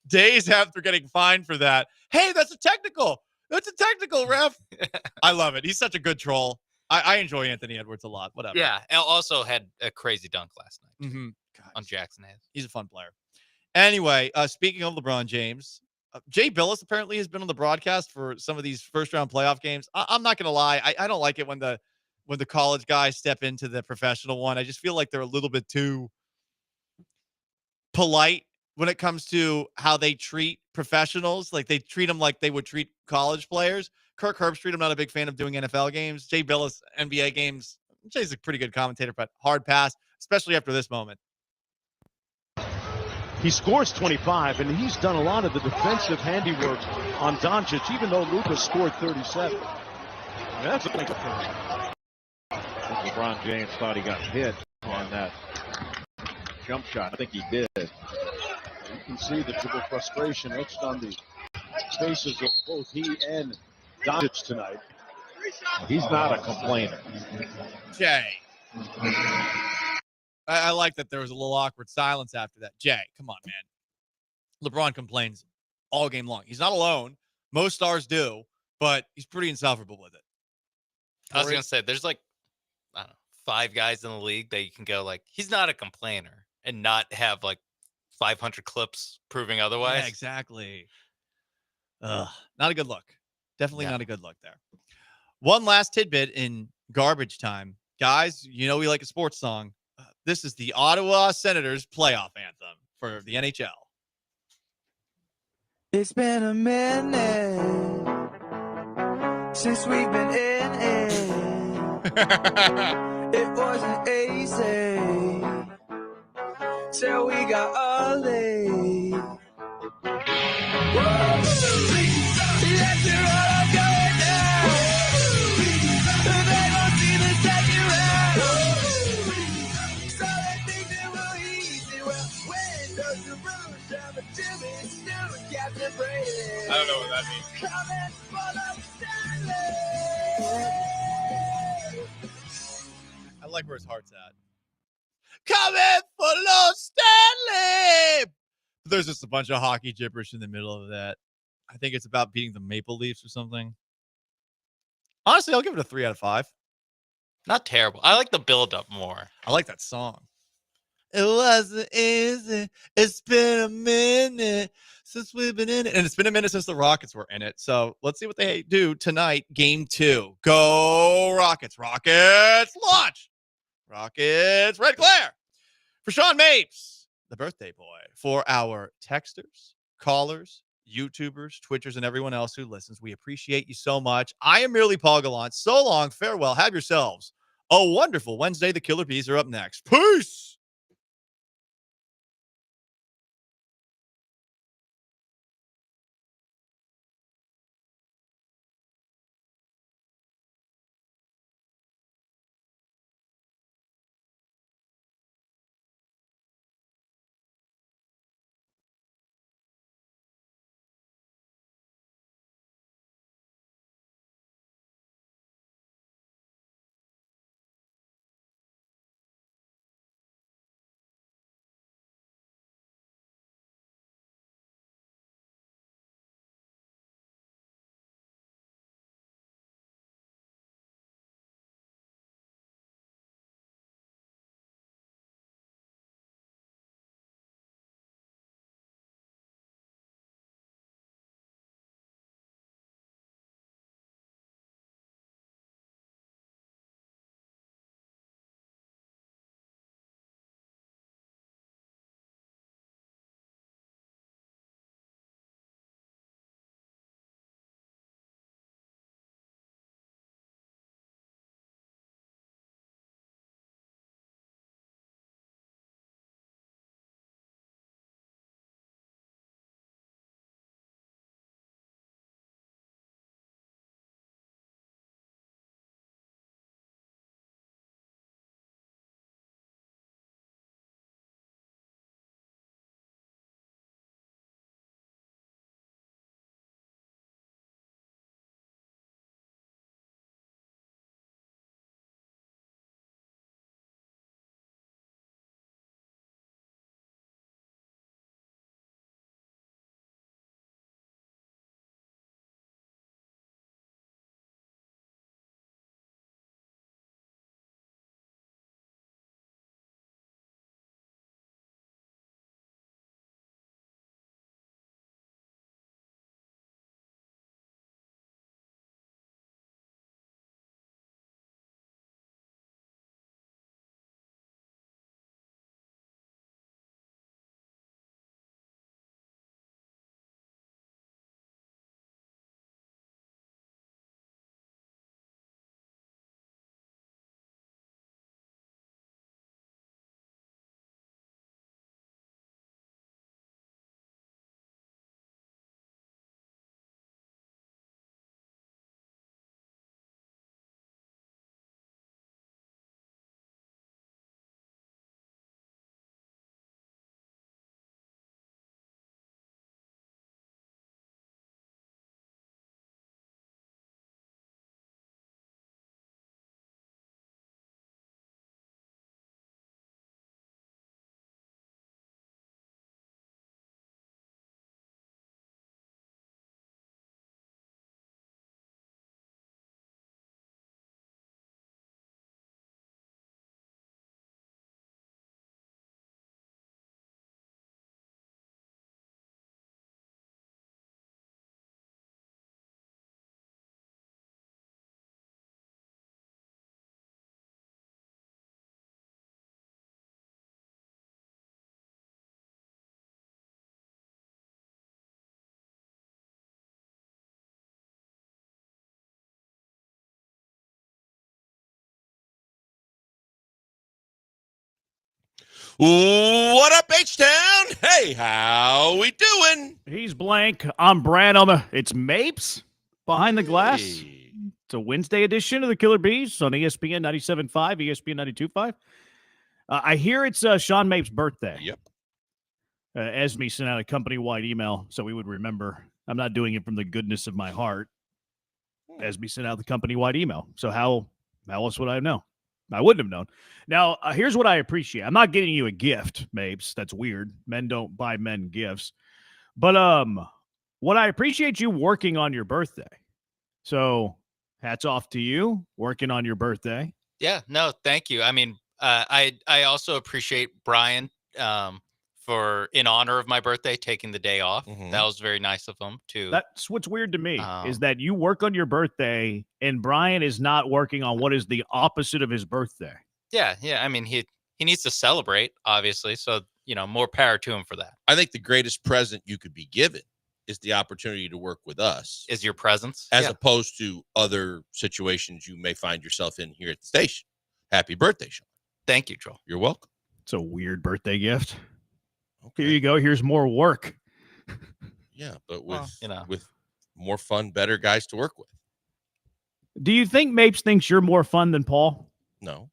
days after getting fined for that, hey, that's a technical. That's a technical, ref. I love it. He's such a good troll. I enjoy Anthony Edwards a lot. Whatever. Yeah. Also had a crazy dunk last night on Jackson Hayes. He's a fun player. Anyway, speaking of LeBron James, Jay Billis apparently has been on the broadcast for some of these first-round playoff games. I'm not going to lie. I don't like it when the college guys step into the professional one. I just feel like they're a little bit too polite when it comes to how they treat professionals. Like, they treat them like they would treat college players. Kirk Herbstreit, I'm not a big fan of doing NFL games. Jay Billis, NBA games. Jay's a pretty good commentator, but hard pass, especially after this moment. He scores 25, and he's done a lot of the defensive handiwork on Doncic, even though Luka scored 37. That's a big thing. LeBron James thought he got hit on that jump shot. I think he did. You can see the frustration etched on the faces of both he and Doncic tonight. He's not a complainer. Jay, I like that there was a little awkward silence after that. Jay, come on, man. LeBron complains all game long. He's not alone. Most stars do, but he's pretty insufferable with it. I was gonna say, there's like, I don't know, 5 guys in the league that you can go like, he's not a complainer, and not have like 500 clips proving otherwise. Yeah, exactly. Ugh, not a good look. Definitely No. not a good look there. One last tidbit in garbage time. Guys, you know we like a sports song. This is the Ottawa Senators playoff anthem for the NHL. It's been a minute since we've been in it. It wasn't easy till we got a lead. Let's hear all going down. They won't see the second round. So they think they will easy. Well, when does the room drive a Jimmy Stewart, Captain Brady? I don't know what that means. Coming for the Stanley. I like where his heart's at. Coming for Los Stanley. There's just a bunch of hockey gibberish in the middle of that. I think it's about beating the Maple Leafs or something. Honestly, I'll give it a 3 out of 5. Not terrible. I like the build up more. I like that song. It wasn't easy. It's been a minute since we've been in it. And it's been a minute since the Rockets were in it. So let's see what they do tonight. Game 2. Go Rockets. Rockets launch. Rockets red glare. For Sean Mapes, the birthday boy. For our texters, callers, YouTubers, Twitchers, and everyone else who listens, we appreciate you so much. I am merely Paul Gallant. So long. Farewell. Have yourselves a wonderful Wednesday. The Killer Bees are up next. Peace. What up, H-Town? Hey, how we doing? He's blank. I'm Branham. It's Mapes behind the glass. It's a Wednesday edition of the Killer Bees on ESPN 97.5, ESPN 92.5. I hear it's Sean Mapes' birthday. Yep. Esme sent out a company-wide email so we would remember. I'm not doing it from the goodness of my heart. Esme sent out the company-wide email. So how else would I know? I wouldn't have known. Now, here's what I appreciate. I'm not getting you a gift, Mapes. That's weird. Men don't buy men gifts. But what I appreciate you working on your birthday. So hats off to you working on your birthday. Yeah, no, thank you. I mean, I also appreciate Brian for, in honor of my birthday, taking the day off. That was very nice of him too. That's what's weird to me is that you work on your birthday and Brian is not working on what is the opposite of his birthday. Yeah. I mean, he needs to celebrate, obviously. So, more power to him for that. I think the greatest present you could be given is the opportunity to work with us. Is your presence. As opposed to other situations you may find yourself in here at the station. Happy birthday, Sean. Thank you, Joel. You're welcome. It's a weird birthday gift. Okay. Here you go. Here's more work. Yeah, but with more fun, better guys to work with. Do you think Mapes thinks you're more fun than Paul? No.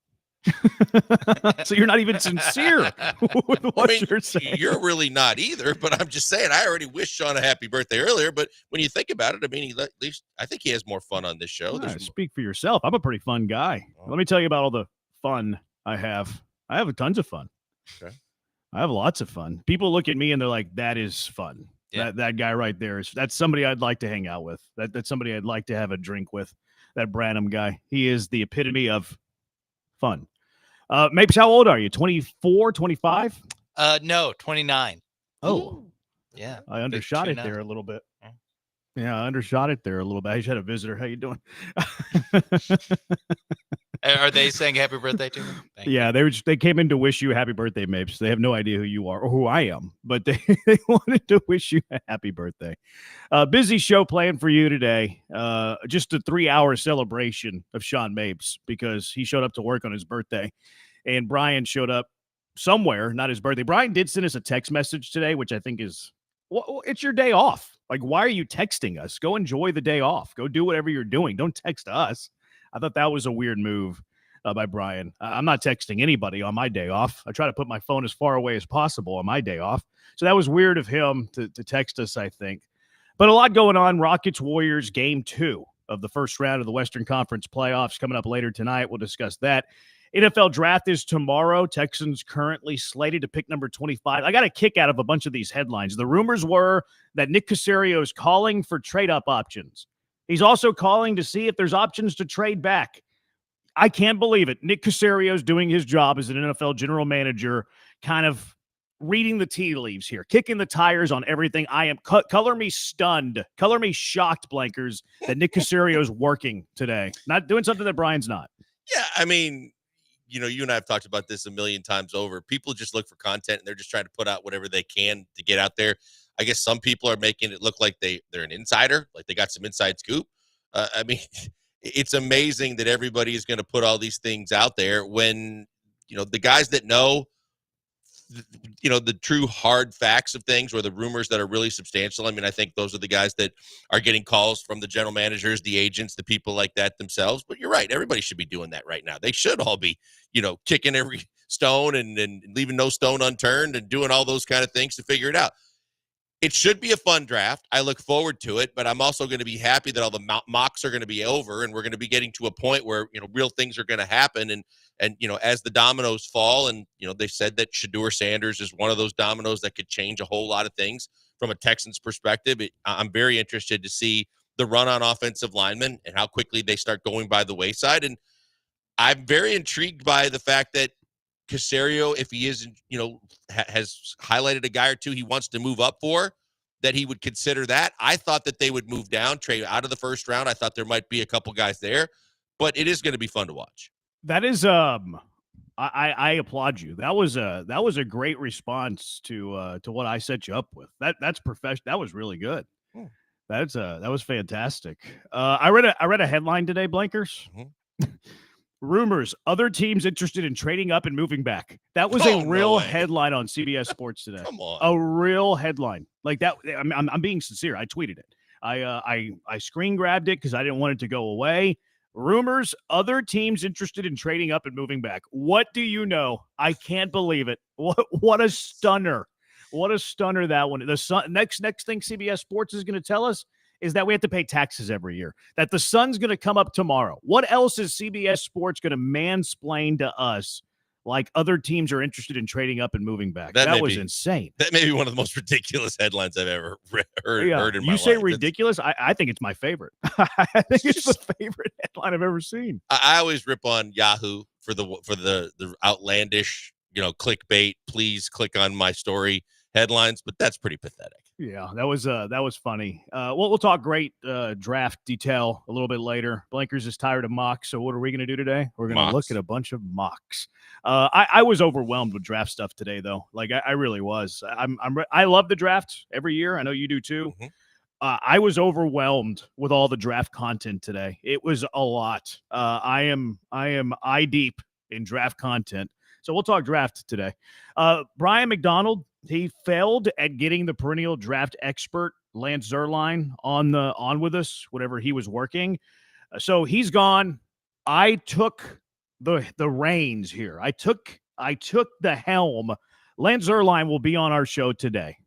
So you're not even sincere with what you're saying. You're really not either, but I'm just saying I already wished Sean a happy birthday earlier, but when you think about it, I mean, at least I think he has more fun on this show. Speak for yourself. I'm a pretty fun guy. Let me tell you about all the fun I have. I have tons of fun. Okay. I have lots of fun. People look at me and they're like, that is fun. Yeah. That guy right there that's somebody I'd like to hang out with. That's somebody I'd like to have a drink with. That Branham guy. He is the epitome of fun. Mapes, how old are you? 24, 25? No, 29. Oh. Yeah. I undershot it there a little bit. Yeah, I undershot it there a little bit. I just had a visitor. How you doing? Are they saying happy birthday to me? Yeah, they came in to wish you a happy birthday, Mapes. They have no idea who you are or who I am, but they wanted to wish you a happy birthday. Busy show planned for you today. Just a 3-hour celebration of Sean Mapes because he showed up to work on his birthday, and Brian showed up somewhere, not his birthday. Brian did send us a text message today, which I think is, well, it's your day off. Like, why are you texting us? Go enjoy the day off. Go do whatever you're doing. Don't text us. I thought that was a weird move by Brian. I'm not texting anybody on my day off. I try to put my phone as far away as possible on my day off. So that was weird of him to text us, I think. But a lot going on. Rockets-Warriors game 2 of the first round of the Western Conference playoffs coming up later tonight. We'll discuss that. NFL draft is tomorrow. Texans currently slated to pick number 25. I got a kick out of a bunch of these headlines. The rumors were that Nick Caserio is calling for trade-up options. He's also calling to see if there's options to trade back. I can't believe it. Nick Caserio's doing his job as an NFL general manager, kind of reading the tea leaves here, kicking the tires on everything. I am color me stunned, color me shocked, Blankers, that Nick Caserio's working today, not doing something that Brian's not. Yeah, I mean, you and I have talked about this a million times over. People just look for content and they're just trying to put out whatever they can to get out there. I guess some people are making it look like they're an insider, like they got some inside scoop. I mean, it's amazing that everybody is going to put all these things out there when, the guys that know, the true hard facts of things or the rumors that are really substantial. I mean, I think those are the guys that are getting calls from the general managers, the agents, the people like that themselves. But you're right. Everybody should be doing that right now. They should all be, kicking every stone and leaving no stone unturned and doing all those kind of things to figure it out. It should be a fun draft. I look forward to it, but I'm also going to be happy that all the mocks are going to be over and we're going to be getting to a point where, real things are going to happen. And as the dominoes fall and, they said that Shedeur Sanders is one of those dominoes that could change a whole lot of things from a Texans perspective. I'm very interested to see the run on offensive linemen and how quickly they start going by the wayside. And I'm very intrigued by the fact that Caserio, if he is, has highlighted a guy or two he wants to move up for, that he would consider that. I thought that they would move down, trade out of the first round. I thought there might be a couple guys there, but it is going to be fun to watch. That is, I applaud you. That was a great response to what I set you up with. That's professional. That was really good. That was fantastic. I read a headline today, Blankers. Rumors, other teams interested in trading up and moving back. That was a real headline on CBS Sports today. Come on. A real headline. Like that. I'm being sincere. I tweeted it. I screen grabbed it because I didn't want it to go away. Rumors, other teams interested in trading up and moving back. What do you know? I can't believe it. What a stunner. What a stunner that one. The next thing CBS Sports is going to tell us is that we have to pay taxes every year, that the sun's going to come up tomorrow. What else is CBS Sports going to mansplain to us like other teams are interested in trading up and moving back? That was insane. That may be one of the most ridiculous headlines I've ever heard in my life. You say ridiculous? I think it's my favorite. I think it's the favorite headline I've ever seen. I always rip on Yahoo for the outlandish, clickbait, please click on my story headlines, but that's pretty pathetic. Yeah, that was funny. We'll talk great draft detail a little bit later. Blankers is tired of mocks, so what are we going to do today? We're going to look at a bunch of mocks. I was overwhelmed with draft stuff today, though. Like I really was. I love the draft every year. I know you do too. Mm-hmm. I was overwhelmed with all the draft content today. It was a lot. I am eye deep in draft content. So we'll talk draft today. Brian McDonald, he failed at getting the perennial draft expert Lance Zierlein on with us, whatever he was working. So he's gone. I took the reins here. I took the helm. Lance Zierlein will be on our show today.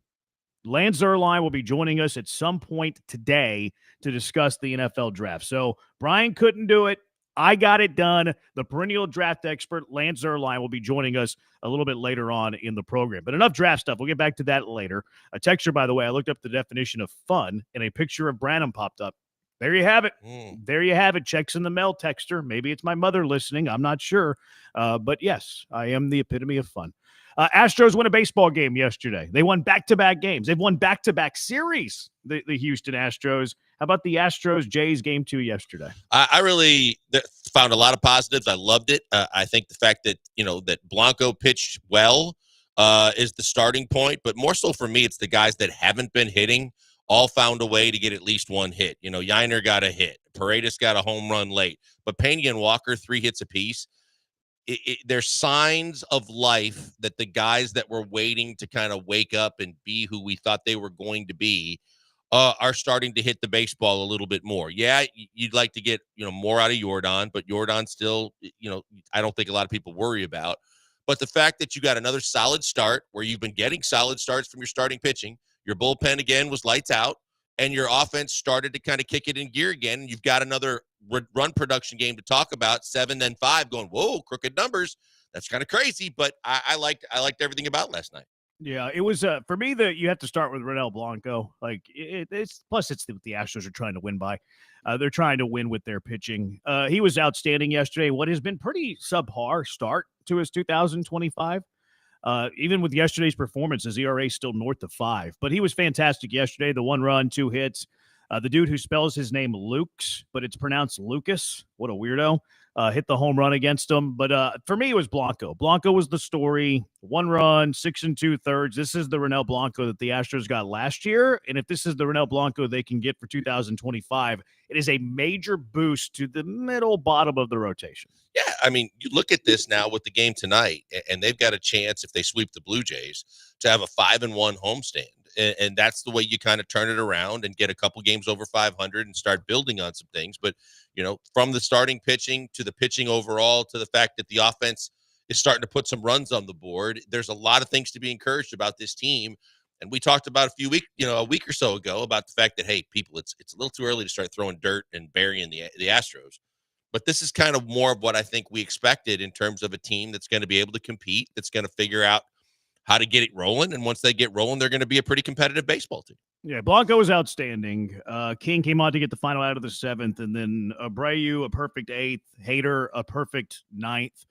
Lance Zierlein will be joining us at some point today to discuss the NFL draft. So Brian couldn't do it. I got it done. The perennial draft expert, Lance Zierlein, will be joining us a little bit later on in the program. But enough draft stuff. We'll get back to that later. A texture, by the way, I looked up the definition of fun, and a picture of Branham popped up. There you have it. There you have it. Checks in the mail, texter. Maybe it's my mother listening. I'm not sure. But yes, I am the epitome of fun. Astros won a baseball game yesterday. They won back-to-back games. They've won back-to-back series, the Houston Astros. How about the Astros-Jays game 2 yesterday? I really found a lot of positives. I loved it. I think the fact that, that Blanco pitched well is the starting point. But more so for me, it's the guys that haven't been hitting all found a way to get at least one hit. Yiner got a hit. Paredes got a home run late. But Pena and Walker, 3 hits apiece. There's signs of life that the guys that were waiting to kind of wake up and be who we thought they were going to be are starting to hit the baseball a little bit more. Yeah, you'd like to get more out of Jordan, but Jordan still, I don't think a lot of people worry about. But the fact that you got another solid start where you've been getting solid starts from your starting pitching, your bullpen again was lights out, and your offense started to kind of kick it in gear again. And you've got another run production game to talk about, 7 then 5, going, whoa, crooked numbers. That's kind of crazy, but I liked everything about last night. Yeah, it was for me that you have to start with Ronel Blanco. Like it's what the Astros are trying to win by. They're trying to win with their pitching. He was outstanding yesterday. What has been pretty subpar start to his 2025. Even with yesterday's performance, his ERA is still north of 5. But he was fantastic yesterday. The 1 run, 2 hits. The dude who spells his name Lukes, but it's pronounced Lucas. What a weirdo. Hit the home run against him. But for me, it was Blanco. Blanco was the story. 1 run, 6 2/3. This is the Ronel Blanco that the Astros got last year. And if this is the Ronel Blanco they can get for 2025, it is a major boost to the middle bottom of the rotation. Yeah, I mean, you look at this now with the game tonight, and they've got a chance, if they sweep the Blue Jays, to have a 5-1 homestand. And that's the way you kind of turn it around and get a couple games over 500 and start building on some things. But, from the starting pitching to the pitching overall to the fact that the offense is starting to put some runs on the board, there's a lot of things to be encouraged about this team. And we talked about a week or so ago about the fact that, hey, people, it's a little too early to start throwing dirt and burying the Astros. But this is kind of more of what I think we expected in terms of a team that's going to be able to compete, that's going to figure out how to get it rolling. And once they get rolling, they're going to be a pretty competitive baseball team. Yeah, Blanco was outstanding. King came on to get the final out of the 7th, and then Abreu, a perfect 8th, Hader, a perfect 9th.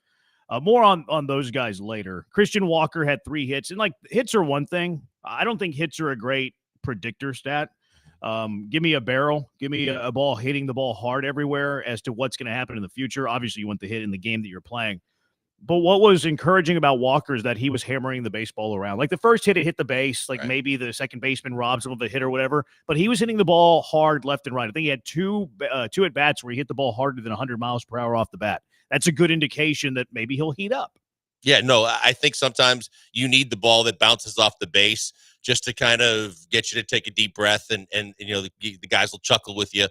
More on those guys later. Christian Walker had 3 hits. And, hits are one thing. I don't think hits are a great predictor stat. Give me a barrel. Give me a ball hitting the ball hard everywhere as to what's going to happen in the future. Obviously, you want the hit in the game that you're playing. But what was encouraging about Walker is that he was hammering the baseball around. Like the first hit, it hit the base. Maybe the second baseman robs him of a hit or whatever. But he was hitting the ball hard left and right. I think he had two at-bats where he hit the ball harder than 100 miles per hour off the bat. that's a good indication that maybe he'll heat up. Yeah, no, I think sometimes you need the ball that bounces off the base just to kind of get you to take a deep breath, and the guys will chuckle with you.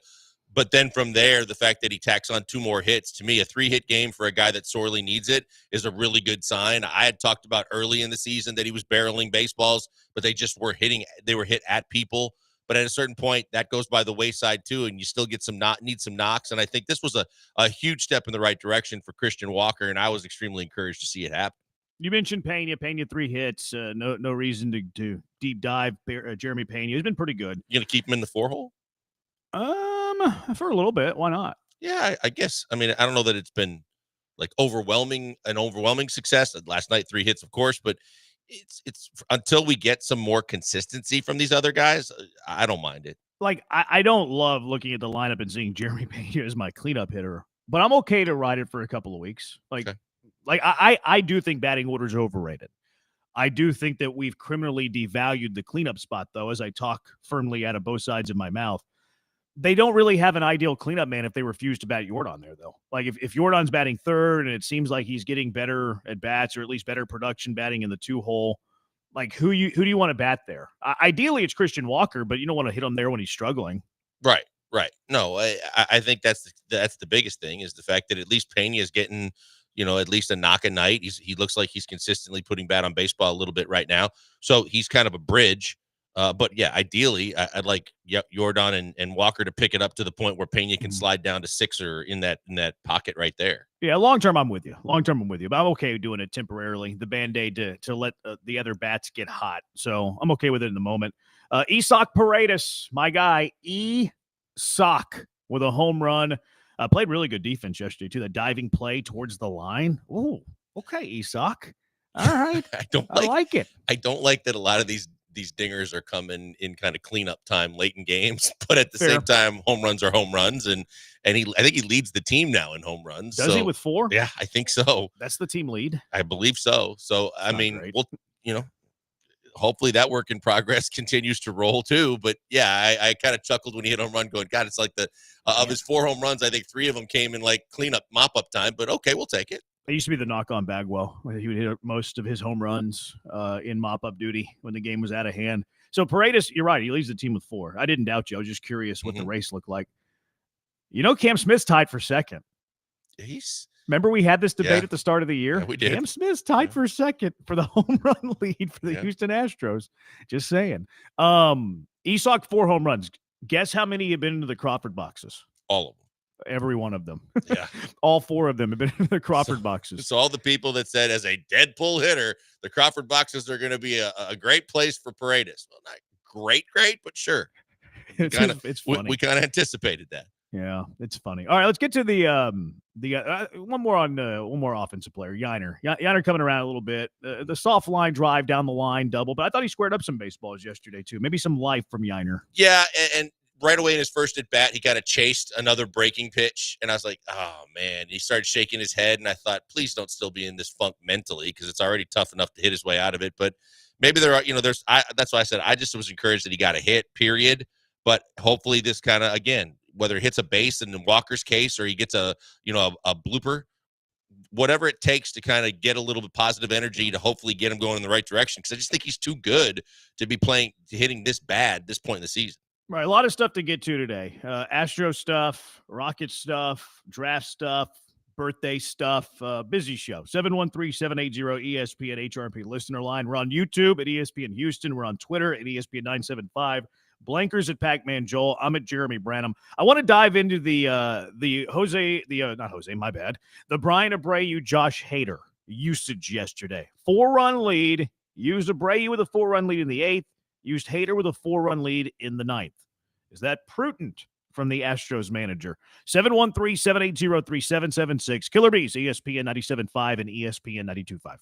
But then from there, the fact that he tacks on 2 more hits, to me, a 3-hit game for a guy that sorely needs it is a really good sign. I had talked about early in the season that he was barreling baseballs, but they just were they were hit at people. But at a certain point, that goes by the wayside too, and you still get need some knocks. And I think this was a huge step in the right direction for Christian Walker, and I was extremely encouraged to see it happen. You mentioned Pena. Pena 3 hits. No reason to deep dive Jeremy Pena. He's been pretty good. You gonna keep him in the 4-hole? For a little bit. Why not? Yeah, I guess. I mean, I don't know that it's been like overwhelming success. Last night, 3 hits, of course, but it's until we get some more consistency from these other guys, I don't mind it. Like, I don't love looking at the lineup and seeing Jeremy Pena as my cleanup hitter, but I'm okay to ride it for a couple of weeks. I do think batting orders are overrated. I do think that we've criminally devalued the cleanup spot, though, as I talk firmly out of both sides of my mouth. They don't really have an ideal cleanup man if they refuse to bat Yordan there, though. Like, if Yordan's batting third and it seems like he's getting better at bats, or at least better production batting in the 2-hole, like, who do you want to bat there? Ideally, it's Christian Walker, but you don't want to hit him there when he's struggling. Right. No, I think that's the biggest thing, is the fact that at least Pena is getting, at least a knock a night. He looks like he's consistently putting bat on baseball a little bit right now. So he's kind of a bridge. But yeah, ideally, I'd like Yordan and Walker to pick it up to the point where Pena can slide down to 6er in that pocket right there. Yeah, long term, I'm with you. But I'm okay doing it temporarily. The Band-Aid to let the other bats get hot. So I'm okay with it in the moment. Isak Paredes, my guy, Isak with a home run. Played really good defense yesterday, too. The diving play towards the line. Ooh, okay, Isak. All right. I like it. I don't like that a lot of these dingers are coming in kind of cleanup time late in games, but at the same time, home runs are home runs, and I think he leads the team now in home runs. Does he with 4? Yeah, I think so. That's the team lead. I believe so. So I mean, great. we'll hopefully that work in progress continues to roll too. But yeah, I kind of chuckled when he hit home run, going, God, it's like of his 4 home runs, I think 3 of them came in like cleanup mop up time. But okay, we'll take it. It used to be the knock on Bagwell. He would hit most of his home runs in mop-up duty when the game was out of hand. So Paredes, you're right. He leads the team with 4. I didn't doubt you. I was just curious what the race looked like. Cam Smith's tied for second. Remember we had this debate at the start of the year? Yeah, we did. Cam Smith's tied for second for the home run lead for the Houston Astros. Just saying. Isak 4 home runs. Guess how many have been into the Crawford boxes? All of them. Every one of them. Yeah. All 4 of them have been in the Crawford boxes. So all the people that said as a dead pull hitter, the Crawford boxes are going to be a great place for Paredes. Well, not great, but sure. It's funny. We kind of anticipated that. Yeah, it's funny. All right, let's get to the one more offensive player, Yiner. Yiner coming around a little bit. The soft line drive down the line double, but I thought he squared up some baseballs yesterday too. Maybe some life from Yiner. Yeah, and right away in his first at bat, he kind of chased another breaking pitch, and I was like, "Oh man!" He started shaking his head, and I thought, "Please don't still be in this funk mentally, because it's already tough enough to hit his way out of it." But maybe there are, that's why I said I just was encouraged that he got a hit. Period. But hopefully, this kind of again, whether it hits a base in Walker's case or he gets a blooper, whatever it takes to kind of get a little bit positive energy to hopefully get him going in the right direction. Because I just think he's too good to be hitting this bad this point in the season. Right, a lot of stuff to get to today. Astro stuff, Rocket stuff, draft stuff, birthday stuff. Busy show. 713-780-ESPN HRP listener line. We're on YouTube at ESPN Houston. We're on Twitter at ESPN 975. Blankers at Pac-Man Joel. I'm at Jeremy Branham. I want to dive into the Brian Abreu, Josh Hader usage yesterday. 4-run lead. Used Abreu with a 4-run lead in the 8th. Used Hader with a 4-run lead in the 9th. Is that prudent from the Astros manager? 713-780-3776. Killer Bees, ESPN 97.5 and ESPN 92.5.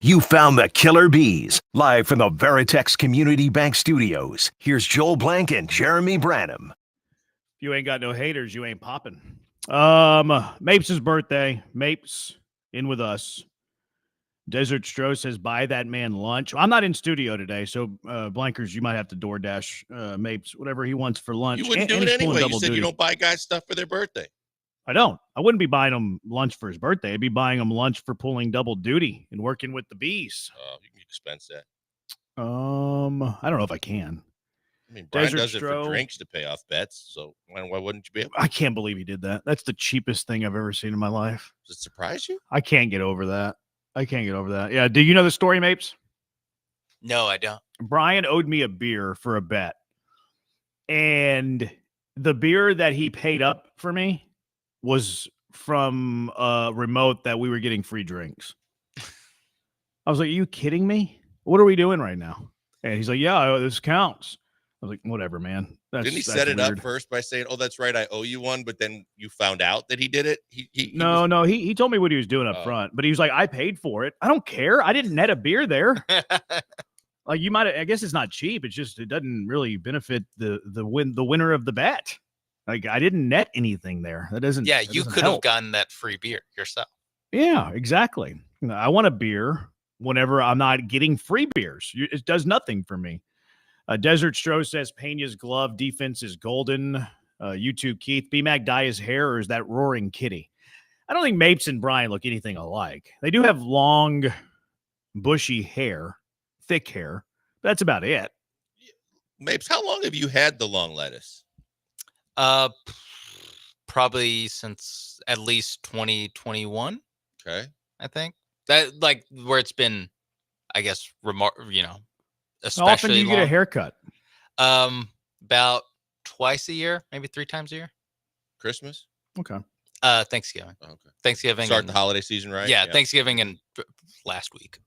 You found the killer bees. Live from the Veritex Community Bank Studios, here's Joel Blank and Jeremy Branham. If you ain't got no haters, you ain't popping. Mapes' birthday. Mapes in with us. Desert Stro says, buy that man lunch. I'm not in studio today, so Blankers, you might have to DoorDash Mapes whatever he wants for lunch. You wouldn't do And it he's pulling anyway. You double said duty. you don't buy guys stuff for their birthday. I don't. I wouldn't be buying him lunch for his birthday. I'd be buying him lunch for pulling double duty and working with the bees. You can expense that. I don't know if I can. I mean, Brian Desert does it for Stro. drinks to pay off bets, so why wouldn't you be able to? I can't believe he did that. That's the cheapest thing I've ever seen in my life. Does it surprise you? I can't get over that. Yeah. Do you know the story, Mapes? No, I don't. Brian owed me a beer for a bet. And the beer that he paid up for me was from a remote that we were getting free drinks. I was like, are you kidding me? What are we doing right now? And he's like, yeah, this counts. I was like, whatever, man. Didn't he set it up first by saying, oh, that's right, I owe you one, but then you found out that he did it? He told me what he was doing up front, but he was like, I paid for it. I don't care. I didn't net a beer there. Like you might, I guess it's not cheap. It's just, it doesn't really benefit the winner of the bet. Like I didn't net anything there. That doesn't. Yeah, that you doesn't could have help. gotten that free beer yourself. Yeah, exactly. I want a beer whenever I'm not getting free beers. It does nothing for me. Desert Stro says Pena's glove defense is golden. YouTube Keith, B-Mac dye his hair, or is that roaring kitty? I don't think Mapes and Brian look anything alike. They do have long, bushy hair, thick hair. That's about it. Mapes, how long have you had the long lettuce? Probably since at least 2021. Okay. I think that like where it's been, I guess, especially How often do you get a haircut? About twice a year, maybe 3 times a year. Christmas? Okay. Thanksgiving. Okay. Thanksgiving. Start the holiday season, right? Yeah, Thanksgiving and last week.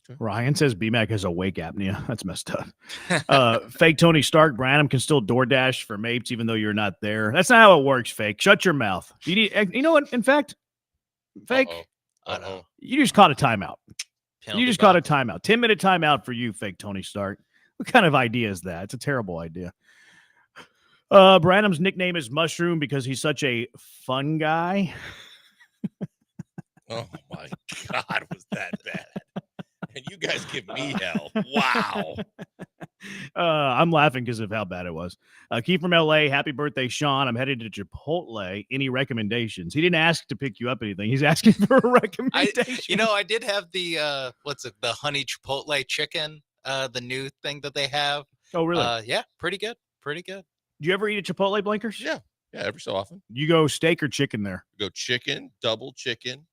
Okay. Ryan says B-Mac has a wake apnea. That's messed up. Fake Tony Stark, Branham can still DoorDash for Mapes even though you're not there. That's not how it works, Fake. Shut your mouth. You know what? In fact, Fake, you just caught a timeout. You just caught a timeout. 10-minute timeout for you, Fake Tony Stark. What kind of idea is that? It's a terrible idea. Branham's nickname is Mushroom because he's such a fun guy. Oh my God, was that bad? And you guys give me hell. Wow. I'm laughing because of how bad it was. Keith from LA, happy birthday, Sean. I'm headed to Chipotle. Any recommendations? He didn't ask to pick you up anything. He's asking for a recommendation. I did have the the honey Chipotle chicken, the new thing that they have. Oh, really? Yeah, pretty good. Pretty good. Do you ever eat at Chipotle, Blankers? Yeah, every so often. You go steak or chicken there? Go chicken, double chicken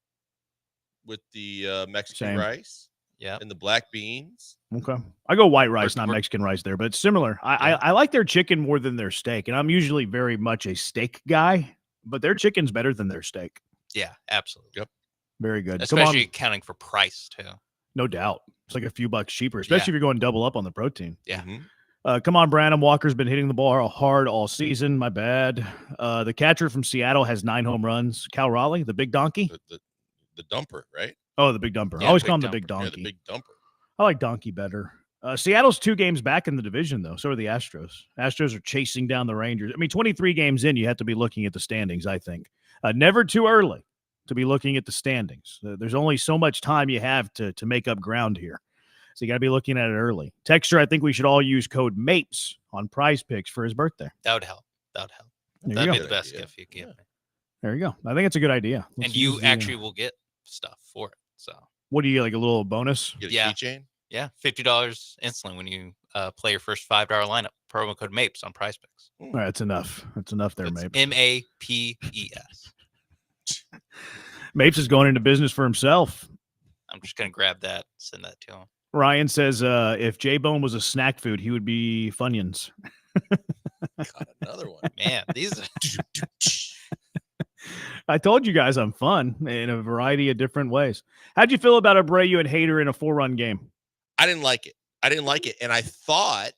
with the Mexican Same. rice. Yeah. And the black beans. Okay. I go white rice, not Mexican rice there, but it's similar. I like their chicken more than their steak, and I'm usually very much a steak guy, but their chicken's better than their steak. Yeah, absolutely. Yep. Very good. Especially accounting for price too. No doubt. It's like a few bucks cheaper, especially if you're going double up on the protein. Yeah. Come on, Branham. Walker's been hitting the ball hard all season. My bad. The catcher from Seattle has 9 home runs. Cal Raleigh, the big donkey. The dumper, right? Oh, the big dumper. Yeah, I always big call him the dumper. big donkey. Yeah, the big dumper. I like donkey better. Seattle's 2 games back in the division, though. So are the Astros. Astros are chasing down the Rangers. I mean, 23 games in, you have to be looking at the standings, I think. Never too early to be looking at the standings. There's only so much time you have to make up ground here. So you got to be looking at it early. Texture, I think we should all use code MAPES on Prize Picks for his birthday. That would help. There That'd you be go. the best gift you give me. There you go. I think it's a good idea. Let's And you use actually will get stuff for it. So what do you get, like a little bonus? Get a yeah. keychain? Yeah, $50 instantly when you play your first $5 lineup. Promo code MAPES on Prize Picks. All right, that's enough. That's enough there, Mapes. MAPES. Mapes is going into business for himself. I'm just gonna grab that, send that to him. Ryan says if J-Bone was a snack food, he would be Funyuns. Got another one. Man, these are I told you guys I'm fun in a variety of different ways. How'd you feel about Abreu and Hader in a 4-run game? I didn't like it. And I thought,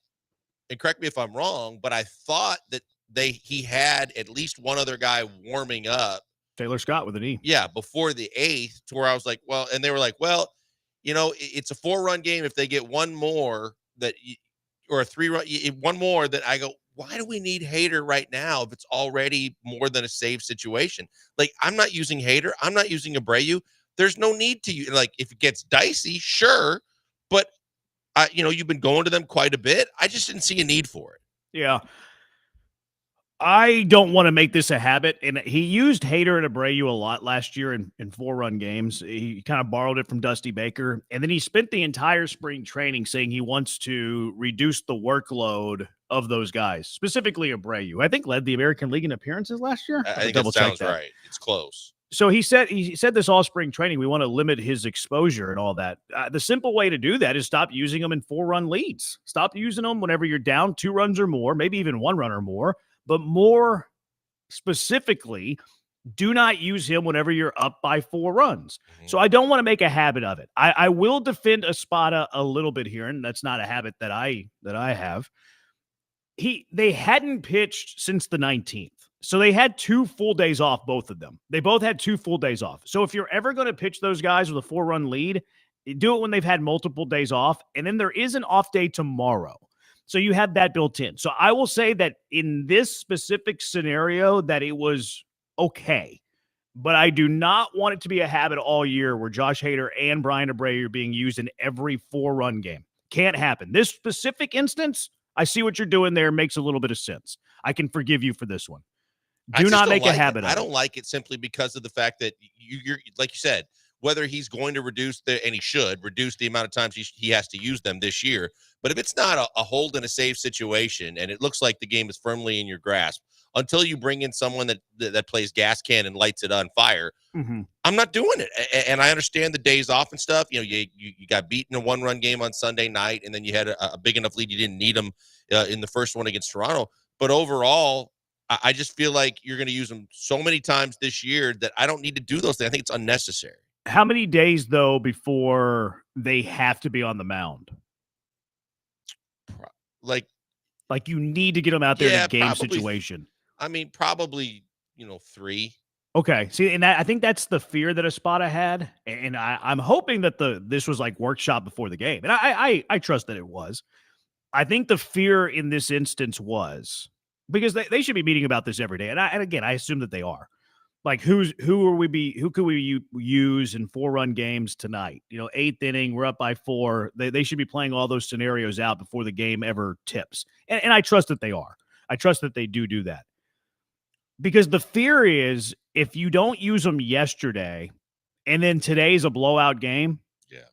and correct me if I'm wrong, but I thought that he had at least one other guy warming up. Taylor Scott with an E. Yeah, before the 8th, to where I was like, well, and they were like, well, it's a 4-run game. If they get one more or a 3-run, one more that I go, why do we need Hader right now if it's already more than a save situation? Like, I'm not using Hader. I'm not using Abreu. There's no need to use, like, if it gets dicey, sure. But, you've been going to them quite a bit. I just didn't see a need for it. Yeah. I don't want to make this a habit, and he used Hader and Abreu a lot last year in 4-run games. He kind of borrowed it from Dusty Baker, and then he spent the entire spring training saying he wants to reduce the workload of those guys, specifically Abreu. I think led the American League in appearances last year. I think that sounds right. It's close. So he said this all spring training. We want to limit his exposure and all that. The simple way to do that is stop using them in 4-run leads. Stop using them whenever you're down 2 runs or more, maybe even 1 run or more. But more specifically, do not use him whenever you're up by 4 runs. So I don't want to make a habit of it. I will defend Espada a little bit here, and that's not a habit that I have. They hadn't pitched since the 19th. So they had 2 full days off, both of them. They both had 2 full days off. So if you're ever going to pitch those guys with a 4-run lead, do it when they've had multiple days off. And then there is an off day tomorrow. So you have that built in. So I will say that in this specific scenario that it was okay. But I do not want it to be a habit all year where Josh Hader and Brian Abreu are being used in every 4-run game. Can't happen. This specific instance, I see what you're doing there. Makes a little bit of sense. I can forgive you for this one. Do not make a habit of it. I don't like it simply because of the fact that you're like you said, whether he's going to reduce and he should reduce the amount of times he has to use them this year. But if it's not a hold and a save situation and it looks like the game is firmly in your grasp, until you bring in someone that plays gas can and lights it on fire, I'm not doing it. And I understand the days off and stuff. You got beaten in a 1-run game on Sunday night, and then you had a big enough lead you didn't need them in the first one against Toronto. But overall, I just feel like you're going to use them so many times this year that I don't need to do those things. I think it's unnecessary. How many days, though, before they have to be on the mound? Like you need to get them out there in a game probably, situation. I mean, probably, 3. Okay. See, and I think that's the fear that Espada had. And I'm hoping that this was like workshop before the game. And I trust that it was. I think the fear in this instance was because they should be meeting about this every day. And again, I assume that they are. Like who could we use in 4-run games tonight? 8th inning, we're up by 4. They should be playing all those scenarios out before the game ever tips. And I trust that they are. I trust that they do that. Because the fear is if you don't use them yesterday and then today's a blowout game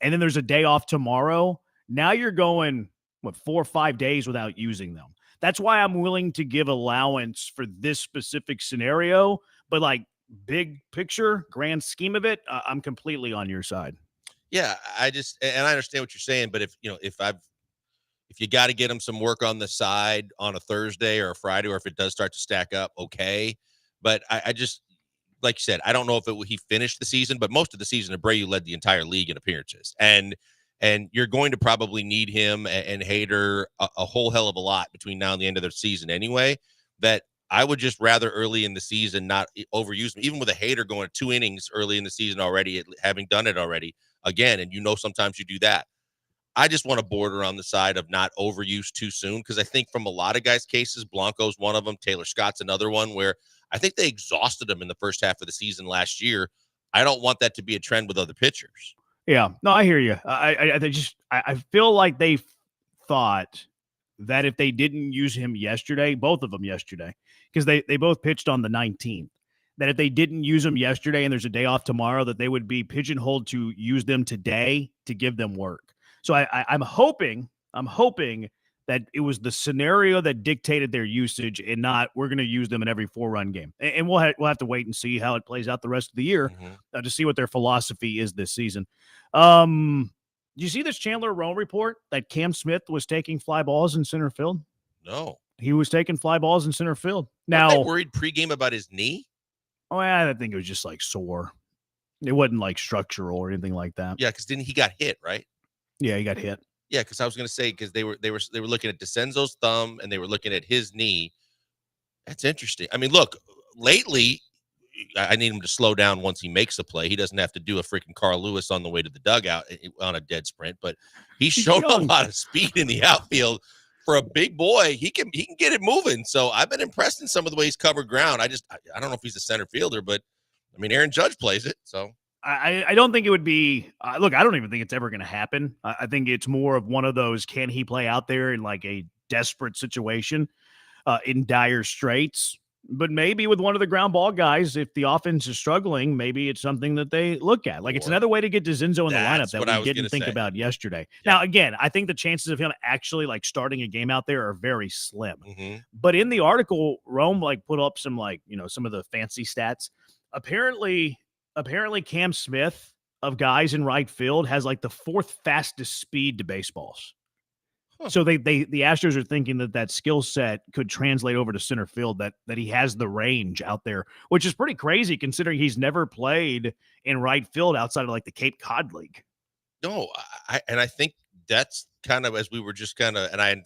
and then there's a day off tomorrow, now you're going, 4 or 5 days without using them. That's why I'm willing to give allowance for this specific scenario. But like big picture, grand scheme of it, I'm completely on your side. Yeah, I understand what you're saying. But if you got to get him some work on the side on a Thursday or a Friday, or if it does start to stack up, okay. But I just, like you said, I don't know if he finished the season, but most of the season, Abreu led the entire league in appearances. And you're going to probably need him and Hader a whole hell of a lot between now and the end of the season anyway, that I would just rather early in the season not overuse them, even with a Hader going 2 innings early in the season already, having done it already again. And sometimes you do that. I just want to border on the side of not overuse too soon, because I think from a lot of guys' cases, Blanco's one of them, Taylor Scott's another one, where I think they exhausted him in the first half of the season last year. I don't want that to be a trend with other pitchers. Yeah, no, I hear you. I feel like they thought that if they didn't use him yesterday, both of them yesterday, because they both pitched on the 19th, that if they didn't use them yesterday and there's a day off tomorrow, that they would be pigeonholed to use them today to give them work. So I'm hoping that it was the scenario that dictated their usage and not we're going to use them in every 4-run game. And we'll have to wait and see how it plays out the rest of the year to see what their philosophy is this season. Do you see this Chandler Rowe report that Cam Smith was taking fly balls in center field? No. He was taking fly balls in center field. Now, Now, worried pregame about his knee? Oh, I think it was just like sore. It wasn't like structural or anything like that. Yeah, because he got hit, right? Yeah, he got hit. Yeah, because I was going to say, because they were looking at DeCenzo's thumb and they were looking at his knee. That's interesting. I mean, look, lately, I need him to slow down once he makes a play. He doesn't have to do a freaking Carl Lewis on the way to the dugout on a dead sprint, but he showed a lot of speed in the outfield. For a big boy, he can get it moving. So I've been impressed in some of the way he's covered ground. I don't know if he's a center fielder, but I mean, Aaron Judge plays it. So I don't think it would be look, I don't even think it's ever going to happen. I think it's more of one of those, can he play out there in like a desperate situation in dire straits? But maybe with one of the ground ball guys, if the offense is struggling, maybe it's something that they look at. Like, it's another way to get Dezinzo in the lineup that we didn't think about yesterday. Yeah. Now, again, I think the chances of him actually like starting a game out there are very slim. But in the article, Rome like put up some like, some of the fancy stats. Apparently Cam Smith of guys in right field has like the 4th fastest speed to baseballs. So the Astros are thinking that skill set could translate over to center field, that he has the range out there, which is pretty crazy considering he's never played in right field outside of like the Cape Cod League. No, I think that's kind of, as we were just kind of, and I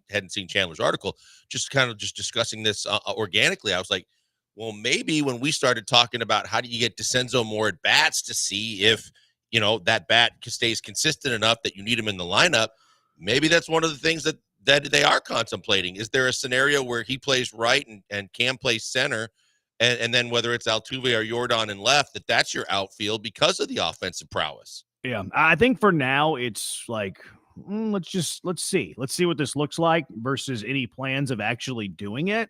hadn't seen Chandler's article, just kind of just discussing this organically. I was like, well, maybe when we started talking about how do you get DeCenzo more at bats to see if, that bat stays consistent enough that you need him in the lineup, maybe that's one of the things that they are contemplating. Is there a scenario where he plays right and Cam plays center, and then whether it's Altuve or Yordan in left, that's your outfield because of the offensive prowess? Yeah, I think for now it's like, let's see what this looks like versus any plans of actually doing it.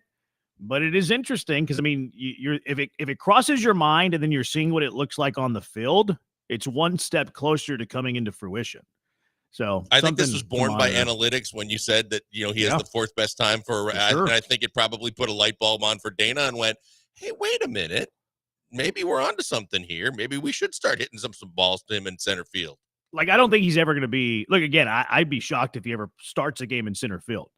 But it is interesting because, I mean, if it crosses your mind and then you're seeing what it looks like on the field, it's one step closer to coming into fruition. So I think this was born by analytics when you said that, he has the 4th best time for sure. And I think it probably put a light bulb on for Dana and went, hey, wait a minute. Maybe we're onto something here. Maybe we should start hitting some balls to him in center field. Like, I don't think he's ever going to be, look, again, I'd be shocked if he ever starts a game in center field.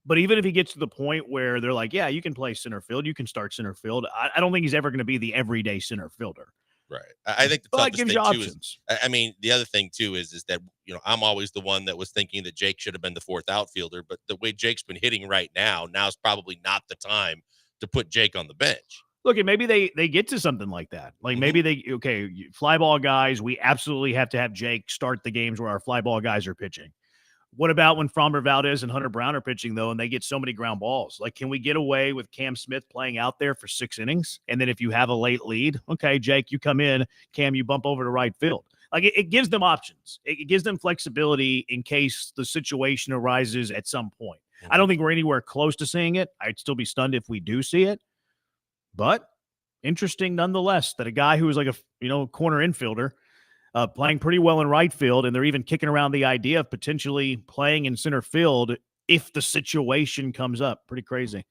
But even if he gets to the point where they're like, yeah, you can play center field, you can start center field, I don't think he's ever going to be the everyday center fielder. Right. I think the toughest thing, too, options. I mean, the other thing, too, is that, I'm always the one that was thinking that Jake should have been the 4th outfielder. But the way Jake's been hitting right now is probably not the time to put Jake on the bench. Look, and maybe they get to something like that. Like maybe fly ball guys, we absolutely have to have Jake start the games where our fly ball guys are pitching. What about when Framber Valdez and Hunter Brown are pitching, though, and they get so many ground balls? Like, can we get away with Cam Smith playing out there for 6 innings? And then if you have a late lead, okay, Jake, you come in. Cam, you bump over to right field. Like, it gives them options. It gives them flexibility in case the situation arises at some point. I don't think we're anywhere close to seeing it. I'd still be stunned if we do see it. But interesting nonetheless that a guy who is like a corner infielder playing pretty well in right field, and they're even kicking around the idea of potentially playing in center field if the situation comes up. Pretty crazy.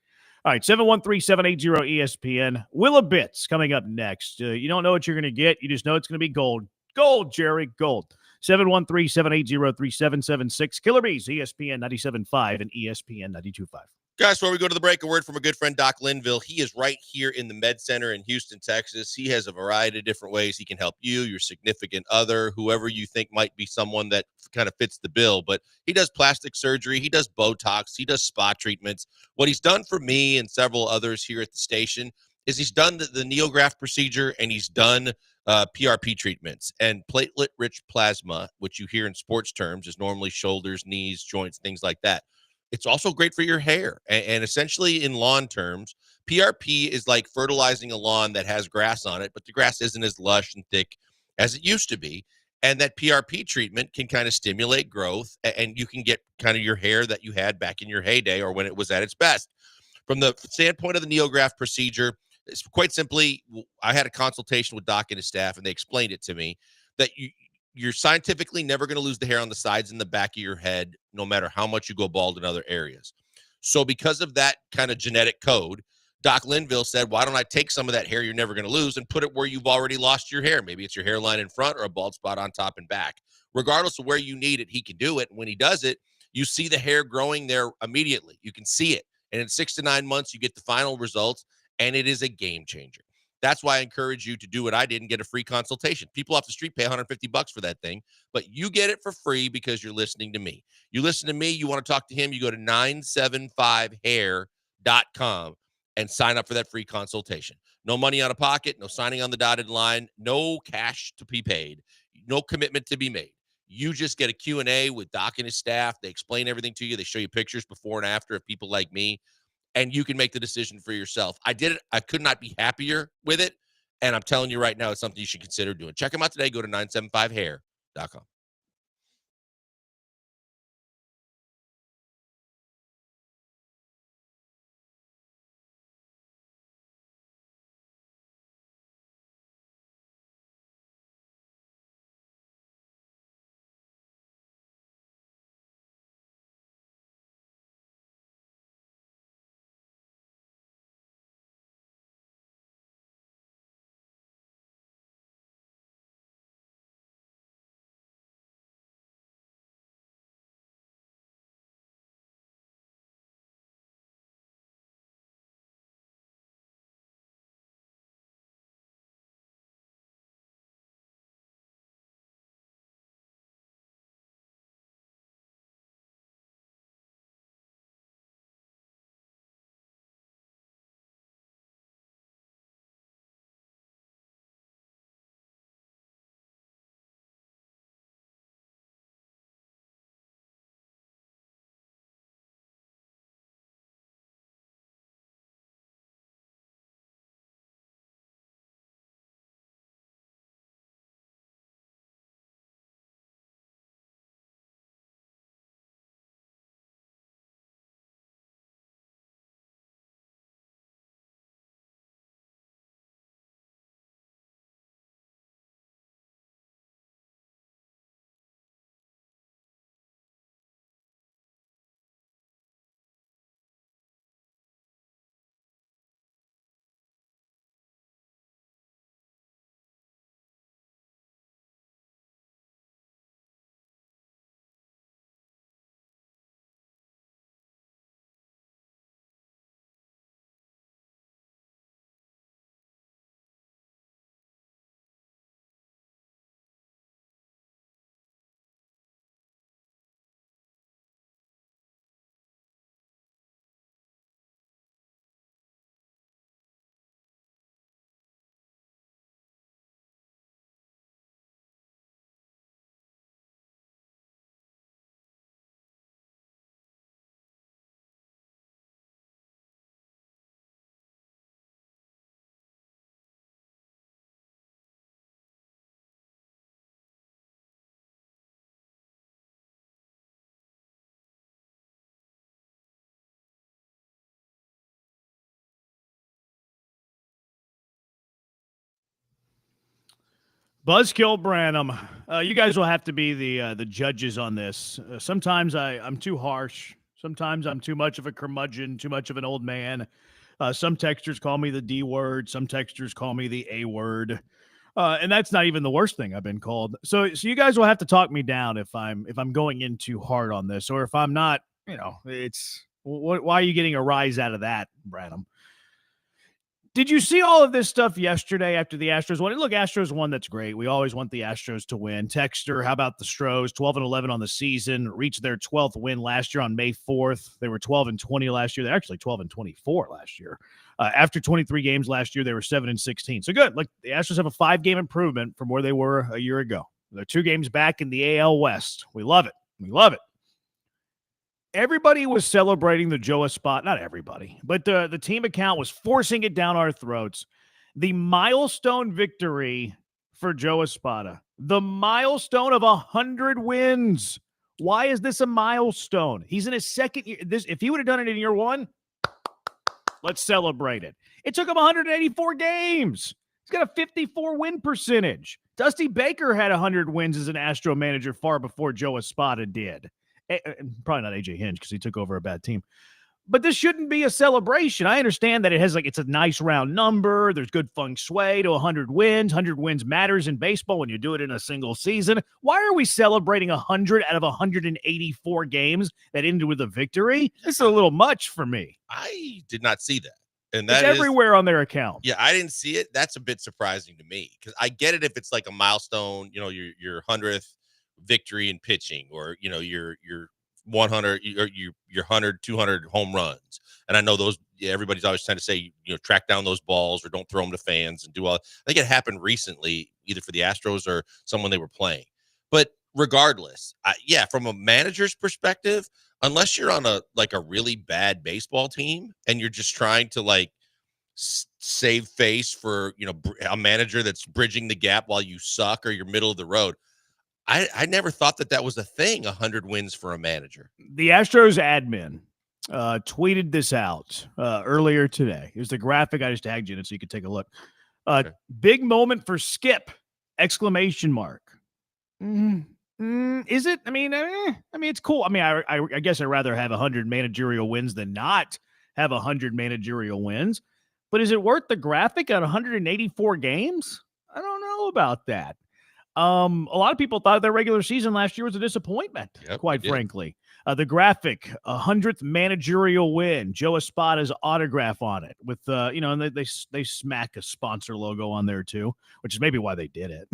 All right, 713-780-ESPN. Willa Bits coming up next. You don't know what you're going to get. You just know it's going to be gold. Gold, Jerry, gold. 713-780-3776. Killer Bees, ESPN 97.5 and ESPN 92.5. Guys, before we go to the break, a word from a good friend, Doc Linville. He is right here in the Med Center in Houston, Texas. He has a variety of different ways he can help you, your significant other, whoever you think might be someone that kind of fits the bill. But he does plastic surgery. He does Botox. He does spa treatments. What he's done for me and several others here at the station is he's done the NeoGraft procedure, and he's done PRP treatments. And platelet-rich plasma, which you hear in sports terms, is normally shoulders, knees, joints, things like that. It's also great for your hair. And essentially, in lawn terms, PRP is like fertilizing a lawn that has grass on it, but the grass isn't as lush and thick as it used to be. And that PRP treatment can kind of stimulate growth, and you can get kind of your hair that you had back in your heyday or when it was at its best. From the standpoint of the NeoGraft procedure, it's quite simply, I had a consultation with Doc and his staff, and they explained it to me that you're scientifically never going to lose the hair on the sides and the back of your head, no matter how much you go bald in other areas. So because of that kind of genetic code, Doc Linville said, why don't I take some of that hair you're never going to lose and put it where you've already lost your hair? Maybe it's your hairline in front or a bald spot on top and back. Regardless of where you need it, he can do it. And when he does it, you see the hair growing there immediately. You can see it. And in 6 to 9 months, you get the final results, and it is a game changer. That's why I encourage you to do what I did and get a free consultation. People off the street pay $150 for that thing, but you get it for free because you're listening to me. You listen to me, you want to talk to him, you go to 975hair.com and sign up for that free consultation. No money out of pocket, no signing on the dotted line, no cash to be paid, no commitment to be made. You just get a Q&A with Doc and his staff. They explain everything to you. They show you pictures before and after of people like me, and you can make the decision for yourself. I did it. I could not be happier with it, and I'm telling you right now, it's something you should consider doing. Check them out today. Go to 975hair.com. Buzzkill Branham, you guys will have to be the judges on this. Sometimes I'm too harsh. Sometimes I'm too much of a curmudgeon, too much of an old man. Some texters call me the D word. Some texters call me the A word. And that's not even the worst thing I've been called. So you guys will have to talk me down if I'm going in too hard on this, or if I'm not. It's why are you getting a rise out of that, Branham? Did you see all of this stuff yesterday after the Astros won? Look, Astros won. That's great. We always want the Astros to win. Texter, how about the Stros? 12-11 on the season. Reached their 12th win last year on May 4th. They were 12-20 last year. They're actually 12-24 last year. After 23 games last year, they were 7-16. So good. Look, the Astros have a 5-game improvement from where they were a year ago. They're 2 games back in the AL West. We love it. We love it. Everybody was celebrating the Joe Espada. Not everybody, but the team account was forcing it down our throats. The milestone victory for Joe Espada. The milestone of 100 wins. Why is this a milestone? He's in his second year. If he would have done it in year 1, let's celebrate it. It took him 184 games. He's got a 54 win percentage. Dusty Baker had 100 wins as an Astro manager far before Joe Espada did. Probably not AJ Hinch because he took over a bad team. But this shouldn't be a celebration. I understand that it's a nice round number. There's good feng shui to 100 wins. 100 wins matters in baseball when you do it in a single season. Why are we celebrating 100 out of 184 games that ended with a victory? This is a little much for me. I did not see that. And it's everywhere on their account. Yeah, I didn't see it. That's a bit surprising to me because I get it if it's like a milestone, your 100th victory in pitching, or your 100 or your 100, 200 home runs. And I know those, everybody's always trying to say, track down those balls or don't throw them to fans and do all. I think it happened recently, either for the Astros or someone they were playing. But regardless, from a manager's perspective, unless you're on a really bad baseball team and you're just trying to save face for, a manager that's bridging the gap while you suck or you're middle of the road. I never thought that was a thing, 100 wins for a manager. The Astros admin tweeted this out earlier today. Here's the graphic. I just tagged you in it so you could take a look. Okay. Big moment for Skip! Exclamation mark. Is it? I mean, it's cool. I mean, I guess I'd rather have 100 managerial wins than not have 100 managerial wins. But is it worth the graphic at 184 games? I don't know about that. A lot of people thought their regular season last year was a disappointment, quite frankly. The graphic, 100th managerial win, Joe Espada's autograph on it with, and they smack a sponsor logo on there too, which is maybe why they did it.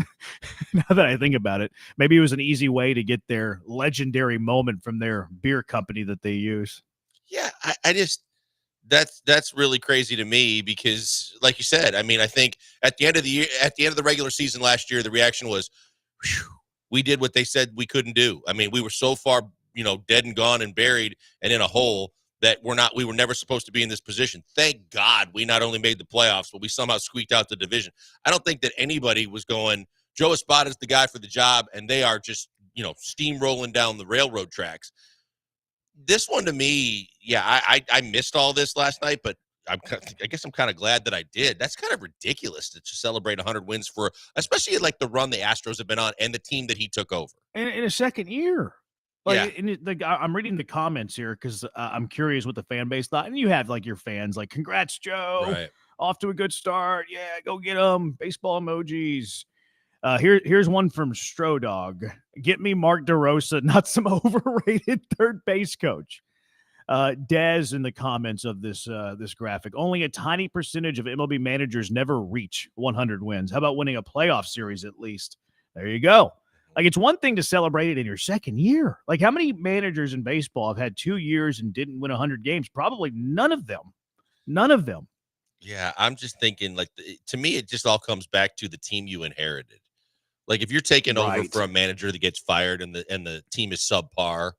Now that I think about it, maybe it was an easy way to get their legendary moment from their beer company that they use. Yeah, I just, that's really crazy to me because, like you said, I mean, I think at the end of the year, at the end of the regular season last year, the reaction was, we did what they said we couldn't do. I mean, we were so far, dead and gone and buried and in a hole that we were never supposed to be in this position. Thank God we not only made the playoffs, but we somehow squeaked out the division. I don't think that anybody was going, Joe Espada's the guy for the job, and they are just, steamrolling down the railroad tracks. This one to me, I missed all this last night, but I guess I'm kind of glad that I did. That's kind of ridiculous to celebrate 100 wins for, especially like the run the Astros have been on and the team that he took over in a second year. I'm reading the comments here because I'm curious what the fan base thought. And you have your fans congrats, Joe. Right. Off to a good start. Yeah, go get them. Baseball emojis. Here's one from Strodog. Get me Mark DeRosa, not some overrated third base coach. Dez in the comments of this graphic. Only a tiny percentage of MLB managers never reach 100 wins. How about winning a playoff series at least? There you go. It's one thing to celebrate it in your second year. How many managers in baseball have had 2 years and didn't win 100 games? Probably none of them. None of them. Yeah, I'm just thinking, to me, it just all comes back to the team you inherited. If you're taking over for a manager that gets fired and the team is subpar,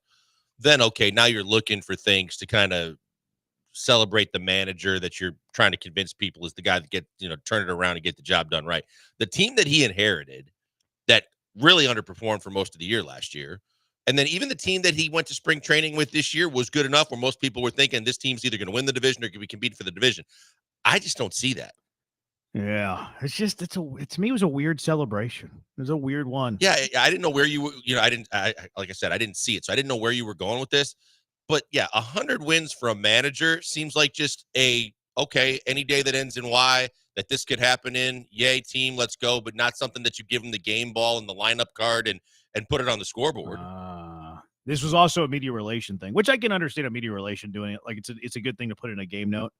then okay, now you're looking for things to kind of celebrate the manager that you're trying to convince people is the guy that turn it around and get the job done right. The team that he inherited that really underperformed for most of the year last year, and then even the team that he went to spring training with this year was good enough where most people were thinking this team's either going to win the division or going to be competing for the division. I just don't see that. Yeah, to me, it was a weird celebration. It was a weird one. Yeah, I didn't know where you were, like I said, I didn't see it. So I didn't know where you were going with this. But yeah, 100 wins for a manager seems like just okay, any day that ends in Y, that this could happen in, yay, team, let's go, but not something that you give them the game ball and the lineup card and put it on the scoreboard. This was also a media relation thing, which I can understand a media relation doing it. It's a good thing to put in a game note.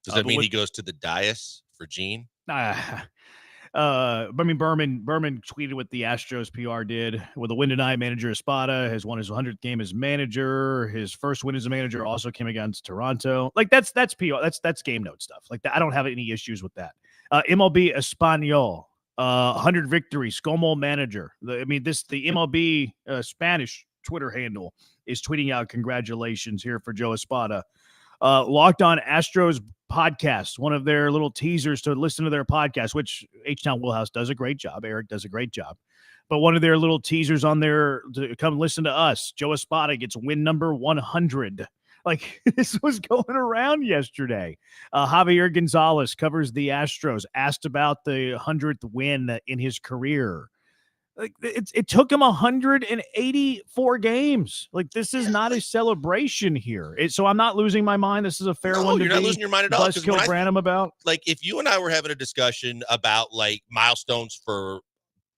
Does that mean he goes to the dais for Gene? I mean, Berman tweeted what the Astros PR did. With a win tonight, manager Espada has won his 100th game as manager. His first win as a manager also came against Toronto. That's PR. That's game note stuff. I don't have any issues with that. MLB Espanol, 100 victories, como manager. The MLB Spanish Twitter handle is tweeting out congratulations here for Joe Espada. Locked On Astros podcast, one of their little teasers to listen to their podcast, which H-Town Wheelhouse does a great job. Eric does a great job. But one of their little teasers on there to come listen to us. Joe Espada gets win number 100. This was going around yesterday. Javier Gonzalez covers the Astros, asked about the 100th win in his career. It took him 184 games. This is not a celebration here. So I'm not losing my mind. This is a fair one to you're not losing your mind at all. Buzzkill Branham about. If you and I were having a discussion about milestones for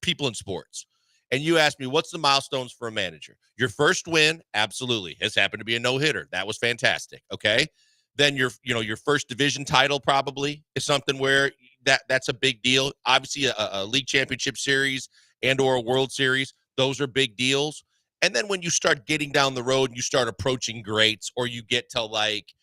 people in sports, and you asked me what's the milestones for a manager, your first win, absolutely, has happened to be a no-hitter. That was fantastic. Okay, then your first division title probably is something where that's a big deal. Obviously, a league championship series and or a World Series, those are big deals. And then when you start getting down the road and you start approaching greats, or you get to like,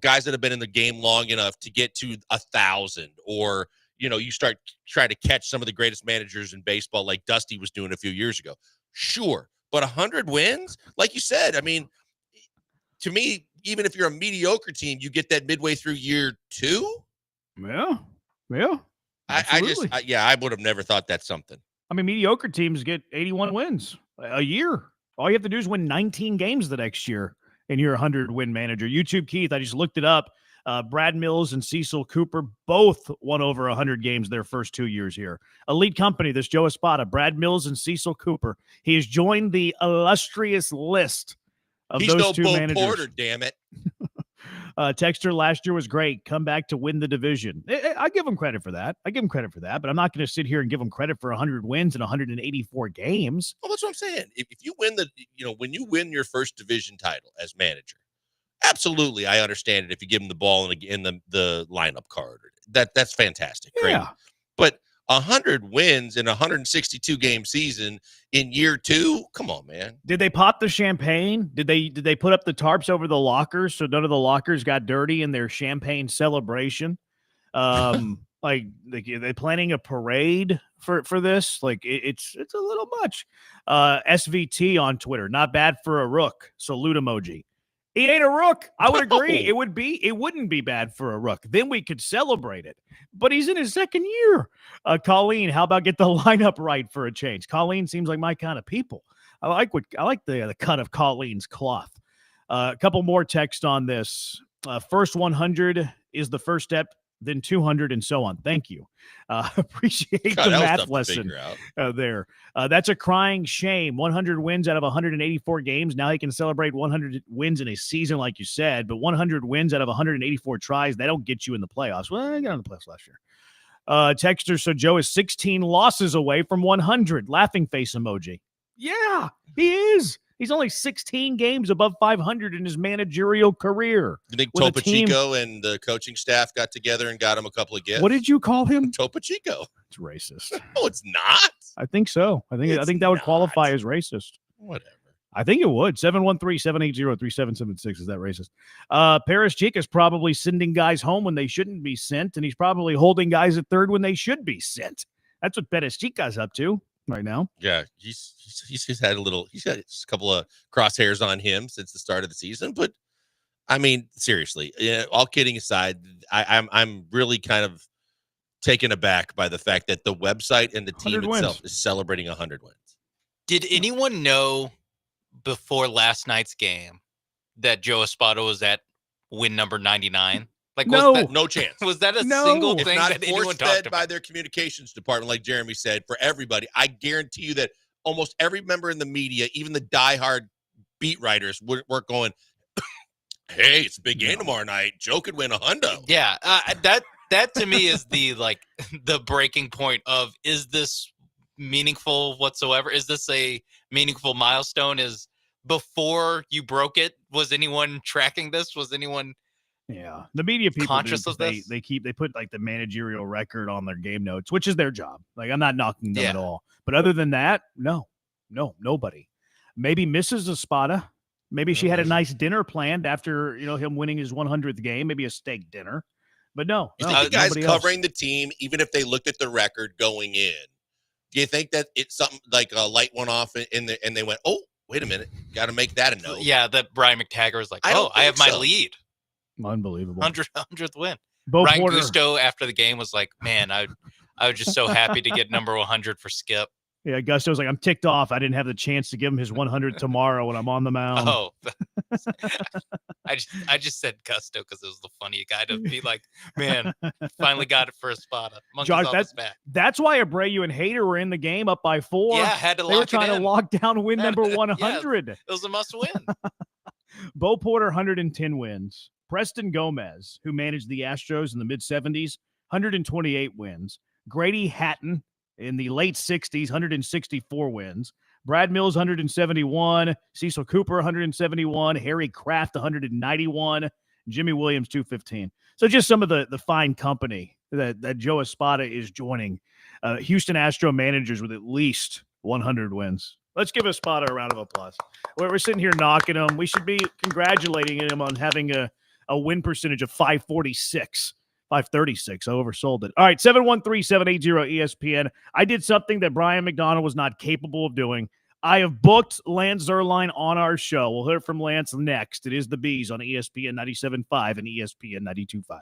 guys that have been in the game long enough to get to 1,000, or, you start trying to catch some of the greatest managers in baseball like Dusty was doing a few years ago. Sure. But 100 wins, like you said, I mean, to me, even if you're a mediocre team, you get that midway through year 2. Yeah. I would have never thought that's something. I mean, mediocre teams get 81 wins a year. All you have to do is win 19 games the next year, and you're a 100-win manager. YouTube Keith, I just looked it up. Brad Mills and Cecil Cooper both won over 100 games their first 2 years here. Elite company, this Joe Espada, Brad Mills and Cecil Cooper. He has joined the illustrious list of He's those no two Bo managers. Porter, damn it. Texter last year was great. Come back to win the division. I give him credit for that. But I'm not going to sit here and give him credit for 100 wins in 184 games. Well, that's what I'm saying. If you win when you win your first division title as manager, absolutely, I understand it. If you give him the ball in the lineup card, that's fantastic. Great. Yeah. But 100 wins in a 162 game season in year 2, come on, man. Did they pop the champagne? Did they put up the tarps over the lockers so none of the lockers got dirty in their champagne celebration? Like they planning a parade for this? Like it's a little much. SVT on Twitter, not bad for a rook. Salute emoji. He ain't a rook. I would agree. It wouldn't be bad for a rook. Then we could celebrate it. But he's in his second year. Colleen, how about get the lineup right for a change? Colleen seems like my kind of people. I like the cut of Colleen's cloth. A couple more text on this. First 100 is the first step, then 200, and so on. Thank you. Appreciate the math lesson there. That's a crying shame. 100 wins out of 184 games. Now he can celebrate 100 wins in a season, like you said, but 100 wins out of 184 tries, they don't get you in the playoffs. Well, I got in the playoffs last year. Texter, so Joe is 16 losses away from 100. Laughing face emoji. Yeah, he is. He's only 16 games above 500 in his managerial career. You think Topo Chico and the coaching staff got together and got him a couple of gifts? What did you call him? Topo Chico. It's racist. No, it's not. I think so. I think that would qualify as racist. Whatever. I think it would. 713-780-3776. Is that racist? Paris Chica's probably sending guys home when they shouldn't be sent, and he's probably holding guys at third when they should be sent. That's what Paris Chica's up to right now. Yeah, he's had he's got a couple of crosshairs on him since the start of the season. But I mean, seriously, all kidding aside, I'm really kind of taken aback by the fact that the website and the team itself is celebrating 100 wins. Did anyone know before last night's game that Joe Espada was at win number 99? Like, no chance. Was that a single thing not that anyone force talked fed about? by their communications department, like Jeremy said, for everybody? I guarantee you that almost every member in the media, even the diehard beat writers, weren't going, "Hey, it's a big game tomorrow night. Joe could win $100." Yeah, that to me is the the breaking point of, is this meaningful whatsoever? Is this a meaningful milestone? Is before you broke it, was anyone tracking this? Was anyone the media people conscious of this? They put like the managerial record on their game notes, which is their job. Like, I'm not knocking them at all, but other than that, no, nobody. Maybe Mrs. Espada. Maybe she had a nice dinner planned after him winning his 100th game, maybe a steak dinner. But no, you think the guys covering the team, even if they looked at the record going in, do you think that it's something like a light went off and they went, "Oh, wait a minute, got to make that a note"? Yeah, that Brian McTaggart was like, I have my lead. Unbelievable. 100th win. Ryan Porter. Gusto after the game was like, "Man, I was just so happy to get number 100 for Skip." Yeah, Gusto's like, "I'm ticked off. I didn't have the chance to give him his 100 tomorrow when I'm on the mound." Oh, I just said Gusto because it was the funny guy to be like, "Man, finally got it for Espada." Josh, that's why Abreu and Hader were in the game up by 4. Yeah, had to They were trying to lock down win number 100. It was a must win. Bo Porter, 110 wins. Preston Gomez, who managed the Astros in the mid-70s, 128 wins. Grady Hatton in the late 60s, 164 wins. Brad Mills, 171. Cecil Cooper, 171. Harry Kraft, 191. Jimmy Williams, 215. So just some of the fine company that Joe Espada is joining. Houston Astro managers with at least 100 wins. Let's give Espada a round of applause. We're sitting here knocking him. We should be congratulating him on having a win percentage of 546. 536. I oversold it. All right, 713-780-ESPN. I did something that Brian McDonald was not capable of doing. I have booked Lance Zierlein on our show. We'll hear from Lance next. It is the Bees on ESPN 97.5 and ESPN 92.5.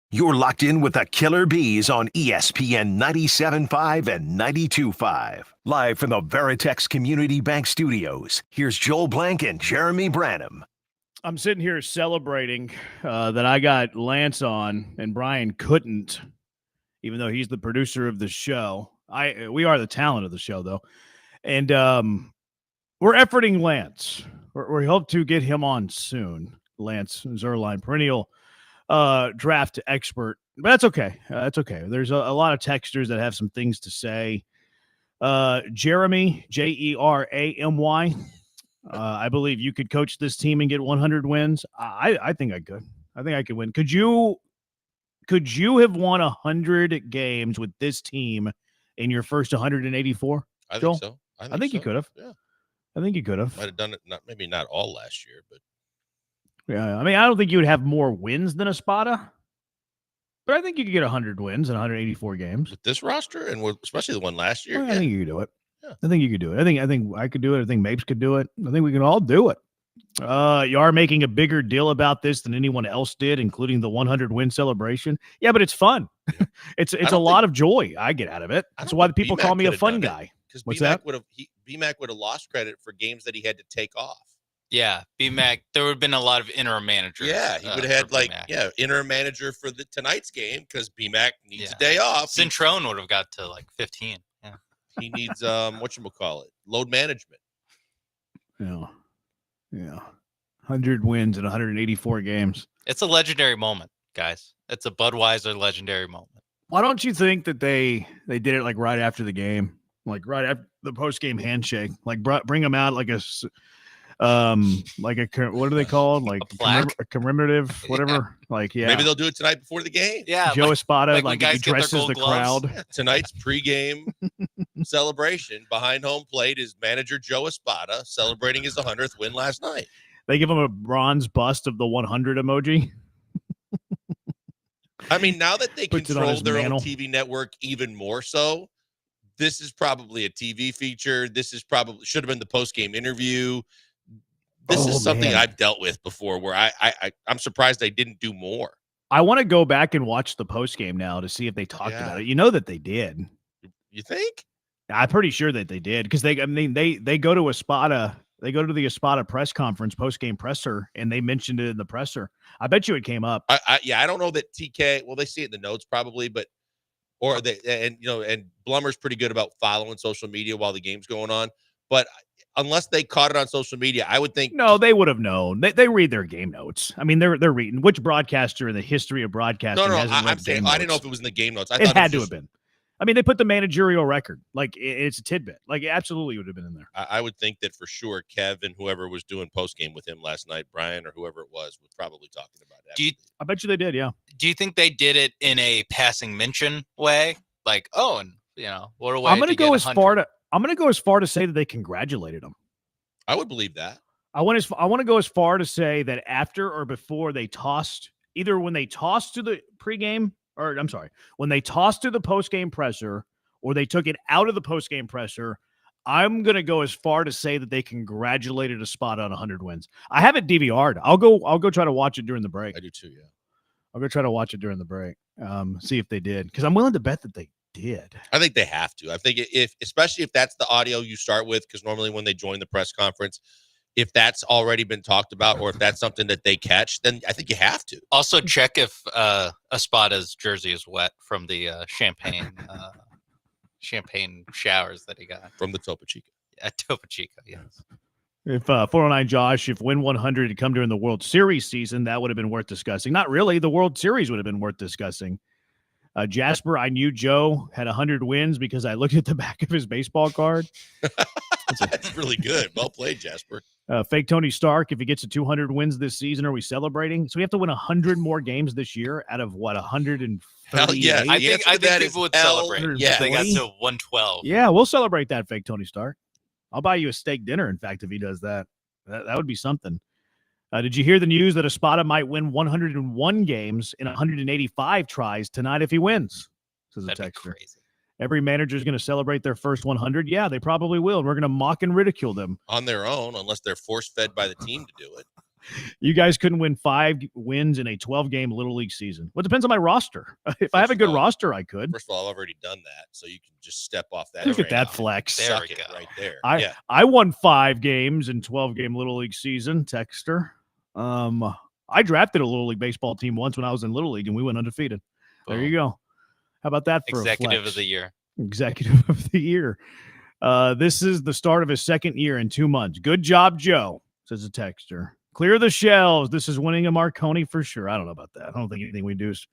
You're locked in with the Killer Bees on ESPN 97.5 and 92.5. Live from the Veritex Community Bank Studios, here's Joel Blank and Jeremy Branham. I'm sitting here celebrating that I got Lance on and Brian couldn't, even though he's the producer of the show. We are the talent of the show, though. And we're efforting Lance. We hope to get him on soon. Lance Zierlein, perennial draft expert. But that's okay. That's okay. There's a lot of texters that have some things to say. Jeremy, Jeramy, I believe you could coach this team and get 100 wins. I think I could. I think I could win. Could you Could you have won 100 games with this team in your first 184? I Joel? think so. I think you so. could have. Yeah. I think you could have. Might have done it. Maybe not all last year, but Yeah. I mean, I don't think you would have more wins than Espada, but I think you could get 100 wins in 184 games. with this roster and especially the one last year. Well, yeah. I think you could do it. Yeah. I think you could do it. I think I could do it. I think Mapes could do it. I think we can all do it. You are making a bigger deal about this than anyone else did, including the 100 win celebration. Yeah, but it's fun. Yeah. it's a lot of joy I get out of it. That's why the people call me a fun guy. Because BMAC would have lost credit for games that he had to take off. Yeah, BMAC. There would have been a lot of interim managers. Yeah, he would have had interim manager for tonight's game because BMAC needs a day off. Cintrone would have got to 15. Yeah, he needs whatchamacallit, load management. Yeah. 100 wins in 184 games. It's a legendary moment, guys. It's a Budweiser legendary moment. Why don't you think that they did it right after the game, right after the post game handshake, bring them out like a what are they called, a commemorative, whatever, Maybe they'll do it tonight before the game. Yeah, Joe Espada he dresses the crowd. Yeah, tonight's pregame celebration behind home plate is manager Joe Espada celebrating his 100th win last night. They give him a bronze bust of the 100 emoji. I mean, now that they control their mantle. own TV network even more so, this is probably a TV feature. This is probably should have been the post-game interview. This is something I've dealt with before where I'm surprised they didn't do more. I want to go back and watch the post-game now to see if they talked about it. You know that they did. You think? I'm pretty sure that they did because they go to Espada. They go to the Espada press conference, post-game presser, and they mentioned it in the presser. I bet you it came up. I don't know that TK. Well, they see it in the notes probably, but and Blummer's pretty good about following social media while the game's going on. But unless they caught it on social media, I would think no, they would have known. They read their game notes. I mean, they're reading. Which broadcaster in the history of broadcasting? No, hasn't read I'm saying game I didn't know notes? if it was in the game notes. It had to have been. I mean, they put the managerial record. It's a tidbit. It absolutely would have been in there. I would think that for sure Kev and whoever was doing postgame with him last night, Brian or whoever it was probably talking about it. I bet you they did, yeah. Do you think they did it in a passing mention way? What a way I'm going to go as 100. far to say that they congratulated him. I would believe that. I want to go as far to say that after or before they tossed, either when they tossed to the pregame, or I'm sorry, when they tossed to the postgame presser, or they took it out of the postgame presser, I'm going to go as far to say that they congratulated Espada on 100 wins. I have it DVR'd. I'll go try to watch it during the break. I do too, yeah. I'll go try to watch it during the break. See if they did, because I'm willing to bet that they did. I think they have to. I think especially if that's the audio you start with, because normally when they join the press conference, if that's already been talked about or if that's something that they catch, then I think you have to. Also check if Espada's jersey is wet from the champagne showers that he got. From the Topo Chico. Topo Chico, yes. If 409 Josh, if Win 100 had come during the World Series season, that would have been worth discussing. Not really. The World Series would have been worth discussing. Jasper, I knew Joe had 100 wins because I looked at the back of his baseball card. That's really good. Well played, Jasper. Fake Tony Stark, if he gets to 200 wins this season, are we celebrating? So we have to win 100 more games this year out of what, 130? Hell yeah. I think people would celebrate if they got to 112. Yeah, we'll celebrate that, Fake Tony Stark. I'll buy you a steak dinner, in fact, if he does that. That would be something. Did you hear the news that Espada might win 101 games in 185 tries tonight if he wins? Says a texter. Every manager is going to celebrate their first 100. Yeah, they probably will. We're going to mock and ridicule them. On their own, unless they're force-fed by the team to do it. You guys couldn't win 5 wins in a 12-game Little League season. Well, it depends on my roster. If I have a good roster, I could. First of all, I've already done that, so you can just step off that. Look at that flex. Suck it right there. I won 5 games in 12-game Little League season, texter. I drafted a Little League baseball team once when I was in Little League, and we went undefeated. There you go. How about that for Executive a flex? of the year. Executive of the year. This is the start of his second year in 2 months. Good job, Joe, says a texter. Clear the shelves. This is winning a Marconi for sure. I don't know about that. I don't think anything we do is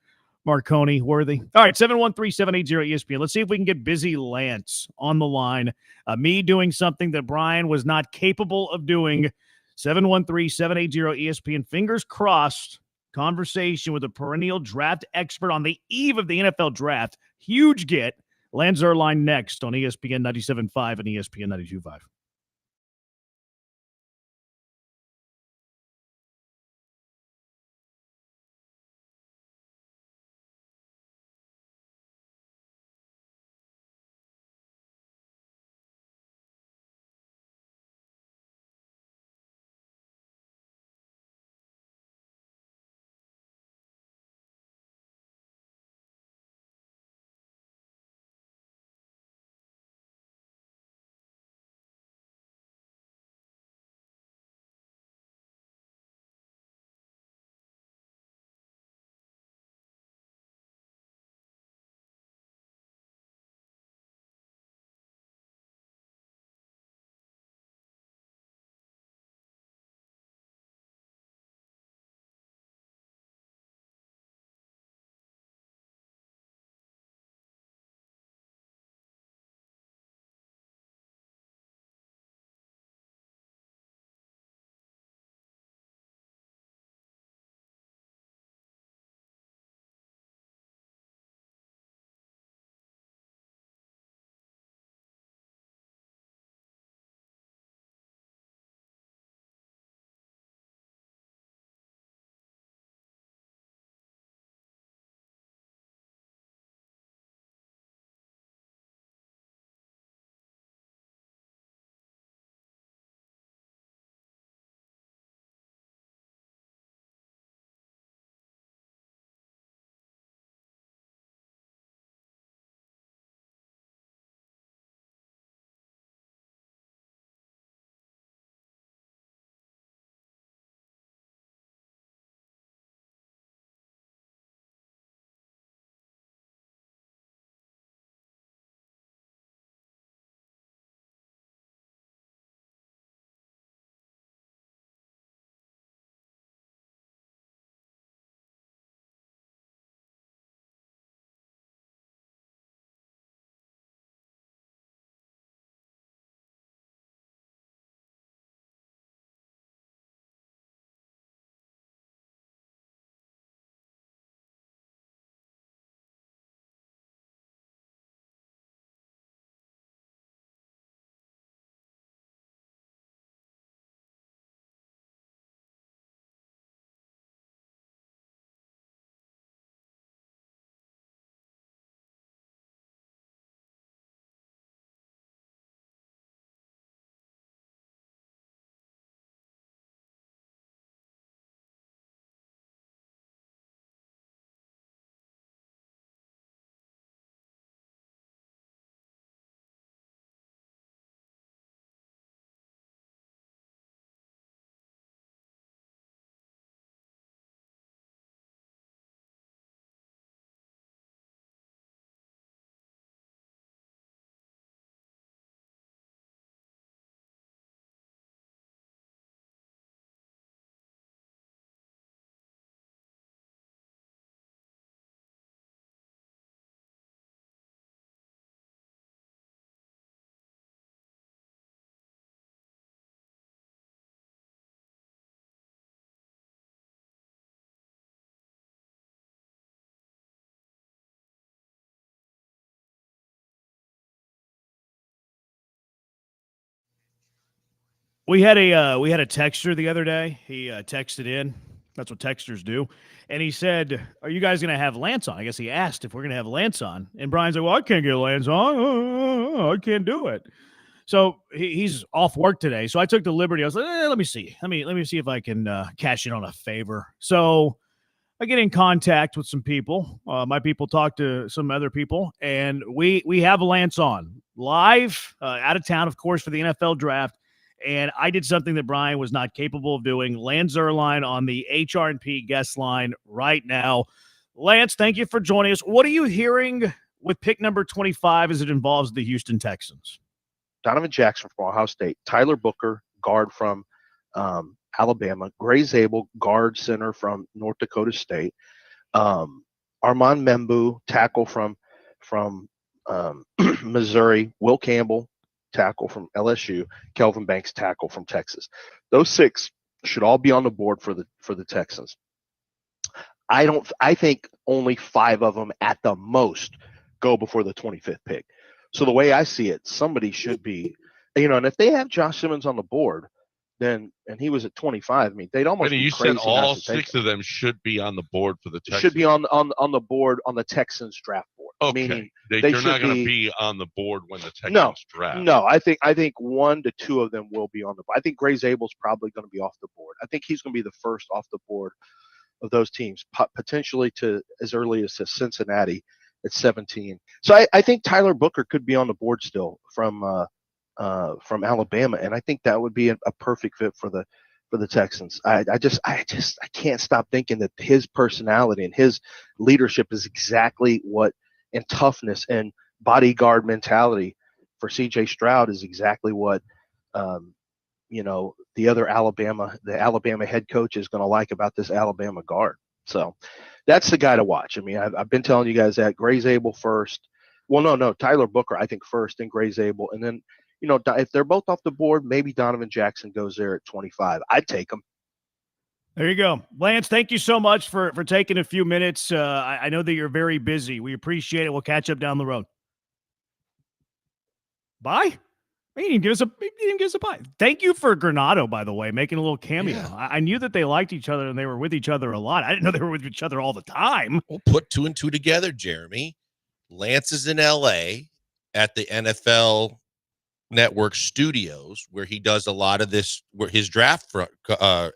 Marconi worthy. All right, 713-780-ESPN. Let's see if we can get Busy Lance on the line. Me doing something that Brian was not capable of doing. 713-780-ESPN. Fingers crossed, Conversation with a perennial draft expert on the eve of the NFL draft. Huge get. Lance Zierlein next on ESPN 97.5 and ESPN 92.5. We had a texter the other day. He texted in. That's what texters do. And he said, "Are you guys going to have Lance on?" I guess he asked if we're going to have Lance on. And Brian's like, "Well, I can't get Lance on. I can't do it." So he's off work today. So I took the liberty. I was like, let me see. Let me see if I can cash in on a favor. So I get in contact with some people. My people talk to some other people, and we have Lance on live out of town, of course, for the NFL draft. And I did something that Brian was not capable of doing. Lance Zierlein on the HR&P guest line right now. Lance, thank you for joining us. What are you hearing with pick number 25 as it involves the Houston Texans? Donovan Jackson from Ohio State, Tyler Booker, guard from Alabama, Gray Zabel, guard center from North Dakota State, Armand Membu, tackle from Missouri, Will Campbell, tackle from LSU, Kelvin Banks, tackle from Texas. Those six should all be on the board for the Texans. I think only 5 of them at the most go before the 25th pick. So the way I see it, somebody should be, and if they have Josh Simmons on the board, then, and he was at 25, I mean, they'd almost Benny, be you crazy said all not to take 6 of them should be on the board for the Texans. should be on the board on the Texans draft board. Okay, Meaning they're should not going to be on the board when the Texans no, draft. No, I think 1 to 2 of them will be on the board. I think Gray Zabel's probably going to be off the board. I think he's going to be the first off the board of those teams, potentially to as early as to Cincinnati at 17. So I think Tyler Booker could be on the board still from Alabama, and I think that would be a perfect fit for the Texans. I can't stop thinking that his personality and his leadership is exactly what, and toughness and bodyguard mentality for C.J. Stroud is exactly what the Alabama head coach is going to like about this Alabama guard. So that's the guy to watch. I mean, I've been telling you guys that Gray Zabel first. Well, no, Tyler Booker I think first, then Gray Zabel, and then if they're both off the board, maybe Donovan Jackson goes there at 25. I'd take him. There you go. Lance, thank you so much for taking a few minutes. I know that you're very busy. We appreciate it. We'll catch up down the road. Bye. He didn't give us a bye. Thank you for Granado, by the way, making a little cameo. Yeah. I knew that they liked each other and they were with each other a lot. I didn't know they were with each other all the time. We'll put 2 and 2 together, Jeremy. Lance is in L.A. at the NFL Network studios where he does a lot of this, where his draft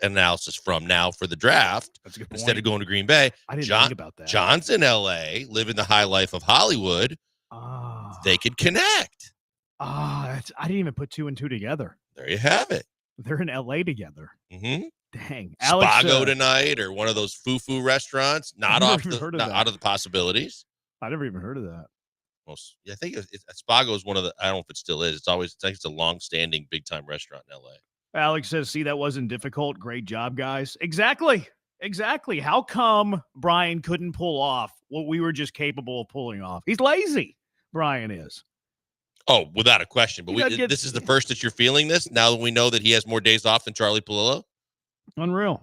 analysis from now for the draft. That's a good point. Instead of going to Green Bay. I didn't think about that. John's in L.A. living the high life of Hollywood. They could connect. I didn't even put 2 and 2 together. There you have it. They're in L.A. together. Mm-hmm. Dang. Alex, Spago tonight, or one of those foo-foo restaurants. Not out of the possibilities. I never even heard of that. I think Spago is one of the, I don't know if it still is. I think it's a long-standing big-time restaurant in L.A. Alex says, see, that wasn't difficult. Great job, guys. Exactly. How come Brian couldn't pull off what we were just capable of pulling off? He's lazy. Brian is. Oh, without a question. But this is the first that you're feeling this now that we know that he has more days off than Charlie Palillo. Unreal.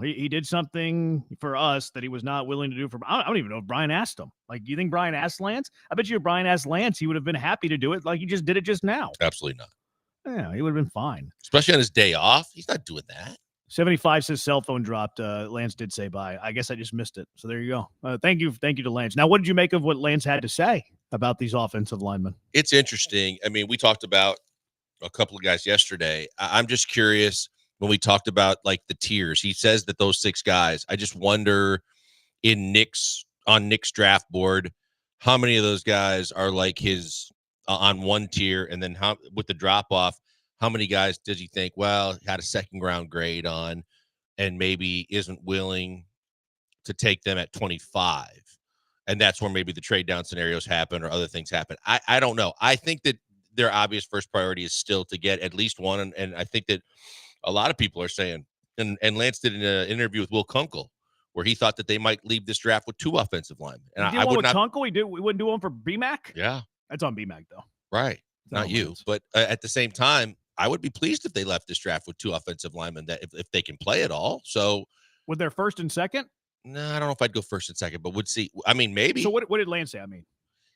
He did something for us that he was not willing to do for. I don't even know if Brian asked him. Like, do you think Brian asked Lance? I bet you if Brian asked Lance, he would have been happy to do it. Like he just did it just now. Absolutely not. Yeah, he would have been fine. Especially on his day off. He's not doing that. 75 says cell phone dropped. Lance did say bye. I guess I just missed it. So there you go. Thank you to Lance. Now, what did you make of what Lance had to say about these offensive linemen? It's interesting. I mean, we talked about a couple of guys yesterday. I'm just curious when we talked about like the tiers. He says that those 6 guys, I just wonder on Nick's draft board, how many of those guys are like his on one tier, and then how with the drop off, how many guys does he think, well, had a second round grade on and maybe isn't willing to take them at 25? And that's where maybe the trade down scenarios happen or other things happen. I don't know. I think that their obvious first priority is still to get at least one. And I think that a lot of people are saying, and Lance did an interview with Will Kunkel where he thought that they might leave this draft with 2 offensive linemen. And I would not. Kunkel, we wouldn't do one for BMAC. Yeah, that's on BMAC though. Right, not you. But at the same time, I would be pleased if they left this draft with 2 offensive linemen that if they can play at all. So with their first and second. No, I don't know if I'd go first and second, but would see. I mean, maybe. So what did Lance say? I mean,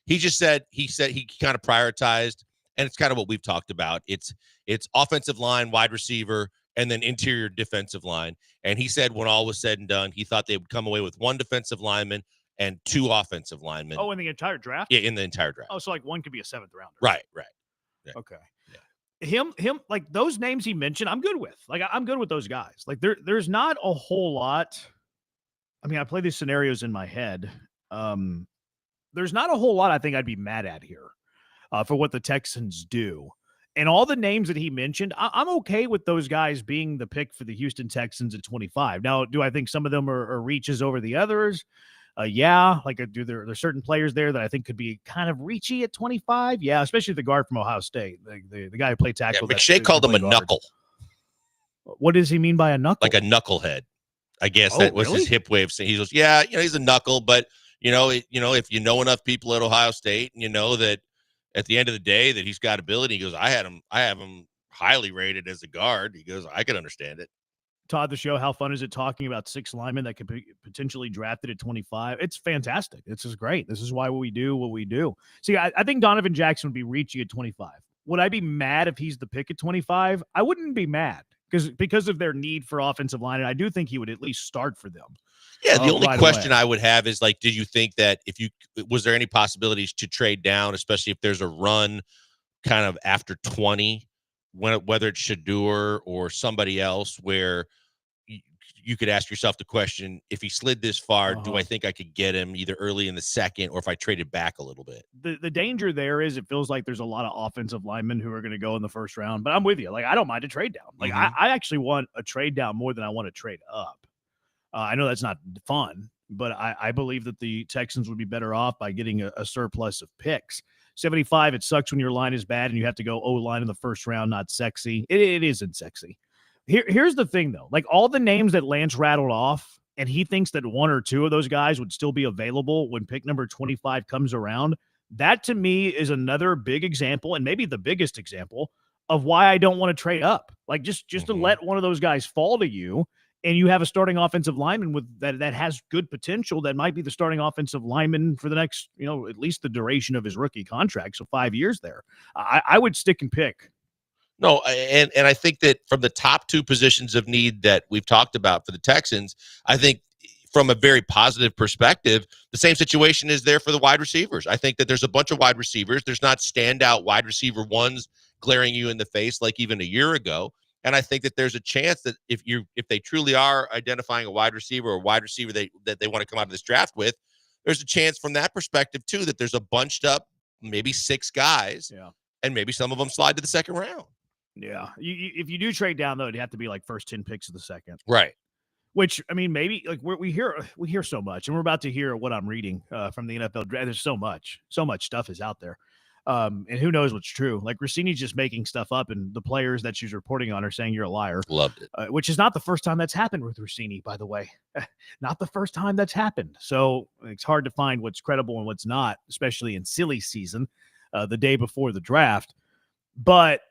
he said he kind of prioritized, and it's kind of what we've talked about. It's offensive line, wide receiver, and then interior defensive line. And he said when all was said and done, he thought they would come away with 1 defensive lineman and 2 offensive linemen. Oh, in the entire draft? Yeah, in the entire draft. Oh, so like one could be a 7th rounder. Right. Yeah. Okay. Yeah. Him, like those names he mentioned, I'm good with. Like I'm good with those guys. Like there's not a whole lot. I mean, I play these scenarios in my head. There's not a whole lot I think I'd be mad at here for what the Texans do. And all the names that he mentioned, I'm okay with those guys being the pick for the Houston Texans at 25. Now, do I think some of them are reaches over the others? Yeah. Like, there's certain players there that I think could be kind of reachy at 25. Yeah, especially the guard from Ohio State, the guy who played tackle. Yeah, McShay called him a knuckle. What does he mean by a knuckle? Like a knucklehead. I guess that was his hip way of saying. He goes, yeah, he's a knuckle, but if you know enough people at Ohio State, and you know that at the end of the day that he's got ability, he goes, I have him highly rated as a guard. He goes, I could understand it. Todd the show, how fun is it talking about 6 linemen that could be potentially drafted at 25? It's fantastic. This is great. This is why we do what we do. See, I think Donovan Jackson would be reaching at 25. Would I be mad if he's the pick at 25? I wouldn't be mad because of their need for offensive line, and I do think he would at least start for them. Yeah, the only right question away. I would have is like, did you think that was there any possibilities to trade down, especially if there's a run kind of after 20, whether it's Shador or somebody else, where you could ask yourself the question, if he slid this far, do I think I could get him either early in the second or if I traded back a little bit? The danger there is it feels like there's a lot of offensive linemen who are going to go in the first round, but I'm with you. Like, I don't mind a trade down. Like, I actually want a trade down more than I want to trade up. I know that's not fun, but I believe that the Texans would be better off by getting a surplus of picks. 75, it sucks when your line is bad and you have to go O-line in the first round, not sexy. It isn't sexy. Here's the thing, though. Like, all the names that Lance rattled off, and he thinks that 1 or 2 of those guys would still be available when pick number 25 comes around. That, to me, is another big example, and maybe the biggest example, of why I don't want to trade up. Like, just to let one of those guys fall to you, and you have a starting offensive lineman with that has good potential that might be the starting offensive lineman for the next, at least the duration of his rookie contract. So 5 years there. I would stick and pick. No, and I think that from the top 2 positions of need that we've talked about for the Texans, I think from a very positive perspective, the same situation is there for the wide receivers. I think that there's a bunch of wide receivers. There's not standout wide receiver ones glaring you in the face like even a year ago. And I think that there's a chance that if they truly are identifying a wide receiver or wide receiver that they want to come out of this draft with, there's a chance from that perspective too that there's a bunched up maybe 6 guys, and maybe some of them slide to the second round. Yeah. If you do trade down, though, it'd have to be like first 10 picks of the second. Right. Which, I mean, maybe like we hear so much, and we're about to hear what I'm reading from the NFL draft. There's so much stuff is out there. And who knows what's true. Like, Rossini's just making stuff up, and the players that she's reporting on are saying you're a liar. Loved it. Which is not the first time that's happened with Rossini, by the way. Not the first time that's happened. So it's hard to find what's credible and what's not, especially in silly season, the day before the draft. But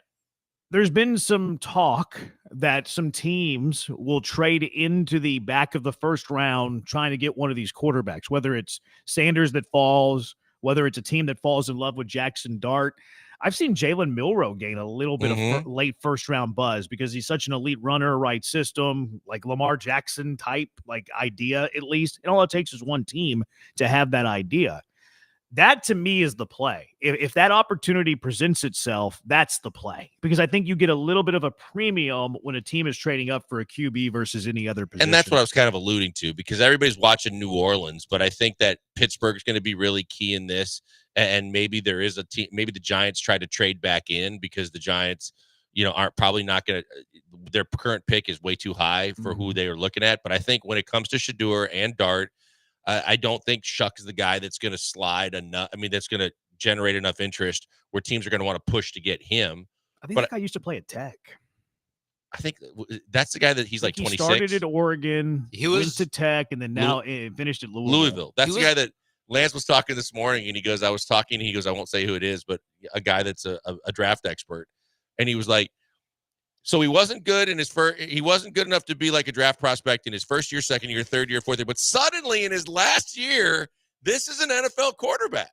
there's been some talk that some teams will trade into the back of the first round trying to get one of these quarterbacks, whether it's Sanders that falls, whether it's a team that falls in love with Jackson Dart. I've seen Jalen Milroe gain a little bit of late first round buzz because he's such an elite runner, right system, like Lamar Jackson type, like idea at least. And all it takes is one team to have that idea. That, to me, is the play. If that opportunity presents itself, that's the play. Because I think you get a little bit of a premium when a team is trading up for a QB versus any other position. And that's what I was kind of alluding to, because everybody's watching New Orleans, but I think that Pittsburgh is going to be really key in this. And maybe there is a team, maybe the Giants try to trade back in because the Giants, aren't probably not going to, their current pick is way too high for who they are looking at. But I think when it comes to Shador and Dart, I don't think Shuck is the guy that's going to slide enough. I mean, that's going to generate enough interest where teams are going to want to push to get him. I think that guy used to play at Tech. I think that's the guy that he's like 26. He started at Oregon, went to Tech, and then now finished at Louisville. That's the guy that Lance was talking this morning, and he goes, I won't say who it is, but a guy that's a draft expert. And he was like, so he wasn't good in his first. He wasn't good enough to be like a draft prospect in his first year, second year, third year, fourth year. But suddenly, in his last year, this is an NFL quarterback.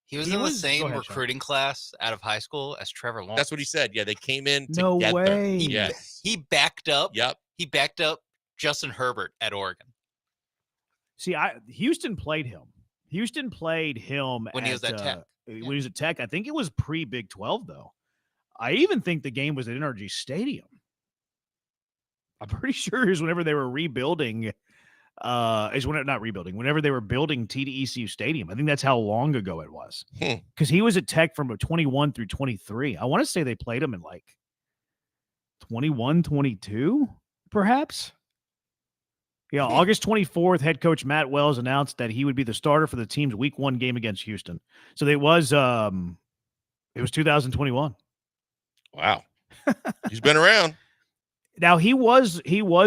He was in the same recruiting class out of high school as Trevor Lawrence. That's what he said. Yeah, they came in no together. Way. Yes, he backed up. Yep, he backed up Justin Herbert at Oregon. See, Houston played him. When he was at Tech. When he was at Tech, I think it was pre-Big 12 though. I even think the game was at NRG Stadium. I'm pretty sure it was whenever they were rebuilding. Whenever they were building TDECU Stadium. I think that's how long ago it was. Because he was at Tech from 21 through 23. I want to say they played him in like 21, 22, perhaps. Yeah, August 24th, head coach Matt Wells announced that he would be the starter for the team's Week 1 game against Houston. So it was 2021. Wow. He's been around. Now he was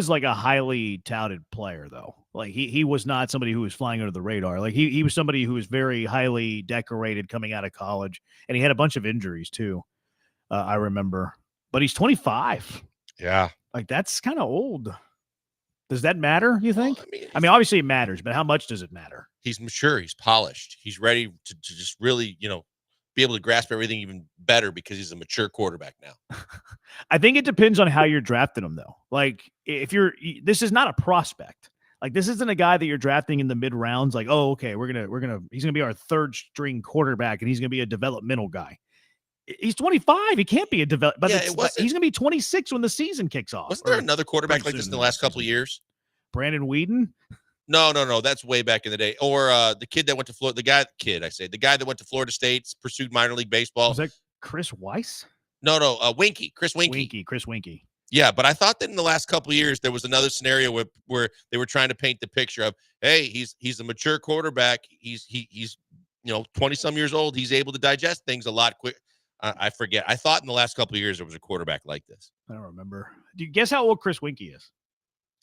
like a highly touted player though. Like he was not somebody who was flying under the radar. Like he was somebody who was very highly decorated coming out of college, and he had a bunch of injuries too. I remember, but he's 25. Yeah. Like that's kind of old. Does that matter, you think? I mean, obviously it matters, but how much does it matter? He's mature. He's polished. He's ready to just really, be able to grasp everything even better because he's a mature quarterback now. I think it depends on how you're drafting him, though. Like, this is not a prospect. Like, this isn't a guy that you're drafting in the mid rounds. Like, oh, okay, he's gonna be our third string quarterback, and he's gonna be a developmental guy. He's 25. He can't be a but he's gonna be 26 when the season kicks off. Wasn't there another quarterback like this in the last couple of years? Brandon Whedon? No. That's way back in the day. Or the kid that went to Florida. The guy that went to Florida State, pursued minor league baseball. Was that Chris Weiss? No. Winky. Chris Winky. Chris Winky. Yeah, but I thought that in the last couple of years there was another scenario where they were trying to paint the picture of, hey, he's a mature quarterback. He's 20 some years old. He's able to digest things a lot quick. I forget. I thought in the last couple of years there was a quarterback like this. I don't remember. Do you guess how old Chris Winky is?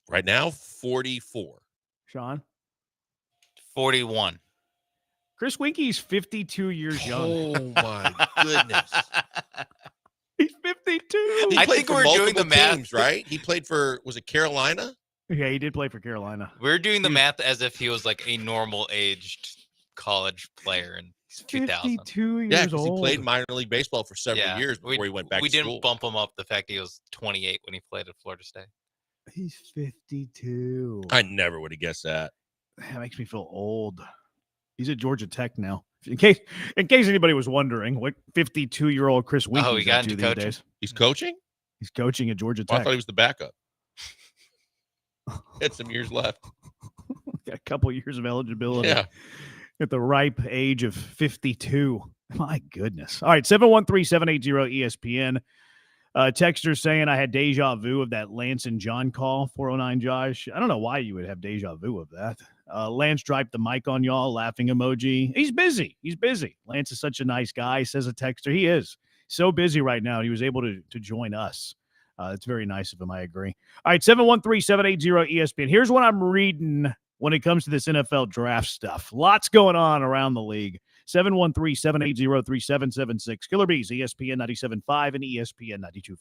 Right now, 44. Sean? 41. Chris Winky's 52 years young. Oh my goodness. He's 52. He I played think for we're doing multiple the math teams, right? He played for, was it Carolina? Yeah, he did play for Carolina. We're doing the math as if he was like a normal aged college player in 2000. 52 years Yeah, because he old. played minor league baseball for several years before he went back We to didn't school. bump him up the fact he was 28 when he played at Florida State. He's 52. I never would have guessed that. That makes me feel old. He's at Georgia Tech now. In case anybody was wondering what 52-year-old Chris Winky he got into these coaching? days. He's coaching? He's coaching at Georgia Oh, I Tech. thought he was the backup. Had some years left. Got a couple years of eligibility. Yeah. At the ripe age of 52. My goodness. All right, 713-780-ESPN. Texter saying I had deja vu of that Lance and John call, 409 Josh. I don't know why you would have deja vu of that. Lance dropped the mic on y'all, laughing emoji. He's busy. Lance is such a nice guy, says a texter. He is so busy right now. He was able to join us. It's very nice of him. I agree. All right, 713-780-ESPN. Here's what I'm reading when it comes to this NFL draft stuff. Lots going on around the league. 713-780-3776. Killer Bees, ESPN 97.5 and ESPN 92.5.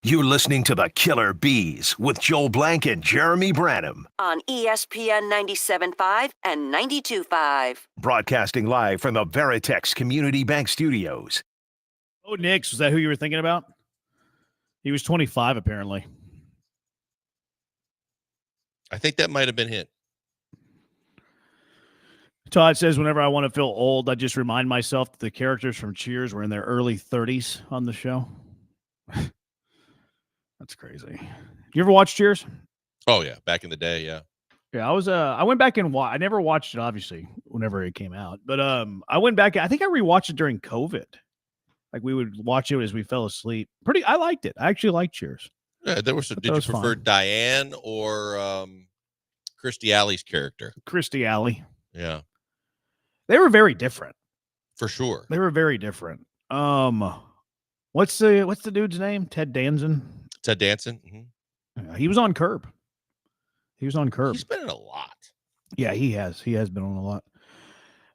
You're listening to the Killer Bees with Joel Blank and Jeremy Branham. On ESPN 97.5 and 92.5. Broadcasting live from the Veritex Community Bank Studios. Oh, Nix, was that who you were thinking about? He was 25, apparently. I think that might have been hit. Todd says, whenever I want to feel old, I just remind myself that the characters from Cheers were in their early 30s on the show. That's crazy. You ever watch Cheers? Oh, yeah. Back in the day, yeah. Yeah, I went back and I never watched it, obviously, whenever it came out. But I went back. I think I rewatched it during COVID. Like, we would watch it as we fell asleep. I liked it. I actually liked Cheers. Yeah, there was some. Did you prefer Diane or Kirstie Alley's character? Kirstie Alley. Yeah. They were very different. For sure. They were very different. What's the dude's name? Ted Danson? Ted Danson? Mm-hmm. Yeah, he was on Curb. He's been in a lot. Yeah, he has. He has been on a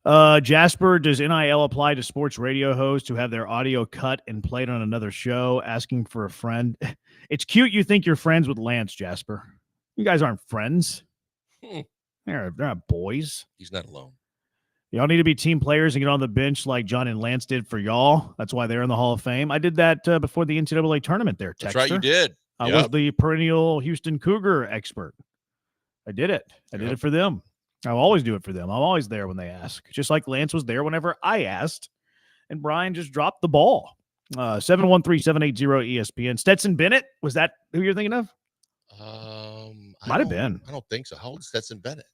lot. Jasper, does NIL apply to sports radio hosts who have their audio cut and played on another show asking for a friend? It's cute you think you're friends with Lance, Jasper. You guys aren't friends. They're not boys. He's not alone. Y'all need to be team players and get on the bench like John and Lance did for y'all. That's why they're in the Hall of Fame. I did that before the NCAA tournament there, Texter. That's right, you did. I was the perennial Houston Cougar expert. I did it. I did it for them. I'll always do it for them. I'm always there when they ask. Just like Lance was there whenever I asked. And Brian just dropped the ball. 713-780-ESPN. Stetson Bennett, was that who you're thinking of? Might have been. I don't think so. How old is Stetson Bennett?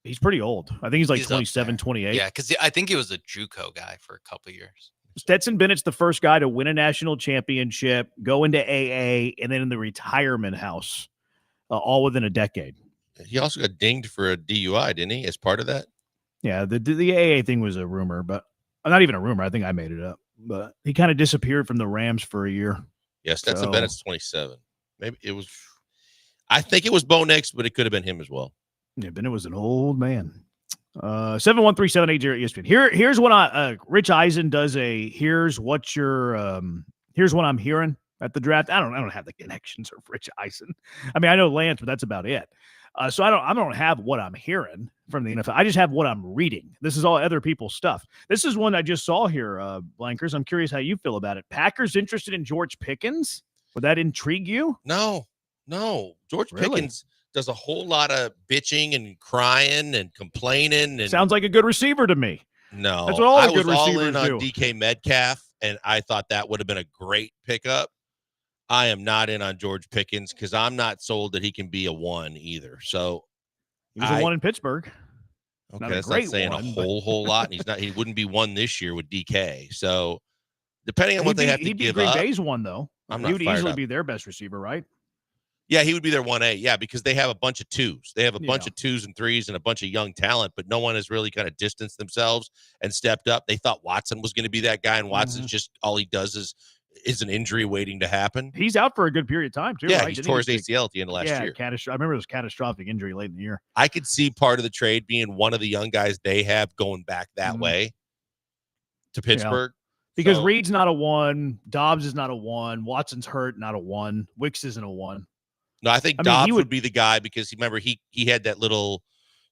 He's pretty old. I think he's like 27, 28. Yeah, because I think he was a JUCO guy for a couple years. Stetson Bennett's the first guy to win a national championship, go into AA, and then in the retirement house, all within a decade. He also got dinged for a DUI, didn't he, as part of that? Yeah, the AA thing was a rumor, but not even a rumor. I think I made it up. But he kind of disappeared from the Rams for a year. Yeah, Stetson Bennett's 27. Maybe it was – I think it was Bo Nix, but it could have been him as well. Yeah, Bennett was an old man. 713-780-ESPN. Here's what Rich Eisen does here's what I'm hearing at the draft. I don't have the connections of Rich Eisen. I mean, I know Lance, but that's about it. So I don't have what I'm hearing from the NFL. I just have what I'm reading. This is all other people's stuff. This is one I just saw here, Blankers. I'm curious how you feel about it. Packers interested in George Pickens? Would that intrigue you? No. George Pickens does a whole lot of bitching and crying and complaining. And sounds like a good receiver to me. No, that's what all the good receivers receivers in on do. DK Metcalf, and I thought that would have been a great pickup. I am not in on George Pickens because I'm not sold that he can be a one either. So he was a one in Pittsburgh. Okay, that's not saying a whole lot. And he wouldn't be one this year with DK. So depending on what they have to give Green up, Bay's one though. He would easily up. be their best receiver, right? Yeah, he would be their 1A. Yeah, because they have a bunch of twos. They have a bunch of 2s and 3s and a bunch of young talent, but no one has really kind of distanced themselves and stepped up. They thought Watson was going to be that guy, and Watson's just all he does is an injury waiting to happen. He's out for a good period of time, too. Yeah, right? he tore his ACL at the end of last year. I remember it was catastrophic injury late in the year. I could see part of the trade being one of the young guys they have going back that way to Pittsburgh. Because Reed's not a 1, Dobbs is not a 1, Watson's hurt, not a 1, Wicks isn't a 1. No, I think Dobbs would be the guy because remember he had that little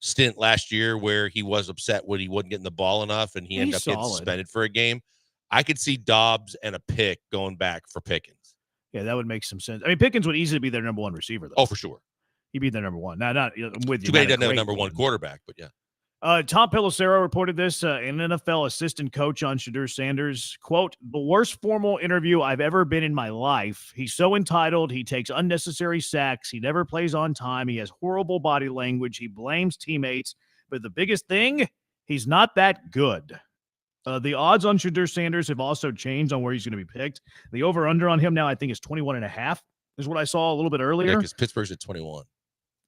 stint last year where he was upset when he wasn't getting the ball enough and he ended up getting suspended for a game. I could see Dobbs and a pick going back for Pickens. Yeah, that would make some sense. I mean, Pickens would easily be their number 1 receiver, though. Oh, for sure. He'd be their number 1. Now, not with you. Too bad he doesn't have a number 1 quarterback, but yeah. Tom Pelissero reported this, an NFL assistant coach on Shadur Sanders, quote, the worst formal interview I've ever been in my life. He's so entitled. He takes unnecessary sacks. He never plays on time. He has horrible body language. He blames teammates. But the biggest thing, he's not that good. The odds on Shadur Sanders have also changed on where he's going to be picked. The over-under on him now, I think, is 21.5 is what I saw a little bit earlier. Yeah, because Pittsburgh's at 21.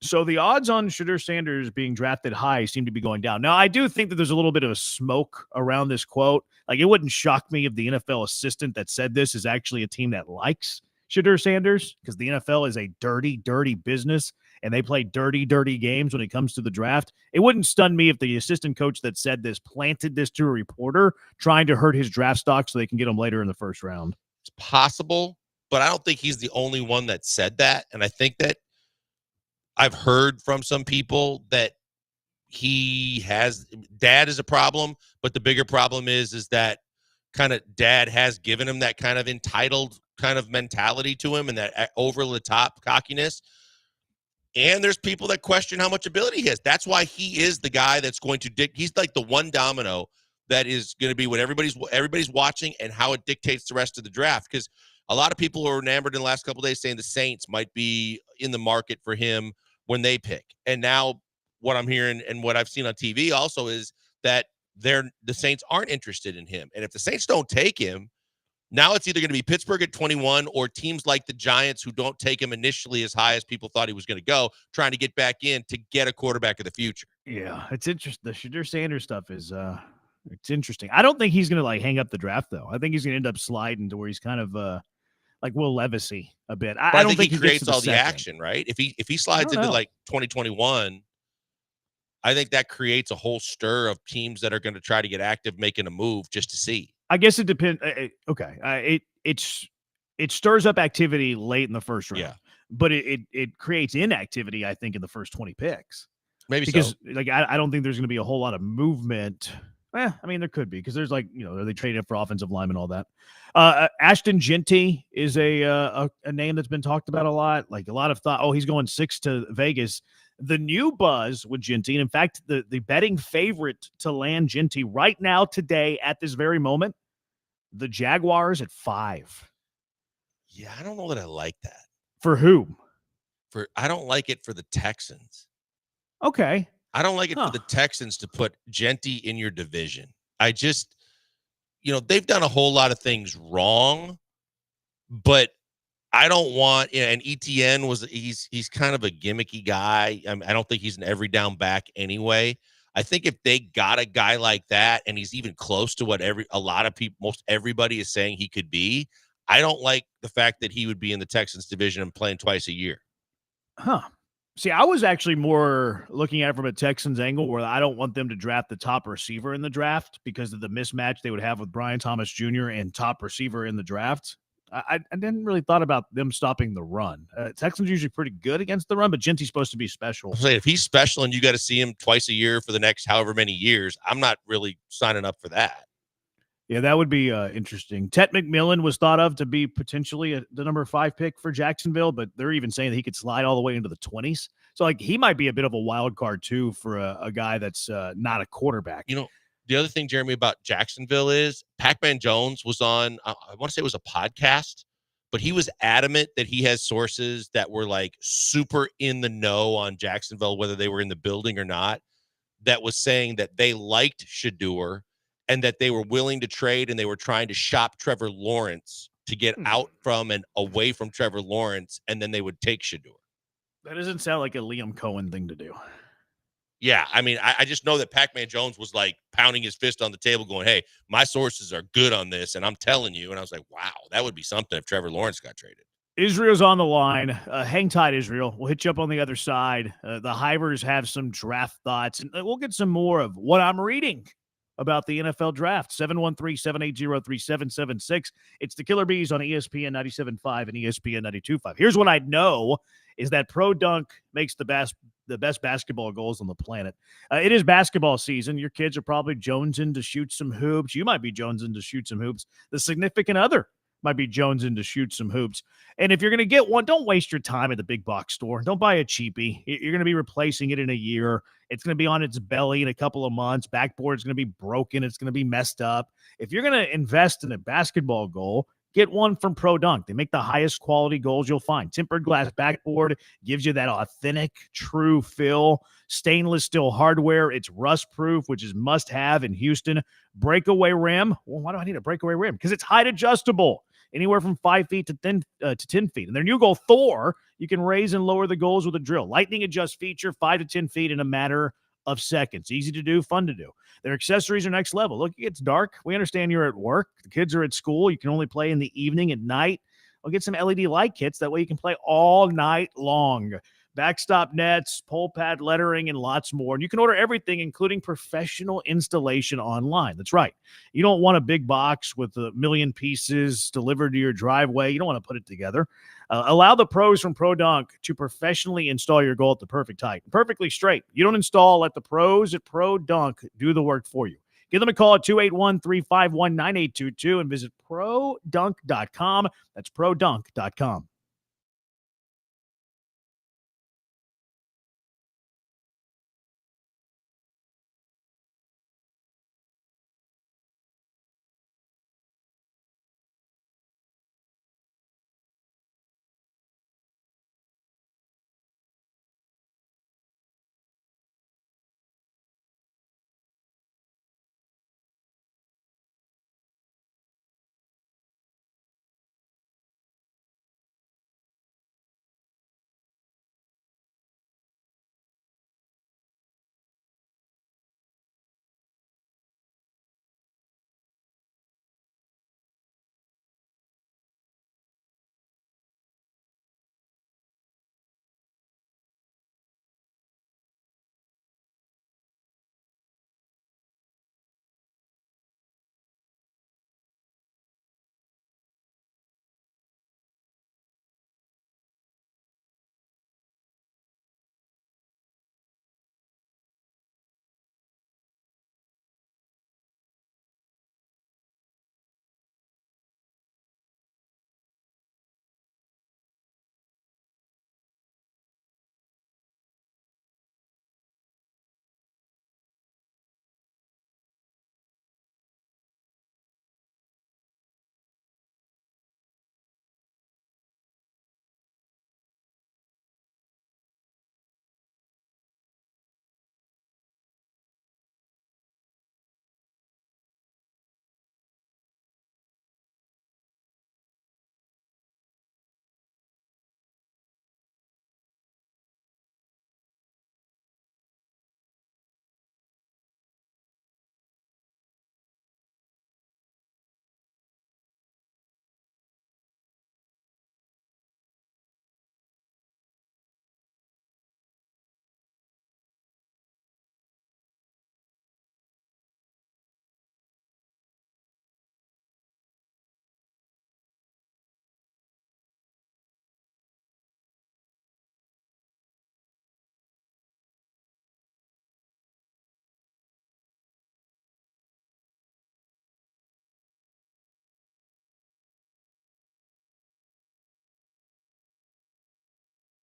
So the odds on Shadur Sanders being drafted high seem to be going down. Now, I do think that there's a little bit of a smoke around this quote. Like, it wouldn't shock me if the NFL assistant that said this is actually a team that likes Shadur Sanders, because the NFL is a dirty, dirty business, and they play dirty, dirty games when it comes to the draft. It wouldn't stun me if the assistant coach that said this planted this to a reporter trying to hurt his draft stock so they can get him later in the first round. It's possible. but I don't think he's the only one that said that. And I think that I've heard from some people that dad is a problem, but the bigger problem is that kind of dad has given him that kind of entitled kind of mentality to him and that over the top cockiness. And there's people that question how much ability he has. That's why he is the guy that's going to he's like the one domino that is going to be what everybody's watching and how it dictates the rest of the draft. Because a lot of people are enamored in the last couple of days saying the Saints might be in the market for him when they pick. And now what I'm hearing and what I've seen on TV also is that the Saints aren't interested in him. And if the Saints don't take him, now it's either going to be Pittsburgh at 21 or teams like the Giants who don't take him initially as high as people thought he was going to go, trying to get back in to get a quarterback of the future. Yeah, it's interesting. The Shadur Sanders stuff is it's interesting. I don't think he's going to like hang up the draft though. I think he's going to end up sliding to where he's kind of like Will Levisy a bit. I don't think he creates all the second. action, right? If he slides into like 2021, I think that creates a whole stir of teams that are going to try to get active, making a move just to see. I guess it depends. Okay, it stirs up activity late in the first round, but it creates inactivity. I think in the first 20 picks, maybe because so. Like I don't think there's going to be a whole lot of movement. I mean there could be because there's like are they trading up for offensive linemen and all that. Ashton Genty is a name that's been talked about a lot. Like a lot of thought. Oh, he's going 6 to Vegas. The new buzz with Genty, and in fact, the betting favorite to land Genty right now, today, at this very moment, the Jaguars at 5. Yeah, I don't know that I like that. For whom? I don't like it for the Texans. Okay. I don't like it for the Texans to put Genty in your division. I just, they've done a whole lot of things wrong, but I don't want, and ETN he's kind of a gimmicky guy. I don't think he's an every down back anyway. I think if they got a guy like that and he's even close to what a lot of people, most everybody is saying he could be, I don't like the fact that he would be in the Texans division and playing twice a year. Huh. See, I was actually more looking at it from a Texans angle where I don't want them to draft the top receiver in the draft because of the mismatch they would have with Brian Thomas Jr. and top receiver in the draft. I didn't really thought about them stopping the run. Texans usually pretty good against the run, but Genty's supposed to be special. I'm saying if he's special and you got to see him twice a year for the next however many years, I'm not really signing up for that. Yeah, that would be interesting. Tet McMillan was thought of to be potentially the number 5 pick for Jacksonville, but they're even saying that he could slide all the way into the 20s. So, like, he might be a bit of a wild card, too, for a guy that's not a quarterback. The other thing, Jeremy, about Jacksonville is Pac-Man Jones was on, I want to say it was a podcast, but he was adamant that he has sources that were like super in the know on Jacksonville, whether they were in the building or not, that was saying that they liked Shadur and that they were willing to trade and they were trying to shop Trevor Lawrence to get out from and away from Trevor Lawrence, and then they would take Shadur. That doesn't sound like a Liam Cohen thing to do. Yeah, I mean, I just know that Pac-Man Jones was like pounding his fist on the table going, hey, my sources are good on this, and I'm telling you. And I was like, wow, that would be something if Trevor Lawrence got traded. Israel's on the line. Hang tight, Israel. We'll hit you up on the other side. The Hivers have some draft thoughts, and we'll get some more of what I'm reading about the NFL draft. 713-780-3776. It's the Killer Bees on ESPN 97.5 and ESPN 92.5. Here's what I know is that Pro Dunk makes the best basketball goals on the planet. It is basketball season. Your kids are probably jonesing to shoot some hoops. You might be jonesing to shoot some hoops. The significant other might be jonesing to shoot some hoops. And if you're going to get one, don't waste your time at the big box store. Don't buy a cheapie. You're going to be replacing it in a year. It's going to be on its belly in a couple of months. Backboard's going to be broken. It's going to be messed up. If you're going to invest in a basketball goal, get one from Pro Dunk. They make the highest quality goals you'll find. Tempered glass backboard gives you that authentic, true feel. Stainless steel hardware. It's rust-proof, which is must-have in Houston. Breakaway rim. Well, why do I need a breakaway rim? Because it's height adjustable. Anywhere from 5 feet to 10 feet. And their new goal, Thor, you can raise and lower the goals with a drill. Lightning adjust feature, 5 to 10 feet in a matter of seconds. Easy to do, fun to do. Their accessories are next level. Look, it's dark. We understand you're at work. The kids are at school. You can only play in the evening, at night. Well, get some LED light kits. That way you can play all night long. backstop nets, pole pad lettering, and lots more. And you can order everything, including professional installation online. That's right. You don't want a big box with a million pieces delivered to your driveway. You don't want to put it together. Allow the pros from Pro Dunk to professionally install your goal at the perfect height. Perfectly straight. You don't install, let the pros at Pro Dunk do the work for you. Give them a call at 281-351-9822 and visit produnk.com. That's produnk.com.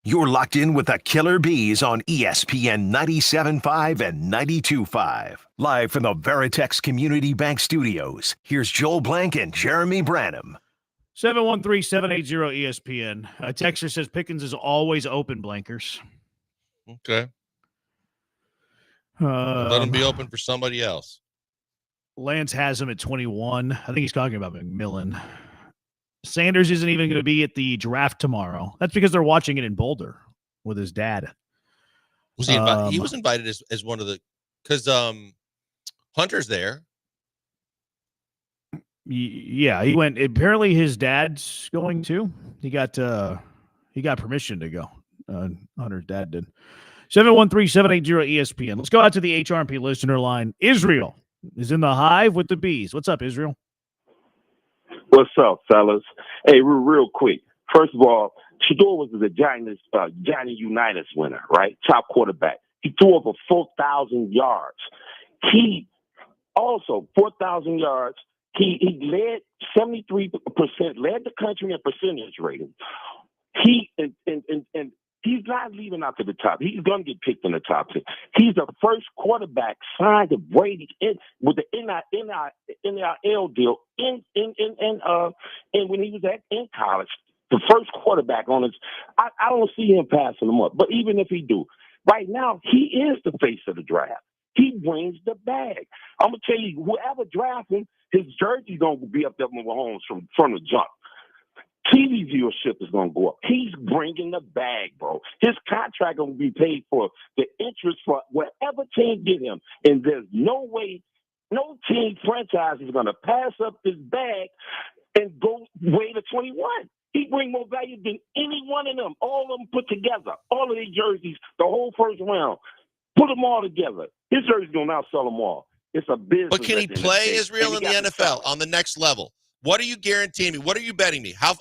You're locked in with the Killer Bees on ESPN 97.5 and 92.5. Live from the Veritex Community Bank Studios, here's Joel Blank and Jeremy Branham. 713-780-ESPN. A texter says Pickens is always open, Blankers. Okay. Let him be open for somebody else. Lance has him at 21. I think he's talking about McMillan. Sanders isn't even going to be at the draft tomorrow. That's because they're watching it in Boulder with his dad. Was he invited? He was invited as one of the, because Hunter's there. Yeah, he went. Apparently, his dad's going too. He got permission to go. Hunter's dad did. 713-780-ESPN. Let's go out to the HRP listener line. Israel is in the hive with the bees. What's up, Israel? What's up, fellas? Hey, real quick. First of all, Shador was the Johnny Unitas winner, right? Top quarterback. He threw over 4,000 yards. He also 4,000 yards. He led 73%, led the country in percentage rating. He and he's not leaving out to the top. He's going to get picked in the top 10. He's the first quarterback signed to Brady with the NIL deal and when he was in college. The first quarterback on his. I don't see him passing him up. But even if he do, right now he is the face of the draft. He brings the bag. I'm gonna tell you, whoever drafts him, his jersey's gonna be up there with Mahomes from the jump. TV viewership is going to go up. He's bringing the bag, bro. His contract going to be paid for the interest for whatever team get him. And there's no way, no team franchise is going to pass up this bag and go way to 21. He bring more value than any one of them. All of them put together. All of these jerseys, the whole first round. Put them all together. His jersey's going to outsell them all. It's a business. But can he at the end of play the day. Israel in And he the got NFL on the next level? What are you guaranteeing me? What are you betting me? How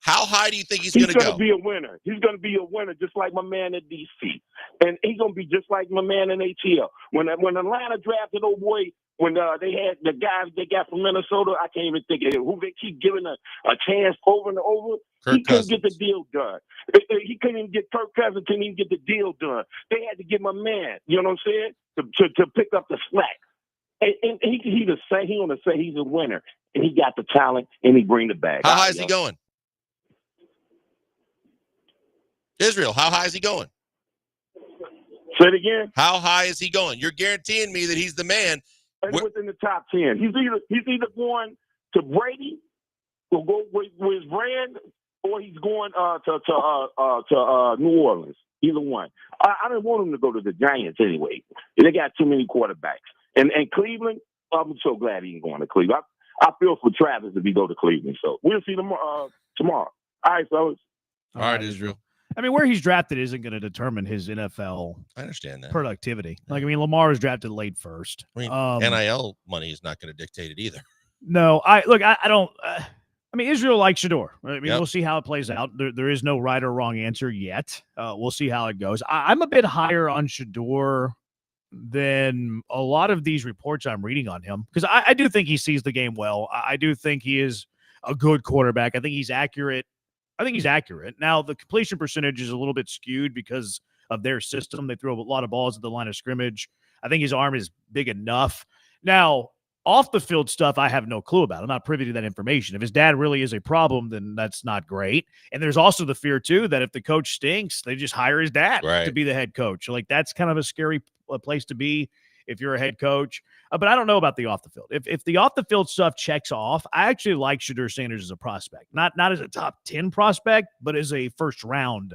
high do you think he's going to go? He's going to be a winner. He's going to be a winner, just like my man in D.C. And he's going to be just like my man in ATL. When Atlanta drafted old boy, when they had the guys they got from Minnesota, I can't even think of it. Who they keep giving a chance over and over. He couldn't get the deal done. He couldn't even get Kirk Cousins, couldn't even get the deal done. They had to give my man, you know what I'm saying, to pick up the slack. And he going to say he's a winner, and he got the talent, and he bring the bag. How high is he going? Israel, how high is he going? Say it again. How high is he going? You're guaranteeing me that he's the man. And within the top 10. He's either going to Brady, will go with his brand, or he's going to New Orleans. Either one. I don't want him to go to the Giants anyway. They got too many quarterbacks. And Cleveland, I'm so glad he ain't going to Cleveland. I feel for Travis if he go to Cleveland. So we'll see them tomorrow. All right, fellas. All right, Israel. I mean, where he's drafted isn't going to determine his NFL I understand that. productivity. Like, I mean, Lamar was drafted late first. I mean, NIL money is not going to dictate it either. No, I don't. I mean, Israel likes Shador. I mean, Yep. We'll see how it plays out. There is no right or wrong answer yet. We'll see how it goes. I'm a bit higher on Shador than a lot of these reports I'm reading on him because I do think he sees the game well. I do think he is a good quarterback. I think he's accurate. Now, the completion percentage is a little bit skewed because of their system. They throw a lot of balls at the line of scrimmage. I think his arm is big enough. Now, off the field stuff, I have no clue about. I'm not privy to that information. If his dad really is a problem, then that's not great. And there's also the fear, too, that if the coach stinks, they just hire his dad to be the head coach. Like, that's kind of a scary place to be if you're a head coach. But I don't know about the off the field. If the off the field stuff checks off, I actually like Shedeur Sanders as a prospect. Not as a top 10 prospect, but as a first round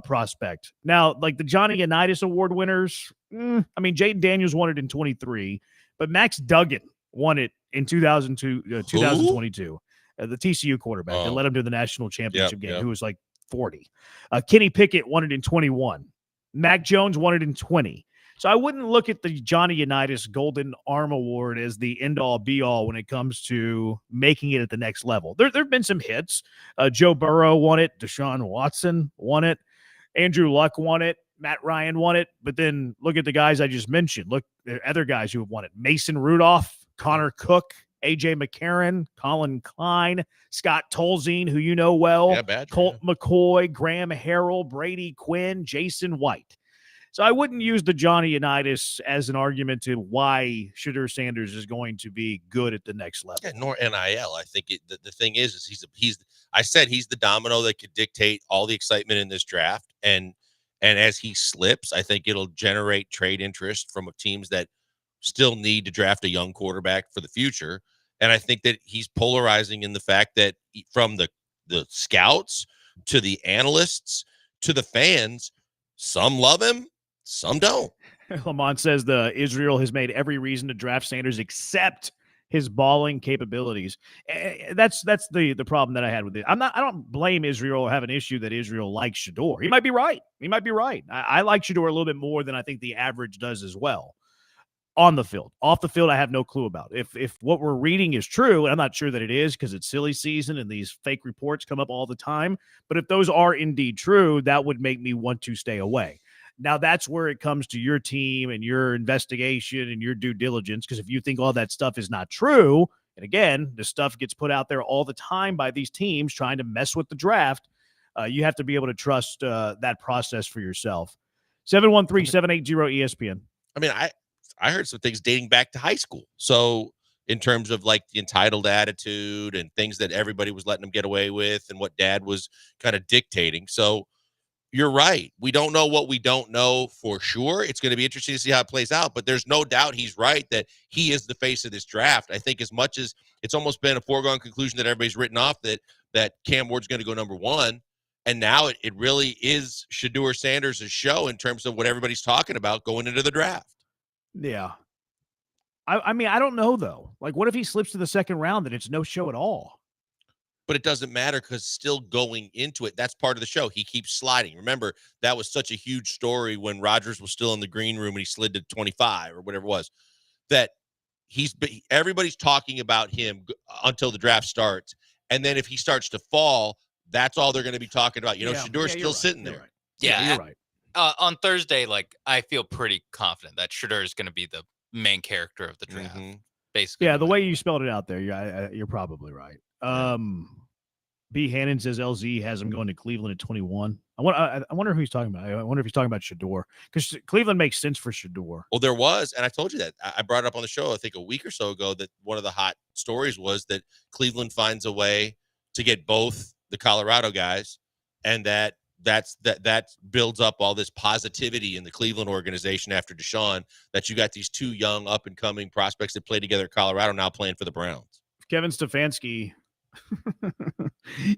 prospect. Now, like the Johnny Unitas Award winners, I mean, Jaden Daniels won it in 23, but Max Duggan won it in 2022. The TCU quarterback that led him to the national championship game, who was like 40. Kenny Pickett won it in 21. Mac Jones won it in 20. So I wouldn't look at the Johnny Unitas Golden Arm Award as the end-all, be-all when it comes to making it at the next level. There have been some hits. Joe Burrow won it. Deshaun Watson won it. Andrew Luck won it. Matt Ryan won it. But then look at the guys I just mentioned. Look, there are other guys who have won it. Mason Rudolph, Connor Cook, A.J. McCarron, Colin Klein, Scott Tolzien, who you know well, Colt McCoy, Graham Harrell, Brady Quinn, Jason White. So I wouldn't use the Johnny Unitas as an argument to why Shedeur Sanders is going to be good at the next level. Yeah, nor NIL. I think the thing is he's the domino that could dictate all the excitement in this draft. And as he slips, I think it'll generate trade interest from teams that still need to draft a young quarterback for the future. And I think that he's polarizing in the fact that from the scouts to the analysts to the fans, some love him, some don't. Lamont says the Israel has made every reason to draft Sanders except his balling capabilities. That's the problem that I had with it. I don't blame Israel or have an issue that Israel likes Shedeur. He might be right. I like Shedeur a little bit more than I think the average does as well. On the field. Off the field, I have no clue about. If what we're reading is true, and I'm not sure that it is because it's silly season and these fake reports come up all the time, but if those are indeed true, that would make me want to stay away. Now, that's where it comes to your team and your investigation and your due diligence, because if you think all that stuff is not true, and again, the stuff gets put out there all the time by these teams trying to mess with the draft, you have to be able to trust that process for yourself. 713-780-ESPN. I mean, I heard some things dating back to high school. So in terms of like the entitled attitude and things that everybody was letting him get away with and what dad was kind of dictating. So you're right. We don't know what we don't know for sure. It's going to be interesting to see how it plays out, but there's no doubt he's right that he is the face of this draft. I think as much as it's almost been a foregone conclusion that everybody's written off that Cam Ward's going to go number one. And now it really is Shedeur Sanders' show in terms of what everybody's talking about going into the draft. Yeah. I mean, I don't know, though. Like, what if he slips to the second round and it's no show at all? but it doesn't matter because still going into it, that's part of the show. He keeps sliding. Remember, that was such a huge story when Rodgers was still in the green room and he slid to 25 or whatever it was, that everybody's talking about him until the draft starts. And then if he starts to fall, that's all they're going to be talking about. Shador's still sitting there. Right. Yeah, you're right. On Thursday, like I feel pretty confident that Shedeur is going to be the main character of the draft. Basically, Yeah, the way you spelled it out there, you're probably right. B. Hannon says LZ has him going to Cleveland at 21. I wonder who he's talking about. I wonder if he's talking about Shedeur, because Cleveland makes sense for Shedeur. Well, there was, and I told you that. I brought it up on the show, I think a week or so ago, that one of the hot stories was that Cleveland finds a way to get both the Colorado guys, and that builds up all this positivity in the Cleveland organization after Deshaun, that you got these two young up-and-coming prospects that played together at Colorado now playing for the Browns. Kevin Stefanski,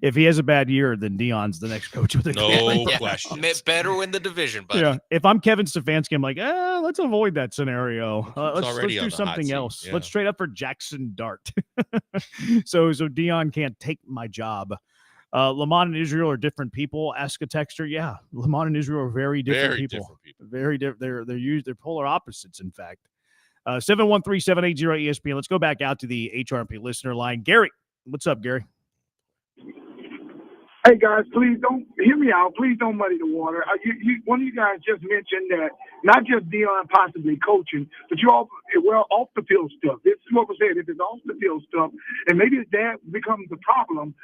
if he has a bad year, then Dion's the next coach of the No question. Better win the division, buddy. Yeah, if I'm Kevin Stefanski, I'm like, let's avoid that scenario. Let's do something else. Yeah. Let's trade up for Jackson Dart. so Dion can't take my job. Lamont and Israel are different people. Ask a texter. Yeah, Lamont and Israel are very different people. Very different. They're polar opposites, in fact. 713-780-ESPN. Let's go back out to the HRP listener line. Gary, what's up, Gary? Hey guys, please don't hear me out. Please don't muddy the water. One of you guys just mentioned that not just Dion possibly coaching, but you all off the field stuff. This is what was said. If it's off the field stuff, and maybe his dad becomes the problem,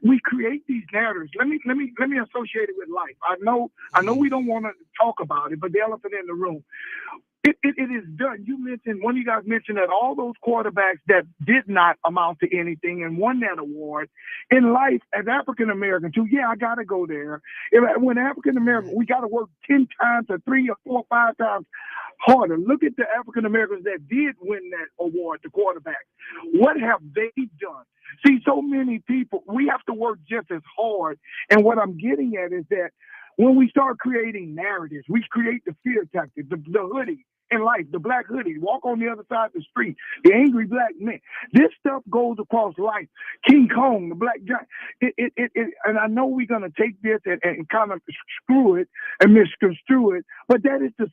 we create these narratives. Let me associate it with life. I know we don't want to talk about it, but the elephant in the room. It is done. One of you guys mentioned that all those quarterbacks that did not amount to anything and won that award in life as African Americans too. Yeah, I got to go there. When African Americans, we got to work 10 times or 3 or 4 or 5 times harder. Look at the African Americans that did win that award, the quarterbacks. What have they done? See, so many people, we have to work just as hard. And what I'm getting at is that when we start creating narratives, we create the fear tactic, the hoodie in life, the black hoodie, walk on the other side of the street, the angry black man. This stuff goes across life. King Kong, the black giant. And I know we're going to take this and kind of screw it and misconstrue it, but that is the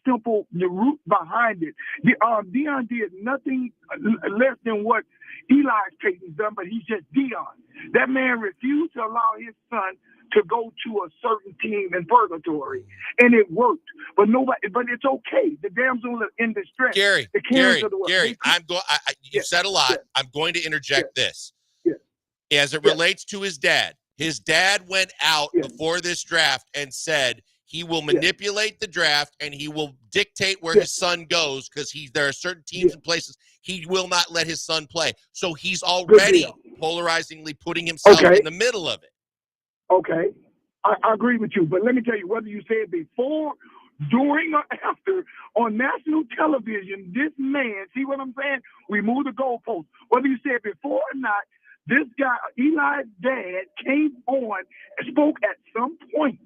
root behind it. Dion did nothing less than what Eli Payton's done, but he's just Dion. That man refused to allow his son to go to a certain team in purgatory, and it worked. But it's okay. The damsel in distress. Gary, you said a lot. Yeah. I'm going to interject this. Yeah. As it relates to his dad. His dad went out before this draft and said he will manipulate the draft and he will dictate where his son goes, because there are certain teams and places he will not let his son play. So he's already polarizingly putting himself in the middle of it. Okay, I agree with you, but let me tell you, whether you say it before, during, or after, on national television, this man, see what I'm saying? We move the goalposts. Whether you say it before or not, this guy, Eli's dad, came on and spoke at some point.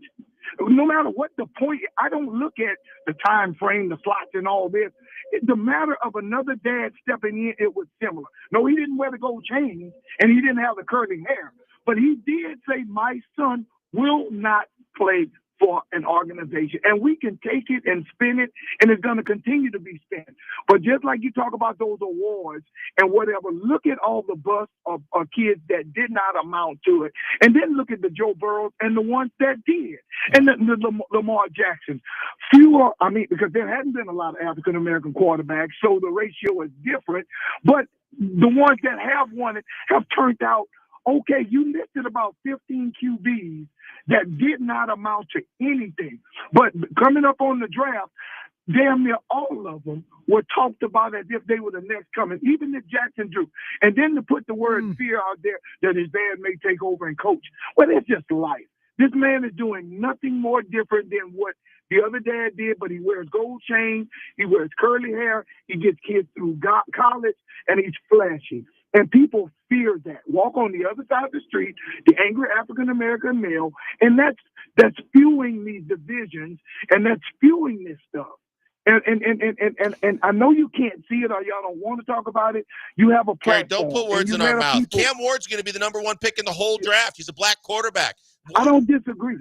No matter what the point, I don't look at the time frame, the slots, and all this. The matter of another dad stepping in, it was similar. No, he didn't wear the gold chain, and he didn't have the curly hair. But he did say, my son will not play for an organization. And we can take it and spin it, and it's going to continue to be spent. But just like you talk about those awards and whatever, look at all the busts of kids that did not amount to it. And then look at the Joe Burrows and the ones that did. And the Lamar Jacksons. Because there hadn't been a lot of African-American quarterbacks, so the ratio is different. But the ones that have won it have turned out okay. You listed about 15 QBs that did not amount to anything. But coming up on the draft, damn near all of them were talked about as if they were the next coming, even if Jackson Drew. And then to put the word fear out there that his dad may take over and coach. Well, it's just life. This man is doing nothing more different than what the other dad did, but he wears gold chains, he wears curly hair, he gets kids through college, and he's flashy. And people fear that. Walk on the other side of the street, the angry African-American male, and that's fueling these divisions, and that's fueling this stuff. And I know you can't see it or y'all don't want to talk about it. You have a Gary, platform. don't put and words you in our let mouth. people- Cam Ward's going to be the number one pick in the whole draft. He's a black quarterback. I don't disagree.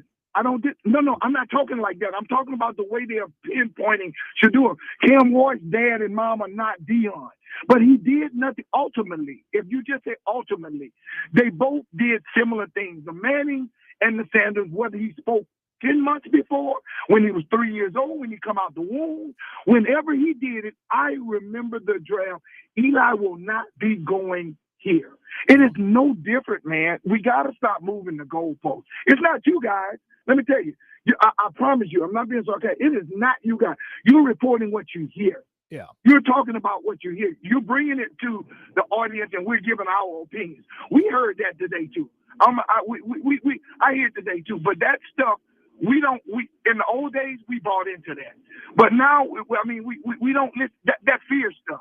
No, I'm not talking like that. I'm talking about the way they're pinpointing Shador. Cam Ward's dad and mom are not Dion. But he did nothing ultimately. If you just say ultimately, they both did similar things. The Manning and the Sanders, whether he spoke 10 months before, when he was 3 years old, when he come out the womb, whenever he did it, I remember the draft. Eli will not be going here. It is no different, man. We got to stop moving the goalposts. It's not you guys. Let me tell you. I promise you, I'm not being sarcastic. It is not you guys. You're reporting what you hear. Yeah. You're talking about what you hear. You're bringing it to the audience, and we're giving our opinions. We heard that today too. I hear it today too. But that stuff, we in the old days we bought into that. But now, we don't listen. That fear stuff.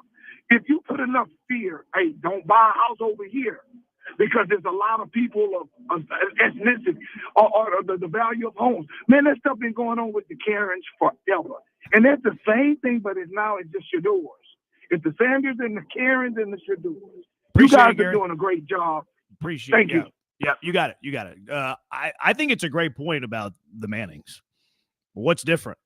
If you put enough fear, hey, don't buy a house over here, because there's a lot of people of ethnicity or the value of homes. Man, that stuff been going on with the Karens forever. And that's the same thing, but it's just Shadors. It's the Sanders and the Karens and the Shadors. You guys are doing a great job. Appreciate it. Thank you. Yeah, you got it. I think it's a great point about the Mannings. What's different?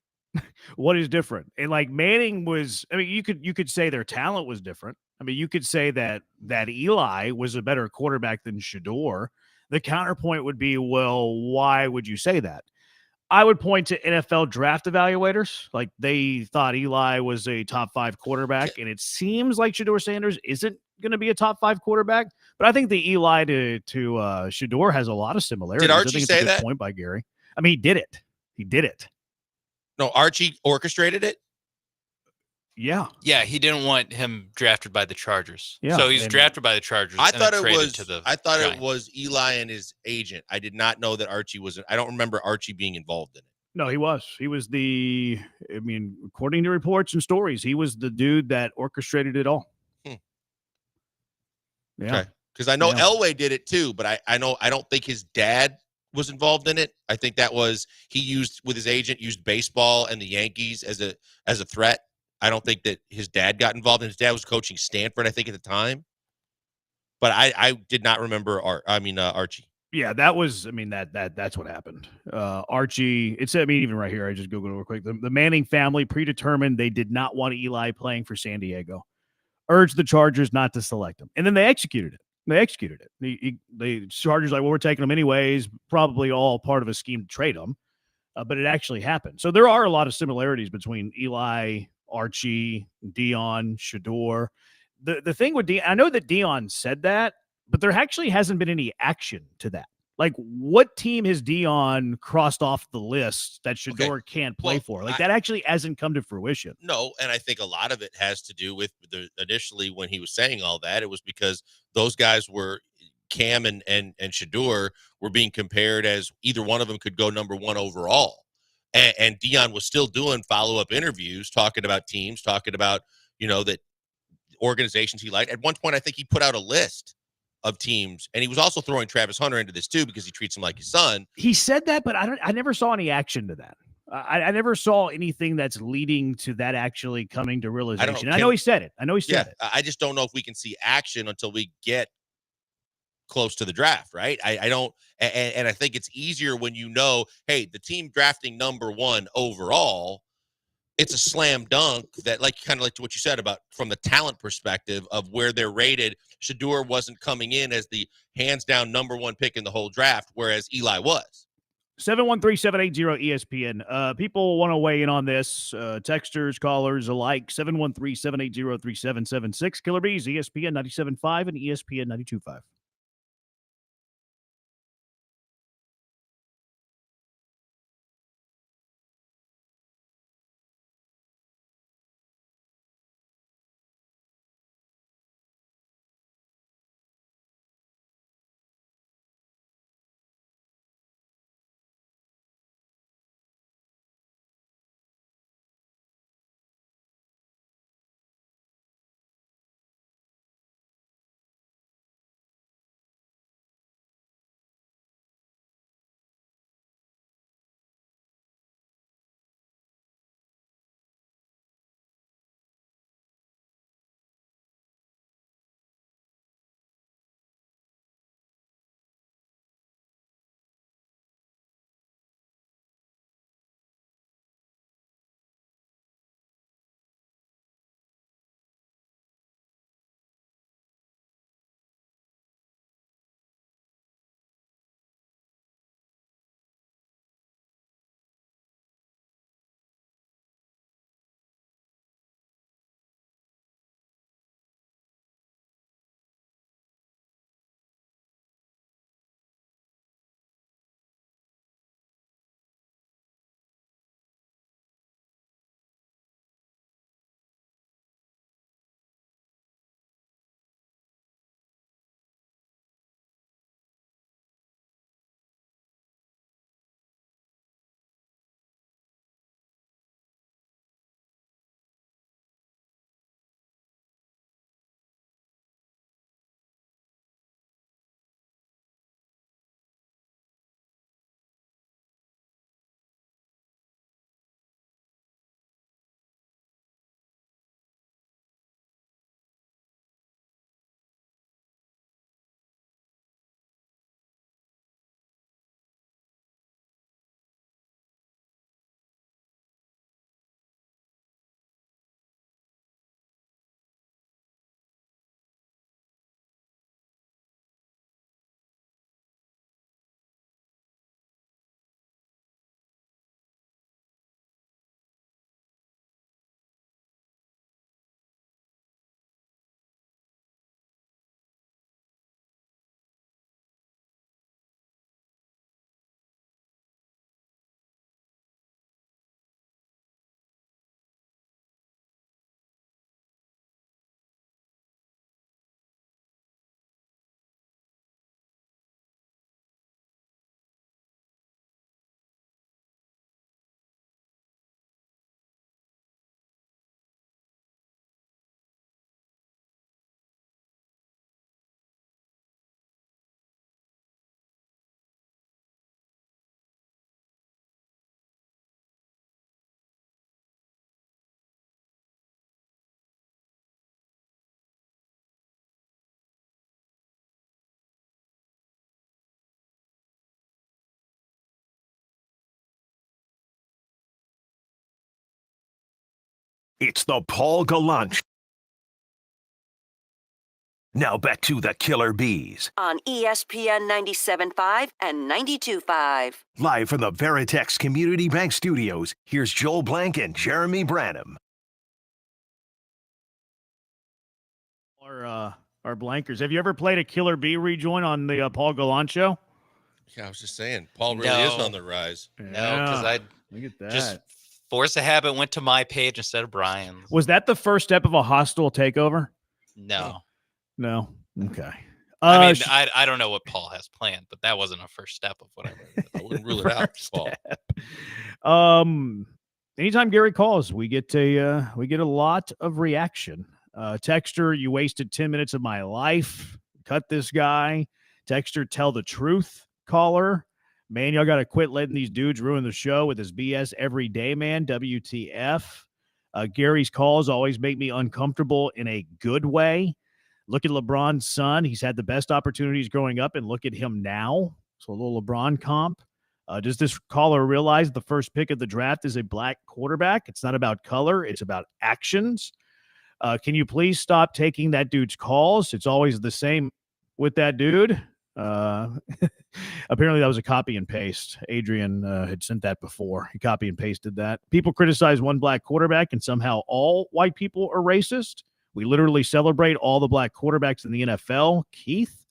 What is different? And like Manning was, you could say their talent was different. You could say that Eli was a better quarterback than Shador. The counterpoint would be, well, why would you say that? I would point to NFL draft evaluators. Like, they thought Eli was a top 5 quarterback, and it seems like Shador Sanders isn't going to be a top 5 quarterback. But I think the Eli to Shador has a lot of similarities. Did Archie I think it's say a good that? point by Gary. He did it. He did it. No, Archie orchestrated it. Yeah. Yeah, he didn't want him drafted by the Chargers. Yeah, So he's and drafted by the Chargers. I and thought then it traded was. to the I thought it Giants. was Eli and his agent. I did not know that Archie was. I don't remember Archie being involved in it. No, he was. He was according to reports and stories, he was the dude that orchestrated it all. Yeah. Okay. Because I know Yeah. Elway did it too, but I don't think his dad was involved in it. I think that was he used with his agent, used baseball and the Yankees as a threat. I don't think that his dad got involved, and his dad was coaching Stanford, I think, at the time. But I did not remember Archie. Yeah, that was, that's what happened. Archie, it's, even right here, I just Googled it real quick. The Manning family predetermined they did not want Eli playing for San Diego, urged the Chargers not to select him. And then they executed it. The Chargers like, well, we're taking him anyways, probably all part of a scheme to trade him. But it actually happened. So there are a lot of similarities between Eli, Archie, Dion, Shador. The thing with Dion, I know that Dion said that, but there actually hasn't been any action to that. Like, what team has Dion crossed off the list that Shador can't play for? Like, that actually hasn't come to fruition. No, and I think a lot of it has to do with initially when he was saying all that, it was because those guys were Cam and Shador were being compared as either one of them could go number 1 overall. And Dion was still doing follow-up interviews, talking about teams, talking about, that organizations he liked. At one point, I think he put out a list of teams, and he was also throwing Travis Hunter into this too because he treats him like his son. He said that, but I never saw any action to that. I never saw anything that's leading to that actually coming to realization. I know he said it. I just don't know if we can see action until we get close to the draft, right? I don't, and I think it's easier when hey, the team drafting number 1 overall, it's a slam dunk that, kind of like what you said about from the talent perspective of where they're rated. Shador wasn't coming in as the hands down number 1 pick in the whole draft, whereas Eli was. 713-780-ESPN. People want to weigh in on this. Texters, callers alike. 713-780-3776. Killer Bees, ESPN 97.5 and ESPN 92.5. It's the Paul Gallant Show. Now back to the Killer Bees. On ESPN 97.5 and 92.5. Live from the Veritex Community Bank Studios, here's Joel Blank and Jeremy Branham. Our blankers. Have you ever played a Killer Bee rejoin on the Paul Gallant Show? Yeah, I was just saying, Paul really is on the rise. No, because I Look at that. just force a habit went to my page instead of Brian's. Was that the first step of a hostile takeover? No. No. Okay. I mean, I don't know what Paul has planned, but that wasn't a first step of what I read. I wouldn't rule it out, Paul. Anytime Gary calls, we get a lot of reaction. Texter, you wasted 10 minutes of my life. Cut this guy. Texter, tell the truth. Caller, man, y'all got to quit letting these dudes ruin the show with his BS every day, man. WTF. Gary's calls always make me uncomfortable in a good way. Look at LeBron's son. He's had the best opportunities growing up, and look at him now. So a little LeBron comp. Does this caller realize the first pick of the draft is a black quarterback? It's not about color. It's about actions. Can you please stop taking that dude's calls? It's always the same with that dude. Apparently that was a copy and paste. Adrian had sent that before. He copy and pasted that. People criticize one black quarterback and somehow all white people are racist. We literally celebrate all the black quarterbacks in the NFL. Keith?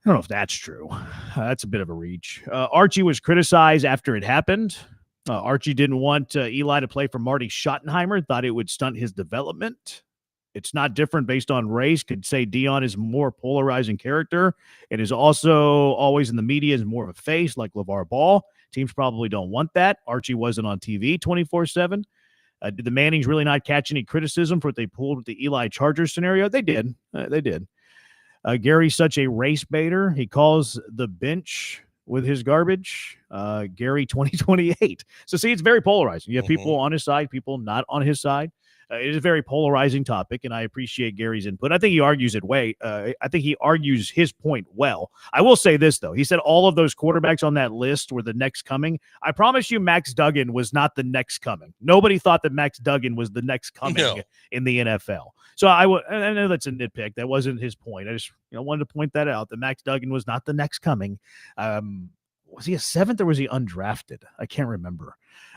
I don't know if that's true. That's a bit of a reach. Archie was criticized after it happened. Archie didn't want Eli to play for Marty Schottenheimer, thought it would stunt his development. It's not different based on race. Could say Dion is more polarizing character and is also always in the media as more of a face like LeVar Ball. Teams probably don't want that. Archie wasn't on TV 24/7. Did the Mannings really not catch any criticism for what they pulled with the Eli Chargers scenario? They did. They did. Gary's such a race baiter. He calls the bench with his garbage. Gary 2028. So see, it's very polarizing. You have people on his side, people not on his side. It is a very polarizing topic, and I appreciate Gary's input. I think he argues it I think he argues his point well. I will say this, though. He said all of those quarterbacks on that list were the next coming. I promise you Max Duggan was not the next coming. Nobody thought that Max Duggan was the next coming in the NFL. So I know that's a nitpick. That wasn't his point. I just wanted to point that out, that Max Duggan was not the next coming. Was he a seventh or was he undrafted? I can't remember.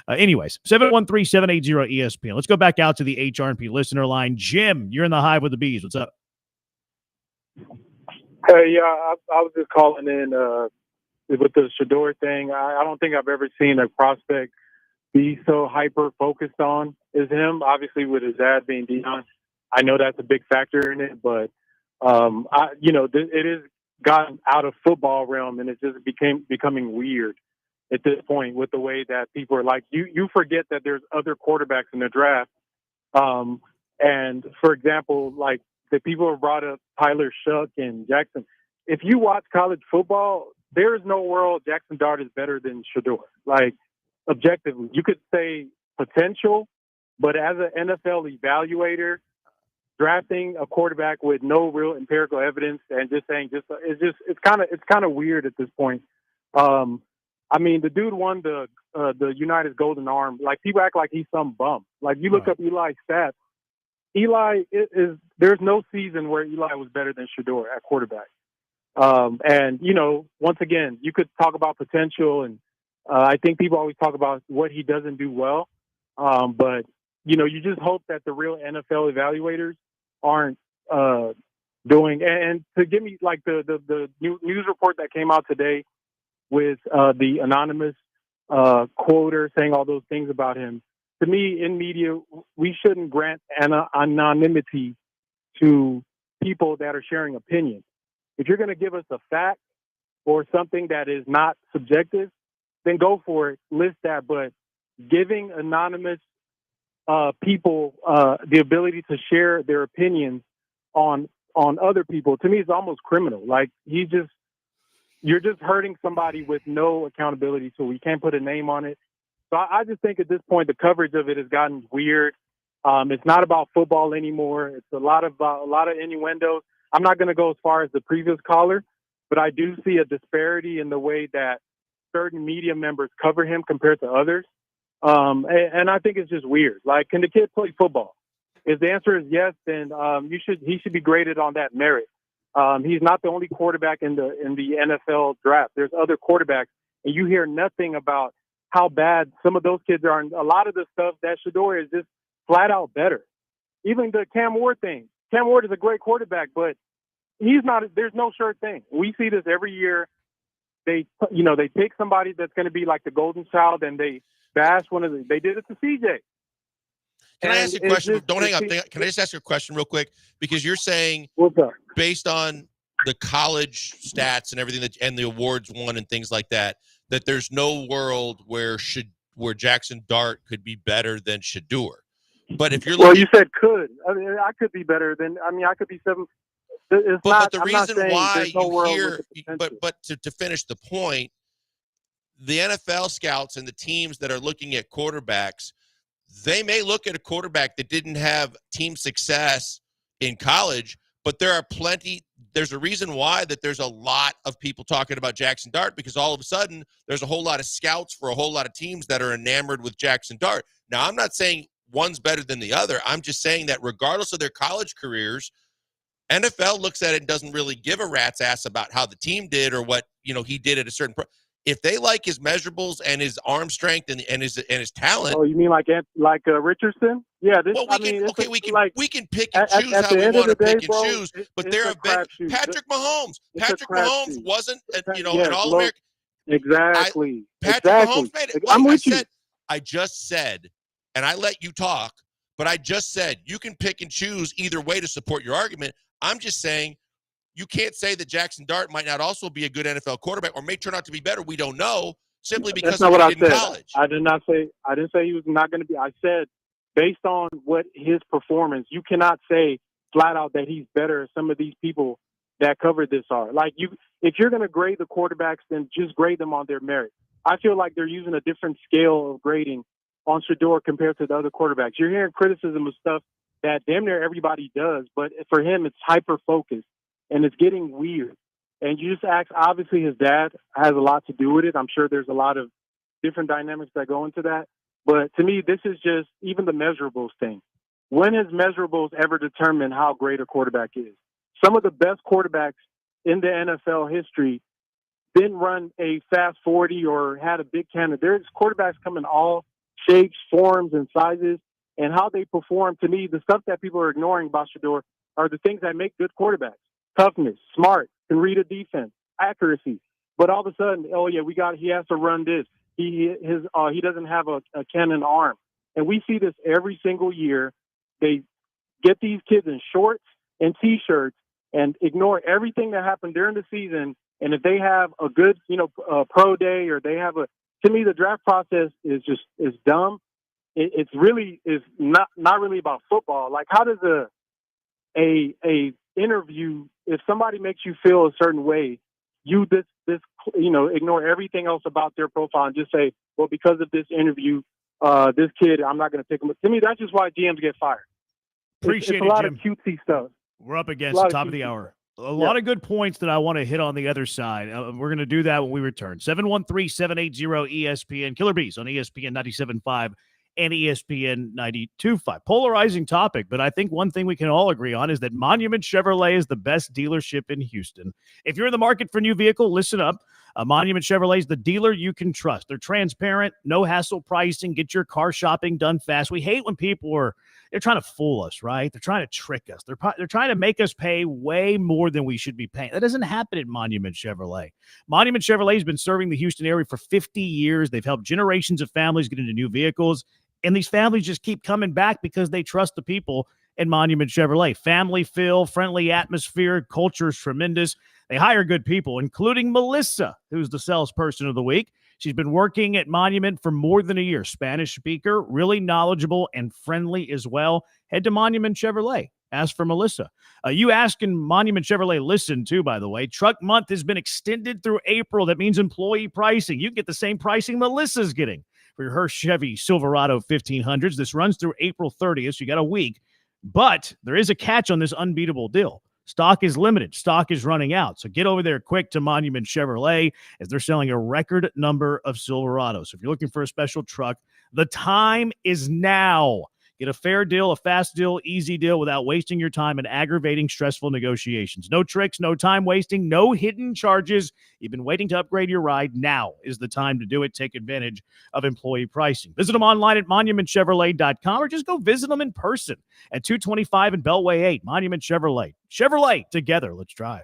Anyways, 713-780-ESPN. Let's go back out to the HRP listener line. Jim, you're in the hive with the bees. What's up? Hey, yeah, I was just calling in with the Shador thing. I don't think I've ever seen a prospect be so hyper-focused on as him, obviously with his dad being Dion. I know that's a big factor in it, but, it is gotten out of football realm, and it just becoming weird at this point with the way that people are like, you forget that there's other quarterbacks in the draft. And for example, like the people who brought up Tyler Shuck and Jackson, if you watch college football, there is no world Jackson Dart is better than Shador. Like objectively, you could say potential, but as an NFL evaluator, drafting a quarterback with no real empirical evidence and just saying it's kind of weird at this point. I mean, the dude won the United Golden Arm. Like people act like he's some bum. Like you look up Eli's stats. Eli there's no season where Eli was better than Shador at quarterback. And once again, you could talk about potential, and I think people always talk about what he doesn't do well. But you just hope that the real NFL evaluators aren't doing. And to give me like the news report that came out today with the anonymous quoter saying all those things about him. To me, in media, we shouldn't grant anonymity to people that are sharing opinions. If you're going to give us a fact or something that is not subjective, then go for it, list that. But giving anonymous people the ability to share their opinions on other people, to me, is almost criminal. Like you're just hurting somebody with no accountability, so we can't put a name on it. So I just think at this point, the coverage of it has gotten weird. It's not about football anymore. It's a lot of innuendos. I'm not going to go as far as the previous caller, but I do see a disparity in the way that certain media members cover him compared to others. And I think it's just weird. Like, can the kid play football? If the answer is yes, then he should be graded on that merit. He's not the only quarterback in the NFL draft. There's other quarterbacks, and you hear nothing about how bad some of those kids are. And a lot of the stuff that Shedeur is just flat out better. Even the Cam Ward thing. Cam Ward is a great quarterback, but he's not. There's no sure thing. We see this every year. They pick somebody that's going to be like the golden child, and they bash one of the. They did it to CJ. Can I ask you a question? Don't hang up. Can I just ask you a question real quick? Because you're saying, based on the college stats and everything and the awards won and things like that, that there's no world where Jackson Dart could be better than Shedeur. But if you're you said could. I mean, I could be better than. I mean, I could be seven. But the reason why you hear, but to finish the point, the NFL scouts and the teams that are looking at quarterbacks, they may look at a quarterback that didn't have team success in college, but there's a reason why that there's a lot of people talking about Jackson Dart, because all of a sudden there's a whole lot of scouts for a whole lot of teams that are enamored with Jackson Dart. Now, I'm not saying one's better than the other. I'm just saying that regardless of their college careers, NFL looks at it and doesn't really give a rat's ass about how the team did or what, he did at a certain if they like his measurables and his arm strength and his talent. Oh, you mean like Richardson? Yeah. We can pick and choose how we want to pick and choose, but there have been Patrick Mahomes. Patrick Mahomes wasn't, an All-American. Exactly. Mahomes made it. I just said, and I let you talk, but I just said you can pick and choose either way to support your argument. I'm just saying you can't say that Jackson Dart might not also be a good NFL quarterback or may turn out to be better. We don't know simply because that's not what I said. College. I didn't say he was not going to be. I said based on what his performance, you cannot say flat out that he's better than some of these people that covered this are. Like if you're going to grade the quarterbacks, then just grade them on their merit. I feel like they're using a different scale of grading on Shedeur compared to the other quarterbacks. You're hearing criticism of stuff that damn near everybody does, but for him, it's hyper-focused, and it's getting weird. And you just ask, obviously his dad has a lot to do with it. I'm sure there's a lot of different dynamics that go into that. But to me, this is just even the measurables thing. When has measurables ever determined how great a quarterback is? Some of the best quarterbacks in the NFL history didn't run a fast 40 or had a big cannon. There's quarterbacks come in all shapes, forms, and sizes. And how they perform, to me, the stuff that people are ignoring about Shedeur are the things that make good quarterbacks. Toughness, smart, can read a defense, accuracy. But all of a sudden, he has to run this. He doesn't have a cannon arm. And we see this every single year. They get these kids in shorts and T-shirts and ignore everything that happened during the season. And if they have a good, pro day or they have to me, the draft process is dumb. It's really is not really about football. Like, how does a interview, if somebody makes you feel a certain way, you ignore everything else about their profile and just say, well, because of this interview, this kid, I'm not going to pick him. To me, that's just why GMs get fired. Appreciate it's a lot Jim. of cutesy stuff. We're up against the top of the hour. A lot of good points that I want to hit on the other side. We're going to do that when we return. 713-780-ESPN. Killer Bees on ESPN 97.5 and ESPN 92.5. Polarizing topic, but I think one thing we can all agree on is that Monument Chevrolet is the best dealership in Houston. If you're in the market for a new vehicle, listen up. Monument Chevrolet is the dealer you can trust. They're transparent, no hassle pricing, get your car shopping done fast. We hate when people they're trying to fool us, right? They're trying to trick us. They're trying to make us pay way more than we should be paying. That doesn't happen at Monument Chevrolet. Monument Chevrolet has been serving the Houston area for 50 years. They've helped generations of families get into new vehicles, and these families just keep coming back because they trust the people at Monument Chevrolet. Family feel, friendly atmosphere, culture is tremendous. They hire good people, including Melissa, who's the salesperson of the week. She's been working at Monument for more than a year. Spanish speaker, really knowledgeable and friendly as well. Head to Monument Chevrolet. Ask for Melissa. You asking Monument Chevrolet listen too, by the way. Truck month has been extended through April. That means employee pricing. You get the same pricing Melissa's getting for her Chevy Silverado 1500s. This runs through April 30th, so you got a week. But there is a catch on this unbeatable deal. Stock is limited. Stock is running out. So get over there quick to Monument Chevrolet as they're selling a record number of Silverados. So if you're looking for a special truck, the time is now. Get a fair deal, a fast deal, easy deal without wasting your time in aggravating, stressful negotiations. No tricks, no time wasting, no hidden charges. You've been waiting to upgrade your ride. Now is the time to do it. Take advantage of employee pricing. Visit them online at monumentchevrolet.com or just go visit them in person at 225 and Beltway 8. Monument Chevrolet. Chevrolet, together. Let's drive.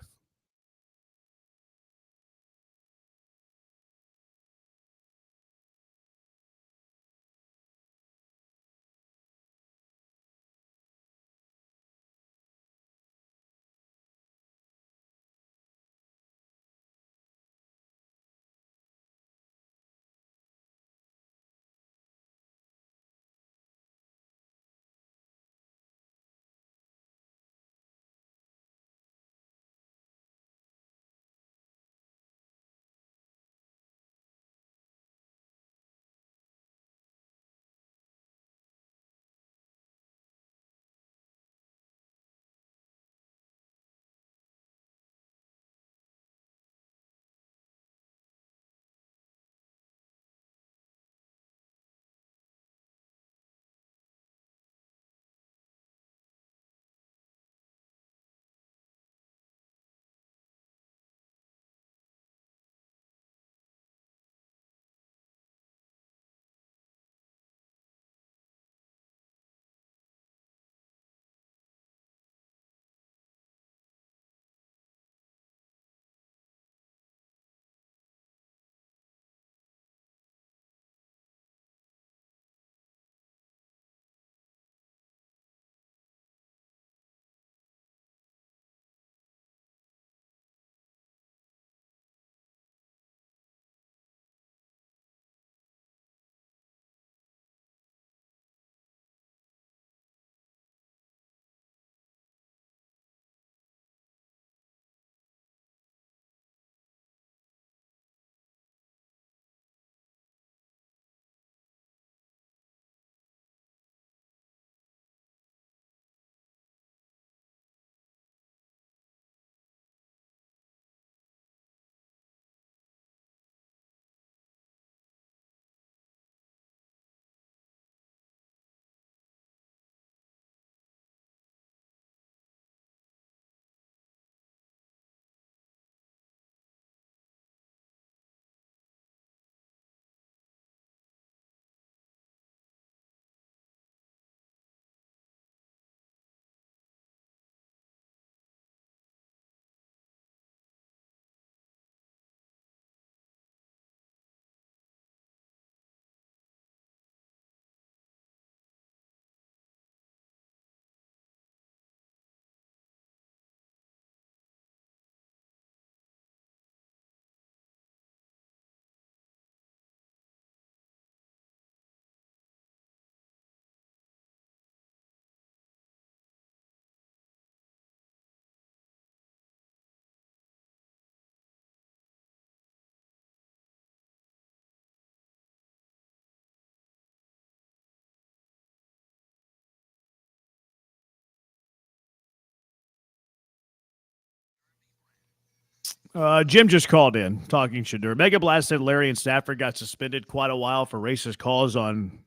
Jim just called in, talking Shadur. Mega Blast said Larry and Stafford got suspended quite a while for racist calls on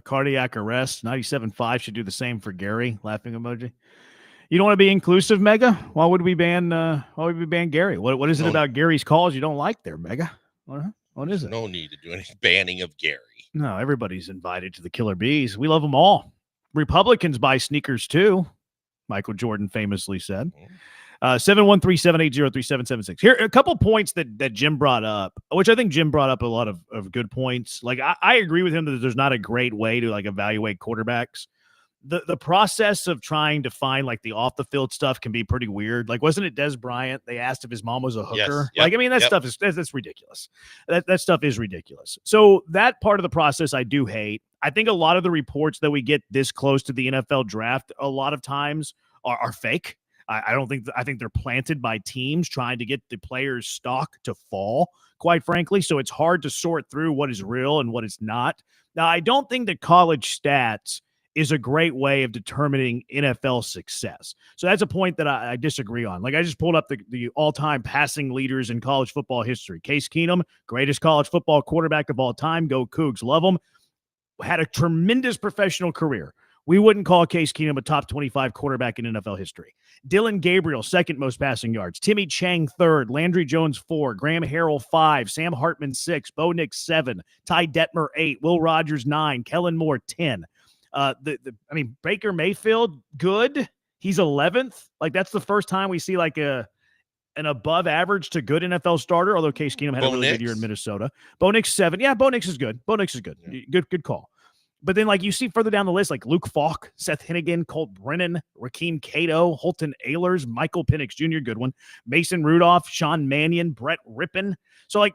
cardiac arrest. 97.5 should do the same for Gary. Laughing emoji. You don't want to be inclusive, Mega? Why would we ban Gary? What is it about Gary's calls you don't like there, Mega? What is it? No need to do any banning of Gary. No, everybody's invited to the Killer Bees. We love them all. Republicans buy sneakers too, Michael Jordan famously said. 713-780-3776. Here, a couple points that Jim brought up, which I think Jim brought up a lot of good points. Like, I agree with him that there's not a great way to like evaluate quarterbacks. The process of trying to find like the off the field stuff can be pretty weird. Like, wasn't it Des Bryant? They asked if his mom was a hooker. Yes. Yep. Like, I mean, that stuff is that's ridiculous. That stuff is ridiculous. So that part of the process I do hate. I think a lot of the reports that we get this close to the NFL draft, a lot of times are fake. I think they're planted by teams trying to get the players' stock to fall, quite frankly. So it's hard to sort through what is real and what is not. Now, I don't think that college stats is a great way of determining NFL success. So that's a point that I disagree on. Like I just pulled up the all-time passing leaders in college football history. Case Keenum, greatest college football quarterback of all time. Go Cougs, love him. Had a tremendous professional career. We wouldn't call Case Keenum a top 25 quarterback in NFL history. Dylan Gabriel, second most passing yards. Timmy Chang, third. Landry Jones, 4. Graham Harrell, 5. Sam Hartman, 6. Bo Nix, 7. Ty Detmer, 8. Will Rogers, 9. Kellen Moore, 10. Baker Mayfield, good. He's 11th. Like, that's the first time we see like an above average to good NFL starter, although Case Keenum had a really good year in Minnesota. Bo Nix, 7. Yeah, Bo Nix is good. Bo Nix is good. Yeah. Good call. But then, like, you see further down the list, like Luke Falk, Seth Hennigan, Colt Brennan, Rakeem Cato, Holton Ahlers, Michael Penix Jr., good one, Mason Rudolph, Sean Mannion, Brett Rippon. So, like,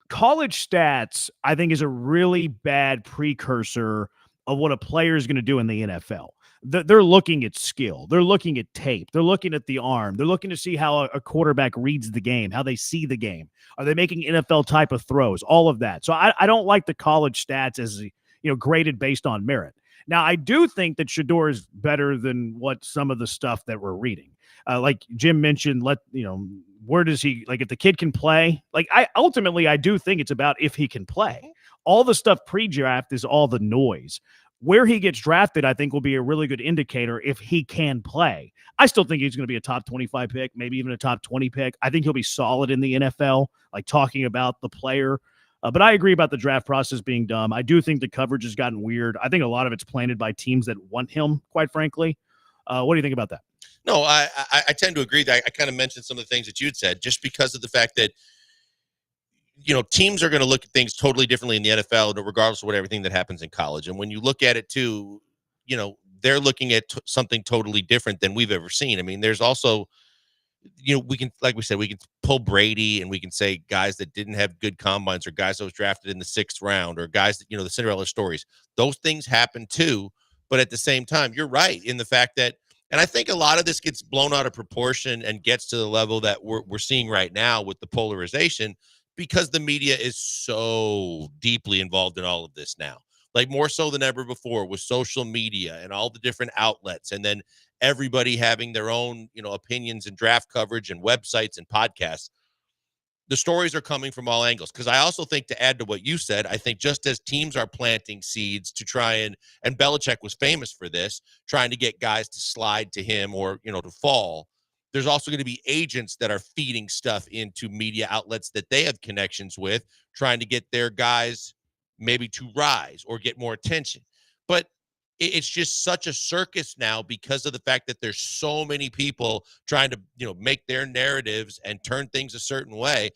college stats, I think, is a really bad precursor of what a player is going to do in the NFL. They're looking at skill. They're looking at tape. They're looking at the arm. They're looking to see how a quarterback reads the game, how they see the game. Are they making NFL type of throws? All of that. So I don't like the college stats as graded based on merit. Now, I do think that Shedeur is better than what some of the stuff that we're reading. Like Jim mentioned, where does he, like, if the kid can play? Like, I do think it's about if he can play. All the stuff pre-draft is all the noise. Where he gets drafted, I think, will be a really good indicator if he can play. I still think he's going to be a top 25 pick, maybe even a top 20 pick. I think he'll be solid in the NFL, like talking about the player. But I agree about the draft process being dumb. I do think the coverage has gotten weird. I think a lot of it's planted by teams that want him, quite frankly. What do you think about that? No, I tend to agree. I kind of mentioned some of the things that you'd said just because of the fact that, teams are going to look at things totally differently in the NFL, regardless of everything that happens in college. And when you look at it too, they're looking at something totally different than we've ever seen. I mean, there's also, we can, like we said, we can pull Brady and we can say guys that didn't have good combines or guys that was drafted in the 6th round or guys that, the Cinderella stories. Those things happen too. But at the same time, you're right in the fact that, and I think a lot of this gets blown out of proportion and gets to the level that we're seeing right now with the polarization because the media is so deeply involved in all of this now. Like more so than ever before with social media and all the different outlets, and then everybody having their own, opinions and draft coverage and websites and podcasts. The stories are coming from all angles. Because I also think, to add to what you said, I think just as teams are planting seeds to try and Belichick was famous for this, trying to get guys to slide to him or, to fall, there's also going to be agents that are feeding stuff into media outlets that they have connections with, trying to get their guys maybe to rise or get more attention. But it's just such a circus now because of the fact that there's so many people trying to, make their narratives and turn things a certain way.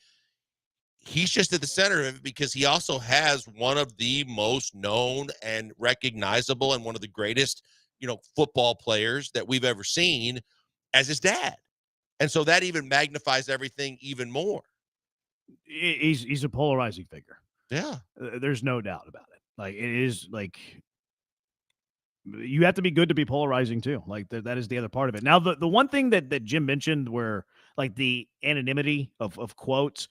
He's just at the center of it because he also has one of the most known and recognizable and one of the greatest, football players that we've ever seen as his dad. And so that even magnifies everything even more. He's a polarizing figure. Yeah. There's no doubt about it. Like, it is like, you have to be good to be polarizing too. Like that is the other part of it. Now, the one thing that Jim mentioned where like the anonymity of quotes,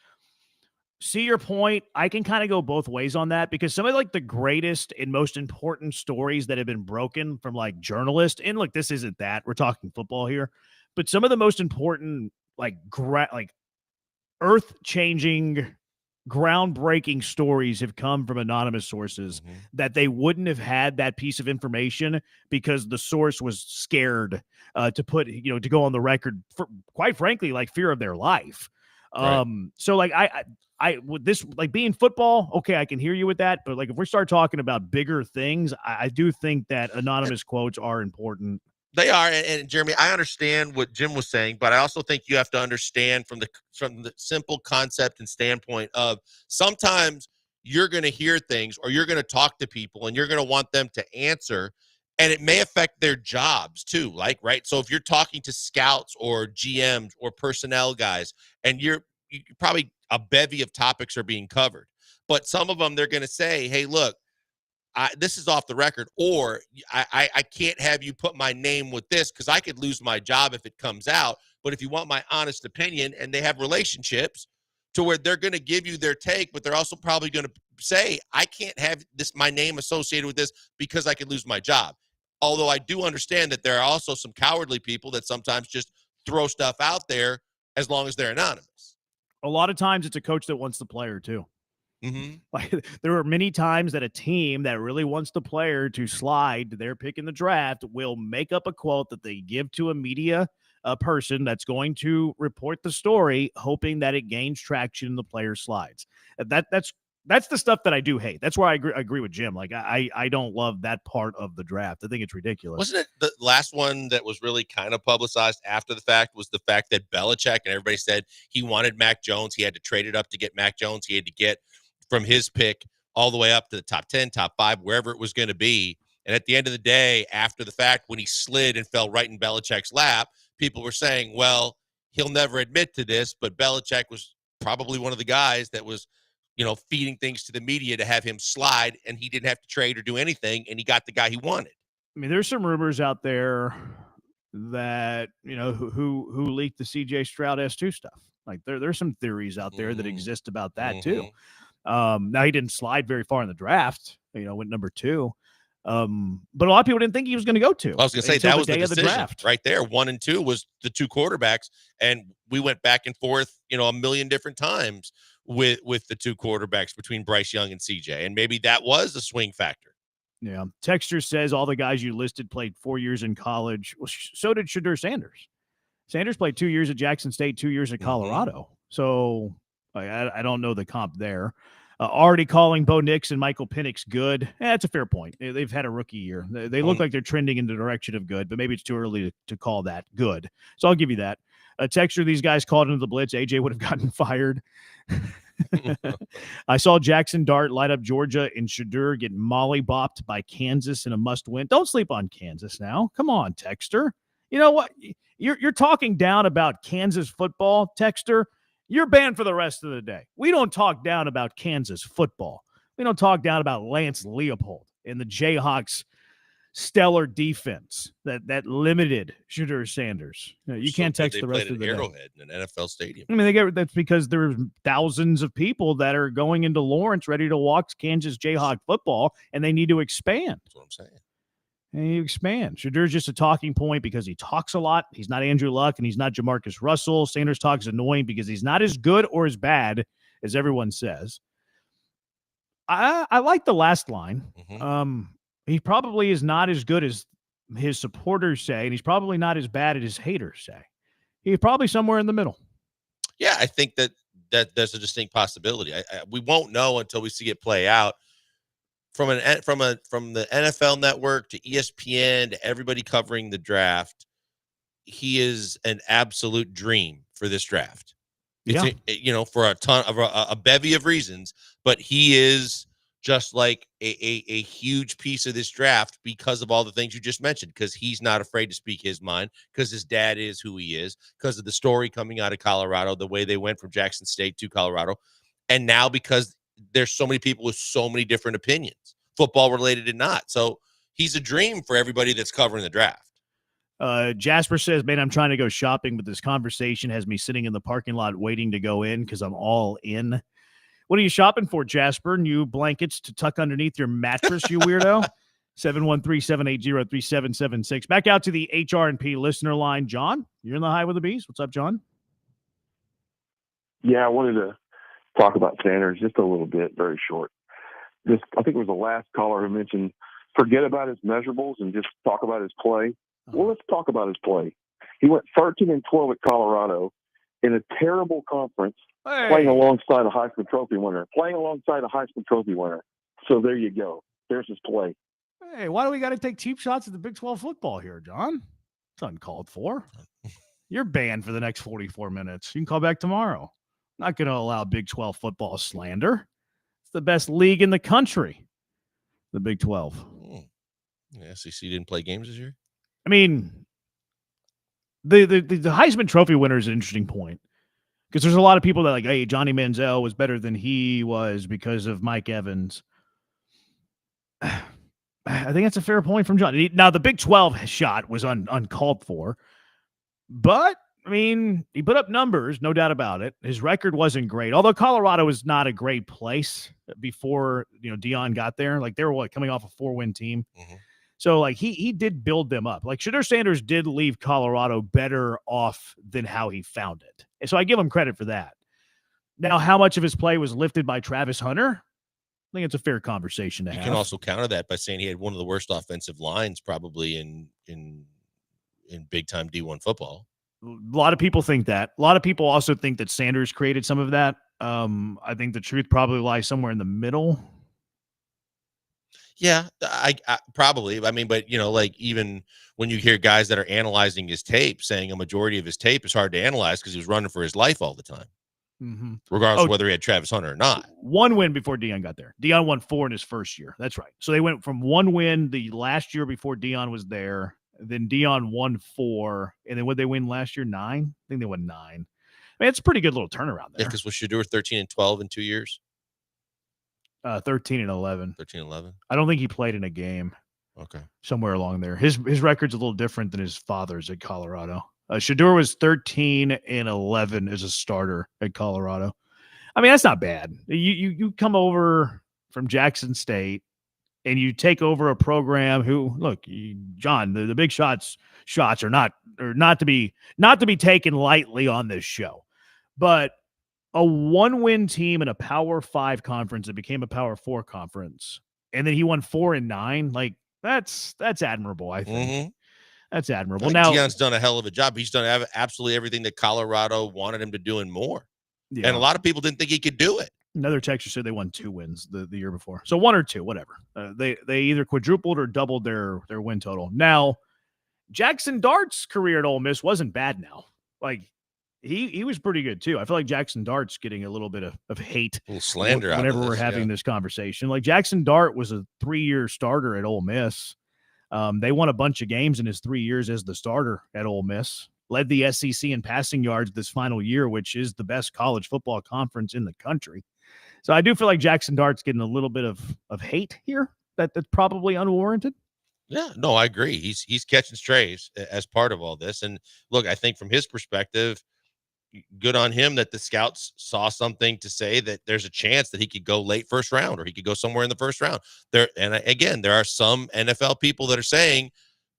see your point. I can kind of go both ways on that because some of like the greatest and most important stories that have been broken from like journalists, and look, this isn't that, we're talking football here, but some of the most important, like earth-changing, groundbreaking stories have come from anonymous sources that they wouldn't have had that piece of information because the source was scared to put, to go on the record for, quite frankly, like fear of their life. Right. So like I with this, like being football, okay, I can hear you with that, but like if we start talking about bigger things, I do think that anonymous quotes are important. They are, and Jeremy, I understand what Jim was saying, but I also think you have to understand from the simple concept and standpoint of sometimes you're going to hear things or you're going to talk to people and you're going to want them to answer, and it may affect their jobs too. Like, right? So if you're talking to scouts or GMs or personnel guys, and you probably a bevy of topics are being covered, but some of them they're going to say, "Hey, look, this is off the record," or I can't have you put my name with this because I could lose my job if it comes out. But if you want my honest opinion, and they have relationships to where they're going to give you their take, but they're also probably going to say, I can't have my name associated with this because I could lose my job. Although I do understand that there are also some cowardly people that sometimes just throw stuff out there as long as they're anonymous. A lot of times it's a coach that wants the player too. Mm-hmm. Like there are many times that a team that really wants the player to slide their pick in the draft will make up a quote that they give to a media person that's going to report the story, hoping that it gains traction and the player slides. That's the stuff that I do hate. That's why I agree with Jim. Like I don't love that part of the draft. I think it's ridiculous. Wasn't it the last one that was really kind of publicized after the fact was the fact that Belichick and everybody said he wanted Mac Jones. He had to trade it up to get Mac Jones. He had to get from his pick all the way up to the top 10, top 5, wherever it was going to be. And at the end of the day, after the fact, when he slid and fell right in Belichick's lap, people were saying, well, he'll never admit to this, but Belichick was probably one of the guys that was, feeding things to the media to have him slide, and he didn't have to trade or do anything, and he got the guy he wanted. I mean, there's some rumors out there that, who leaked the CJ Stroud S2 stuff. Like there's some theories out there that exist about that too. Now he didn't slide very far in the draft, went number 2. But a lot of people didn't think he was going to go to. I was going to say that was the decision draft right there. 1 and 2 was the 2 quarterbacks, and we went back and forth, a million different times with the 2 quarterbacks between Bryce Young and CJ, and maybe that was a swing factor. Yeah. Texture says all the guys you listed played 4 years in college. Well, so did Shadur Sanders. Sanders played 2 years at Jackson State, 2 years at Colorado. So I don't know the comp there. Already calling Bo Nix and Michael Penix good. That's a fair point. They've had a rookie year. They look like they're trending in the direction of good, but maybe it's too early to call that good. So I'll give you that. A texture, these guys called into the blitz. AJ would have gotten fired. I saw Jackson Dart light up Georgia and Shadur get mollybopped by Kansas in a must-win. Don't sleep on Kansas now. Come on, Texter. You know what? You're talking down about Kansas football, Texter. You're banned for the rest of the day. We don't talk down about Kansas football. We don't talk down about Lance Leopold and the Jayhawks' stellar defense that limited Shadur Sanders. You can't text the rest of the day. Arrowhead in an NFL stadium. I mean, that's because there's thousands of people that are going into Lawrence ready to watch Kansas Jayhawk football, and they need to expand. That's what I'm saying. And you expand. Shadur's just a talking point because he talks a lot. He's not Andrew Luck, and he's not Jamarcus Russell. Sanders talks annoying because he's not as good or as bad as everyone says. I like the last line. He probably is not as good as his supporters say, and he's probably not as bad as his haters say. He's probably somewhere in the middle. Yeah, I think that there's a distinct possibility. We won't know until we see it play out. From the NFL Network to ESPN to everybody covering the draft, he is an absolute dream for this draft. Yeah. It's, for a ton of a bevy of reasons, but he is just like a huge piece of this draft because of all the things you just mentioned, because he's not afraid to speak his mind, because his dad is who he is, because of the story coming out of Colorado, the way they went from Jackson State to Colorado, and now because there's so many people with so many different opinions, football related and not. So he's a dream for everybody that's covering the draft. Jasper says, man, I'm trying to go shopping, but this conversation has me sitting in the parking lot waiting to go in because I'm all in. What are you shopping for, Jasper? New blankets to tuck underneath your mattress, you weirdo? 713-780-3776. Back out to the HR&P listener line. John, you're in the High with the Bees. What's up, John? Yeah, I wanted to talk about Sanders just a little bit, very short. I think it was the last caller who mentioned forget about his measurables and just talk about his play. Well, let's talk about his play. He went 13-12 at Colorado in a terrible conference, playing alongside a Heisman Trophy winner. So there you go. There's his play. Hey, why do we got to take cheap shots at the Big 12 football here, John? It's uncalled for. You're banned for the next 44 minutes. You can call back tomorrow. Not going to allow Big 12 football slander. It's the best league in the country, the Big 12. The SEC didn't play games this year? I mean, the Heisman Trophy winner is an interesting point because there's a lot of people that hey, Johnny Manziel was better than he was because of Mike Evans. I think that's a fair point from John. Now, the Big 12 shot was uncalled for, but, I mean, he put up numbers, no doubt about it. His record wasn't great, although Colorado was not a great place before, Deion got there. Like, they were, coming off a 4-win team. So like he did build them up. Like Shedeur Sanders did leave Colorado better off than how he found it. And so I give him credit for that. Now, how much of his play was lifted by Travis Hunter? I think it's a fair conversation to You have. can also counter that by saying he had one of the worst offensive lines probably in big time D1 football. A lot of people think that. A lot of people also think that Sanders created some of that. I think the truth probably lies somewhere in the middle. Yeah, I probably. I mean, but like even when you hear guys that are analyzing his tape saying a majority of his tape is hard to analyze because he was running for his life all the time, regardless of whether he had Travis Hunter or not. One win before Deion got there. Deion won 4 in his first year. That's right. So they went from 1 win the last year before Deion was there. Then Deion won 4. And then what they win last year? 9? I think they won 9. I mean, it's a pretty good little turnaround there. Yeah, because was Shedeur 13-12 in 2 years? 13-11. 13-11. I don't think he played in a game. Okay. Somewhere along there. His record's a little different than his father's at Colorado. Shedeur was 13-11 as a starter at Colorado. I mean, that's not bad. You come over from Jackson State and you take over a program who, look, John, the big shots are not to be taken lightly on this show. But a 1-win team in a Power 5 conference that became a Power 4 conference, and then he won 4 and 9, like that's admirable, I think. That's admirable. Now, Deion's done a hell of a job. He's done absolutely everything that Colorado wanted him to do and more. Yeah. And a lot of people didn't think he could do it. Another texter said they won 2 wins the year before. So 1 or 2, whatever. They either quadrupled or doubled their win total. Now, Jackson Dart's career at Ole Miss wasn't bad now. Like, he was pretty good, too. I feel like Jackson Dart's getting a little bit of hate. A little slander out whenever of this, we're having this conversation. Like, Jackson Dart was a 3-year starter at Ole Miss. They won a bunch of games in his 3 years as the starter at Ole Miss. Led the SEC in passing yards this final year, which is the best college football conference in the country. So I do feel like Jackson Dart's getting a little bit of hate here that's probably unwarranted. Yeah, no, I agree. He's catching strays as part of all this. And look, I think from his perspective, good on him that the scouts saw something to say that there's a chance that he could go late first round or he could go somewhere in the first round. There are some NFL people that are saying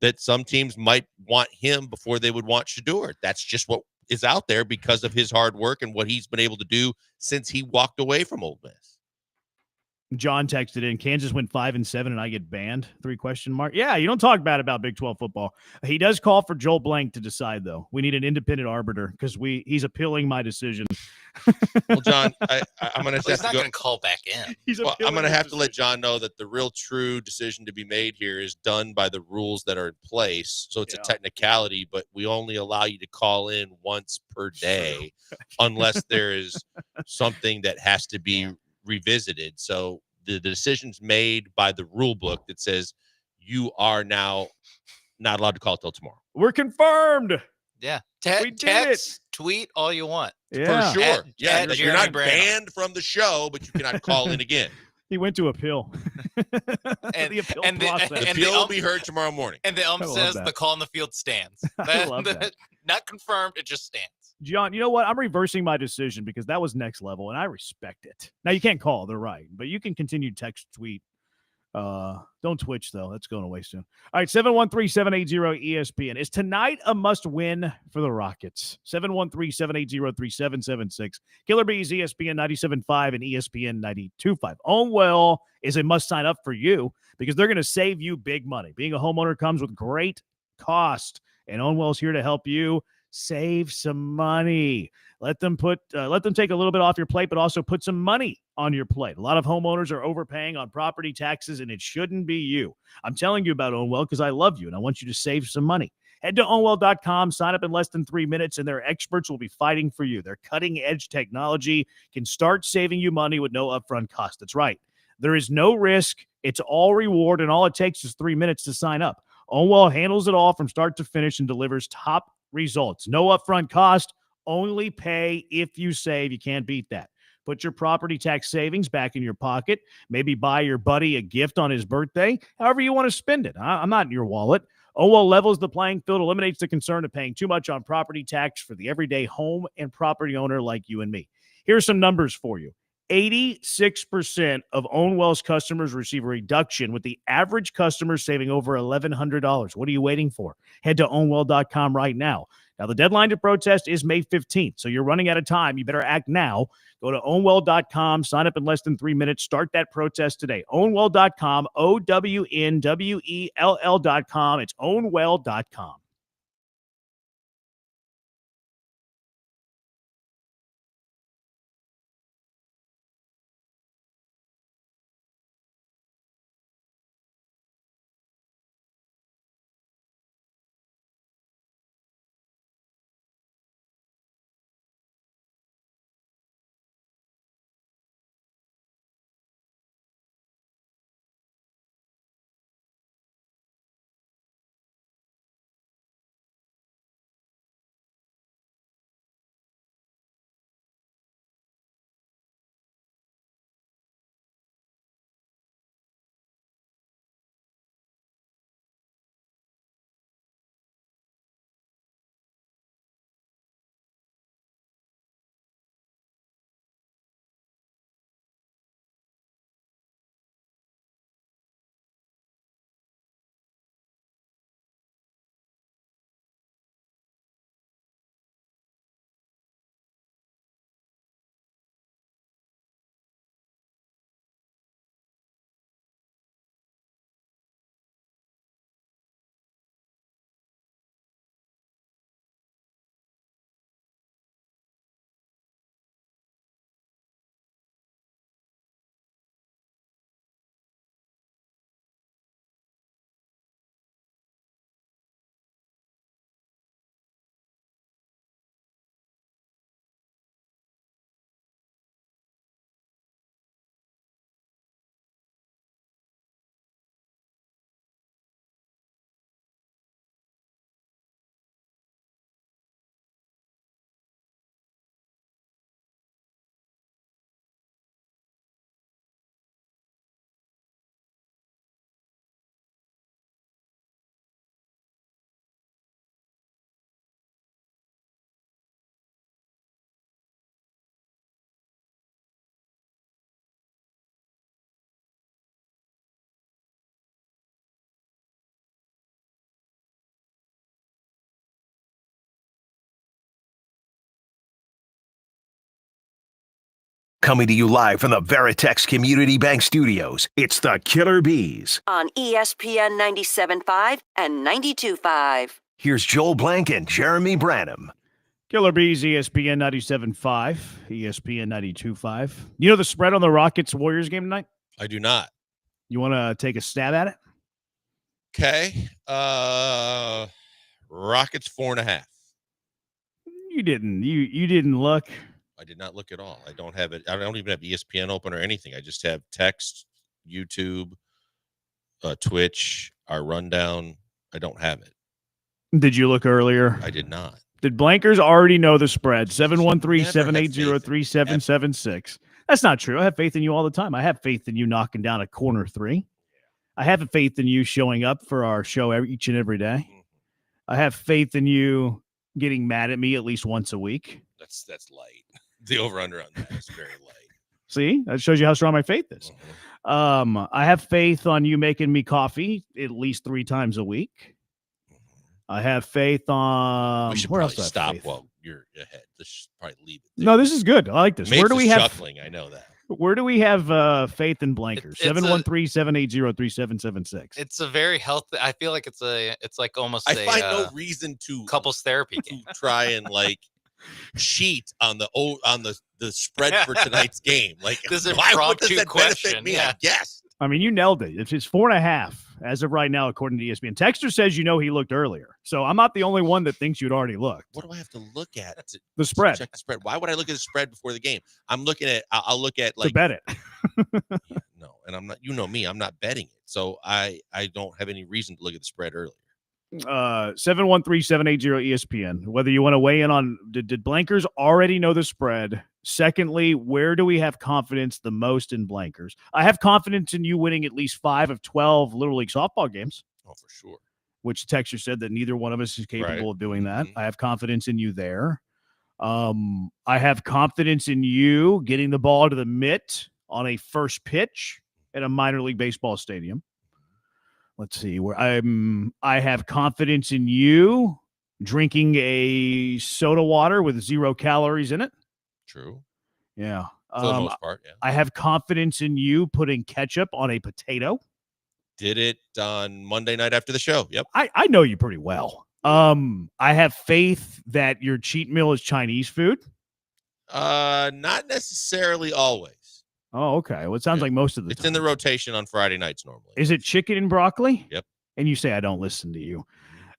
that some teams might want him before they would want Shedeur. That's just what is out there because of his hard work and what he's been able to do since he walked away from Ole Miss. John texted in, Kansas went 5-7 and I get banned? 3 question mark. Yeah, you don't talk bad about Big 12 football. He does call for Joel Blank to decide, though. We need an independent arbiter because he's appealing my decision. Well, John, I'm going to He's not going to call back in. I'm going to have to let John know that the real true decision to be made here is done by the rules that are in place. So it's a technicality, but we only allow you to call in once per day unless there is something that has to be revisited. So the decision's made by the rule book that says you are now not allowed to call till tomorrow. We're confirmed. Yeah. We did Text, tweet all you want. Yeah. For sure. At You're not Jeremy Branham. banned from the show, but you cannot call in again. He went to appeal. The appeal process. The appeal will be heard tomorrow morning. And the says the call on the field stands. I love that. Not confirmed, it just stands. John, you know what? I'm reversing my decision because that was next level, and I respect it. Now, you can't call. They're right. But you can continue text, tweet. Don't Twitch, though. That's going away soon. All right, 713-780-ESPN. Is tonight a must-win for the Rockets? 713-780-3776. Killer Bees, ESPN 97.5 and ESPN 92.5. Ownwell is a must-sign up for you because they're going to save you big money. Being a homeowner comes with great cost, and Ownwell's here to help you save some money. Let them take a little bit off your plate, but also put some money on your plate. A lot of homeowners are overpaying on property taxes, and it shouldn't be you. I'm telling you about Ownwell because I love you, and I want you to save some money. Head to ownwell.com, sign up in less than 3 minutes, and their experts will be fighting for you. Their cutting-edge technology can start saving you money with no upfront cost. That's right. There is no risk. It's all reward, and all it takes is 3 minutes to sign up. Ownwell handles it all from start to finish and delivers top results. No upfront cost, only pay if you save. You can't beat that. Put your property tax savings back in your pocket. Maybe buy your buddy a gift on his birthday. However you want to spend it. I'm not in your wallet. Ownwell levels the playing field, eliminates the concern of paying too much on property tax for the everyday home and property owner like you and me. Here's some numbers for you. 86% of Own Wealth's customers receive a reduction, with the average customer saving over $1,100. What are you waiting for? Head to ownwell.com right now. Now, the deadline to protest is May 15th, so you're running out of time. You better act now. Go to ownwell.com, sign up in less than 3 minutes, start that protest today. Ownwell.com, OWNWELL.com. It's ownwell.com. Coming to you live from the Veritex Community Bank Studios, it's the Killer Bees. On ESPN 97.5 and 92.5. Here's Joel Blank and Jeremy Branham. Killer Bees, ESPN 97.5, ESPN 92.5. You know the spread on the Rockets-Warriors game tonight? I do not. You want to take a stab at it? Okay. Rockets 4.5. You didn't. You didn't look. I did not look at all. I don't have it. I don't even have ESPN open or anything. I just have text, YouTube, Twitch, our rundown. I don't have it. Did you look earlier? I did not. Did Blankers already know the spread? 713-780-3776. That's not true. I have faith in you all the time. I have faith in you knocking down a corner three. I have faith in you showing up for our show each and every day. I have faith in you getting mad at me at least once a week. That's light. The over-under on that is very light. See, that shows you how strong my faith is. I have faith on you making me coffee at least 3 times a week. I have faith on. We should where probably else stop faith? while you're ahead. Let's just probably leave it. No, this is good. I like this. Mapes Where do we is have chuckling? I know that. Where do we have faith in Blankers? It's a- 713-780-3776. It's a very healthy. I feel like it's like almost. I a, find no reason to couples therapy game. try and like cheat on the spread for tonight's game. Like, This is why impromptu what does that benefit question, me? yeah. I guess. I mean, you nailed it. It's 4.5 as of right now, according to ESPN. Texter says he looked earlier. So I'm not the only one that thinks you'd already looked. What do I have to look at? The spread. Check the spread. Why would I look at the spread before the game? I'm looking at. I'll look at To like bet it. no, and I'm not. You know me. I'm not betting it. So I don't have any reason to look at the spread earlier. 713-780-ESPN. Whether you want to weigh in on did Blankers already know the spread? Secondly, where do we have confidence the most in Blankers? I have confidence in you winning at least 5 of 12 Little League softball games. Oh, for sure. Which Texture said that neither one of us is capable of doing that. I have confidence in you there. I have confidence in you getting the ball to the mitt on a first pitch at a minor league baseball stadium. Let's see where I have confidence in you drinking a soda water with 0 calories in it. True. Yeah. For the most part, yeah. I have confidence in you putting ketchup on a potato. Did it on Monday night after the show. Yep. I know you pretty well. I have faith that your cheat meal is Chinese food. Not necessarily always. Oh, okay. Well, it sounds like most of the It's time. in the rotation on Friday nights normally. Is it chicken and broccoli? Yep. And you say I don't listen to you.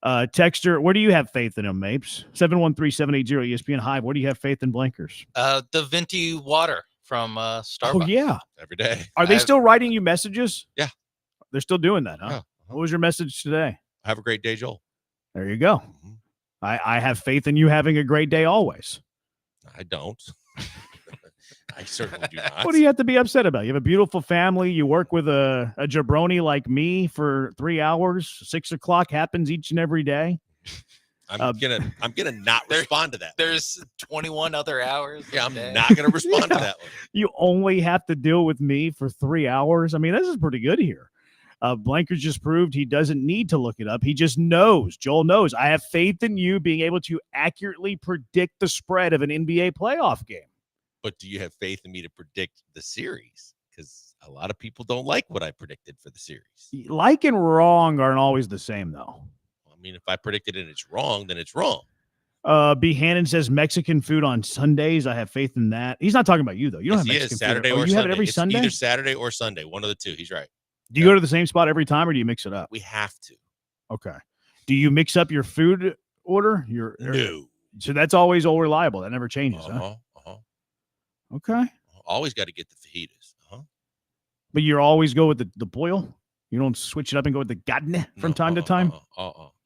Texter, where do you have faith in him, Mapes? 713-780 ESPN Hive. Where do you have faith in Blankers? The venti water from Starbucks. Oh, yeah. Every day. Are they still writing you messages? Yeah. They're still doing that, huh? Yeah. What was your message today? Have a great day, Joel. There you go. I have faith in you having a great day always. I don't. I certainly do not. What do you have to be upset about? You have a beautiful family. You work with a jabroni like me for 3 hours. 6 o'clock happens each and every day. I'm gonna not respond to that. There's 21 other hours. Yeah, I'm not gonna respond to that one. You only have to deal with me for 3 hours. I mean, this is pretty good here. Blankers just proved he doesn't need to look it up. He just knows. Joel knows. I have faith in you being able to accurately predict the spread of an NBA playoff game. But do you have faith in me to predict the series? Because a lot of people don't like what I predicted for the series. Like and wrong aren't always the same, though. I mean, if I predicted it and it's wrong, then it's wrong. B. Hannon says Mexican food on Sundays. I have faith in that. He's not talking about you, though. You don't have Mexican Saturday food. or You Sunday. have it every It's Sunday? Either Saturday or Sunday. One of the two. He's right. Do you go to the same spot every time, or do you mix it up? We have to. Okay. Do you mix up your food order? No. So that's always all reliable. That never changes, huh? Okay. Always got to get the fajitas. But you always go with the boil? You don't switch it up and go with the carne from time to time?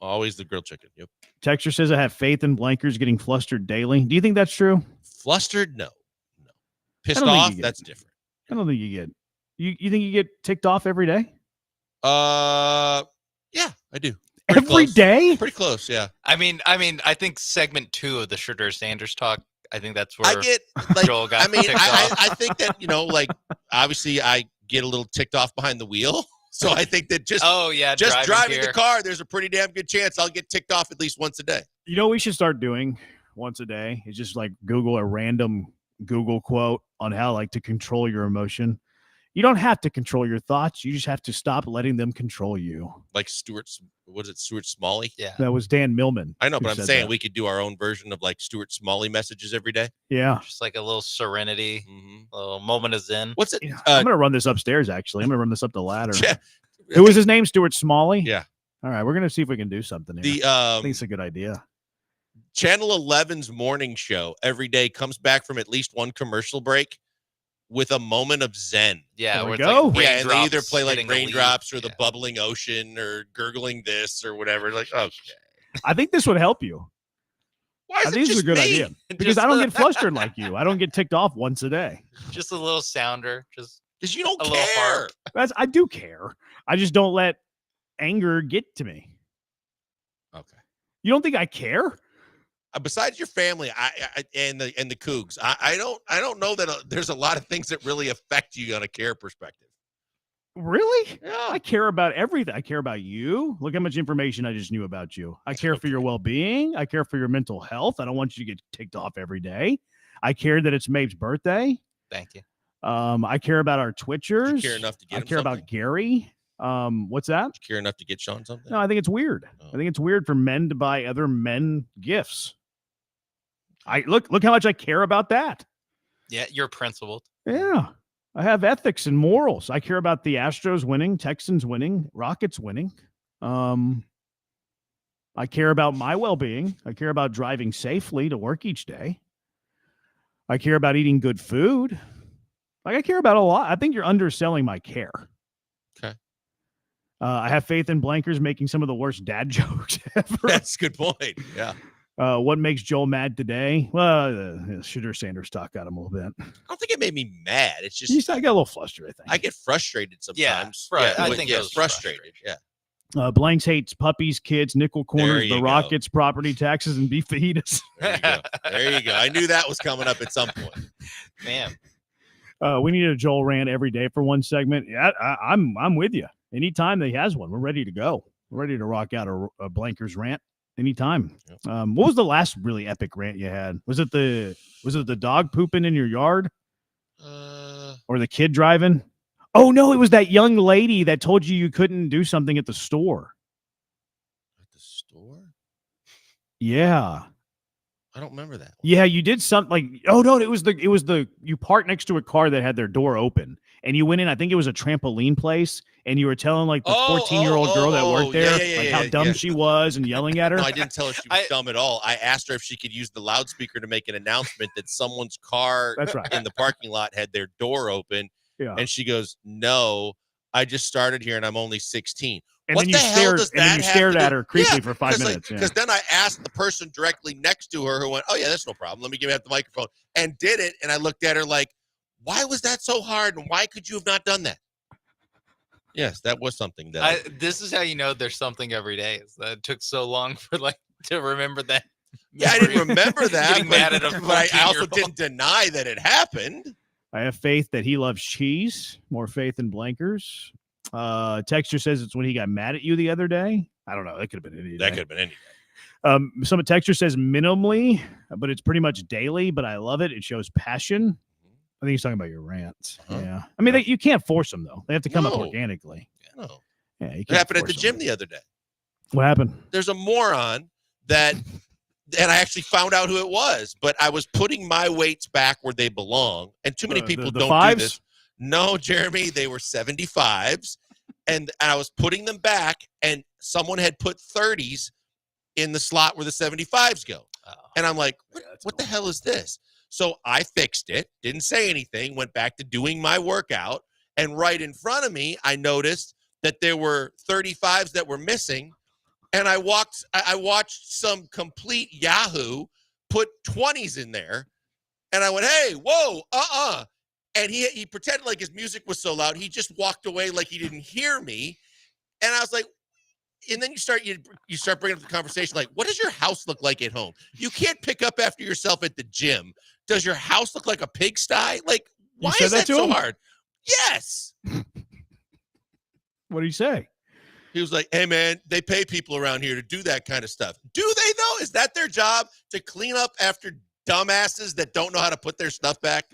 Always the grilled chicken. Yep. Texture says I have faith in Blankers getting flustered daily. Do you think that's true? Flustered? No. Pissed I don't think off? you get That's it. different. I don't think you get. You think you get ticked off every day? Yeah, I do. Every day? Pretty close, yeah. I mean, I think segment 2 of the Shredder Sanders talk. I think that's where I get like, Joel got I mean, ticked off. I think that, like obviously I get a little ticked off behind the wheel. So I think that just driving the car, there's a pretty damn good chance I'll get ticked off at least once a day. You know what we should start doing once a day is just like Google a random Google quote on how like to control your emotion. You don't have to control your thoughts. You just have to stop letting them control you. Like Stuart Smalley? Yeah. That was Dan Millman. I know, who but I'm said saying that. we could do our own version of like Stuart Smalley messages every day. Yeah. Just like a little serenity, a little moment of zen. What's it? I'm going to run this upstairs, actually. I'm going to run this up the ladder. Yeah. Who was his name? Stuart Smalley? Yeah. All right. We're going to see if we can do something here. I think it's a good idea. Channel 11's morning show every day comes back from at least one commercial break with a moment of zen. Yeah, There we where go. it's like Yeah, and they either raindrops play like hitting a leaf. raindrops or the bubbling ocean or gurgling this or whatever. Like, okay. I think this would help you. Why I is think it this is a just good me? idea because I don't get flustered like you. I don't get ticked off once a day. Just a little sounder. Just because you don't a little harp. I do care. I just don't let anger get to me. Okay. You don't think I care? Besides your family, I and the Cougs, I don't know that there's a lot of things that really affect you on a care perspective. Really? Yeah. I care about everything. I care about you. Look how much information I just knew about you. I care for your well-being. I care for your mental health. I don't want you to get ticked off every day. I care that it's Maeve's birthday. Thank you. I care about our Twitchers. You care enough to get I him care something? about Gary. What's that? You care enough to get Sean something? No, I think it's weird. Oh. I think it's weird for men to buy other men gifts. Look how much I care about that. Yeah, you're principled. Yeah. I have ethics and morals. I care about the Astros winning, Texans winning, Rockets winning. I care about my well-being. I care about driving safely to work each day. I care about eating good food. Like I care about a lot. I think you're underselling my care. Okay. I have faith in Blankers making some of the worst dad jokes ever. That's a good point. Yeah. What makes Joel mad today? Well, Shredder Sanders talk got him a little bit. I don't think it made me mad. It's just I got a little flustered, I think. I get frustrated sometimes. I think it was frustrated. Yeah. Blanks hates puppies, kids, nickel There corners, you the go. Rockets, property taxes, and beef fajitas. There you go. There you go. I knew that was coming up at some point. Man. We need a Joel rant every day for one segment. Yeah, I'm with you. Anytime that he has one, we're ready to go. We're ready to rock out a Blankers rant anytime. What was the last really epic rant you had? Was it the dog pooping in your yard? Or the kid driving? Oh no, it was that young lady that told you couldn't do something at the store. At the store? Yeah. I don't remember that. Yeah, you did something like, oh no, it was the you parked next to a car that had their door open and you went in, I think it was a trampoline place, and you were telling like the 14-year-old girl that worked there how dumb she was and yelling at her. No, I didn't tell her she was dumb at all. I asked her if she could use the loudspeaker to make an announcement that someone's car That's right. in the parking lot had their door open. Yeah. And she goes, "No, I just started here and I'm only 16. And What then the you hell stared, does and then that you have stared to at do- her creepily Yeah, for 5 'cause, minutes. Because then I asked the person directly next to her who went, "Oh yeah, that's no problem. Let me give you the microphone," and did it. And I looked at her like, "Why was that so hard? And why could you have not done that?" Yes, that was something that This is how you know there's something every day. Is that it took so long for to remember that. Yeah, I didn't remember that. Getting mad at a but I also 14-year-old. didn't deny that it happened. I have faith that he loves cheese. More faith in Blankers. Texture says it's when he got mad at you the other day. I don't know. That could have been any day. That could have been any day. Some of Texture says minimally, but it's pretty much daily, but I love it. It shows passion. I think he's talking about your rants. Yeah. I mean, you can't force them, though. They have to come up No. organically. No. Yeah, you It can't happened at force the them. gym the other day. What happened? There's a moron that, and I actually found out who it was, but I was putting my weights back where they belong, and too many people the don't fives? do this. No, Jeremy, they were 75s, and I was putting them back, and someone had put 30s in the slot where the 75s go. And I'm like, what the hell is this? So I fixed it, didn't say anything, went back to doing my workout, and right in front of me, I noticed that there were 35s that were missing. And I watched some complete Yahoo put 20s in there. And I went, "Hey, whoa, And he pretended like his music was so loud. He just walked away like he didn't hear me. And I was like, and then you start bringing up the conversation like, what does your house look like at home? You can't pick up after yourself at the gym. Does your house look like a pigsty? Like, why said is that that to so him? hard? Yes. What did he say? He was like, "Hey, man, they pay people around here to do that kind of stuff." Do they, though? Is that their job, to clean up after dumbasses that don't know how to put their stuff back?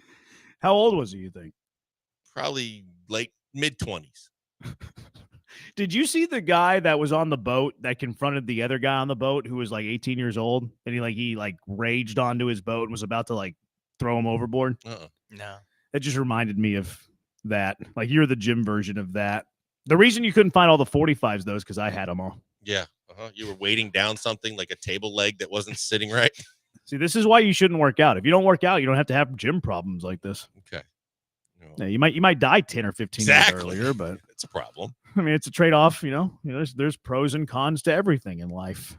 How old was he, you think? Probably like mid-20s. Did you see the guy that was on the boat that confronted the other guy on the boat who was like 18 years old, and he raged onto his boat and was about to like throw him overboard? No. That just reminded me of that. Like, you're the gym version of that. The reason you couldn't find all the 45s, though, is because I had them all. Yeah. You were weighting down something like a table leg that wasn't sitting right. See, this is why you shouldn't work out. If you don't work out, you don't have to have gym problems like this. Okay. Yeah, you might die 10 or 15 years earlier, but it's a problem. I mean, it's a trade-off. There's pros and cons to everything in life.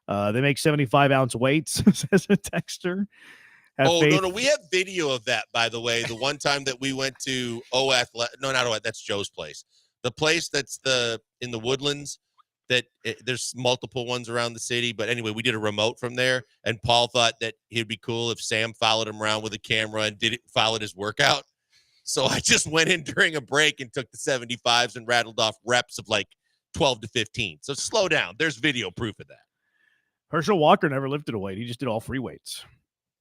They make 75-ounce weights, says a texter. Have faith. No, we have video of that, by the way. The one time that we went to that's Joe's place. The place that's in the Woodlands, there's multiple ones around the city. But anyway, we did a remote from there, and Paul thought that it'd be cool if Sam followed him around with a camera and followed his workout. So I just went in during a break and took the 75s and rattled off reps of like 12 to 15. So slow down. There's video proof of that. Herschel Walker never lifted a weight. He just did all free weights.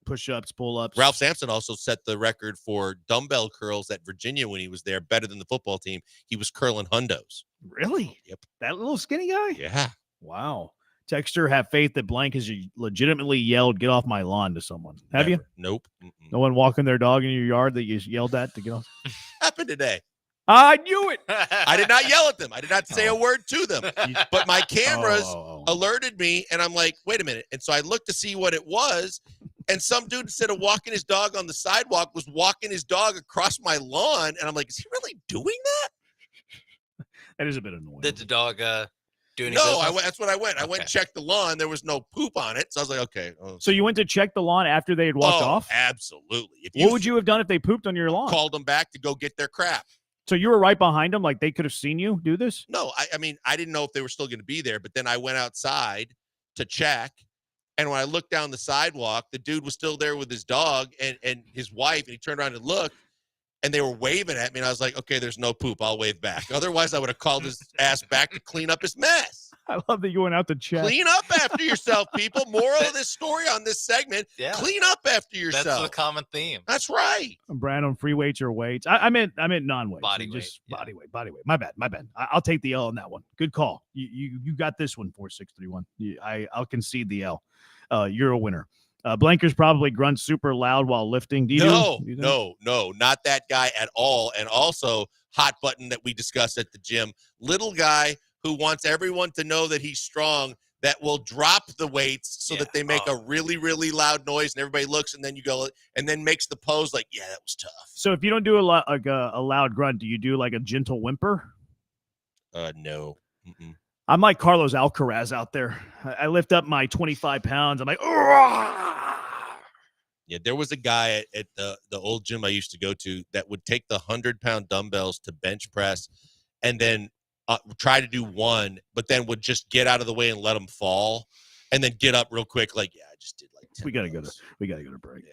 Push-ups, pull-ups. Ralph Sampson also set the record for dumbbell curls at Virginia when he was there, better than the football team. He was curling hundos. Really? Yep. That little skinny guy? Yeah. Wow. Texter, have faith that Blank has legitimately yelled, "Get off my lawn" to someone. Have you? Nope. No one walking their dog in your yard that you yelled at to get off? Happened today. I knew it. I did not yell at them. I did not say a word to them. But my cameras alerted me, and I'm like, wait a minute. And so I looked to see what it was, and some dude, instead of walking his dog on the sidewalk, was walking his dog across my lawn, and I'm like, is he really doing that? That is a bit annoying. Did the dog do any No, business? that's what I went. I went and checked the lawn. There was no poop on it. So I was like, okay. So you went to check the lawn after they had walked off? Absolutely. What would you have done if they pooped on your lawn? Called them back to go get their crap. So you were right behind them, like they could have seen you do this? No, I mean, I didn't know if they were still going to be there, but then I went outside to check. And when I looked down the sidewalk, the dude was still there with his dog and his wife, and he turned around and looked, and they were waving at me. And I was like, okay, there's no poop. I'll wave back. Otherwise, I would have called his ass back to clean up his mess. I love that you went out to check. Clean up after yourself, people. Moral of this story on this segment, Yeah. clean up after yourself. That's the common theme. That's right. Brandon, free weights or weights? I meant non-weights. Body Just weight, body weight. My bad. I'll take the L on that one. Good call. You got this one, 4631. I'll concede the L. You're a winner. Blankers probably grunts super loud while lifting. Do you No, not that guy at all. And also, hot button that we discussed at the gym, little guy who wants everyone to know that he's strong, that will drop the weights so that they make a really, really loud noise, and everybody looks, and then you go, and then makes the pose like, yeah, that was tough. So if you don't do a loud grunt, do you do like a gentle whimper? No. Mm-mm. I'm like Carlos Alcaraz out there. I lift up my 25 pounds. I'm like, "Urgh!" Yeah, there was a guy at the old gym I used to go to that would take the 100-pound dumbbells to bench press and then try to do one, but then would just get out of the way and let them fall, and then get up real quick. Like, yeah, I just did like 10 we gotta go to break.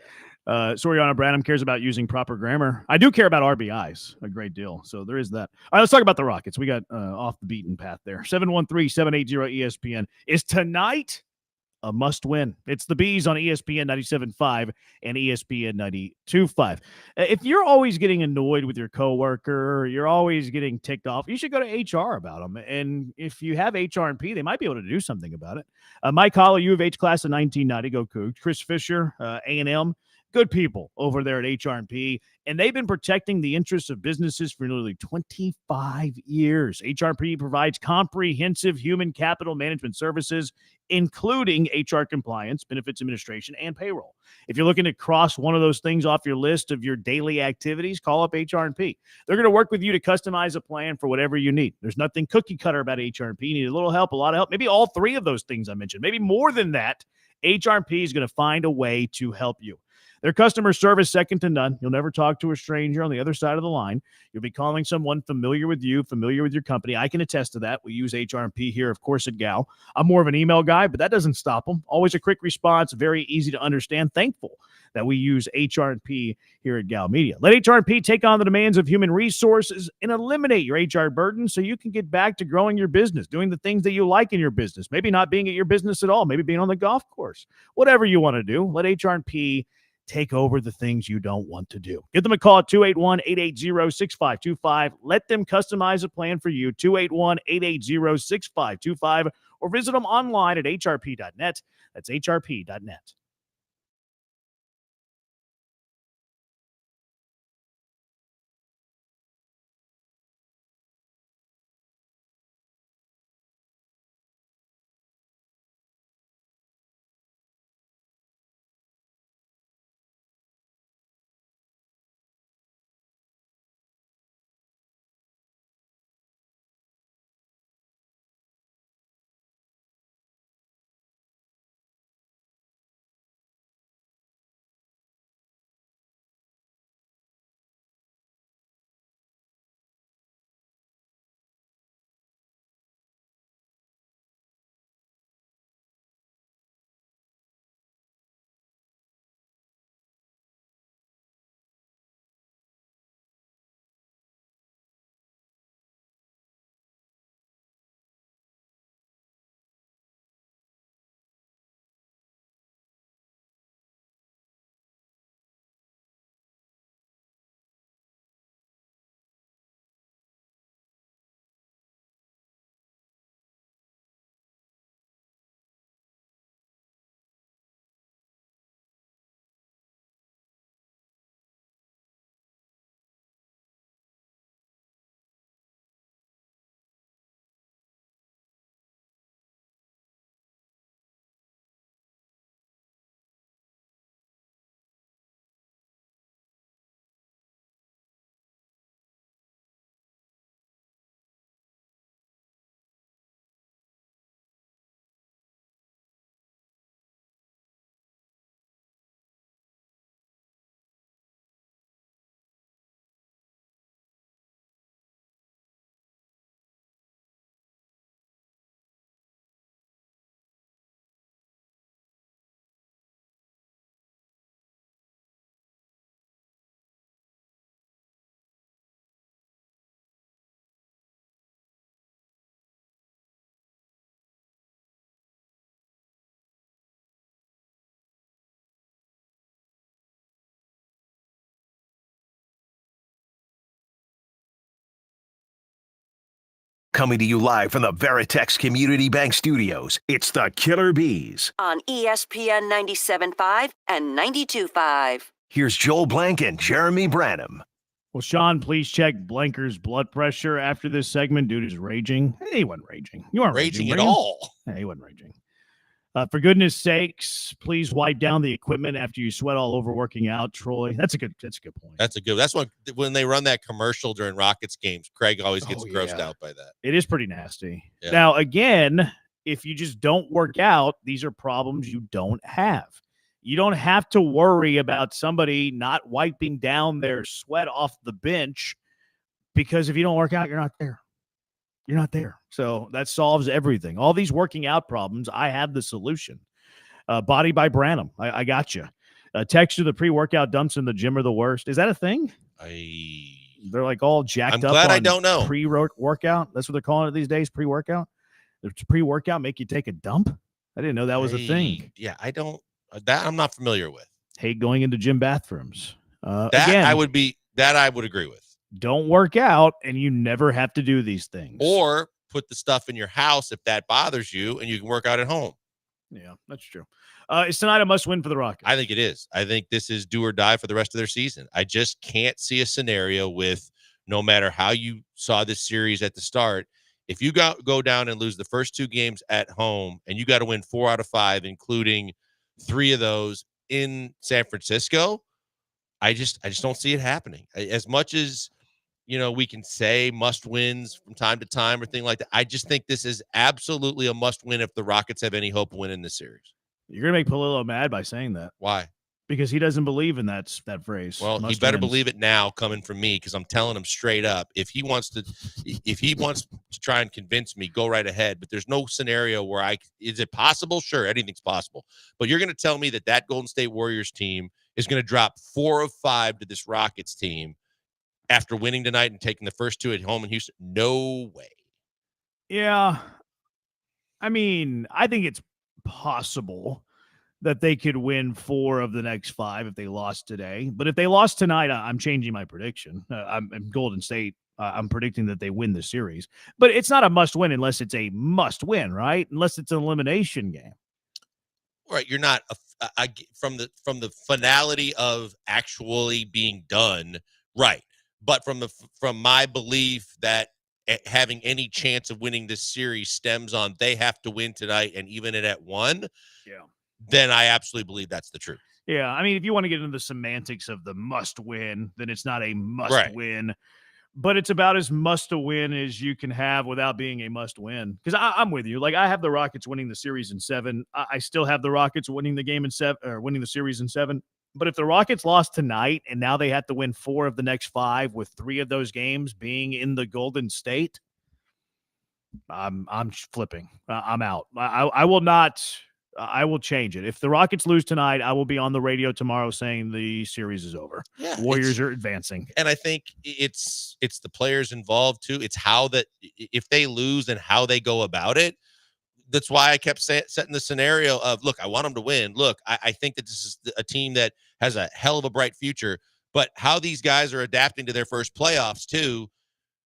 Soriano Branham cares about using proper grammar. I do care about RBIs a great deal. So there is that. All right, let's talk about the Rockets. We got off the beaten path there. 713-780-ESPN. Is tonight a must win? It's the Bees on ESPN 97.5 and ESPN 92.5. If you're always getting annoyed with your coworker, you're always getting ticked off, you should go to HR about them. And if you have HR&P, they might be able to do something about it. Mike Hollow, U of H class of 1990, go Cougs. Chris Fisher, A&M. Good people over there at HR&P, and they've been protecting the interests of businesses for nearly 25 years. HR&P provides comprehensive human capital management services, including HR compliance, benefits administration, and payroll. If you're looking to cross one of those things off your list of your daily activities, call up HR&P. They're going to work with you to customize a plan for whatever you need. There's nothing cookie cutter about HR&P. You need a little help, a lot of help, maybe all three of those things I mentioned, maybe more than that. HR&P is going to find a way to help you. Their customer service second to none. You'll never talk to a stranger on the other side of the line. You'll be calling someone familiar with you, familiar with your company. I can attest to that. We use HR&P here, of course, at Gal. I'm more of an email guy, but that doesn't stop them. Always a quick response, very easy to understand. Thankful that we use HR&P here at Gal Media. Let HR&P take on the demands of human resources and eliminate your HR burden so you can get back to growing your business, doing the things that you like in your business. Maybe not being at your business at all. Maybe being on the golf course. Whatever you want to do, let HR&P take over the things you don't want to do. Give them a call at 281-880-6525. Let them customize a plan for you, 281-880-6525, or visit them online at hrp.net. That's hrp.net. Coming to you live from the Veritex Community Bank Studios, it's the Killer Bees. On ESPN 97.5 and 92.5. Here's Joel Blank and Jeremy Branham. Well, Sean, please check Blanker's blood pressure after this segment. Dude is raging. Hey, he wasn't raging. You weren't Raging were at you? all. Hey, he wasn't raging. For goodness sakes, please wipe down the equipment after you sweat all over working out, Troy. That's a good point. That's when they run that commercial during Rockets games, Craig always gets grossed out by that. It is pretty nasty. Yeah. Now, again, if you just don't work out, these are problems you don't have. You don't have to worry about somebody not wiping down their sweat off the bench, because if you don't work out, you're not there. You're not there. So that solves everything. All these working out problems, I have the solution. Body by Branham. I got you. Texture, the pre-workout dumps in the gym are the worst. Is that a thing? They're like all jacked I'm up. glad I don't know. Pre-workout. That's what they're calling it these days. Pre-workout. Does pre-workout make you take a dump? I didn't know that was a thing. Yeah, I don't. That I'm not familiar with. Hate going into gym bathrooms. That I would agree with. Don't work out, and you never have to do these things. Or put the stuff in your house if that bothers you, and you can work out at home. Yeah, that's true. Is tonight a must-win for the Rockets? I think it is. I think this is do or die for the rest of their season. I just can't see a scenario with, no matter how you saw this series at the start, if you go down and lose the first 2 games at home, and you got to win 4 out of 5, including 3 of those in San Francisco, I just don't see it happening. As much as we can say must wins from time to time or thing like that, I just think this is absolutely a must win if the Rockets have any hope of winning this series. You're gonna make Palillo mad by saying that. Why? Because he doesn't believe in that phrase. Well, he better believe it now, coming from me, because I'm telling him straight up. If he wants to try and convince me, go right ahead. But there's no scenario where is it possible? Sure, anything's possible. But you're going to tell me that Golden State Warriors team is going to drop 4 of 5 to this Rockets team after winning tonight and taking the first 2 at home in Houston? No way. Yeah. I mean, I think it's possible that they could win 4 of the next 5 if they lost today. But if they lost tonight, I'm changing my prediction. I'm Golden State. I'm predicting that they win the series. But it's not a must-win unless it's a must-win, right? Unless it's an elimination game. Right. You're not from the finality of actually being done, right? But from my belief that having any chance of winning this series stems on they have to win tonight and even it at 1. Yeah. Then I absolutely believe that's the truth. Yeah, I mean, if you want to get into the semantics of the must-win, then it's not a must-win, but it's about as must-a-win as you can have without being a must-win. Because I'm with you. Like, I have the Rockets winning the series in 7. I still have the Rockets winning the game in 7, or winning the series in 7. But if the Rockets lost tonight and now they have to win 4 of the next 5, with 3 of those games being in the Golden State, I'm flipping. I'm out. I will not. I will change it. If the Rockets lose tonight, I will be on the radio tomorrow saying the series is over. Yeah, Warriors are advancing. And I think it's the players involved too. It's how that if they lose and how they go about it. That's why I kept setting the scenario of, look, I want them to win. Look, I think that this is a team that has a hell of a bright future, but how these guys are adapting to their first playoffs too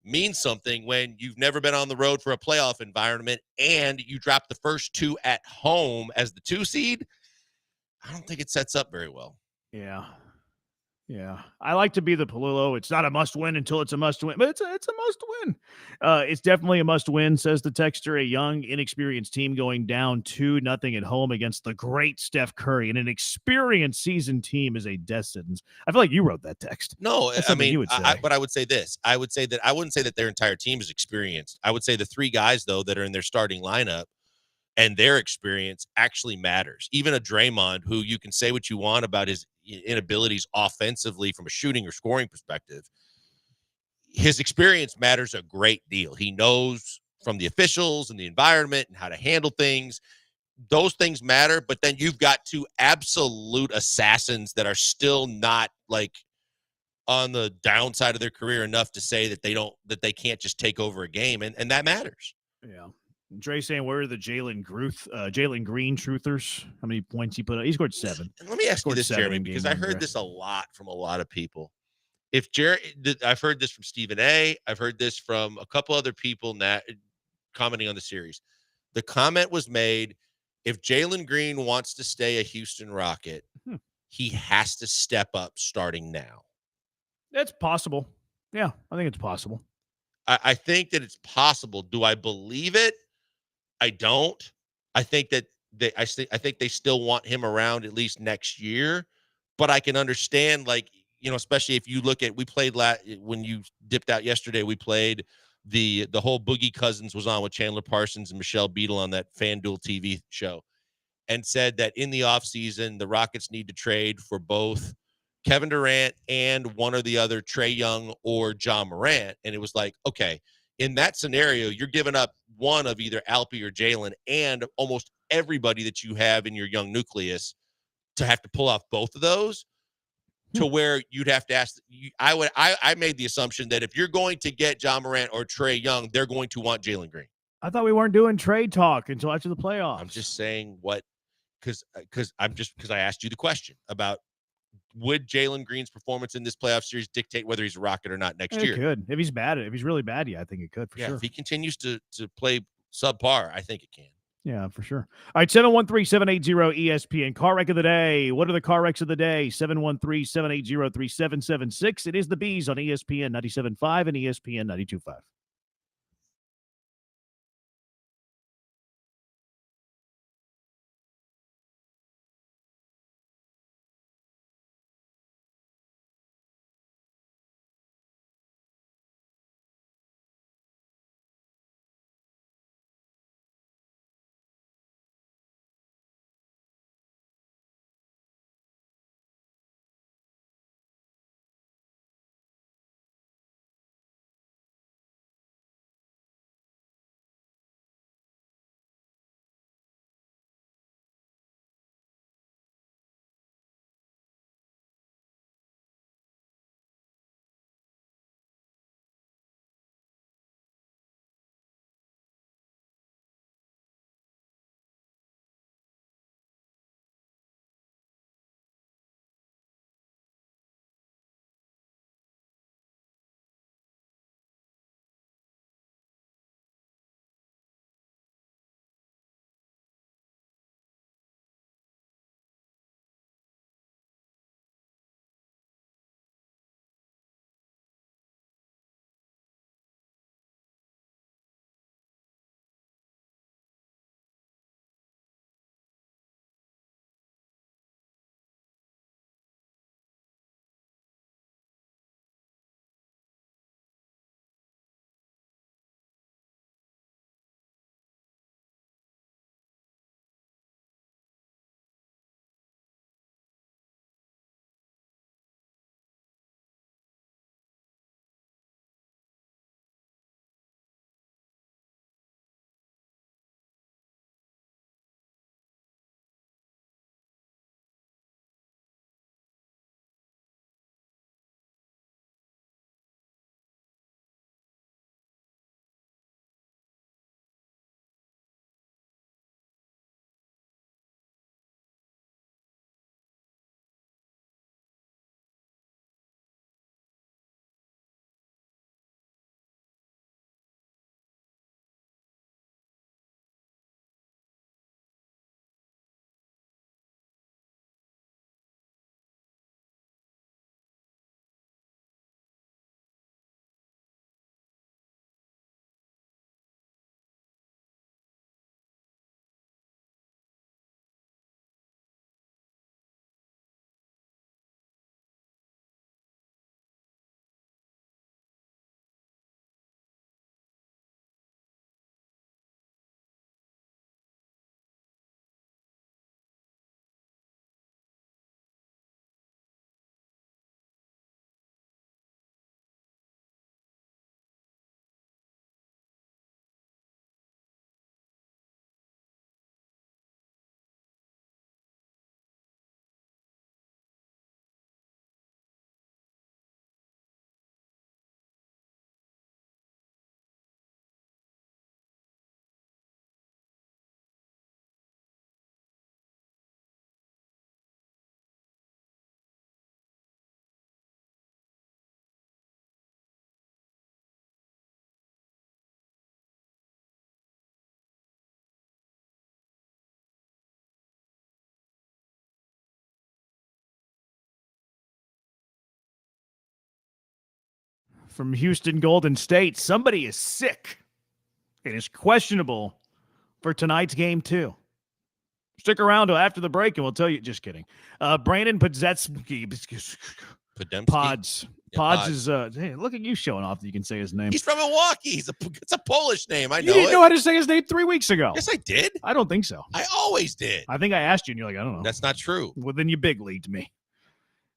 means something when you've never been on the road for a playoff environment and you drop the first 2 at home as the 2 seed. I don't think it sets up very well. Yeah. Yeah. I like to be the Palillo. It's not a must win until it's a must win, but it's a must win. It's definitely a must win, says the texter. A young, inexperienced team going down 2-0 at home against the great Steph Curry, and an experienced seasoned team is a death sentence. I feel like you wrote that text. No, That's I something mean, you would say. but I would say this. I would say that I wouldn't say that their entire team is experienced. I would say the 3 guys, though, that are in their starting lineup and their experience actually matters. Even a Draymond, who you can say what you want about his inabilities offensively from a shooting or scoring perspective, his experience matters a great deal. He knows from the officials and the environment and how to handle things. Those things matter, but then you've got 2 absolute assassins that are still not like on the downside of their career enough to say that they can't just take over a game, and that matters. Yeah. Dre saying, where are the Jalen Green truthers? How many points he put up? He scored 7. And let me ask you this, Jeremy, in because game I 1, heard Dre. this a lot from a lot of people. if Jared, I've heard this from Stephen A. I've heard this from a couple other people commenting on the series. The comment was made, if Jalen Green wants to stay a Houston Rocket, he has to step up starting now. That's possible. Yeah, I think it's possible. I think that it's possible. Do I believe it? I don't. I think that I think they still want him around at least next year, but I can understand, like, especially if you look at, we played when you dipped out yesterday, we played the whole Boogie Cousins was on with Chandler Parsons and Michelle Beadle on that FanDuel TV show, and said that in the offseason, the Rockets need to trade for both Kevin Durant and one or the other, Trae Young or John Morant. And it was like, okay, in that scenario, you're giving up one of either Alpy or Jalen and almost everybody that you have in your young nucleus to have to pull off both of those, to where you'd have to ask. I made the assumption that if you're going to get John Morant or Trae Young, they're going to want Jalen Green. I thought we weren't doing trade talk until after the playoffs. I'm just saying because I asked you the question about, would Jalen Green's performance in this playoff series dictate whether he's a Rocket or not next year? It could. If he's bad, if he's really bad, yeah, I think it could for sure. If he continues to play subpar, I think it can. Yeah, for sure. All right, 713-780-ESPN. Car wreck of the day. What are the car wrecks of the day? 713-780-3776. It is the Bees on ESPN 97.5 and ESPN 92.5. from Houston Golden State. Somebody is sick and is questionable for tonight's game 2. Stick around till after the break and we'll tell you. Just kidding. Brandon Podzetsky. Pods. Yeah, Pods is hey, look at you showing off that you can say his name. He's from Milwaukee. It's a Polish name. I You know didn't it. know how to say his name 3 weeks ago. Yes, I did. I don't think so. I always did. I think I asked you and you're like, I don't know. That's not true. Well, then you big leagued me.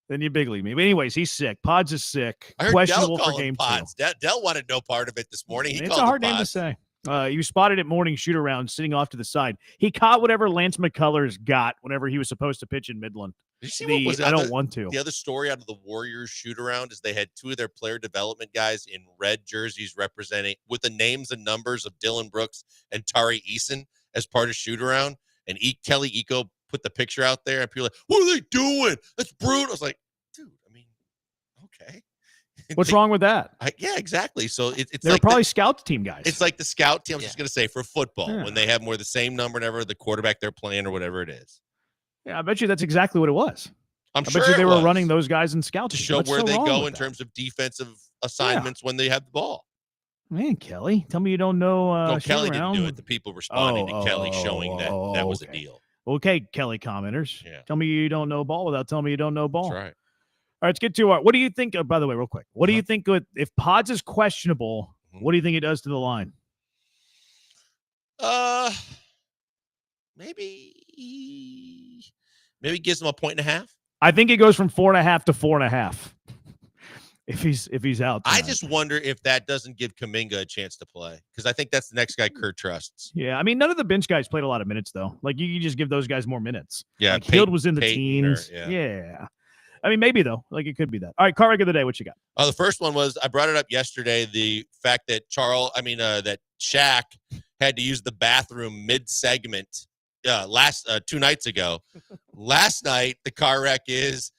But anyways, he's sick. Pods is sick. I heard Questionable Dell for call him game Pods. 2. Dell wanted no part of it this morning. He It's called a him hard name to Pods. say. He was spotted at morning shoot around sitting off to the side. He caught whatever Lance McCullers got whenever he was supposed to pitch in Midland. Did you see what was I don't want to. The other story out of the Warriors shoot around is they had 2 of their player development guys in red jerseys representing with the names and numbers of Dylan Brooks and Tari Eason as part of shoot around. And Kelly Eco put the picture out there and people were like, what are they doing? That's brutal. I was like, dude, I mean, okay. What's wrong with that? Yeah, exactly. So it's They're like probably scout team guys. it's like the scout team. I was just going to say for football, Yeah. when they have more the same number and ever the quarterback they're playing or whatever it is. Yeah, I bet you that's exactly what it was. I'm I sure bet you they it were was. running those guys in scout To team. show What's where so they wrong go with in that? terms of defensive assignments when they have the ball. Man, Kelly, tell me you don't know. No, shoot Kelly around. didn't do it. The people responding to Kelly showing that that was okay. a deal. Okay, Kelly commenters. Yeah. Tell me you don't know ball without telling me you don't know ball. That's right. All right, let's get to our. What do you think? By the way, real quick, what do you think if Pods is questionable? What do you think it does to the line? Maybe gives him a 1.5. I think it goes from 4.5 to 4.5. If he's out, I tonight. just wonder if that doesn't give Kuminga a chance to play because I think that's the next guy Kurt trusts. Yeah, I mean, none of the bench guys played a lot of minutes though. Like you can just give those guys more minutes. Yeah, like Hield was in the Peyton or- teens. yeah. Yeah. I mean, maybe though. Like it could be that. All right, car wreck of the day. What you got? The first one was I brought it up yesterday. The fact that that Shaq had to use the bathroom mid-segment 2 nights ago. Last night, the car wreck is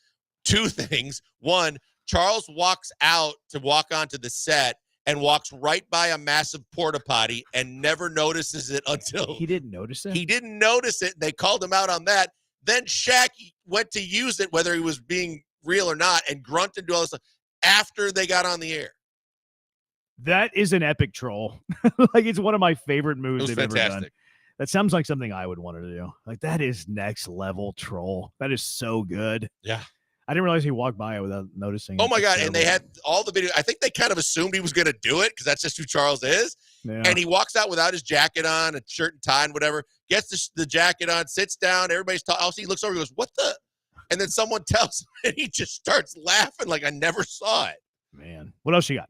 2 things. One, Charles walks out to walk onto the set and walks right by a massive porta potty and never notices it until He didn't notice it. he didn't notice it. They called him out on that. Then Shaq went to use it, whether he was being real or not, and grunted to all this stuff after they got on the air. That is an epic troll. Like it's one of my favorite moves It was they've ever done. fantastic. That sounds like something I would want to do. Like that is next level troll. That is so good. Yeah. I didn't realize he walked by it without noticing. Oh It's my just God. And they terrible. had all the video. I think they kind of assumed he was going to do it because that's just who Charles is. Yeah. And he walks out without his jacket on, a shirt and tie and whatever, gets the jacket on, sits down. Everybody's talking. He looks over and goes, what the? And then someone tells him and he just starts laughing like I never saw it. Man. What else you got?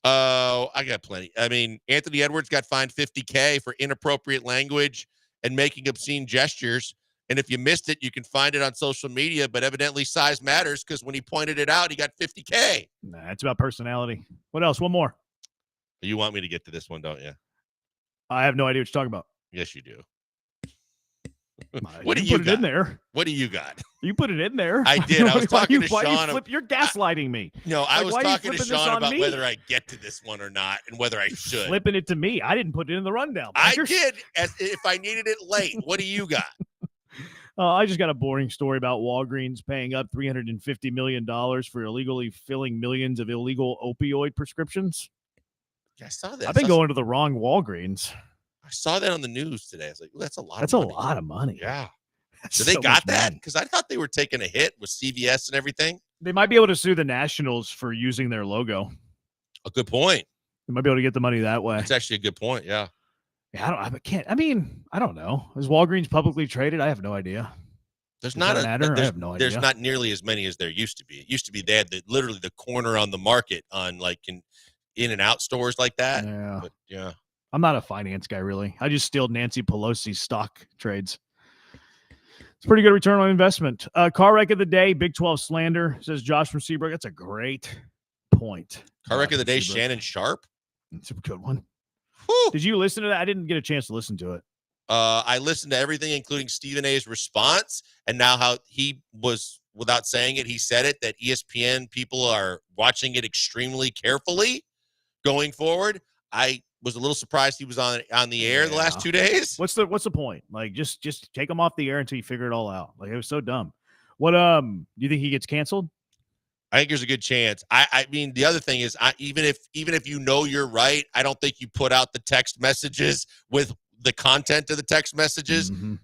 Oh, I got plenty. I mean, Anthony Edwards got fined $50K for inappropriate language and making obscene gestures. And if you missed it, you can find it on social media, but evidently size matters because when he pointed it out, he got $50K. Nah, it's about personality. What else? One more. You want me to get to this one, don't you? I have no idea what you're talking about. Yes, you do. What do you put it in there? What do you got? You put it in there. I did. I was talking to Sean. You're gaslighting me. No, I Like, was why are you talking to flipping this Sean on about me? whether I get to this one or not and whether I should. Flipping it to me. I didn't put it in the rundown. I You're- did as if I needed it late. What do you got? I just got a boring story about Walgreens paying up $350 million for illegally filling millions of illegal opioid prescriptions. Yeah, I saw that. I've been going to the wrong Walgreens. I saw that on the news today. I was like, "Ooh, that's a lot. That's of a money. lot of money. Yeah. That's So they so got much that money. because I thought they were taking a hit with CVS and everything. They might be able to sue the Nationals for using their logo. A good point. They might be able to get the money that way. That's actually a good point. Yeah. Yeah, I don't know. Is Walgreens publicly traded? I have no idea. There's Does not that matter? I there's, have no there's idea. not nearly as many as there used to be. It used to be they had literally the corner on the market on like in and out stores like that. Yeah. But yeah. I'm not a finance guy, really. I just steal Nancy Pelosi's stock trades. It's a pretty good return on investment. Car wreck of the day, Big 12 slander, says Josh from Seabrook. That's a great point. Car wreck of the day, Seabrook. Shannon Sharp. That's a good one. Did you listen to that? I didn't get a chance to listen to it. I listened to everything, including Stephen A's response, and now how he was, without saying it, he said it, that ESPN people are watching it extremely carefully going forward. I was a little surprised he was on the air the last 2 days. What's the point? Like, just take him off the air until you figure it all out. Like, it was so dumb. What do you think he gets canceled? I think there's a good chance. I mean, the other thing is, even if you know you're right, I don't think you put out the text messages with the content of the text messages. Mm-hmm.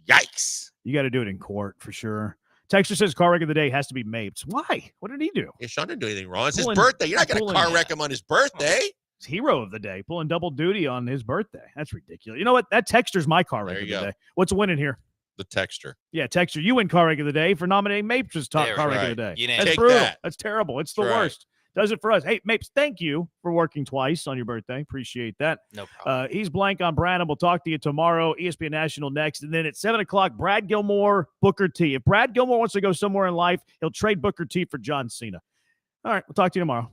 Yikes! You got to do it in court for sure. Texter says car wreck of the day has to be Mapes. Why? What did he do? Yeah, Sean didn't do anything wrong. It's his birthday. You're not going to car wreck him on his birthday. It's hero of the day, pulling double duty on his birthday. That's ridiculous. You know what? That Texter's my car wreck of the day. What's winning here? The Texter. Yeah, Texter, you win car wreck of the day for nominating Mapes as top car wreck of the day. That's brutal. That's terrible. It's the worst. Does it for us. Hey, Mapes, thank you for working twice on your birthday. Appreciate that. No problem. He's blank on Brad, and we'll talk to you tomorrow. ESPN National next. And then at 7 o'clock, Brad Gilmore, Booker T. If Brad Gilmore wants to go somewhere in life, he'll trade Booker T for John Cena. All right, we'll talk to you tomorrow.